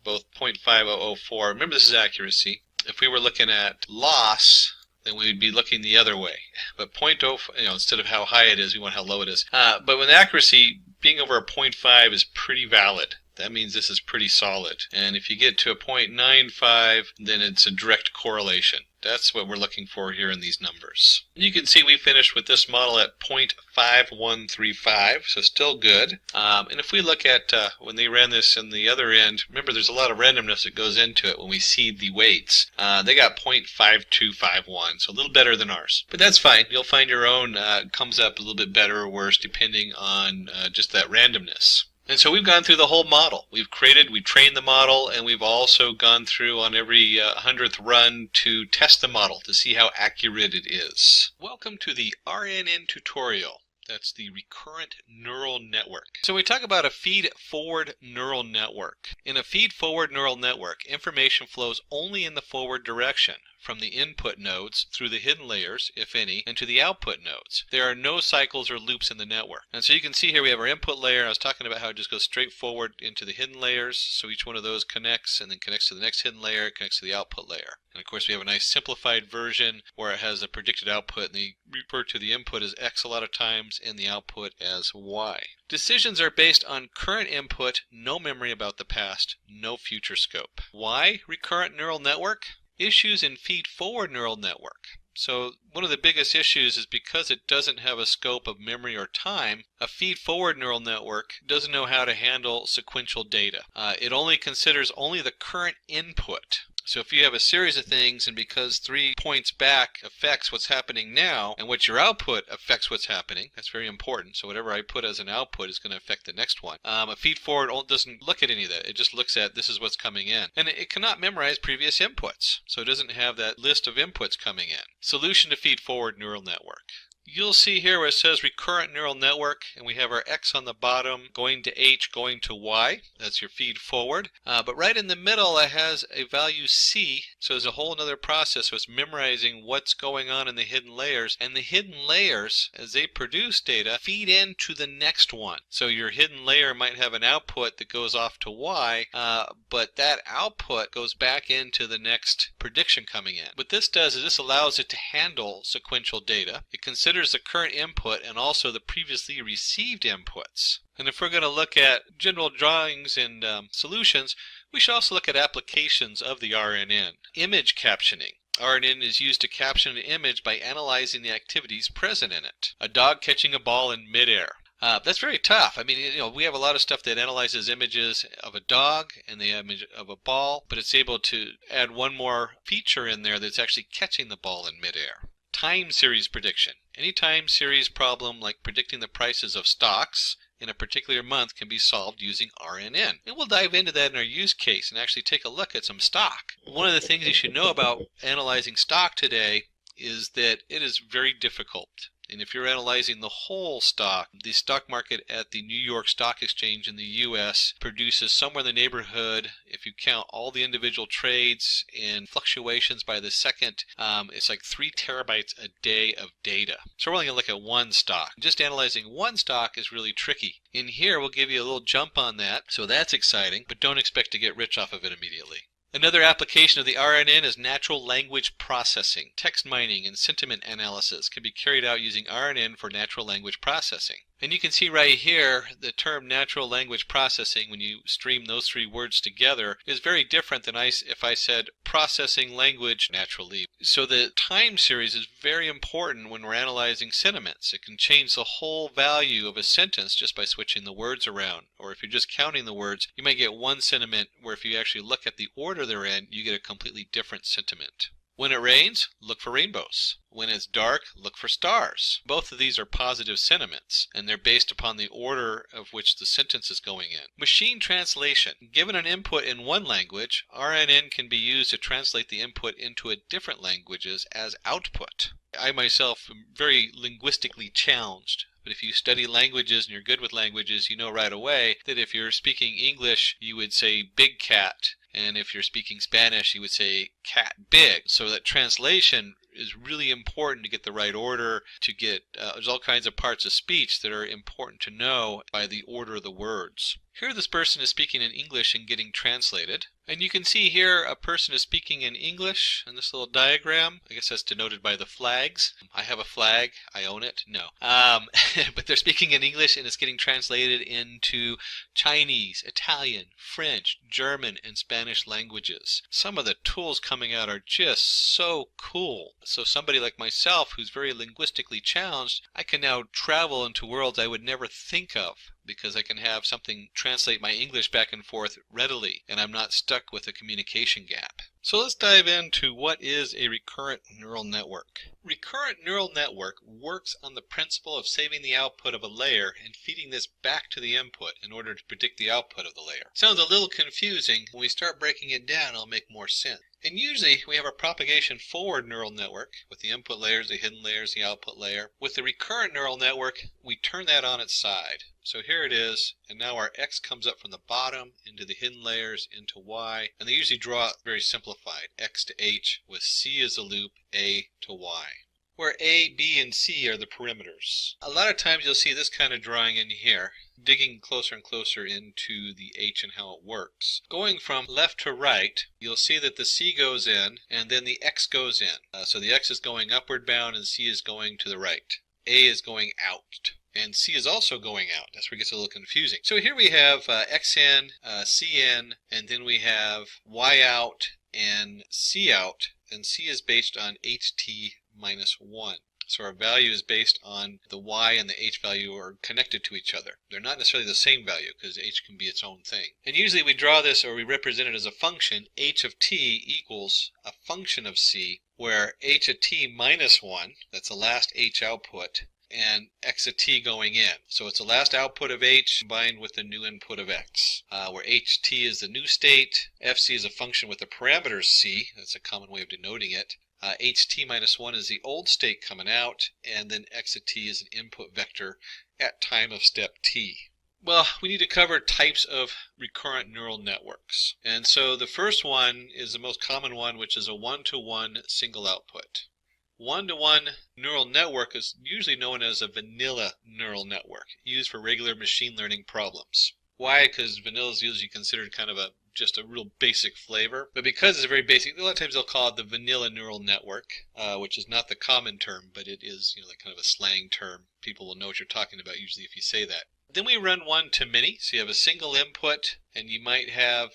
both 0.5004. Remember, this is accuracy. If we were looking at loss, then we'd be looking the other way. But 0.0, instead of how high it is, we want how low it is. But with accuracy, being over a 0.5 is pretty valid. That means this is pretty solid. And if you get to a 0.95, then it's a direct correlation. That's what we're looking for here in these numbers. You can see we finished with this model at 0.5135, so still good. And if we look at when they ran this in the other end, remember there's a lot of randomness that goes into it when we seed the weights. They got 0.5251, so a little better than ours. But that's fine. You'll find your own comes up a little bit better or worse depending on just that randomness. And so we've gone through the whole model. We trained the model, and we've also gone through on every 100th run to test the model to see how accurate it is. Welcome to the RNN tutorial. That's the recurrent neural network. So we talk about a feed-forward neural network. In a feed-forward neural network, information flows only in the forward direction, from the input nodes through the hidden layers, if any, and to the output nodes. There are no cycles or loops in the network. And so you can see here we have our input layer. I was talking about how it just goes straight forward into the hidden layers. So each one of those connects and then connects to the next hidden layer, connects to the output layer. And of course we have a nice simplified version where it has a predicted output, and they refer to the input as X a lot of times and the output as Y. Decisions are based on current input, no memory about the past, no future scope. Why recurrent neural network? Issues in feed-forward neural network. So one of the biggest issues is because it doesn't have a scope of memory or time, a feed-forward neural network doesn't know how to handle sequential data. It only considers only the current input. So if you have a series of things, and because 3 points back affects what's happening now, and what your output affects what's happening, that's very important. So whatever I put as an output is going to affect the next one. A feed forward doesn't look at any of that. It just looks at this is what's coming in. And it cannot memorize previous inputs. So it doesn't have that list of inputs coming in. Solution to feed forward neural network. You'll see here where it says recurrent neural network, and we have our X on the bottom going to H, going to Y. That's your feed forward. But right in the middle it has a value C, so there's a whole other process. So it's memorizing what's going on in the hidden layers, and the hidden layers, as they produce data, feed into the next one. So your hidden layer might have an output that goes off to Y, but that output goes back into the next prediction coming in. What this does is this allows it to handle sequential data. It considers the current input and also the previously received inputs. And if we're going to look at general drawings and solutions, we should also look at applications of the RNN. Image captioning. RNN is used to caption an image by analyzing the activities present in it. A dog catching a ball in midair. That's very tough. I mean, we have a lot of stuff that analyzes images of a dog and the image of a ball, but it's able to add one more feature in there that's actually catching the ball in midair. Time series prediction. Any time series problem like predicting the prices of stocks in a particular month can be solved using RNN. And we'll dive into that in our use case and actually take a look at some stock. One of the things you should know about analyzing stock today is that it is very difficult. And if you're analyzing the whole stock, the stock market at the New York Stock Exchange in the U.S. produces somewhere in the neighborhood, if you count all the individual trades and fluctuations by the second, it's like 3 terabytes a day of data. So we're only going to look at one stock. Just analyzing one stock is really tricky. In here, we'll give you a little jump on that, so that's exciting, but don't expect to get rich off of it immediately. Another application of the RNN is natural language processing. Text mining and sentiment analysis can be carried out using RNN for natural language processing. And you can see right here the term natural language processing, when you stream those 3 words together, is very different than if I said processing language naturally. So the time series is very important when we're analyzing sentiments. It can change the whole value of a sentence just by switching the words around. Or if you're just counting the words, you might get one sentiment where if you actually look at the order they're in, you get a completely different sentiment. When it rains, look for rainbows. When it's dark, look for stars. Both of these are positive sentiments, and they're based upon the order of which the sentence is going in. Machine translation. Given an input in one language, RNN can be used to translate the input into a different languages as output. I myself am very linguistically challenged. But if you study languages and you're good with languages, you know right away that if you're speaking English, you would say big cat. And if you're speaking Spanish, you would say cat big. So that translation is really important to get the right order, to get, there's all kinds of parts of speech that are important to know by the order of the words. Here this person is speaking in English and getting translated. And you can see here a person is speaking in English in this little diagram. I guess that's denoted by the flags. I have a flag. I own it. No. But they're speaking in English and it's getting translated into Chinese, Italian, French, German, and Spanish languages. Some of the tools coming out are just so cool. So somebody like myself who's very linguistically challenged, I can now travel into worlds I would never think of, because I can have something translate my English back and forth readily, and I'm not stuck with a communication gap. So let's dive into what is a recurrent neural network. Recurrent neural network works on the principle of saving the output of a layer and feeding this back to the input in order to predict the output of the layer. Sounds a little confusing. When we start breaking it down, it'll make more sense. And usually we have a propagation forward neural network with the input layers, the hidden layers, the output layer. With the recurrent neural network, we turn that on its side. So here it is, and now our X comes up from the bottom into the hidden layers into Y, and they usually draw it very simplified, X to H with C as a loop, A to Y, where A, B, and C are the perimeters. A lot of times you'll see this kind of drawing in here, digging closer and closer into the H and how it works. Going from left to right, you'll see that the C goes in, and then the X goes in. So the X is going upward bound, and C is going to the right. A is going out. And C is also going out. That's where it gets a little confusing. So here we have X in, C in, and then we have Y out and C out. And C is based on HT minus 1. So our value is based on the Y and the H value are connected to each other. They're not necessarily the same value because H can be its own thing. And usually we draw this, or we represent it as a function. H of T equals a function of C, where H of T minus 1, that's the last H output, and X of T going in. So it's the last output of H combined with the new input of X, where HT is the new state, FC is a function with the parameter C, that's a common way of denoting it, HT minus 1 is the old state coming out, and then X of T is an input vector at time of step T. Well, we need to cover types of recurrent neural networks. And so the first one is the most common one, which is a one-to-one single output. One-to-one neural network is usually known as a vanilla neural network, used for regular machine learning problems. Why? Because vanilla is usually considered kind of just a real basic flavor. But because it's very basic, a lot of times they'll call it the vanilla neural network, which is not the common term, but it is like kind of a slang term. People will know what you're talking about usually if you say that. Then we run one to many, so you have a single input, and you might have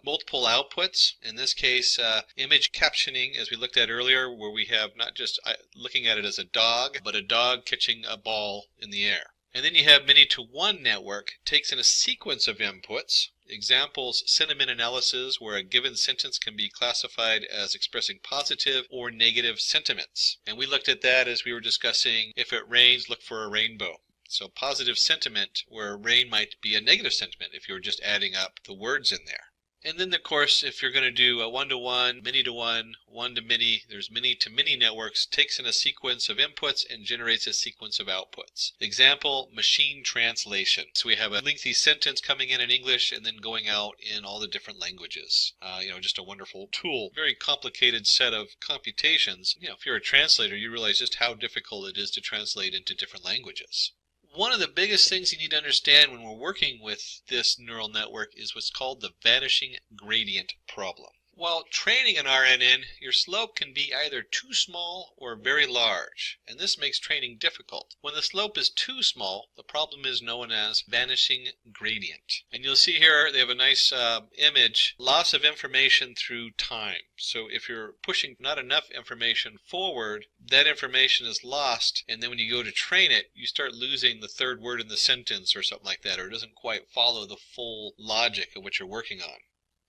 multiple outputs. In this case, image captioning, as we looked at earlier, where we have not just looking at it as a dog, but a dog catching a ball in the air. And then you have many-to-one network, takes in a sequence of inputs. Examples, sentiment analysis, where a given sentence can be classified as expressing positive or negative sentiments. And we looked at that as we were discussing if it rains, look for a rainbow. So positive sentiment, where rain might be a negative sentiment if you were just adding up the words in there. And then, of course, if you're going to do a one-to-one, many-to-one, one-to-many, there's many-to-many networks, takes in a sequence of inputs and generates a sequence of outputs. Example, machine translation. So we have a lengthy sentence coming in English and then going out in all the different languages. Just a wonderful tool. Very complicated set of computations. If you're a translator, you realize just how difficult it is to translate into different languages. One of the biggest things you need to understand when we're working with this neural network is what's called the vanishing gradient problem. While training an RNN, your slope can be either too small or very large, and this makes training difficult. When the slope is too small, the problem is known as vanishing gradient. And you'll see here they have a nice image, loss of information through time. So if you're pushing not enough information forward, that information is lost, and then when you go to train it, you start losing the third word in the sentence or something like that, or it doesn't quite follow the full logic of what you're working on.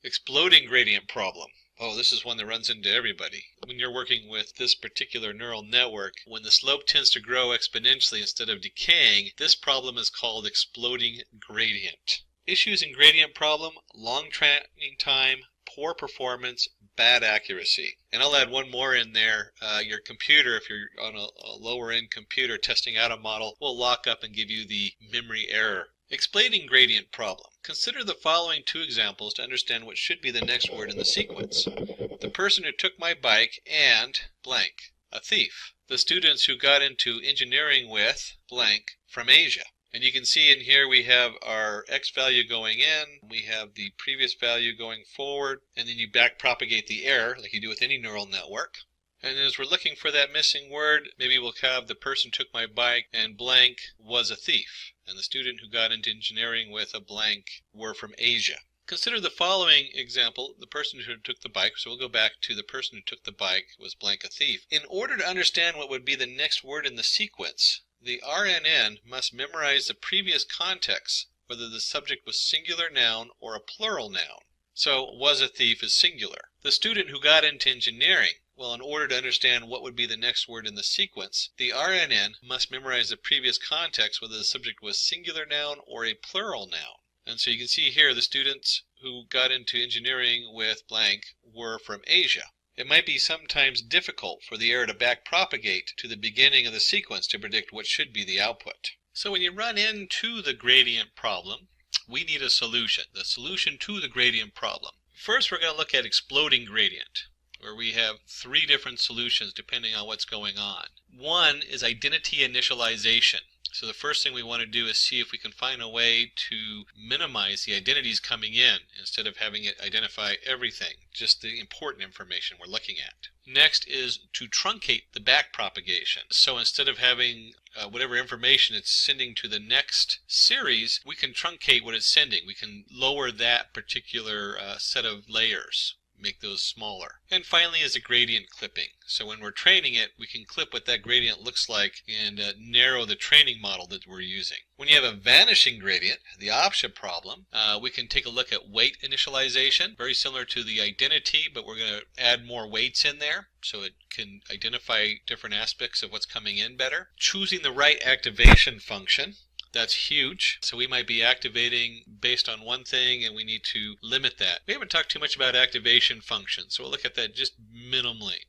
Exploding gradient problem. Oh, this is one that runs into everybody. When you're working with this particular neural network, when the slope tends to grow exponentially instead of decaying, this problem is called exploding gradient. Issues in gradient problem: long training time, poor performance, bad accuracy. And I'll add one more in there. Your computer, if you're on a lower end computer testing out a model, will lock up and give you the memory error. Explaining gradient problem. Consider the following two examples to understand what should be the next word in the sequence. The person who took my bike and blank, a thief. The students who got into engineering with blank from Asia. And you can see in here we have our x value going in, we have the previous value going forward, and then you back propagate the error like you do with any neural network. And as we're looking for that missing word, maybe we'll have the person took my bike and blank was a thief. And the student who got into engineering with a blank were from Asia. Consider the following example, the person who took the bike. So we'll go back to the person who took the bike was blank a thief. In order to understand what would be the next word in the sequence, the RNN must memorize the previous context, whether the subject was singular noun or a plural noun. So was a thief is singular. The student who got into engineering, well, in order to understand what would be the next word in the sequence, the RNN must memorize the previous context, whether the subject was singular noun or a plural noun. And so you can see here the students who got into engineering with blank were from Asia. It might be sometimes difficult for the error to back propagate to the beginning of the sequence to predict what should be the output. So when you run into the gradient problem, we need a solution. The solution to the gradient problem. First, we're going to look at exploding gradient, where we have three different solutions depending on what's going on. One is identity initialization. So the first thing we want to do is see if we can find a way to minimize the identities coming in instead of having it identify everything, just the important information we're looking at. Next is to truncate the back propagation. So instead of having whatever information it's sending to the next series, we can truncate what it's sending. We can lower that particular set of layers, make those smaller. And finally is a gradient clipping. So when we're training it, we can clip what that gradient looks like and narrow the training model that we're using. When you have a vanishing gradient, the option problem, we can take a look at weight initialization, very similar to the identity, but we're going to add more weights in there so it can identify different aspects of what's coming in better. Choosing the right activation function. That's huge. So we might be activating based on one thing and we need to limit that. We haven't talked too much about activation functions, so we'll look at that just minimally.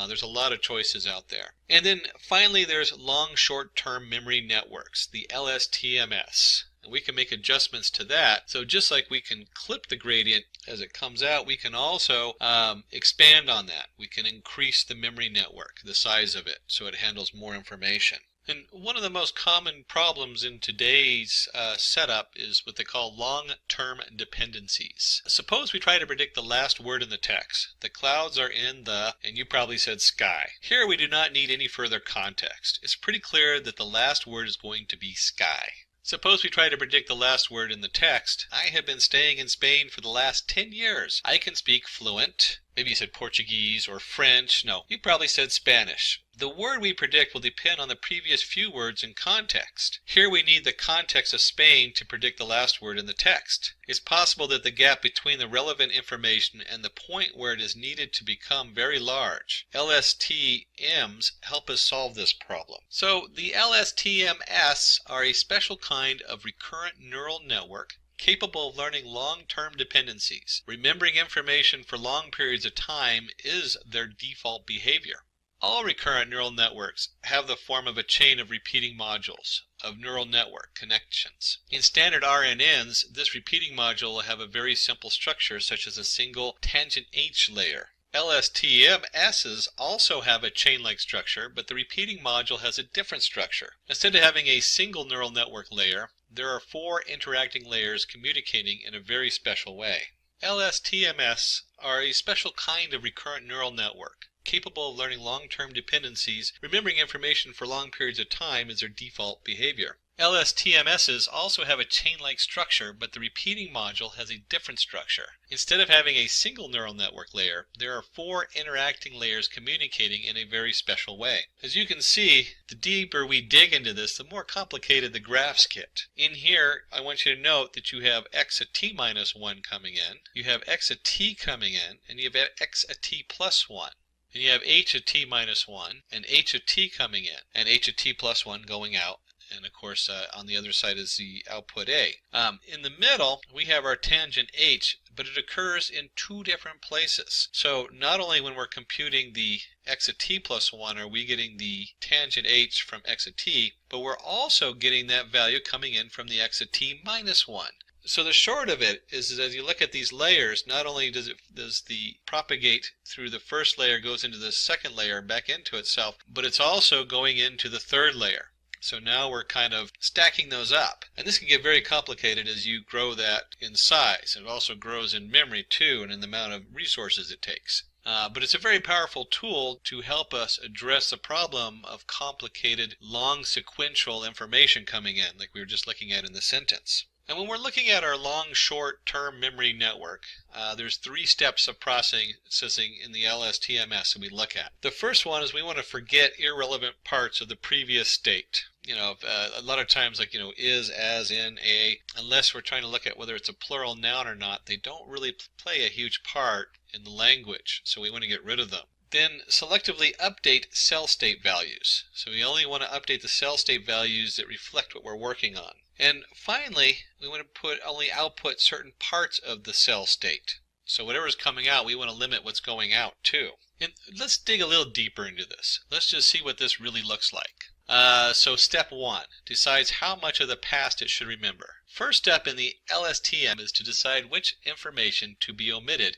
There's a lot of choices out there. And then finally there's long short-term memory networks, the LSTMs. And we can make adjustments to that. So just like we can clip the gradient as it comes out, we can also expand on that. We can increase the memory network, the size of it, so it handles more information. And one of the most common problems in today's setup is what they call long-term dependencies. Suppose we try to predict the last word in the text. The clouds are in the, and you probably said sky. Here we do not need any further context. It's pretty clear that the last word is going to be sky. Suppose we try to predict the last word in the text. I have been staying in Spain for the last 10 years. I can speak fluent. Maybe you said Portuguese or French. No, you probably said Spanish. The word we predict will depend on the previous few words in context. Here we need the context of Spain to predict the last word in the text. It's possible that the gap between the relevant information and the point where it is needed to become very large. LSTMs help us solve this problem. So the LSTMs are a special kind of recurrent neural network capable of learning long-term dependencies. Remembering information for long periods of time is their default behavior. All recurrent neural networks have the form of a chain of repeating modules of neural network connections. In standard RNNs, this repeating module will have a very simple structure such as a single tangent H layer. LSTMs also have a chain-like structure, but the repeating module has a different structure. Instead of having a single neural network layer, there are 4 interacting layers communicating in a very special way. LSTMs are a special kind of recurrent neural network, capable of learning long-term dependencies. Remembering information for long periods of time is their default behavior. LSTMs also have a chain-like structure, but the repeating module has a different structure. Instead of having a single neural network layer, there are 4 interacting layers communicating in a very special way. As you can see, the deeper we dig into this, the more complicated the graphs get. In here, I want you to note that you have x at t minus 1 coming in, you have x at t coming in, and you have x at t plus 1. And you have h at t minus 1, and h at t coming in, and h at t plus 1 going out. And of course, on the other side is the output A. In the middle, we have our tangent H, but it occurs in 2 different places. So not only when we're computing the x at t plus 1 are we getting the tangent H from x at t, but we're also getting that value coming in from the x at t minus 1. So the short of it is as you look at these layers, not only does the propagate through the first layer, goes into the second layer and back into itself, but it's also going into the third layer. So now we're kind of stacking those up. And this can get very complicated as you grow that in size. It also grows in memory too, and in the amount of resources it takes. But it's a very powerful tool to help us address the problem of complicated, long sequential information coming in, like we were just looking at in the sentence. And when we're looking at our long short-term memory network, there's 3 steps of processing in the LSTMs that we look at. The first one is we want to forget irrelevant parts of the previous state. A lot of times, like, is, as, in, a, unless we're trying to look at whether it's a plural noun or not, they don't really play a huge part in the language, so we want to get rid of them. Then selectively update cell state values. So we only want to update the cell state values that reflect what we're working on. And finally, we want to only output certain parts of the cell state. So whatever's coming out, we want to limit what's going out too. And let's dig a little deeper into this. Let's just see what this really looks like. So step 1 decides how much of the past it should remember. First step in the LSTM is to decide which information to be omitted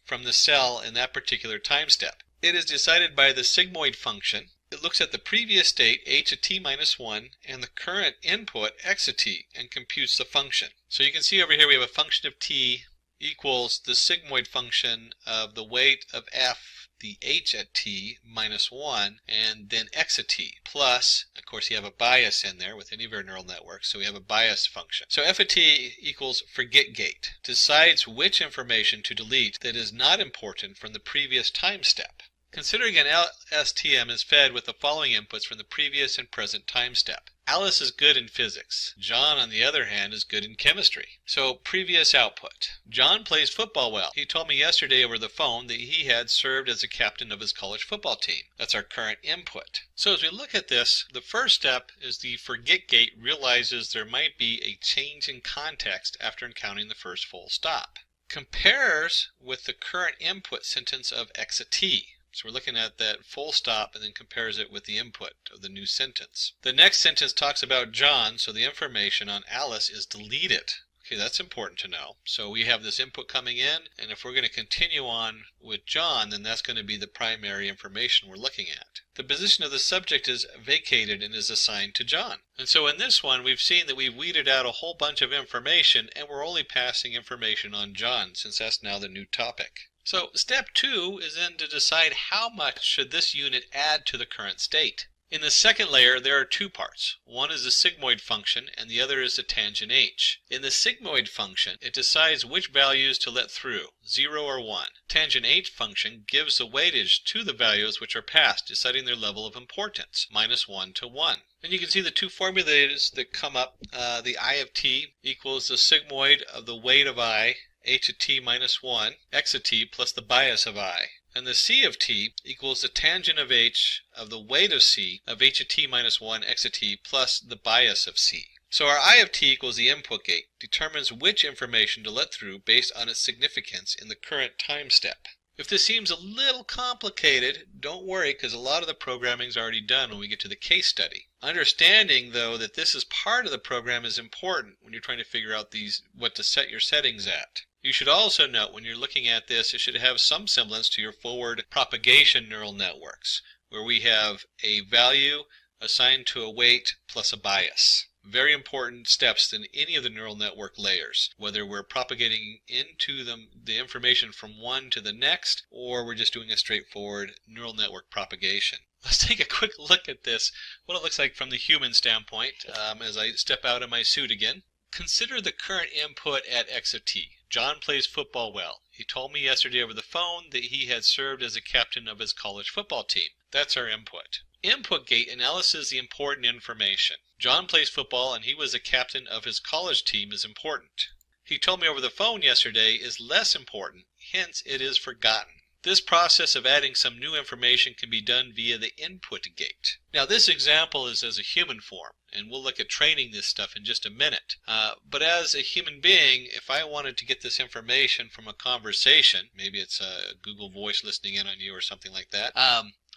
from the cell in that particular time step. It is decided by the sigmoid function. It looks at the previous state, h at t minus 1, and the current input, x at t, and computes the function. So you can see over here we have a function of t equals the sigmoid function of the weight of f, the h at t minus 1, and then x at t, plus, of course you have a bias in there with any of our neural networks, so we have a bias function. So f at t equals forget gate, decides which information to delete that is not important from the previous time step. Considering an LSTM is fed with the following inputs from the previous and present time step. Alice is good in physics. John, on the other hand, is good in chemistry. So, previous output. John plays football well. He told me yesterday over the phone that he had served as a captain of his college football team. That's our current input. So as we look at this, the first step is the forget gate realizes there might be a change in context after encountering the first full stop. Compares with the current input sentence of x at t. So we're looking at that full stop and then compares it with the input of the new sentence. The next sentence talks about John, so the information on Alice is deleted. Okay, that's important to know. So we have this input coming in, and if we're going to continue on with John, then that's going to be the primary information we're looking at. The position of the subject is vacated and is assigned to John. And so in this one, we've seen that we've weeded out a whole bunch of information, and we're only passing information on John, since that's now the new topic. So step 2 is then to decide how much should this unit add to the current state. In the second layer, there are two parts. One is the sigmoid function, and the other is the tangent h. In the sigmoid function, it decides which values to let through, 0 or 1. Tangent h function gives the weightage to the values which are passed, deciding their level of importance, -1 to 1. And you can see the two formulas that come up. The I of t equals the sigmoid of the weight of I, h of t minus 1, x of t plus the bias of I. And the c of t equals the tangent of h of the weight of c of h of t minus 1 x of t plus the bias of c. So our I of t equals the input gate, determines which information to let through based on its significance in the current time step. If this seems a little complicated, don't worry, because a lot of the programming is already done when we get to the case study. Understanding, though, that this is part of the program is important when you're trying to figure out what to set your settings at. You should also note when you're looking at this, it should have some semblance to your forward propagation neural networks, where we have a value assigned to a weight plus a bias. Very important steps in any of the neural network layers, whether we're propagating into the information from one to the next, or we're just doing a straightforward neural network propagation. Let's take a quick look at this, what it looks like from the human standpoint, as I step out of my suit again. Consider the current input at x of t. John plays football well. He told me yesterday over the phone that he had served as a captain of his college football team. That's our input. Input gate analyzes the important information. John plays football and he was a captain of his college team is important. He told me over the phone yesterday is less important, hence it is forgotten. This process of adding some new information can be done via the input gate. Now this example is as a human form, and we'll look at training this stuff in just a minute. But as a human being, if I wanted to get this information from a conversation, maybe it's a Google Voice listening in on you or something like that,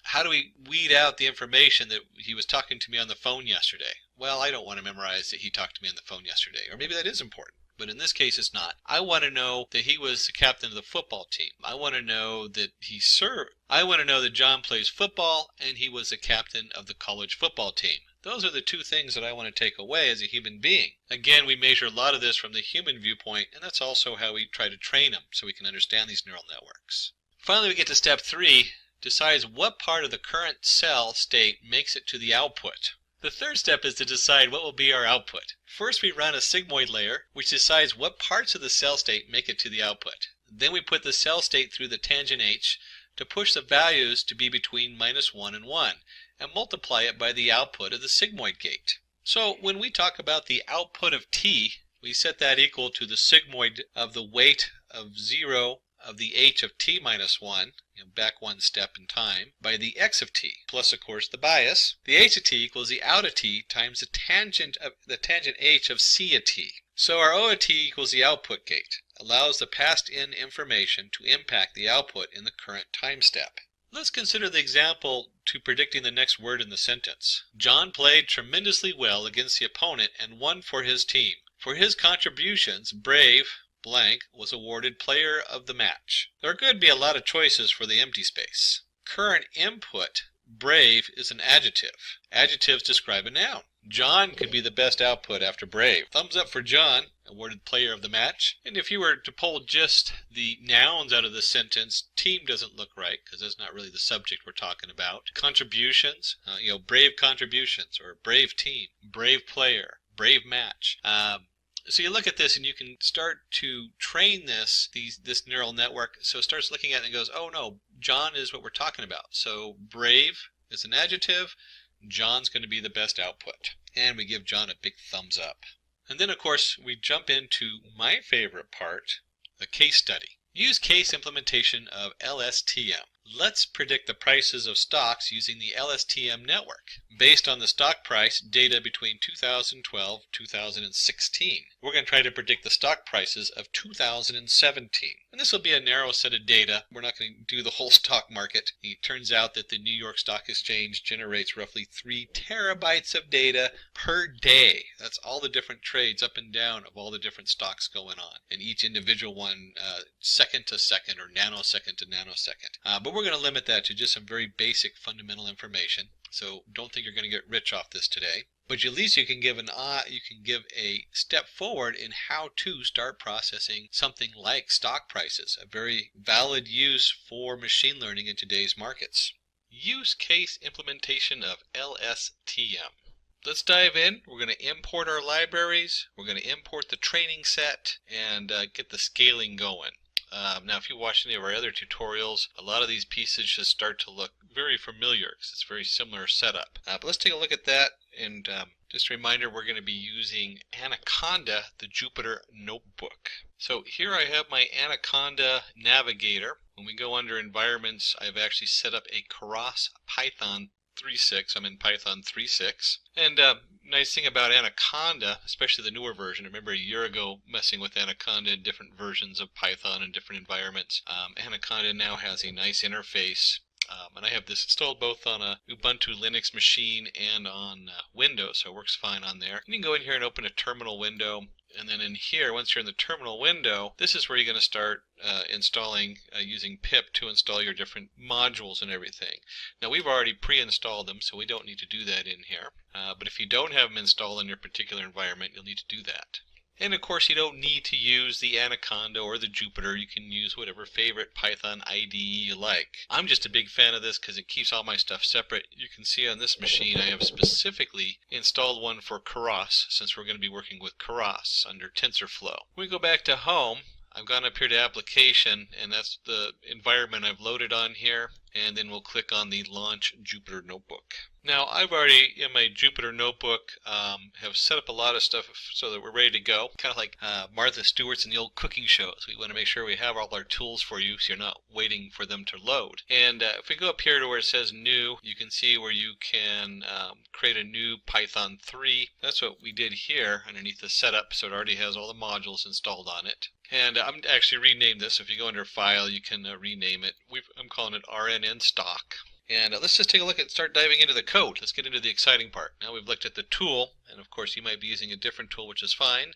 how do we weed out the information that he was talking to me on the phone yesterday? Well, I don't want to memorize that he talked to me on the phone yesterday, or maybe that is important. But in this case, it's not. I want to know that he was the captain of the football team. I want to know that he served. I want to know that John plays football and he was the captain of the college football team. Those are the two things that I want to take away as a human being. Again, we measure a lot of this from the human viewpoint, and that's also how we try to train them so we can understand these neural networks. Finally, we get to step 3, decides what part of the current cell state makes it to the output. The third step is to decide what will be our output. First, we run a sigmoid layer, which decides what parts of the cell state make it to the output. Then we put the cell state through the tangent h to push the values to be between -1 and 1, and multiply it by the output of the sigmoid gate. So when we talk about the output of t, we set that equal to the sigmoid of the weight of 0 of the h of t minus 1, back one step in time, by the x of t, plus of course the bias. The h of t equals the out of t times the tangent h of c of t. So our O of t equals the output gate, allows the passed in information to impact the output in the current time step. Let's consider the example to predicting the next word in the sentence. John played tremendously well against the opponent and won for his team. For his contributions, Brave blank was awarded player of the match. There could be a lot of choices for the empty space. Current input, Brave, is an adjective. Adjectives describe a noun. John could be the best output after Brave. Thumbs up for John, awarded player of the match. And if you were to pull just the nouns out of the sentence, team doesn't look right because that's not really the subject we're talking about. Contributions, brave contributions, or brave team, brave player, brave match. So you look at this and you can start to train this neural network. So it starts looking at it and goes, oh no, John is what we're talking about. So brave is an adjective. John's going to be the best output. And we give John a big thumbs up. And then of course we jump into my favorite part, the case study. Use case implementation of LSTM. Let's predict the prices of stocks using the LSTM network. Based on the stock price data between 2012 and 2016. We're going to try to predict the stock prices of 2017. And this will be a narrow set of data. We're not going to do the whole stock market. It turns out that the New York Stock Exchange generates roughly 3 terabytes of data per day. That's all the different trades up and down of all the different stocks going on. And each individual one second to second or nanosecond to nanosecond. But we're going to limit that to just some very basic fundamental information. So don't think you're going to get rich off this today. But at least you can give a step forward in how to start processing something like stock prices, a very valid use for machine learning in today's markets. use case implementation of LSTM. Let's dive in. We're going to import our libraries. We're going to import the training set and get the scaling going. Now, if you watch any of our other tutorials, a lot of these pieces just start to look very familiar because it's a very similar setup. But let's take a look at that. And just a reminder, we're going to be using Anaconda, the Jupyter Notebook. So here I have my Anaconda navigator. When we go under environments, I've actually set up a Keras Python 3.6. I'm in Python 3.6. And nice thing about Anaconda, especially the newer version, I remember a year ago messing with Anaconda in different versions of Python in different environments. Anaconda now has a nice interface. And I have this installed both on a Ubuntu Linux machine and on Windows, so it works fine on there. You can go in here and open a terminal window. And then in here, once you're in the terminal window, this is where you're going to start installing using pip to install your different modules and everything. Now we've already pre-installed them, so we don't need to do that in here. But if you don't have them installed in your particular environment, you'll need to do that. And of course, you don't need to use the Anaconda or the Jupyter. You can use whatever favorite Python IDE you like. I'm just a big fan of this because it keeps all my stuff separate. You can see on this machine I have specifically installed one for Keras, since we're going to be working with Keras under TensorFlow. When we go back to home, I've gone up here to application, and that's the environment I've loaded on here. And then we'll click on the Launch Jupyter Notebook. Now I've already, in my Jupyter Notebook, have set up a lot of stuff so that we're ready to go. Kind of like Martha Stewart's in the old cooking shows. We want to make sure we have all our tools for you so you're not waiting for them to load. And if we go up here to where it says New, you can see where you can create a new Python 3. That's what we did here underneath the setup, so it already has all the modules installed on it. And I'm actually renamed this. If you go under File, you can rename it. I'm calling it RNN Stock. And let's just take a look at, start diving into the code. Let's get into the exciting part. Now we've looked at the tool, and of course you might be using a different tool, which is fine.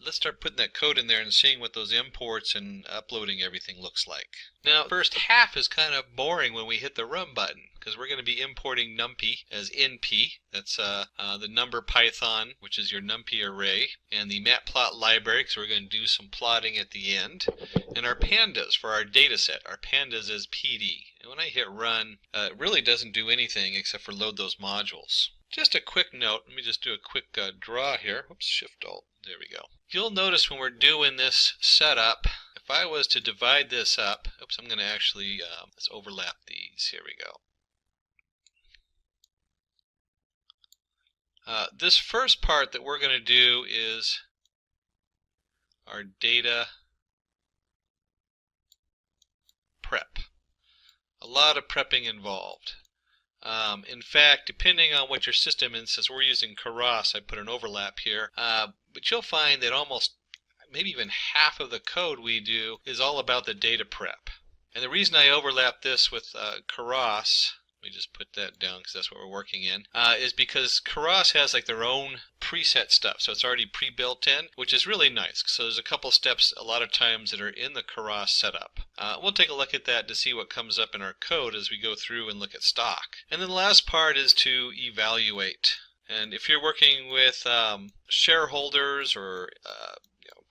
Let's start putting that code in there and seeing what those imports and uploading everything looks like. Now, the first half is kind of boring when we hit the Run button, because we're going to be importing NumPy as NP. That's the number Python, which is your NumPy array, and the matplot library, because we're going to do some plotting at the end, and our pandas for our data set. Our pandas as PD. And when I hit Run, it really doesn't do anything except for load those modules. Just a quick note, let me just do a quick draw here. Oops, Shift-Alt, there we go. You'll notice when we're doing this setup, if I was to divide this up, oops, I'm going to actually, let's overlap these, here we go. This first part that we're going to do is our data prep. A lot of prepping involved. In fact, depending on what your system is, since we're using Keras, I put an overlap here, but you'll find that almost maybe even half of the code we do is all about the data prep. And the reason I overlap this with Keras, let me just put that down because that's what we're working in, is because Keras has like their own preset stuff, so it's already pre-built in, which is really nice. So there's a couple steps a lot of times that are in the Keras setup. We'll take a look at that to see what comes up in our code as we go through and look at stock. And then the last part is to evaluate. And if you're working with shareholders or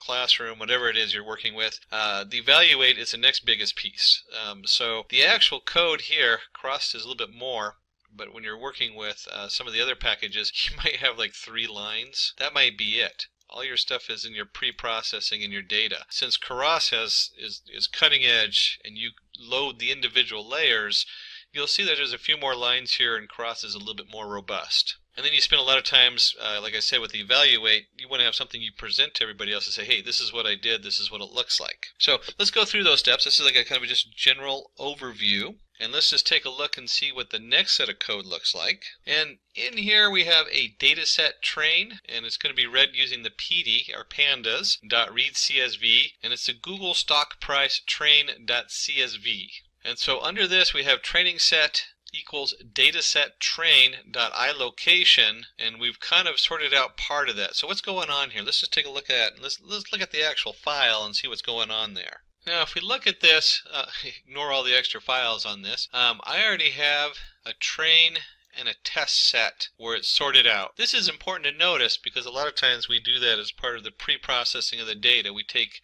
classroom, whatever it is you're working with, the evaluate is the next biggest piece. So the actual code here, Keras is a little bit more, but when you're working with some of the other packages, you might have like 3 lines. That might be it. All your stuff is in your pre-processing and your data. Since Keras is cutting edge and you load the individual layers, you'll see that there's a few more lines here and Keras is a little bit more robust. And then you spend a lot of times, like I said, with the evaluate, you want to have something you present to everybody else and say, hey, this is what I did, this is what it looks like. So let's go through those steps. This is like a kind of just general overview. And let's just take a look and see what the next set of code looks like. And in here we have a dataset train, and it's going to be read using the PD, or pandas.readCSV, and it's the Google stock price train.csv. And so under this we have training set equals dataset train.ilocation, and we've kind of sorted out part of that. So what's going on here? Let's just take a look at it. Let's look at the actual file and see what's going on there. Now if we look at this, ignore all the extra files on this, I already have a train and a test set where it's sorted out. This is important to notice because a lot of times we do that as part of the pre-processing of the data. We take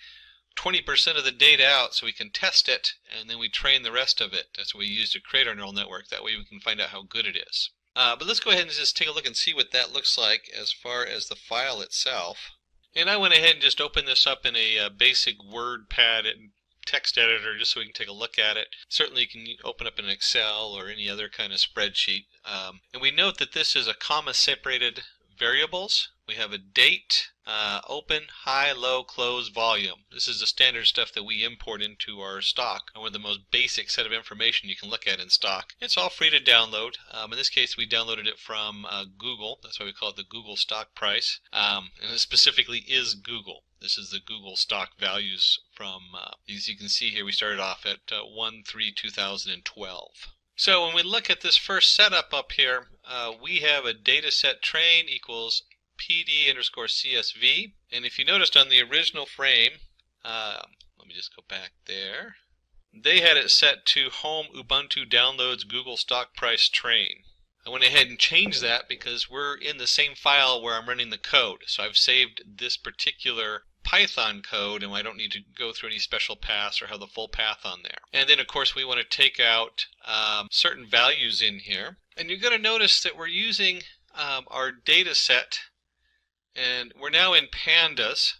20% of the data out so we can test it, and then we train the rest of it. That's what we use to create our neural network. That way we can find out how good it is. But let's go ahead and just take a look and see what that looks like as far as the file itself. And I went ahead and just opened this up in a basic WordPad and text editor just so we can take a look at it. Certainly you can open up an Excel or any other kind of spreadsheet. And we note that this is a comma separated variables. We have a date, open, high, low, close, volume. This is the standard stuff that we import into our stock, or the most basic set of information you can look at in stock. It's all free to download. In this case, we downloaded it from Google. That's why we call it the Google stock price. And it specifically is Google. This is the Google stock values from, as you can see here, we started off at 1/3/2012. So when we look at this first setup up here, we have a data set train equals PD_CSV. And if you noticed on the original frame, let me just go back there, they had it set to home Ubuntu downloads Google stock price train. I went ahead and changed that because we're in the same file where I'm running the code. So I've saved this particular Python code, and I don't need to go through any special paths or have the full path on there. And then of course we want to take out certain values in here. And you're going to notice that we're using our data set, and we're now in pandas.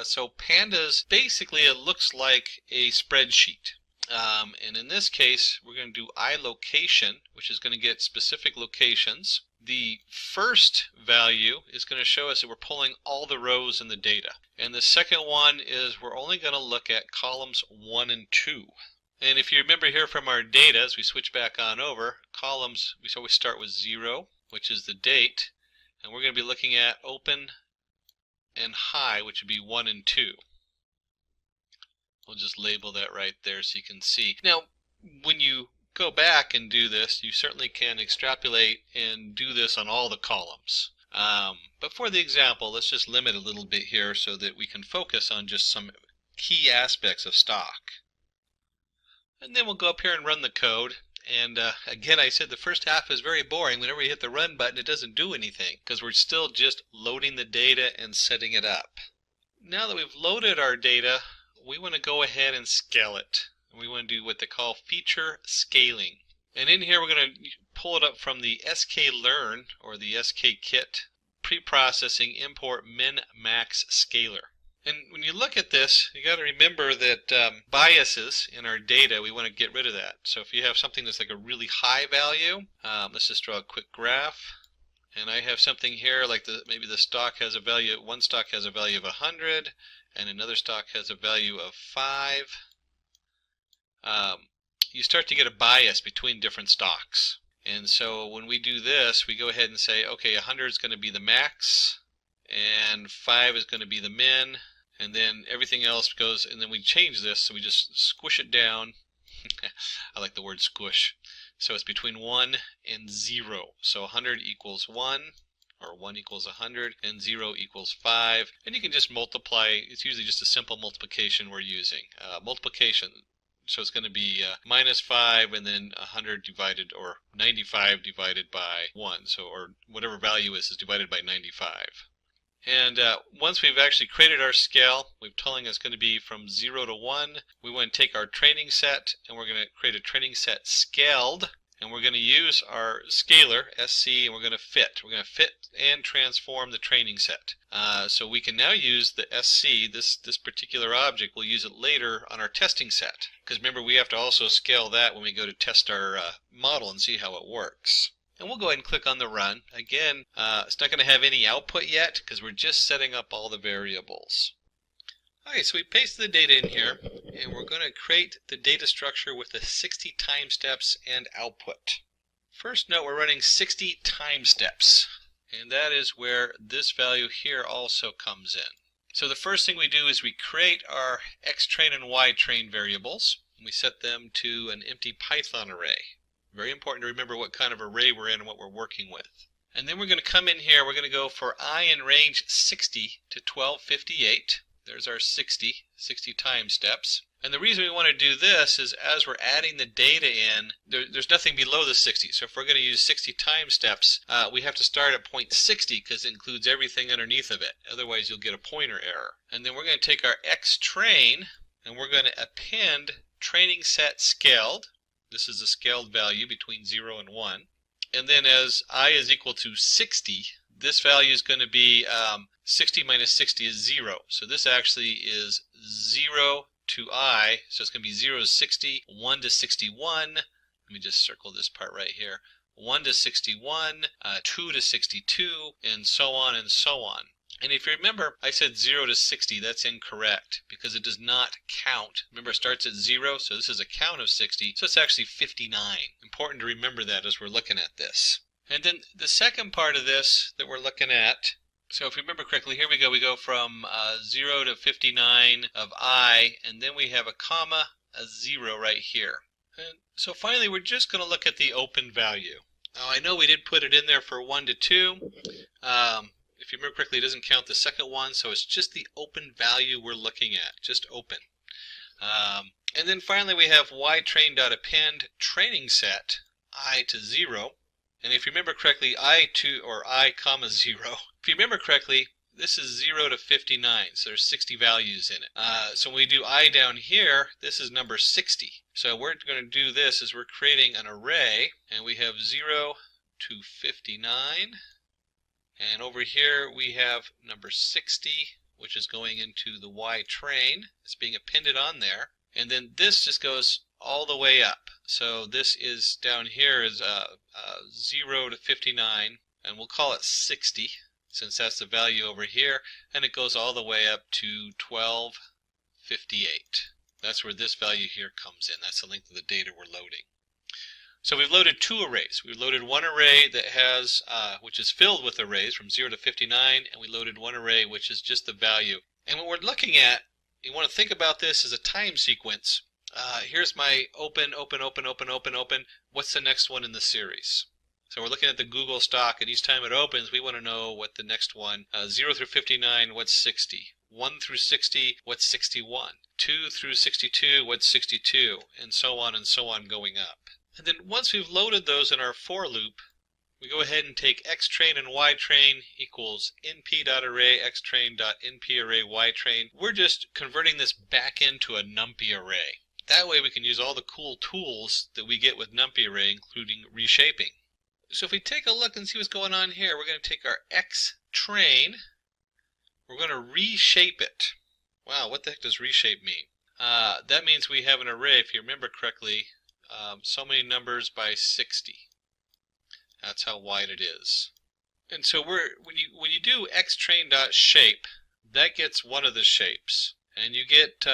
So pandas, basically it looks like a spreadsheet. And in this case, we're going to do iLocation, which is going to get specific locations. The first value is going to show us that we're pulling all the rows in the data. And the second one is we're only going to look at columns 1 and 2. And if you remember here from our data, as we switch back on over, columns, we always start with 0, which is the date. And we're going to be looking at open and high, which would be 1 and 2. We'll just label that right there so you can see. Now, when you go back and do this, you certainly can extrapolate and do this on all the columns. But for the example, let's just limit a little bit here so that we can focus on just some key aspects of stock. And then we'll go up here and run the code. And again, I said the first half is very boring. Whenever you hit the run button, it doesn't do anything because we're still just loading the data and setting it up. Now that we've loaded our data, we want to go ahead and scale it. We want to do what they call feature scaling. And in here we're going to pull it up from the sklearn or the skKit pre-processing import min-max scaler. And when you look at this, you got to remember that biases in our data, we want to get rid of that. So if you have something that's like a really high value, let's just draw a quick graph. And I have something here like maybe the stock has a value, one stock has a value of 100, and another stock has a value of 5. You start to get a bias between different stocks. And so when we do this, we go ahead and say, okay, 100 is going to be the max, and 5 is going to be the min, and then everything else goes, and then we change this, so we just squish it down. I like the word squish. So it's between 1 and 0. So 100 equals 1, or 1 equals 100, and 0 equals 5. And you can just multiply. It's usually just a simple multiplication we're using. Multiplication. So it's going to be minus 5 and then 100 divided, or 95 divided by 1. So, or whatever value is divided by 95. And once we've actually created our scale, we're telling us going to be from 0 to 1. We want to take our training set and we're going to create a training set scaled. And we're going to use our scaler, SC, and we're going to fit. We're going to fit and transform the training set. So we can now use the SC, this particular object. We'll use it later on our testing set. Because remember, we have to also scale that when we go to test our model and see how it works. And we'll go ahead and click on the run. Again, it's not going to have any output yet because we're just setting up all the variables. Alright, so we paste the data in here, and we're going to create the data structure with the 60 time steps and output. First note, we're running 60 time steps, and that is where this value here also comes in. So the first thing we do is we create our xtrain and ytrain variables, and we set them to an empty Python array. Very important to remember what kind of array we're in and what we're working with. And then we're going to come in here, we're going to go for I in range 60 to 1258. There's our 60 time steps. And the reason we want to do this is as we're adding the data in, there's nothing below the 60. So if we're going to use 60 time steps, we have to start at point 60 because it includes everything underneath of it. Otherwise, you'll get a pointer error. And then we're going to take our X train and we're going to append training set scaled. This is the scaled value between 0 and 1. And then as I is equal to 60, this value is going to be 60 minus 60 is 0. So this actually is 0 to I, so it's going to be 0 to 60, 1 to 61, let me just circle this part right here, 1 to 61, 2 to 62, and so on and so on. And if you remember, I said 0 to 60, that's incorrect, because it does not count. Remember, it starts at 0, so this is a count of 60, so it's actually 59. Important to remember that as we're looking at this. And then the second part of this that we're looking at, so if you remember correctly, here we go from 0 to 59 of I, and then we have a comma, a 0 right here. And so finally, we're just going to look at the open value. Now, I know we did put it in there for 1 to 2. If you remember correctly, it doesn't count the second one, so it's just the open value we're looking at, just open. And then finally, we have ytrain.append training set I to 0. And if you remember correctly, I comma 0. If you remember correctly, this is 0 to 59, so there's 60 values in it. So when we do I down here, this is number 60. So what we're going to do this is we're creating an array, and we have 0 to 59. And over here we have number 60, which is going into the Y train. It's being appended on there. And then this just goes all the way up. So this is down here is 0 to 59, and we'll call it 60 since that's the value over here, and it goes all the way up to 1258. That's where this value here comes in. That's the length of the data we're loading. So we've loaded two arrays. We've loaded one array that has, which is filled with arrays from 0 to 59, and we loaded one array which is just the value. And what we're looking at, you want to think about this as a time sequence. Here's my open. What's the next one in the series? So we're looking at the Google stock, and each time it opens, we want to know what the next one, 0 through 59, what's 60? 1 through 60, what's 61? 2 through 62, what's 62? And so on going up. And then once we've loaded those in our for loop, we go ahead and take xtrain and ytrain equals np.array xtrain.nparray ytrain. We're just converting this back into a numpy array. That way we can use all the cool tools that we get with numpy array, including reshaping. So if we take a look and see what's going on here, we're going to take our xtrain, we're going to reshape it. Wow, what the heck does reshape mean? That means we have an array, if you remember correctly, so many numbers by 60. That's how wide it is. And so when you do xtrain.shape, that gets one of the shapes, and you get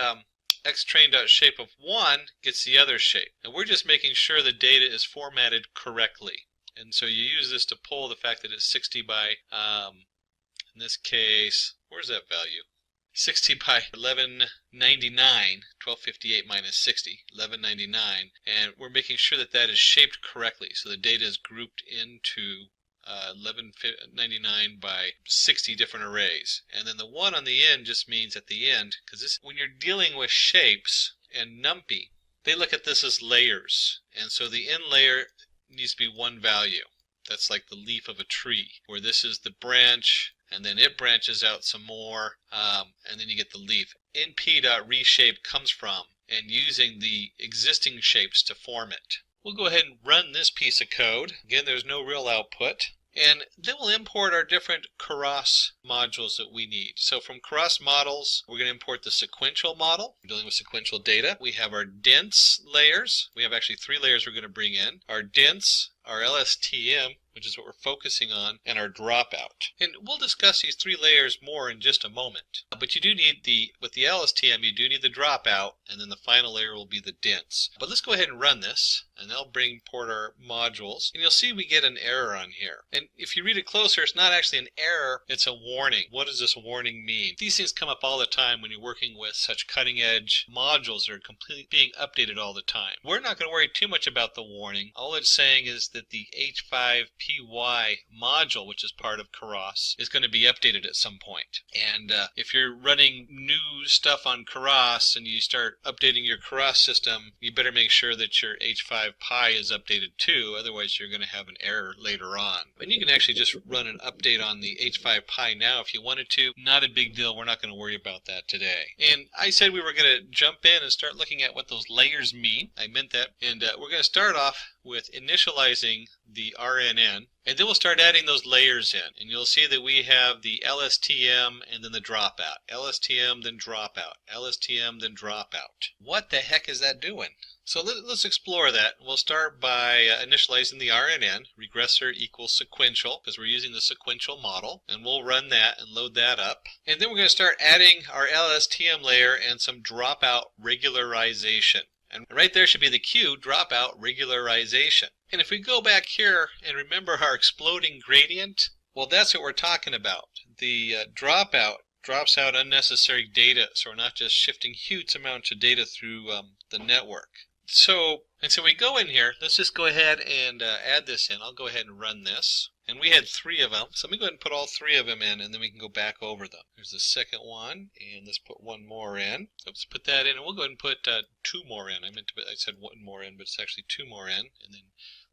xtrain.shape of 1 gets the other shape. And we're just making sure the data is formatted correctly. And so you use this to pull the fact that it's 60 by, in this case, where's that value? 60 by 1199, 1258 minus 60, 1199, and we're making sure that that is shaped correctly, so the data is grouped into 1199 by 60 different arrays. And then the 1 on the end just means at the end, because when you're dealing with shapes and NumPy, they look at this as layers, and so the end layer needs to be one value. That's like the leaf of a tree, where this is the branch, and then it branches out some more, and then you get the leaf. np.reshape comes from and using the existing shapes to form it. We'll go ahead and run this piece of code. Again, there's no real output. And then we'll import our different Keras modules that we need. So from Keras models, we're going to import the sequential model. We're dealing with sequential data. We have our dense layers. We have actually 3 layers we're going to bring in. Our dense, our LSTM, which is what we're focusing on, and our dropout. And we'll discuss these 3 layers more in just a moment. But you do need with the LSTM, you do need the dropout, and then the final layer will be the dense. But let's go ahead and run this. and they'll import our modules, and you'll see we get an error on here. And if you read it closer, it's not actually an error, it's a warning. What does this warning mean? These things come up all the time when you're working with such cutting edge modules that are completely being updated all the time. We're not going to worry too much about the warning. All it's saying is that the H5PY module, which is part of Keras, is going to be updated at some point. And if you're running new stuff on Keras and you start updating your Keras system, you better make sure that your H5Pi is updated too, otherwise you're going to have an error later on. And you can actually just run an update on the H5Pi now if you wanted to. Not a big deal, we're not going to worry about that today. And I said we were going to jump in and start looking at what those layers mean. I meant that. And we're going to start off with initializing the RNN, and then we'll start adding those layers in. And you'll see that we have the LSTM and then the dropout. LSTM, then dropout. LSTM, then dropout. What the heck is that doing? So let's explore that. We'll start by initializing the RNN, regressor equals sequential, because we're using the sequential model, and we'll run that and load that up. And then we're going to start adding our LSTM layer and some dropout regularization. And right there should be the cue, dropout regularization. And if we go back here and remember our exploding gradient, well, that's what we're talking about. The dropout drops out unnecessary data, so we're not just shifting huge amounts of data through the network. So we go in here, let's just go ahead and add this in. I'll go ahead and run this. And we had 3 of them, so let me go ahead and put all 3 of them in, and then we can go back over them. There's the second one, and let's put 1 more in. Oops, put that in, and we'll go ahead and put 2 more in. I said 1 more in, but it's actually 2 more in, and then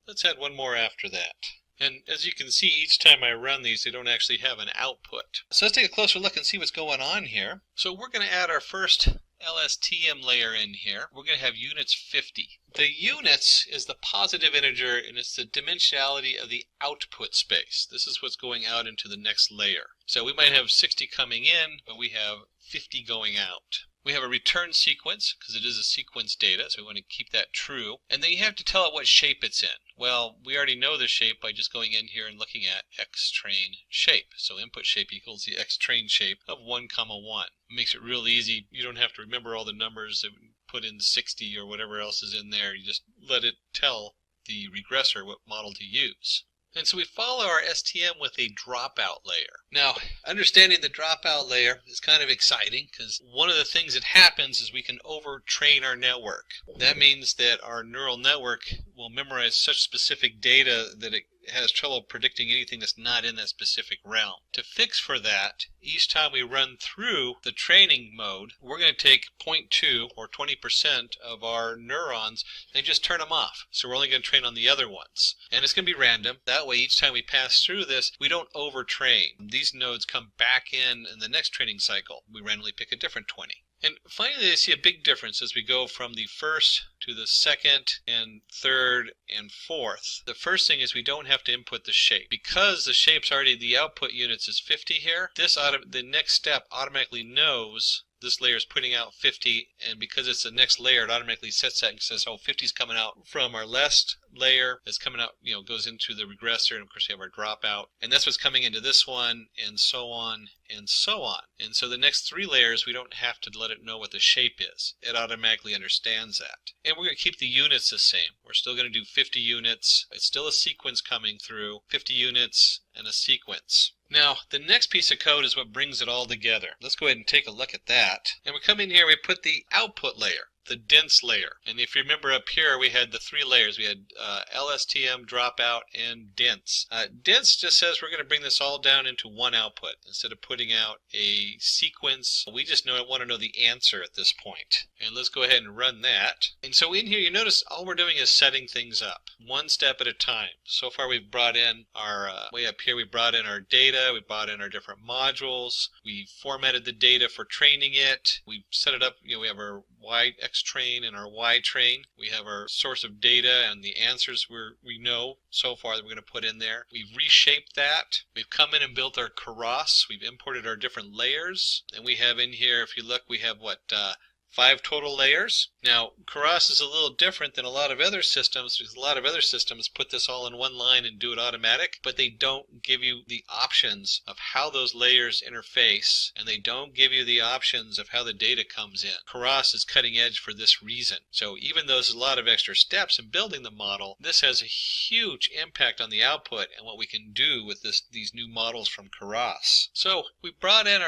let's add 1 more after that. And as you can see, each time I run these, they don't actually have an output. So let's take a closer look and see what's going on here. So we're going to add our first LSTM layer in here. We're going to have units 50. The units is the positive integer, and it's the dimensionality of the output space. This is what's going out into the next layer. So we might have 60 coming in, but we have 50 going out. We have a return sequence, because it is a sequence data, so we want to keep that true. And then you have to tell it what shape it's in. Well, we already know the shape by just going in here and looking at xtrain shape. So input shape equals the xtrain shape of 1, 1. It makes it real easy. You don't have to remember all the numbers that put in 60 or whatever else is in there. You just let it tell the regressor what model to use. And so we follow our STM with a dropout layer. Now, understanding the dropout layer is kind of exciting because one of the things that happens is we can overtrain our network. That means that our neural network will memorize such specific data that it has trouble predicting anything that's not in that specific realm. To fix for that, each time we run through the training mode, we're going to take 0.2 or 20% of our neurons and just turn them off. So we're only going to train on the other ones. And it's going to be random. That way, each time we pass through this, we don't overtrain. These nodes come back in the next training cycle. We randomly pick a different 20. And finally, I see a big difference as we go from the first to the second and third and fourth. The first thing is we don't have to input the shape. Because the shape's already, the output units is 50 here, the next step automatically knows this layer is putting out 50, and because it's the next layer, it automatically sets that and says, oh, 50 is coming out from our last layer. It's coming out, goes into the regressor, and of course we have our dropout. And that's what's coming into this one, and so on, and so on. And so the next 3 layers, we don't have to let it know what the shape is. It automatically understands that. And we're going to keep the units the same. We're still going to do 50 units. It's still a sequence coming through, 50 units and a sequence. Now, the next piece of code is what brings it all together. Let's go ahead and take a look at that. And we come in here, we put the output layer, the dense layer. And if you remember up here, we had the 3 layers. We had LSTM, dropout, and dense. Dense just says we're going to bring this all down into one output. Instead of putting out a sequence, we just want to know the answer at this point. And let's go ahead and run that. And so in here, you notice all we're doing is setting things up, one step at a time. So far, we've brought in our, way up here, we brought in our data, we brought in our different modules, we formatted the data for training it, we set it up, we have our X train and our Y train. We have our source of data and the answers we know so far that we're going to put in there. We've reshaped that. We've come in and built our Keras. We've imported our different layers. And we have in here, if you look, we have 5 total layers. Now, Keras is a little different than a lot of other systems because a lot of other systems put this all in one line and do it automatic, but they don't give you the options of how those layers interface, and they don't give you the options of how the data comes in. Keras is cutting edge for this reason. So even though there's a lot of extra steps in building the model, this has a huge impact on the output and what we can do with these new models from Keras. So we brought in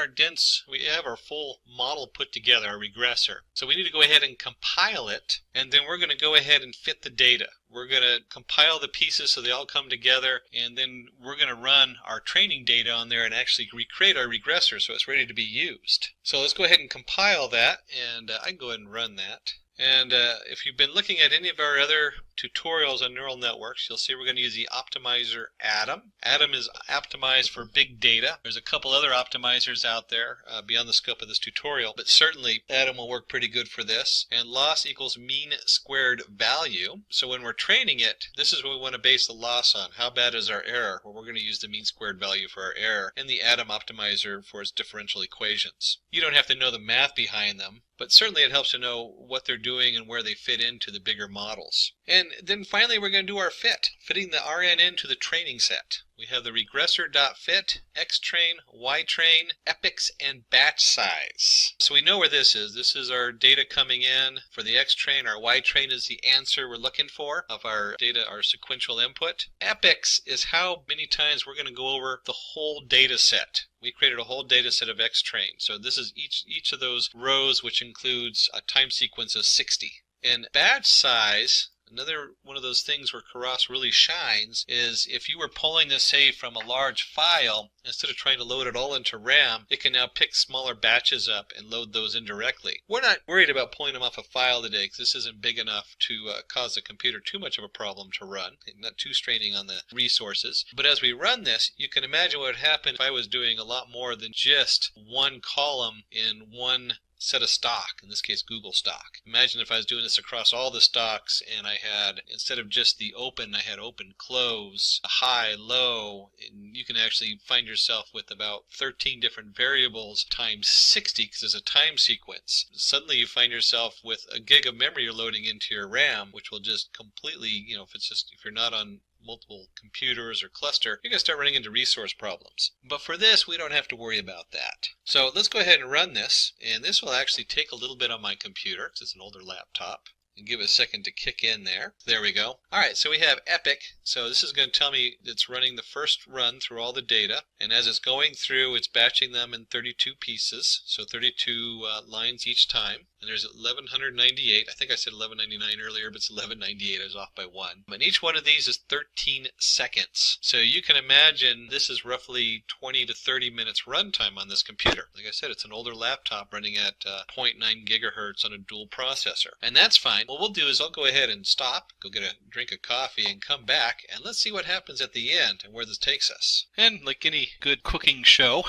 we have our full model put together, our regressor. So we need to go ahead and compile it, and then we're going to go ahead and fit the data. We're going to compile the pieces so they all come together, and then we're going to run our training data on there and actually recreate our regressor so it's ready to be used. So let's go ahead and compile that, and I can go ahead and run that. And if you've been looking at any of our other tutorials on neural networks, you'll see we're going to use the optimizer Atom. Atom is optimized for big data. There's a couple other optimizers out there beyond the scope of this tutorial, but certainly Atom will work pretty good for this. And loss equals mean squared value. So when we're training it, this is what we want to base the loss on. How bad is our error? Well, we're going to use the mean squared value for our error and the Atom optimizer for its differential equations. You don't have to know the math behind them, but certainly it helps to know what they're doing and where they fit into the bigger models. And then finally we're going to do our fitting the RN into the training set. We have the regressor.fit, xtrain, ytrain, epochs, and batch size. So we know where this is. This is our data coming in. For the xtrain, our ytrain is the answer we're looking for of our data, our sequential input. Epochs is how many times we're going to go over the whole data set. We created a whole data set of xtrain. So this is each of those rows, which includes a time sequence of 60. And batch size, another one of those things where Keras really shines, is if you were pulling this, say, from a large file, instead of trying to load it all into RAM, it can now pick smaller batches up and load those indirectly. We're not worried about pulling them off a file today because this isn't big enough to cause the computer too much of a problem to run, not too straining on the resources. But as we run this, you can imagine what would happen if I was doing a lot more than just one column in one set of stock, in this case Google stock. Imagine if I was doing this across all the stocks and I had, instead of just the open, I had open, close, high, low, and you can actually find yourself with about 13 different variables times 60 because it's a time sequence. Suddenly you find yourself with a gig of memory you're loading into your RAM, which will just completely, if you're not on multiple computers or cluster, you're going to start running into resource problems. But for this, we don't have to worry about that. So let's go ahead and run this, and this will actually take a little bit on my computer because it's an older laptop. And give it a second to kick in there. There we go. Alright, so we have epoch. So this is going to tell me it's running the first run through all the data. And as it's going through, it's batching them in 32 pieces. So 32 lines each time. And there's 1198. I think I said 1199 earlier, but it's 1198. I was off by 1. And each one of these is 13 seconds. So you can imagine this is roughly 20 to 30 minutes runtime on this computer. Like I said, it's an older laptop running at 0.9 gigahertz on a dual processor. And that's fine. What we'll do is I'll go ahead and stop, go get a drink of coffee, and come back, and let's see what happens at the end and where this takes us. And like any good cooking show,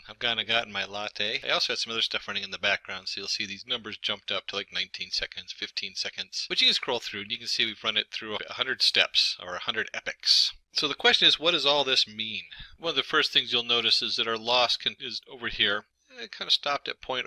I've gotten my latte. I also had some other stuff running in the background, so you'll see these numbers jumped up to like 19 seconds, 15 seconds. But you can scroll through, and you can see we've run it through 100 steps, or 100 epochs. So the question is, what does all this mean? One of the first things you'll notice is that our loss is over here. It kind of stopped at 0.0014,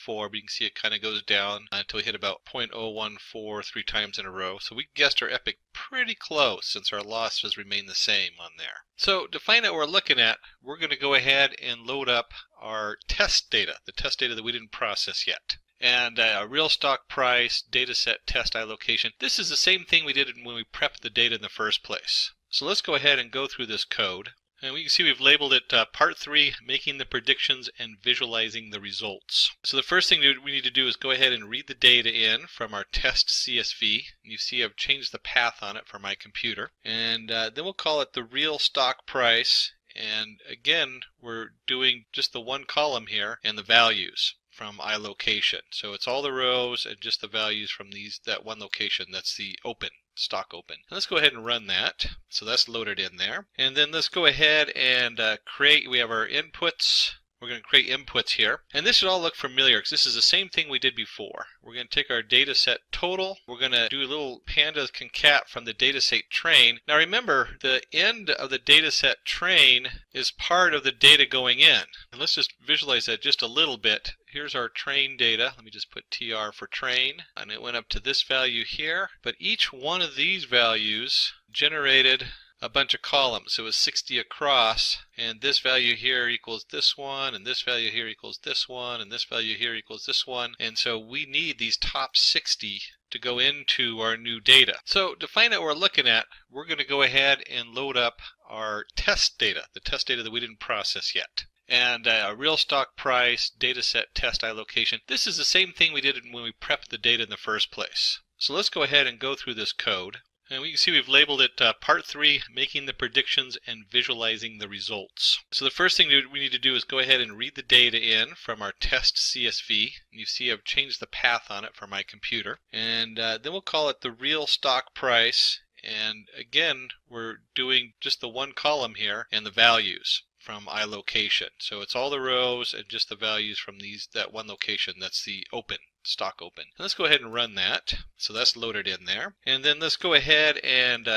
but you can see it kind of goes down until we hit about 0.014 3 times in a row. So we guessed our epoch pretty close since our loss has remained the same on there. So to find out what we're looking at, we're going to go ahead and load up our test data, the test data that we didn't process yet. And a real stock price, dataset test allocation. This is the same thing we did when we prepped the data in the first place. So let's go ahead and go through this code. And we can see we've labeled it Part 3, Making the Predictions and Visualizing the Results. So the first thing we need to do is go ahead and read the data in from our test CSV. And you see I've changed the path on it for my computer. And then we'll call it the real stock price. And again, we're doing just the one column here and the values from iLocation. So it's all the rows and just the values from that one location. That's the open. Stock open. And let's go ahead and run that. So that's loaded in there. And then let's go ahead and we have our inputs. We're going to create inputs here. And this should all look familiar because this is the same thing we did before. We're going to take our data set total. We're going to do a little pandas concat from the data set train. Now remember, the end of the data set train is part of the data going in. And let's just visualize that just a little bit. here's our train data. Let me just put TR for train, and it went up to this value here, but each one of these values generated a bunch of columns. So it was 60 across, and this value here equals this one, and this value here equals this one, and this value here equals this one, and so we need these top 60 to go into our new data. So to find out what we're looking at, we're going to go ahead and load up our test data, the test data that we didn't process yet. And a real stock price, data set, test allocation. This is the same thing we did when we prepped the data in the first place. So let's go ahead and go through this code. And we can see we've labeled it Part 3, Making the Predictions and Visualizing the Results. So the first thing we need to do is go ahead and read the data in from our test CSV. And you see I've changed the path on it for my computer. And then we'll call it the real stock price. And again, we're doing just the one column here and the values from iLocation. So it's all the rows and just the values from that one location. That's the open, stock open. And let's go ahead and run that. So that's loaded in there. And then let's go ahead and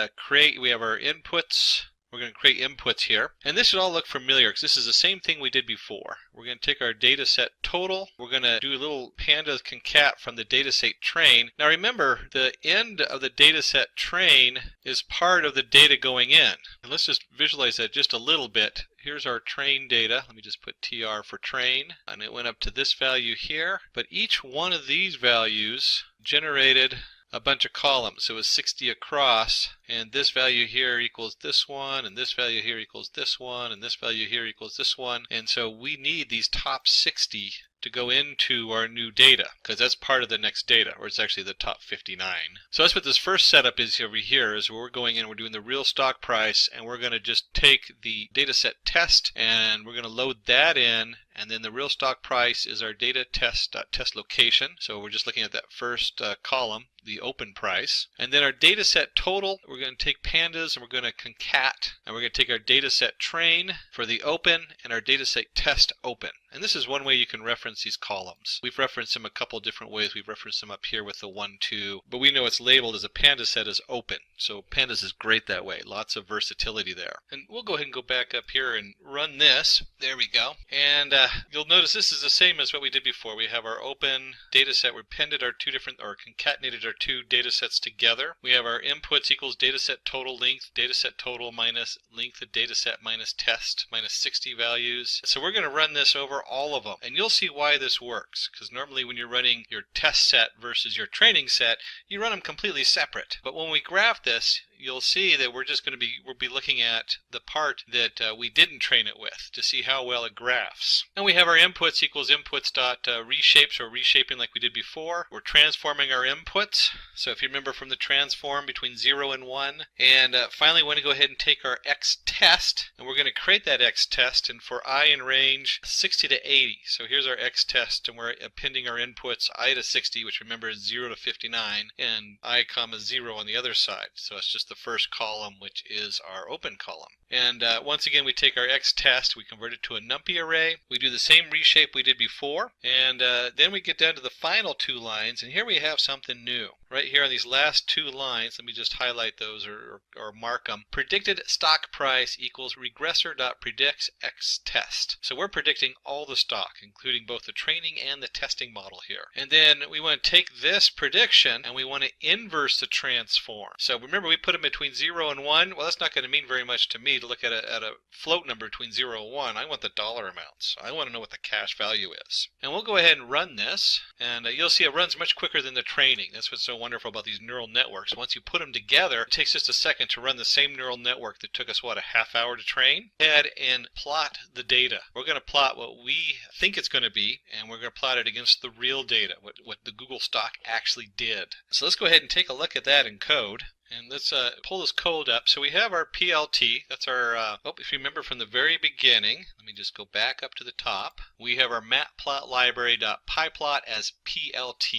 we have our inputs. We're going to create inputs here. And this should all look familiar because this is the same thing we did before. We're going to take our data set total. We're going to do a little pandas concat from the data set train. Now remember, the end of the data set train is part of the data going in. And let's just visualize that just a little bit. Here's our train data. Let me just put TR for train. And it went up to this value here. But each one of these values generated a bunch of columns. So it was 60 across, and this value here equals this one, and this value here equals this one, and this value here equals this one. And so we need these top 60 to go into our new data, because that's part of the next data, or it's actually the top 59. So that's what this first setup is over here, is where we're going in, we're doing the real stock price, and we're going to just take the data set test, and we're going to load that in, and then the real stock price is our data test location. So we're just looking at that first column, the open price. And then our data set total, we're going to take pandas and we're going to concat, and we're going to take our data set train for the open and our data set test open. And this is one way you can reference these columns. We've referenced them a couple different ways. We've referenced them up here with the 1, 2, but we know it's labeled as a panda set as open. So pandas is great that way. Lots of versatility there. And we'll go ahead and go back up here and run this. There we go. And you'll notice this is the same as what we did before. We have our open data set. We appended our concatenated our two data sets together. We have our inputs equals data set total length, data set total minus length of data set minus test minus 60 values. So we're going to run this over all of them. And you'll see why this works. Because normally when you're running your test set versus your training set, you run them completely separate. But when we graph this, you'll see that we'll be looking at the part that we didn't train it with to see how well it graphs. And we have our inputs equals inputs dot reshape, so reshaping like we did before. We're transforming our inputs. So if you remember from the transform between 0 and 1. And finally we want to go ahead and take our X test, and we're going to create that X test, and for I in range 60 to 80. So here's our X test, and we're appending our inputs I to 60, which remember is 0 to 59, and I comma 0 on the other side. So it's just the first column, which is our open column. And once again, we take our X test, we convert it to a numpy array. We do the same reshape we did before, and then we get down to the final two lines, and here we have something new. Right here on these last two lines, let me just highlight those or mark them. Predicted stock price equals regressor.predicts X test. So we're predicting all the stock, including both the training and the testing model here. And then we want to take this prediction and we want to inverse the transform. So remember, we put them between 0 and 1. Well, that's not going to mean very much to me to look at a float number between 0 and 1. I want the dollar amounts. I want to know what the cash value is. And we'll go ahead and run this, and you'll see it runs much quicker than the training. That's what's so wonderful about these neural networks. Once you put them together, it takes just a second to run the same neural network that took us, what, a half hour to train? Head and plot the data. We're going to plot what we think it's going to be, and we're going to plot it against the real data, what the Google stock actually did. So let's go ahead and take a look at that in code. And let's pull this code up. So we have our PLT. That's our, if you remember from the very beginning, let me just go back up to the top. We have our matplot library.pyplot as PLT.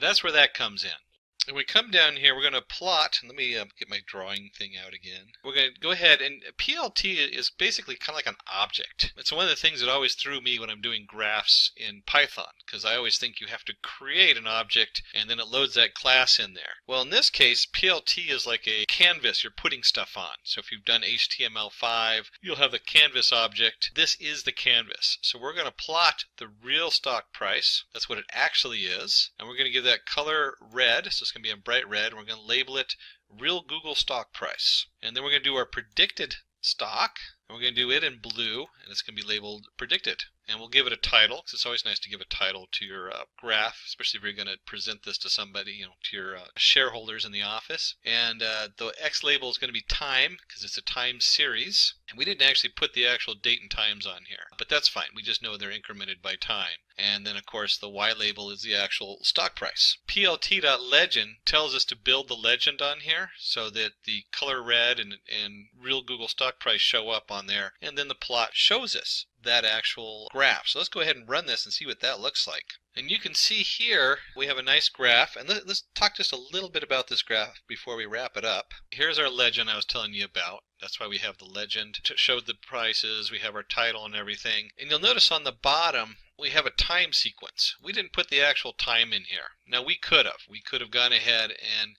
That's where that comes in. And we come down here, we're going to plot, and let me get my drawing thing out again. We're going to go ahead, and PLT is basically kind of like an object. It's one of the things that always threw me when I'm doing graphs in Python, because I always think you have to create an object, and then it loads that class in there. Well, in this case, PLT is like a canvas you're putting stuff on. So if you've done HTML5, you'll have the canvas object. This is the canvas. So we're going to plot the real stock price. That's what it actually is. And we're going to give that color red, so it's going to be in bright red. We're going to label it real Google stock price. And then we're going to do our predicted stock, and we're going to do it in blue, and it's going to be labeled predicted. And we'll give it a title, because it's always nice to give a title to your graph, especially if you're going to present this to somebody, to your shareholders in the office. And the X label is going to be time, because it's a time series. And we didn't actually put the actual date and times on here, but that's fine. We just know they're incremented by time. And then, of course, the Y label is the actual stock price. PLT.legend tells us to build the legend on here so that the color red and real Google stock price show up on there. And then the plot shows us that actual graph. So let's go ahead and run this and see what that looks like. And you can see here we have a nice graph, and let's talk just a little bit about this graph before we wrap it up. Here's our legend I was telling you about. That's why we have the legend to show the prices. We have our title and everything. And you'll notice on the bottom we have a time sequence. We didn't put the actual time in here. Now we could have. We could have gone ahead and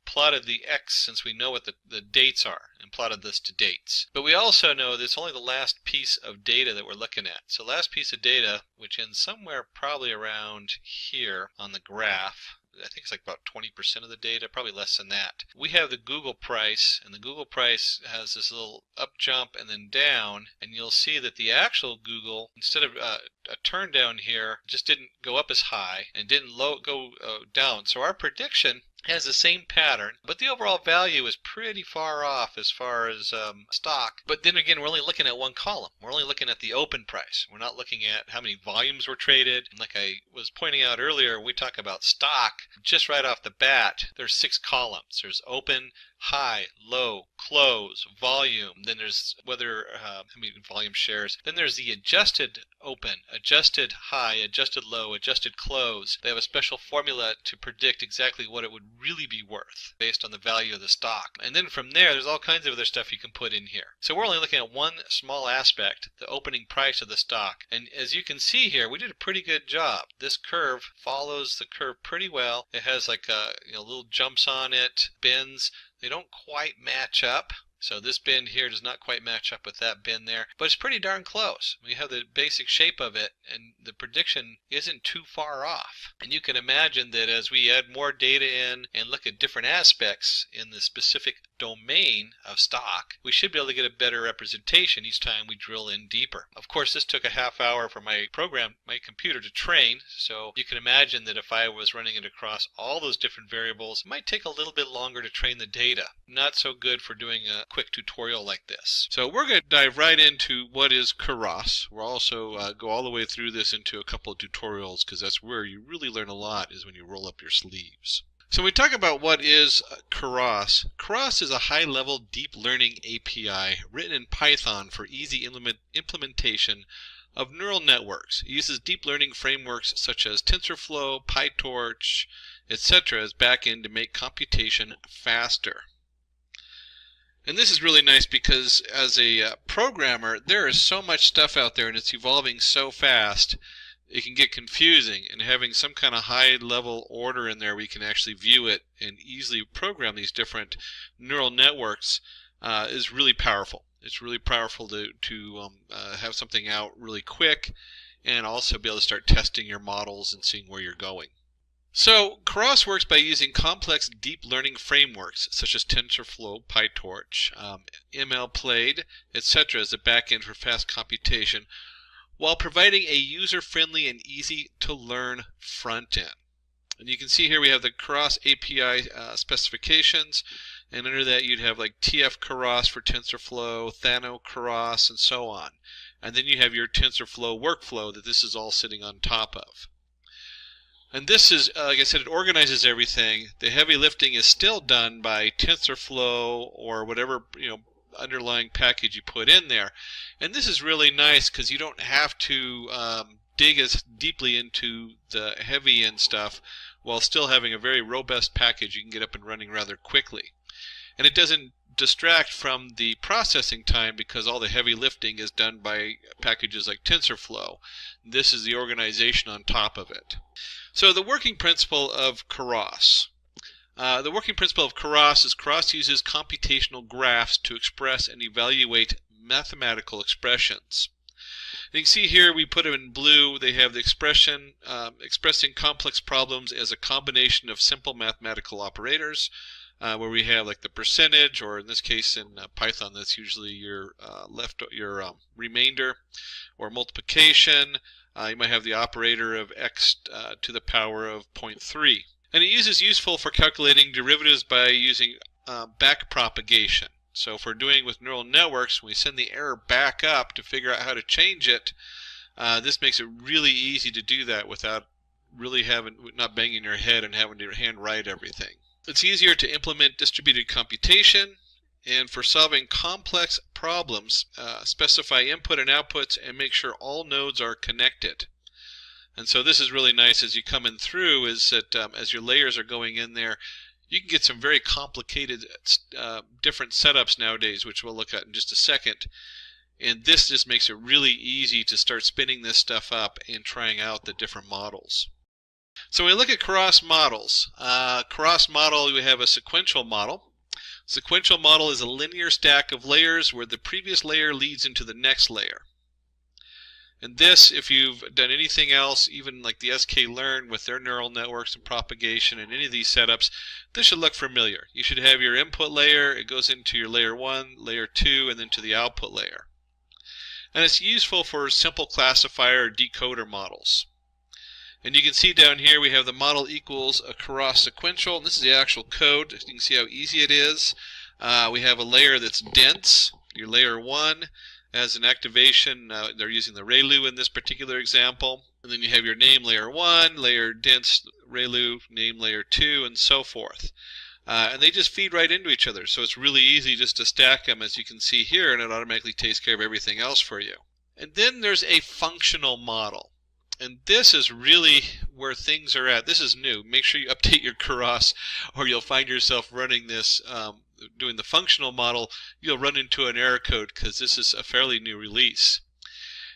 plotted the X, since we know what the dates are, and plotted this to dates. But we also know that it's only the last piece of data that we're looking at. So last piece of data, which ends somewhere probably around here on the graph, I think it's like about 20% of the data, probably less than that. We have the Google price, and the Google price has this little up jump and then down, and you'll see that the actual Google, instead of a turn down here, just didn't go up as high and didn't go down. So our prediction has the same pattern, but the overall value is pretty far off as far as stock. But then again, we're only looking at one column. We're only looking at the open price. We're not looking at how many volumes were traded. And like I was pointing out earlier, when we talk about stock, just right off the bat, there's 6 columns. There's open, high, low, close, volume. Then there's whether how many volume shares. Then there's the adjusted open, adjusted high, adjusted low, adjusted close. They have a special formula to predict exactly what it would really be worth based on the value of the stock. And then from there, there's all kinds of other stuff you can put in here. So we're only looking at one small aspect, the opening price of the stock. And as you can see here, we did a pretty good job. This curve follows the curve pretty well. It has like little jumps on it, bends. They don't quite match up. So this bend here does not quite match up with that bend there, but it's pretty darn close. We have the basic shape of it, and the prediction isn't too far off. And you can imagine that as we add more data in and look at different aspects in the specific domain of stock, we should be able to get a better representation each time we drill in deeper. Of course, this took a half hour for my computer to train, so you can imagine that if I was running it across all those different variables, it might take a little bit longer to train the data. Not so good for doing a quick tutorial like this. So we're going to dive right into what is Keras. We'll also go all the way through this into a couple of tutorials, because that's where you really learn a lot, is when you roll up your sleeves. So when we talk about what is Keras, Keras is a high-level deep learning API written in Python for easy implementation of neural networks. It uses deep learning frameworks such as TensorFlow, PyTorch, etc. as backend to make computation faster. And this is really nice because as a programmer, there is so much stuff out there and it's evolving so fast, it can get confusing. And having some kind of high-level order in there where you can actually view it and easily program these different neural networks is really powerful. It's really powerful to have something out really quick and also be able to start testing your models and seeing where you're going. So Keras works by using complex deep learning frameworks such as TensorFlow, PyTorch, MLPlaid, etc. as a backend for fast computation, while providing a user-friendly and easy-to-learn front-end. And you can see here we have the Keras API specifications, and under that you'd have like TF Keras for TensorFlow, Thano Keras, and so on. And then you have your TensorFlow workflow that this is all sitting on top of. And this is, like I said, it organizes everything. The heavy lifting is still done by TensorFlow or whatever underlying package you put in there. And this is really nice because you don't have to dig as deeply into the heavy end stuff while still having a very robust package you can get up and running rather quickly. And it doesn't distract from the processing time because all the heavy lifting is done by packages like TensorFlow. This is the organization on top of it. So the working principle of Keras. The working principle of Keras is Keras uses computational graphs to express and evaluate mathematical expressions. And you can see here we put them in blue. They have the expression expressing complex problems as a combination of simple mathematical operators, where we have like the percentage, or in this case in Python that's usually your remainder, or multiplication. You might have the operator of x to the power of 0.3. And it is useful for calculating derivatives by using back propagation. So if we're doing with neural networks, when we send the error back up to figure out how to change it, this makes it really easy to do that without really not banging your head and having to hand write everything. It's easier to implement distributed computation, and for solving complex problems, specify input and outputs and make sure all nodes are connected. And so this is really nice as you come in through, is that as your layers are going in there, you can get some very complicated different setups nowadays, which we'll look at in just a second. And this just makes it really easy to start spinning this stuff up and trying out the different models. So when we look at Keras models, Keras model, we have a sequential model. Sequential model is a linear stack of layers where the previous layer leads into the next layer. And this, if you've done anything else, even like the sklearn with their neural networks and propagation and any of these setups, this should look familiar. You should have your input layer, it goes into your layer 1, layer 2, and then to the output layer. And it's useful for simple classifier or decoder models. And you can see down here we have the model equals a Keras sequential, and this is the actual code. You can see how easy it is. We have a layer that's dense, your layer 1. As an activation, they're using the ReLU in this particular example. And then you have your name layer 1, layer dense ReLU, name layer 2, and so forth. And they just feed right into each other. So it's really easy just to stack them, as you can see here, and it automatically takes care of everything else for you. And then there's a functional model. And this is really where things are at. This is new. Make sure you update your Keras, or you'll find yourself running this doing the functional model, you'll run into an error code because this is a fairly new release.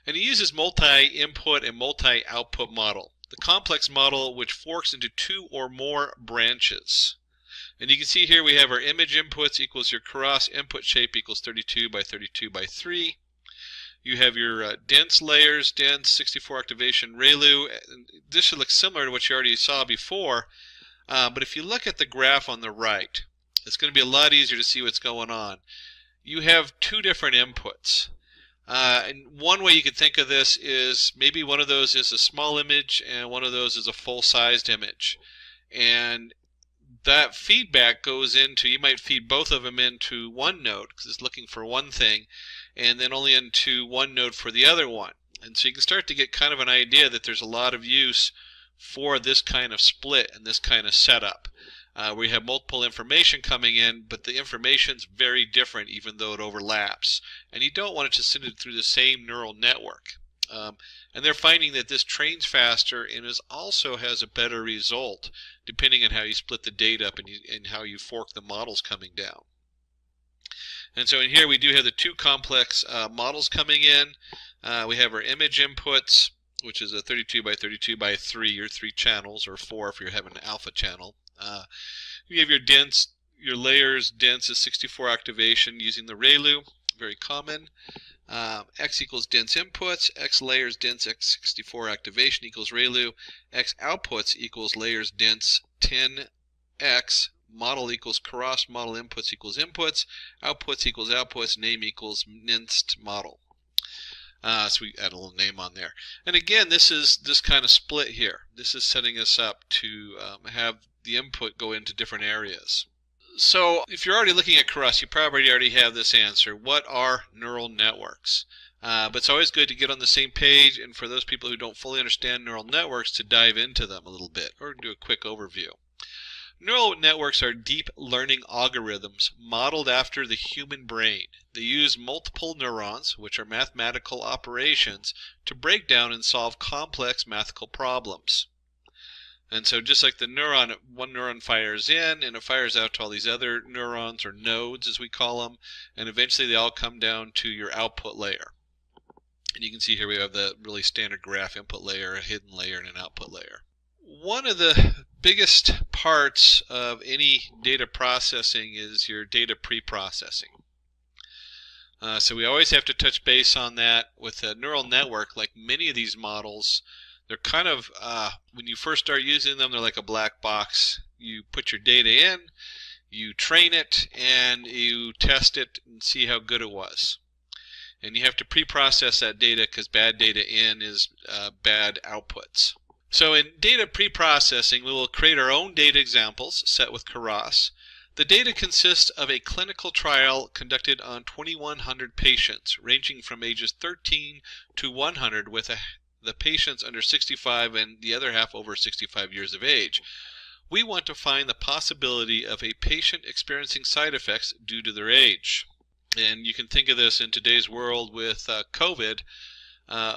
And it uses multi-input and multi-output model, the complex model which forks into 2 or more branches. And you can see here we have our image inputs equals your Keras input shape equals 32 by 32 by 3. You have your dense layers, dense 64 activation ReLU. This should look similar to what you already saw before, but if you look at the graph on the right, it's going to be a lot easier to see what's going on. You have 2 different inputs. And one way you could think of this is maybe one of those is a small image and one of those is a full-sized image. And that feedback goes into, you might feed both of them into one node because it's looking for one thing, and then only into one node for the other one. And so you can start to get kind of an idea that there's a lot of use for this kind of split and this kind of setup. Where you have multiple information coming in, but the information's very different even though it overlaps. And you don't want it to send it through the same neural network. And they're finding that this trains faster and also has a better result depending on how you split the data up and how you fork the models coming down. And so in here we do have the 2 complex models coming in. We have our image inputs, which is a 32 by 32 by 3, or 3 channels, or 4 if you're having an alpha channel. You have your dense, your layers, dense is 64 activation using the ReLU, very common. X equals dense inputs, X layers dense X 64 activation equals ReLU, X outputs equals layers dense 10X, model equals Keras, model inputs equals inputs, outputs equals outputs, name equals minced model. So we add a little name on there. And again, this is this kind of split here. This is setting us up to have the input go into different areas. So if you're already looking at Keras, you probably already have this answer. What are neural networks? But it's always good to get on the same page, and for those people who don't fully understand neural networks, to dive into them a little bit or do a quick overview. Neural networks are deep learning algorithms modeled after the human brain. They use multiple neurons, which are mathematical operations, to break down and solve complex mathematical problems. And so just like the neuron, one neuron fires in and it fires out to all these other neurons, or nodes as we call them, and eventually they all come down to your output layer. And you can see here we have the really standard graph input layer, a hidden layer, and an output layer. One of the biggest parts of any data processing is your data pre-processing. So we always have to touch base on that. With a neural network, like many of these models, they're kind of, when you first start using them, they're like a black box. You put your data in, you train it, and you test it and see how good it was. And you have to pre-process that data, because bad data in is bad outputs. So in data pre-processing, we will create our own data examples set with Keras. The data consists of a clinical trial conducted on 2,100 patients, ranging from ages 13 to 100, with the patients under 65 and the other half over 65 years of age. We want to find the possibility of a patient experiencing side effects due to their age. And you can think of this in today's world with COVID,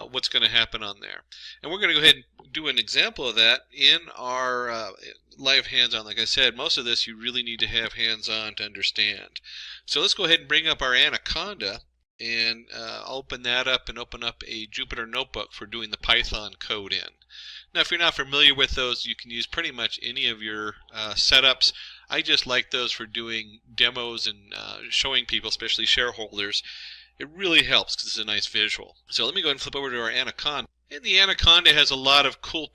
what's going to happen on there. And we're going to go ahead and do an example of that in our live hands-on. Like I said, most of this you really need to have hands-on to understand. So let's go ahead and bring up our Anaconda, and open that up and open up a Jupyter notebook for doing the Python code in. Now, if you're not familiar with those, you can use pretty much any of your setups. I just like those for doing demos and showing people, especially shareholders. It really helps because it's a nice visual. So let me go ahead and flip over to our Anaconda. And the Anaconda has a lot of cool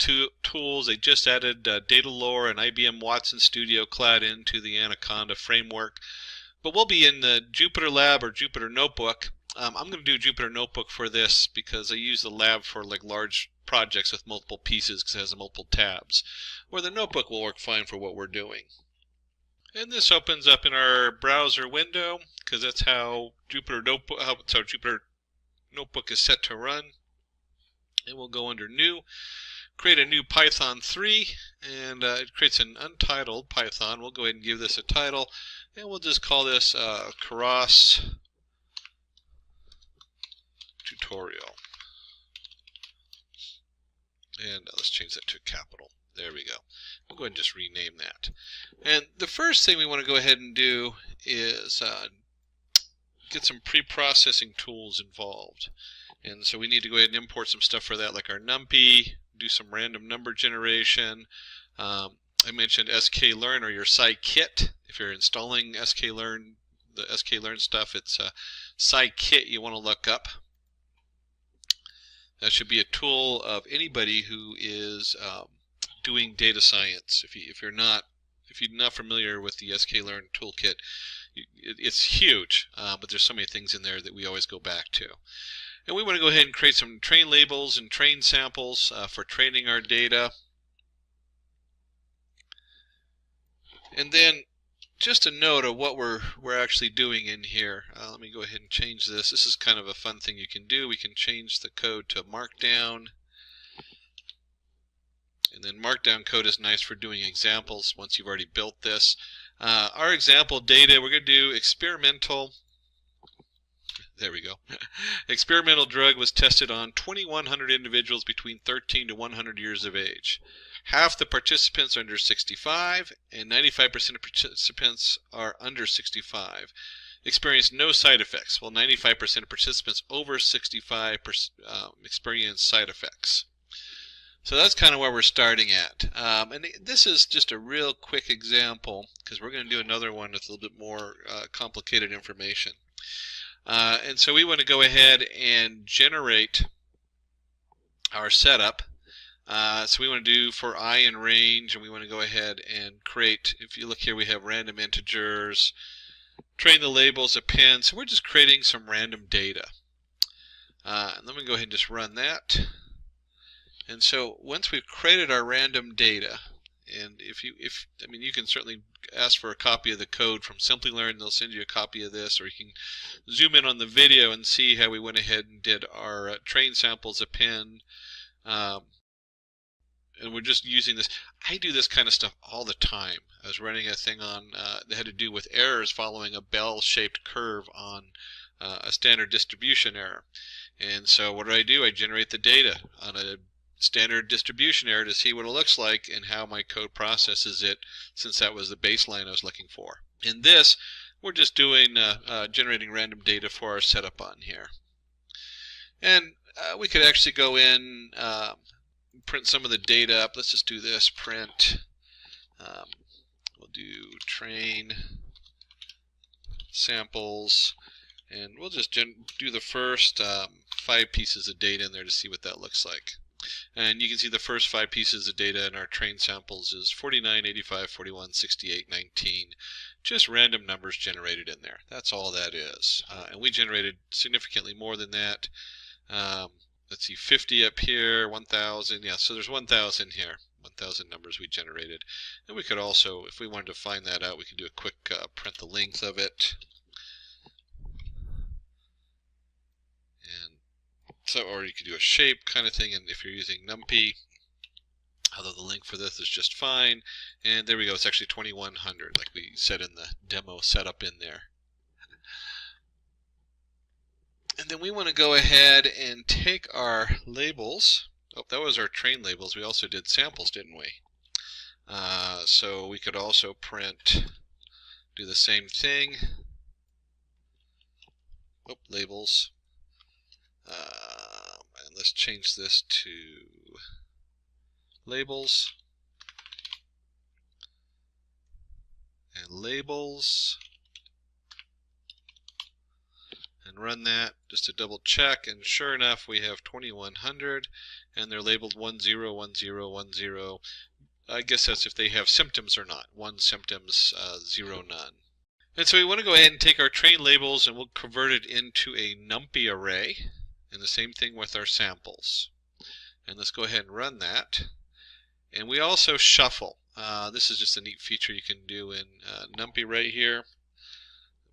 tools. They just added Data Lore and IBM Watson Studio Cloud into the Anaconda framework. But we'll be in the Jupyter Lab or Jupyter Notebook. I'm going to do Jupyter Notebook for this because I use the lab for like large projects with multiple pieces because it has multiple tabs, where the notebook will work fine for what we're doing. And this opens up in our browser window because that's how Jupyter Notebook is set to run. And we'll go under New, create a new Python 3, and it creates an untitled Python. We'll go ahead and give this a title, and we'll just call this Keras tutorial. And let's change that to capital. There we go. We'll go ahead and just rename that. And the first thing we want to go ahead and do is get some pre-processing tools involved. And so we need to go ahead and import some stuff for that, like our NumPy, do some random number generation. I mentioned sklearn or your scikit. If you're installing sklearn, the sklearn stuff, it's scikit you want to look up. That should be a tool of anybody who is doing data science. If you're not familiar with the sklearn toolkit, it's huge, but there's so many things in there that we always go back to. And we want to go ahead and create some train labels and train samples for training our data. And then just a note of what we're actually doing in here. Let me go ahead and change this. This is kind of a fun thing you can do. We can change the code to Markdown. And then Markdown code is nice for doing examples once you've already built this. Our example data, we're going to do experimental. There we go. Experimental drug was tested on 2,100 individuals between 13 to 100 years of age. Half the participants are under 65, and 95% of participants are under 65. Experienced no side effects, while 95% of participants over 65 experience side effects. So that's kind of where we're starting at. And this is just a real quick example, because we're going to do another one with a little bit more complicated information. And so we want to go ahead and generate our setup. So we want to do for I and range, and we want to go ahead and create, if you look here, we have random integers, train the labels, append. So we're just creating some random data. And let me go ahead and just run that. And so once we've created our random data, and you can certainly ask for a copy of the code from Simplilearn. They'll send you a copy of this, or you can zoom in on the video and see how we went ahead and did our train samples, append. And we're just using this. I do this kind of stuff all the time. I was running a thing on that had to do with errors following a bell-shaped curve on a standard distribution error. And so what do? I generate the data on a standard distribution error to see what it looks like and how my code processes it, since that was the baseline I was looking for. In this, we're just doing generating random data for our setup on here. And we could actually go in, print some of the data up. Let's just do this, print. We'll do train samples, and we'll just do the first 5 pieces of data in there to see what that looks like. And you can see the first 5 pieces of data in our train samples is 49, 85, 41, 68, 19. Just random numbers generated in there. That's all that is. And we generated significantly more than that. Let's see, 50 up here, 1,000. Yeah, so there's 1,000 here. 1,000 numbers we generated. And we could also, if we wanted to find that out, we could do a quick print the length of it. And so, or you could do a shape kind of thing, and if you're using NumPy, although the length for this is just fine. And there we go, it's actually 2100, like we said in the demo setup in there. And then we want to go ahead and take our labels. Oh, that was our train labels. We also did samples, didn't we? So we could also print, do the same thing. Oh, labels. And let's change this to labels. And labels. And run that just to double check, and sure enough we have 2100, and they're labeled 10, 10, 10. I guess that's if they have symptoms or not. 1 symptoms, 0 none. And so we want to go ahead and take our train labels and we'll convert it into a NumPy array, and the same thing with our samples. And let's go ahead and run that. And we also shuffle. This is just a neat feature you can do in NumPy right here.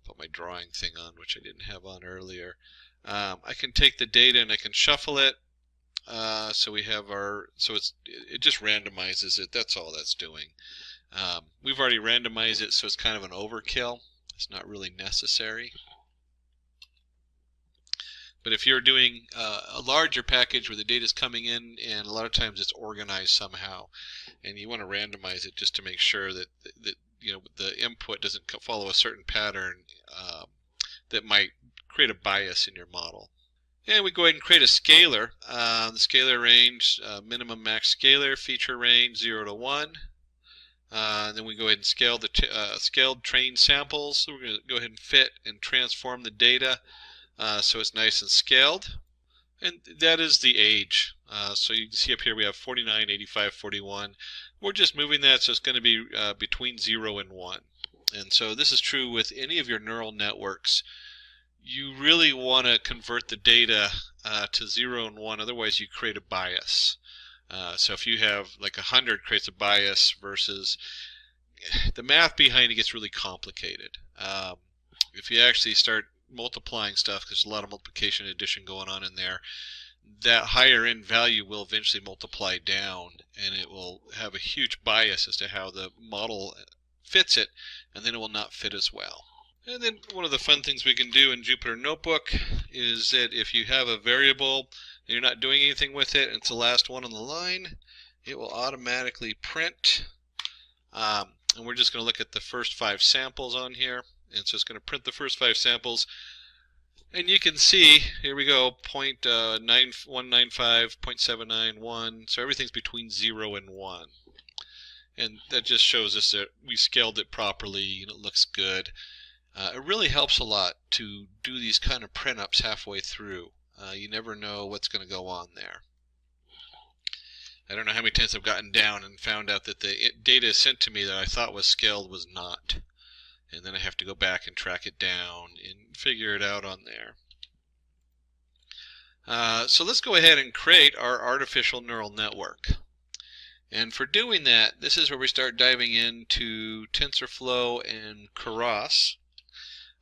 Put my drawing thing on, which I didn't have on earlier. I can take the data and I can shuffle it. So we have our, so it just randomizes it. That's all that's doing. We've already randomized it, so it's kind of an overkill. It's not really necessary. But if you're doing a larger package where the data is coming in, and a lot of times it's organized somehow, and you want to randomize it just to make sure that you know, the input doesn't follow a certain pattern that might create a bias in your model. And we go ahead and create a scalar. The scalar range, minimum max scalar, feature range 0 to 1. And then we go ahead and scale the scaled train samples. So we're going to go ahead and fit and transform the data so it's nice and scaled. And that is the age. So you can see up here we have 49, 85, 41. We're just moving that, so it's going to be between 0 and 1. And so this is true with any of your neural networks. You really want to convert the data to 0 and 1, otherwise you create a bias. So if you have like 100 creates a bias versus the math behind it gets really complicated. If you actually start multiplying stuff, because there's a lot of multiplication and addition going on in there, that higher end value will eventually multiply down, and it will have a huge bias as to how the model fits it, and then it will not fit as well. And then one of the fun things we can do in Jupyter Notebook is that if you have a variable and you're not doing anything with it, and it's the last one on the line, it will automatically print. And we're just going to look at the first 5 samples on here. And so it's going to print the first 5 samples. And you can see, here we go, 0.9195, 0.791. So everything's between 0 and 1. And that just shows us that we scaled it properly and it looks good. It really helps a lot to do these kind of print-ups halfway through. You never know what's going to go on there. I don't know how many times I've gotten down and found out that the data sent to me that I thought was scaled was not. And then I have to go back and track it down and figure it out on there. So let's go ahead and create our artificial neural network. And for doing that, this is where we start diving into TensorFlow and Keras.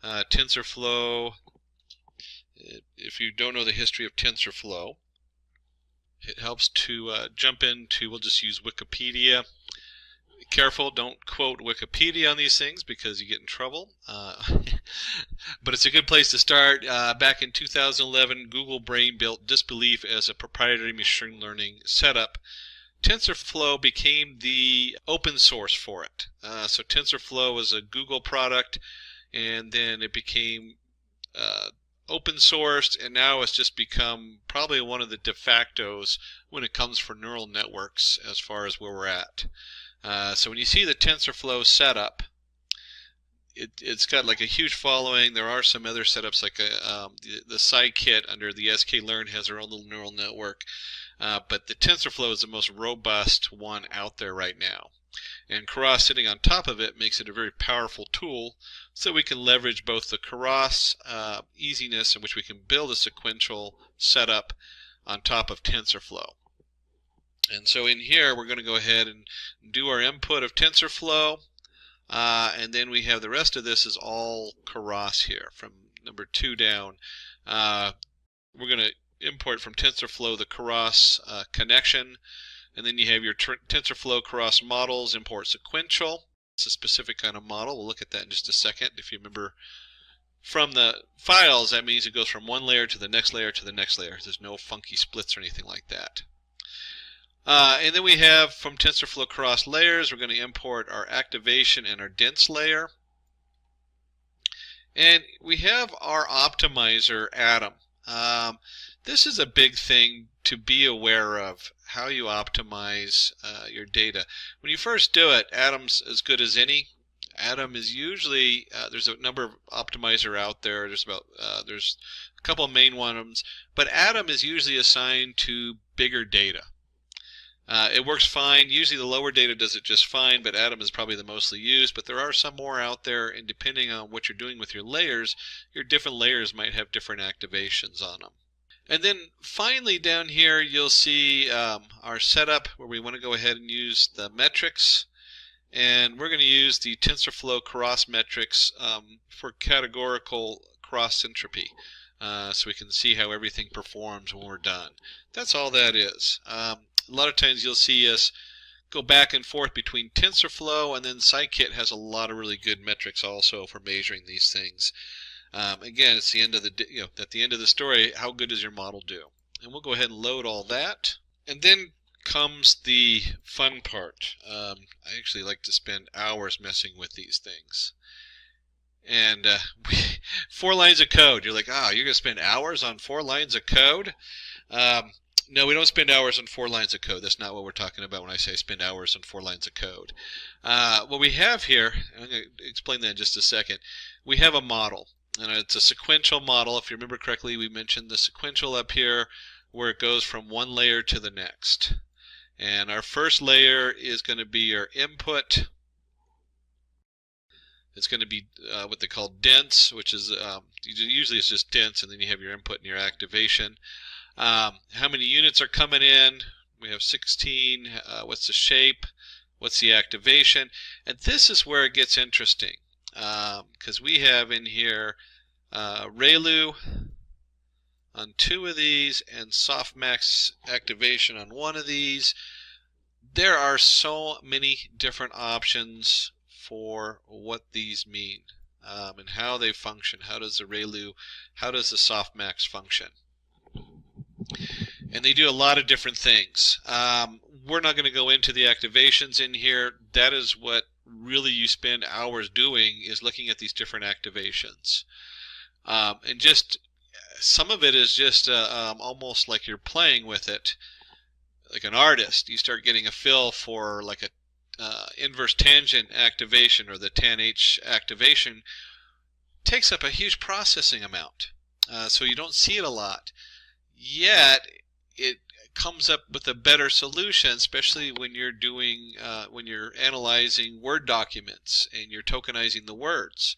TensorFlow, if you don't know the history of TensorFlow, it helps to jump into, we'll just use Wikipedia. careful, don't quote Wikipedia on these things because you get in trouble. But it's a good place to start. Back in 2011, Google Brain built Disbelief as a proprietary machine learning setup. TensorFlow became the open source for it. So TensorFlow was a Google product, and then it became open sourced, and now it's just become probably one of the de factos when it comes for neural networks as far as where we're at. So when you see the TensorFlow setup, it's got like a huge following. There are some other setups like the Scikit under the sklearn has their own little neural network. But the TensorFlow is the most robust one out there right now. And Keras sitting on top of it makes it a very powerful tool, so we can leverage both the Keras easiness in which we can build a sequential setup on top of TensorFlow. And so in here we're going to go ahead and do our input of TensorFlow, and then we have the rest of this is all Keras here from number 2 down. We're going to import from TensorFlow the Keras connection, and then you have your TensorFlow Keras models, import sequential. It's a specific kind of model. We'll look at that in just a second. If you remember from the files, that means it goes from one layer to the next layer to the next layer. There's no funky splits or anything like that. And then we have from TensorFlow Keras layers, we're going to import our activation and our dense layer. And we have our optimizer Atom. This is a big thing to be aware of, how you optimize your data. When you first do it, Atom's as good as any. Atom is usually, there's a number of optimizer out there. There's a couple of main ones, but Atom is usually assigned to bigger data. It works fine. Usually the lower data does it just fine, but Atom is probably the mostly used. But there are some more out there, and depending on what you're doing with your layers, your different layers might have different activations on them. And then finally down here you'll see our setup where we want to go ahead and use the metrics. And we're going to use the TensorFlow Keras metrics for categorical cross entropy. So we can see how everything performs when we're done. That's all that is. A lot of times you'll see us go back and forth between TensorFlow, and then Scikit has a lot of really good metrics also for measuring these things. Again, it's the end of the at the end of the story. How good does your model do? And we'll go ahead and load all that. And then comes the fun part. I actually like to spend hours messing with these things. And 4 lines of code. You're like, you're going to spend hours on 4 lines of code? No, we don't spend hours on 4 lines of code. That's not what we're talking about when I say spend hours on 4 lines of code. What we have here, and I'm going to explain that in just a second, we have a model. And it's a sequential model. If you remember correctly, we mentioned the sequential up here where it goes from one layer to the next. And our first layer is going to be your input. It's going to be what they call dense, which is usually it's just dense, and then you have your input and your activation. How many units are coming in? We have 16. What's the shape? What's the activation? And this is where it gets interesting. Because we have in here ReLU on 2 of these and softmax activation on 1 of these. There are so many different options for what these mean and how they function. How does the ReLU, how does the softmax function? And they do a lot of different things. We're not going to go into the activations in here. That is what really you spend hours doing, is looking at these different activations. And just some of it is just almost like you're playing with it like an artist. You start getting a feel for like a inverse tangent activation, or the tan-H activation. Takes up a huge processing amount, so you don't see it a lot. Yet it comes up with a better solution, especially when you're doing when you're analyzing Word documents and you're tokenizing the words.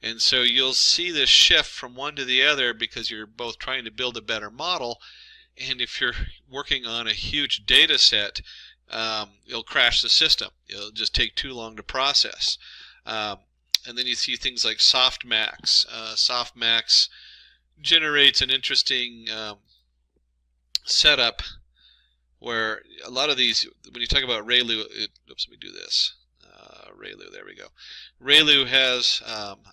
And so you'll see this shift from one to the other because you're both trying to build a better model. And if you're working on a huge data set, you'll crash the system. It'll just take too long to process. And then you see things like softmax. Softmax generates an interesting setup where a lot of these, when you talk about ReLU, oops, let me do this. ReLU, there we go. ReLU has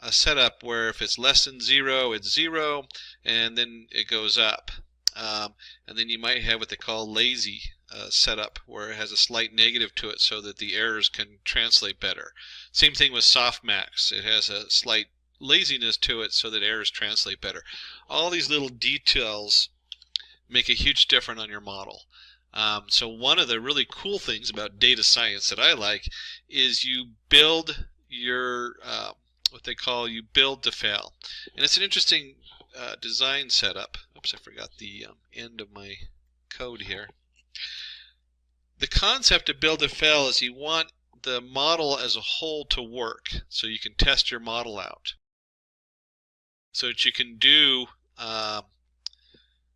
a setup where if it's less than 0, it's 0, and then it goes up. And then you might have what they call lazy setup, where it has a slight negative to it so that the errors can translate better. Same thing with softmax. It has a slight laziness to it so that errors translate better. All these little details make a huge difference on your model. So one of the really cool things about data science that I like is you build your what they call you build to fail, and it's an interesting design setup. Oops, I forgot the end of my code here. The concept of build to fail is you want the model as a whole to work, so you can test your model out, so that you can do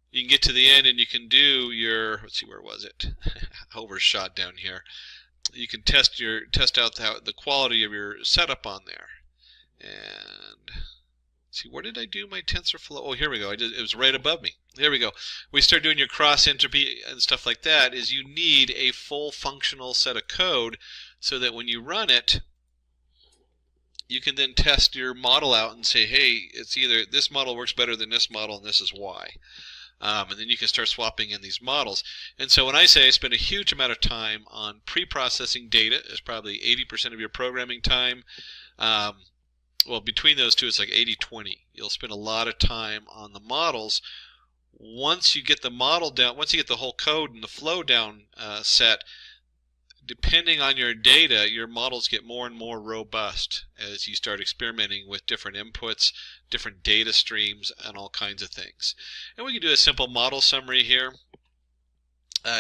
you can get to the end and you can do your, let's see, where was it? Overshot down here. You can test out the quality of your setup on there. And see, where did I do my TensorFlow? Oh, here we go. It was right above me. There we go. We start doing your cross entropy and stuff like that. Is you need a full functional set of code so that when you run it, you can then test your model out and say, hey, it's either this model works better than this model and this is why. And then you can start swapping in these models. And so when I say I spend a huge amount of time on pre-processing data, it's probably 80% of your programming time. Well, between those two, it's like 80-20. You'll spend a lot of time on the models. Once you get the model down, once you get the whole code and the flow down set, depending on your data, your models get more and more robust as you start experimenting with different inputs, different data streams, and all kinds of things. And we can do a simple model summary here.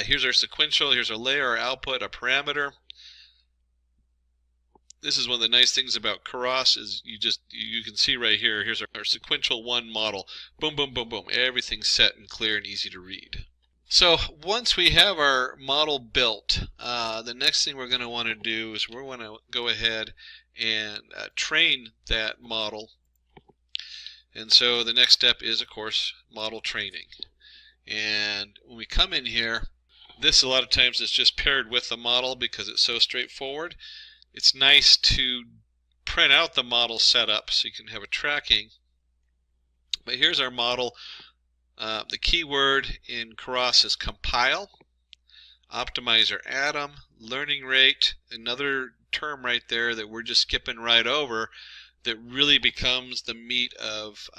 Here's our sequential, here's our layer, our output, our parameter. This is one of the nice things about Keras is you can see right here, here's our sequential 1 model. Boom, boom, boom, boom. Everything's set and clear and easy to read. So once we have our model built, the next thing we're going to want to do is we're going to go ahead and train that model. And so the next step is, of course, model training. And when we come in here, this a lot of times is just paired with the model because it's so straightforward. It's nice to print out the model setup so you can have a tracking. But here's our model. The keyword in Keras is compile, optimizer atom, learning rate, another term right there that we're just skipping right over that really becomes the meat of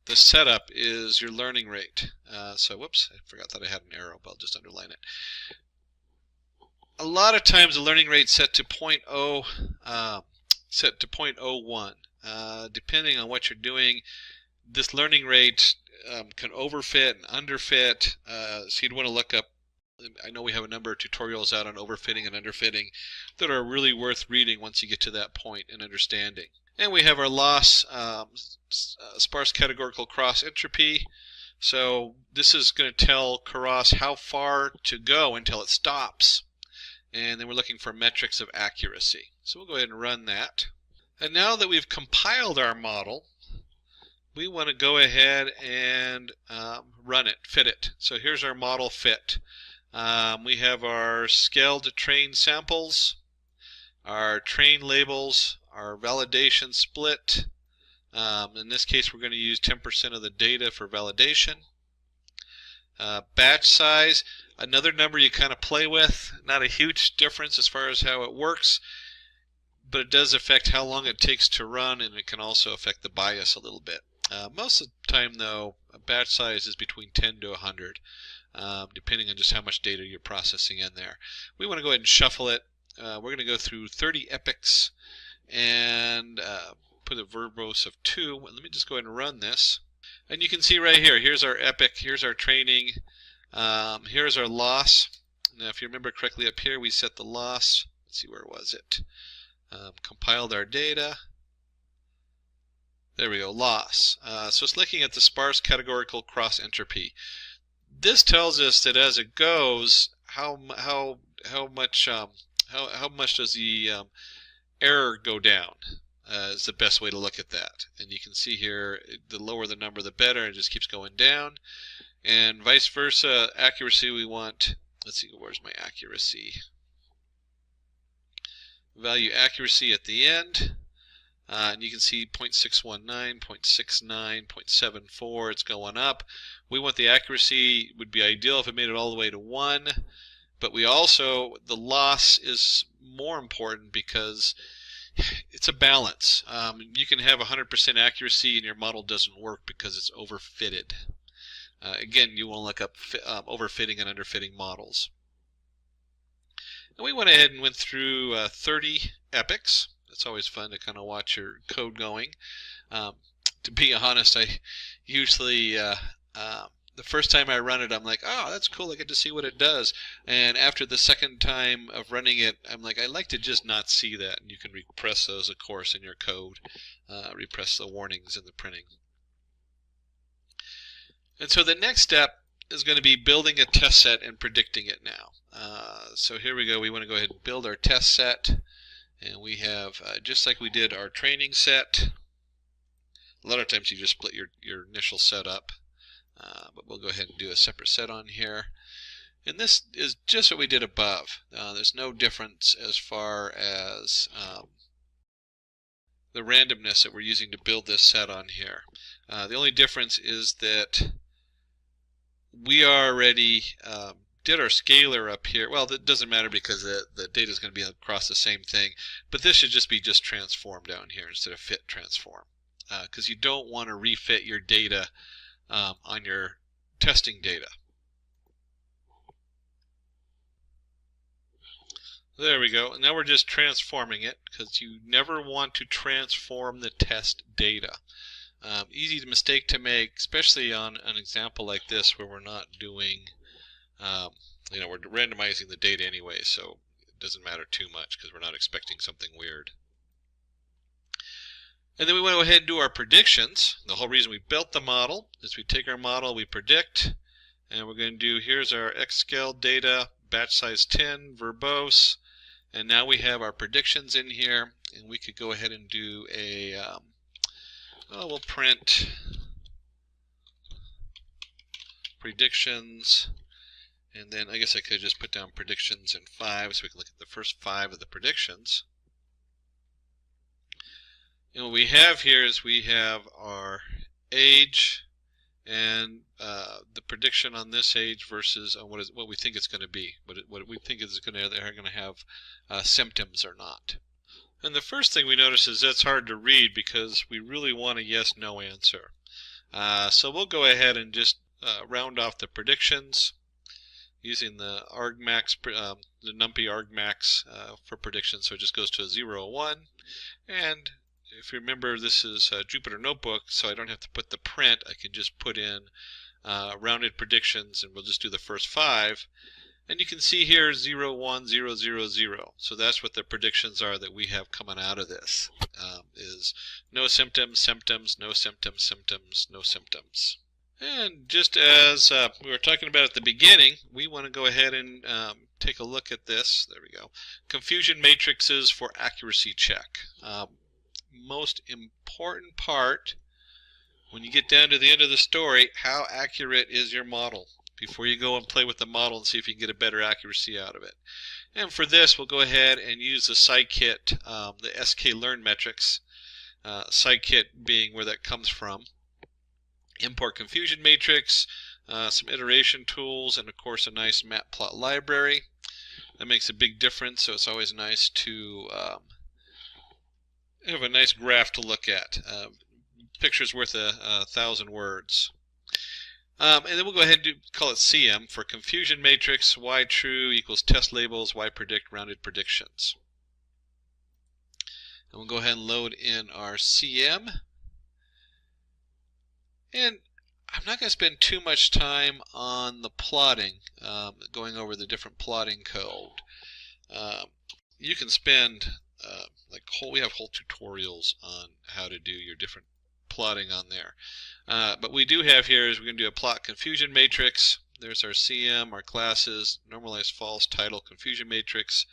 the setup is your learning rate. So whoops, I forgot that I had an arrow, but I'll just underline it. A lot of times the learning rate set to 0.01. Depending on what you're doing, this learning rate can overfit and underfit. So you'd want to look up, I know we have a number of tutorials out on overfitting and underfitting that are really worth reading once you get to that point and understanding. And we have our loss, sparse categorical cross entropy. So this is going to tell Keras how far to go until it stops. And then we're looking for metrics of accuracy. So we'll go ahead and run that. And now that we've compiled our model, we want to go ahead and run it, fit it. So here's our model fit. We have our scaled train samples, our train labels, our validation split. In this case, we're going to use 10% of the data for validation. Batch size, another number you kind of play with. Not a huge difference as far as how it works, but it does affect how long it takes to run, and it can also affect the bias a little bit. Most of the time, though, a batch size is between 10 to 100, depending on just how much data you're processing in there. We want to go ahead and shuffle it. We're going to go through 30 epochs and put a verbose of 2. Let me just go ahead and run this. And you can see right here, here's our epoch, here's our training, here's our loss. Now, if you remember correctly up here, we set the loss. Let's see, where was it? Compiled our data. There we go, loss. So it's looking at the sparse categorical cross entropy. This tells us that as it goes, how much does the error go down? Is the best way to look at that. And you can see here, the lower the number, the better. It just keeps going down. And vice versa, accuracy we want. Let's see, where's my accuracy? value accuracy at the end. And you can see 0.619, 0.69, 0.74, it's going up. We want the accuracy, would be ideal if it made it all the way to 1, but we also, the loss is more important because it's a balance. You can have 100% accuracy and your model doesn't work because it's overfitted. Again, you want to look up overfitting and underfitting models. And we went ahead and went through 30 epochs. It's always fun to kind of watch your code going. To be honest, I usually, the first time I run it, I'm like, oh, that's cool, I get to see what it does. And after the second time of running it, I'm like, I'd like to just not see that. And you can repress those, of course, in your code. Repress the warnings in the printing. And so the next step is going to be building a test set and predicting it now. So here we go. We want to go ahead and build our test set. And we have, just like we did our training set, a lot of times you just split your initial set up. But we'll go ahead and do a separate set on here. And this is just what we did above. There's no difference as far as the randomness that we're using to build this set on here. The only difference is that we already did our scalar up here. Well, that doesn't matter because the data is going to be across the same thing. But this should just be transform down here instead of fit transform. Because you don't want to refit your data on your testing data. There we go. And now we're just transforming it because you never want to transform the test data. Easy mistake to make, especially on an example like this where we're not doing, we're randomizing the data anyway, so it doesn't matter too much because we're not expecting something weird. And then we want to go ahead and do our predictions. The whole reason we built the model is we take our model, we predict, and we're going to do, here's our X-scale data, batch size 10, verbose, and now we have our predictions in here, and we could go ahead and do a, we'll print predictions, and then I guess I could just put down predictions in 5 so we can look at the first 5 of the predictions. And what we have here is we have our age and the prediction on this age versus what we think it's going to be, what we think is going to, they're going to have symptoms or not. And the first thing we notice is that's hard to read because we really want a yes/no answer. So we'll go ahead and just round off the predictions using the argmax, the numpy argmax for predictions. So it just goes to a 0, 1, and if you remember, this is a Jupyter Notebook, so I don't have to put the print. I can just put in rounded predictions, and we'll just do the first 5. And you can see here 0, 1, 0, 0, 0. So that's what the predictions are that we have coming out of this, is no symptoms, symptoms, no symptoms, symptoms, no symptoms. And just as we were talking about at the beginning, we want to go ahead and take a look at this. There we go. Confusion matrices for accuracy check. Most important part when you get down to the end of the story, how accurate is your model before you go and play with the model and see if you can get a better accuracy out of it. And for this, we'll go ahead and use the scikit, the sklearn metrics, scikit being where that comes from. Import confusion matrix, some iteration tools, and of course a nice matplot library. That makes a big difference, so it's always nice to have a nice graph to look at. Picture's worth 1,000 words. And then we'll go ahead and call it CM for confusion matrix, y true equals test labels, y predict rounded predictions. And we'll go ahead and load in our CM. And I'm not going to spend too much time on the plotting, going over the different plotting code. You can spend we have whole tutorials on how to do your different plotting on there. But we do have here is we're going to do a plot confusion matrix. There's our CM, our classes, normalized false, title, confusion matrix.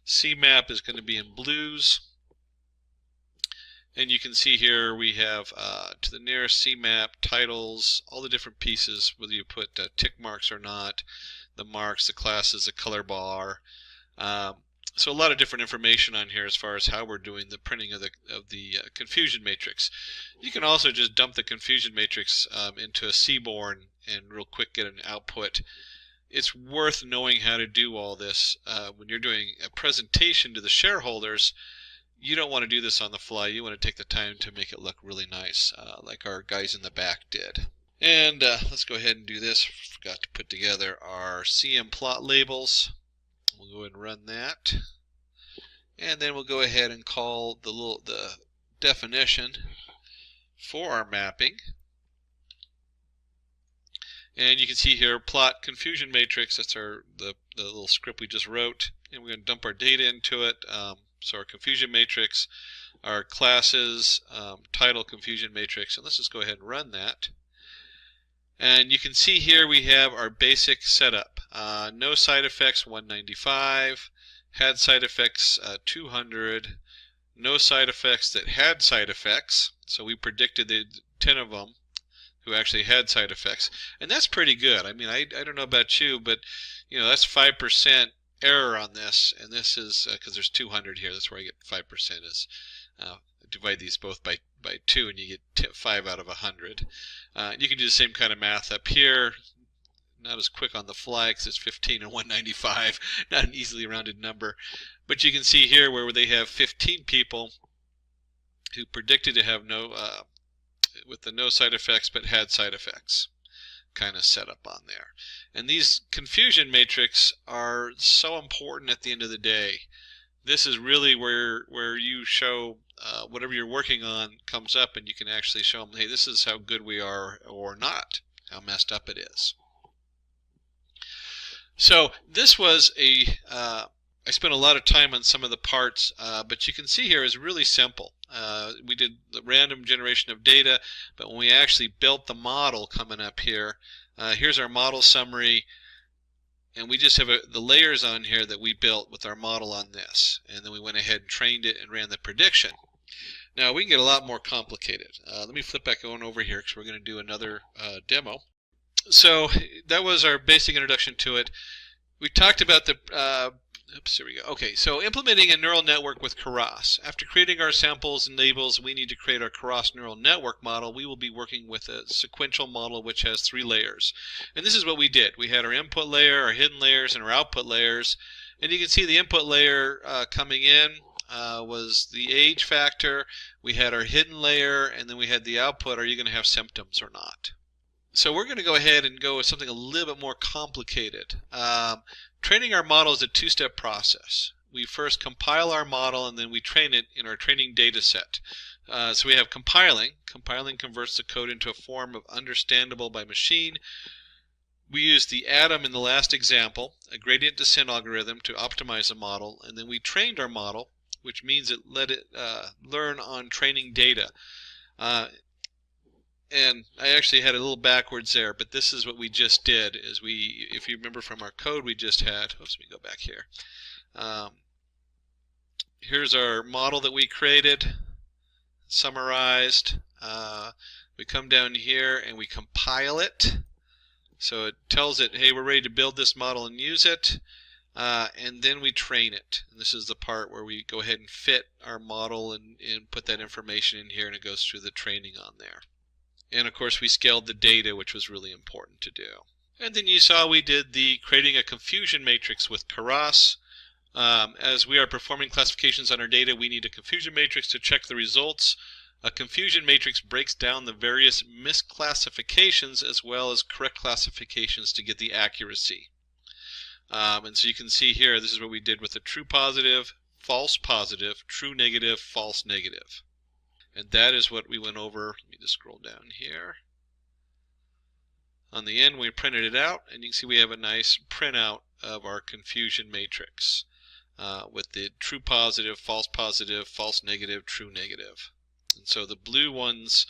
CMAP is going to be in blues. And you can see here we have to the nearest CMAP, titles, all the different pieces, whether you put tick marks or not, the marks, the classes, the color bar. So a lot of different information on here as far as how we're doing the printing of the confusion matrix. You can also just dump the confusion matrix into a Seaborn and real quick get an output. It's worth knowing how to do all this. When you're doing a presentation to the shareholders, you don't want to do this on the fly. You want to take the time to make it look really nice, like our guys in the back did. And let's go ahead and do this. Forgot to put together our CM plot labels. We'll go ahead and run that. And then we'll go ahead and call the definition for our mapping. And you can see here, plot confusion matrix. That's the little script we just wrote. And we're going to dump our data into it. So our confusion matrix, our classes, title confusion matrix. And let's just go ahead and run that. And you can see here we have our basic setup. No side effects, 195. Had side effects, 200. No side effects that had side effects. So we predicted the 10 of them who actually had side effects. And that's pretty good. I mean, I don't know about you, but you know, that's 5% error on this. And this is, because there's 200 here, that's where I get 5% is. Divide these both by 2 and you get 5 out of 100. You can do the same kind of math up here. Not as quick on the fly because it's 15 and 195, not an easily rounded number. But you can see here where they have 15 people who predicted to have with the no side effects but had side effects kind of set up on there. And these confusion matrix are so important at the end of the day. This is really where you show whatever you're working on comes up, and you can actually show them, hey, this is how good we are or not, how messed up it is. So this was I spent a lot of time on some of the parts, but you can see here is really simple. We did the random generation of data, but when we actually built the model coming up here, here's our model summary. And we just have the layers on here that we built with our model on this. And then we went ahead and trained it and ran the prediction. Now we can get a lot more complicated. Let me flip back on over here because we're going to do another demo. So that was our basic introduction to it. We talked about the oops, here we go. Okay, so implementing a neural network with Keras. After creating our samples and labels, we need to create our Keras neural network model. We will be working with a sequential model which has 3 layers. And this is what we did. We had our input layer, our hidden layers, and our output layers. And you can see the input layer coming in was the age factor. We had our hidden layer, and then we had the output. Are you going to have symptoms or not? So we're going to go ahead and go with something a little bit more complicated. Training our model is a 2-step process. We first compile our model and then we train it in our training data set. So we have compiling. Compiling converts the code into a form of understandable by machine. We use the atom in the last example, a gradient descent algorithm, to optimize the model, and then we trained our model, which means it let it learn on training data. And I actually had a little backwards there, but this is what we just did. Is if you remember from our code we just had, oops, let me go back here. Here's our model that we created, summarized. We come down here and we compile it. So it tells it, hey, we're ready to build this model and use it. And then we train it. And this is the part where we go ahead and fit our model and put that information in here, and it goes through the training on there. And of course we scaled the data, which was really important to do. And then you saw we did the creating a confusion matrix with Keras. As we are performing classifications on our data, we need a confusion matrix to check the results. A confusion matrix breaks down the various misclassifications as well as correct classifications to get the accuracy. And so you can see here, this is what we did with the true positive, true negative, false negative. And that is what we went over. Let me just scroll down here. On the end, we printed it out, and you can see we have a nice printout of our confusion matrix with the true positive, false negative, true negative. And so the blue ones,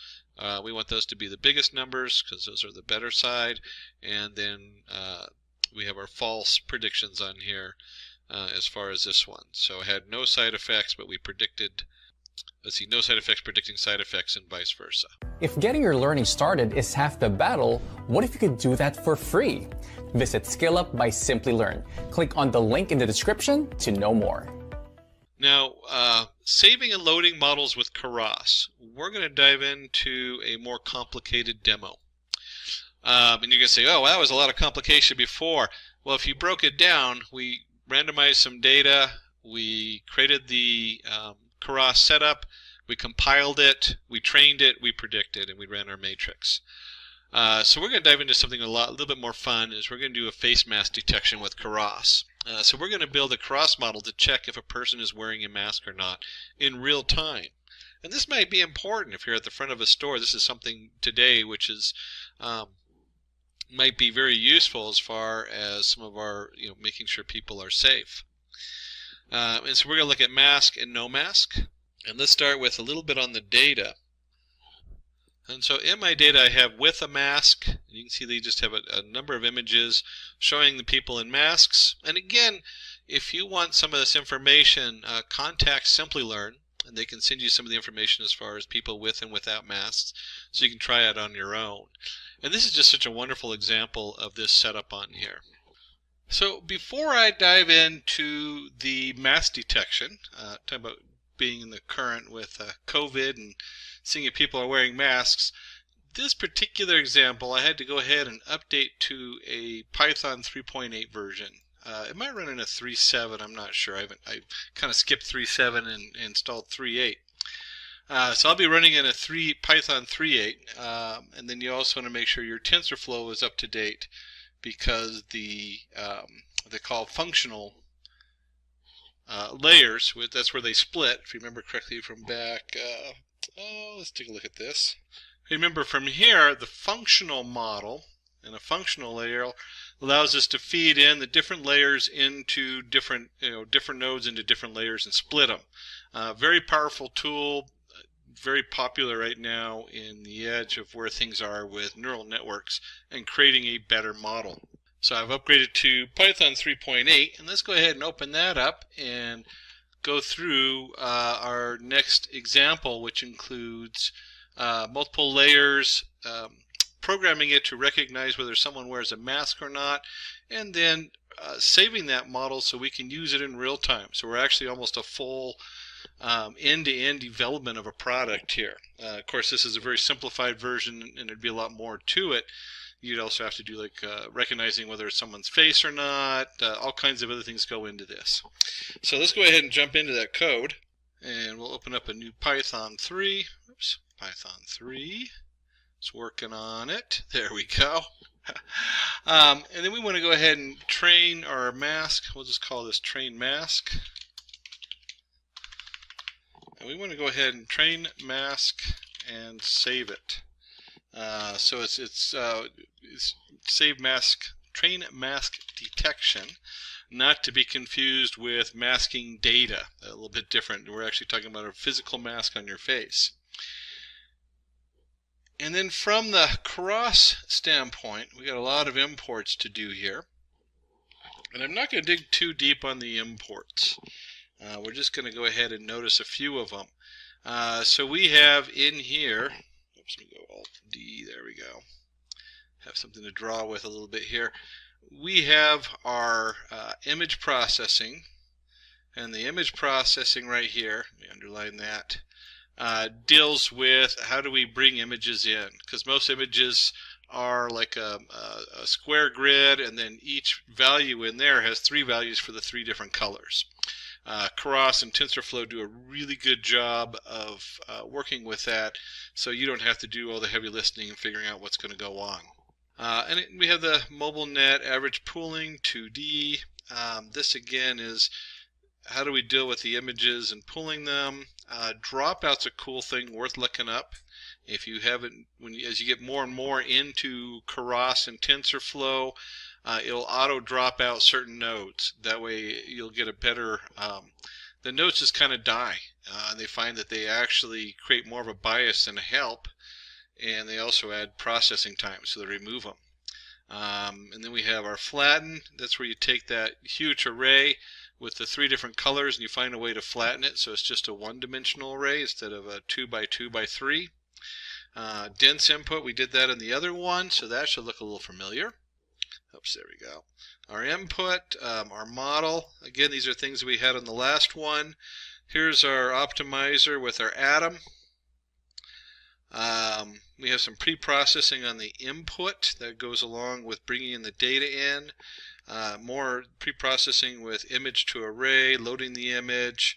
we want those to be the biggest numbers because those are the better side. And then we have our false predictions on here as far as this one. So it had no side effects, but we predicted Let's see, no side effects predicting side effects and vice versa. If getting your learning started is half the battle, what if you could do that for free? Visit SkillUp by Simplilearn. Click on the link in the description to know more. Now, saving and loading models with Keras. We're going to dive into a more complicated demo. And you're going to say, oh, well, that was a lot of complication before. Well, if you broke it down, we randomized some data, we created the Keras setup, we compiled it, we trained it, we predicted, and we ran our matrix. So we're going to dive into something a little bit more fun. Is we're going to do a face mask detection with Keras. So we're going to build a Keras model to check if a person is wearing a mask or not in real time. And this might be important if you're at the front of a store. This is something today which is might be very useful as far as some of our, making sure people are safe. And so we're going to look at mask and no mask. And let's start with a little bit on the data. And so in my data I have with a mask, and you can see they just have a number of images showing the people in masks. And again, if you want some of this information, contact Simplilearn, and they can send you some of the information as far as people with and without masks, so you can try it on your own. And this is just such a wonderful example of this setup on here. So before I dive into the mask detection, talking about being in the current with COVID and seeing if people are wearing masks, this particular example I had to go ahead and update to a Python 3.8 version. It might run in a 3.7, I'm not sure. I kind of skipped 3.7 and installed 3.8. So I'll be running in a Python 3.8, and then you also want to make sure your TensorFlow is up to date, because they call functional layers, that's where they split, if you remember correctly from back. Let's take a look at this. Remember, from here, the functional model and a functional layer allows us to feed in the different layers into different nodes into different layers and split them. Very powerful tool, very popular right now in the edge of where things are with neural networks and creating a better model. So I've upgraded to Python 3.8, and let's go ahead and open that up and go through our next example, which includes multiple layers, programming it to recognize whether someone wears a mask or not, and then saving that model so we can use it in real time. So we're actually almost a full end-to-end development of a product here. Of course, this is a very simplified version, and there'd be a lot more to it. You'd also have to do recognizing whether it's someone's face or not. All kinds of other things go into this. So let's go ahead and jump into that code, and we'll open up a new Python 3. Oops, Python 3. It's working on it. There we go. And then we want to go ahead and train our mask. We'll just call this train mask. And we want to go ahead and train mask and save it. So it's save mask, train mask detection, not to be confused with masking data. A little bit different. We're actually talking about a physical mask on your face. And then from the Keras standpoint, we got a lot of imports to do here. And I'm not going to dig too deep on the imports. We're just going to go ahead and notice a few of them. So we have in here, oops, let me go Alt-D, there we go. Have something to draw with a little bit here. We have our image processing, and the image processing right here, let me underline that, deals with how do we bring images in, because most images are like a square grid, and then each value in there has 3 values for the 3 different colors. Keras and TensorFlow do a really good job of working with that, so you don't have to do all the heavy listening and figuring out what's going to go on. We have the mobile net average pooling 2D. This again is how do we deal with the images and pulling them. Dropout's a cool thing worth looking up. If you haven't, as you get more and more into Keras and TensorFlow, it'll auto drop out certain nodes. That way you'll get a better, the nodes just kind of die. They find that they actually create more of a bias than a help, and they also add processing time, so they remove them. And then we have our flatten. That's where you take that huge array with the 3 different colors, and you find a way to flatten it so it's just a one-dimensional array instead of a 2 by 2 by 3. Dense input, we did that in the other one, so that should look a little familiar. Oops, there we go. Our input, our model, again, these are things we had on the last one. Here's our optimizer with our atom. We have some pre-processing on the input that goes along with bringing in the data in. More pre-processing with image to array, loading the image.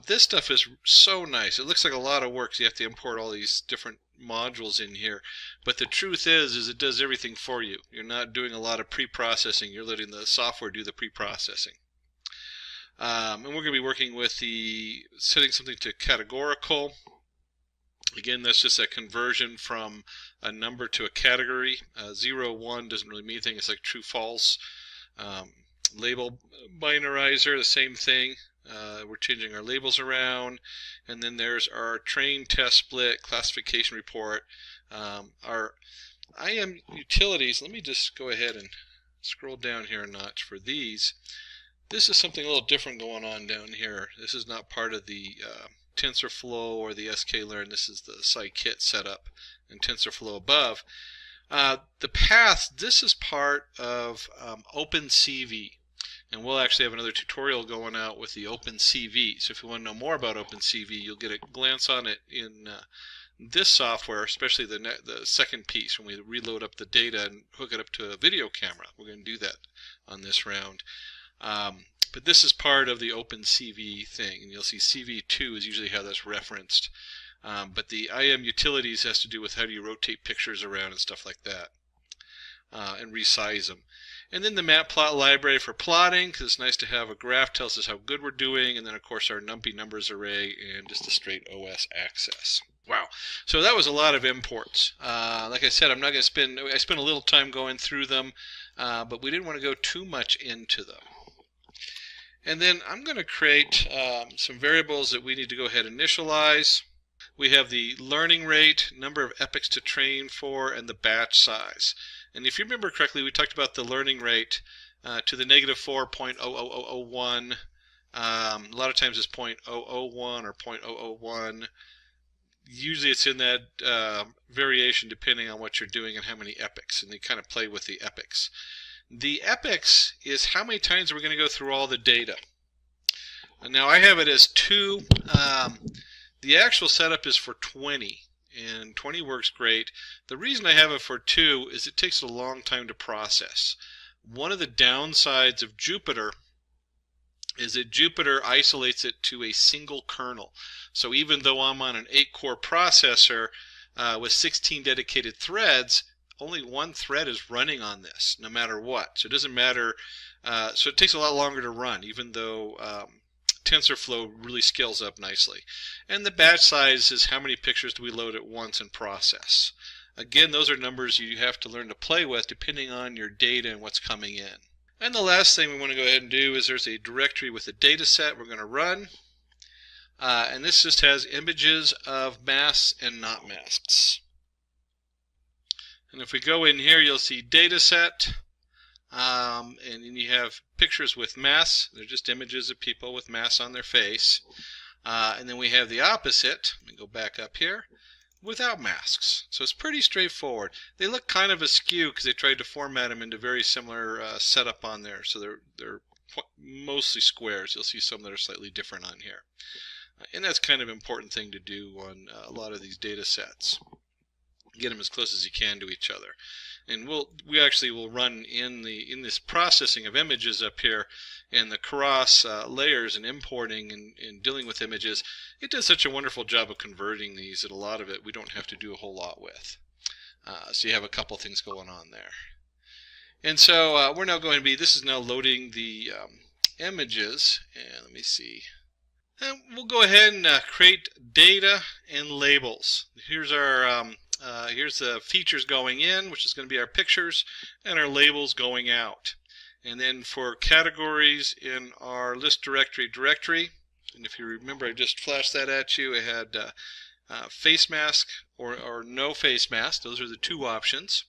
This stuff is so nice. It looks like a lot of work, so you have to import all these different modules in here. But the truth is it does everything for you. You're not doing a lot of pre-processing. You're letting the software do the pre-processing. And we're going to be working with setting something to categorical. Again, that's just a conversion from a number to a category. 0, 1 doesn't really mean anything. It's like true, false. Label binarizer, the same thing. We're changing our labels around. And then there's our train, test, split, classification report. Our IM utilities, let me just go ahead and scroll down here a notch for these. This is something a little different going on down here. This is not part of the TensorFlow or the sklearn. This is the scikit setup and TensorFlow above. The paths, this is part of OpenCV, and we'll actually have another tutorial going out with the OpenCV. So if you want to know more about OpenCV, you'll get a glance on it in this software, especially the second piece when we reload up the data and hook it up to a video camera. We're going to do that on this round. But this is part of the OpenCV thing, and you'll see CV2 is usually how that's referenced. But the IM utilities has to do with how do you rotate pictures around and stuff like that, and resize them. And then the matplot library for plotting, because it's nice to have a graph, tells us how good we're doing, and then of course our numpy numbers array and just a straight OS access. Wow, so that was a lot of imports. Like I said, I'm not going to I spent a little time going through them, but we didn't want to go too much into them. And then I'm going to create some variables that we need to go ahead and initialize. We have the learning rate, number of epochs to train for, and the batch size. And if you remember correctly, we talked about the learning rate to the negative 4.00001. A lot of times it's 0.001 or 0.001. Usually it's in that variation depending on what you're doing and how many epochs, and they kind of play with the epochs. The epochs is how many times we're going to go through all the data. And now I have it as 2. The actual setup is for 20, and 20 works great. The reason I have it for 2 is it takes a long time to process. One of the downsides of Jupyter is that Jupyter isolates it to a single kernel. So even though I'm on an 8-core processor with 16 dedicated threads, only one thread is running on this, no matter what. So it doesn't matter. So it takes a lot longer to run, even though TensorFlow really scales up nicely. And the batch size is how many pictures do we load at once and process. Again, those are numbers you have to learn to play with depending on your data and what's coming in. And the last thing we want to go ahead and do is there's a directory with a data set we're going to run. And this just has images of masks and not masks. And if we go in here, you'll see data set, and then you have pictures with masks. They're just images of people with masks on their face. And then we have the opposite. Let me go back up here. Without masks. So it's pretty straightforward. They look kind of askew because they tried to format them into very similar setup on there. So they're mostly squares. You'll see some that are slightly different on here. And that's kind of an important thing to do on a lot of these data sets. Get them as close as you can to each other. And we actually will run in this processing of images up here, and the cross layers and importing and dealing with images. It does such a wonderful job of converting these that a lot of it we don't have to do a whole lot with. So you have a couple things going on there. And so we're now going to be, this is now loading the images, and let me see. And we'll go ahead and create data and labels. Here's our here's the features going in, which is going to be our pictures, and our labels going out. And then for categories in our list directory, and if you remember, I just flashed that at you. It had face mask or no face mask. Those are the two options.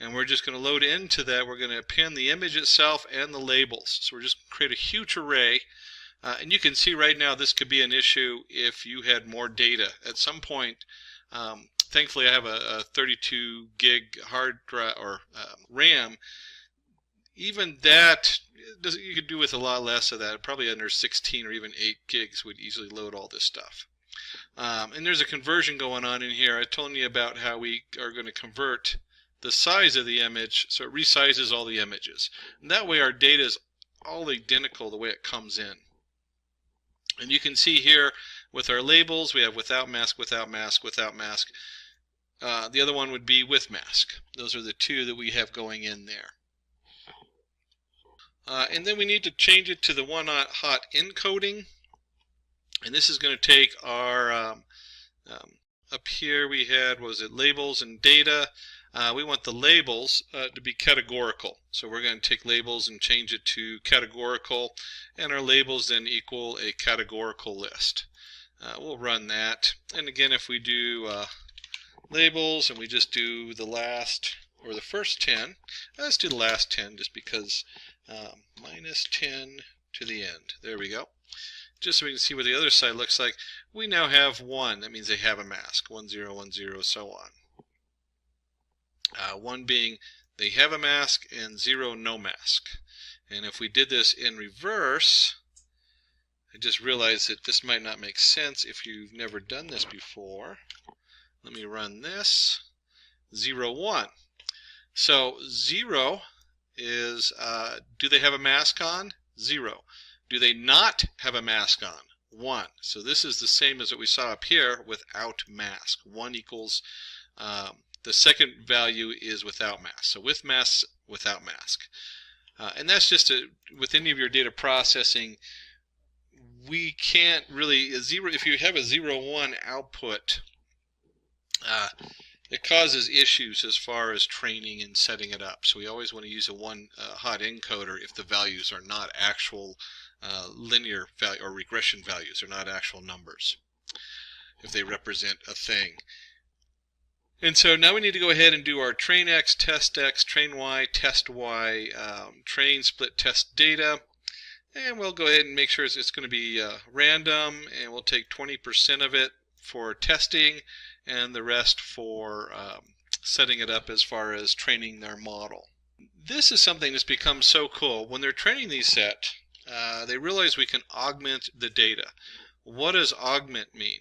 And we're just going to load into that. We're going to append the image itself and the labels. So we're just going to create a huge array. And you can see right now this could be an issue if you had more data. At some point, thankfully I have a 32 gig hard drive or RAM. Even that, you could do with a lot less of that. Probably under 16 or even 8 gigs would easily load all this stuff. And there's a conversion going on in here. I told you about how we are going to convert the size of the image so it resizes all the images. And that way our data is all identical the way it comes in. And you can see here with our labels, we have without mask, without mask, without mask. The other one would be with mask. Those are the two that we have going in there. And then we need to change it to the one-hot encoding. And this is going to take our, up here we had, what was it, labels and data. We want the labels to be categorical. So we're going to take labels and change it to categorical. And our labels then equal a categorical list. We'll run that. And again, if we do labels and we just do the last, or the first 10, let's do the last 10 just because minus 10 to the end. There we go. Just so we can see what the other side looks like. We now have 1. That means they have a mask. 1, 0, 1, 0, so on. 1 being they have a mask and 0 no mask. And if we did this in reverse, I just realized that this might not make sense if you've never done this before. Let me run this. 0, 1. So 0 is, do they have a mask on? 0. Do they not have a mask on? 1. So this is the same as what we saw up here without mask. 1 equals, the second value is without mask. So with mask, without mask. And that's just with any of your data processing, we can't really, if you have a 0, 1 output, it causes issues as far as training and setting it up. So we always want to use a one-hot encoder if the values are not actual linear value or regression values, are not actual numbers, if they represent a thing. And so now we need to go ahead and do our train X, test X, train Y, test Y, train split test data. And we'll go ahead and make sure it's going to be random, and we'll take 20% of it for testing and the rest for setting it up as far as training their model. This is something that's become so cool. When they're training these sets, they realize we can augment the data. What does augment mean?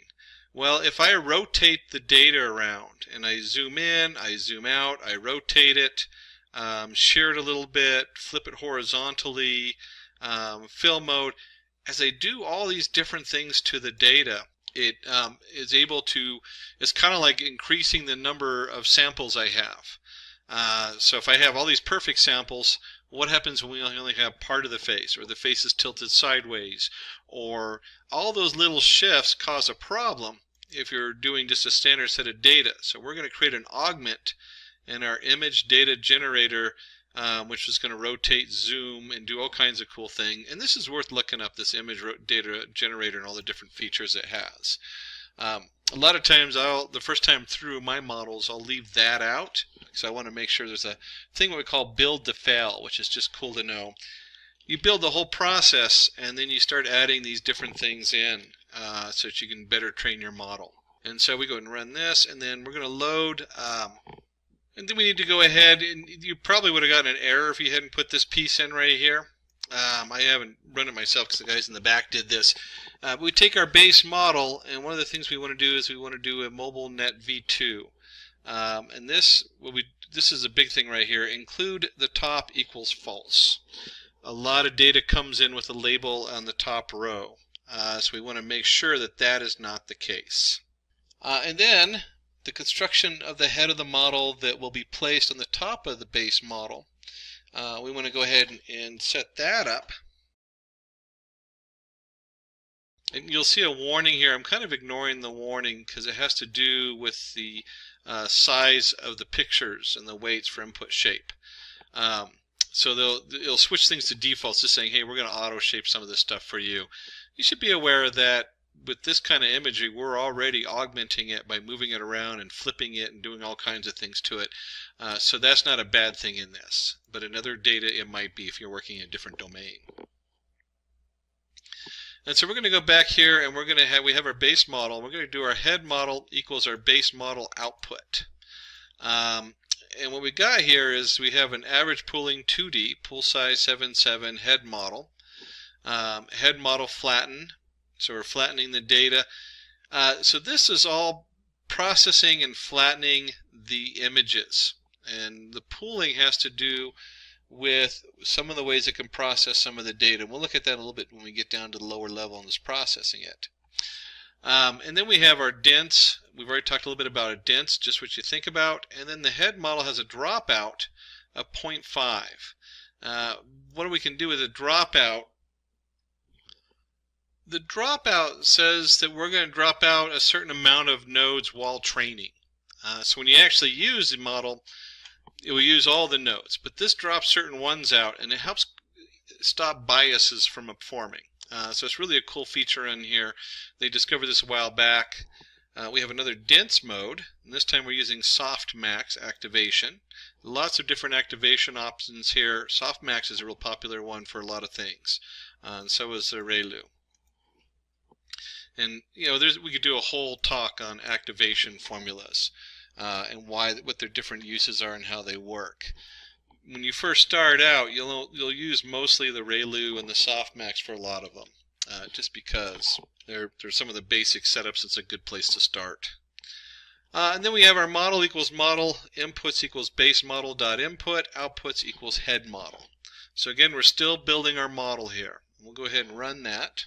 Well, if I rotate the data around and I zoom in, I zoom out, I rotate it, shear it a little bit, flip it horizontally, fill mode, as I do all these different things to the data, it is able to, it's kind of like increasing the number of samples I have. So if I have all these perfect samples, what happens when we only have part of the face, or the face is tilted sideways, or all those little shifts cause a problem if you're doing just a standard set of data. So we're going to create an augment in our image data generator, which is going to rotate, zoom, and do all kinds of cool things. And this is worth looking up, this image data generator and all the different features it has. A lot of times, the first time through my models, I'll leave that out because I want to make sure there's a thing what we call build to fail, which is just cool to know. You build the whole process, and then you start adding these different things in so that you can better train your model. And so we go and run this, and then we're going to load. And then we need to go ahead, and you probably would have gotten an error if you hadn't put this piece in right here. I haven't run it myself because the guys in the back did this. But we take our base model, and one of the things we want to do is we want to do a MobileNet v2. And this is a big thing right here. Include the top equals false. A lot of data comes in with a label on the top row. So we want to make sure that that is not the case. And then the construction of the head of the model that will be placed on the top of the base model. We want to go ahead and set that up. And you'll see a warning here. I'm kind of ignoring the warning because it has to do with the size of the pictures and the weights for input shape. So it'll switch things to defaults, just saying, hey, we're going to auto shape some of this stuff for you. You should be aware that with this kind of imagery, we're already augmenting it by moving it around and flipping it and doing all kinds of things to it. So that's not a bad thing in this, but in other data it might be if you're working in a different domain. And so we're going to go back here, and we have our base model. We're going to do our head model equals our base model output. And what we got here is we have an average pooling 2D, pool size 7.7 head model. Head model flatten, so we're flattening the data. So this is all processing and flattening the images. And the pooling has to do with some of the ways it can process some of the data. We'll look at that a little bit when we get down to the lower level and just processing it. And then we have our dense. We've already talked a little bit about a dense, just what you think about. And then the head model has a dropout of 0.5. What we can do with a dropout, the dropout says that we're going to drop out a certain amount of nodes while training. So when you actually use the model, it will use all the nodes, but this drops certain ones out, and it helps stop biases from forming. So it's really a cool feature in here. They discovered this a while back. We have another dense mode, and this time we're using softmax activation. Lots of different activation options here. Softmax is a real popular one for a lot of things, and so is the ReLU. And we could do a whole talk on activation formulas. And what their different uses are and how they work. When you first start out, you'll use mostly the ReLU and the softmax for a lot of them, just because they're some of the basic setups. It's a good place to start. And then we have our model equals model, inputs equals base model dot input, outputs equals head model. So again, we're still building our model here. We'll go ahead and run that.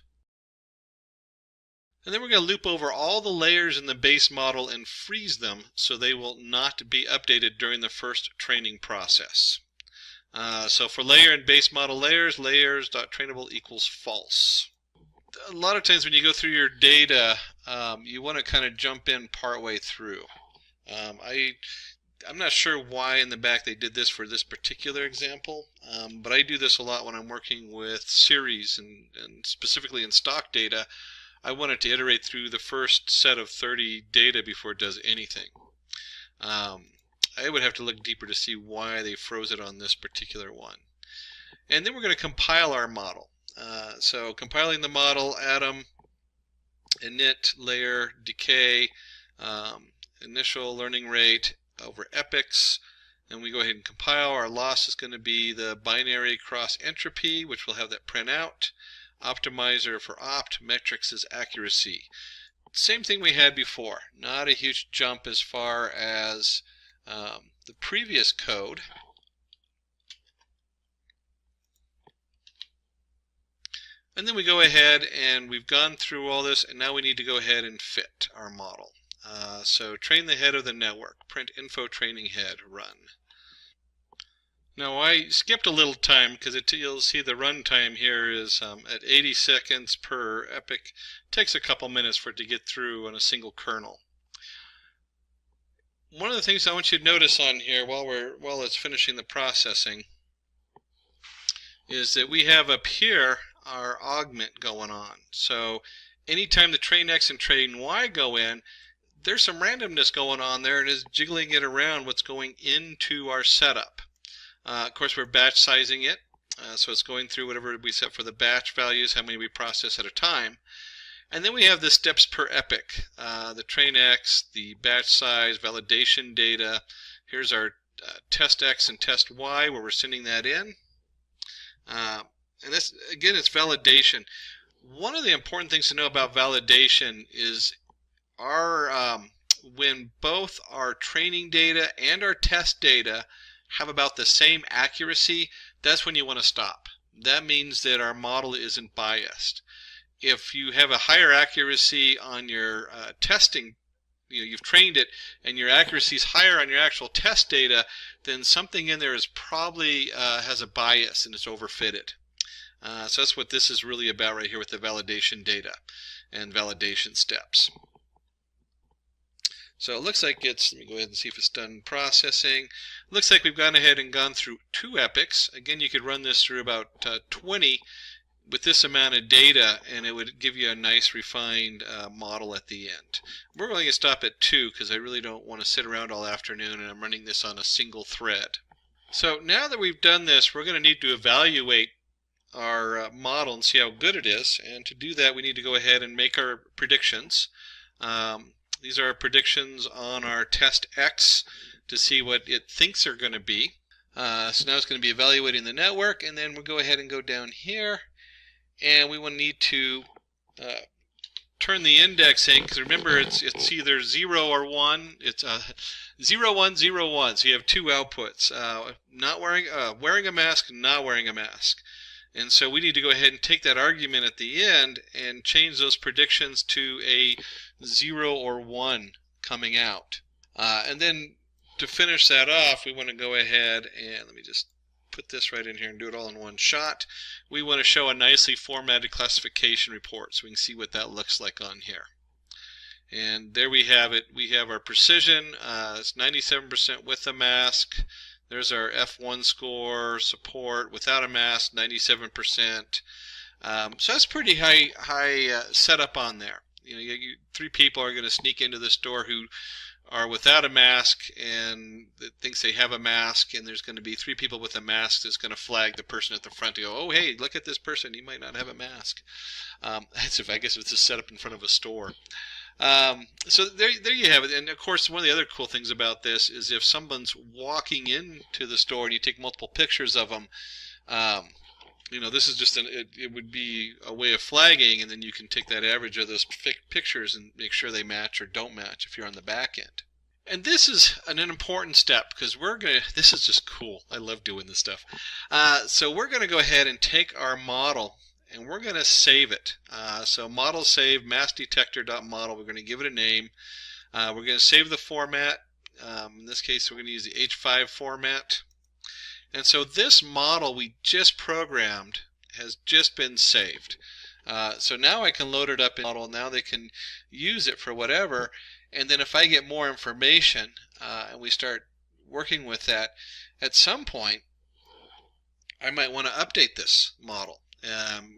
And then we're going to loop over all the layers in the base model and freeze them so they will not be updated during the first training process. So for layer and base model layers, layers.trainable equals false. A lot of times when you go through your data, you want to kind of jump in partway through. I'm not sure why in the back they did this for this particular example, but I do this a lot when I'm working with series and specifically in stock data. I want it to iterate through the first set of 30 data before it does anything. I would have to look deeper to see why they froze it on this particular one. And then we're going to compile our model. So compiling the model, atom, init, layer, decay, initial learning rate over epochs, and we go ahead and compile. Our loss is going to be the binary cross entropy, which will have that print out. Optimizer for opt, metrics is accuracy. Same thing we had before, not a huge jump as far as the previous code. And then we go ahead and we've gone through all this, and now we need to go ahead and fit our model. So train the head of the network, print info training head, run. Now I skipped a little time because you'll see the runtime here is at 80 seconds per epoch. It takes a couple minutes for it to get through on a single kernel. One of the things I want you to notice on here while it's finishing the processing is that we have up here our augment going on. So anytime the train X and train Y go in, there's some randomness going on there, and is jiggling it around what's going into our setup. Of course, we're batch sizing it, so it's going through whatever we set for the batch values, how many we process at a time. And then we have the steps per epoch, the train X, the batch size, validation data. Here's our test X and test Y, where we're sending that in. And this, again, it's validation. One of the important things to know about validation is when both our training data and our test data have about the same accuracy, that's when you want to stop. That means that our model isn't biased. If you have a higher accuracy on your testing, you've trained it, and your accuracy is higher on your actual test data, then something in there is probably has a bias and it's overfitted. So that's what this is really about right here with the validation data and validation steps. So it looks like let me go ahead and see if it's done processing. It looks like we've gone ahead and gone through 2 epochs. Again, you could run this through about 20 with this amount of data, and it would give you a nice refined model at the end. We're going to stop at 2 because I really don't want to sit around all afternoon, and I'm running this on a single thread. So now that we've done this, we're going to need to evaluate our model and see how good it is. And to do that, we need to go ahead and make our predictions. These are our predictions on our test X to see what it thinks are going to be. So now it's going to be evaluating the network, and then we'll go ahead and go down here, and we will need to turn the indexing, because remember it's either 0 or 1. It's 0, 1, 0, 1. So you have two outputs: not wearing a mask, not wearing a mask. And so we need to go ahead and take that argument at the end and change those predictions to a 0 or 1 coming out. And then to finish that off, we want to go ahead and let me just put this right in here and do it all in one shot. We want to show a nicely formatted classification report so we can see what that looks like on here. And there we have it. We have our precision. It's 97% with a mask. There's our F1 score, support without a mask, 97%. So that's pretty high setup on there. You know, 3 people are going to sneak into this store who are without a mask and thinks they have a mask, and there's going to be 3 people with a mask that's going to flag the person at the front to go, oh, hey, look at this person, he might not have a mask. That's I guess if it's a setup in front of a store. So there you have it. And of course, one of the other cool things about this is if someone's walking into the store and you take multiple pictures of them, you know, this is just it would be a way of flagging, and then you can take that average of those pictures and make sure they match or don't match if you're on the back end. And this is an important step because this is just cool. I love doing this stuff. So we're going to go ahead and take our model and we're going to save it. So model save maskdetector.model. We're going to give it a name. We're going to save the format. In this case, we're going to use the H5 format. And so this model we just programmed has just been saved. So now I can load it up in the model. Now they can use it for whatever. And then if I get more information and we start working with that, at some point I might want to update this model.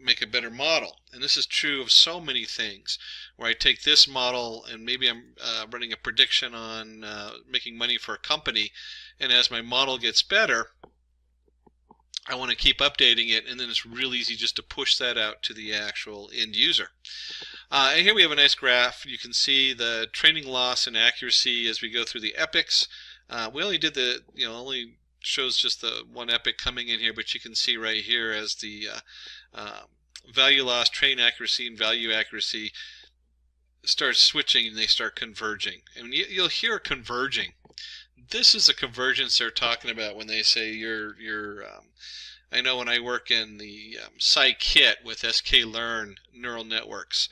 Make a better model. And this is true of so many things, where I take this model and maybe I'm running a prediction on making money for a company, and as my model gets better, I want to keep updating it, and then it's real easy just to push that out to the actual end user. And here we have a nice graph. You can see the training loss and accuracy as we go through the epochs. We only did the, only shows just the one epoch coming in here, but you can see right here as the value loss, train accuracy, and value accuracy start switching and they start converging. And you'll hear converging. This is the convergence they're talking about when they say I know when I work in the scikit with sklearn neural networks,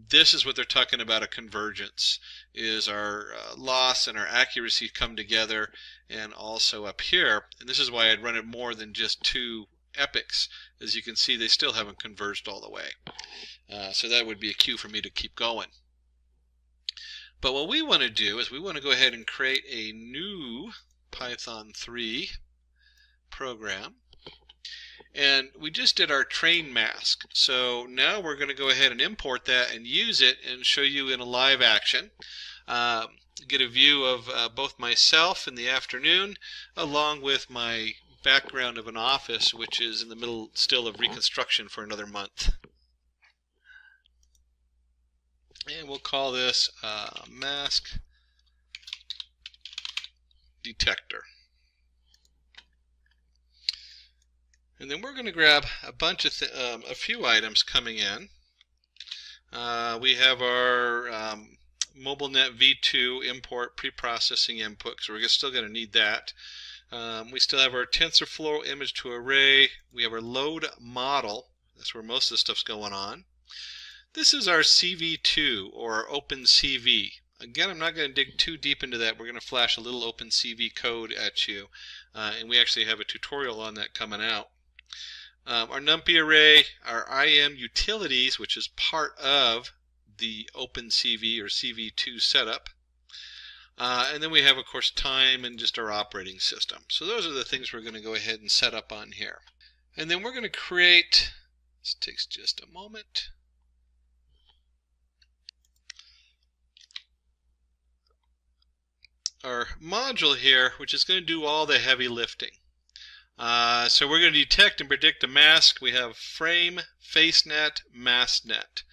this is what they're talking about, a convergence, is our loss and our accuracy come together, and also up here, and this is why I'd run it more than just 2 epochs. As you can see, they still haven't converged all the way. So that would be a cue for me to keep going. But what we want to do is we want to go ahead and create a new Python 3 program. And we just did our train mask. So now we're going to go ahead and import that and use it and show you in a live action. Get a view of both myself in the afternoon along with my background of an office, which is in the middle still of reconstruction for another month. And we'll call this mask detector. And then we're going to grab a bunch of a few items coming in. We have our MobileNet v2 import preprocessing input, so we're still going to need that. We still have our TensorFlow image to array. We have our load model. That's where most of the stuff's going on. This is our CV2 or OpenCV. Again, I'm not going to dig too deep into that. We're going to flash a little OpenCV code at you, and we actually have a tutorial on that coming out. Our NumPy array, our IM utilities, which is part of the OpenCV or CV2 setup. And then we have, of course, time and just our operating system. So those are the things we're going to go ahead and set up on here. And then we're going to create This takes just a moment. Our module here, which is going to do all the heavy lifting. So we're going to detect and predict a mask. We have frame, FaceNet, MaskNet.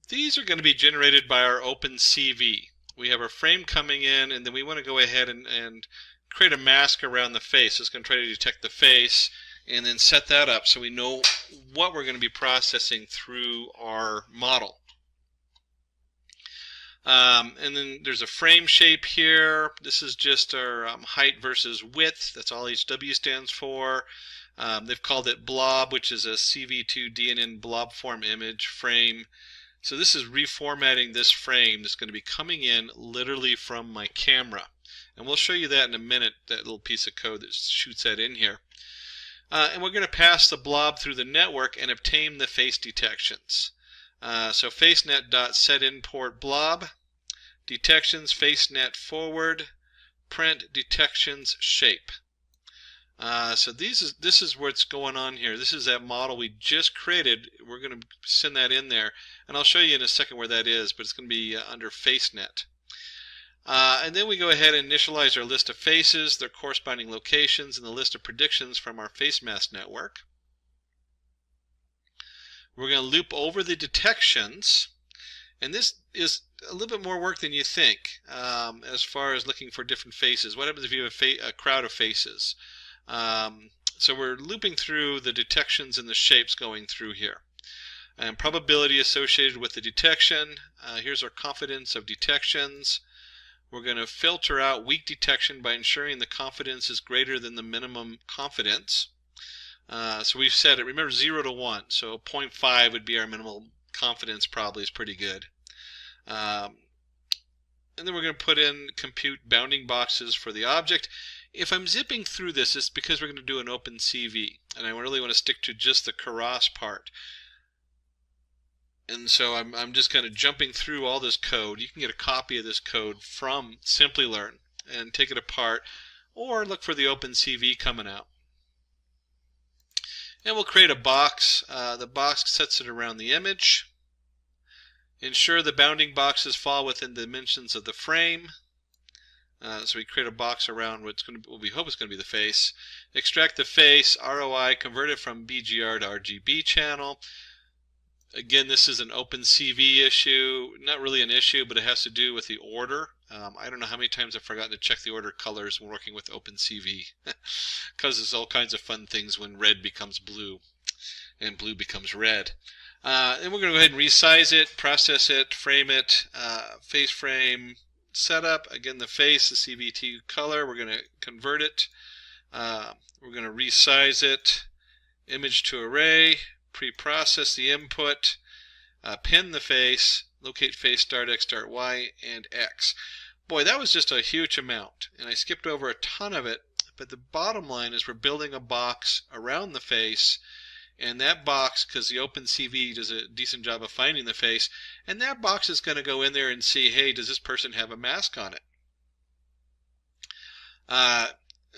These are going to be generated by our OpenCV. We have our frame coming in, and then we want to go ahead and create a mask around the face. It's going to try to detect the face and then set that up so we know what we're going to be processing through our model. And then there's a frame shape here. This is just our height versus width. That's all HW stands for. They've called it blob, which is a CV2 DNN blob form image frame. So this is reformatting this frame that's going to be coming in literally from my camera. And we'll show you that in a minute, that little piece of code that shoots that in here. And we're going to pass the blob through the network and obtain the face detections. So FaceNet.setImport blob, detections FaceNet forward, print detections shape. So this is what's going on here. This is that model we just created. We're going to send that in there, and I'll show you in a second where that is, but it's going to be under FaceNet. And then we go ahead and initialize our list of faces, their corresponding locations, and the list of predictions from our face mask network. We're going to loop over the detections, and this is a little bit more work than you think as far as looking for different faces. What happens if you have a crowd of faces? So we're looping through the detections and the shapes going through here. And probability associated with the detection. Here's our confidence of detections. We're going to filter out weak detection by ensuring the confidence is greater than the minimum confidence. So we've set it, remember, 0 to 1. So 0.5 would be our minimal confidence, probably is pretty good. And then we're going to put in compute bounding boxes for the object. If I'm zipping through this, it's because we're going to do an OpenCV, and I really want to stick to just the Keras part. And so I'm just kind of jumping through all this code. You can get a copy of this code from Simplilearn and take it apart, or look for the OpenCV coming out. And we'll create a box. The box sets it around the image. Ensure the bounding boxes fall within the dimensions of the frame. So we create a box around what we hope is going to be the face. Extract the face, ROI, convert it from BGR to RGB channel. Again, this is an OpenCV issue. Not really an issue, but it has to do with the order. I don't know how many times I've forgotten to check the order colors when working with OpenCV. Causes all kinds of fun things when red becomes blue and blue becomes red. And we're going to go ahead and resize it, process it, frame it, face frame, setup. Again, the face, the CVT color, we're going to convert it. We're going to resize it, image to array, pre-process the input, pin the face, locate face, start X, start Y, and X. Boy, that was just a huge amount, and I skipped over a ton of it, but the bottom line is we're building a box around the face, and that box, because the OpenCV does a decent job of finding the face, and that box is going to go in there and see, hey, does this person have a mask on it?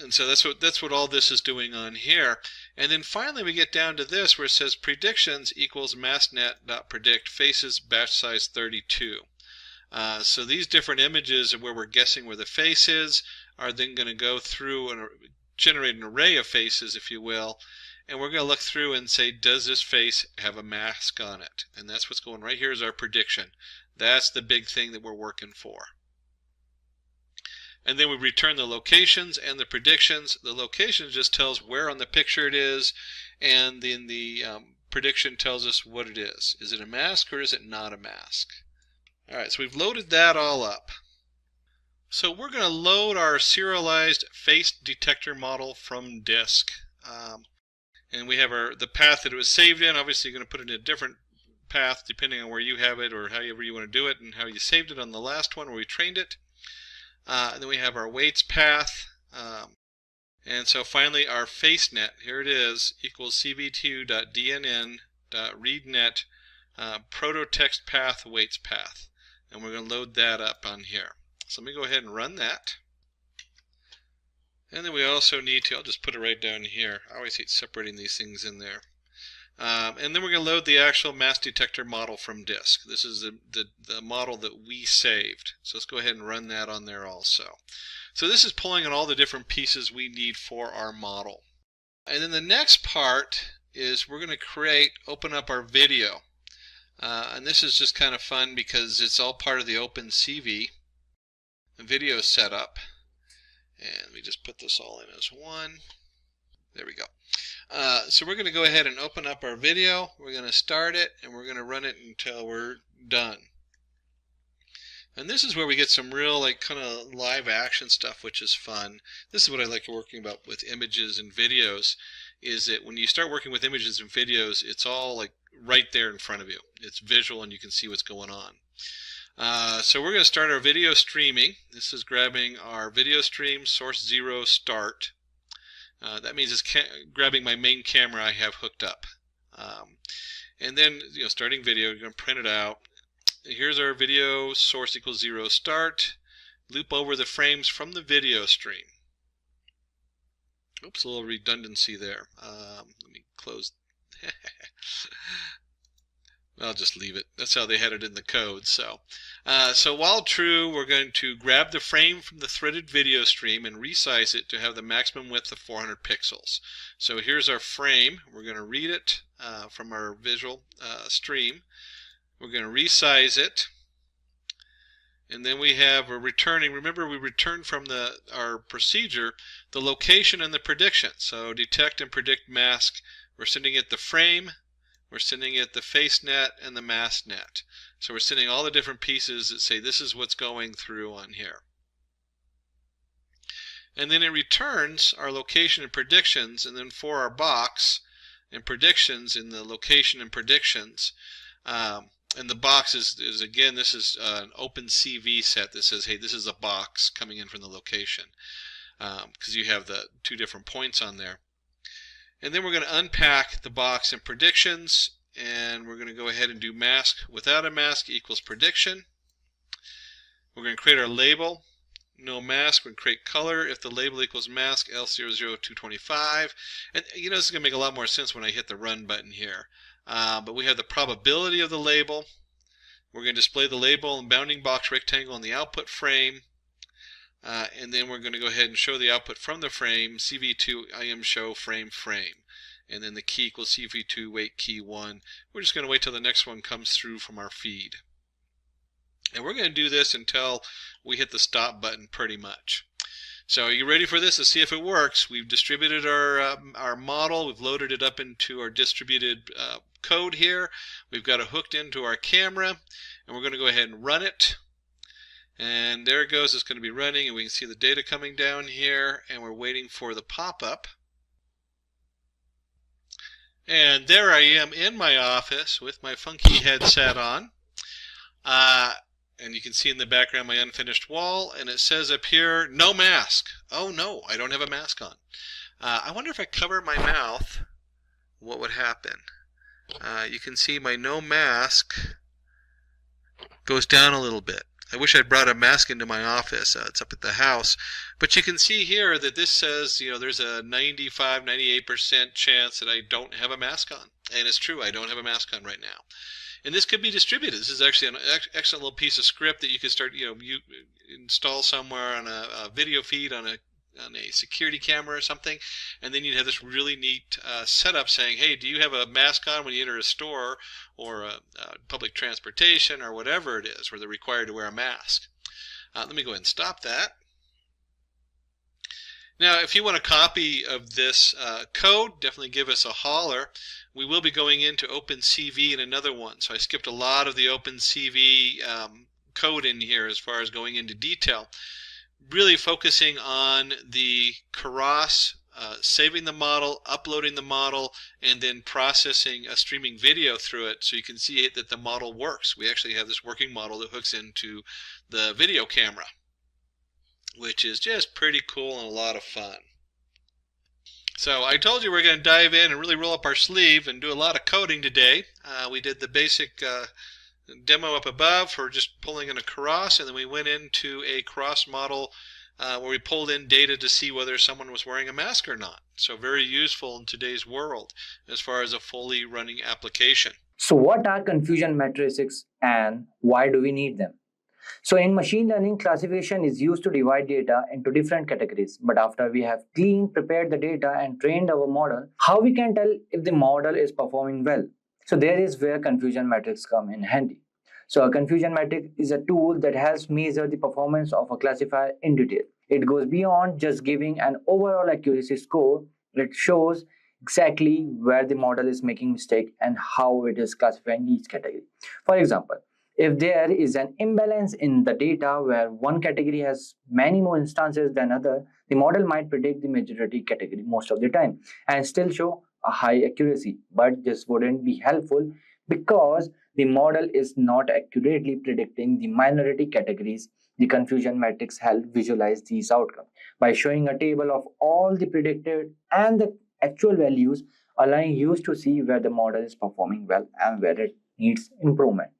And so that's what all this is doing on here. And then finally we get down to this where it says predictions equals masknet.predict faces batch size 32. So these different images of where we're guessing where the face is are then going to go through and generate an array of faces, if you will. And we're going to look through and say, does this face have a mask on it? And that's what's going right here is our prediction. That's the big thing that we're working for. And then we return the locations and the predictions. The location just tells where on the picture it is, and then the prediction tells us what it is. Is it a mask or is it not a mask? Alright, so we've loaded that all up. So we're going to load our serialized face detector model from disk. And we have the path that it was saved in. Obviously you're going to put it in a different path depending on where you have it or however you want to do it and how you saved it on the last one where we trained it. And then we have our weights path. And so finally our FaceNet, here it is, equals cv2.dnn.readnet prototext path weights path. And we're going to load that up on here. So let me go ahead and run that. And then we also need to, I'll just put it right down here. I always hate separating these things in there. And then we're going to load the actual mask detector model from disk. This is the model that we saved. So let's go ahead and run that on there also. So this is pulling on all the different pieces we need for our model. And then the next part is we're going to open up our video. And this is just kind of fun because it's all part of the OpenCV video setup. And let me just put this all in as one. There we go. So we're going to go ahead and open up our video. We're going to start it and we're going to run it until we're done. And this is where we get some real kind of live action stuff, which is fun. This is what I like working about with images and videos, is that when you start working with images and videos, it's all right there in front of you. It's visual and you can see what's going on. So we're going to start our video streaming. This is grabbing our video stream source 0 start. That means it's grabbing my main camera I have hooked up. And then, starting video, you're going to print it out. Here's our video source equals 0 start. Loop over the frames from the video stream. Oops, a little redundancy there. Let me close. I'll just leave it. That's how they had it in the code. So while true, we're going to grab the frame from the threaded video stream and resize it to have the maximum width of 400 pixels. So here's our frame. We're going to read it from our visual stream. We're going to resize it. And then we're returning. Remember, we returned from our procedure the location and the prediction. So detect and predict mask. We're sending it the frame. We're sending it the face net and the mask net. So we're sending all the different pieces that say this is what's going through on here. And then it returns our location and predictions, and then for our box and predictions in the location and predictions. And the box is again, this is an OpenCV set that says, hey, this is a box coming in from the location, because you have the two different points on there. And then we're going to unpack the box and predictions, and we're going to go ahead and do mask without a mask equals prediction. We're going to create our label, no mask. We're going to create color if the label equals mask L00225. And this is going to make a lot more sense when I hit the run button here. But we have the probability of the label. We're going to display the label and bounding box rectangle in the output frame. And then we're going to go ahead and show the output from the frame, CV2 IM show frame. And then the key equals CV2 wait key 1. We're just going to wait till the next one comes through from our feed. And we're going to do this until we hit the stop button pretty much. So are you ready for this? Let's see if it works. We've distributed our model. We've loaded it up into our distributed code here. We've got it hooked into our camera. And we're going to go ahead and run it. And there it goes. It's going to be running, and we can see the data coming down here, and we're waiting for the pop-up. And there I am in my office with my funky headset on. And you can see in the background my unfinished wall, and it says up here, no mask. Oh no, I don't have a mask on. I wonder if I cover my mouth, what would happen? You can see my no mask goes down a little bit. I wish I'd brought a mask into my office. It's up at the house. But you can see here that this says, there's a 95, 98% chance that I don't have a mask on. And it's true, I don't have a mask on right now. And this could be distributed. This is actually an excellent little piece of script that you can start, you install somewhere on a video feed on a security camera or something, and then you'd have this really neat setup saying, hey, do you have a mask on when you enter a store or public transportation or whatever it is where they're required to wear a mask. Let me go ahead and stop that. Now, if you want a copy of this code, definitely give us a holler. We will be going into OpenCV in another one, so I skipped a lot of the OpenCV code in here as far as going into detail. Really focusing on the Keras, saving the model, uploading the model, and then processing a streaming video through it so you can see that the model works. We actually have this working model that hooks into the video camera, which is just pretty cool and a lot of fun. So I told you we're going to dive in and really roll up our sleeve and do a lot of coding today. We did the basic demo up above for just pulling in a Keras, and then we went into a cross model where we pulled in data to see whether someone was wearing a mask or not. So very useful in today's world as far as a fully running application. So what are confusion matrices and why do we need them? So in machine learning, classification is used to divide data into different categories. But after we have cleaned, prepared the data and trained our model, how we can tell if the model is performing well? So there is where confusion metrics come in handy. So a confusion metric is a tool that helps measure the performance of a classifier in detail. It goes beyond just giving an overall accuracy score. It shows exactly where the model is making mistake and how it is classifying each category. For example, if there is an imbalance in the data where one category has many more instances than other, the model might predict the majority category most of the time and still show a high accuracy. But this wouldn't be helpful because the model is not accurately predicting the minority categories. The confusion matrix help visualize these outcomes by showing a table of all the predicted and the actual values, allowing you to see where the model is performing well and where it needs improvement.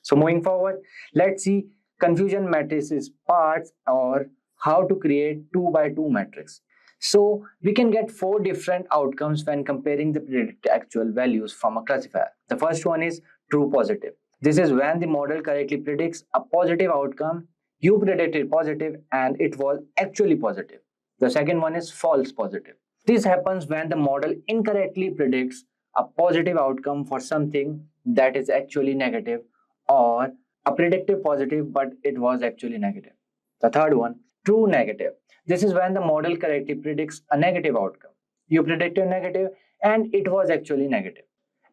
So moving forward, let's see confusion matrices parts or how to create 2 by 2 matrix. So we can get 4 different outcomes when comparing the predicted actual values from a classifier. The first one is true positive. This is when the model correctly predicts a positive outcome. You predicted positive and it was actually positive. The second one is false positive. This happens when the model incorrectly predicts a positive outcome for something that is actually negative, or a predictive positive but it was actually negative. The third one, true negative. This is when the model correctly predicts a negative outcome. You predicted negative and it was actually negative.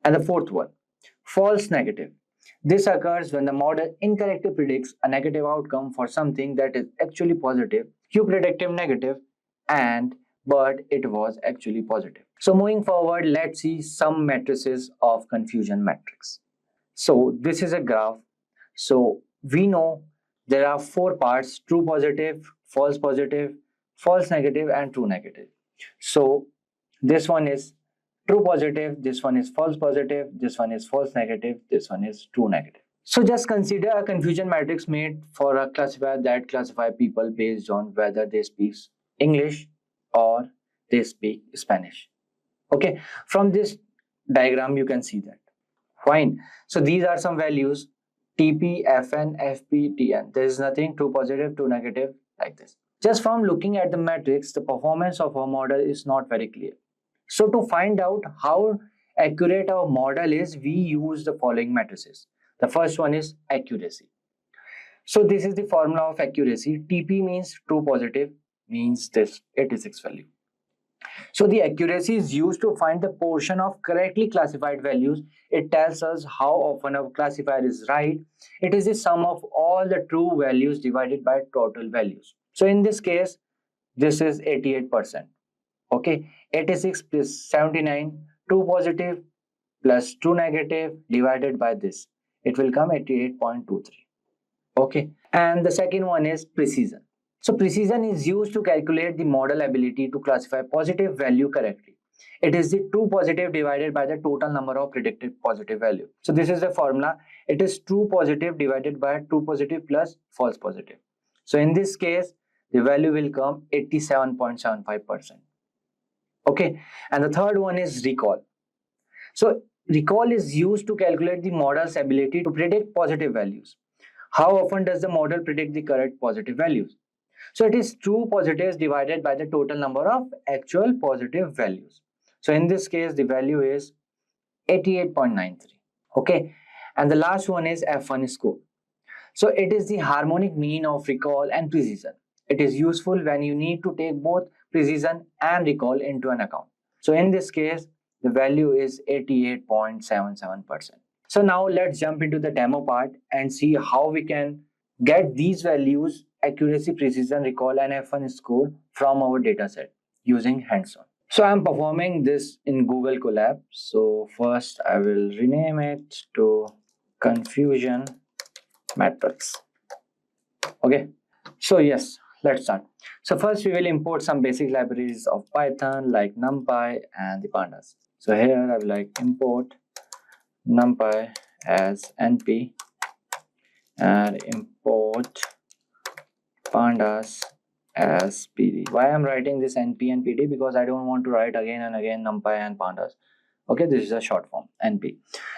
And the fourth one, false negative. This occurs when the model incorrectly predicts a negative outcome for something that is actually positive. You predicted negative and but it was actually positive. So moving forward, let's see some matrices of confusion matrix. So this is a graph. So we know there are 4 parts: true positive, false negative, and true negative. So this one is true positive, this one is false positive, this one is false negative, this one is true negative. So just consider a confusion matrix made for a classifier that classify people based on whether they speak English or they speak Spanish. Okay, from this diagram you can see that. Fine. So these are some values: TP, FN, FP, TN. There is nothing true positive, true negative like this. Just from looking at the matrix, the performance of our model is not very clear. So to find out how accurate our model is, we use the following matrices. The first one is accuracy. So this is the formula of accuracy. TP means true positive, means this 86 value. So the accuracy is used to find the portion of correctly classified values. It tells us how often a classifier is right. It is the sum of all the true values divided by total values. So in this case, this is 88%. Okay, 86 plus 79, true positive plus true negative divided by this. It will come 88.23. Okay, and the second one is precision. So precision is used to calculate the model ability to classify positive value correctly. It is the true positive divided by the total number of predicted positive value. So this is the formula. It is true positive divided by true positive plus false positive. So in this case, the value will come 87.75%. Okay, and the third one is recall. So recall is used to calculate the model's ability to predict positive values. How often does the model predict the correct positive values? So it is true positives divided by the total number of actual positive values. So in this case, the value is 88.93. Okay. And the last one is F1 score. So it is the harmonic mean of recall and precision. It is useful when you need to take both precision and recall into an account. So in this case, the value is 88.77%. So now let's jump into the demo part and see how we can get these values: accuracy, precision, recall, and F1 score from our dataset using hands-on. So I'm performing this in Google Colab. So first I will rename it to confusion matrix. Okay. So yes, let's start. So first we will import some basic libraries of Python like NumPy and the pandas. So here I will import NumPy as np and import pandas as PD. Why I'm writing this NP and PD? Because I don't want to write again and again NumPy and pandas. Okay, this is a short form, NP.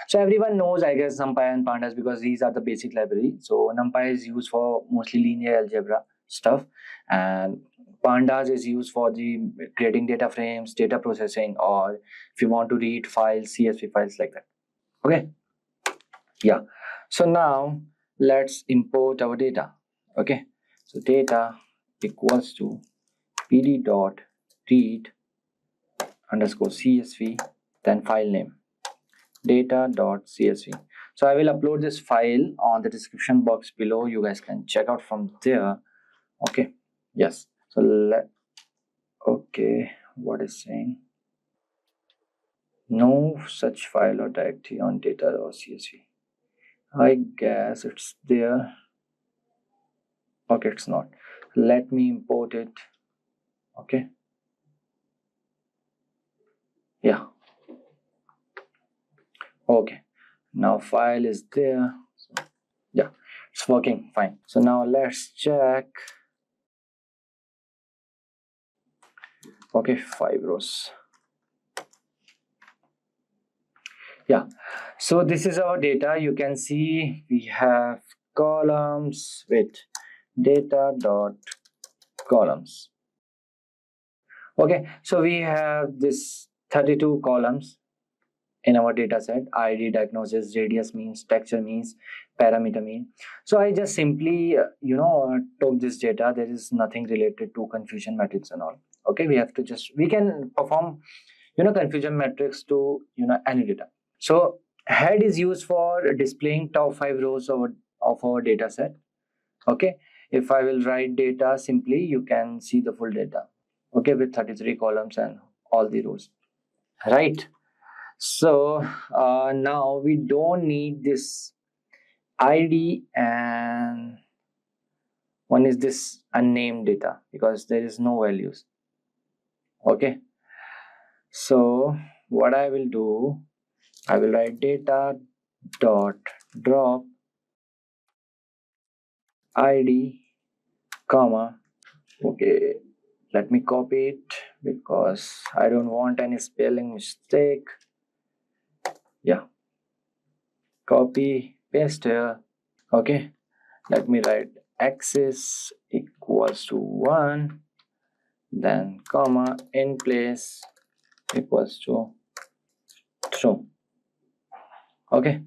So everyone knows, I guess, NumPy and pandas because these are the basic library. So NumPy is used for mostly linear algebra stuff, and pandas is used for the creating data frames, data processing, or if you want to read files, CSV files like that. Okay, yeah. So now let's import our data. Okay, so data equals to pd dot read underscore CSV, then file name data.csv. So I will upload this file on the description box below. You guys can check out from there. Okay, yes. So okay, what is saying? No such file or directory on data or CSV. I guess it's there. Okay, it's not. Let me import it. Okay, yeah. Okay, now file is there. So, yeah, it's working fine. So now let's check. Okay, 5 rows. Yeah, so this is our data. You can see we have columns with data dot columns. Okay, so we have this 32 columns in our data set: ID, diagnosis, radius means, texture means, parameter mean. So I just simply took this data. There is nothing related to confusion matrix and all. Okay, we have to we can perform confusion matrix to any data. So head is used for displaying top 5 rows of our data set. Okay, if I will write data simply, you can see the full data. Okay, with 33 columns and all the rows, right? So now we don't need this ID, and one is this unnamed data because there is no values. Okay, so what I will do, I will write data dot drop ID comma. Okay, let me copy it because I don't want any spelling mistake. Yeah, copy paste here. Okay, let me write axis equals to 1, then comma in place equals to true. Okay,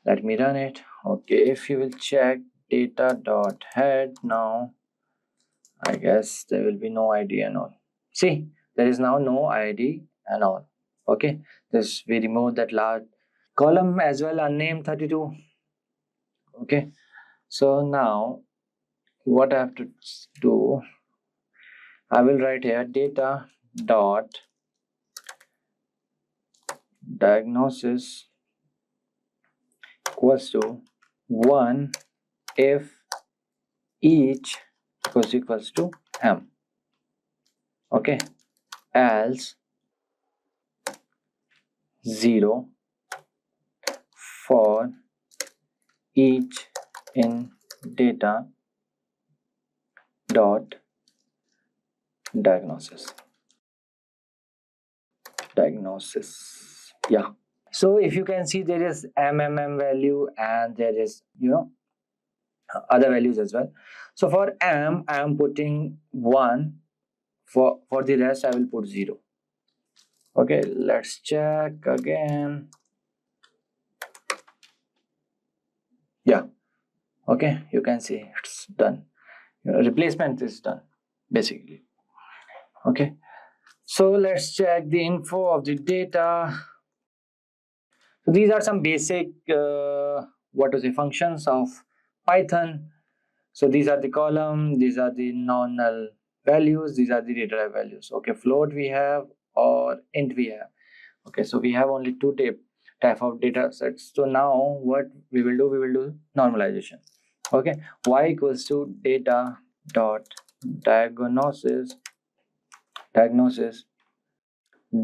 let me run it. Okay, if you will check data dot head, now I guess there will be no ID and all. See, there is now no ID and all. Okay, this we remove that large column as well, unnamed 32. Okay, so now what I have to do, I will write here data dot diagnosis equals to 1 if each equals to m. Okay, else 0 for each in data dot diagnosis. Yeah, so if you can see, there is mmm value and there is other values as well. So for m I am putting 1, for the rest I will put 0. Okay, let's check again. Yeah, okay, you can see it's done. Replacement is done basically. Okay, so let's check the info of the data. So these are some basic functions of Python. So these are the column, these are the non-null values, these are the data type values. Okay, float we have or int we have. Okay, so we have only two type of data sets. So now what we will do normalization. Okay, y equals to data dot diagnosis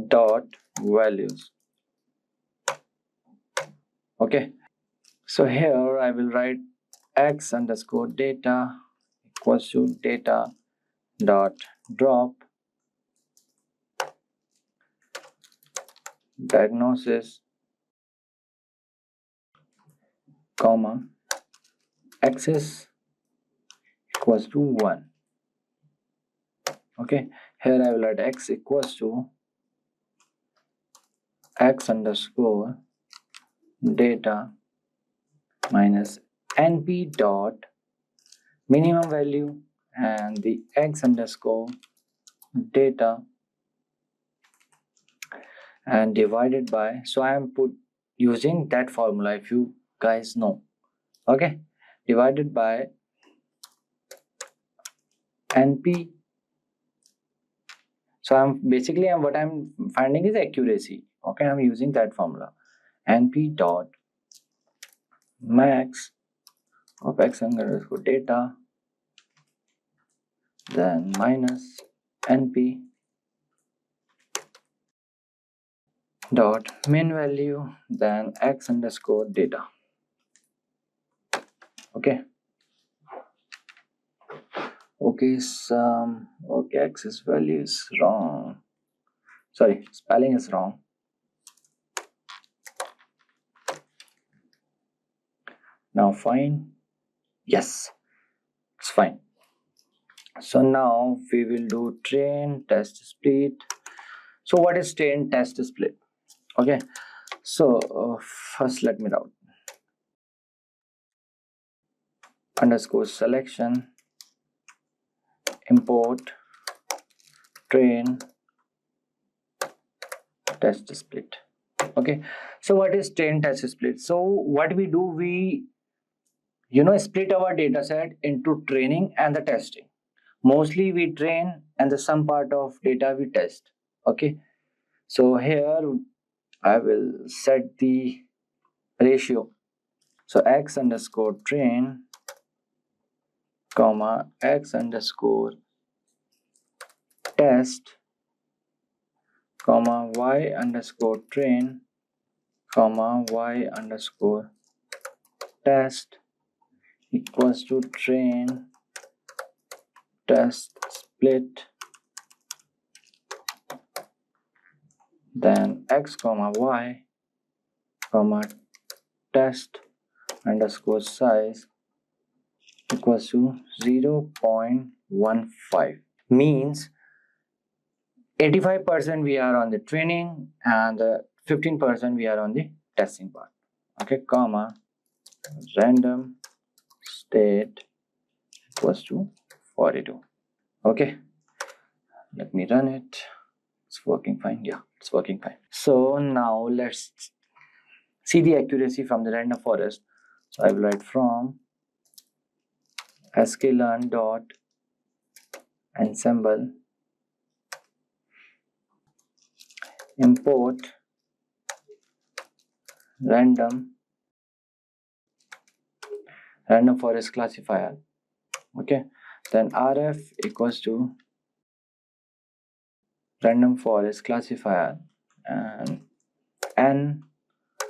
dot values. Okay, so here I will write x underscore data equals to data dot drop diagnosis comma axis equals to 1. Okay, here I will write x equals to x underscore data minus np dot minimum value and the x underscore data and divided by, so I am using that formula if you guys know. Okay, divided by np. So what I'm finding is accuracy. Okay, I'm using that formula, np dot max of x underscore data, then minus np dot min value, then x underscore data. Okay, okay, axis value is wrong, sorry, spelling is wrong. Now fine, yes, it's fine. So now we will do train test split. So what is train test split? Okay, so first let me write underscore selection import train test split. Okay, so what is train test split? So what we do, we split our data set into training and the testing. Mostly we train and the some part of data we test. Okay, so here I will set the ratio. So x underscore train comma x underscore test comma y underscore train comma y underscore test equals to train test split, then x comma y comma test underscore size equals to 0.15. Means 85% we are on the training and 15% we are on the testing part. Okay, comma random state equals to 42. Okay, let me run it. It's working fine. Yeah, it's working fine. So now let's see the accuracy from the random forest. So I will write from sklearn dot ensemble import random forest classifier. Okay, then rf equals to random forest classifier and n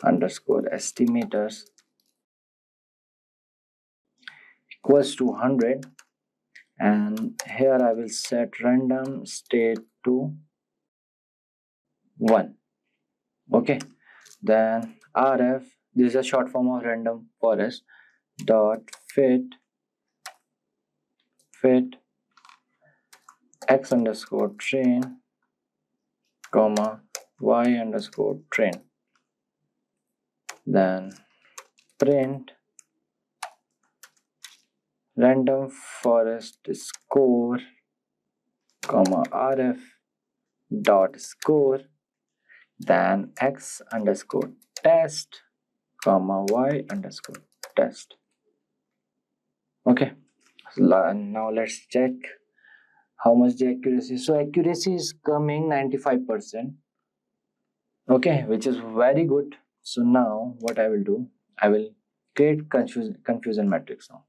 underscore estimators equals to 100, and here I will set random state to 1. Okay, then rf, this is a short form of random forest, dot fit x underscore train comma y underscore train, then print random forest score comma rf dot score, then x underscore test comma y underscore test. Okay, so now let's check how much the accuracy. So accuracy is coming 95%. Okay, which is very good. So now what I will do, I will create confusion matrix now.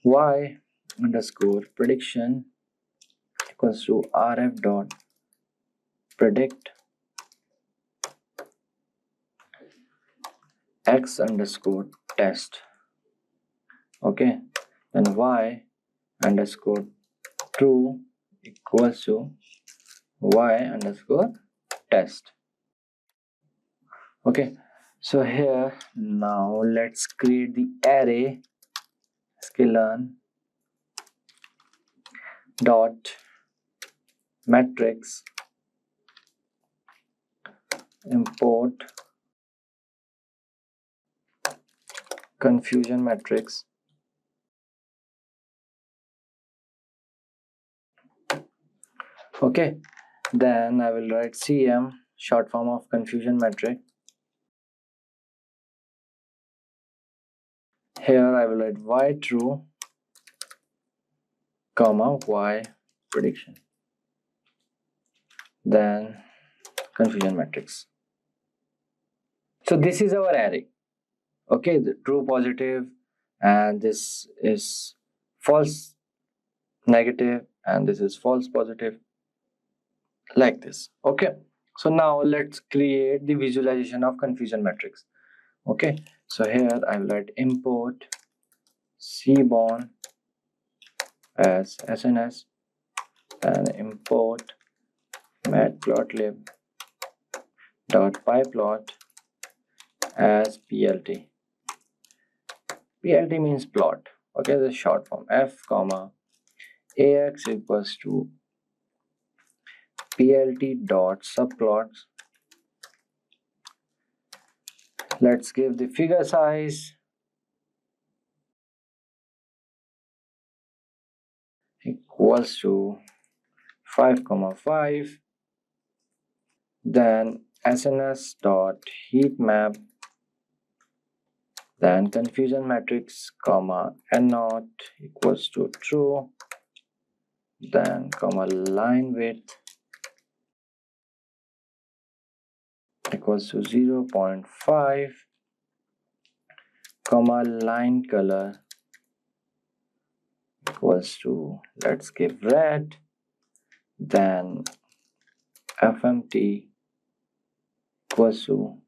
Y underscore prediction equals to rf dot predict x underscore test. Okay, then y underscore true equals to y underscore test. Okay, so here now let's create the array sklearn dot matrix import confusion matrix. Okay, then I will write CM, short form of confusion matrix. Here I will write y true comma y prediction, then confusion matrix. So this is our array. Okay, the true positive, and this is false negative, and this is false positive, like this. Okay, so now let's create the visualization of confusion matrix. Okay, so here I will write import cborn as SNS, and import matplotlib dot pyplot as plt. plt means plot. Okay, the short form f comma ax equals to plt dot subplots. Let's give the figure size equals to 5,5. Then SNS dot heat map, then confusion matrix comma n naught equals to true, then comma line width equals to 0.5, comma line color equals to, let's give red, then fmt equals to,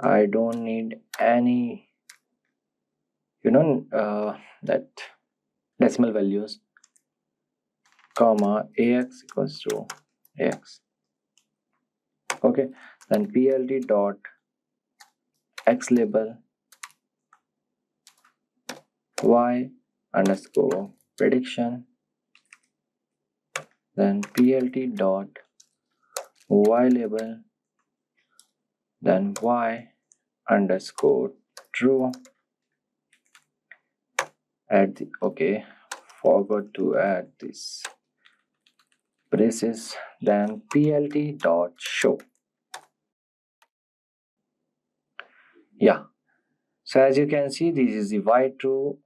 I don't need any that decimal values, comma ax equals to ax. Okay, then plt dot x label y underscore prediction, then plt dot y label, then y underscore true. Add the, okay, forgot to add this braces, then plt dot show. Yeah, so as you can see, this is the y true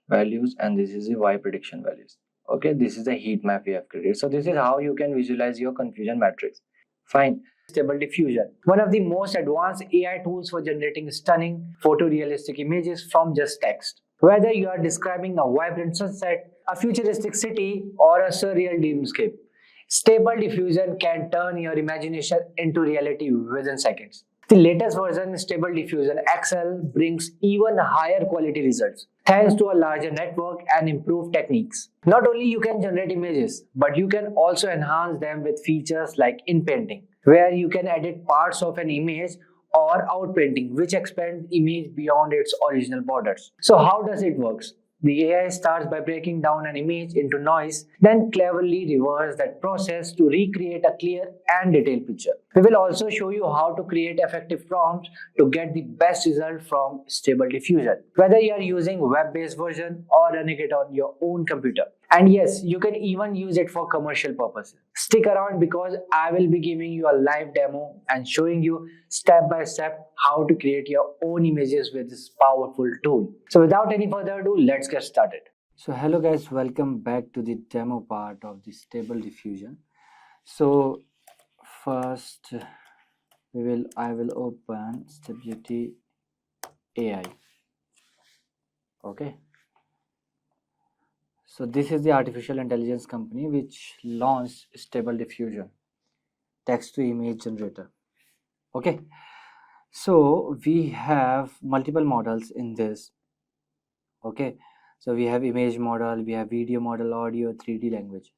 values and this is the y prediction values. Okay, this is the heat map we have created. So this is how you can visualize your confusion matrix. Fine. Stable diffusion, one of the most advanced AI tools for generating stunning photorealistic images from just text. Whether you are describing a vibrant sunset, a futuristic city, or a surreal dreamscape, Stable Diffusion can turn your imagination into reality within seconds. The latest version, Stable Diffusion XL, brings even higher quality results thanks to a larger network and improved techniques. Not only you can generate images, but you can also enhance them with features like inpainting, where you can edit parts of an image, or outpainting, which expands the image beyond its original borders. So how does it work? The AI starts by breaking down an image into noise, then cleverly reverse that process to recreate a clear and detailed picture. We will also show you how to create effective prompts to get the best result from Stable Diffusion, whether you are using web-based version or running it on your own computer. And yes, you can even use it for commercial purposes. Stick around because I will be giving you a live demo and showing you step by step how to create your own images with this powerful tool. So without any further ado, let's get started. So hello guys, welcome back to the demo part of the Stable Diffusion. So first I will open Stability AI. Okay. So this is the artificial intelligence company which launched Stable Diffusion, text to image generator. Okay, so we have multiple models in this. Okay, so we have image model, we have video model, audio, 3D languages.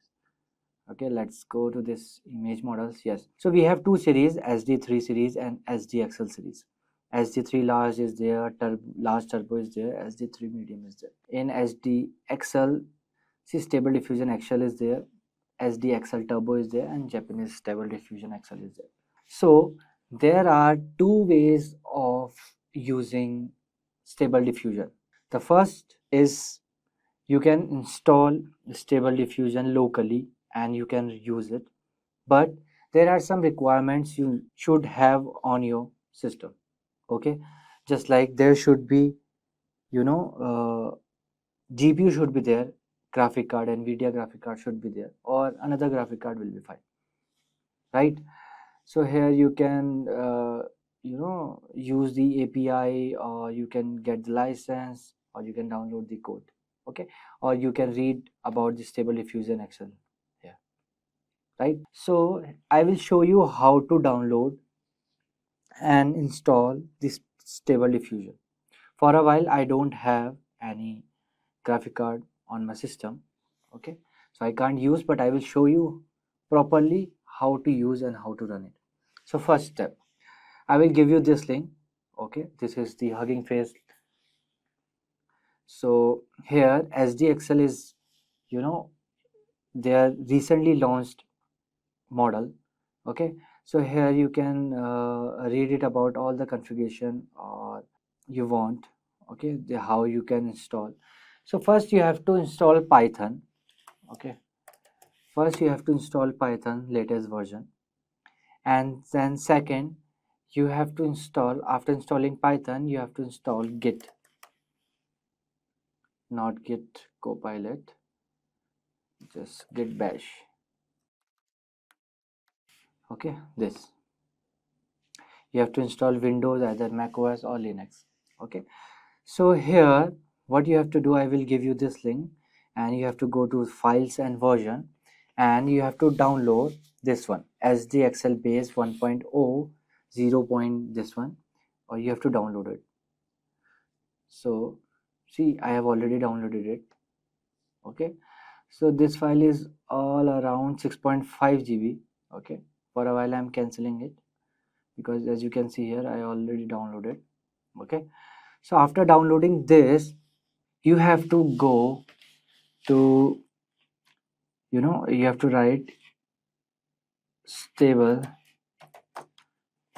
Okay, let's go to this image models. Yes, so we have two series, SD3 series and SDXL series. SD3 large is there, large turbo is there, SD3 medium is there. In SDXL, see, stable diffusion XL is there, SDXL turbo is there, and Japanese stable diffusion XL is there. So there are two ways of using stable diffusion. The first is you can install stable diffusion locally and you can use it, but there are some requirements you should have on your system. Okay, just like there should be, GPU should be there, graphic card, NVIDIA graphic card should be there, or another graphic card will be fine, right? So here you can use the API, or you can get the license, or you can download the code. Okay, or you can read about the stable diffusion XL here, right? So I will show you how to download and install this stable diffusion. For a while I don't have any graphic card on my system, okay, so I can't use, but I will show you properly how to use and how to run it. So first step, I will give you this link. Okay, this is the Hugging Face. So here SDXL is, their recently launched model. Okay, so here you can read it about all the configuration or you want. Okay, how you can install. So first you have to install Python. Okay, first you have to install Python latest version, and then second you have to install, after installing Python, you have to install Git, not Git Copilot, just Git Bash. Okay, this you have to install Windows, either Mac OS or Linux. Okay, so here what you have to do, I will give you this link, and you have to go to files and version, and you have to download this one, SDXL base 1.0 0. This one, or you have to download it. So see, I have already downloaded it. Okay, so this file is all around 6.5 GB. Okay, for a while I'm canceling it because as you can see here, I already downloaded. Okay, so after downloading this, you have to go to, you have to write stable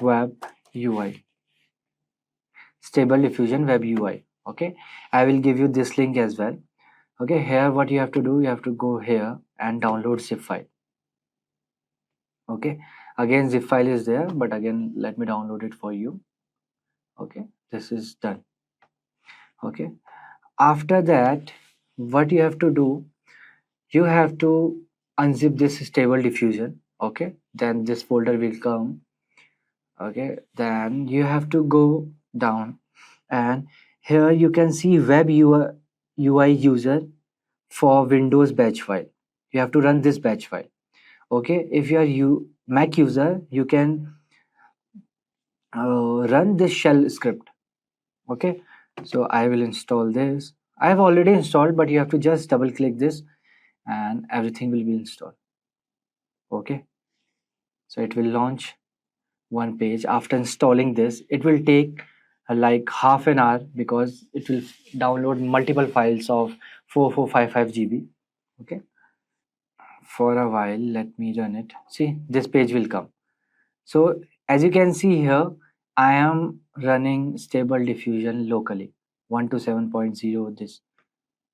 web UI, stable diffusion web UI. Okay, I will give you this link as well. Okay, here what you have to do, you have to go here and download zip file. Okay, again zip file is there, but again let me download it for you. Okay, this is done. Okay, after that what you have to do, you have to unzip this stable diffusion. Okay, then this folder will come. Okay, then you have to go down, and here you can see web UI user for Windows batch file. You have to run this batch file. Okay, if you are Mac user, you can run this shell script. Okay, so I will install this. I have already installed, but you have to just double click this and everything will be installed. Okay, so it will launch one page. After installing this, it will take like half an hour because it will download multiple files of 4455 GB. Okay, for a while let me run it. See, this page will come. So as you can see here, I am running stable diffusion locally 127.0 this.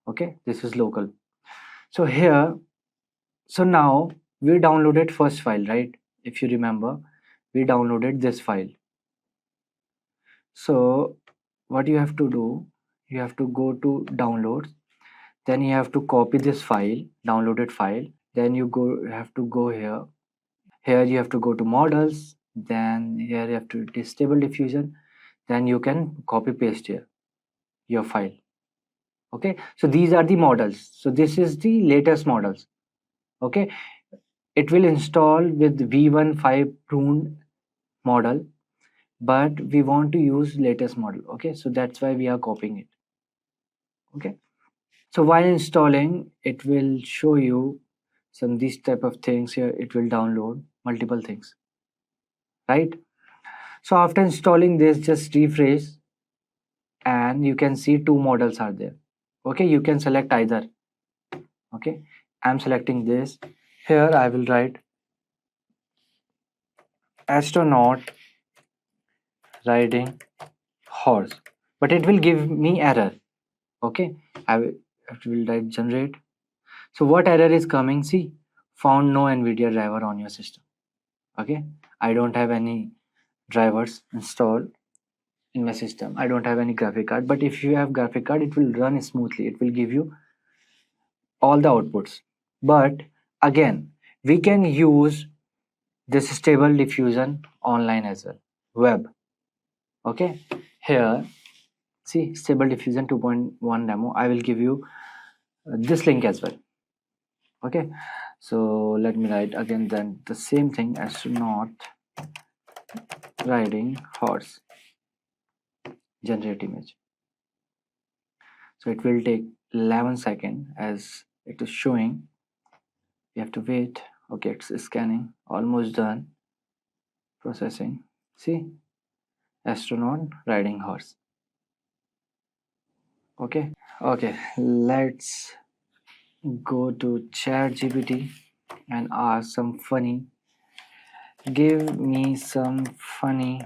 Okay, this is local. So here, so now we downloaded first file, right? If you remember, we downloaded this file. So what you have to do, you have to go to downloads, then you have to copy this file, downloaded file, then you have to go here. Here you have to go to models, then here you have to stable diffusion, then you can copy paste here your file. Okay, so these are the models. So this is the latest models. Okay, it will install with v15 pruned model, but we want to use latest model. Okay, so that's why we are copying it. Okay, so while installing, it will show you some these type of things here. It will download multiple things, right? So after installing this, just refresh and you can see two models are there. Okay, you can select either. Okay, I'm selecting this. Here I will write astronaut riding horse, but it will give me error. Okay, I will write generate. So what error is coming? See, found no NVIDIA driver on your system. Okay, I don't have any drivers installed in my system. I don't have any graphic card, but if you have graphic card, it will run smoothly. It will give you all the outputs. But again, we can use this stable diffusion online as well, web. Okay, here see stable diffusion 2.1 demo. I will give you this link as well. Okay, so let me write again then the same thing, astronaut riding horse, generate image. So it will take 11 seconds as it is showing. You have to wait. Okay, it's scanning, almost done, processing. See, astronaut riding horse. Okay, let's go to ChatGPT and ask some funny. Give me some funny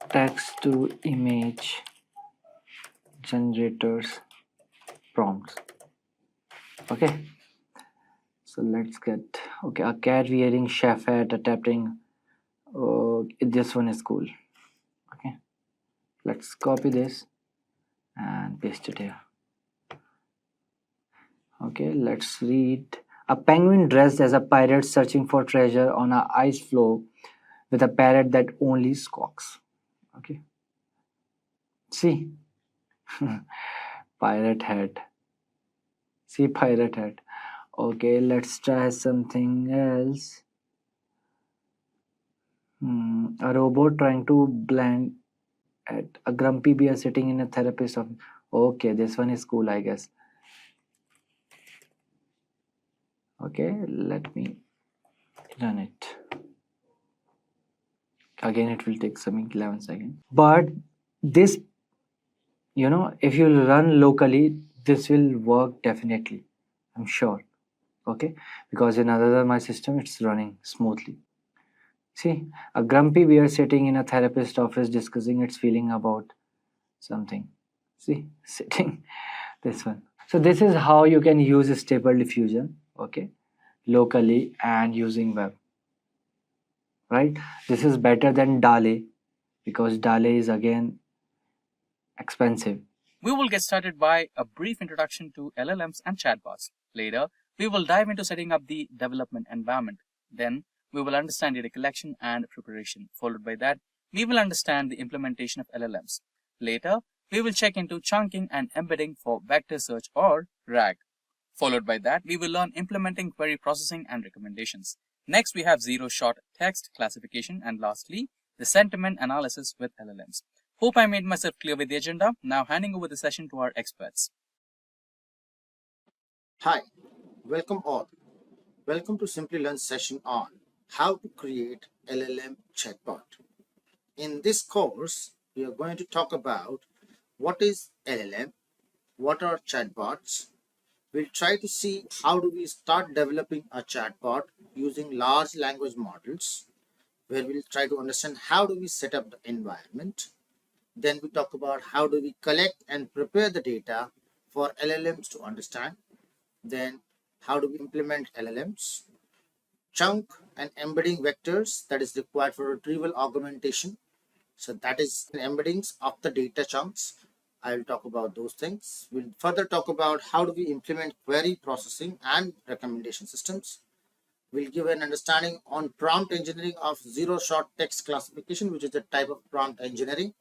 text to image generators prompts. Okay, so let's get, okay, a cat wearing chef hat attempting. Oh, this one is cool. Okay, let's copy this and paste it here. Okay, let's read. A penguin dressed as a pirate searching for treasure on a ice floe with a parrot that only squawks. Okay, see, pirate hat. See, pirate hat. Okay, let's try something else. A robot trying to blend at a grumpy bear sitting in a therapist office. Okay, this one is cool, I guess. Okay, let me run it. Again, it will take some 11 seconds. But this, if you run locally, this will work definitely. I'm sure. Okay, because in other my system, it's running smoothly. See, a grumpy bear sitting in a therapist office discussing its feeling about something. See, sitting, this one. So this is how you can use stable diffusion, okay, locally and using web, right? This is better than DALE because DALE is again expensive. We will get started by a brief introduction to LLMs and chatbots. Later, we will dive into setting up the development environment. Then, we will understand data collection and preparation. Followed by that, we will understand the implementation of LLMs. Later, we will check into chunking and embedding for vector search or RAG. Followed by that, we will learn implementing query processing and recommendations. Next, we have zero-shot text classification, and lastly, the sentiment analysis with LLMs. Hope I made myself clear with the agenda. Now handing over the session to our experts. Hi, welcome all. Welcome to Simplilearn session on how to create LLM chatbot. In this course, we are going to talk about what is LLM, what are chatbots. We'll try to see how do we start developing a chatbot using large language models, where we'll try to understand how do we set up the environment. Then we talk about how do we collect and prepare the data for LLMs to understand. Then how do we implement LLMs? Chunk and embedding vectors that is required for retrieval augmentation. So that is embeddings of the data chunks. I will talk about those things. We'll further talk about how do we implement query processing and recommendation systems. We'll give an understanding on prompt engineering of zero-shot text classification, which is the type of prompt engineering.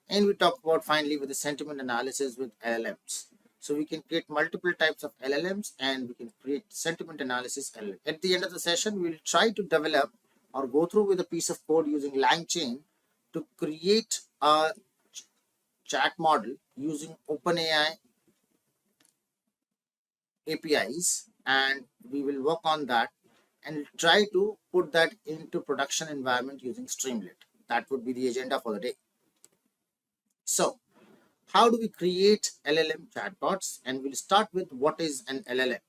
And we talk about finally with the sentiment analysis with LLMs. So we can create multiple types of LLMs and we can create sentiment analysis LLM. At the end of the session, we'll try to develop or go through with a piece of code using Langchain to create a chat model using OpenAI APIs, and we will work on that and try to put that into production environment using Streamlit. That would be the agenda for the day. So, how do we create LLM chatbots? And we'll start with what is an LLM.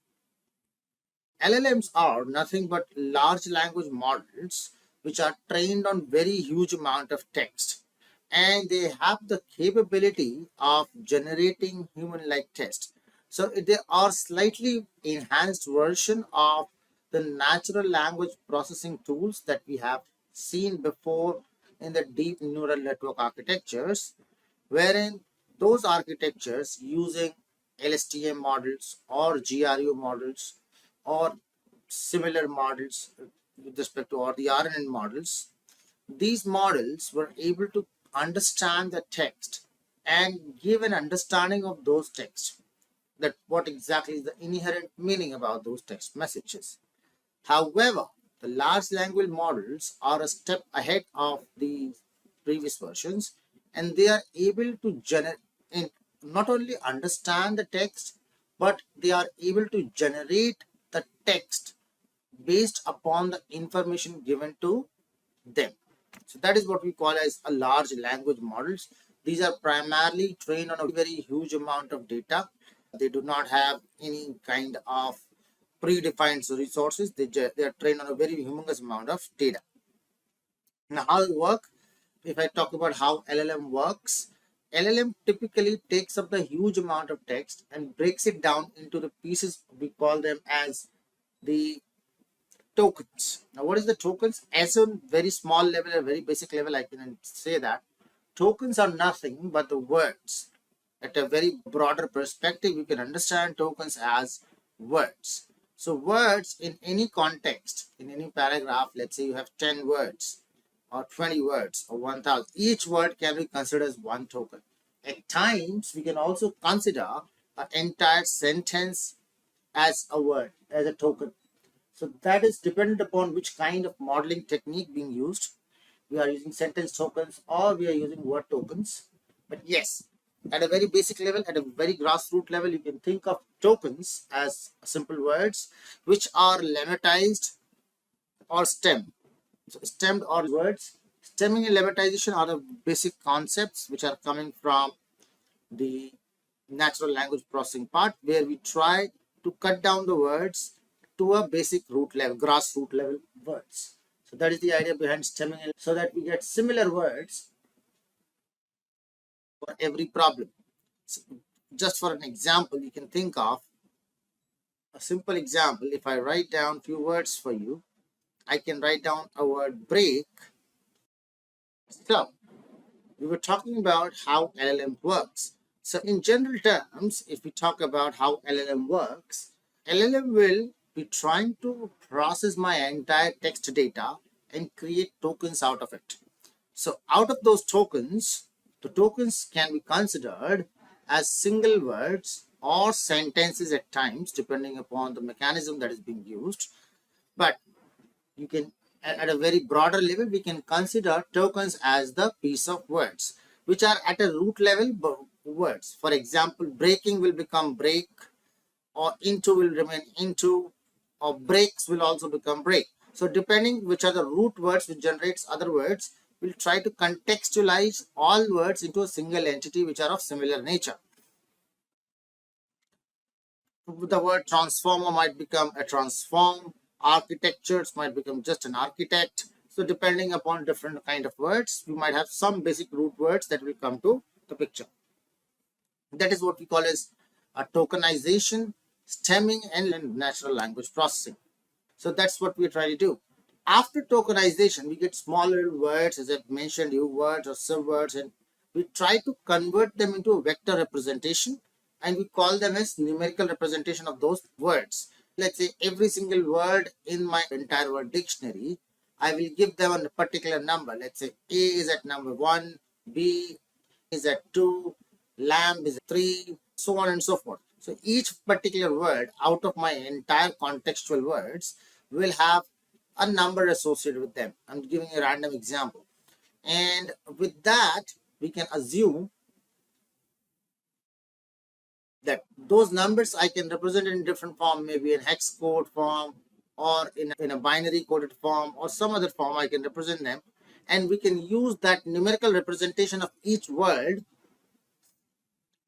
LLMs are nothing but large language models which are trained on very huge amount of text, and they have the capability of generating human-like text. So they are slightly enhanced version of the natural language processing tools that we have seen before in the deep neural network architectures, wherein those architectures using LSTM models or GRU models or similar models with respect to, or the RNN models, these models were able to understand the text and give an understanding of those texts, that what exactly is the inherent meaning about those text messages. However, the large language models are a step ahead of the previous versions, and they are able to generate, not only understand the text, but they are able to generate the text based upon the information given to them. So that is what we call as a large language models. These are primarily trained on a very huge amount of data. They do not have any kind of predefined resources. They are trained on a very humongous amount of data. Now, how it work? If I talk about how LLM works, LLM typically takes up the huge amount of text and breaks it down into the pieces. We call them as the tokens. Now, what is the tokens? As a very small level, a very basic level, I can say that tokens are nothing but the words. At a very broader perspective, you can understand tokens as words. So words in any context, in any paragraph, let's say you have 10 words or 20 words or 1000, each word can be considered as one token. At times, we can also consider an entire sentence as a word, as a token. So that is dependent upon which kind of modeling technique being used. We are using sentence tokens or we are using word tokens. But yes, at a very basic level, at a very grassroots level, you can think of tokens as simple words which are lemmatized or stemmed. So stemmed or words. Stemming and lemmatization are the basic concepts which are coming from the natural language processing part, where we try to cut down the words to a basic root level, grassroots level words. So that is the idea behind stemming, so that we get similar words for every problem. So just for an example, you can think of a simple example. If I write down few words for you, I can write down a word break. So we were talking about how LLM works. So in general terms, if we talk about how LLM works, LLM will be trying to process my entire text data and create tokens out of it. So out of those tokens, the tokens can be considered as single words or sentences at times, depending upon the mechanism that is being used. But you can, at a very broader level, we can consider tokens as the piece of words which are at a root level words. For example, breaking will become break, or into will remain into, or breaks will also become break. So depending which are the root words which generates other words, we'll try to contextualize all words into a single entity which are of similar nature. The word transformer might become a transform, architectures might become just an architect. So depending upon different kind of words, we might have some basic root words that will come to the picture. That is what we call as a tokenization, stemming, and natural language processing. So that's what we try to do. After tokenization, we get smaller words, as I've mentioned you, words or subwords, and we try to convert them into a vector representation, and we call them as numerical representation of those words. Let's say every single word in my entire word dictionary, I will give them a particular number. Let's say A is at number 1, B is at 2, lamb is at 3, so on and so forth. So each particular word out of my entire contextual words will have a number associated with them. I'm giving a random example. And with that, we can assume that those numbers I can represent in different form, maybe in hex code form or in a binary coded form or some other form I can represent them. And we can use that numerical representation of each word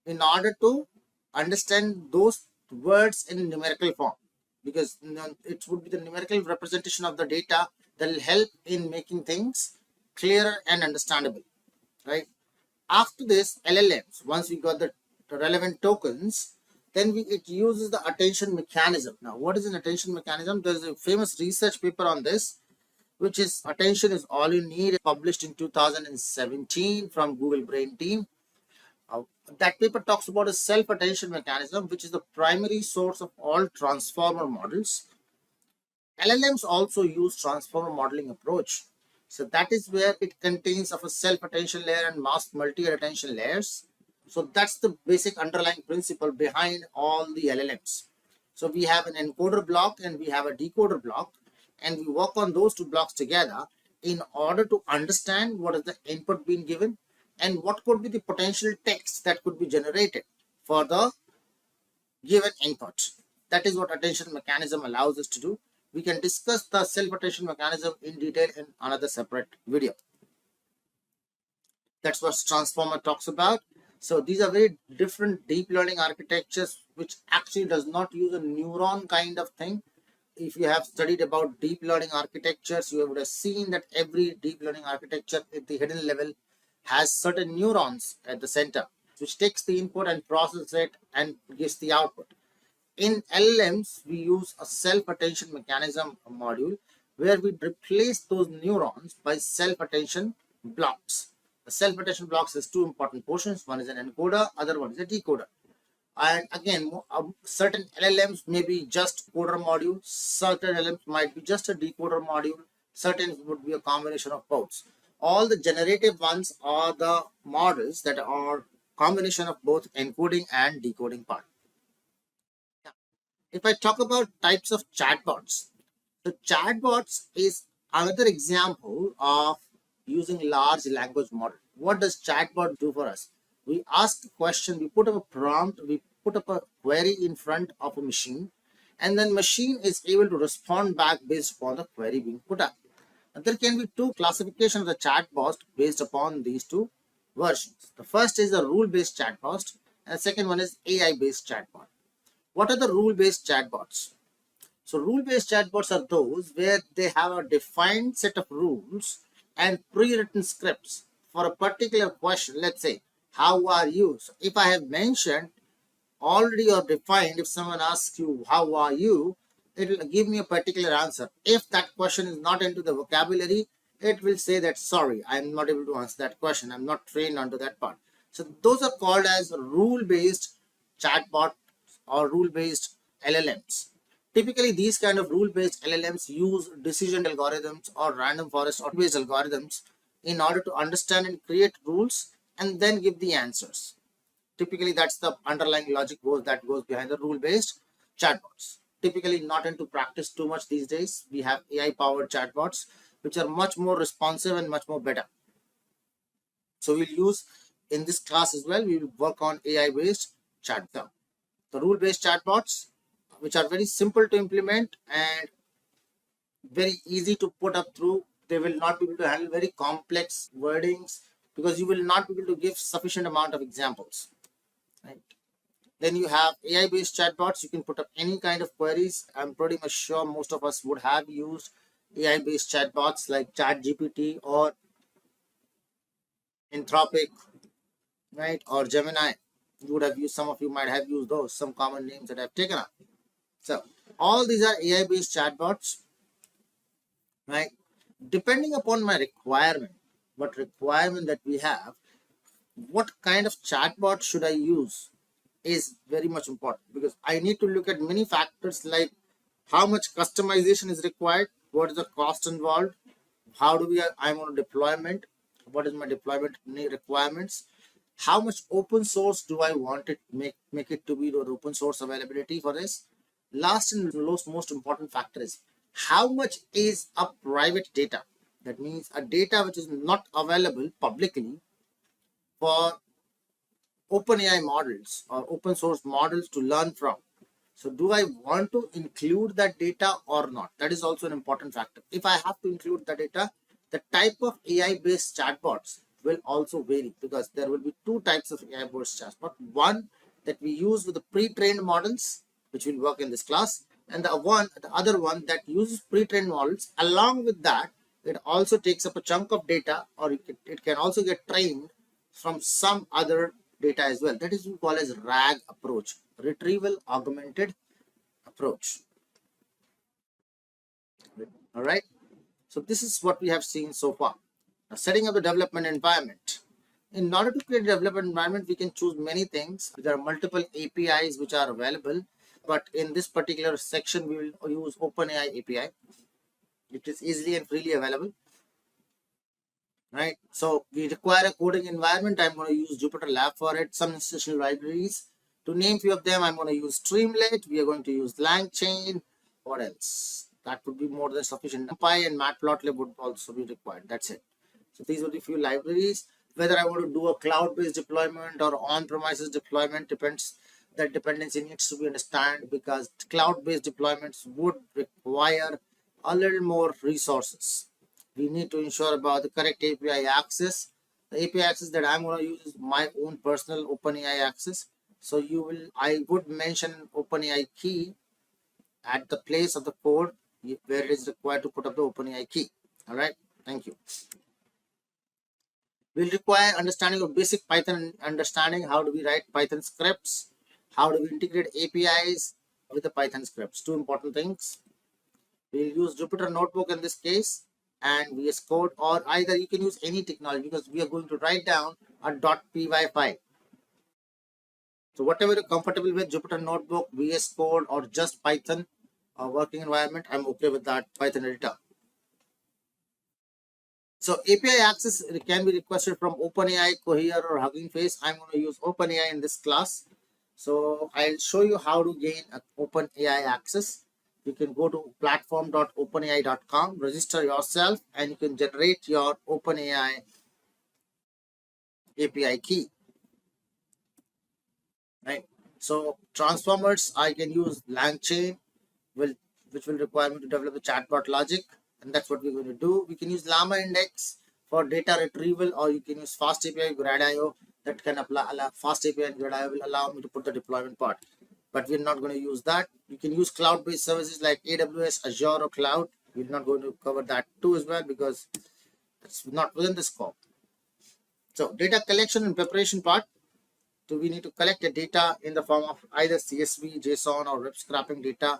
in order to understand those words in numerical form, because it would be the numerical representation of the data that will help in making things clearer and understandable, right? After this, LLMs, once we got the relevant tokens, then it uses the attention mechanism. Now, what is an attention mechanism? There's a famous research paper on this, which is Attention is All You Need, published in 2017 from Google Brain team. Uh, that paper talks about a self-attention mechanism, which is the primary source of all transformer models. LLMs also use transformer modeling approach. So that is where it contains of a self-attention layer and masked multi-attention layers. So that's the basic underlying principle behind all the LLMs. So we have an encoder block and we have a decoder block, and we work on those two blocks together in order to understand what is the input being given and what could be the potential text that could be generated for the given input. That is what attention mechanism allows us to do. We can discuss the self-attention mechanism in detail in another separate video. That's what transformer talks about. So these are very different deep learning architectures, which actually does not use a neuron kind of thing. If you have studied about deep learning architectures, you would have seen that every deep learning architecture at the hidden level has certain neurons at the center, which takes the input and processes it and gives the output. In LLMs, we use a self-attention mechanism module where we replace those neurons by self-attention blocks. The self-attention blocks has two important portions. One is an encoder, other one is a decoder. And again, certain LLMs may be just coder module, certain LLMs might be just a decoder module, certain would be a combination of both. All the generative ones are the models that are combination of both encoding and decoding part. If I talk about types of chatbots, the chatbots is another example of using large language model. What does chatbot do for us? We ask a question, we put up a prompt, we put up a query in front of a machine, and then machine is able to respond back based upon the query being put up. And there can be two classifications of the chatbot based upon these two versions. The first is the rule-based chatbot, and the second one is AI-based chatbot. What are the rule-based chatbots? So rule-based chatbots are those where they have a defined set of rules and pre-written scripts for a particular question. Let's say, how are you? So if I have mentioned already or defined, if someone asks you, how are you? It will give me a particular answer. If that question is not into the vocabulary, it will say that, sorry, I'm not able to answer that question. I'm not trained onto that part. So those are called as rule-based chatbot or rule-based LLMs. Typically, these kind of rule-based LLMs use decision algorithms or random forest or based algorithms in order to understand and create rules and then give the answers. Typically, that's the underlying logic that goes behind the rule-based chatbots. Typically not into practice too much these days. We have AI-powered chatbots, which are much more responsive and much more better. So we'll use in this class as well, we will work on AI-based chatbots. The rule-based chatbots, which are very simple to implement and very easy to put up through. They will not be able to handle very complex wordings because you will not be able to give sufficient amount of examples. Right? Then you have AI-based chatbots. You can put up any kind of queries. I'm pretty much sure most of us would have used AI-based chatbots like ChatGPT or Anthropic, right? Or Gemini. You would have used, some of you might have used those, some common names that I've taken up. So all these are AI-based chatbots, right? Depending upon my requirement, what requirement that we have, what kind of chatbot should I use is very much important, because I need to look at many factors like how much customization is required, what is the cost involved, how do I'm on a deployment, what is my deployment requirements, how much open source do I want it make it to be the open source availability for this. Last and most important factor is how much is a private data. That means a data which is not available publicly for OpenAI models or open source models to learn from. So do I want to include that data or not? That is also an important factor. If I have to include the data, the type of AI based chatbots will also vary, because there will be two types of AI based chatbot. One that we use with the pre-trained models, which will work in this class, and the other one that uses pre-trained models. Along with that, it also takes up a chunk of data, or it can also get trained from some other data as well. That is what we call as RAG approach, retrieval augmented approach. All right. So this is what we have seen so far. Now, setting up the development environment. In order to create a development environment, we can choose many things. There are multiple APIs which are available, but in this particular section, we will use OpenAI API. It is easily and freely available. Right. So we require a coding environment. I'm going to use Jupyter Lab for it. Some institutional libraries. To name few of them, I'm going to use Streamlit. We are going to use Langchain. What else? That would be more than sufficient. NumPy and Matplotlib would also be required. That's it. So these would be few libraries. Whether I want to do a cloud-based deployment or on-premises deployment depends. That dependency needs to be understood, because cloud-based deployments would require a little more resources. We need to ensure about the correct API access. The API access that I'm going to use is my own personal OpenAI access. So I would mention OpenAI key at the place of the code where it is required to put up the OpenAI key. All right. Thank you. We'll require understanding of basic Python, understanding how do we write Python scripts, how do we integrate APIs with the Python scripts. Two important things. We'll use Jupyter Notebook in this case, and VS Code, or either you can use any technology, because we are going to write down a .py file. So whatever you're comfortable with, Jupyter Notebook, VS Code, or just Python working environment, I'm okay with that Python editor. So API access can be requested from OpenAI, Cohere, or Hugging Face. I'm going to use OpenAI in this class. So I'll show you how to gain OpenAI access. You can go to platform.openai.com, register yourself, and you can generate your OpenAI API key. Right. So transformers, I can use Langchain, which will require me to develop the chatbot logic, and that's what we're going to do. We can use Lama index for data retrieval, or you can use Fast API, Grad.io. That can apply. Fast API and Grad.io will allow me to put the deployment part, but we're not going to use that. You can use cloud-based services like AWS, Azure, or Cloud. We're not going to cover that too as well, because it's not within the scope. So data collection and preparation part. So we need to collect the data in the form of either CSV, JSON, or web scraping data.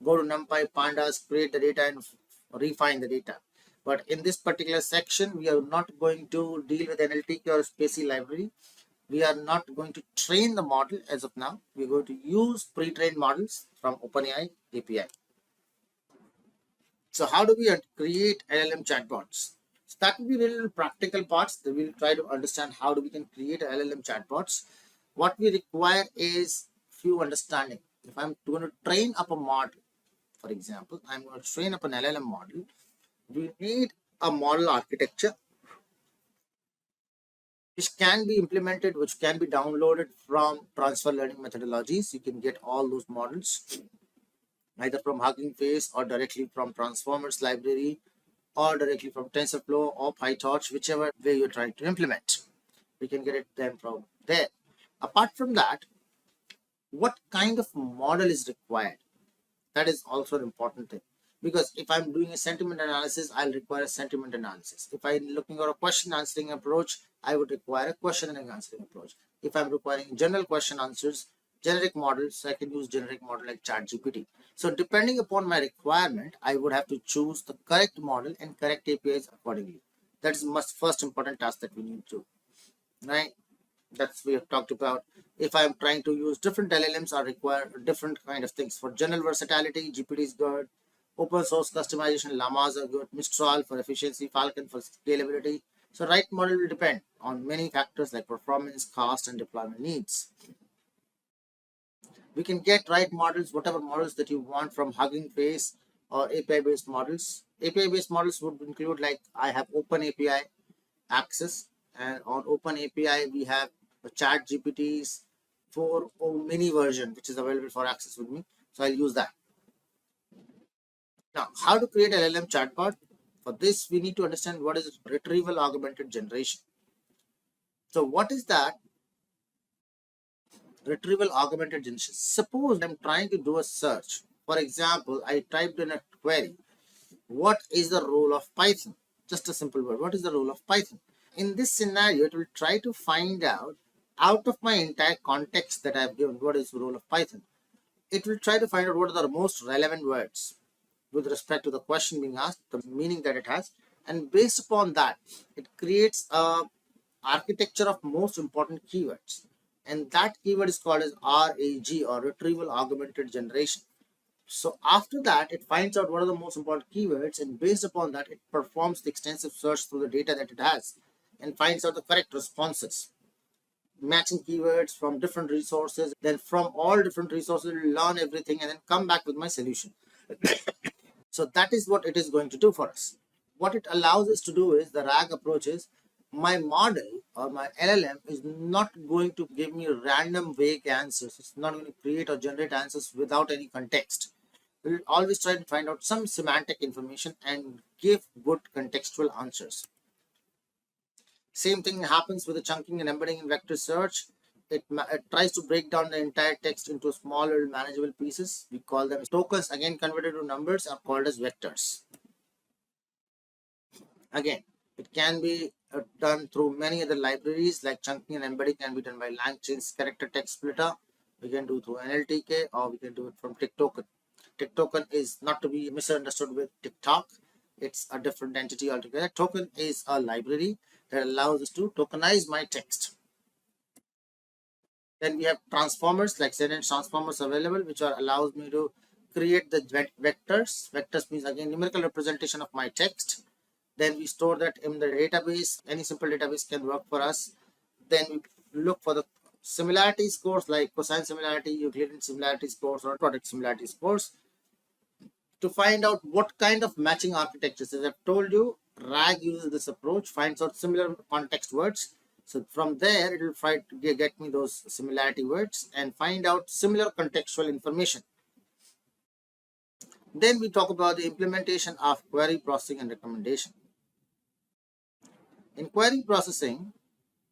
Go to NumPy, Pandas, create the data, and refine the data. But in this particular section, we are not going to deal with NLTK or Spacy library. We are not going to train the model as of now. We are going to use pre-trained models from OpenAI API. So how do we create LLM chatbots? So that will be little practical parts that we'll try to understand how we can create LLM chatbots. What we require is few understanding. If I'm going to train up a model, for example, I'm going to train up an LLM model, we need a model architecture which can be implemented, which can be downloaded from transfer learning methodologies. You can get all those models either from Hugging Face or directly from Transformers library, or directly from TensorFlow or PyTorch, whichever way you're trying to implement. We can get it then from there. Apart from that, what kind of model is required? That is also an important thing, because if I'm doing a sentiment analysis, I'll require a sentiment analysis. If I'm looking for a question answering approach, I would require a question and answering approach. If I'm requiring general question answers, generic models, I can use generic model like ChatGPT. So depending upon my requirement, I would have to choose the correct model and correct APIs accordingly. That is first important task that we need to, right? That's we have talked about. If I'm trying to use different LLMs, I require different kind of things. For general versatility, GPT is good. Open source customization, Lamas are good. Mistral for efficiency, Falcon for scalability. So right model will depend on many factors like performance, cost, and deployment needs. We can get right models, whatever models that you want from Hugging Face or API-based models. API-based models would include, like, I have Open API access, and on Open API we have the Chat GPT's 4.0 mini version, which is available for access with me. So I'll use that. Now, how to create LLM chatbot? For this, we need to understand what is retrieval augmented generation. So what is that? Retrieval augmented generation. Suppose I'm trying to do a search. For example, I typed in a query, what is the role of Python? Just a simple word. What is the role of Python? In this scenario, it will try to find out of my entire context that I've given, what is the role of Python. It will try to find out what are the most relevant words with respect to the question being asked, the meaning that it has, and based upon that, it creates a architecture of most important keywords, and that keyword is called as RAG, or retrieval augmented generation. So after that, it finds out what are the most important keywords, and based upon that, it performs the extensive search through the data that it has and finds out the correct responses, matching keywords from different resources. Then from all different resources, it will learn everything and then come back with my solution. So that is what it is going to do for us. What it allows us to do is, the RAG approach is, my model or my LLM is not going to give me random vague answers. It's not going to create or generate answers without any context. It will always try to find out some semantic information and give good contextual answers. Same thing happens with the chunking and embedding in vector search. It tries to break down the entire text into smaller manageable pieces. We call them tokens. Again, converted to numbers are called as vectors. Again, it can be done through many other libraries, like chunking and embedding can be done by Langchain's character text splitter. We can do through NLTK, or we can do it from TikToken. TikToken is not to be misunderstood with TikTok. It's a different entity altogether. Token is a library that allows us to tokenize my text. Then we have transformers, like sentence transformers available, which allows me to create the vectors. Vectors means, again, numerical representation of my text. Then we store that in the database. Any simple database can work for us. Then we look for the similarity scores, like cosine similarity, Euclidean similarity scores, or product similarity scores, to find out what kind of matching architectures. As I've told you, RAG uses this approach, finds out similar context words. So from there, it will try to get me those similarity words and find out similar contextual information. Then we talk about the implementation of query processing and recommendation. In query processing,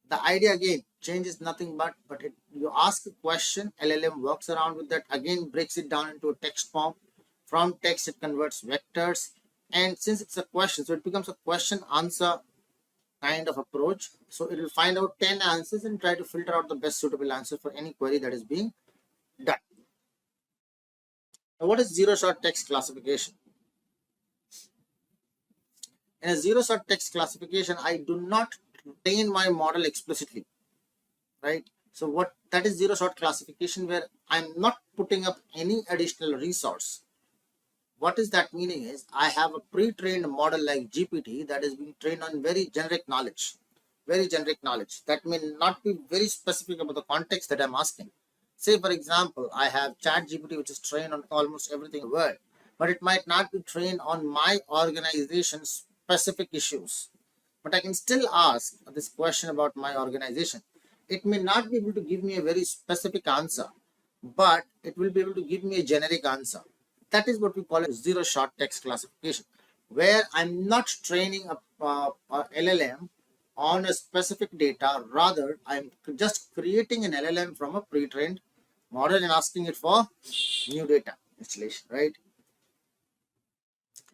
the idea again changes nothing but you ask a question, LLM works around with that, again breaks it down into a text form. From text, it converts vectors, and since it's a question, so it becomes a question answer kind of approach. So it will find out 10 answers and try to filter out the best suitable answer for any query that is being done. Now, what is zero-shot text classification? In a zero-shot text classification, I do not train my model explicitly, right? So what that is zero-shot classification, where I'm not putting up any additional resource. What is that meaning is, I have a pre-trained model like GPT that is being trained on very generic knowledge. That may not be very specific about the context that I'm asking. Say, for example, I have Chat GPT, which is trained on almost everything in the world, but it might not be trained on my organization's specific issues. But I can still ask this question about my organization. It may not be able to give me a very specific answer, but it will be able to give me a generic answer. That is what we call a zero-shot text classification, where I'm not training a LLM on a specific data. Rather, I'm just creating an LLM from a pre-trained model and asking it for new data installation, right?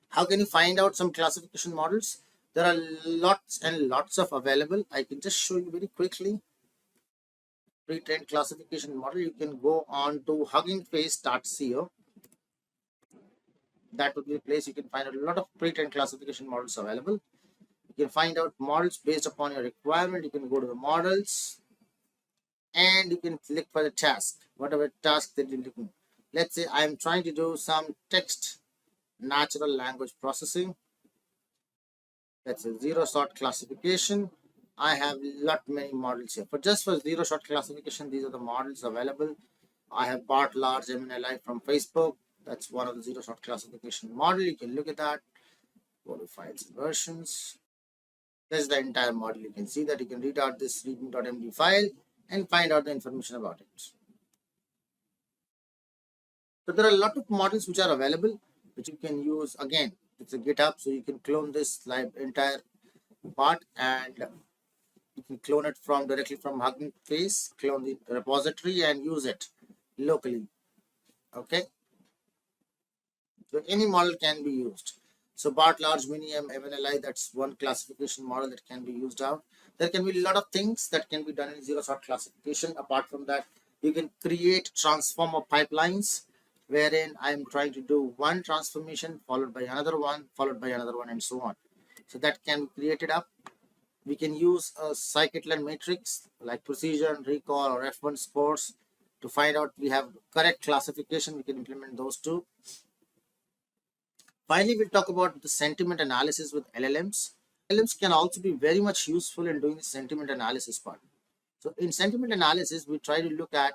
How can you find out some classification models? There are lots and lots of available. I can just show you very quickly. Pre-trained classification model, you can go on to huggingface.co. That would be a place you can find a lot of pre-trained classification models available. You can find out models based upon your requirement. You can go to the models and you can click for the task, whatever task that you're looking. Let's say I'm trying to do some text natural language processing. That's a zero-shot classification. I have many models here. For zero-shot classification, these are the models available. I have BART large MNLI from Facebook. That's one of the zero-shot classification model. You can look at that. Go to files and versions. This is the entire model. You can see that you can read out this readme.md file and find out the information about it. So there are a lot of models which are available, which you can use. Again, it's a GitHub, so you can clone this entire part, and you can clone it from directly from Hugging Face, clone the repository and use it locally. Okay, so any model can be used. So BART, large, medium, MNLI, that's one classification model that can be used out. There can be a lot of things that can be done in zero-shot classification. Apart from that, you can create transformer pipelines, wherein I'm trying to do one transformation followed by another one, followed by another one, and so on. So that can be created up. We can use a scikit-learn matrix like precision, recall, or F1 scores to find out we have correct classification. We can implement those two. Finally, we'll talk about the sentiment analysis with LLMs. LLMs can also be very much useful in doing the sentiment analysis part. So in sentiment analysis, we try to look at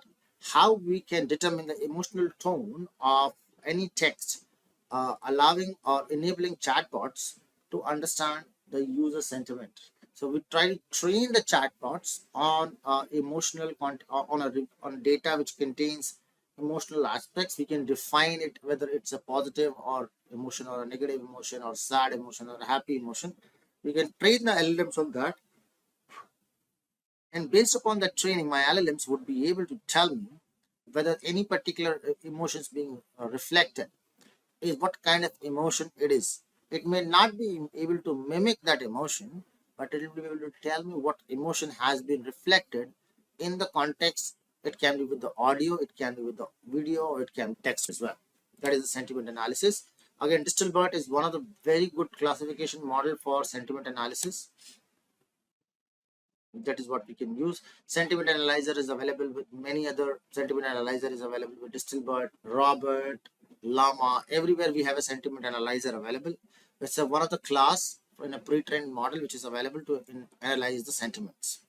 how we can determine the emotional tone of any text, allowing or enabling chatbots to understand the user sentiment. So we try to train the chatbots on emotional on data which contains emotional aspects. We can define it whether it's a positive or emotion, or a negative emotion, or sad emotion, or a happy emotion. We can train the LLMs on that, and based upon that training, my LLMs would be able to tell me whether any particular emotions being reflected is what kind of emotion it is. It may not be able to mimic that emotion, but it will be able to tell me what emotion has been reflected in the context. It can be with the audio, it can be with the video, or it can be text as well. That is the sentiment analysis. Again, Distilbert is one of the very good classification model for sentiment analysis. That is what we can use. Sentiment analyzer is available with many other. Sentiment analyzer is available with Distilbert, Robert, Lama. Everywhere we have a sentiment analyzer available. It's one of the class in a pre-trained model which is available to analyze the sentiments.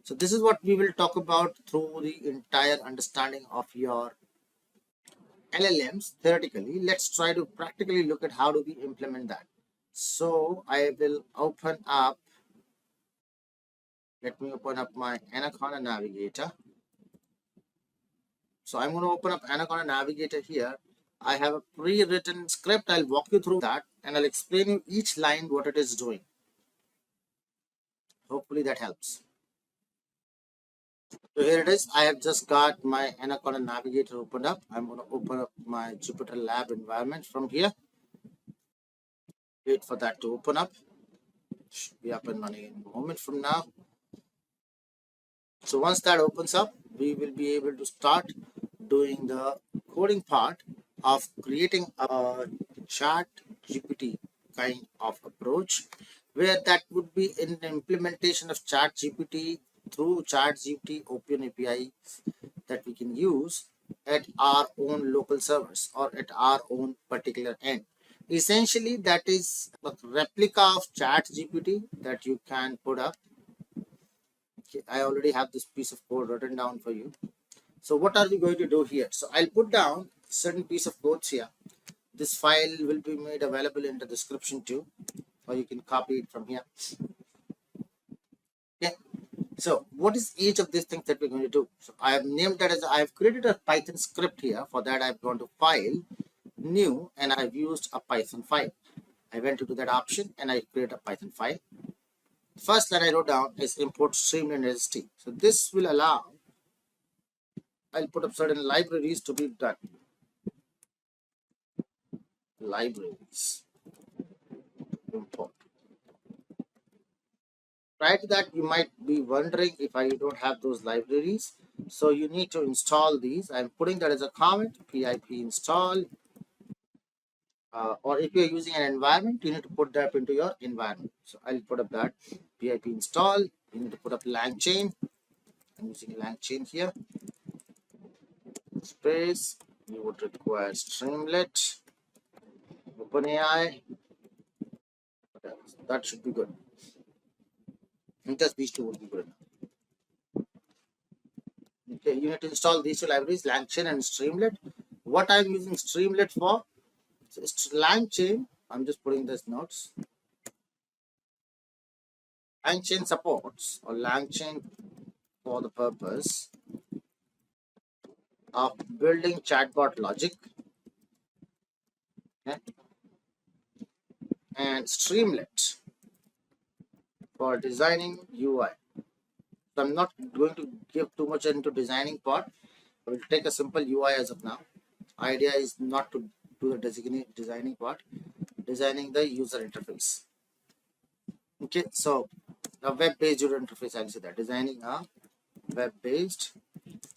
So this is what we will talk about through the entire understanding of your LLMs theoretically. Let's try to practically look at how do we implement that. So I will open up. Let me open up my Anaconda Navigator. So I'm going to open up Anaconda Navigator here. I have a pre-written script. I'll walk you through that and I'll explain you each line what it is doing. Hopefully that helps. So here it is. I have just got my Anaconda Navigator opened up. I'm going to open up my Jupyter Lab environment from here. Wait for that to open up. Should be up and running in a moment from now. So once that opens up, we will be able to start doing the coding part of creating a chat GPT kind of approach, where that would be in the implementation of chat GPT through chat GPT open API that we can use at our own local servers or at our own particular end. Essentially, that is a replica of chat GPT that you can put up. Okay, I already have this piece of code written down for you. So what are we going to do here? So I'll put down certain piece of codes here. This file will be made available in the description too, or you can copy it from here. Okay. So what is each of these things that we're going to do? So I have named that as I have created a Python script here. For that, I've gone to File, New, and I've used a Python file. I went to that option and I create a Python file. First line I wrote down is import streamline LST. So this will allow, I'll put up certain libraries to be done. Libraries. Import. Prior to that, you might be wondering if I don't have those libraries. So you need to install these. I'm putting that as a comment, pip install. Or if you're using an environment, you need to put that into your environment. So I'll put up that pip install. You need to put up Langchain. I'm using Langchain here. Space. You would require Streamlit, OpenAI. That should be good. Just these two would be good enough. Okay, you need to install these two libraries, Langchain and Streamlit. What I'm using Streamlit for? So Langchain, I'm just putting this notes. Langchain supports, or Langchain for the purpose of building chatbot logic, okay, and Streamlit for designing UI. So I'm not going to give too much into designing part. I will take a simple UI as of now. Idea is not to do the designing part, designing the user interface. Okay, so the web-based user interface, I'll say that designing a web-based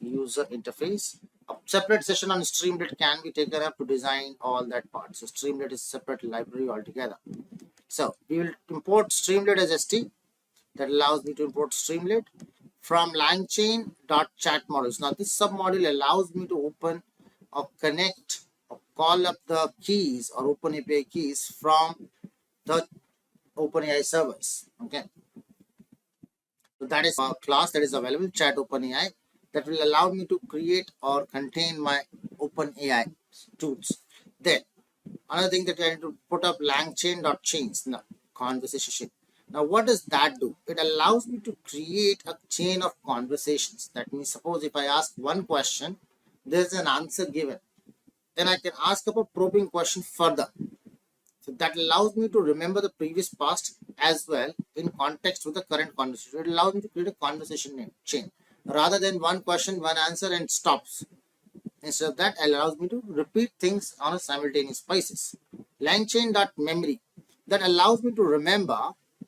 user interface. A separate session on Streamlit can be taken up to design all that part. So Streamlit is separate library altogether. So we will import Streamlit as ST. That allows me to import Streamlit from Langchain.chat models. Now this submodule allows me to open or connect or call up the keys or OpenAPI keys from the OpenAI servers. Okay. So that is a class that is available, Chat OpenAI, that will allow me to create or contain my OpenAI tools. Then another thing that I need to put up Langchain.chains now, conversation. Now what does that do? It allows me to create a chain of conversations. That means suppose if I ask one question, there's an answer given. Then I can ask up a probing question further. So that allows me to remember the previous past as well in context with the current conversation. It allows me to create a conversation chain rather than one question, one answer and stops. Instead of that, it allows me to repeat things on a simultaneous basis. Langchain.memory, that allows me to remember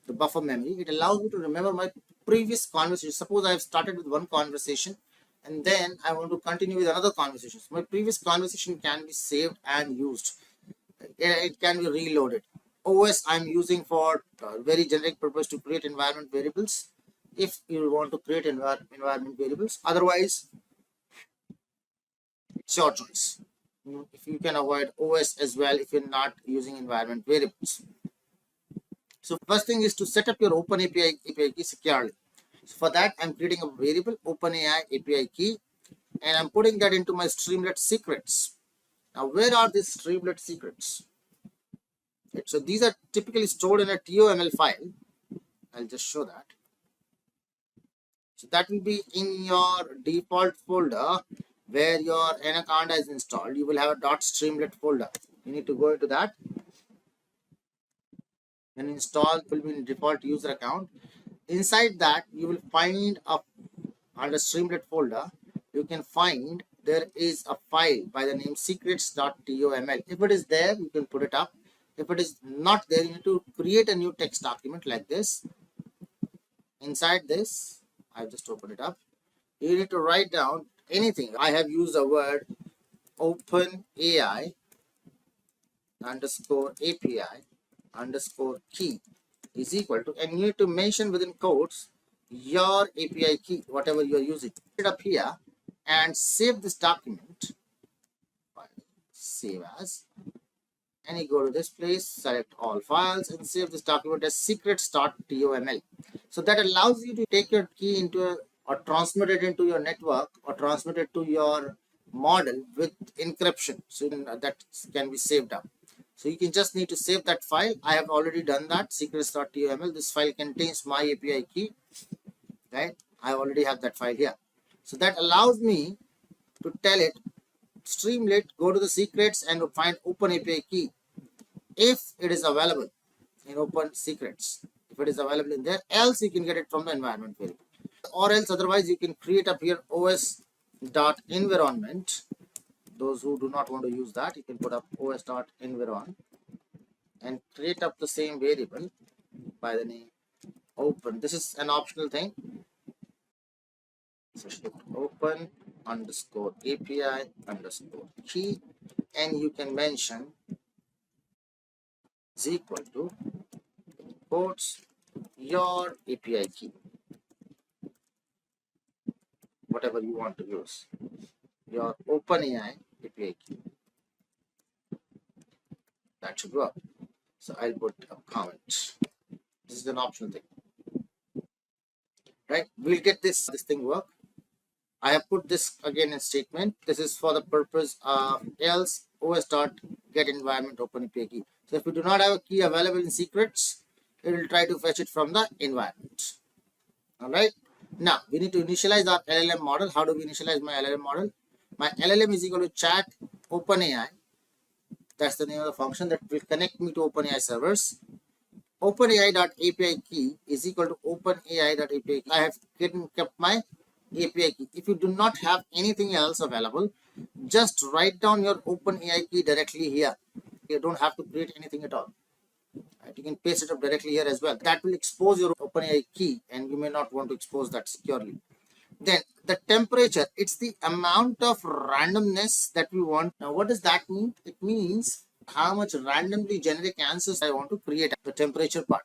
the buffer memory. It allows me to remember my previous conversation. Suppose I have started with one conversation and then I want to continue with another conversation. So my previous conversation can be saved and used. It can be reloaded. OS I'm using for very generic purpose to create environment variables. If you want to create environment variables, otherwise it's your choice. If you can avoid OS as well if you're not using environment variables. So first thing is to set up your OpenAPI API key securely. So for that, I'm creating a variable OpenAI API key and I'm putting that into my Streamlit secrets. Now, where are these Streamlit secrets? Right, so these are typically stored in a TOML file. I'll just show that. So that will be in your default folder where your Anaconda is installed. You will have a .streamlit folder. You need to go into that and install. Will be in default user account. Inside that, you will find under Streamlit folder. You can find there is a file by the name secrets.toml. If it is there, you can put it up. If it is not there, you need to create a new text document like this. Inside this, I've just opened it up. You need to write down anything. I have used the word OpenAI underscore API underscore key is equal to, and you need to mention within quotes your API key, whatever you are using. Put it up here and save this document. Save as. And you go to this place, select all files and save this document as secrets.toml. So that allows you to take your key into or transmit it into your network or transmit it to your model with encryption. So that can be saved up. So you can just need to save that file. I have already done that, secrets.toml. This file contains my API key, right? I already have that file here. So that allows me to tell it, Streamlit, go to the secrets and find OpenAPI key if it is available in Open Secrets. If it is available in there, else you can get it from the environment variable. Or else otherwise you can create up here os.environment. Those who do not want to use that, you can put up os.environ and create up the same variable by the name open. This is an optional thing. So open underscore API underscore key, and you can mention is equal to quotes your API key, whatever you want to use, your OpenAI API key. That should work. So I'll put a comment. This is an optional thing, right? We'll get this thing work. I have put this again in statement. This is for the purpose of else os.get environment OpenAPI key. So if we do not have a key available in secrets, it will try to fetch it from the environment. All right. Now we need to initialize our LLM model. How do we initialize my LLM model? My LLM is equal to chat OpenAI. That's the name of the function that will connect me to OpenAI servers. OpenAI.api key is equal to OpenAI.api key. I have kept my API key. If you do not have anything else available, just write down your OpenAI key directly here. You don't have to create anything at all. Right? You can paste it up directly here as well. That will expose your OpenAI key, and you may not want to expose that securely. Then the temperature, it's the amount of randomness that we want. Now, what does that mean? It means how much randomly generic answers I want to create. The temperature part.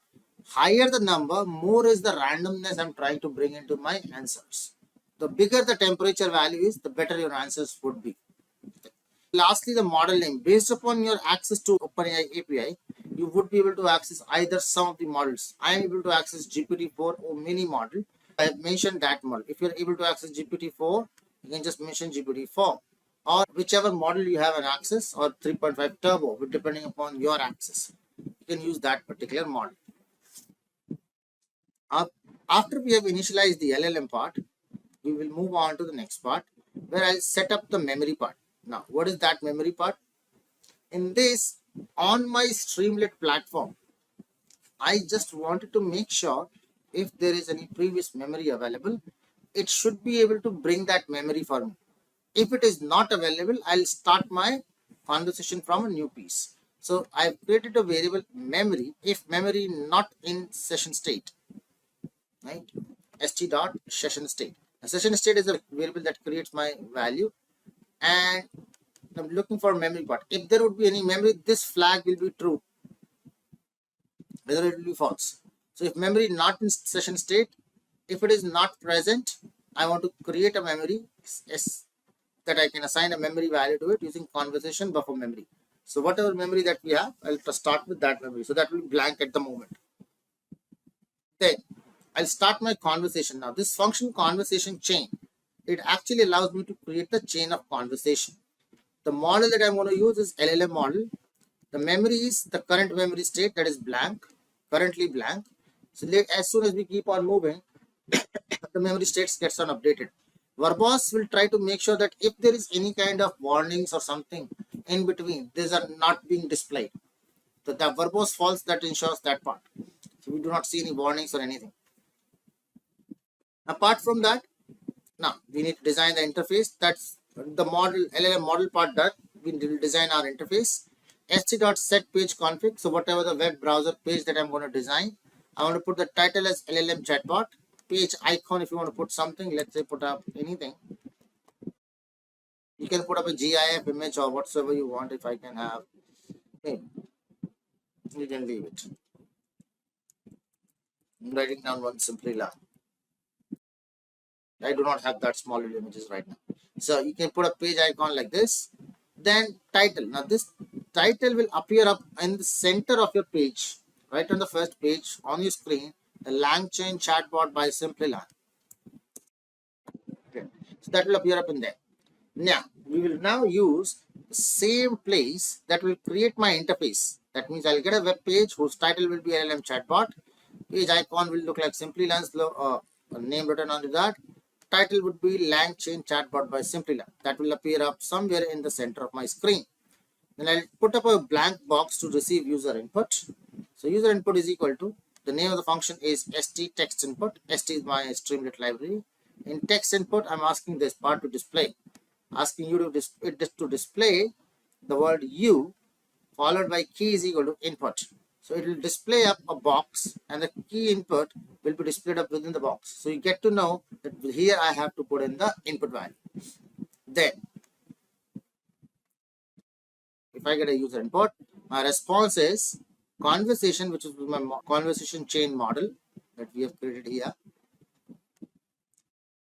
Higher the number, more is the randomness I'm trying to bring into my answers. The bigger the temperature value is, the better your answers would be. Lastly, the model name. Based upon your access to OpenAI API, you would be able to access either some of the models. I am able to access GPT-4 or mini model. I have mentioned that model. If you're able to access GPT-4, you can just mention GPT-4 or whichever model you have an access, or 3.5 turbo, depending upon your access. You can use that particular model. After we have initialized the LLM part, we will move on to the next part where I'll set up the memory part. Now, what is that memory part? In this, on my Streamlit platform, I just wanted to make sure if there is any previous memory available, it should be able to bring that memory for me. If it is not available, I'll start my conversation from a new piece. So I've created a variable memory if memory not in session state, right? st.session state. A session state is a variable that creates my value, and I'm looking for memory part. If there would be any memory, this flag will be true, whether it will be false. So if memory not in session state, if it is not present, I want to create a memory that I can assign a memory value to it using conversation buffer memory. So whatever memory that we have, I'll start with that memory. So that will be blank at the moment. Then I'll start my conversation. Now this function conversation chain, it actually allows me to create the chain of conversation. The model that I'm going to use is LLM model. The memory is the current memory state, that is blank, currently blank. So as soon as we keep on moving, the memory states gets on updated. Verbose will try to make sure that if there is any kind of warnings or something in between, these are not being displayed. So the verbose false, that ensures that part. So we do not see any warnings or anything. Apart from that, now we need to design the interface. That's the model LLM model part done. We will design our interface. st.setPageConfig. So whatever the web browser page that I'm going to design, I want to put the title as LLM chatbot. Page icon, if you want to put something, let's say put up anything. You can put up a GIF image or whatsoever you want. If I can have, okay, you can leave it. I'm writing down one Simplilearn. I do not have that small images right now. So you can put a page icon like this. Then title. Now this title will appear up in the center of your page, right on the first page on your screen. The Langchain chatbot by Simplilearn. Okay. So that will appear up in there. Now we will now use the same place that will create my interface. That means I'll get a web page whose title will be LLM chatbot. Page icon will look like Simplilearn's name written onto that. Title would be Langchain chatbot by Simplilearn. That will appear up somewhere in the center of my screen. Then I'll put up a blank box to receive user input. So user input is equal to, the name of the function is st text input. St is my Streamlit library. In text input, I'm asking this part to display. Asking you to display the word u followed by key is equal to input. So it will display up a box and the key input will be displayed up within the box. So you get to know that here I have to put in the input value. Then if I get a user input, my response is conversation, which is my conversation chain model that we have created here.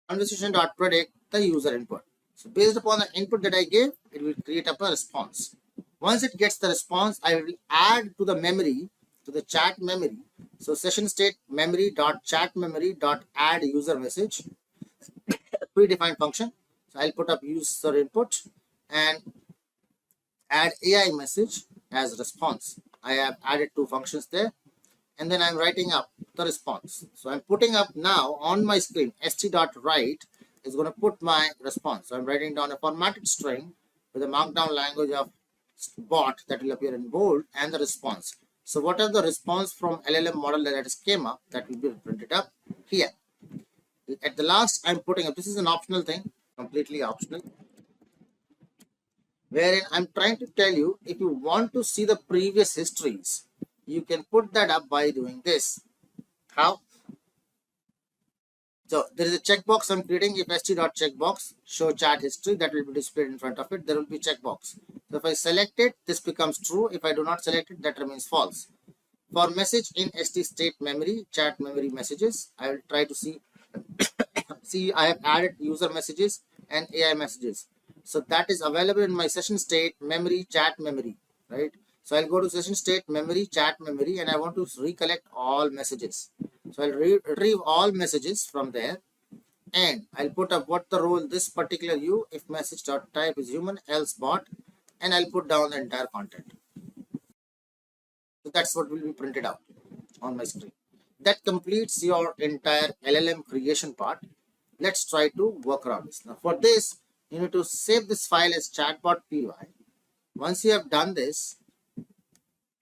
Conversation.predict the user input. So based upon the input that I gave, it will create up a response. Once it gets the response, I will add to the memory, to the chat memory. So session state memory dot chat memory dot add user message, predefined function. So I'll put up user input and add AI message as response. I have added two functions there, and then I'm writing up the response. So I'm putting up now on my screen, st.write is going to put my response. So I'm writing down a formatted string with a markdown language of bot that will appear in bold and the response. So what are the response from LLM model that has came up, that will be printed up here. At the last, I'm putting up, this is an optional thing, completely optional, wherein I'm trying to tell you, if you want to see the previous histories, you can put that up by doing this. How? So there is a checkbox I'm creating. If st.checkbox show chat history, that will be displayed in front of it. There will be checkbox. So if I select it, this becomes true. If I do not select it, that remains false. For message in st state memory, chat memory messages, I will try to see. See, I have added user messages and AI messages. So that is available in my session state memory, chat memory, right? So I'll go to session state memory, chat memory, and I want to recollect all messages. So I'll retrieve all messages from there, and I'll put up what the role this particular if message dot type is human, else bot, and I'll put down the entire content. So that's what will be printed out on my screen. That completes your entire LLM creation part. Let's try to work around this. Now for this, you need to save this file as chatbot.py. Once you have done this,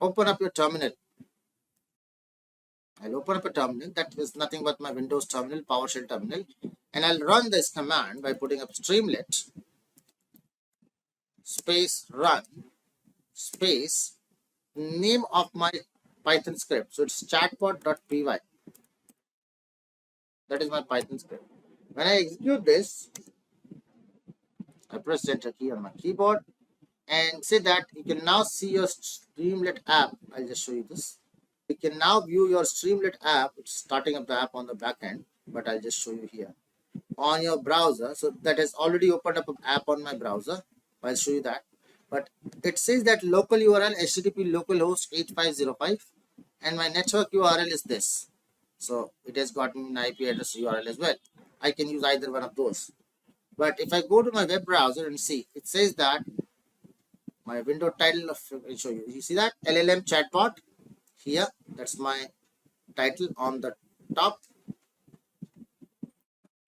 open up your terminal. I'll open up a terminal that is nothing but my Windows terminal, PowerShell terminal, and I'll run this command by putting up streamlit space run space name of my Python script. So it's chatbot.py. That is my Python script. When I execute this, I press enter key on my keyboard and say that you can now see your Streamlit app. I'll just show you this. You can now view your Streamlit app. It's starting up the app on the back end, but I'll just show you here on your browser. So that has already opened up an app on my browser. I'll show you that. But it says that local URL HTTP localhost 8505 and my network URL is this. So it has got me an IP address URL as well. I can use either one of those. But if I go to my web browser and see, it says that my window title of, I'll show you. You see that LLM chatbot here. That's my title on the top.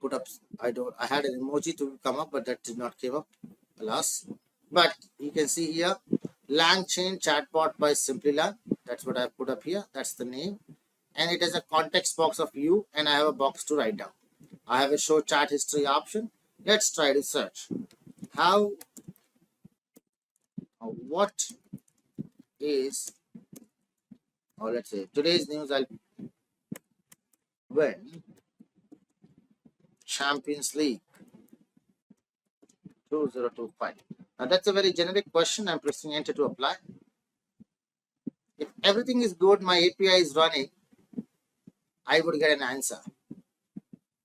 Put up. I had an emoji to come up, but that did not come up, alas. But you can see here, Langchain chatbot by Simplilearn. That's what I put up here. That's the name, and it has a context box of you, and I have a box to write down. I have a show chat history option. Let's try to search. What is, or let's say today's news, I'll win Champions League 2025. Now that's a very generic question. I'm pressing enter to apply. If everything is good, my API is running, I would get an answer.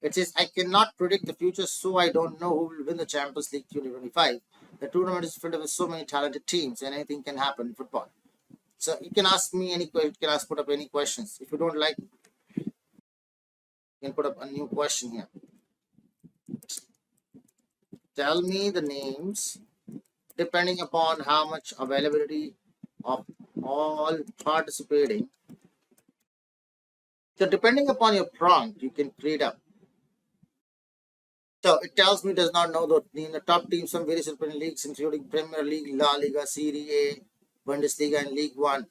It says I cannot predict the future, so I don't know who will win the Champions League 2025. The tournament is filled with so many talented teams, and anything can happen in football. So you can ask me any question. You can put up any questions. If you don't like, you can put up a new question here. Tell me the names depending upon how much availability of all participating. So depending upon your prompt, you can create up. So it tells me does not know the top teams from various European leagues, including Premier League, La Liga, Serie A, Bundesliga, and League One,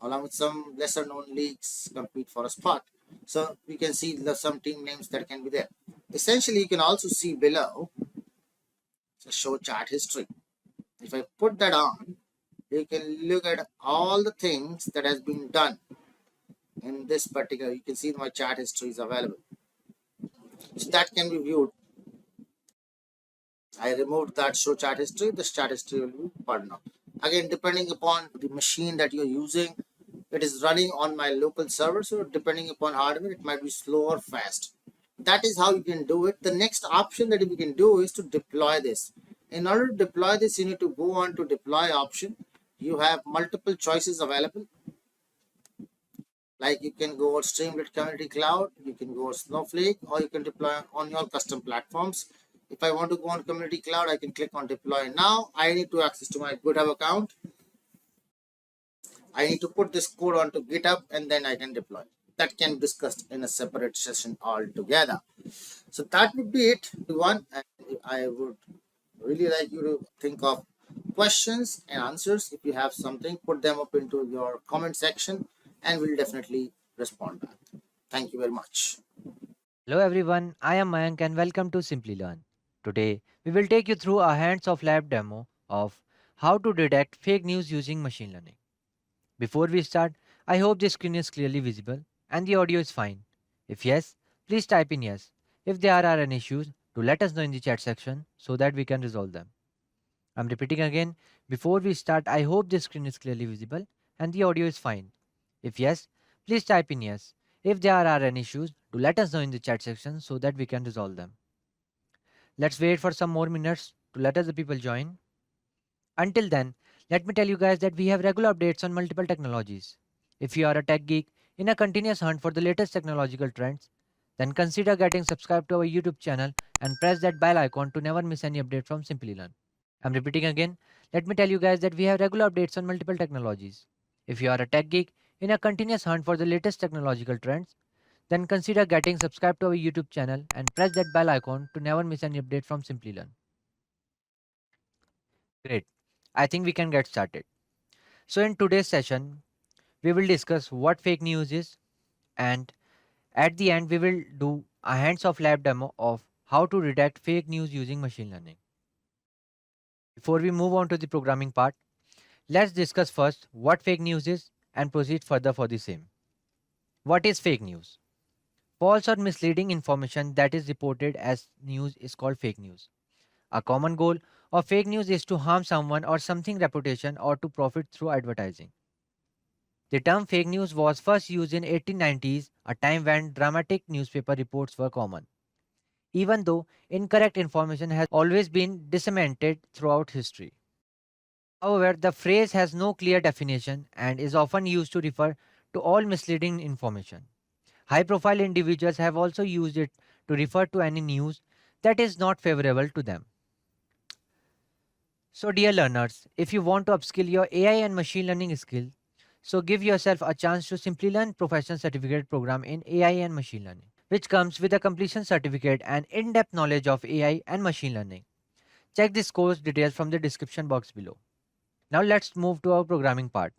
along with some lesser known leagues compete for a spot. So we can see some team names that can be there. Essentially, you can also see below the show chat history. If I put that on, you can look at all the things that has been done in this particular. You can see my chat history is available. So that can be viewed. I removed that show chat history. The chat history will be part now. Again, depending upon the machine that you're using, it is running on my local server. So depending upon hardware, it might be slow or fast. That is how you can do it. The next option that we can do is to deploy this. In order to deploy this, you need to go on to deploy option. You have multiple choices available. Like you can go Streamlit Community Cloud, you can go Snowflake, or you can deploy on your custom platforms. If I want to go on Community Cloud, I can click on deploy now. I need to access to my GitHub account. I need to put this code onto GitHub and then I can deploy. that can be discussed in a separate session altogether. So that would be it, everyone. And I would really like you to think of questions and answers. If you have something, put them up into your comment section and we'll definitely respond back. Thank you very much. Hello everyone, I am Mayank and welcome to Simplilearn. Today, we will take you through a hands-off lab demo of how to detect fake news using machine learning. Before we start, I hope the screen is clearly visible and the audio is fine. If yes, please type in yes. If there are any issues, do let us know in the chat section so that we can resolve them. I'm repeating again, before we start, I hope the screen is clearly visible and the audio is fine. If yes, please type in yes. If there are any issues, do let us know in the chat section so that we can resolve them. Let's wait for some more minutes to let us the people join. Until then, let me tell you guys that we have regular updates on multiple technologies. If you are a tech geek in a continuous hunt for the latest technological trends, then consider getting subscribed to our YouTube channel and press that bell icon to never miss any update from Simplilearn. I'm repeating again, let me tell you guys that we have regular updates on multiple technologies. If you are a tech geek in a continuous hunt for the latest technological trends, then consider getting subscribed to our YouTube channel and press that bell icon to never miss any update from Simplilearn. Great. I think we can get started. So in today's session, we will discuss what fake news is, and at the end we will do a hands-off lab demo of how to detect fake news using machine learning. Before we move on to the programming part, let's discuss first what fake news is and proceed further for the same. What is fake news? False or misleading information that is reported as news is called fake news. A common goal of fake news is to harm someone or something reputation or to profit through advertising. The term fake news was first used in 1890s, a time when dramatic newspaper reports were common. Even though incorrect information has always been disseminated throughout history. However, the phrase has no clear definition and is often used to refer to all misleading information. High profile individuals have also used it to refer to any news that is not favorable to them. So, dear learners, if you want to upskill your AI and machine learning skill, so give yourself a chance to simply learn professional certificate program in AI and machine learning, which comes with a completion certificate and in-depth knowledge of AI and machine learning. Check this course details from the description box below. Now let's move to our programming part.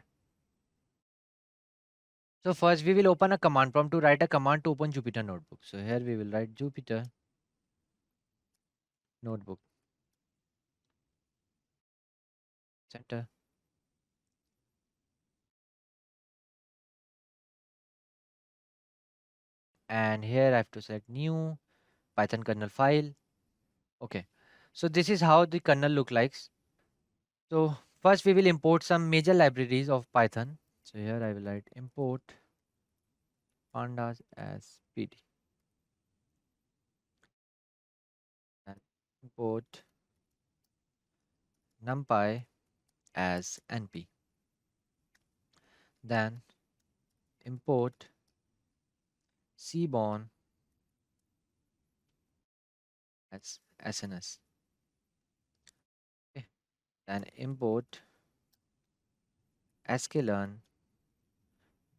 So first we will open a command prompt to write a command to open Jupyter Notebook. So here we will write Jupyter Notebook. Center. And here I have to select new Python kernel file. Okay. So this is how the kernel look like. So first we will import some major libraries of Python. So here I will write import pandas as pd and import numpy as np. Then import cborn as sns. Okay. Then import sklearn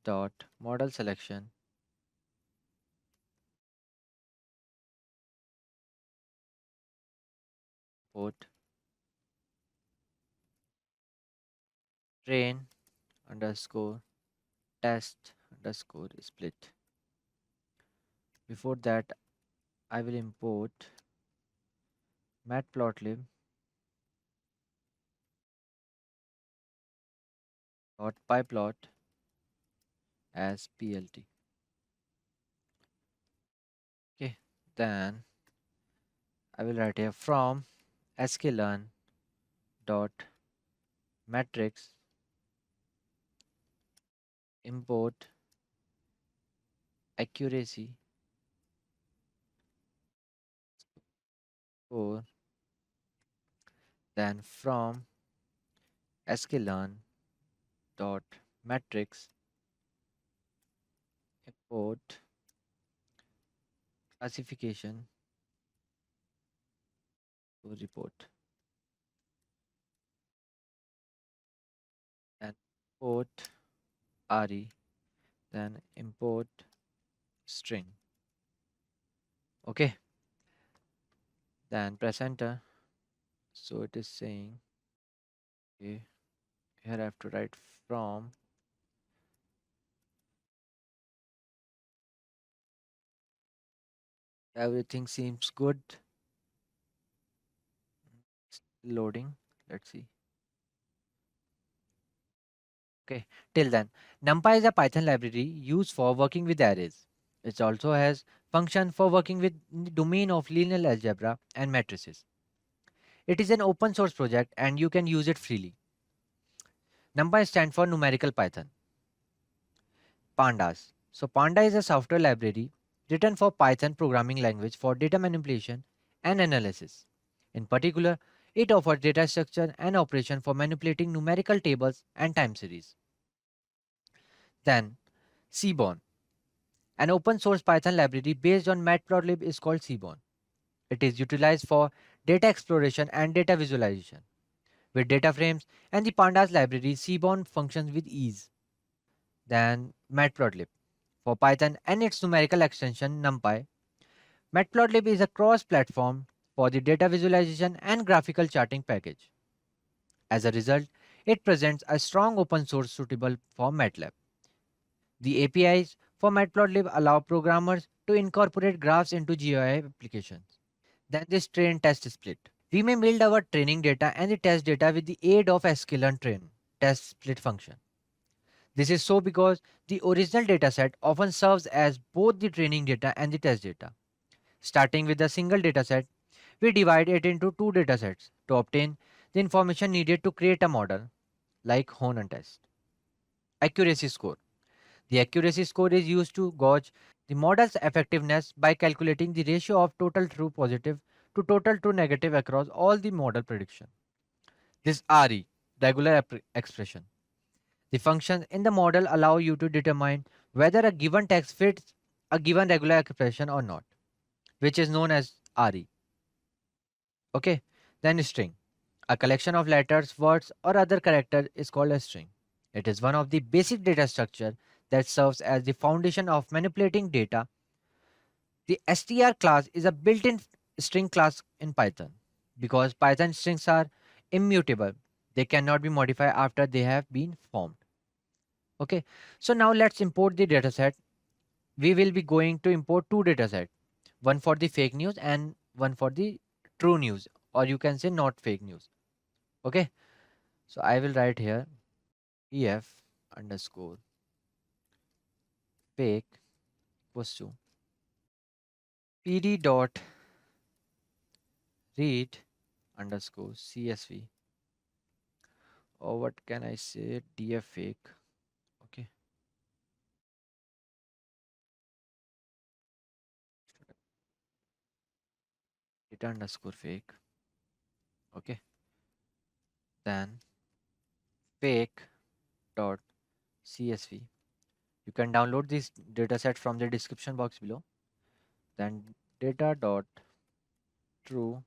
dot model selection import train underscore test underscore split. Before that, I will import matplotlib dot pyplot as plt. Okay, then I will write here from sklearn dot matrix import accuracy score. Then from sklearn dot matrix import classification to report. Then import re, then import string. Okay, then press enter. So it is saying, okay, here I have to write from. Everything seems good. Loading. Let's see. Okay, till then, NumPy is a Python library used for working with arrays. It also has function for working with the domain of linear algebra and matrices. It is an open source project and you can use it freely. NumPy stands for numerical Python. Pandas. So Panda is a software library written for Python programming language for data manipulation and analysis. In particular, it offers data structure and operation for manipulating numerical tables and time series. Then, Seaborn. An open source Python library based on Matplotlib is called Seaborn. It is utilized for data exploration and data visualization. With data frames and the Pandas library, Seaborn functions with ease. Then Matplotlib. For Python and its numerical extension NumPy, Matplotlib is a cross-platform for the data visualization and graphical charting package. As a result, it presents a strong open source suitable for MATLAB. The APIs for Matplotlib allow programmers to incorporate graphs into GUI applications. Then this train test split. We may build our training data and the test data with the aid of sklearn train test split function. This is so because the original dataset often serves as both the training data and the test data. Starting with a single dataset, we divide it into two datasets to obtain the information needed to create a model, like Hone and test. Accuracy score. The accuracy score is used to gauge the model's effectiveness by calculating the ratio of total true positive to total true negative across all the model prediction. This RE, regular expression. The functions in the model allow you to determine whether a given text fits a given regular expression or not, which is known as RE. Okay, then string. A collection of letters, words, or other characters is called a string. It is one of the basic data structure that serves as the foundation of manipulating data. The str class is a built-in string class in Python. Because Python strings are immutable, they cannot be modified after they have been formed. Okay, so now let's import the dataset. We will be going to import two datasets, one for the fake news and one for the true news, or you can say not fake news. Okay, so I will write here ef underscore fake equals to pd dot read underscore csv, or what can I say, df fake. Okay, data underscore fake. Okay, then fake dot csv. You can download this dataset from the description box below. Then data dot true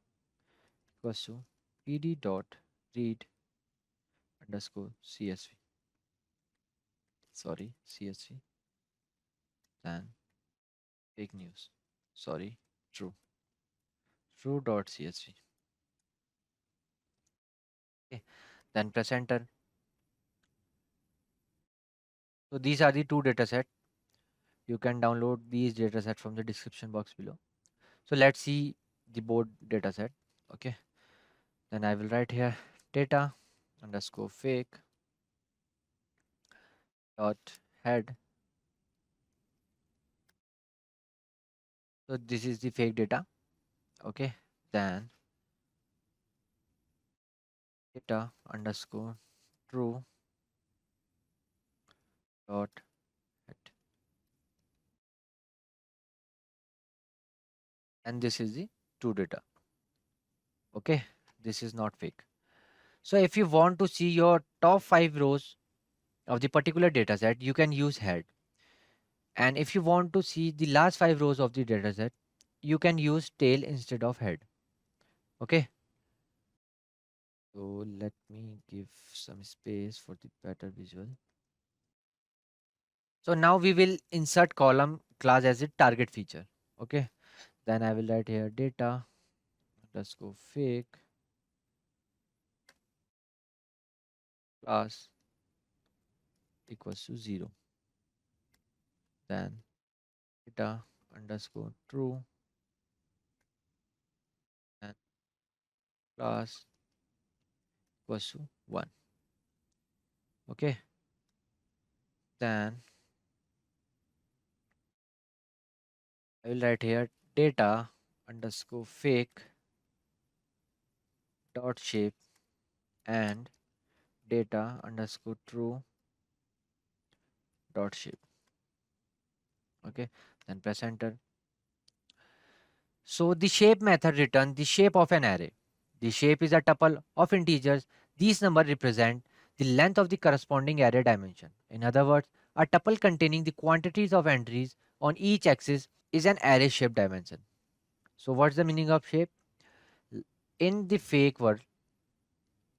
equals to pd dot read underscore csv. Sorry, csv. Then fake news. Sorry, true. True dot csv. Okay. Then press enter. So these are the two datasets. You can download these datasets from the description box below. So let's see the board dataset. Okay. Then I will write here data underscore fake dot head. So this is the fake data. Okay. Then data underscore true dot head. And this is the true data. Okay. This is not fake. So if you want to see your top 5 rows of the particular dataset, you can use head. And if you want to see the last 5 rows of the dataset, you can use tail instead of head. Okay. So let me give some space for the better visual. So now we will insert column class as a target feature. Okay. Then I will write here data underscore fake class equals to 0. Then data underscore true and class equals to 1. Okay. Then I will write here data underscore fake dot shape and data underscore true dot shape. Okay. Then press enter. So the shape method returns the shape of an array. The shape is a tuple of integers. These numbers represent the length of the corresponding array dimension. In other words, a tuple containing the quantities of entries on each axis is an array shape dimension. So what's the meaning of shape? In the fake world,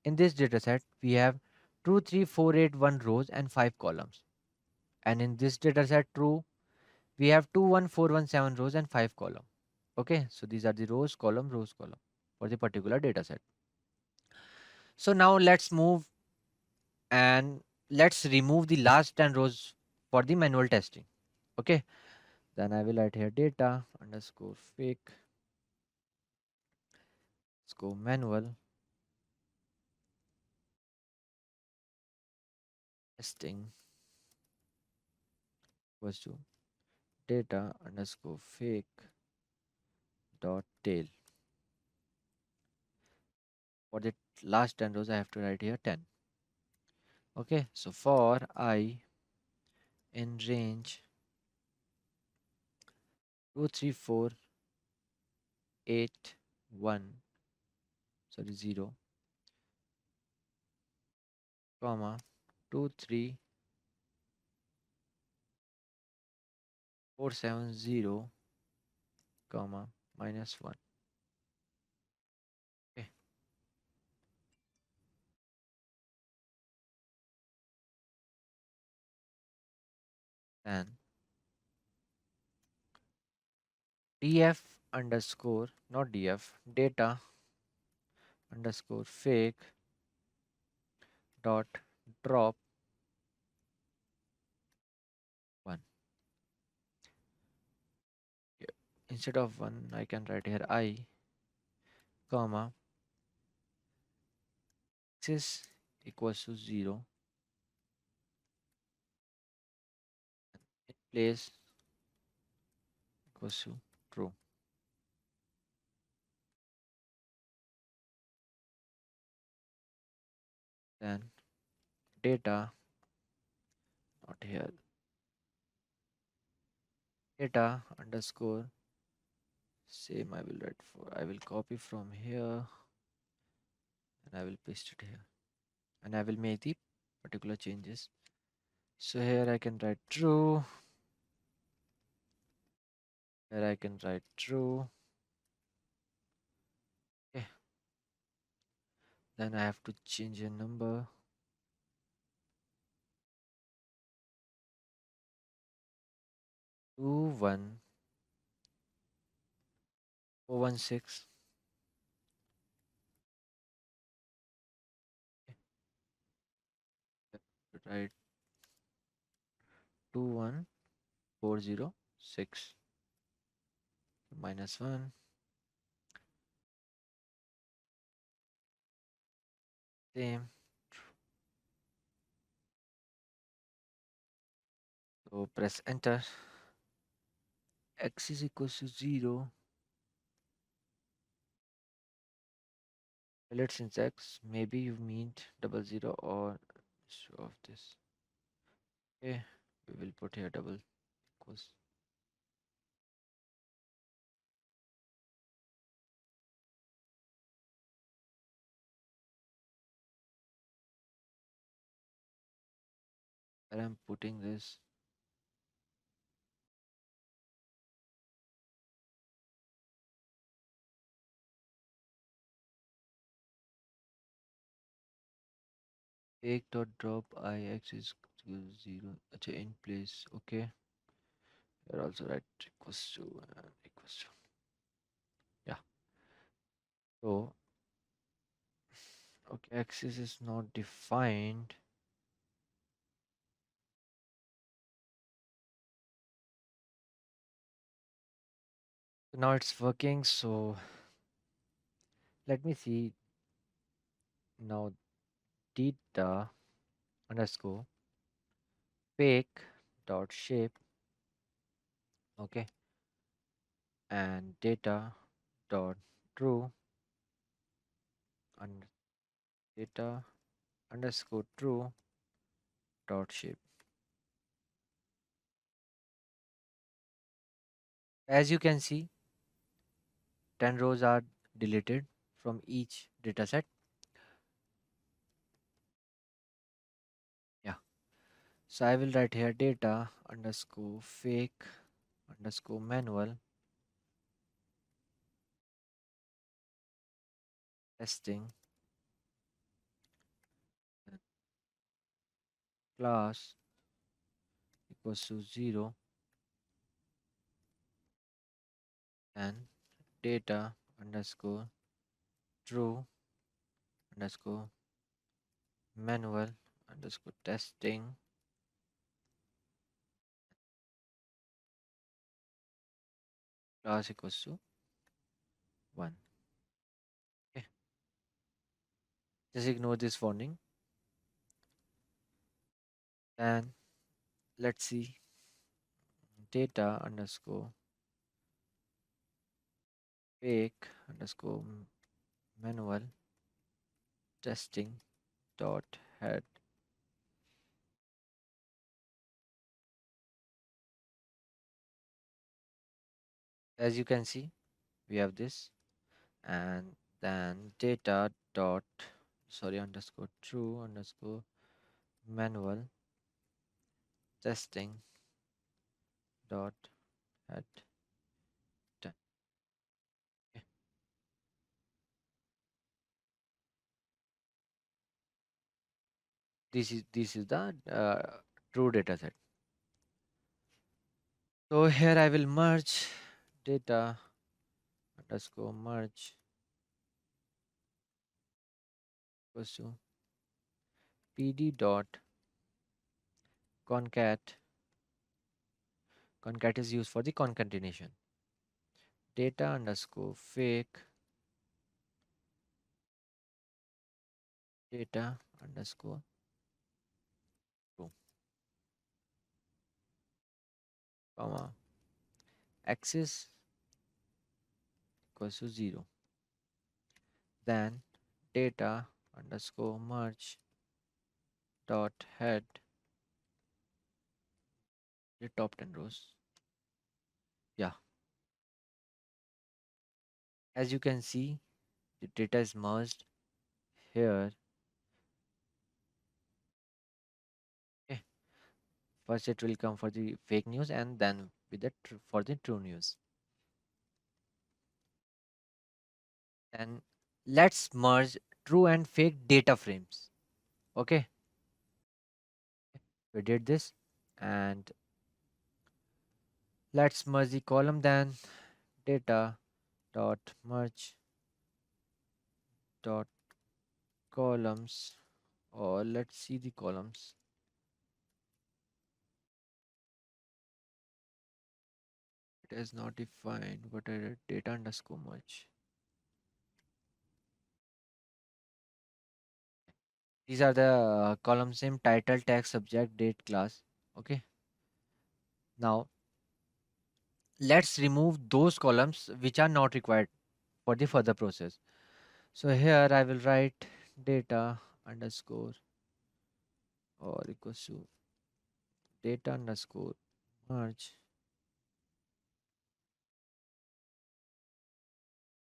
in this dataset, we have 2, 3, 4, 8, 1 rows and 5 columns. And in this dataset true, we have 2, 1, 4, 1, 7 rows and 5 columns. Okay, so these are the rows, column for the particular dataset. So now let's move and let's remove the last 10 rows for the manual testing. Okay, then I will write here data underscore fake underscore manual testing equals to data underscore fake dot tail. For the last 10 rows, I have to write here 10. Okay, so for I in range 2, 3, 4, 8, 1, sorry, 0, comma 2, 3, 4, 7, 0, comma -1. Okay, then df underscore not df data underscore fake dot drop 1. Yeah, instead of 1 I can write here I comma axis equals to 0 in place equals to true. Then data not here data underscore same I will write for I will copy from here and I will paste it here and I will make the particular changes. So here I can write true, here I can write true. Okay, then I have to change a number 21416. Write 21406 -1 same. So press enter. X is equals to 0. Let syntax. Maybe you mean 00 or show of this. Okay, we will put here double equals. And I'm putting this fake dot drop I x is 0 अच्छा in place. Okay, here also write equals to and equals to. Yeah, so okay, axis is not defined. So now it's working. So let me see now. Data underscore fake dot shape. Okay, and data dot true and data underscore true dot shape. As you can see, 10 rows are deleted from each dataset. Yeah. So I will write here data underscore fake underscore manual testing and class equals to 0 and data underscore true underscore manual underscore testing class equals to 1. Okay. Just ignore this warning. And let's see data underscore fake underscore manual testing dot head. As you can see, we have this, and then data dot sorry underscore true underscore manual testing dot head 10. Okay. This is the true data set. So here I will merge data underscore merge equals to pd dot concat. Concat is used for the concatenation. Data underscore fake data underscore true comma axis equals to 0. Then data underscore merge dot head the top 10 rows. Yeah, as you can see, the data is merged here. Okay. First it will come for the fake news and then with the for the true news. And let's merge true and fake data frames. Okay, we did this, and let's merge the column. Then data dot merge dot columns, or let's see the columns. It is not defined, but I did data underscore merge. These are the columns name, title, text, subject, date, class. Okay, now let's remove those columns which are not required for the further process. So here I will write data underscore or equals to data underscore merge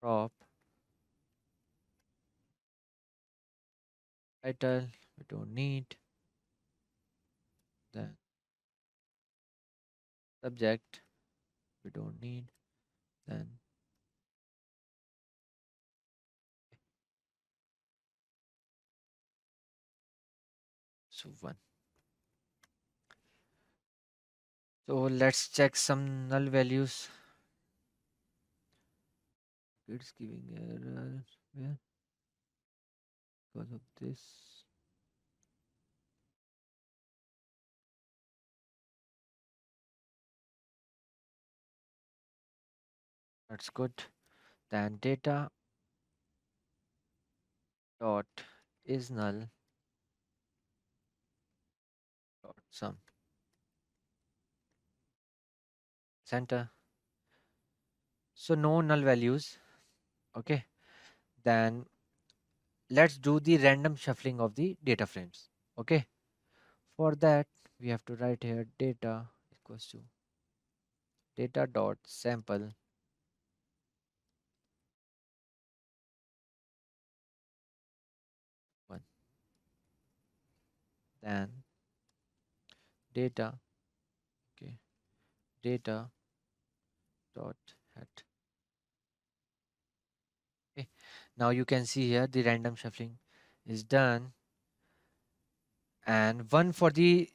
prop title we don't need, then subject we don't need, then so 1. So let's check some null values. It's giving error where because of this. That's good. Then data dot is null dot sum center. So no null values. Okay. Then let's do the random shuffling of the data frames. Okay. For that, we have to write here data equals to data dot sample one. Then data, okay, data dot hat. Okay. Now you can see here the random shuffling is done, and one for the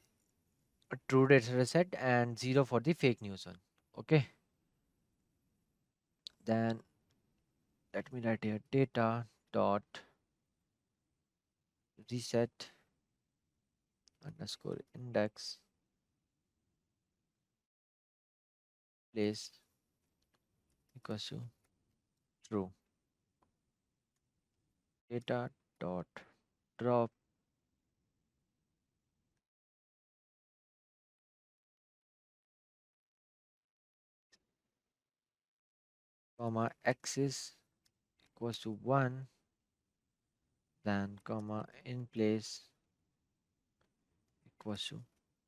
true data set and zero for the fake news one. Okay. Then let me write here data dot reset underscore index place equals to true. Data dot drop comma axis equals to 1, then comma in place equals to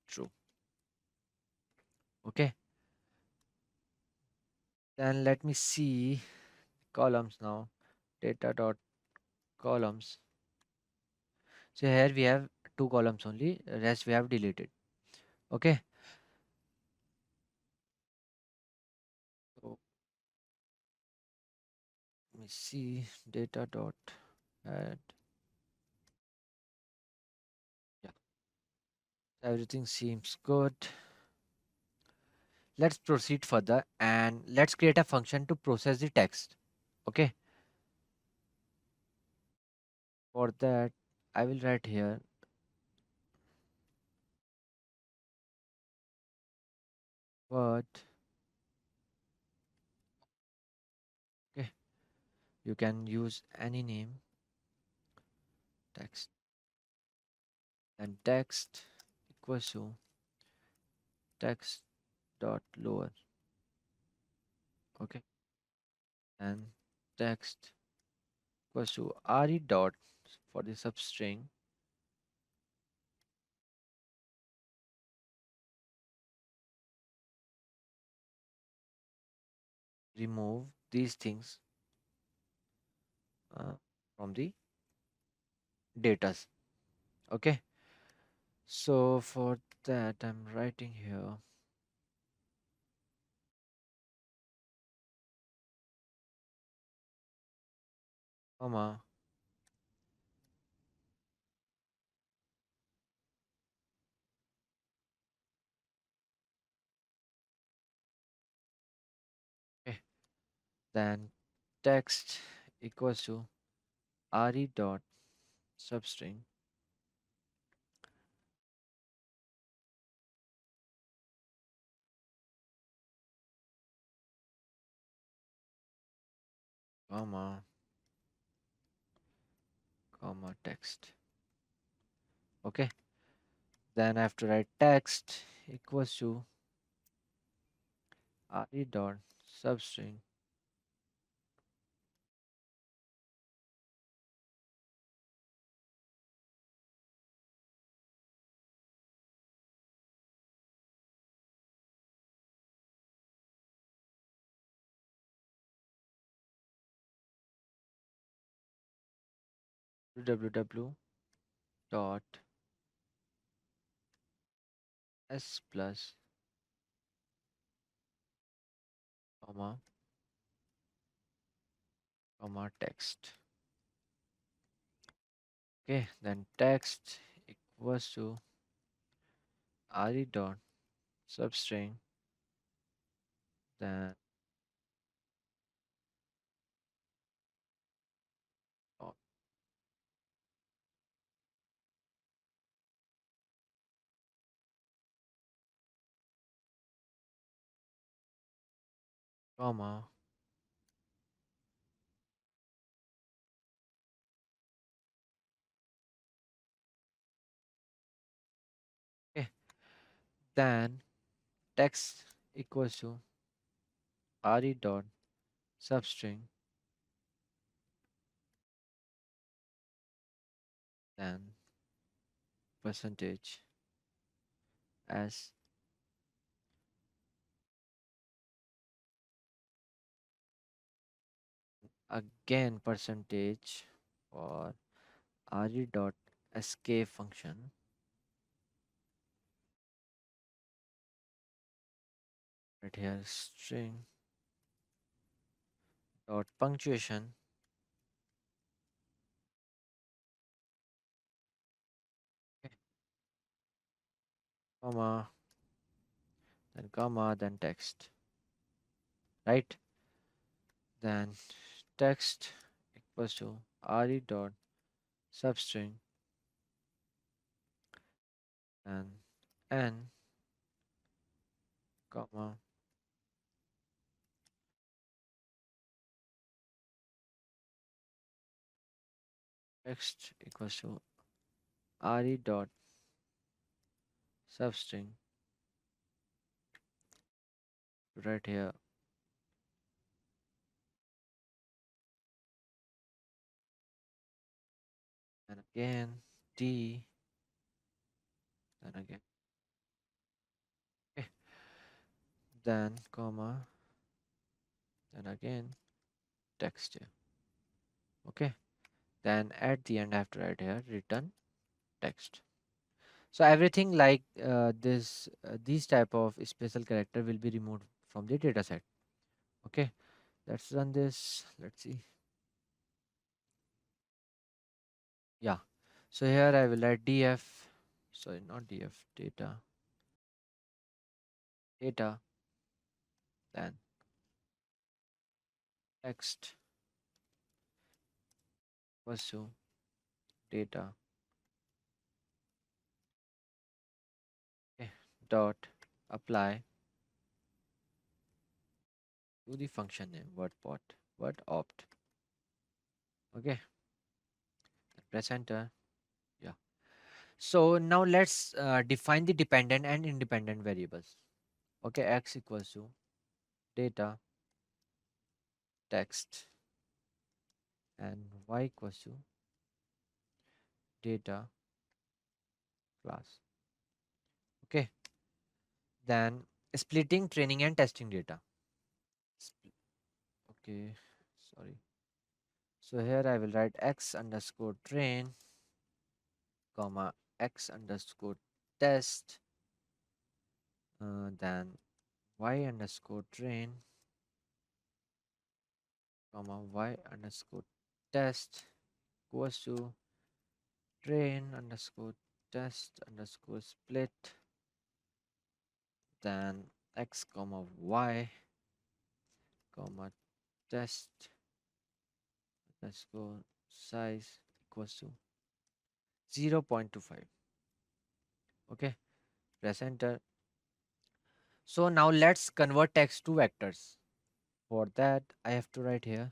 true. Okay. Then let me see columns now. Data dot columns. So here we have two columns only, rest we have deleted. Okay. So let me see data dot add. Yeah, everything seems good. Let's proceed further and let's create a function to process the text. Okay. For that, I will write here word. Okay. You can use any name text, and text equals to text dot lower. Okay. And text equals to re dot for the substring remove these things from the data. Okay. So for that, I'm writing here comma okay. Then text equals to re dot substring comma comma text. Okay. Then I have to write text equals to re dot substring www dot s plus comma comma text. Okay, then text equals to re dot substring, then oh, comma, okay, then text equals to re dot substring, then percentage as again percentage for re dot escape function, right here string dot punctuation, okay, comma, then text, right? Then text equals to re dot substring and n comma text equals to re dot substring right here, and again d, and again, okay, then comma, then again text here, okay, then at the end I have to write here return text. So everything like this these type of special character will be removed from the data set. Okay, let's run this. Let's see. Yeah. So here I will write df, sorry, not df, data, then text equals to data, okay, dot apply to the function name word opt. Okay, press enter. Yeah. So now let's define the dependent and independent variables. Okay, x equals to data text and y equals to data class. Okay, then splitting training and testing data. Okay, sorry. So here I will write x underscore train comma x underscore test, then y underscore train comma y underscore test equals to train underscore test underscore split, then x comma y comma test underscore size equals to 0.25. Okay, press enter. So now let's convert text to vectors. For that I have to write here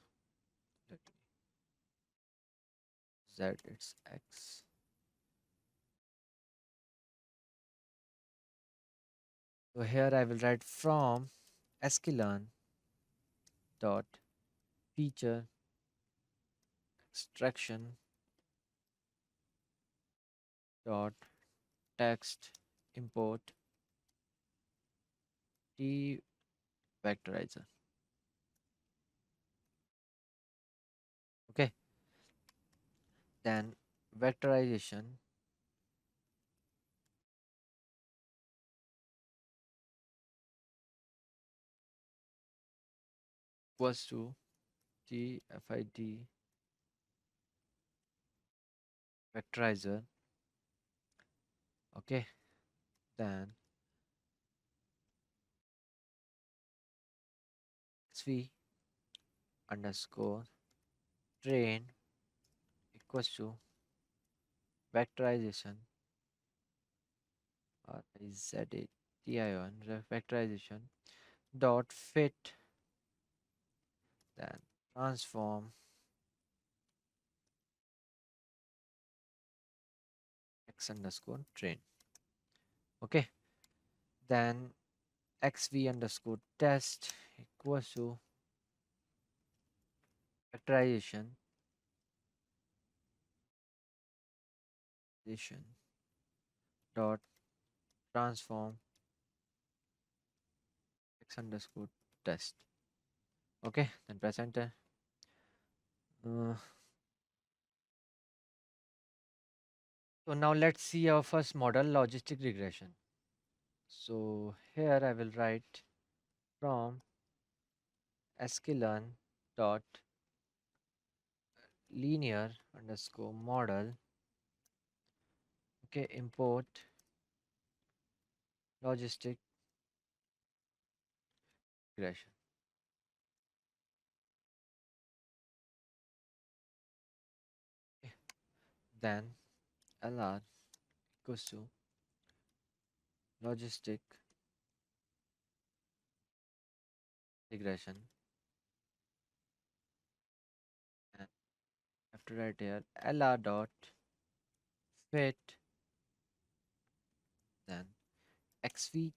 let me z, it's x. So here I will write from sklearn dot feature extraction dot text import t vectorizer. Okay, then vectorization equals to tfid vectorizer. Okay, then xv underscore train equals to vectorization or ZATION vectorization dot fit, then transform x underscore train. Okay, then xv underscore test equals to vectorization dot transform x underscore test. Okay, then press enter. So now let's see our first model, logistic regression. So here I will write from sklearn dot linear underscore model. Okay, import logistic regression. Okay. Then lr equals to logistic regression, and I have to write here lr dot fit, then xv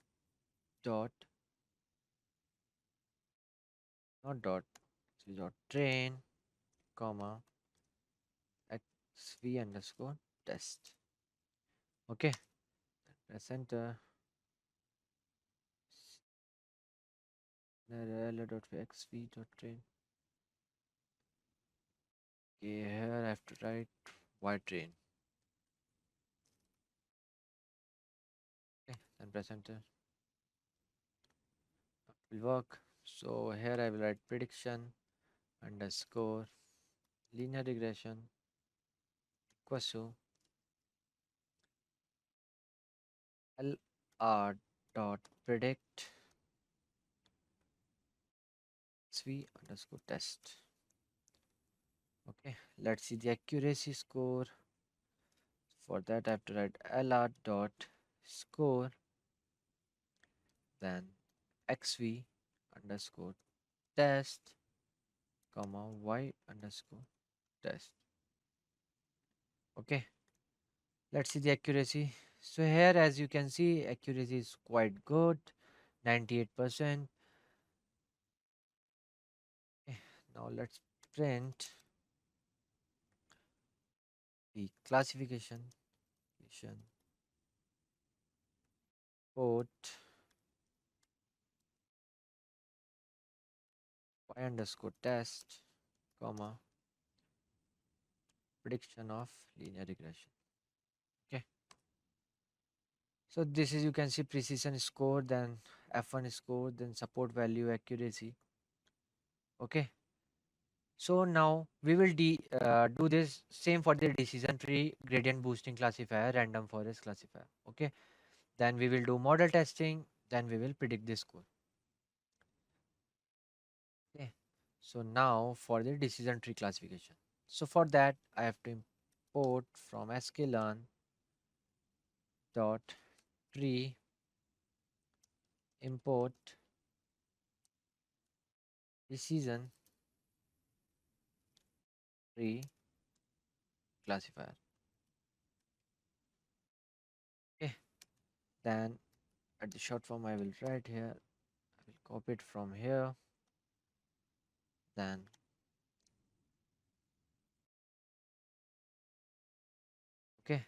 dot not dot xv dot train comma xv underscore test. Okay, press enter. LLM dot xv dot train. Okay, here I have to write y train. Okay, then press enter. Will work. So here I will write prediction underscore linear regression equals to lr dot predict xv underscore test. Okay, let's see the accuracy score. For that I have to write lr dot score, then xv underscore test comma y underscore test. Okay, let's see the accuracy. So here as you can see accuracy is quite good, 98%. Okay, now let's print the classification code y underscore test comma prediction of linear regression. Okay, so this is, you can see precision score, then f1 score, then support value, accuracy. Okay, so now we will do this same for the decision tree, gradient boosting classifier, random forest classifier. Okay, then we will do model testing, then we will predict the score. Okay, so now for the decision tree classification. So for that I have to import from sklearn dot tree import decision tree classifier. Okay, then at the short form I will write here, I will copy it from here, then okay,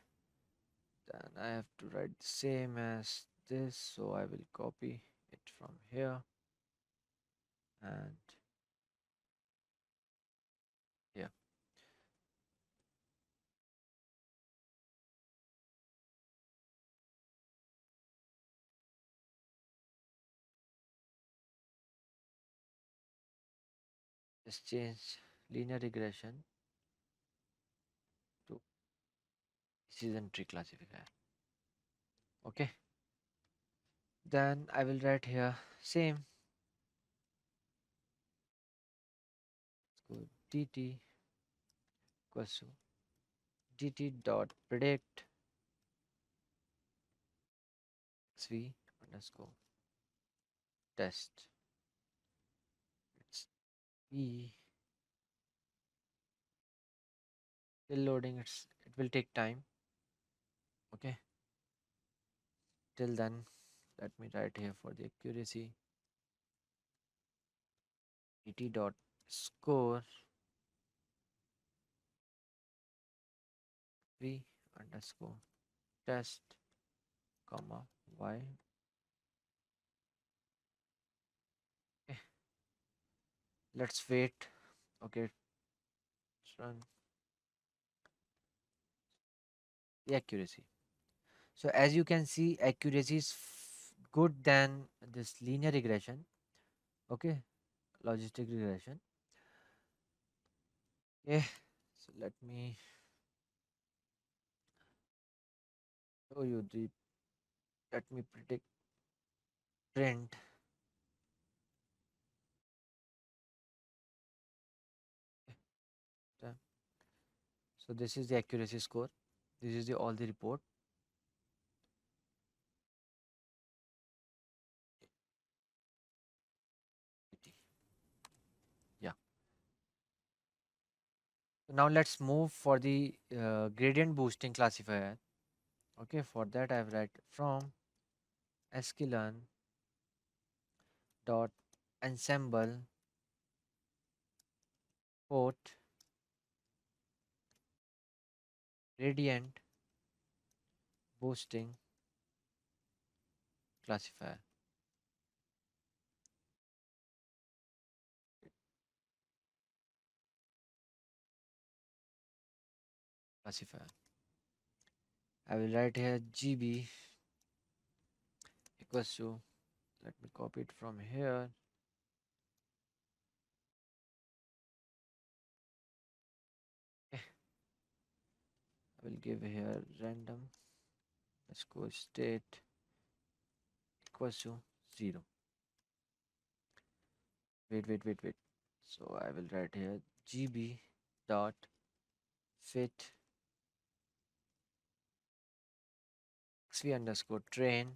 then I have to write the same as this, so I will copy it from here and here. Just change linear regression to decision tree classifier. Okay, then I will write here same dt equals to dt dot predict xv underscore test. It's v still loading. It will take time. Okay. Till then, let me write here for the accuracy dt dot score v underscore test comma y. Okay. Let's wait. Okay, let's run the accuracy. So as you can see, accuracy is good than this linear regression. Okay, logistic regression. Yeah. So let me show you the. Let me predict print. Okay. So this is the accuracy score. This is the all the report. Yeah. So now let's move for the gradient boosting classifier. Okay, for that I write from sklearn dot ensemble port gradient boosting classifier. Classifier. I will write here GB equals to, let me copy it from here. Okay. I will give here random underscore state equals to 0. Wait. So I will write here GB dot fit xv underscore train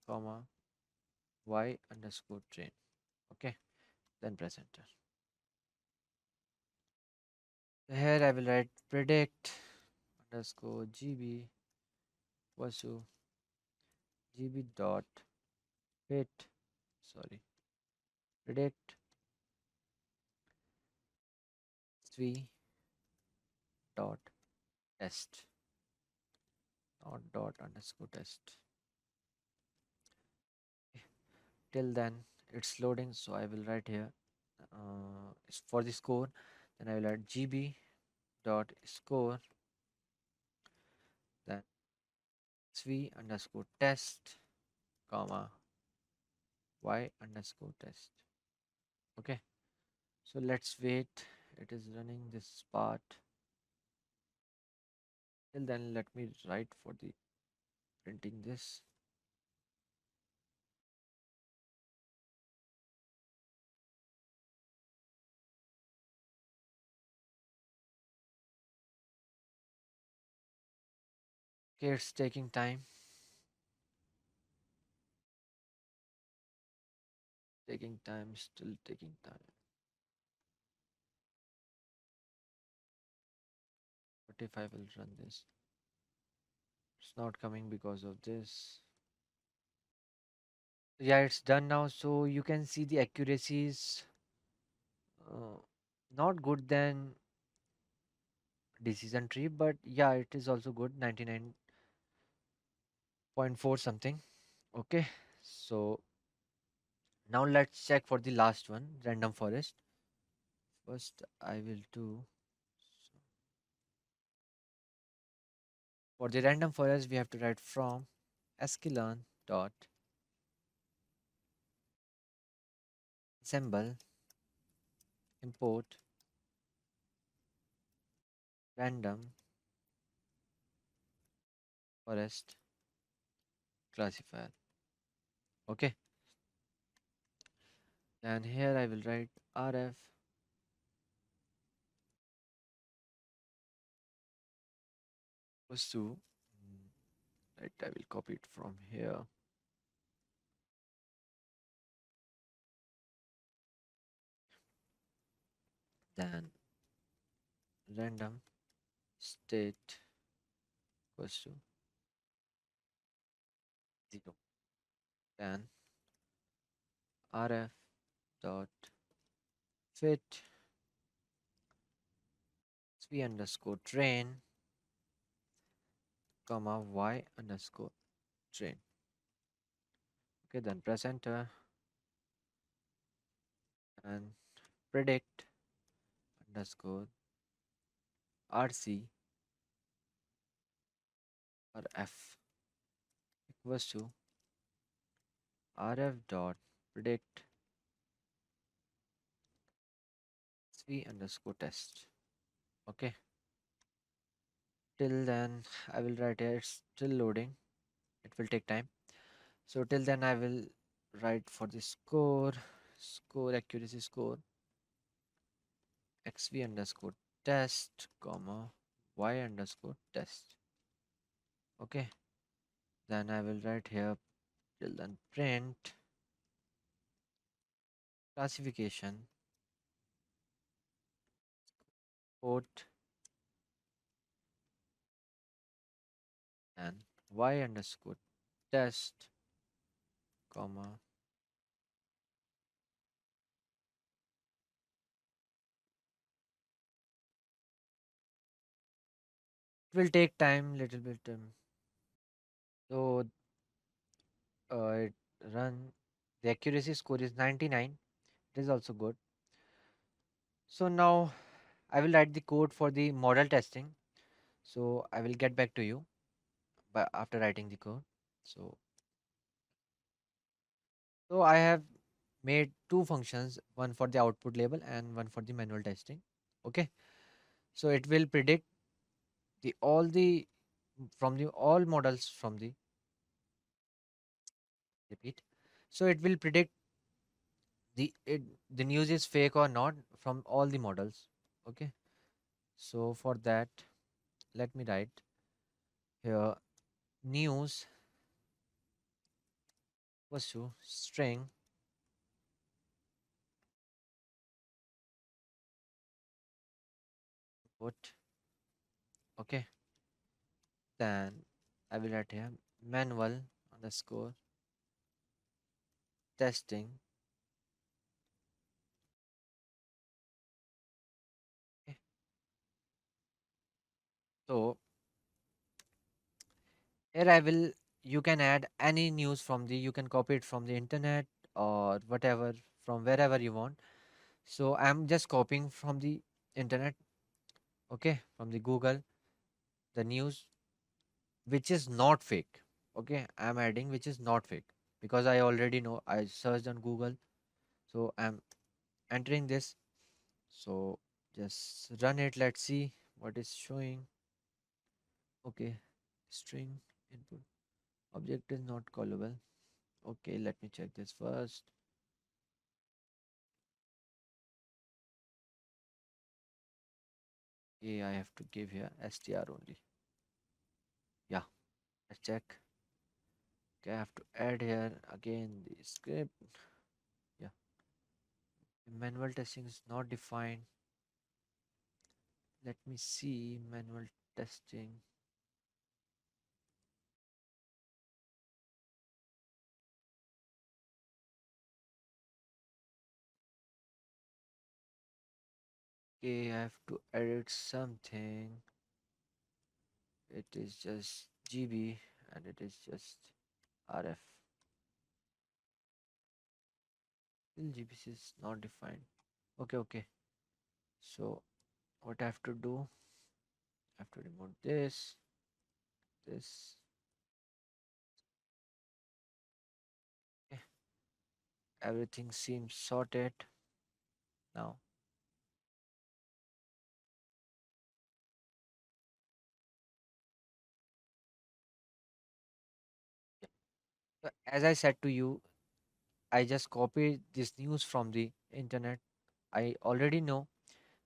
comma y underscore train. Okay, then press enter. Here I will write predict underscore GB equals to GB dot fit, sorry, predict xv dot test, not dot underscore test. Till then it's loading, so I will write here it's for the score. Then I will add GB dot score, then xv underscore test comma y underscore test. Okay, so let's wait. It is running this part. Till then, let me write for the printing this. Okay, it's taking time. Still taking time. What if I will run this? It's not coming because of this. Yeah, it's done now. So you can see the accuracy is not good than decision tree, but yeah, it is also good, 99.4 something. Okay, so now let's check for the last one, random forest. First, I will do. For the random forest, we have to write from sklearn dot ensemble import random forest classifier. Okay, and here I will write rf equals to, right, I will copy it from here. Then random state equals to 0. Then rf dot fit v underscore train comma y underscore train. Okay, then press enter and predict underscore rc or f equals to rf dot predict v underscore test. Okay, till then I will write here, it's still loading, it will take time. So till then I will write for the score accuracy score xv underscore test comma y underscore test. Okay, then I will write here till then print classification port and y underscore test comma it will take time little bit. So it run, the accuracy score is 99, it is also good. So now I will write the code for the model testing. So I will get back to you but after writing the code. So I have made two functions, one for the output label and one for the manual testing. Okay, so it will predict the all the from the all models from the repeat. So it will predict the news is fake or not from all the models. Okay, so for that let me write here news was to string put. Okay, then I will write here manual underscore testing. Okay, so here I will, you can add any news from the, you can copy it from the internet or whatever from wherever you want. So I'm just copying from the internet. Okay, from the Google, the news which is not fake. Okay, I'm adding which is not fake because I already know, I searched on Google. So I'm entering this. So just run it, let's see what is showing. Okay, string input object is not callable. Okay, let me check this first. Okay, I have to give here str only. Yeah, let's check. Okay, I have to add here again the script. Yeah, manual testing is not defined. Let me see manual testing. Okay, I have to edit something. It is just GB and it is just RF. Still GBC is not defined. Okay, okay. So what I have to do? I have to remove this. Okay, everything seems sorted now. So as I said to you, I just copied this news from the internet. I already know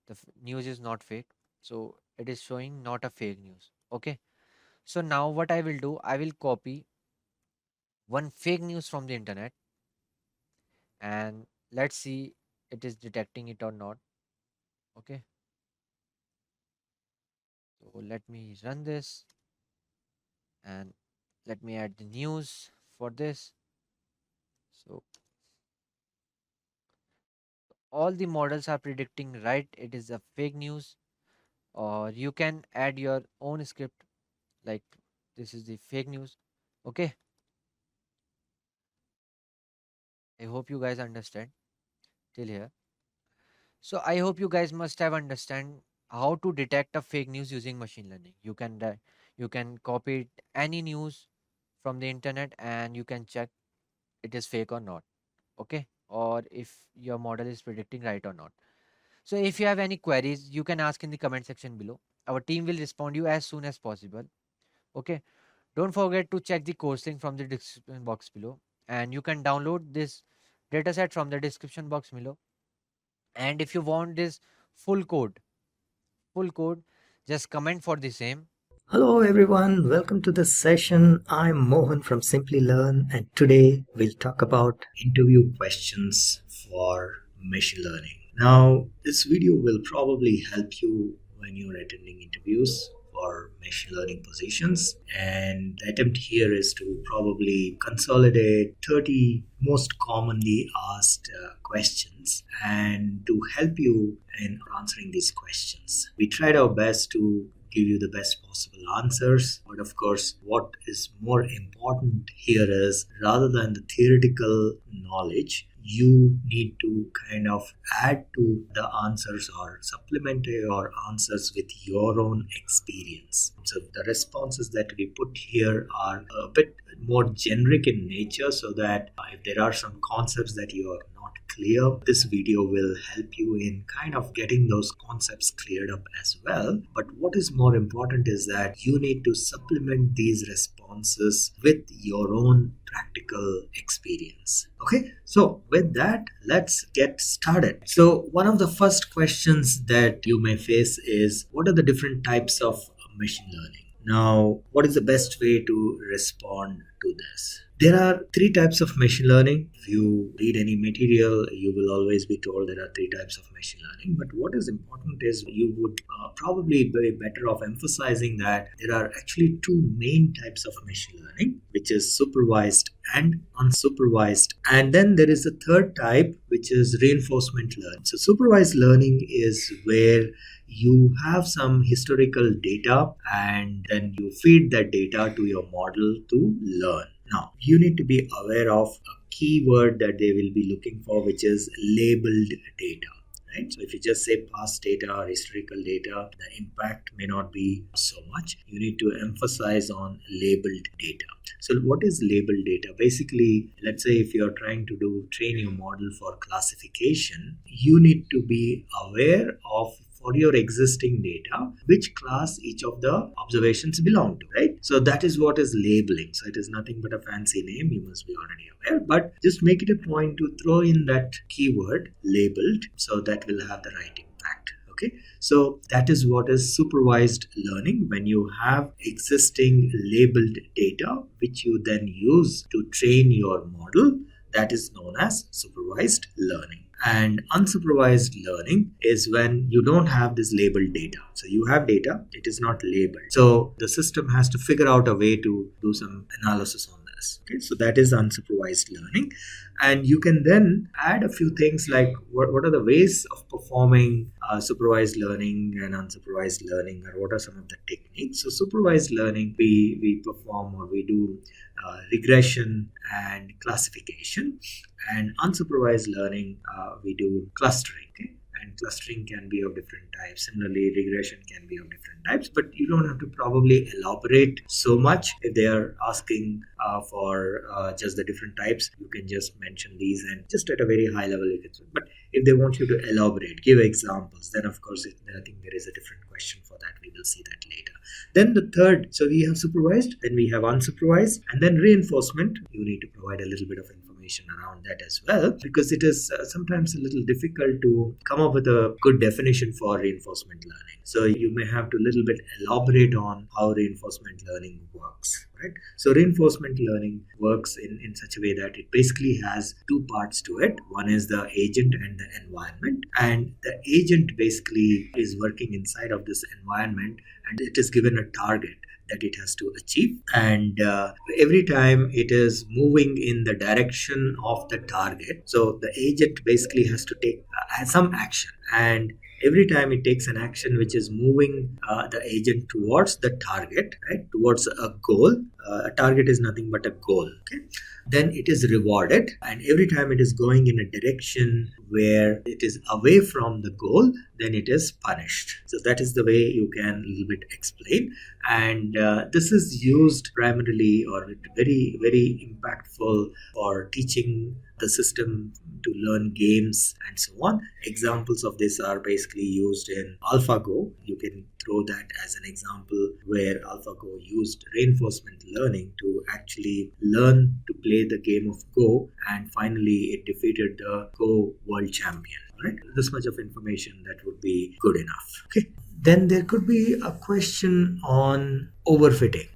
the news is not fake. So it is showing not a fake news. Okay. So now what I will do, I will copy one fake news from the internet, and let's see it is detecting it or not. Okay, so let me run this, and let me add the news for this. So all the models are predicting right it is a fake news, or you can add your own script like this is the fake news. Okay, I hope you guys understand till here. So I hope you guys must have understand how to detect a fake news using machine learning. You can copy any news from the internet and you can check it is fake or not. Okay, or if your model is predicting right or not. So if you have any queries, you can ask in the comment section below. Our team will respond you as soon as possible. Okay, don't forget to check the course link from the description box below, and you can download this dataset from the description box below. And if you want this full code, full code, just comment for the same. Hello everyone, welcome to this session. I'm Mohan from Simplilearn, and today we'll talk about interview questions for machine learning. Now, this video will probably help you when you're attending interviews for machine learning positions, and the attempt here is to probably consolidate 30 most commonly asked questions and to help you in answering these questions. We tried our best to give you the best possible answers. But of course, what is more important here is rather than the theoretical knowledge, you need to kind of add to the answers or supplement your answers with your own experience. So the responses that we put here are a bit more generic in nature, so that if there are some concepts that you are not clear, this video will help you in kind of getting those concepts cleared up as well. But what is more important is that you need to supplement these responses with your own practical experience. Okay, so with that, let's get started. So one of the first questions that you may face is, what are the different types of machine learning? Now, what is the best way to respond to this? There are three types of machine learning. If you read any material, you will always be told there are three types of machine learning. But what is important is you would probably be better off emphasizing that there are actually two main types of machine learning, which is supervised and unsupervised. And then there is a third type, which is reinforcement learning. So supervised learning is where you have some historical data and then you feed that data to your model to learn. Now, you need to be aware of a keyword that they will be looking for, which is labeled data. Right? So if you just say past data or historical data, the impact may not be so much. You need to emphasize on labeled data. So what is labeled data? Basically, let's say if you're trying to train your model for classification, you need to be aware of, for your existing data, which class each of the observations belong to, right? So that is what is labeling. So it is nothing but a fancy name, you must be already aware, but just make it a point to throw in that keyword labeled, so that will have the right impact. Okay, so that is what is supervised learning, when you have existing labeled data which you then use to train your model. That is known as supervised learning. And unsupervised learning is when you don't have this labeled data. So you have data, it is not labeled. So the system has to figure out a way to do some analysis on this. Okay, so that is unsupervised learning. And you can then add a few things like what are the ways of performing supervised learning and unsupervised learning, or what are some of the techniques. So supervised learning, we perform or we do regression and classification, and unsupervised learning we do clustering. Okay? And clustering can be of different types. Similarly, regression can be of different types, but you don't have to probably elaborate so much. If they are asking for just the different types, you can just mention these and just at a very high level you can. But if they want you to elaborate, give examples, then of course I think there is a different question for that. We will see that later. Then the third, so we have supervised, then we have unsupervised, and then reinforcement. You need to provide a little bit of information information around that as well, because it is sometimes a little difficult to come up with a good definition for reinforcement learning. So you may have to a little bit elaborate on how reinforcement learning works, right? So reinforcement learning works in such a way that it basically has two parts to it. One is the agent and the environment, and the agent basically is working inside of this environment, and it is given a target that it has to achieve, and every time it is moving in the direction of the target, so the agent basically has to take some action, and every time it takes an action which is moving the agent towards the target, right, towards a goal. A target is nothing but a goal, okay? Then it is rewarded, and every time it is going in a direction where it is away from the goal, then it is punished. So that is the way you can a little bit explain, and this is used primarily or very, very impactful for teaching the system to learn games and so on. Examples of this are basically used in AlphaGo. You can throw that as an example where AlphaGo used reinforcement learning to actually learn to play the game of Go, and finally it defeated the Go world champion. Right? This much of information that would be good enough. Okay. Then there could be a question on overfitting.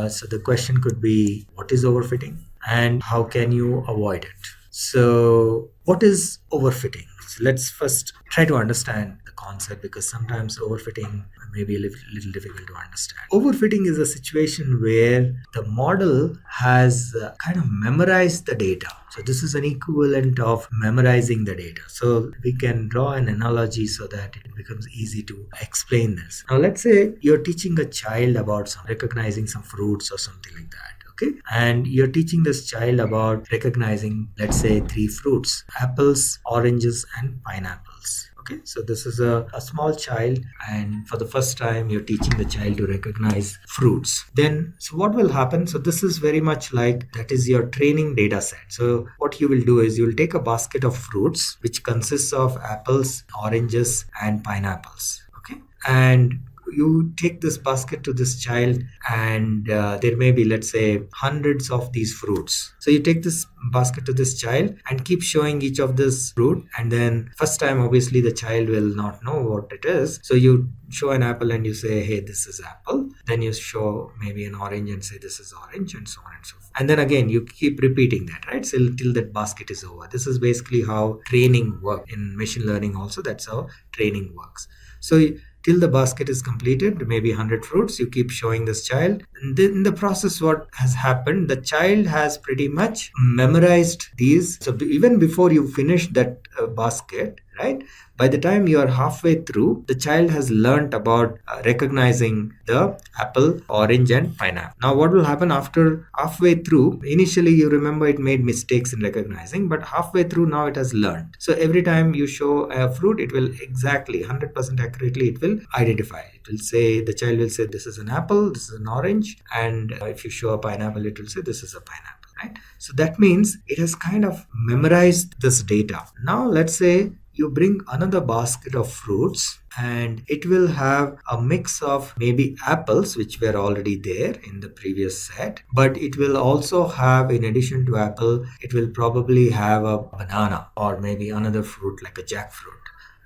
So the question could be, what is overfitting and how can you avoid it? So what is overfitting? So let's first try to understand the concept, because sometimes overfitting may be a little difficult to understand. Overfitting is a situation where the model has kind of memorized the data. So this is an equivalent of memorizing the data. So we can draw an analogy so that it becomes easy to explain this. Now let's say you're teaching a child about recognizing some fruits or something like that. Okay? And you're teaching this child about recognizing, let's say, 3 fruits: apples, oranges, and pineapples. Okay, so this is a small child, and for the first time you're teaching the child to recognize fruits. Then, so what will happen? So this is very much like that is your training data set. So what you will do is you will take a basket of fruits which consists of apples, oranges, and pineapples. Okay, and you take this basket to this child, and there may be, let's say, hundreds of these fruits. So you take this basket to this child and keep showing each of this fruit, and then first time obviously the child will not know what it is. So you show an apple and you say, hey, this is apple. Then you show maybe an orange and say this is orange, and so on and so forth. And then again you keep repeating that, right? So till that basket is over. This is basically how training works. In machine learning also, that's how training works. So till the basket is completed, maybe 100 fruits, you keep showing this child. And then in the process, what has happened, the child has pretty much memorized these. So even before you finish that basket, right, by the time you are halfway through, the child has learnt about recognizing the apple, orange, and pineapple. Now what will happen after halfway through? Initially you remember it made mistakes in recognizing, but halfway through now it has learned. So every time you show a fruit, it will exactly 100% accurately it will identify. It will say, the child will say this is an apple, this is an orange, and if you show a pineapple, it will say this is a pineapple. Right? So that means it has kind of memorized this data. Now let's say you bring another basket of fruits, and it will have a mix of maybe apples, which were already there in the previous set, but it will also have, in addition to apple, it will probably have a banana or maybe another fruit like a jackfruit.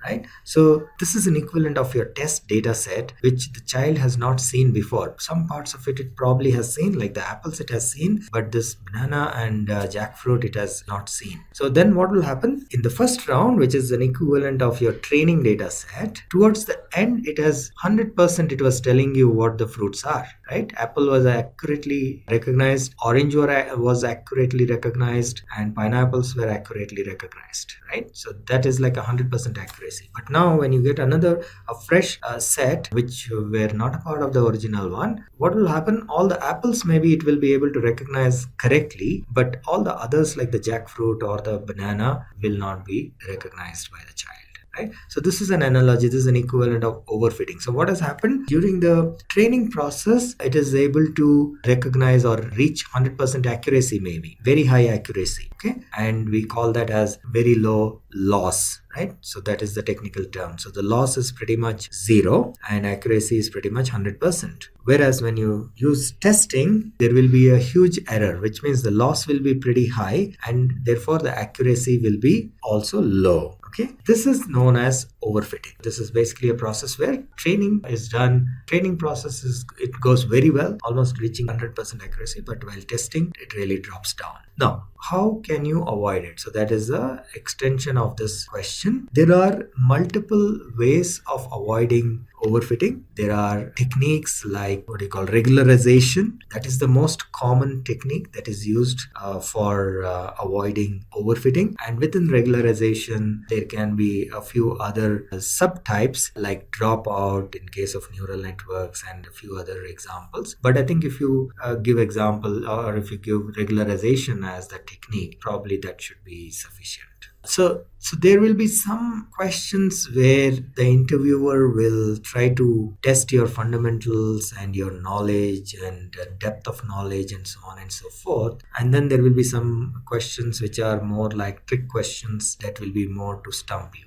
Right? So this is an equivalent of your test data set, which the child has not seen before. Some parts of it probably has seen, like the apples it has seen, but this banana and jackfruit it has not seen. So then what will happen? In the first round, which is an equivalent of your training data set, towards the end it has 100% it was telling you what the fruits are. Right? Apple was accurately recognized, orange was accurately recognized, and pineapples were accurately recognized. Right? So that is like 100% accuracy. But now when you get a fresh set which were not a part of the original one, what will happen? All the apples maybe it will be able to recognize correctly, but all the others like the jackfruit or the banana will not be recognized by the child. right? So this is an analogy, this is an equivalent of overfitting. So what has happened during the training process, it is able to recognize or reach 100% accuracy, maybe very high accuracy, okay, and we call that as very low loss, right? So that is the technical term. So the loss is pretty much zero and accuracy is pretty much 100%. Whereas when you use testing, there will be a huge error, which means the loss will be pretty high and therefore the accuracy will be also low. Okay, this is known as overfitting. This is basically a process where training is done. Training process it goes very well, almost reaching 100% accuracy, but while testing, it really drops down. Now, how can you avoid it? So that is the extension of this question. There are multiple ways of avoiding overfitting. There are techniques like what you call regularization. That is the most common technique that is used for avoiding overfitting. And within regularization, there can be a few other subtypes like dropout in case of neural networks and a few other examples. But I think if you give example or if you give regularization as the technique, probably that should be sufficient. So there will be some questions where the interviewer will try to test your fundamentals and your knowledge and depth of knowledge and so on and so forth. And then there will be some questions which are more like trick questions that will be more to stump you.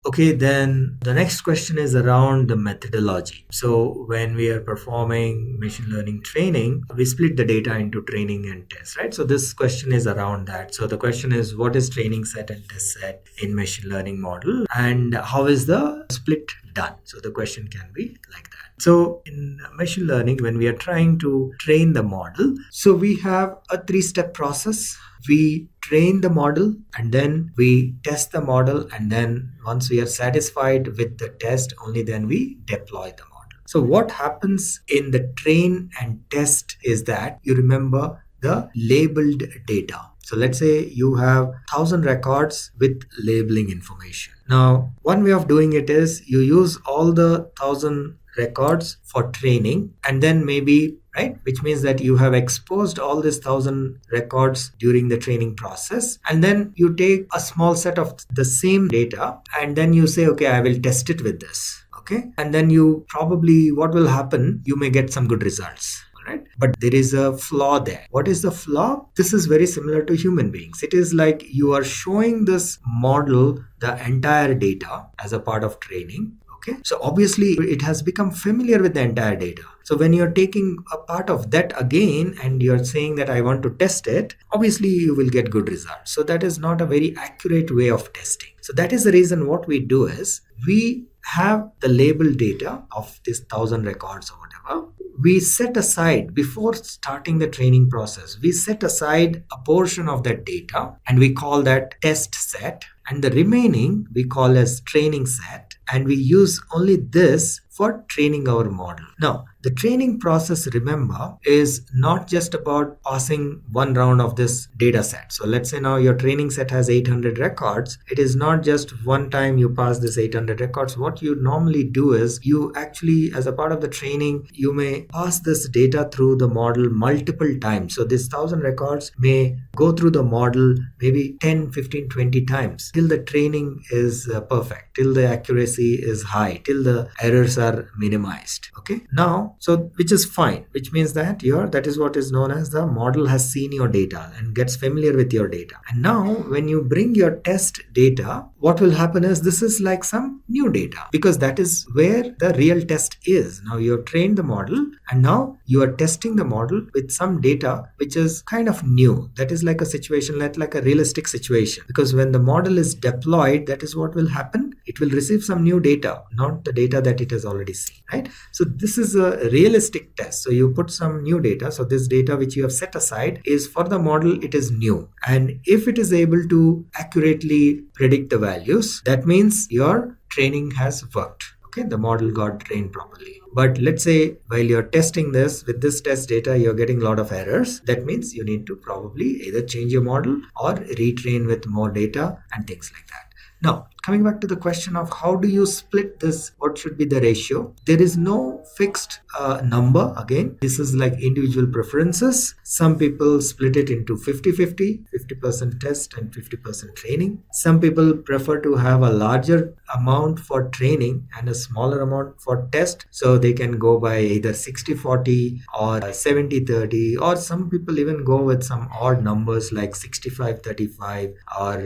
Okay, then the next question is around the methodology. So when we are performing machine learning training, we split the data into training and test, right? So this question is around that. So the question is, what is training set and test set in machine learning model, and how is the split done? So the question can be like that. So in machine learning, when we are trying to train the model, so we have a 3-step process. We train the model and then we test the model, and then once we are satisfied with the test, only then we deploy the model. So what happens in the train and test is that you remember the labeled data. So let's say you have 1,000 records with labeling information. Now, one way of doing it is you use all the 1,000 records for training, and then maybe, right, which means that you have exposed all these 1,000 records during the training process, and then you take a small set of the same data and then you say, okay, I will test it with this. Okay, and then you probably, what will happen, you may get some good results. Right? But there is a flaw there. What is the flaw? This is very similar to human beings. It is like you are showing this model the entire data as a part of training. Okay, so obviously it has become familiar with the entire data. So when you're taking a part of that again and you're saying that I want to test it, obviously you will get good results. So that is not a very accurate way of testing. So that is the reason what we do is we have the label data of this 1,000 records or whatever. We set aside, before starting the training process, we set aside a portion of that data and we call that test set, and the remaining we call as training set, and we use only this for training our model. Now, the training process, remember, is not just about passing one round of this data set. So let's say now your training set has 800 records. It is not just one time you pass this 800 records. What you normally do is you actually, as a part of the training, you may pass this data through the model multiple times. So this 1,000 records may go through the model maybe 10, 15, 20 times till the training is perfect, till the accuracy is high, till the errors are minimized. Okay, now, so which is fine, which means that that is what is known as the model has seen your data and gets familiar with your data. And now when you bring your test data, what will happen is this is like some new data, because that is where the real test is. Now you have trained the model and now you are testing the model with some data which is kind of new. That is like a situation, like a realistic situation, because when the model is deployed, that is what will happen. It will receive some new data, not the data that it has already seen, right? So this is a realistic test. So you put some new data. So this data which you have set aside is for the model, it is new. And if it is able to accurately predict the values, that means your training has worked. Okay, the model got trained properly. But let's say while you're testing this with this test data, you're getting a lot of errors. That means you need to probably either change your model or retrain with more data and things like that. Now, coming back to the question of how do you split this, what should be the ratio? There is no fixed number. Again, this is like individual preferences. Some people split it into 50-50, 50% test and 50% training. Some people prefer to have a larger amount for training and a smaller amount for test, so they can go by either 60-40 or 70-30, or some people even go with some odd numbers like 65-35 or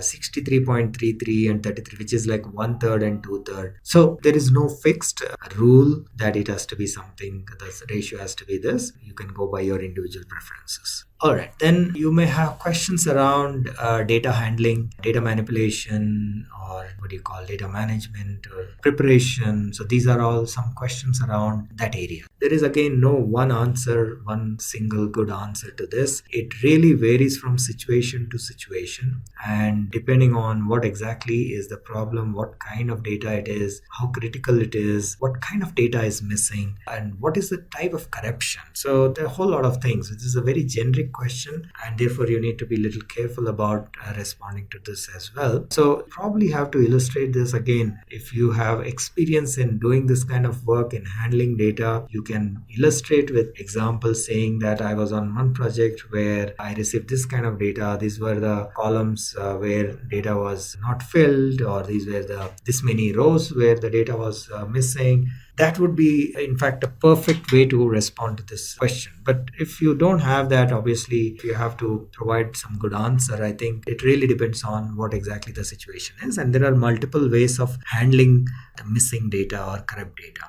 63.33 and 33, which is like 1/3 and 2/3. So there is no fixed rule that it has to be something, the ratio has to be this. You can go by your individual preferences. All right, then you may have questions around data handling, data manipulation, or what do you call data management or preparation. So these are all some questions around that area. There is again no one answer, one single good answer to this. It really varies from situation to situation, and depending on what exactly is the problem, what kind of data it is, how critical it is, what kind of data is missing, and what is the type of corruption. So there are a whole lot of things. This is a very generic question, and therefore you need to be a little careful about responding to this as well. So probably have to illustrate this again. If you have experience in doing this kind of work in handling data, you can illustrate with examples saying that I was on one project where I received this kind of data. These were the columns where data was not filled, or these were this many rows where the data was missing. That would be, in fact, a perfect way to respond to this question. But if you don't have that, obviously, you have to provide some good answer. I think it really depends on what exactly the situation is. And there are multiple ways of handling the missing data or corrupt data.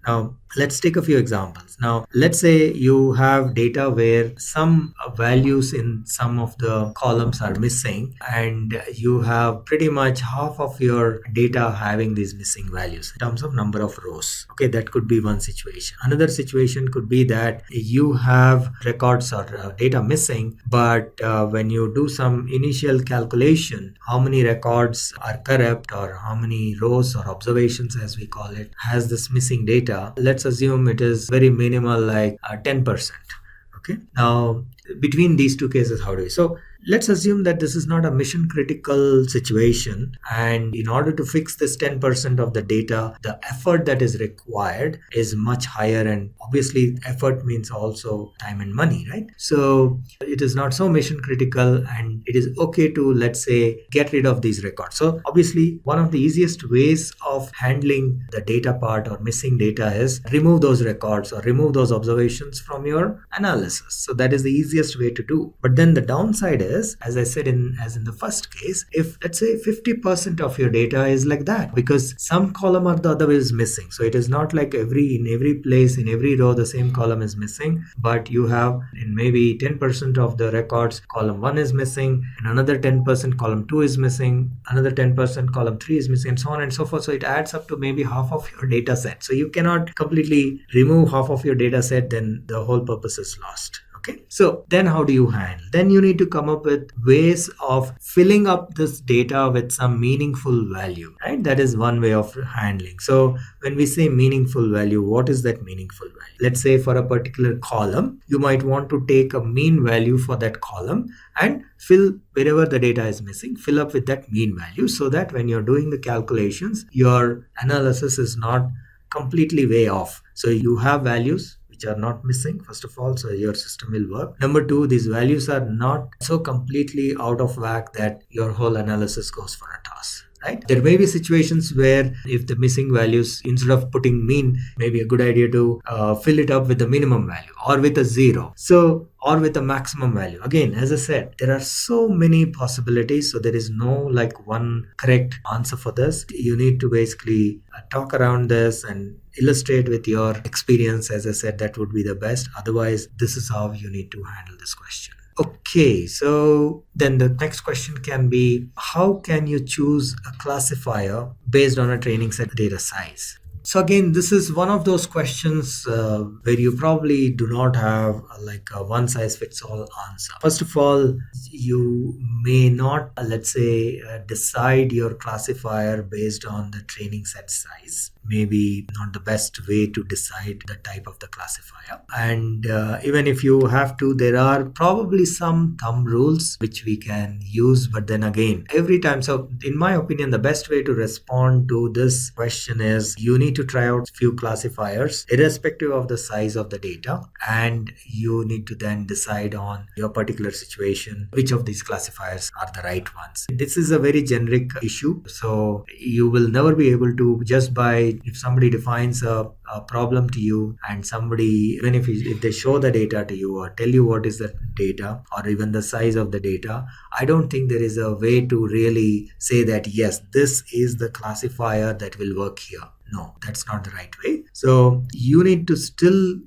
Now, let's take a few examples. Now, let's say you have data where some values in some of the columns are missing, and you have pretty much half of your data having these missing values in terms of number of rows. Okay, that could be one situation. Another situation could be that you have records or data missing, but when you do some initial calculation, how many records are corrupt, or how many rows or observations, as we call it, has this missing data. Let's assume it is very minimal, like 10%. Okay. Now, between these two cases, how do we? So let's assume that this is not a mission critical situation, and in order to fix this 10% of the data, the effort that is required is much higher, and obviously effort means also time and money, right? So it is not so mission critical, and it is okay to, let's say, get rid of these records. So obviously one of the easiest ways of handling the data part or missing data is remove those records or remove those observations from your analysis. So that is the easiest way to do. But then the downside is, as I said, as in the first case, if let's say 50% of your data is like that, because some column or the other is missing. So it is not like in every place, in every row, the same column is missing, but you have in maybe 10% of the records, column 1 is missing, and another 10% column 2 is missing, another 10% column 3 is missing, and so on and so forth. So it adds up to maybe half of your data set. So you cannot completely remove half of your data set, then the whole purpose is lost. Okay, so then how do you handle? Then you need to come up with ways of filling up this data with some meaningful value, right? That is one way of handling. So when we say meaningful value, what is that meaningful value? Let's say for a particular column, you might want to take a mean value for that column and fill wherever the data is missing, fill up with that mean value, so that when you're doing the calculations, your analysis is not completely way off. So you have values which are not missing, first of all, so your system will work. Number two, these values are not so completely out of whack that your whole analysis goes for a toss. Right? There may be situations where if the missing values, instead of putting mean, maybe a good idea to fill it up with the minimum value or with a 0. So, or with a maximum value. Again, as I said, there are so many possibilities. So there is no like one correct answer for this. You need to basically talk around this and illustrate with your experience. As I said, that would be the best. Otherwise, this is how you need to handle this question. Okay, so then the next question can be, how can you choose a classifier based on a training set data size? So again, this is one of those questions where you probably do not have like a one size fits all answer. First of all, you may not, let's say, decide your classifier based on the training set size. maybe not the best way to decide the type of the classifier. And even if you have to, there are probably some thumb rules which we can use, but then again, every time. So in my opinion, the best way to respond to this question is you need to try out few classifiers irrespective of the size of the data, and you need to then decide on your particular situation which of these classifiers are the right ones. This is a very generic issue, so you will never be able to, just by, if somebody defines a problem to you, and somebody, even if they show the data to you or tell you what is the data or even the size of the data, I don't think there is a way to really say that yes, this is the classifier that will work here. No, that's not the right way. So you need to still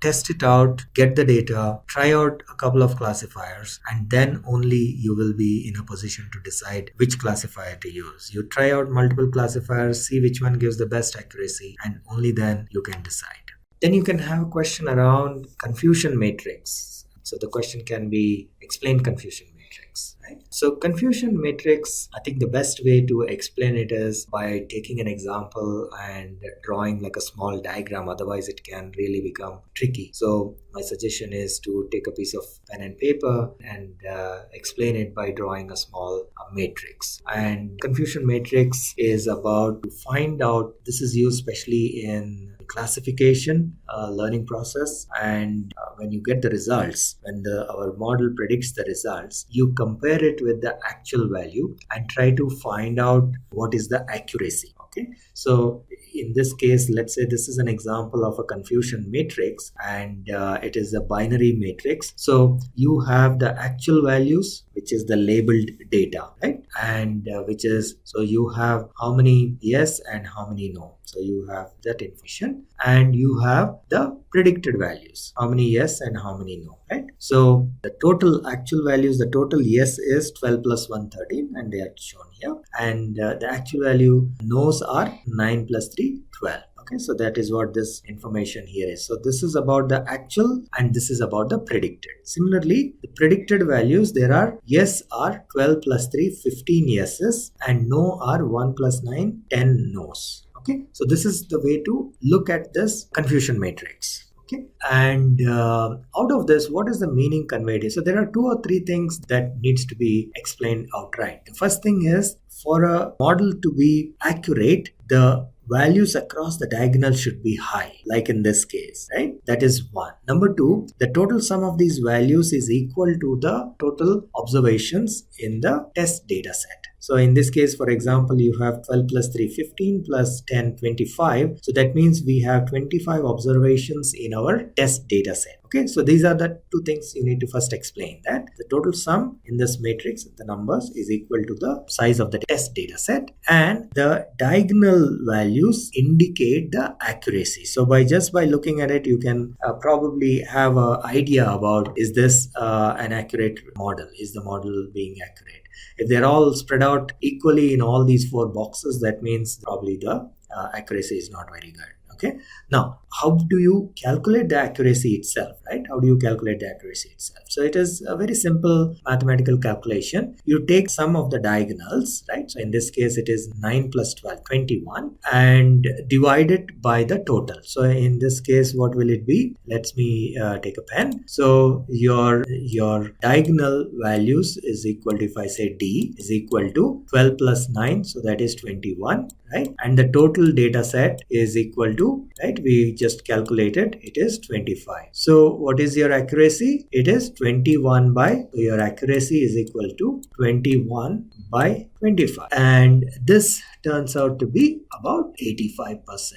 test it out, get the data, try out a couple of classifiers, and then only you will be in a position to decide which classifier to use. You try out multiple classifiers, see which one gives the best accuracy, and only then you can decide. Then you can have a question around confusion matrix. So the question can be, explain confusion matrix, right? So confusion matrix, I think the best way to explain it is by taking an example and drawing like a small diagram. Otherwise it can really become tricky. So my suggestion is to take a piece of pen and paper and explain it by drawing a small matrix. And confusion matrix is about to find out, this is used especially in classification learning process, and when you get the results, when our model predicts the results, you compare it with the actual value and try to find out what is the accuracy. Okay, so in this case, let's say this is an example of a confusion matrix, and it is a binary matrix. So you have the actual values, which is the labeled data, right? And which is, so you have how many yes and how many no. So you have that information, and you have the predicted values, how many yes and how many no, right? So the total actual values, the total yes is 12 plus 1, 13, and they are shown here. And the actual value no's are 9 plus 3, 12. Okay, so that is what this information here is. So this is about the actual and this is about the predicted. Similarly, the predicted values, there are yes are 12 plus 3, 15 yeses, and no are 1 plus 9, 10 no's. Okay, so this is the way to look at this confusion matrix. Okay, and out of this, what is the meaning conveyed here? So there are 2 or 3 things that needs to be explained outright. The first thing is, for a model to be accurate, the values across the diagonal should be high, like in this case, right? That is one. Number 2, the total sum of these values is equal to the total observations in the test data set. So in this case, for example, you have 12 plus 3, 15 plus 10, 25. So that means we have 25 observations in our test data set. Okay, so these are the 2 things you need to first explain, that the total sum in this matrix, the numbers, is equal to the size of the test data set, and the diagonal values indicate the accuracy. So by looking at it, you can probably have an idea about, is this an accurate model? Is the model being accurate? If they're all spread out equally in all these 4 boxes, that means probably the accuracy is not very good. Okay. Now, how do you calculate the accuracy itself, right? How do you calculate the accuracy itself? So it is a very simple mathematical calculation. You take sum of the diagonals, right? So in this case, it is 9 plus 12, 21, and divide it by the total. So in this case, what will it be? Let me take a pen. So your diagonal values is equal to, if I say D is equal to 12 plus 9, so that is 21, right? And the total data set is equal to, right, we just calculated, it is 25. So what is your accuracy? It is 21 by, so your accuracy is equal to 21 by 25, and this turns out to be about 85%.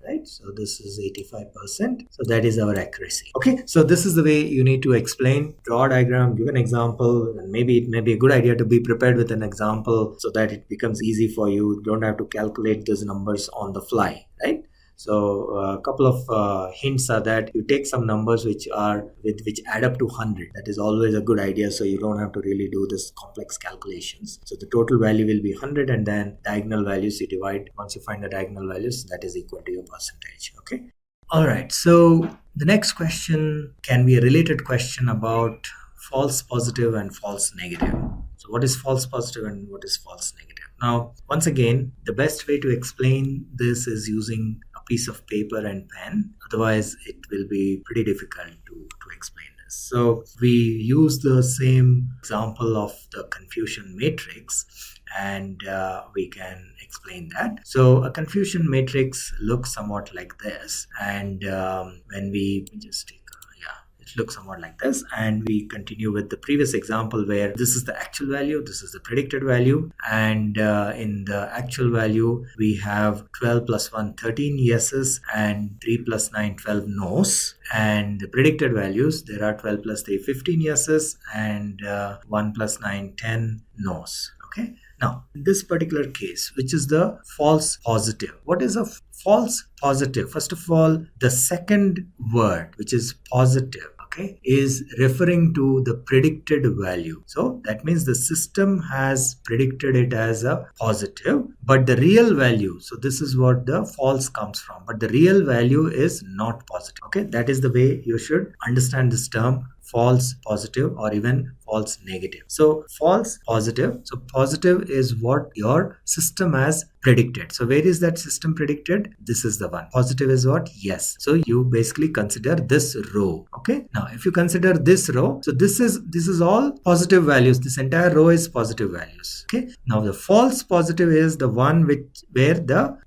Right, so this is 85%. So that is our accuracy. Okay, so this is the way you need to explain, draw a diagram, give an example, and maybe it may be a good idea to be prepared with an example so that it becomes easy for you. You don't have to calculate those numbers on the fly, right? So a couple of hints are that you take some numbers which add up to 100. That is always a good idea, so you don't have to really do this complex calculations. So the total value will be 100, and then diagonal values you divide. Once you find the diagonal values, that is equal to your percentage. Okay. All right. So the next question can be a related question about false positive and false negative. So what is false positive and what is false negative? Now, once again, the best way to explain this is using a piece of paper and pen. Otherwise, it will be pretty difficult to explain this. So we use the same example of the confusion matrix, and we can explain that. So a confusion matrix looks somewhat like this, and when we just take it looks somewhat like this, and we continue with the previous example where this is the actual value, this is the predicted value, and in the actual value we have 12 plus 1 13 yeses and 3 plus 9 12 no's, and the predicted values, there are 12 plus 3 15 yeses and 1 plus 9 10 no's. Okay, now in this particular case, which is the false positive, what is a false positive? First of all, the second word, which is positive, okay, is referring to the predicted value. So that means the system has predicted it as a positive, but the real value, so this is what the false comes from, but the real value is not positive. Okay, that is the way you should understand this term, false positive or even false negative. So false positive, so positive is what your system has predicted. So where is that system predicted? This is the one. Positive is what? Yes. So you basically consider this row. Okay, now if you consider this row, so this is all positive values. This entire row is positive values. Okay, now the false positive is the one where the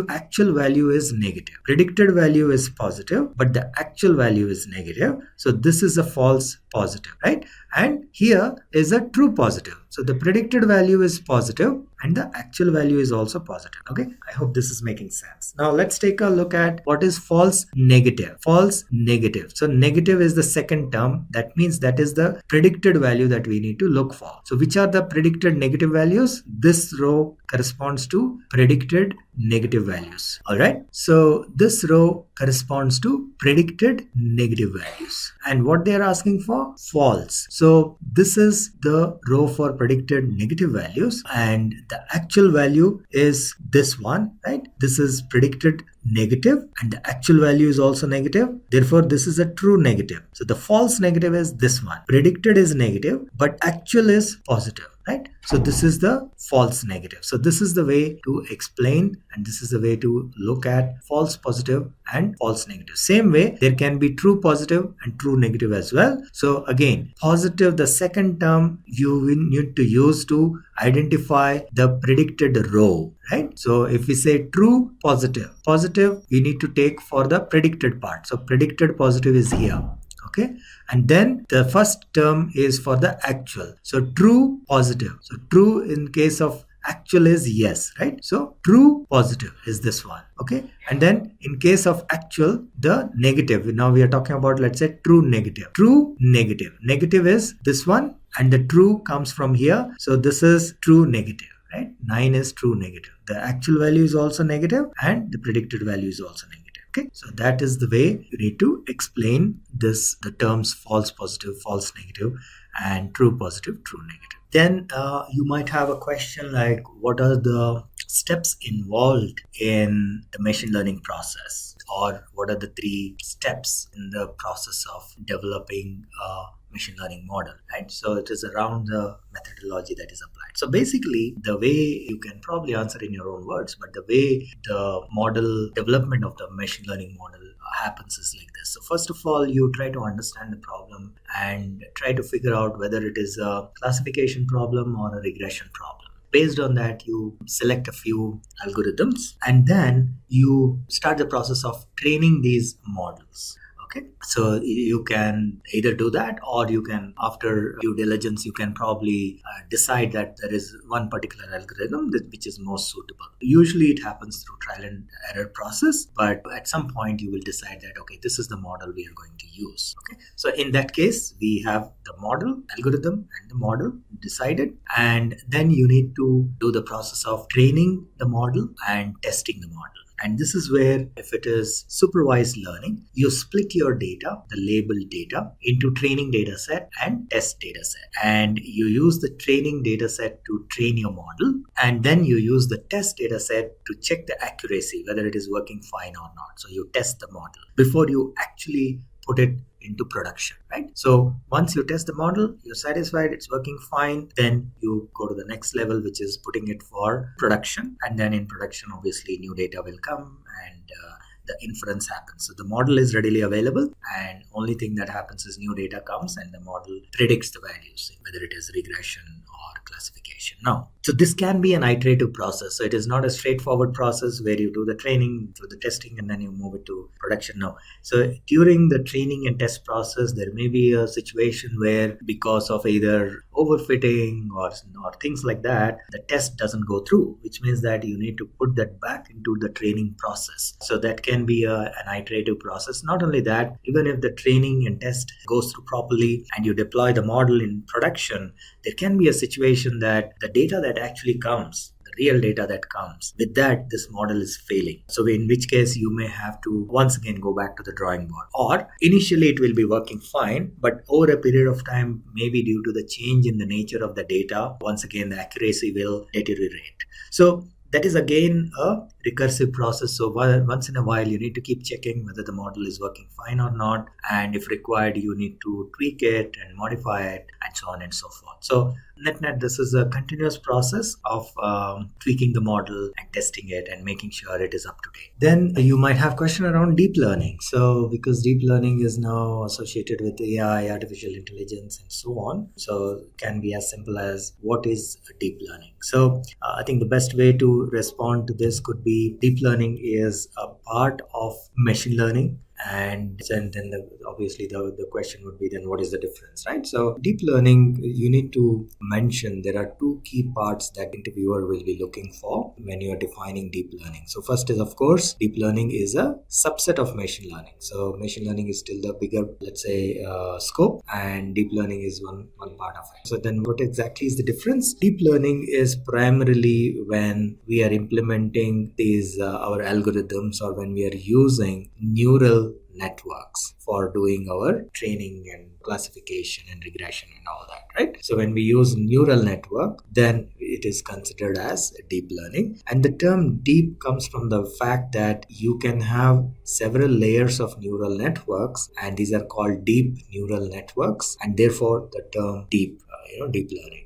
actual value is negative. Predicted value is positive, but the actual value is negative. So this is a false positive, right? And here is a true positive. So the predicted value is positive and the actual value is also positive. Okay, I hope this is making sense. Now let's take a look at what is false negative. False negative. So negative is the second term. That means that is the predicted value that we need to look for. So which are the predicted negative values? This row corresponds to predicted negative values. All right. So this row corresponds to predicted negative values. And what they are asking for? False. So this is the row for predicted negative values, and the actual value is this one, right? This is predicted negative and the actual value is also negative. Therefore, this is a true negative. So the false negative is this one. Predicted is negative, but actual is positive, right? So this is the false negative. So this is the way to explain, and this is the way to look at false positive and false negative. Same way, there can be true positive and true negative as well. So again, positive, the second term you will need to use to identify the predicted row, right? So if we say true positive, we need to take for the predicted part. So predicted positive is here. Okay, and then the first term is for the actual. So true positive. So true in case of actual is yes, right? So true positive is this one. Okay, and then in case of actual, the negative. Now we are talking about, let's say, true negative. True negative. Negative is this one, and the true comes from here. So this is true negative. Right? 9 is true negative. The actual value is also negative and the predicted value is also negative. Okay, so that is the way you need to explain this, the terms false positive, false negative, and true positive, true negative. Then you might have a question like, what are the steps involved in the machine learning process, or what are the 3 steps in the process of developing a machine learning model, right? So it is around the methodology that is applied. So basically, the way you can probably answer in your own words, but the way the model development of the machine learning model happens is like this. So first of all, you try to understand the problem and try to figure out whether it is a classification problem or a regression problem. Based on that, you select a few algorithms and then you start the process of training these models. Okay, so you can either do that, or you can, after due diligence, you can probably decide that there is one particular algorithm which is most suitable. Usually it happens through trial and error process, but at some point you will decide that, okay, this is the model we are going to use. Okay, so in that case, we have the model, algorithm, and the model decided, and then you need to do the process of training the model and testing the model. And this is where, if it is supervised learning, you split your data, the labeled data, into training data set and test data set. And you use the training data set to train your model. And then you use the test data set to check the accuracy, whether it is working fine or not. So you test the model before you actually put it into production, right? So once you test the model, you're satisfied, it's working fine, then you go to the next level, which is putting it for production. And then in production, obviously, new data will come and the inference happens. So the model is readily available, and only thing that happens is new data comes and the model predicts the values, whether it is regression or classification. Now, so this can be an iterative process. So it is not a straightforward process where you do the training, do the testing, and then you move it to production. No. So during the training and test process, there may be a situation where because of either overfitting or things like that, the test doesn't go through, which means that you need to put that back into the training process. So that can be an iterative process. Not only that, even if the training and test goes through properly and you deploy the model in production, there can be a situation that the data that actually comes, the real data that comes, with that, this model is failing. So in which case you may have to once again go back to the drawing board. Or initially it will be working fine, but over a period of time, maybe due to the change in the nature of the data, once again the accuracy will deteriorate. So that is again a recursive process. So once in a while, you need to keep checking whether the model is working fine or not. And if required, you need to tweak it and modify it and so on and so forth. So net, this is a continuous process of tweaking the model and testing it and making sure it is up to date. Then you might have question around deep learning. So because deep learning is now associated with AI, artificial intelligence, and so on. So it can be as simple as what is deep learning? So I think the best way to respond to this could be deep learning is a part of machine learning. And then obviously the question would be, then what is the difference, right? So deep learning, you need to mention there are two key parts that interviewer will be looking for when you are defining deep learning. So first is, of course, deep learning is a subset of machine learning. So machine learning is still the bigger, let's say, scope, and deep learning is one part of it. So then what exactly is the difference? Deep learning is primarily when we are implementing these our algorithms, or when we are using neural networks for doing our training and classification and regression and all that, right? So when we use neural network, then it is considered as deep learning. And the term deep comes from the fact that you can have several layers of neural networks, and these are called deep neural networks, and therefore the term deep, deep learning.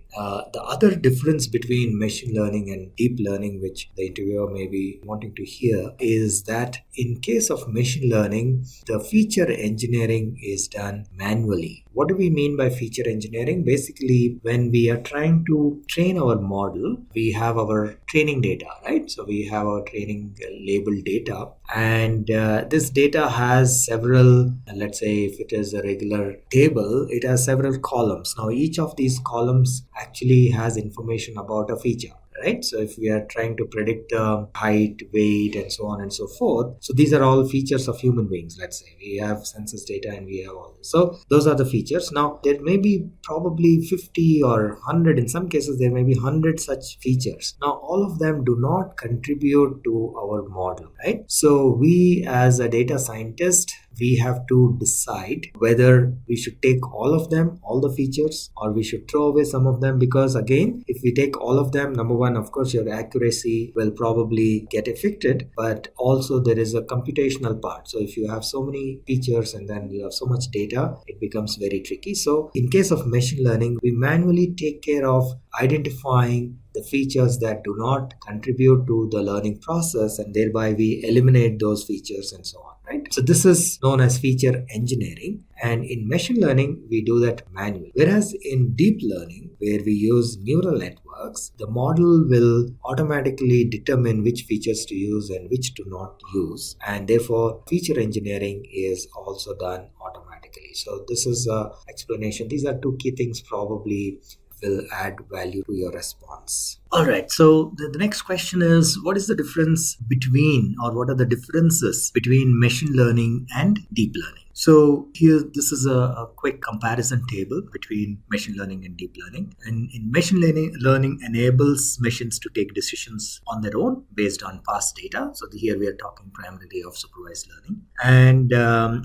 The other difference between machine learning and deep learning, which the interviewer may be wanting to hear, is that in case of machine learning, the feature engineering is done manually. What do we mean by feature engineering? Basically, when we are trying to train our model, we have our training data, right? So we have our training labeled data, and this data has several, let's say if it is a regular table, it has several columns. Now each of these columns actually has information about a feature, right? So if we are trying to predict height, weight, and so on and so forth, so these are all features of human beings. Let's say we have census data and we have all this. So those are the features. Now there may be probably 50 or 100, in some cases there may be 100 such features. Now all of them do not contribute to our model, right? So we as a data scientist, we have to decide whether we should take all of them, all the features, or we should throw away some of them. Because again, if we take all of them, number one, of course, your accuracy will probably get affected, but also there is a computational part. So if you have so many features and then you have so much data, it becomes very tricky. So in case of machine learning, we manually take care of identifying the features that do not contribute to the learning process, and thereby we eliminate those features and so on, right? So this is known as feature engineering, and in machine learning we do that manually. Whereas in deep learning, where we use neural networks, the model will automatically determine which features to use and which to not use, and therefore feature engineering is also done automatically. So this is an explanation. These are two key things probably will add value to your response. All right, so the next question is, what is the difference between, or what are the differences between machine learning and deep learning? So here, this is a quick comparison table between machine learning and deep learning. And in machine learning enables machines to take decisions on their own based on past data. So here we are talking primarily of supervised learning. And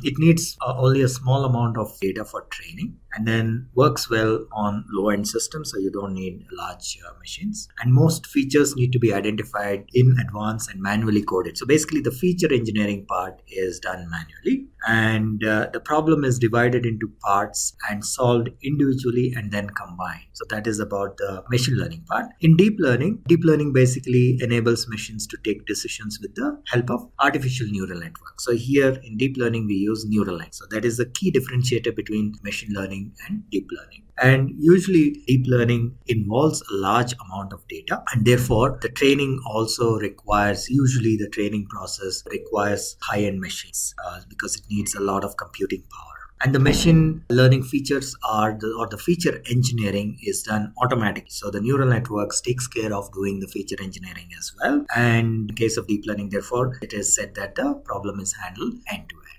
it needs only a small amount of data for training, and then works well on low-end systems, so you don't need large machines. And most features need to be identified in advance and manually coded. So basically the feature engineering part is done manually. and the problem is divided into parts and solved individually and then combined. So that is about the machine learning part. In deep learning basically enables machines to take decisions with the help of artificial neural networks. So here in deep learning we use neural nets. So that is the key differentiator between machine learning and deep learning. And usually deep learning involves a large amount of data, and therefore the training also requires, usually the training process requires high-end machines because it needs a lot of computing power. And the machine learning features or the feature engineering is done automatically. So the neural networks takes care of doing the feature engineering as well. And in case of deep learning, therefore, it is said that the problem is handled end to end.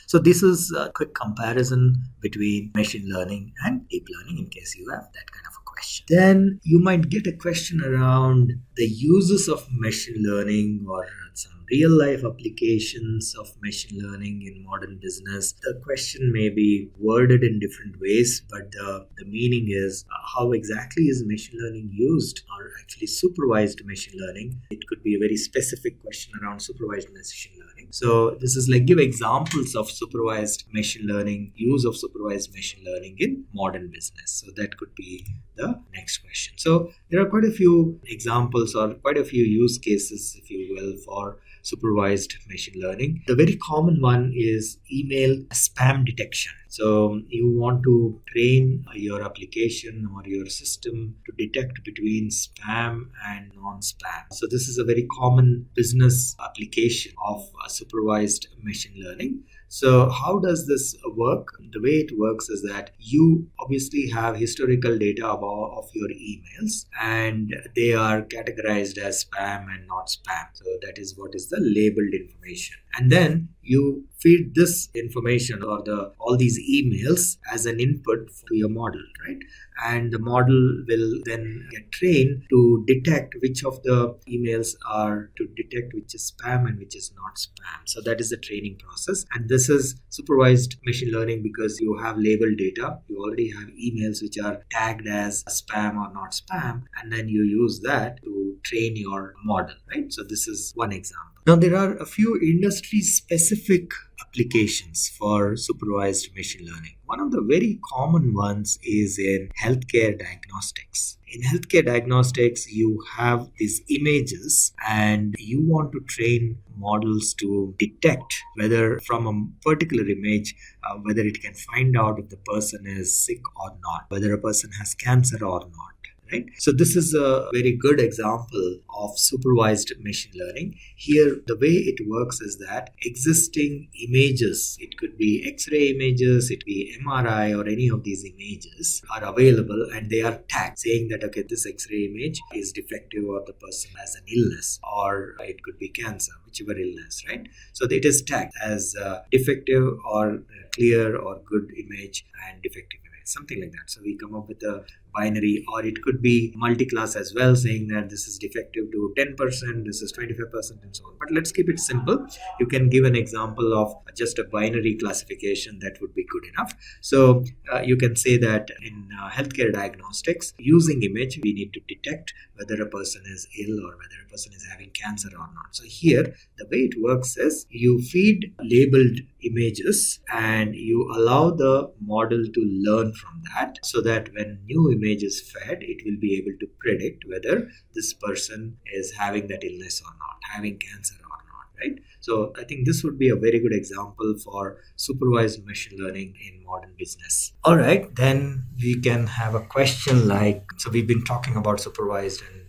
So this is a quick comparison between machine learning and deep learning in case you have that kind of a question. Then you might get a question around the uses of machine learning or some real life applications of machine learning in modern business. The question may be worded in different ways, but the meaning is how exactly is machine learning used, or actually supervised machine learning. It could be a very specific question around supervised machine learning. So this is like give examples of supervised machine learning, use of supervised machine learning in modern business. So that could be the next question. So there are quite a few examples or quite a few use cases, if you will, for supervised machine learning. The very common one is email spam detection. So you want to train your application or your system to detect between spam and non-spam. So this is a very common business application of supervised machine learning. So how does this work? The way it works is that you obviously have historical data of your emails, and they are categorized as spam and not spam. So that is what is the labeled information. And then you feed this information or all these emails as an input to your model, right? And the model will then get trained to detect which of the emails are to detect which is spam and which is not spam. So that is the training process. And this is supervised machine learning because you have labeled data. You already have emails which are tagged as spam or not spam. And then you use that to train your model, right? So this is one example. Now, there are a few industry-specific applications for supervised machine learning. One of the very common ones is in healthcare diagnostics. In healthcare diagnostics, you have these images and you want to train models to detect whether from a particular image, whether it can find out if the person is sick or not, whether a person has cancer or not. Right? So this is a very good example of supervised machine learning. Here, the way it works is that existing images, it could be X-ray images, it could be MRI or any of these images are available and they are tagged saying that, okay, this X-ray image is defective or the person has an illness, or it could be cancer, whichever illness, right? So it is tagged as defective or clear or good image and defective image, something like that. So we come up with a binary, or it could be multi-class as well, saying that this is defective to 10%, this is 25%, and so on. But let's keep it simple. You can give an example of just a binary classification, that would be good enough. So you can say that in healthcare diagnostics, using image, we need to detect whether a person is ill or whether a person is having cancer or not. So here, the way it works is you feed labeled images and you allow the model to learn from that, so that when new image is fed, it will be able to predict whether this person is having that illness or not, having cancer or not, right? So I think this would be a very good example for supervised machine learning in modern business. All right, then we can have a question like, so we've been talking about supervised and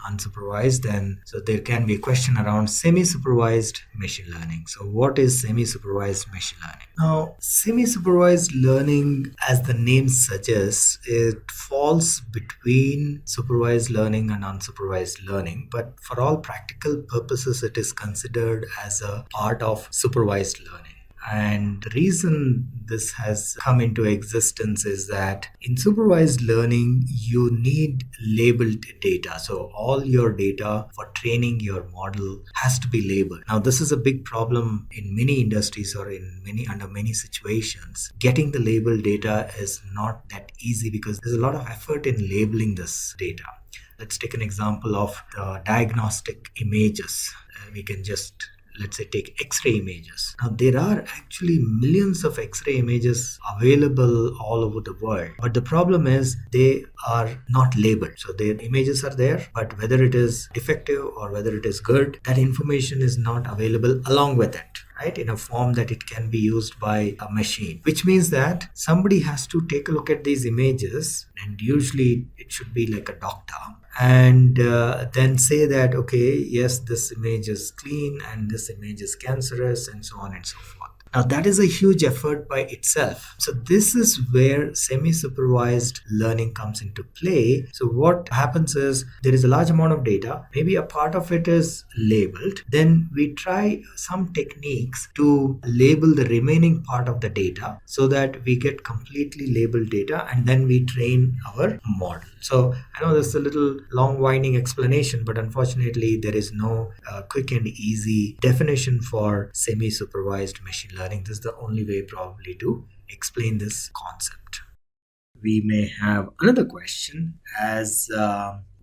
unsupervised, and so there can be a question around semi-supervised machine learning. So what is semi-supervised machine learning? Now, semi-supervised learning, as the name suggests, it falls between supervised learning and unsupervised learning, but for all practical purposes it is considered as a part of supervised learning. And the reason this has come into existence is that in supervised learning, you need labeled data. So all your data for training your model has to be labeled. Now, this is a big problem in many industries or under many situations. Getting the labeled data is not that easy because there's a lot of effort in labeling this data. Let's take an example of the diagnostic images. We can just let's say take X-ray images. Now there are actually millions of X-ray images available all over the world, but the problem is they are not labeled. So the images are there, but whether it is defective or whether it is good, that information is not available along with it, right, in a form that it can be used by a machine, which means that somebody has to take a look at these images, and usually it should be like a doctor, and then say that, okay, yes, this image is clean and this image is cancerous, and so on and so forth. Now that is a huge effort by itself. So this is where semi-supervised learning comes into play. So what happens is there is a large amount of data, maybe a part of it is labeled. Then we try some techniques to label the remaining part of the data so that we get completely labeled data, and then we train our model. So I know this is a little long winding explanation, but unfortunately there is no quick and easy definition for semi-supervised machine learning. This is the only way probably to explain this concept. We may have another question as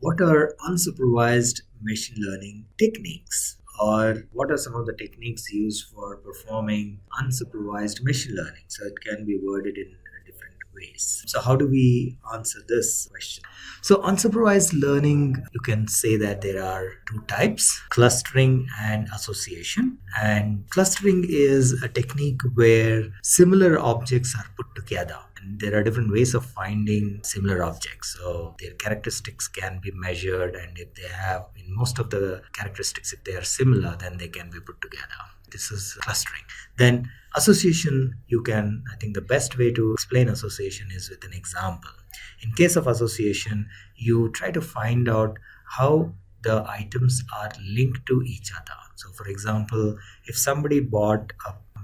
what are unsupervised machine learning techniques? Or what are some of the techniques used for performing unsupervised machine learning? So it can be worded in different ways. So how do we answer this question? So unsupervised learning, you can say that there are two types, clustering and association. And clustering is a technique where similar objects are put together. And there are different ways of finding similar objects. So their characteristics can be measured, and if they have, in most of the characteristics, if they are similar, then they can be put together. This is clustering. Then association, I think the best way to explain association is with an example. In case of association, you try to find out how the items are linked to each other. So for example, if somebody bought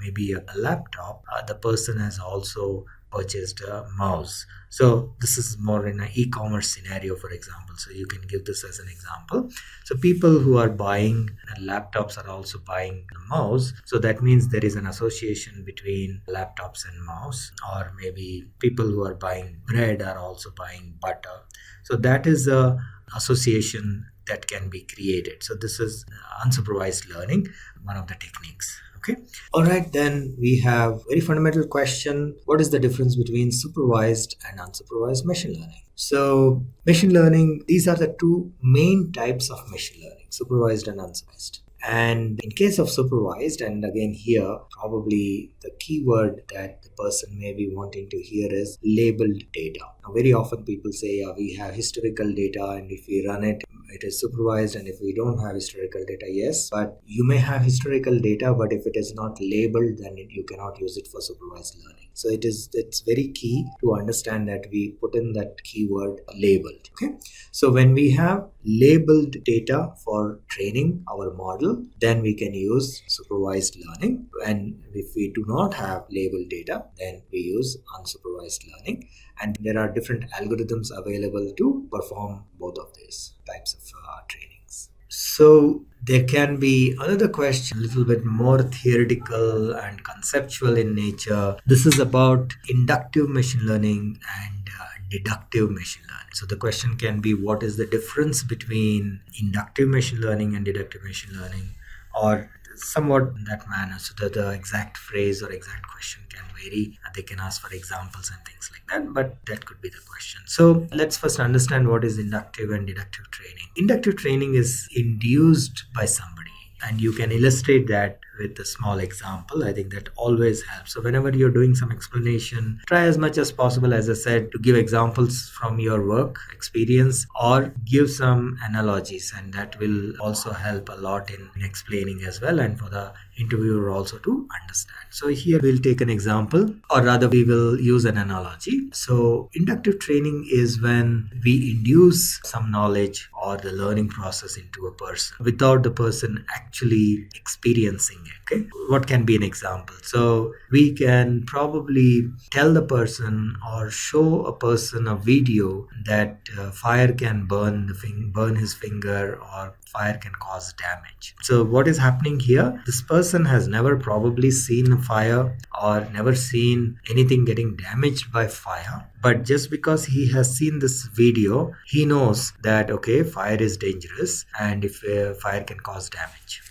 maybe a laptop, the person has also purchased a mouse. So this is more in an e-commerce scenario, for example. So you can give this as an example. So people who are buying laptops are also buying a mouse. So that means there is an association between laptops and mouse. Or maybe people who are buying bread are also buying butter. So that is a association that can be created. So this is unsupervised learning, one of the techniques. Okay. All right, then we have very fundamental question. What is the difference between supervised and unsupervised machine learning? So machine learning, these are the two main types of machine learning, supervised and unsupervised. And in case of supervised, and again here, probably the keyword that the person may be wanting to hear is labeled data. Now, very often people say, we have historical data, and if we run it, it is supervised, and if we don't have historical data, yes, but you may have historical data, but if it is not labeled, then you cannot use it for supervised learning. So it's very key to understand that we put in that keyword labeled. Okay. So when we have labeled data for training our model, then we can use supervised learning. And if we do not have labeled data, then we use unsupervised learning. And there are different algorithms available to perform both of these types of trainings. So there can be another question, a little bit more theoretical and conceptual in nature. This is about inductive machine learning and deductive machine learning. So the question can be, what is the difference between inductive machine learning and deductive machine learning, or somewhat in that manner, so that the exact phrase or exact question can vary. They can ask for examples and things like that, but that could be the question. So let's first understand what is inductive and deductive training. Inductive training is induced by somebody, and you can illustrate that with a small example. I think that always helps. So whenever you're doing some explanation, try as much as possible, as I said, to give examples from your work experience or give some analogies, and that will also help a lot in explaining as well, and for the interviewer also to understand. So here we'll take an example, or rather we will use an analogy. So inductive training is when we induce some knowledge or the learning process into a person without the person actually experiencing it. Okay, what can be an example? So we can probably tell the person or show a person a video that fire can burn his finger, or fire can cause damage. So what is happening here? This person has never probably seen a fire or never seen anything getting damaged by fire. But just because he has seen this video, he knows that, okay, fire is dangerous, and if fire can cause damage.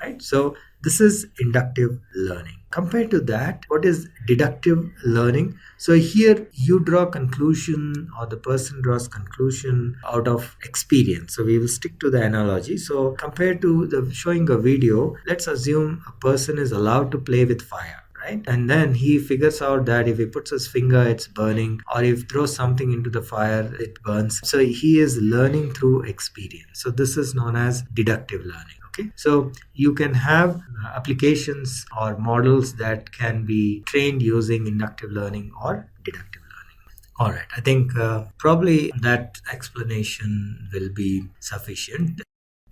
Right? So This is inductive learning. Compared to that, what is deductive learning? So here you draw conclusion, or the person draws conclusion out of experience. So we will stick to the analogy. So compared to the showing a video, let's assume a person is allowed to play with fire. Right? And then he figures out that if he puts his finger, it's burning, or if he throws something into the fire, it burns. So he is learning through experience. So this is known as deductive learning. Okay, so you can have applications or models that can be trained using inductive learning or deductive learning. All right, I think probably that explanation will be sufficient.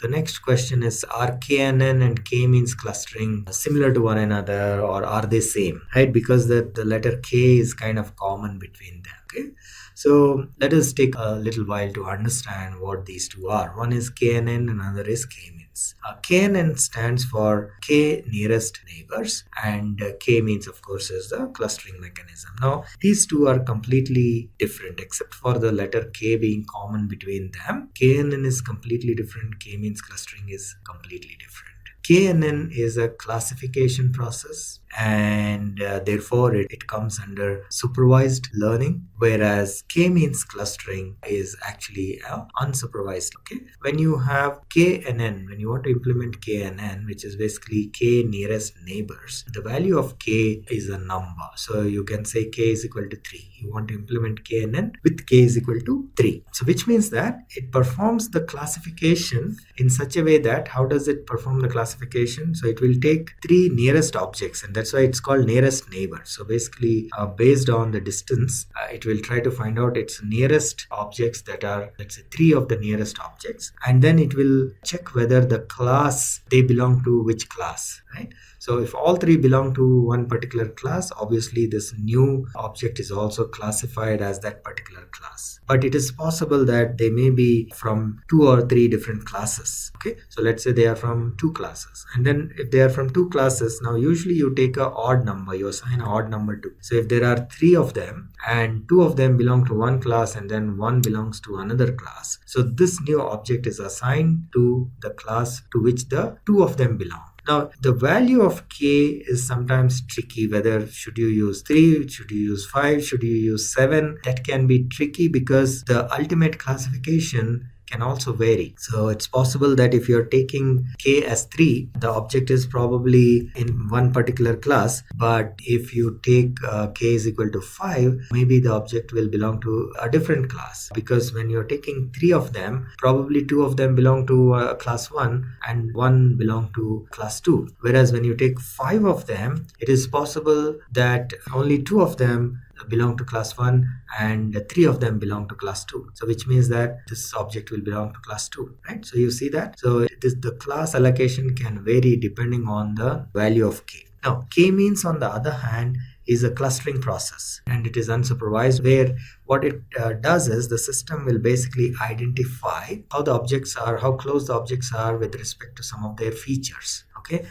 The next question is, are KNN and K-means clustering similar to one another, or are they same? Right, because the letter K is kind of common between them. Okay, so let us take a little while to understand what these two are. One is KNN, another is K-means. KNN stands for K nearest neighbors, and K means, of course, is the clustering mechanism. Now, these two are completely different, except for the letter K being common between them. KNN is completely different. K means clustering is completely different. KNN is a classification process, and therefore it comes under supervised learning, whereas K-means clustering is actually unsupervised. Okay, when you have KNN, when you want to implement KNN, which is basically K nearest neighbors, the value of K is a number. So you can say K is equal to 3. You want to implement KNN with K is equal to 3. So which means that it performs the classification in such a way that, how does it perform the classification? So it will take 3 nearest objects, and that's why it's called nearest neighbor. So basically based on the distance, it will try to find out its nearest objects that are, let's say, 3 of the nearest objects, and then it will check whether the class they belong to which class, right? So if all 3 belong to one particular class, obviously this new object is also classified as that particular class. But it is possible that they may be from 2 or 3 different classes. Okay, so let's say they are from 2 classes, and then if they are from 2 classes, now usually you take a odd number, you assign an odd number to. So if there are 3 of them and 2 of them belong to one class and then 1 belongs to another class, so this new object is assigned to the class to which the 2 of them belong. Now, the value of K is sometimes tricky, whether should you use 3, should you use 5, should you use 7. That can be tricky because the ultimate classification can also vary. So it's possible that if you're taking K as 3, the object is probably in one particular class, but if you take K is equal to 5, maybe the object will belong to a different class, because when you're taking 3 of them, probably 2 of them belong to class 1 and 1 belong to class 2. Whereas when you take 5 of them, it is possible that only 2 of them belong to class 1 and 3 of them belong to class 2. So which means that this object will belong to class 2, right? So you see that? So the class allocation can vary depending on the value of K. Now, K-means, on the other hand, is a clustering process, and it is unsupervised, where what it does is the system will basically identify how the objects are, how close the objects are with respect to some of their features. Okay,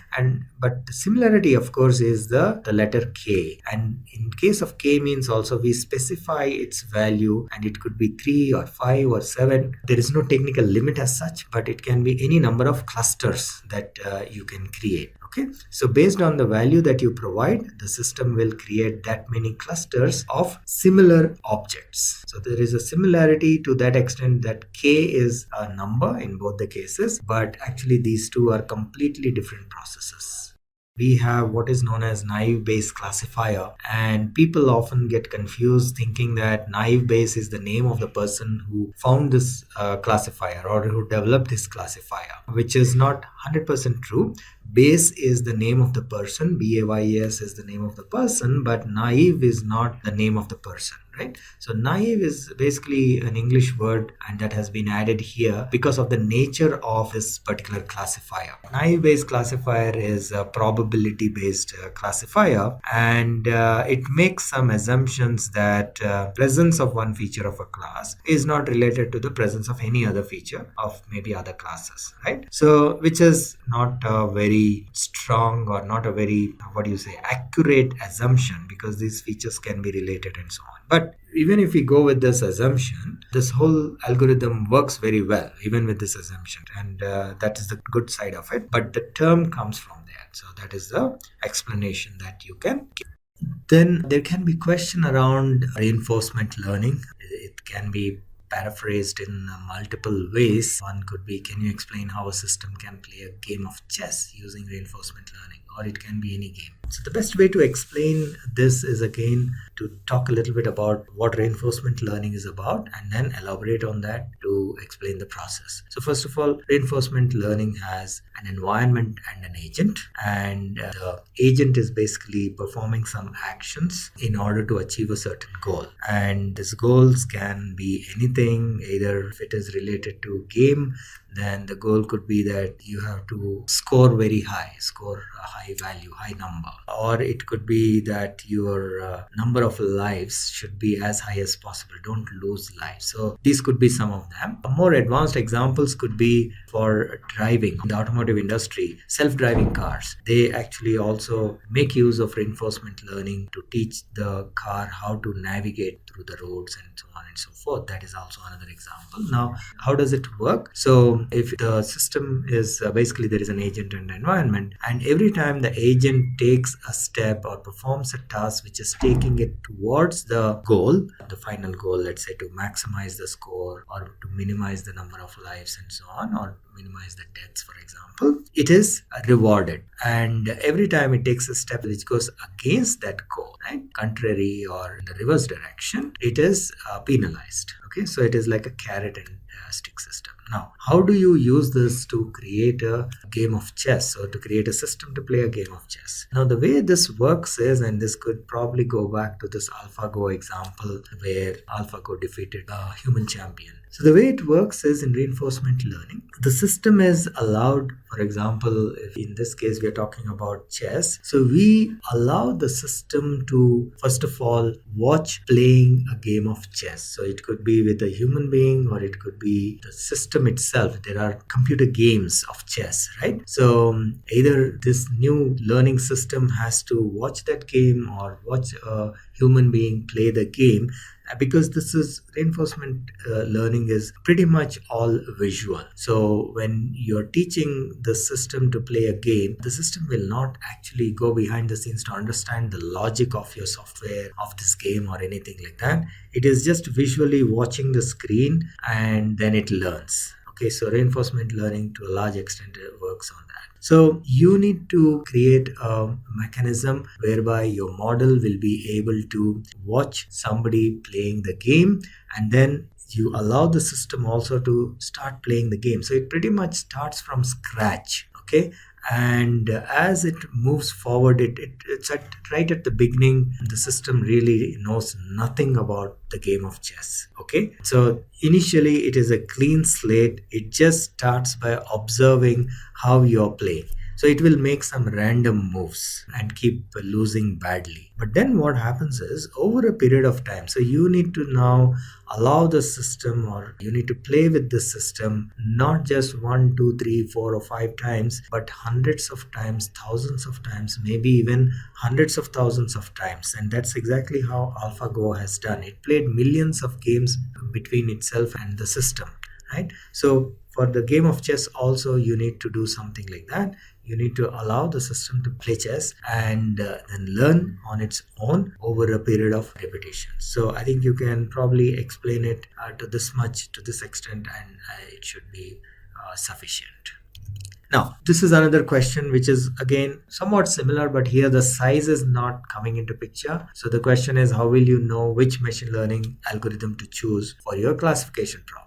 but the similarity, of course, is the letter K, and in case of K means also we specify its value, and it could be 3 or 5 or 7. There is no technical limit as such, but it can be any number of clusters that you can create. Okay, so based on the value that you provide, the system will create that many clusters of similar objects. So there is a similarity to that extent that K is a number in both the cases, but actually these two are completely different processes. We have what is known as naive Bayes classifier, and people often get confused thinking that naive Bayes is the name of the person who found this classifier or who developed this classifier, which is not 100% true. Bayes is the name of the person, Bayes is the name of the person, but naive is not the name of the person, right? So naive is basically an English word, and that has been added here because of the nature of this particular classifier. Naive Bayes classifier is a probability based classifier, and it makes some assumptions that presence of one feature of a class is not related to the presence of any other feature of maybe other classes, right? So which is not a very strong or not a very, accurate assumption, because these features can be related and so on. But even if we go with this assumption, this whole algorithm works very well even with this assumption, and that is the good side of it. But the term comes from there. So that is the explanation that you can give. Then there can be question around reinforcement learning. It can be paraphrased in multiple ways. One could be, can you explain how a system can play a game of chess using reinforcement learning? Or it can be any game. So the best way to explain this is again to talk a little bit about what reinforcement learning is about and then elaborate on that to explain the process. So first of all, reinforcement learning has an environment and an agent, and the agent is basically performing some actions in order to achieve a certain goal. And these goals can be anything, either if it is related to game, then the goal could be that you have to score very high, score a high value, high number. Or it could be that your number of lives should be as high as possible. Don't lose lives. So these could be some of them. More advanced examples could be for driving. In the automotive industry, self-driving cars, they actually also make use of reinforcement learning to teach the car how to navigate through the roads and so on and so forth. That is also another example. Now, how does it work? So if the system is basically there is an agent and environment, and every time the agent takes a step or performs a task which is taking it towards the goal, the final goal, let's say to maximize the score or to minimize the number of lives and so on, or minimize the deaths, for example, it is rewarded. And every time it takes a step which goes against that goal, right, contrary or in the reverse direction, it is penalized. Okay, so it is like a carrot and stick system. Now, how do you use this to create a game of chess, or to create a system to play a game of chess? Now, the way this works is, and this could probably go back to this AlphaGo example where AlphaGo defeated a human champion. So the way it works is in reinforcement learning, the system is allowed, for example, if in this case we are talking about chess, so we allow the system to first of all watch playing a game of chess. So it could be with a human being or it could be the system itself. There are computer games of chess, right? So either this new learning system has to watch that game or watch a human being play the game, because this is reinforcement learning is pretty much all visual. So when you're teaching the system to play a game, the system will not actually go behind the scenes to understand the logic of your software, of this game or anything like that. It is just visually watching the screen and then it learns. Okay, so reinforcement learning to a large extent works on that. So you need to create a mechanism whereby your model will be able to watch somebody playing the game, and then you allow the system also to start playing the game. So it pretty much starts from scratch. Okay, and as it moves forward, it's right at the beginning, the system really knows nothing about the game of chess. Okay, so initially it is a clean slate. It just starts by observing how you're playing. So it will make some random moves and keep losing badly. But then what happens is, over a period of time, so you need to now allow the system, or you need to play with the system, not just 1, 2, 3, 4 or 5 times, but hundreds of times, thousands of times, maybe even hundreds of thousands of times. And that's exactly how AlphaGo has done. It played millions of games between itself and the system, right? So for the game of chess also, you need to do something like that. You need to allow the system to play chess and then learn on its own over a period of repetition. So I think you can probably explain it to this much, to this extent, and it should be sufficient. Now, this is another question which is again somewhat similar, but here the size is not coming into picture. So the question is, how will you know which machine learning algorithm to choose for your classification problem?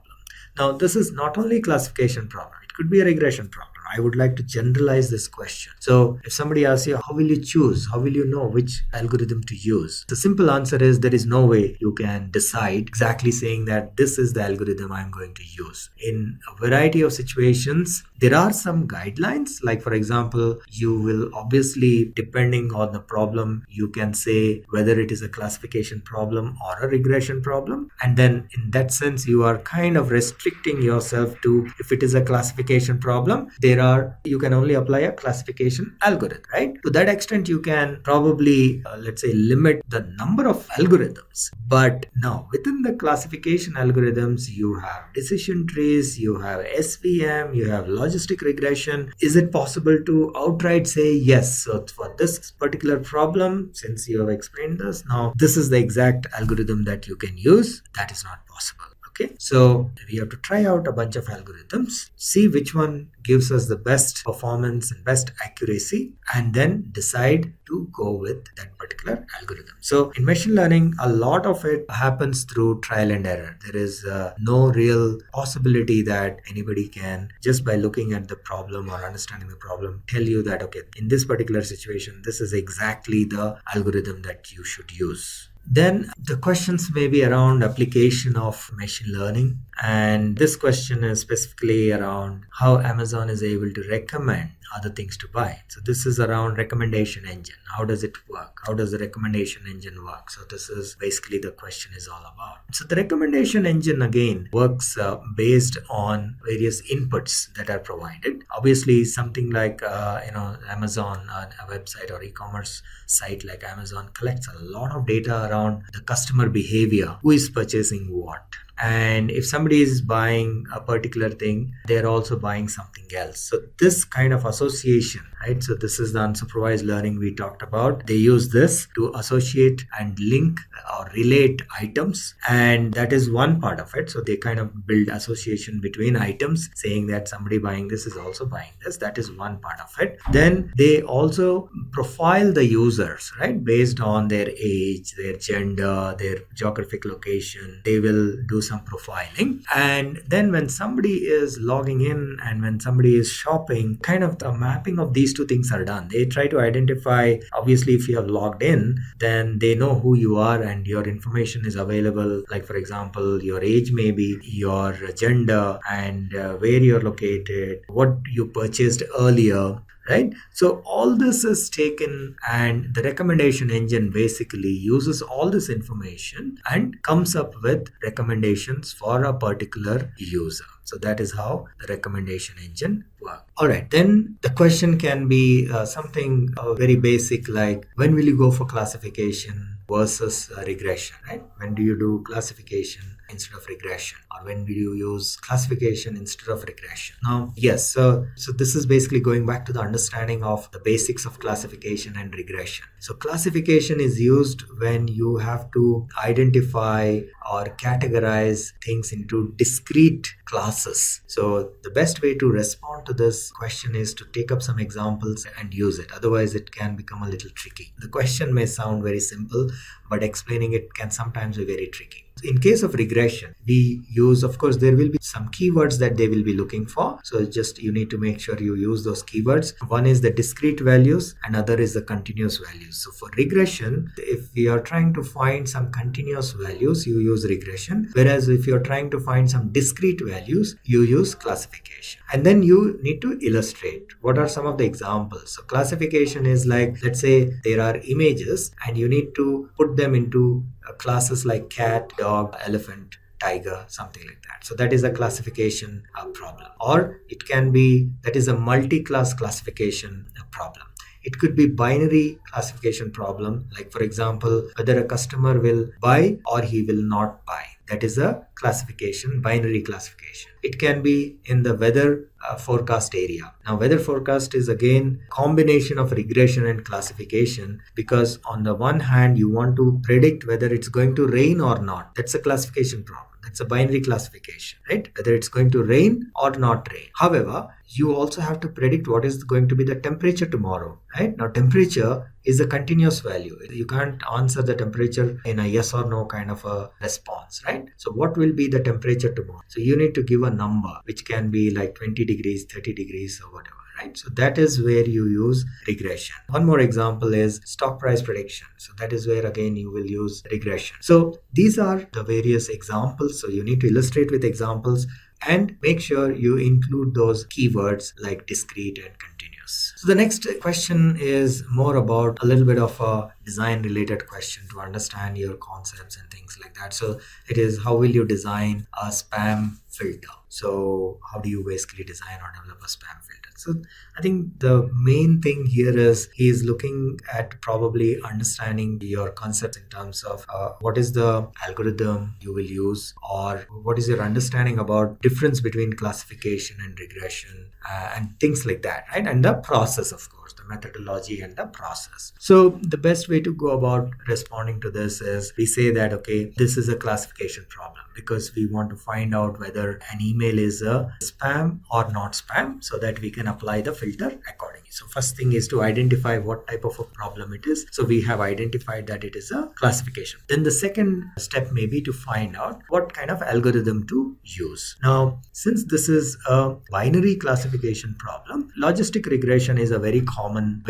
Now, this is not only classification problem, it could be a regression problem. I would like to generalize this question. So if somebody asks you, how will you choose? How will you know which algorithm to use? The simple answer is, there is no way you can decide exactly saying that this is the algorithm I'm going to use. In a variety of situations, there are some guidelines. Like for example, you will obviously, depending on the problem, you can say whether it is a classification problem or a regression problem. And then in that sense, you are kind of restricting yourself to, if it is a classification problem, there you can only apply a classification algorithm, right? To that extent, you can probably, let's say, limit the number of algorithms. But now within the classification algorithms, you have decision trees, you have SVM, you have logistic regression. Is it possible to outright say, yes, so for this particular problem, since you have explained this, now this is the exact algorithm that you can use? That is not possible. Okay, so we have to try out a bunch of algorithms, see which one gives us the best performance and best accuracy, and then decide to go with that particular algorithm. So in machine learning, a lot of it happens through trial and error. There is no real possibility that anybody can, just by looking at the problem or understanding the problem, tell you that, okay, in this particular situation, this is exactly the algorithm that you should use. Then the questions may be around application of machine learning, and this question is specifically around how Amazon is able to recommend other things to buy. So this is around recommendation engine. How does it work? How does the recommendation engine work? So this is basically the question is all about. So the recommendation engine again works based on various inputs that are provided. Obviously something like Amazon, a website or e-commerce site like Amazon collects a lot of data around the customer behavior, who is purchasing what. And if somebody is buying a particular thing, they're also buying something else. So this kind of association, right? So this is the unsupervised learning we talked about. They use this to associate and link or relate items. And that is one part of it. So they kind of build association between items, saying that somebody buying this is also buying this. That is one part of it. Then they also profile the users, right? Based on their age, their gender, their geographic location. They will do some profiling, and then when somebody is logging in and when somebody is shopping, kind of the mapping of these two things are done. They try to identify, obviously if you have logged in, then they know who you are and your information is available, like for example your age, maybe your gender, and where you're located, what you purchased earlier, right? So all this is taken, and the recommendation engine basically uses all this information and comes up with recommendations for a particular user. So that is how the recommendation engine works. All right, then the question can be something very basic, like when will you go for classification versus regression, right? When do you do classification instead of regression, or when will you use classification instead of regression? Now, yes, so this is basically going back to the understanding of the basics of classification and regression. So classification is used when you have to identify or categorize things into discrete classes. So the best way to respond to this question is to take up some examples and use it. Otherwise, it can become a little tricky. The question may sound very simple, but explaining it can sometimes be very tricky. In case of regression, we use, of course, there will be some keywords that they will be looking for. So just you need to make sure you use those keywords. One is the discrete values, another is the continuous values. So for regression, if we are trying to find some continuous values, you use regression. Whereas if you're trying to find some discrete values, you use classification. And then you need to illustrate. What are some of the examples? So classification is like, let's say there are images and you need to put them into classes like cat, dog, elephant, tiger, something like that. So that is a classification problem. Or it can be, that is a multi-class classification problem. It could be binary classification problem, like for example, whether a customer will buy or he will not buy. That is a classification, binary classification. It can be in the weather forecast area. Now, weather forecast is again combination of regression and classification, because on the one hand, you want to predict whether it's going to rain or not. That's a classification problem. That's a binary classification, right? Whether it's going to rain or not rain. However, you also have to predict what is going to be the temperature tomorrow, right? Now, temperature is a continuous value. You can't answer the temperature in a yes or no kind of a response, right? So what will be the temperature tomorrow? So you need to give a number, which can be like 20 degrees, 30 degrees or whatever. Right? So that is where you use regression. One more example is stock price prediction. So that is where again you will use regression. So these are the various examples. So you need to illustrate with examples and make sure you include those keywords like discrete and continuous. So the next question is more about a little bit of a design related question to understand your concepts and things like that. So it is, how will you design a spam filter? So how do you basically design or develop a spam filter? So I think the main thing here is he is looking at probably understanding your concepts in terms of what is the algorithm you will use, or what is your understanding about difference between classification and regression, and things like that, right? And the process, of course, the methodology and the process. So the best way to go about responding to this is we say that, okay, this is a classification problem because we want to find out whether an email is a spam or not spam, so that we can apply the filter accordingly. So first thing is to identify what type of a problem it is. So we have identified that it is a classification. Then the second step may be to find out what kind of algorithm to use. Now, since this is a binary classification problem, logistic regression is a very common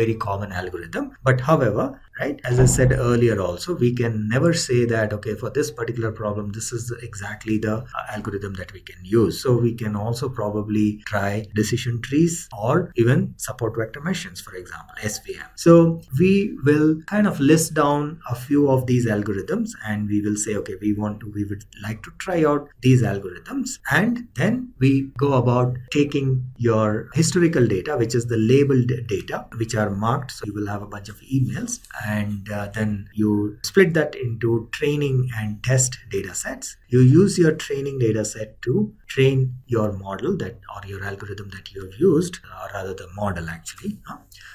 algorithm. But however, right, as I said earlier also, we can never say that, okay, for this particular problem, this is exactly the algorithm that we can use. So we can also probably try decision trees or even support vector machines, for example, SVM. So we will kind of list down a few of these algorithms and we will say, okay, we would like to try out these algorithms. And then we go about taking your historical data, which is the labeled data, which are marked. So you will have a bunch of emails, and then you split that into training and test data sets. You use your training data set to train your model or your algorithm that you have used, or rather the model actually.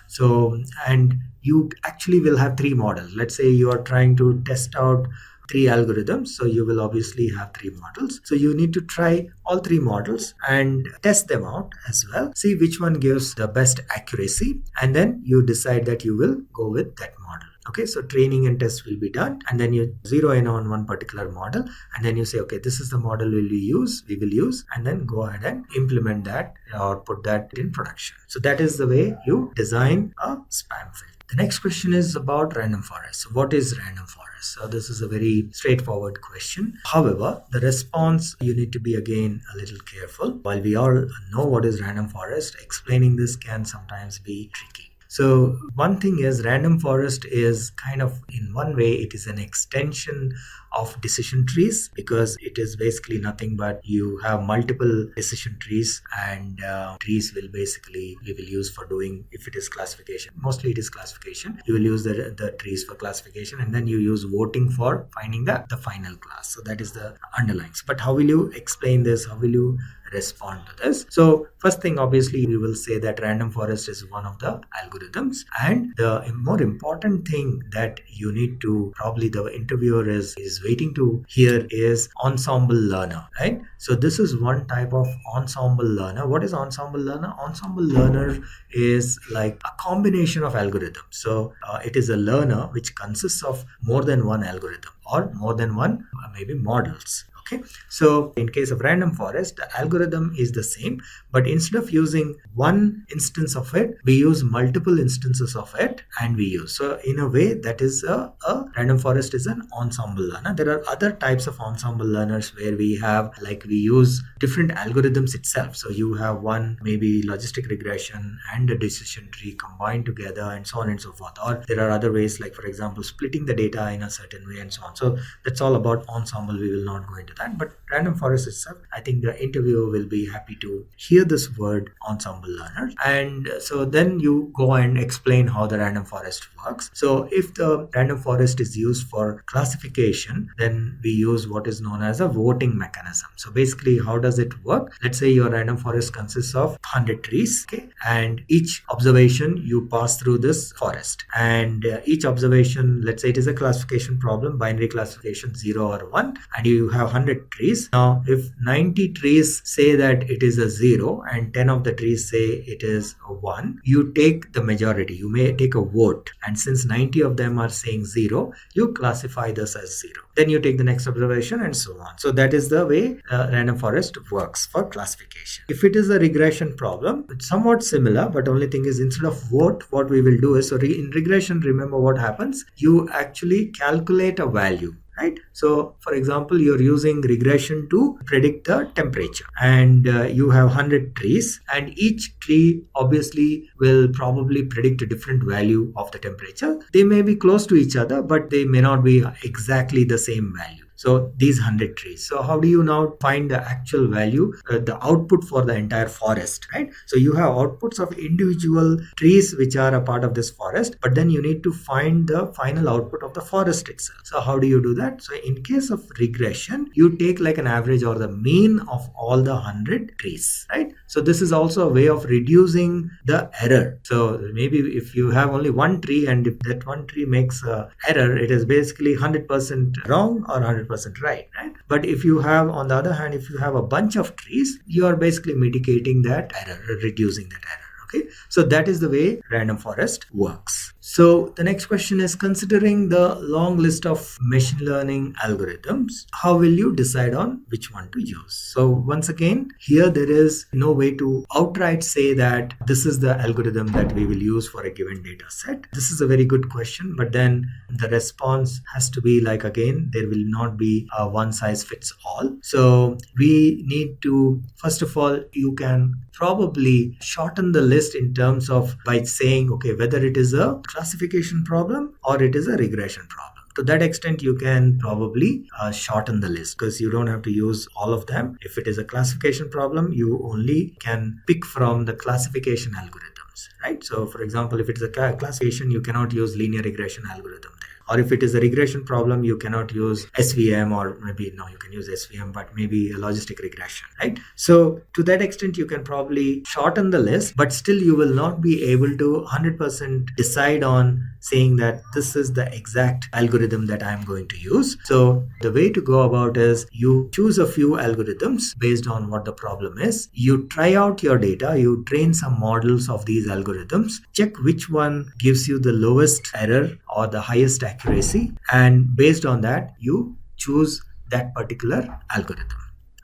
So, and you actually will have three models. Let's say you are trying to test out three algorithms, so you will obviously have three models. So you need to try all three models and test them out as well, see which one gives the best accuracy, and then you decide that you will go with that model. Okay, so training and test will be done, and then you zero in on one particular model, and then you say, okay, this is the model we will use, and then go ahead and implement that or put that in production. So that is the way you design a spam filter. The next question is about random forest. So what is random forest? So this is a very straightforward question. However, the response, you need to be again a little careful. While we all know what is random forest, explaining this can sometimes be tricky. So one thing is, random forest is kind of, in one way, it is an extension of decision trees, because it is basically nothing but you have multiple decision trees, and trees will basically, you will use for doing, if it is classification, mostly it is classification, you will use the trees for classification, and then you use voting for finding the final class. So that is the underlyings. But how will you explain this? How will you respond to this? So first thing, obviously, we will say that random forest is one of the algorithms, and the more important thing that you need to, probably the interviewer is waiting to hear, is ensemble learner, right? So this is one type of ensemble learner. What is ensemble learner? Ensemble learner is like a combination of algorithms. So it is a learner which consists of more than one algorithm or more than one maybe models. Okay, so in case of random forest, the algorithm is the same, but instead of using one instance of it, we use multiple instances of it, and we use. So in a way, that is a random forest is an ensemble learner. There are other types of ensemble learners where we have, like, we use different algorithms itself. So you have one maybe logistic regression and a decision tree combined together, and so on and so forth. Or there are other ways, like, for example, splitting the data in a certain way, and so on. So that's all about ensemble. We will not go into that. But random forest itself, I think the interviewer will be happy to hear this word ensemble learner. And so then you go and explain how the random forest works. So if the random forest is used for classification, then we use what is known as a voting mechanism. So basically, how does it work? Let's say your random forest consists of 100 trees, okay, and each observation you pass through this forest, and each observation, let's say it is a classification problem, binary classification 0 or 1, and you have 100 trees. Now, if 90 trees say that it is a 0 and 10 of the trees say it is a 1, you take the majority. You may take a vote, and since 90 of them are saying 0, you classify this as 0. Then you take the next observation, and so on. So that is the way random forest works for classification. If it is a regression problem, it's somewhat similar, but only thing is, instead of vote, what we will do is, so in regression, remember what happens? You actually calculate a value, right? So for example, you're using regression to predict the temperature, and you have 100 trees, and each tree obviously will probably predict a different value of the temperature. They may be close to each other, but they may not be exactly the same value. So these 100 trees. So how do you now find the actual value, the output for the entire forest, right? So you have outputs of individual trees which are a part of this forest, but then you need to find the final output of the forest itself. So how do you do that? So in case of regression, you take like an average or the mean of all the 100 trees, right? So this is also a way of reducing the error. So maybe if you have only one tree, and if that one tree makes a error, it is basically 100% wrong or 100% right? But if you have, on the other hand, if you have a bunch of trees, you are basically mitigating that error, reducing that error. Okay, so that is the way random forest works. So the next question is, considering the long list of machine learning algorithms, how will you decide on which one to use? So once again, here there is no way to outright say that this is the algorithm that we will use for a given data set. This is a very good question, but then the response has to be like, again, there will not be a one size fits all. So we need to, first of all, you can probably shorten the list in terms of by saying, okay, whether it is a classification problem or it is a regression problem. To that extent, you can probably shorten the list, because you don't have to use all of them. If it is a classification problem, you only can pick from the classification algorithms, right? So for example, if it is a classification, you cannot use linear regression algorithm there. Or if it is a regression problem, you cannot use SVM, or maybe, no, you can use SVM, but maybe a logistic regression, right? So to that extent, you can probably shorten the list, but still you will not be able to 100% decide on saying that this is the exact algorithm that I'm going to use. So the way to go about is, you choose a few algorithms based on what the problem is. You try out your data, you train some models of these algorithms, check which one gives you the lowest error or the highest accuracy, and based on that, you choose that particular algorithm.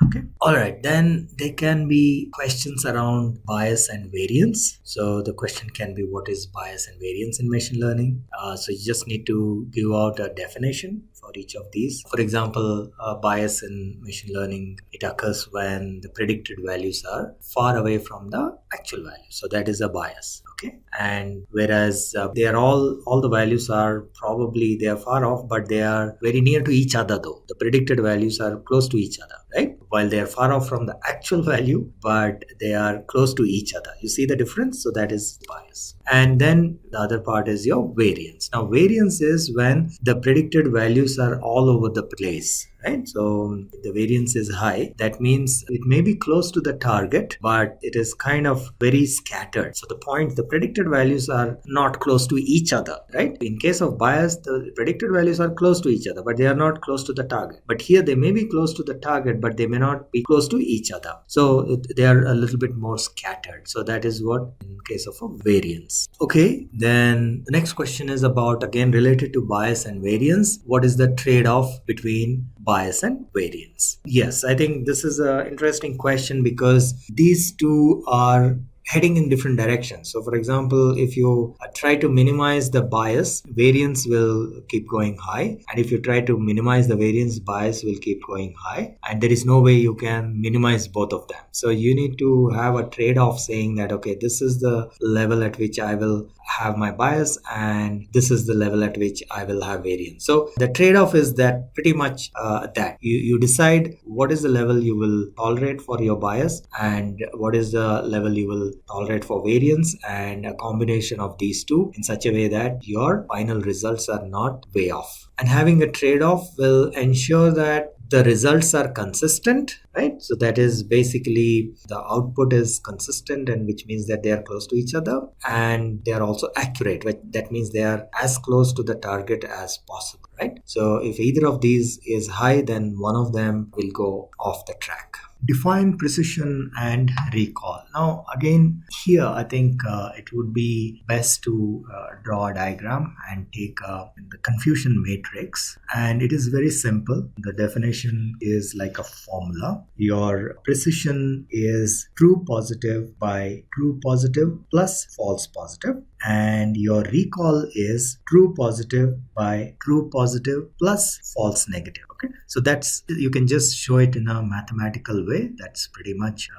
Okay. All right. Then there can be questions around bias and variance. So the question can be, what is bias and variance in machine learning? So you just need to give out a definition for each of these. For example, bias in machine learning, it occurs when the predicted values are far away from the actual value. So that is a bias. Okay. And whereas they are all the values are probably, they are far off, but they are very near to each other though. The predicted values are close to each other, right? While they are far off from the actual value, but they are close to each other. You see the difference? So that is bias. And then the other part is your variance. Now variance is when the predicted values are all over the place, right? So the variance is high. That means it may be close to the target, but it is kind of very scattered. So the predicted values are not close to each other, right? In case of bias, the predicted values are close to each other, but they are not close to the target. But here they may be close to the target, but they may not be close to each other. So they are a little bit more scattered. So that is what in case of a variance. Okay, then the next question is about, again, related to bias and variance. What is the trade-off between bias and variance? Yes, I think this is an interesting question, because these two are heading in different directions. So for example, if you try to minimize the bias, variance will keep going high, and if you try to minimize the variance, bias will keep going high, and there is no way you can minimize both of them. So you need to have a trade-off, saying that, okay, this is the level at which I will have my bias, and this is the level at which I will have variance. So the trade-off is that pretty much that you decide what is the level you will tolerate for your bias, and what is the level you will tolerate for variance, and a combination of these two in such a way that your final results are not way off. And having a trade-off will ensure that the results are consistent, right? So that is basically the output is consistent, and which means that they are close to each other, and they are also accurate. That means they are as close to the target as possible, right? So if either of these is high, then one of them will go off the track. Define precision and recall. Now again, here I think it would be best to draw a diagram and take the confusion matrix, and it is very simple. The definition is like a formula. Your precision is true positive by true positive plus false positive, and your recall is true positive by true positive plus false negative. Okay, so that's, you can just show it in a mathematical way. That's pretty much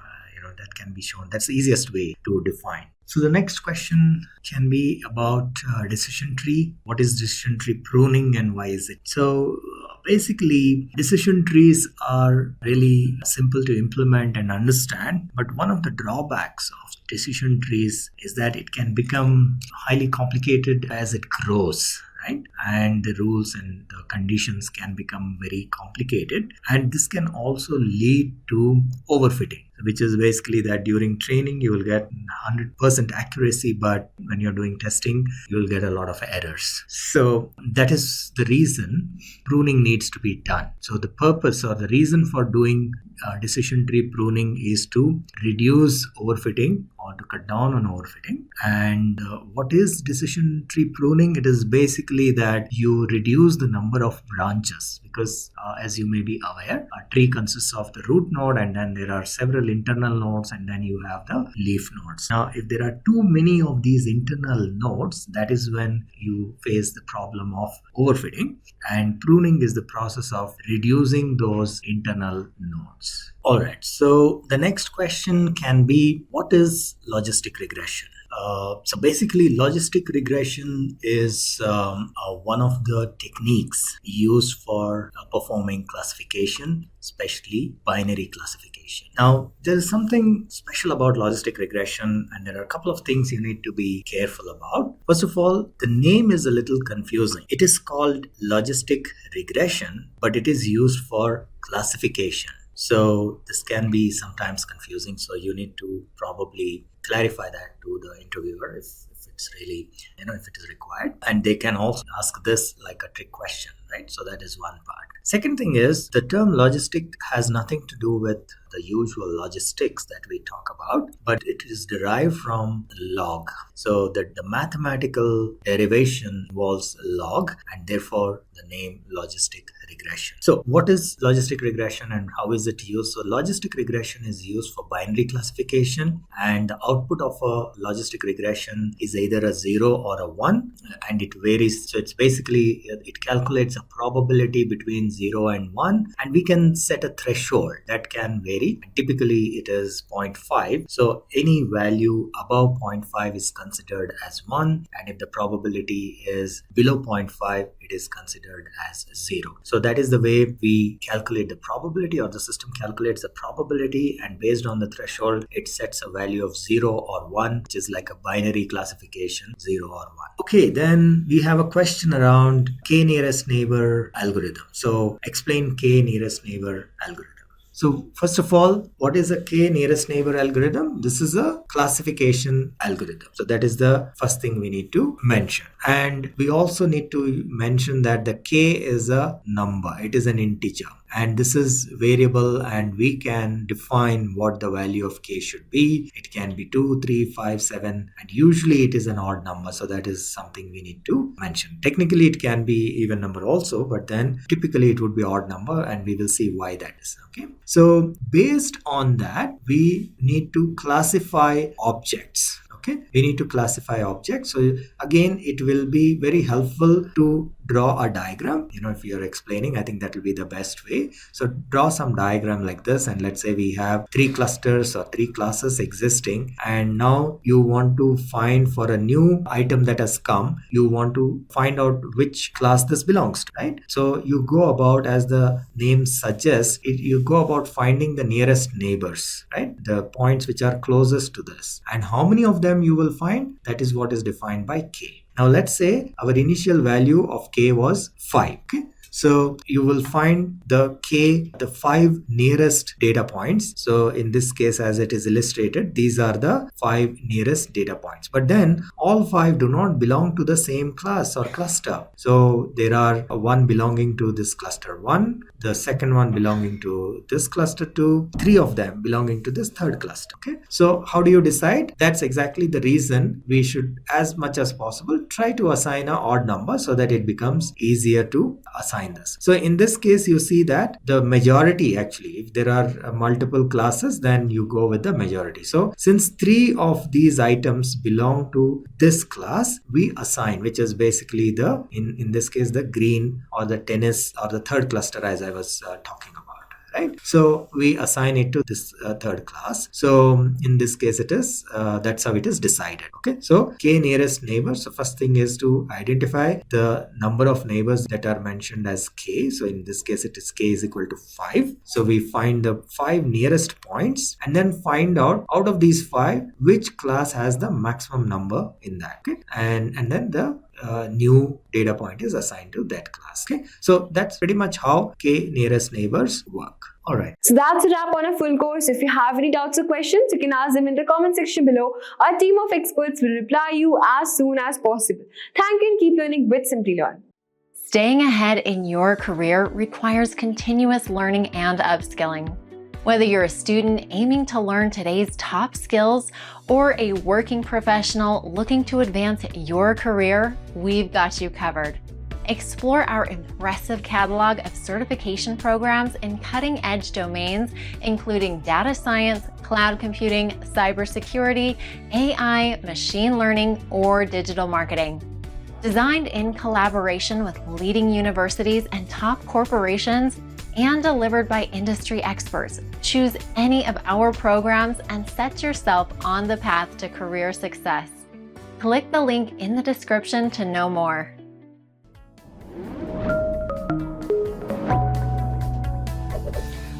that can be shown. That's the easiest way to define. So the next question can be about decision tree. What is decision tree pruning and why is it? So basically, decision trees are really simple to implement and understand, but one of the drawbacks of decision trees is that it can become highly complicated as it grows. Right? And the rules and the conditions can become very complicated, and this can also lead to overfitting, which is basically that during training you will get 100% accuracy, but when you're doing testing you will get a lot of errors. So that is the reason pruning needs to be done. So the purpose or the reason for doing decision tree pruning is to reduce overfitting or to cut down on overfitting. And what is decision tree pruning? It is basically that you reduce the number of branches, because as you may be aware, a tree consists of the root node, and then there are several internal nodes, and then you have the leaf nodes. Now if there are too many of these internal nodes, that is when you face the problem of overfitting, and pruning is the process of reducing those internal nodes. Alright, so the next question can be, what is logistic regression? So basically, logistic regression is one of the techniques used for performing classification, especially binary classification. Now, there is something special about logistic regression, and there are a couple of things you need to be careful about. First of all, the name is a little confusing. It is called logistic regression, but it is used for classification. So this can be sometimes confusing. So you need to probably clarify that to the interviewer if it's really, if it is required. And they can also ask this like a trick question, right? So that is one part. Second thing is, the term logistic has nothing to do with the usual logistics that we talk about, but it is derived from log. So that the mathematical derivation involves log, and therefore the name logistic regression. So what is logistic regression and how is it used? So logistic regression is used for binary classification, and the output of a logistic regression is either a 0 or a 1, and it varies. So it's basically, it calculates a probability between 0 and 1, and we can set a threshold that can vary. Typically it is 0.5. So any value above 0.5 is considered as 1, and if the probability is below 0.5, it is considered as 0. So that is the way we calculate the probability, or the system calculates the probability, and based on the threshold it sets a value of 0 or 1, which is like a binary classification, 0 or 1. Okay, then we have a question around k nearest neighbor algorithm. So explain k nearest neighbor algorithm. So first of all, what is a k nearest neighbor algorithm? This is a classification algorithm. So that is the first thing we need to mention. And we also need to mention that the k is a number. It is an integer. And this is variable, and we can define what the value of k should be. It can be 2, 3, 5, 7, and usually it is an odd number. So that is something we need to mention. Technically, it can be even number also, but then typically it would be odd number, and we will see why that is. Okay. So based on that, we need to classify objects. Okay, we need to classify objects. So again, it will be very helpful to draw a diagram. If you're explaining, I think that will be the best way. So draw some diagram like this, and let's say we have 3 clusters or 3 classes existing, and now you want to find for a new item that has come, you want to find out which class this belongs to, right? So you go about, as the name suggests, you go about finding the nearest neighbors, right? The points which are closest to this, and how many of them you will find, that is what is defined by k. Now let's say our initial value of k was 5. Okay? So you will find the 5 nearest data points. So in this case, as it is illustrated, these are the 5 nearest data points. But then all 5 do not belong to the same class or cluster. So there are one belonging to this cluster 1, the second one belonging to this cluster 2, 3 of them belonging to this third cluster. Okay. So how do you decide? That's exactly the reason we should, as much as possible, try to assign an odd number so that it becomes easier to assign assign this. So in this case, you see that the majority, actually, if there are multiple classes, then you go with the majority. So since 3 of these items belong to this class, we assign, which is basically the, in this case, the green or the tennis or the third cluster, as I was talking about. Right, so we assign it to this third class. So in this case, it is that's how it is decided. Okay, so k nearest neighbors. So first thing is to identify the number of neighbors that are mentioned as k. So in this case, it is k is equal to 5. So we find the 5 nearest points and then find out of these 5 which class has the maximum number in that. Okay, and then the new data point is assigned to that class. Okay, so that's pretty much how k nearest neighbors work. All right. So that's a wrap on a full course. If you have any doubts or questions, you can ask them in the comment section below. Our team of experts will reply you as soon as possible. Thank you and keep learning with Simplilearn. Staying ahead in your career requires continuous learning and upskilling. Whether you're a student aiming to learn today's top skills or a working professional looking to advance your career, we've got you covered. Explore our impressive catalog of certification programs in cutting-edge domains, including data science, cloud computing, cybersecurity, AI, machine learning, or digital marketing. Designed in collaboration with leading universities and top corporations, and delivered by industry experts, choose any of our programs and set yourself on the path to career success. Click the link in the description to know more.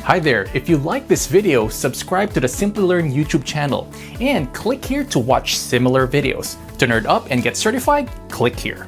Hi there, if you like this video, subscribe to the Simplilearn YouTube channel and click here to watch similar videos. To nerd up and get certified, click here.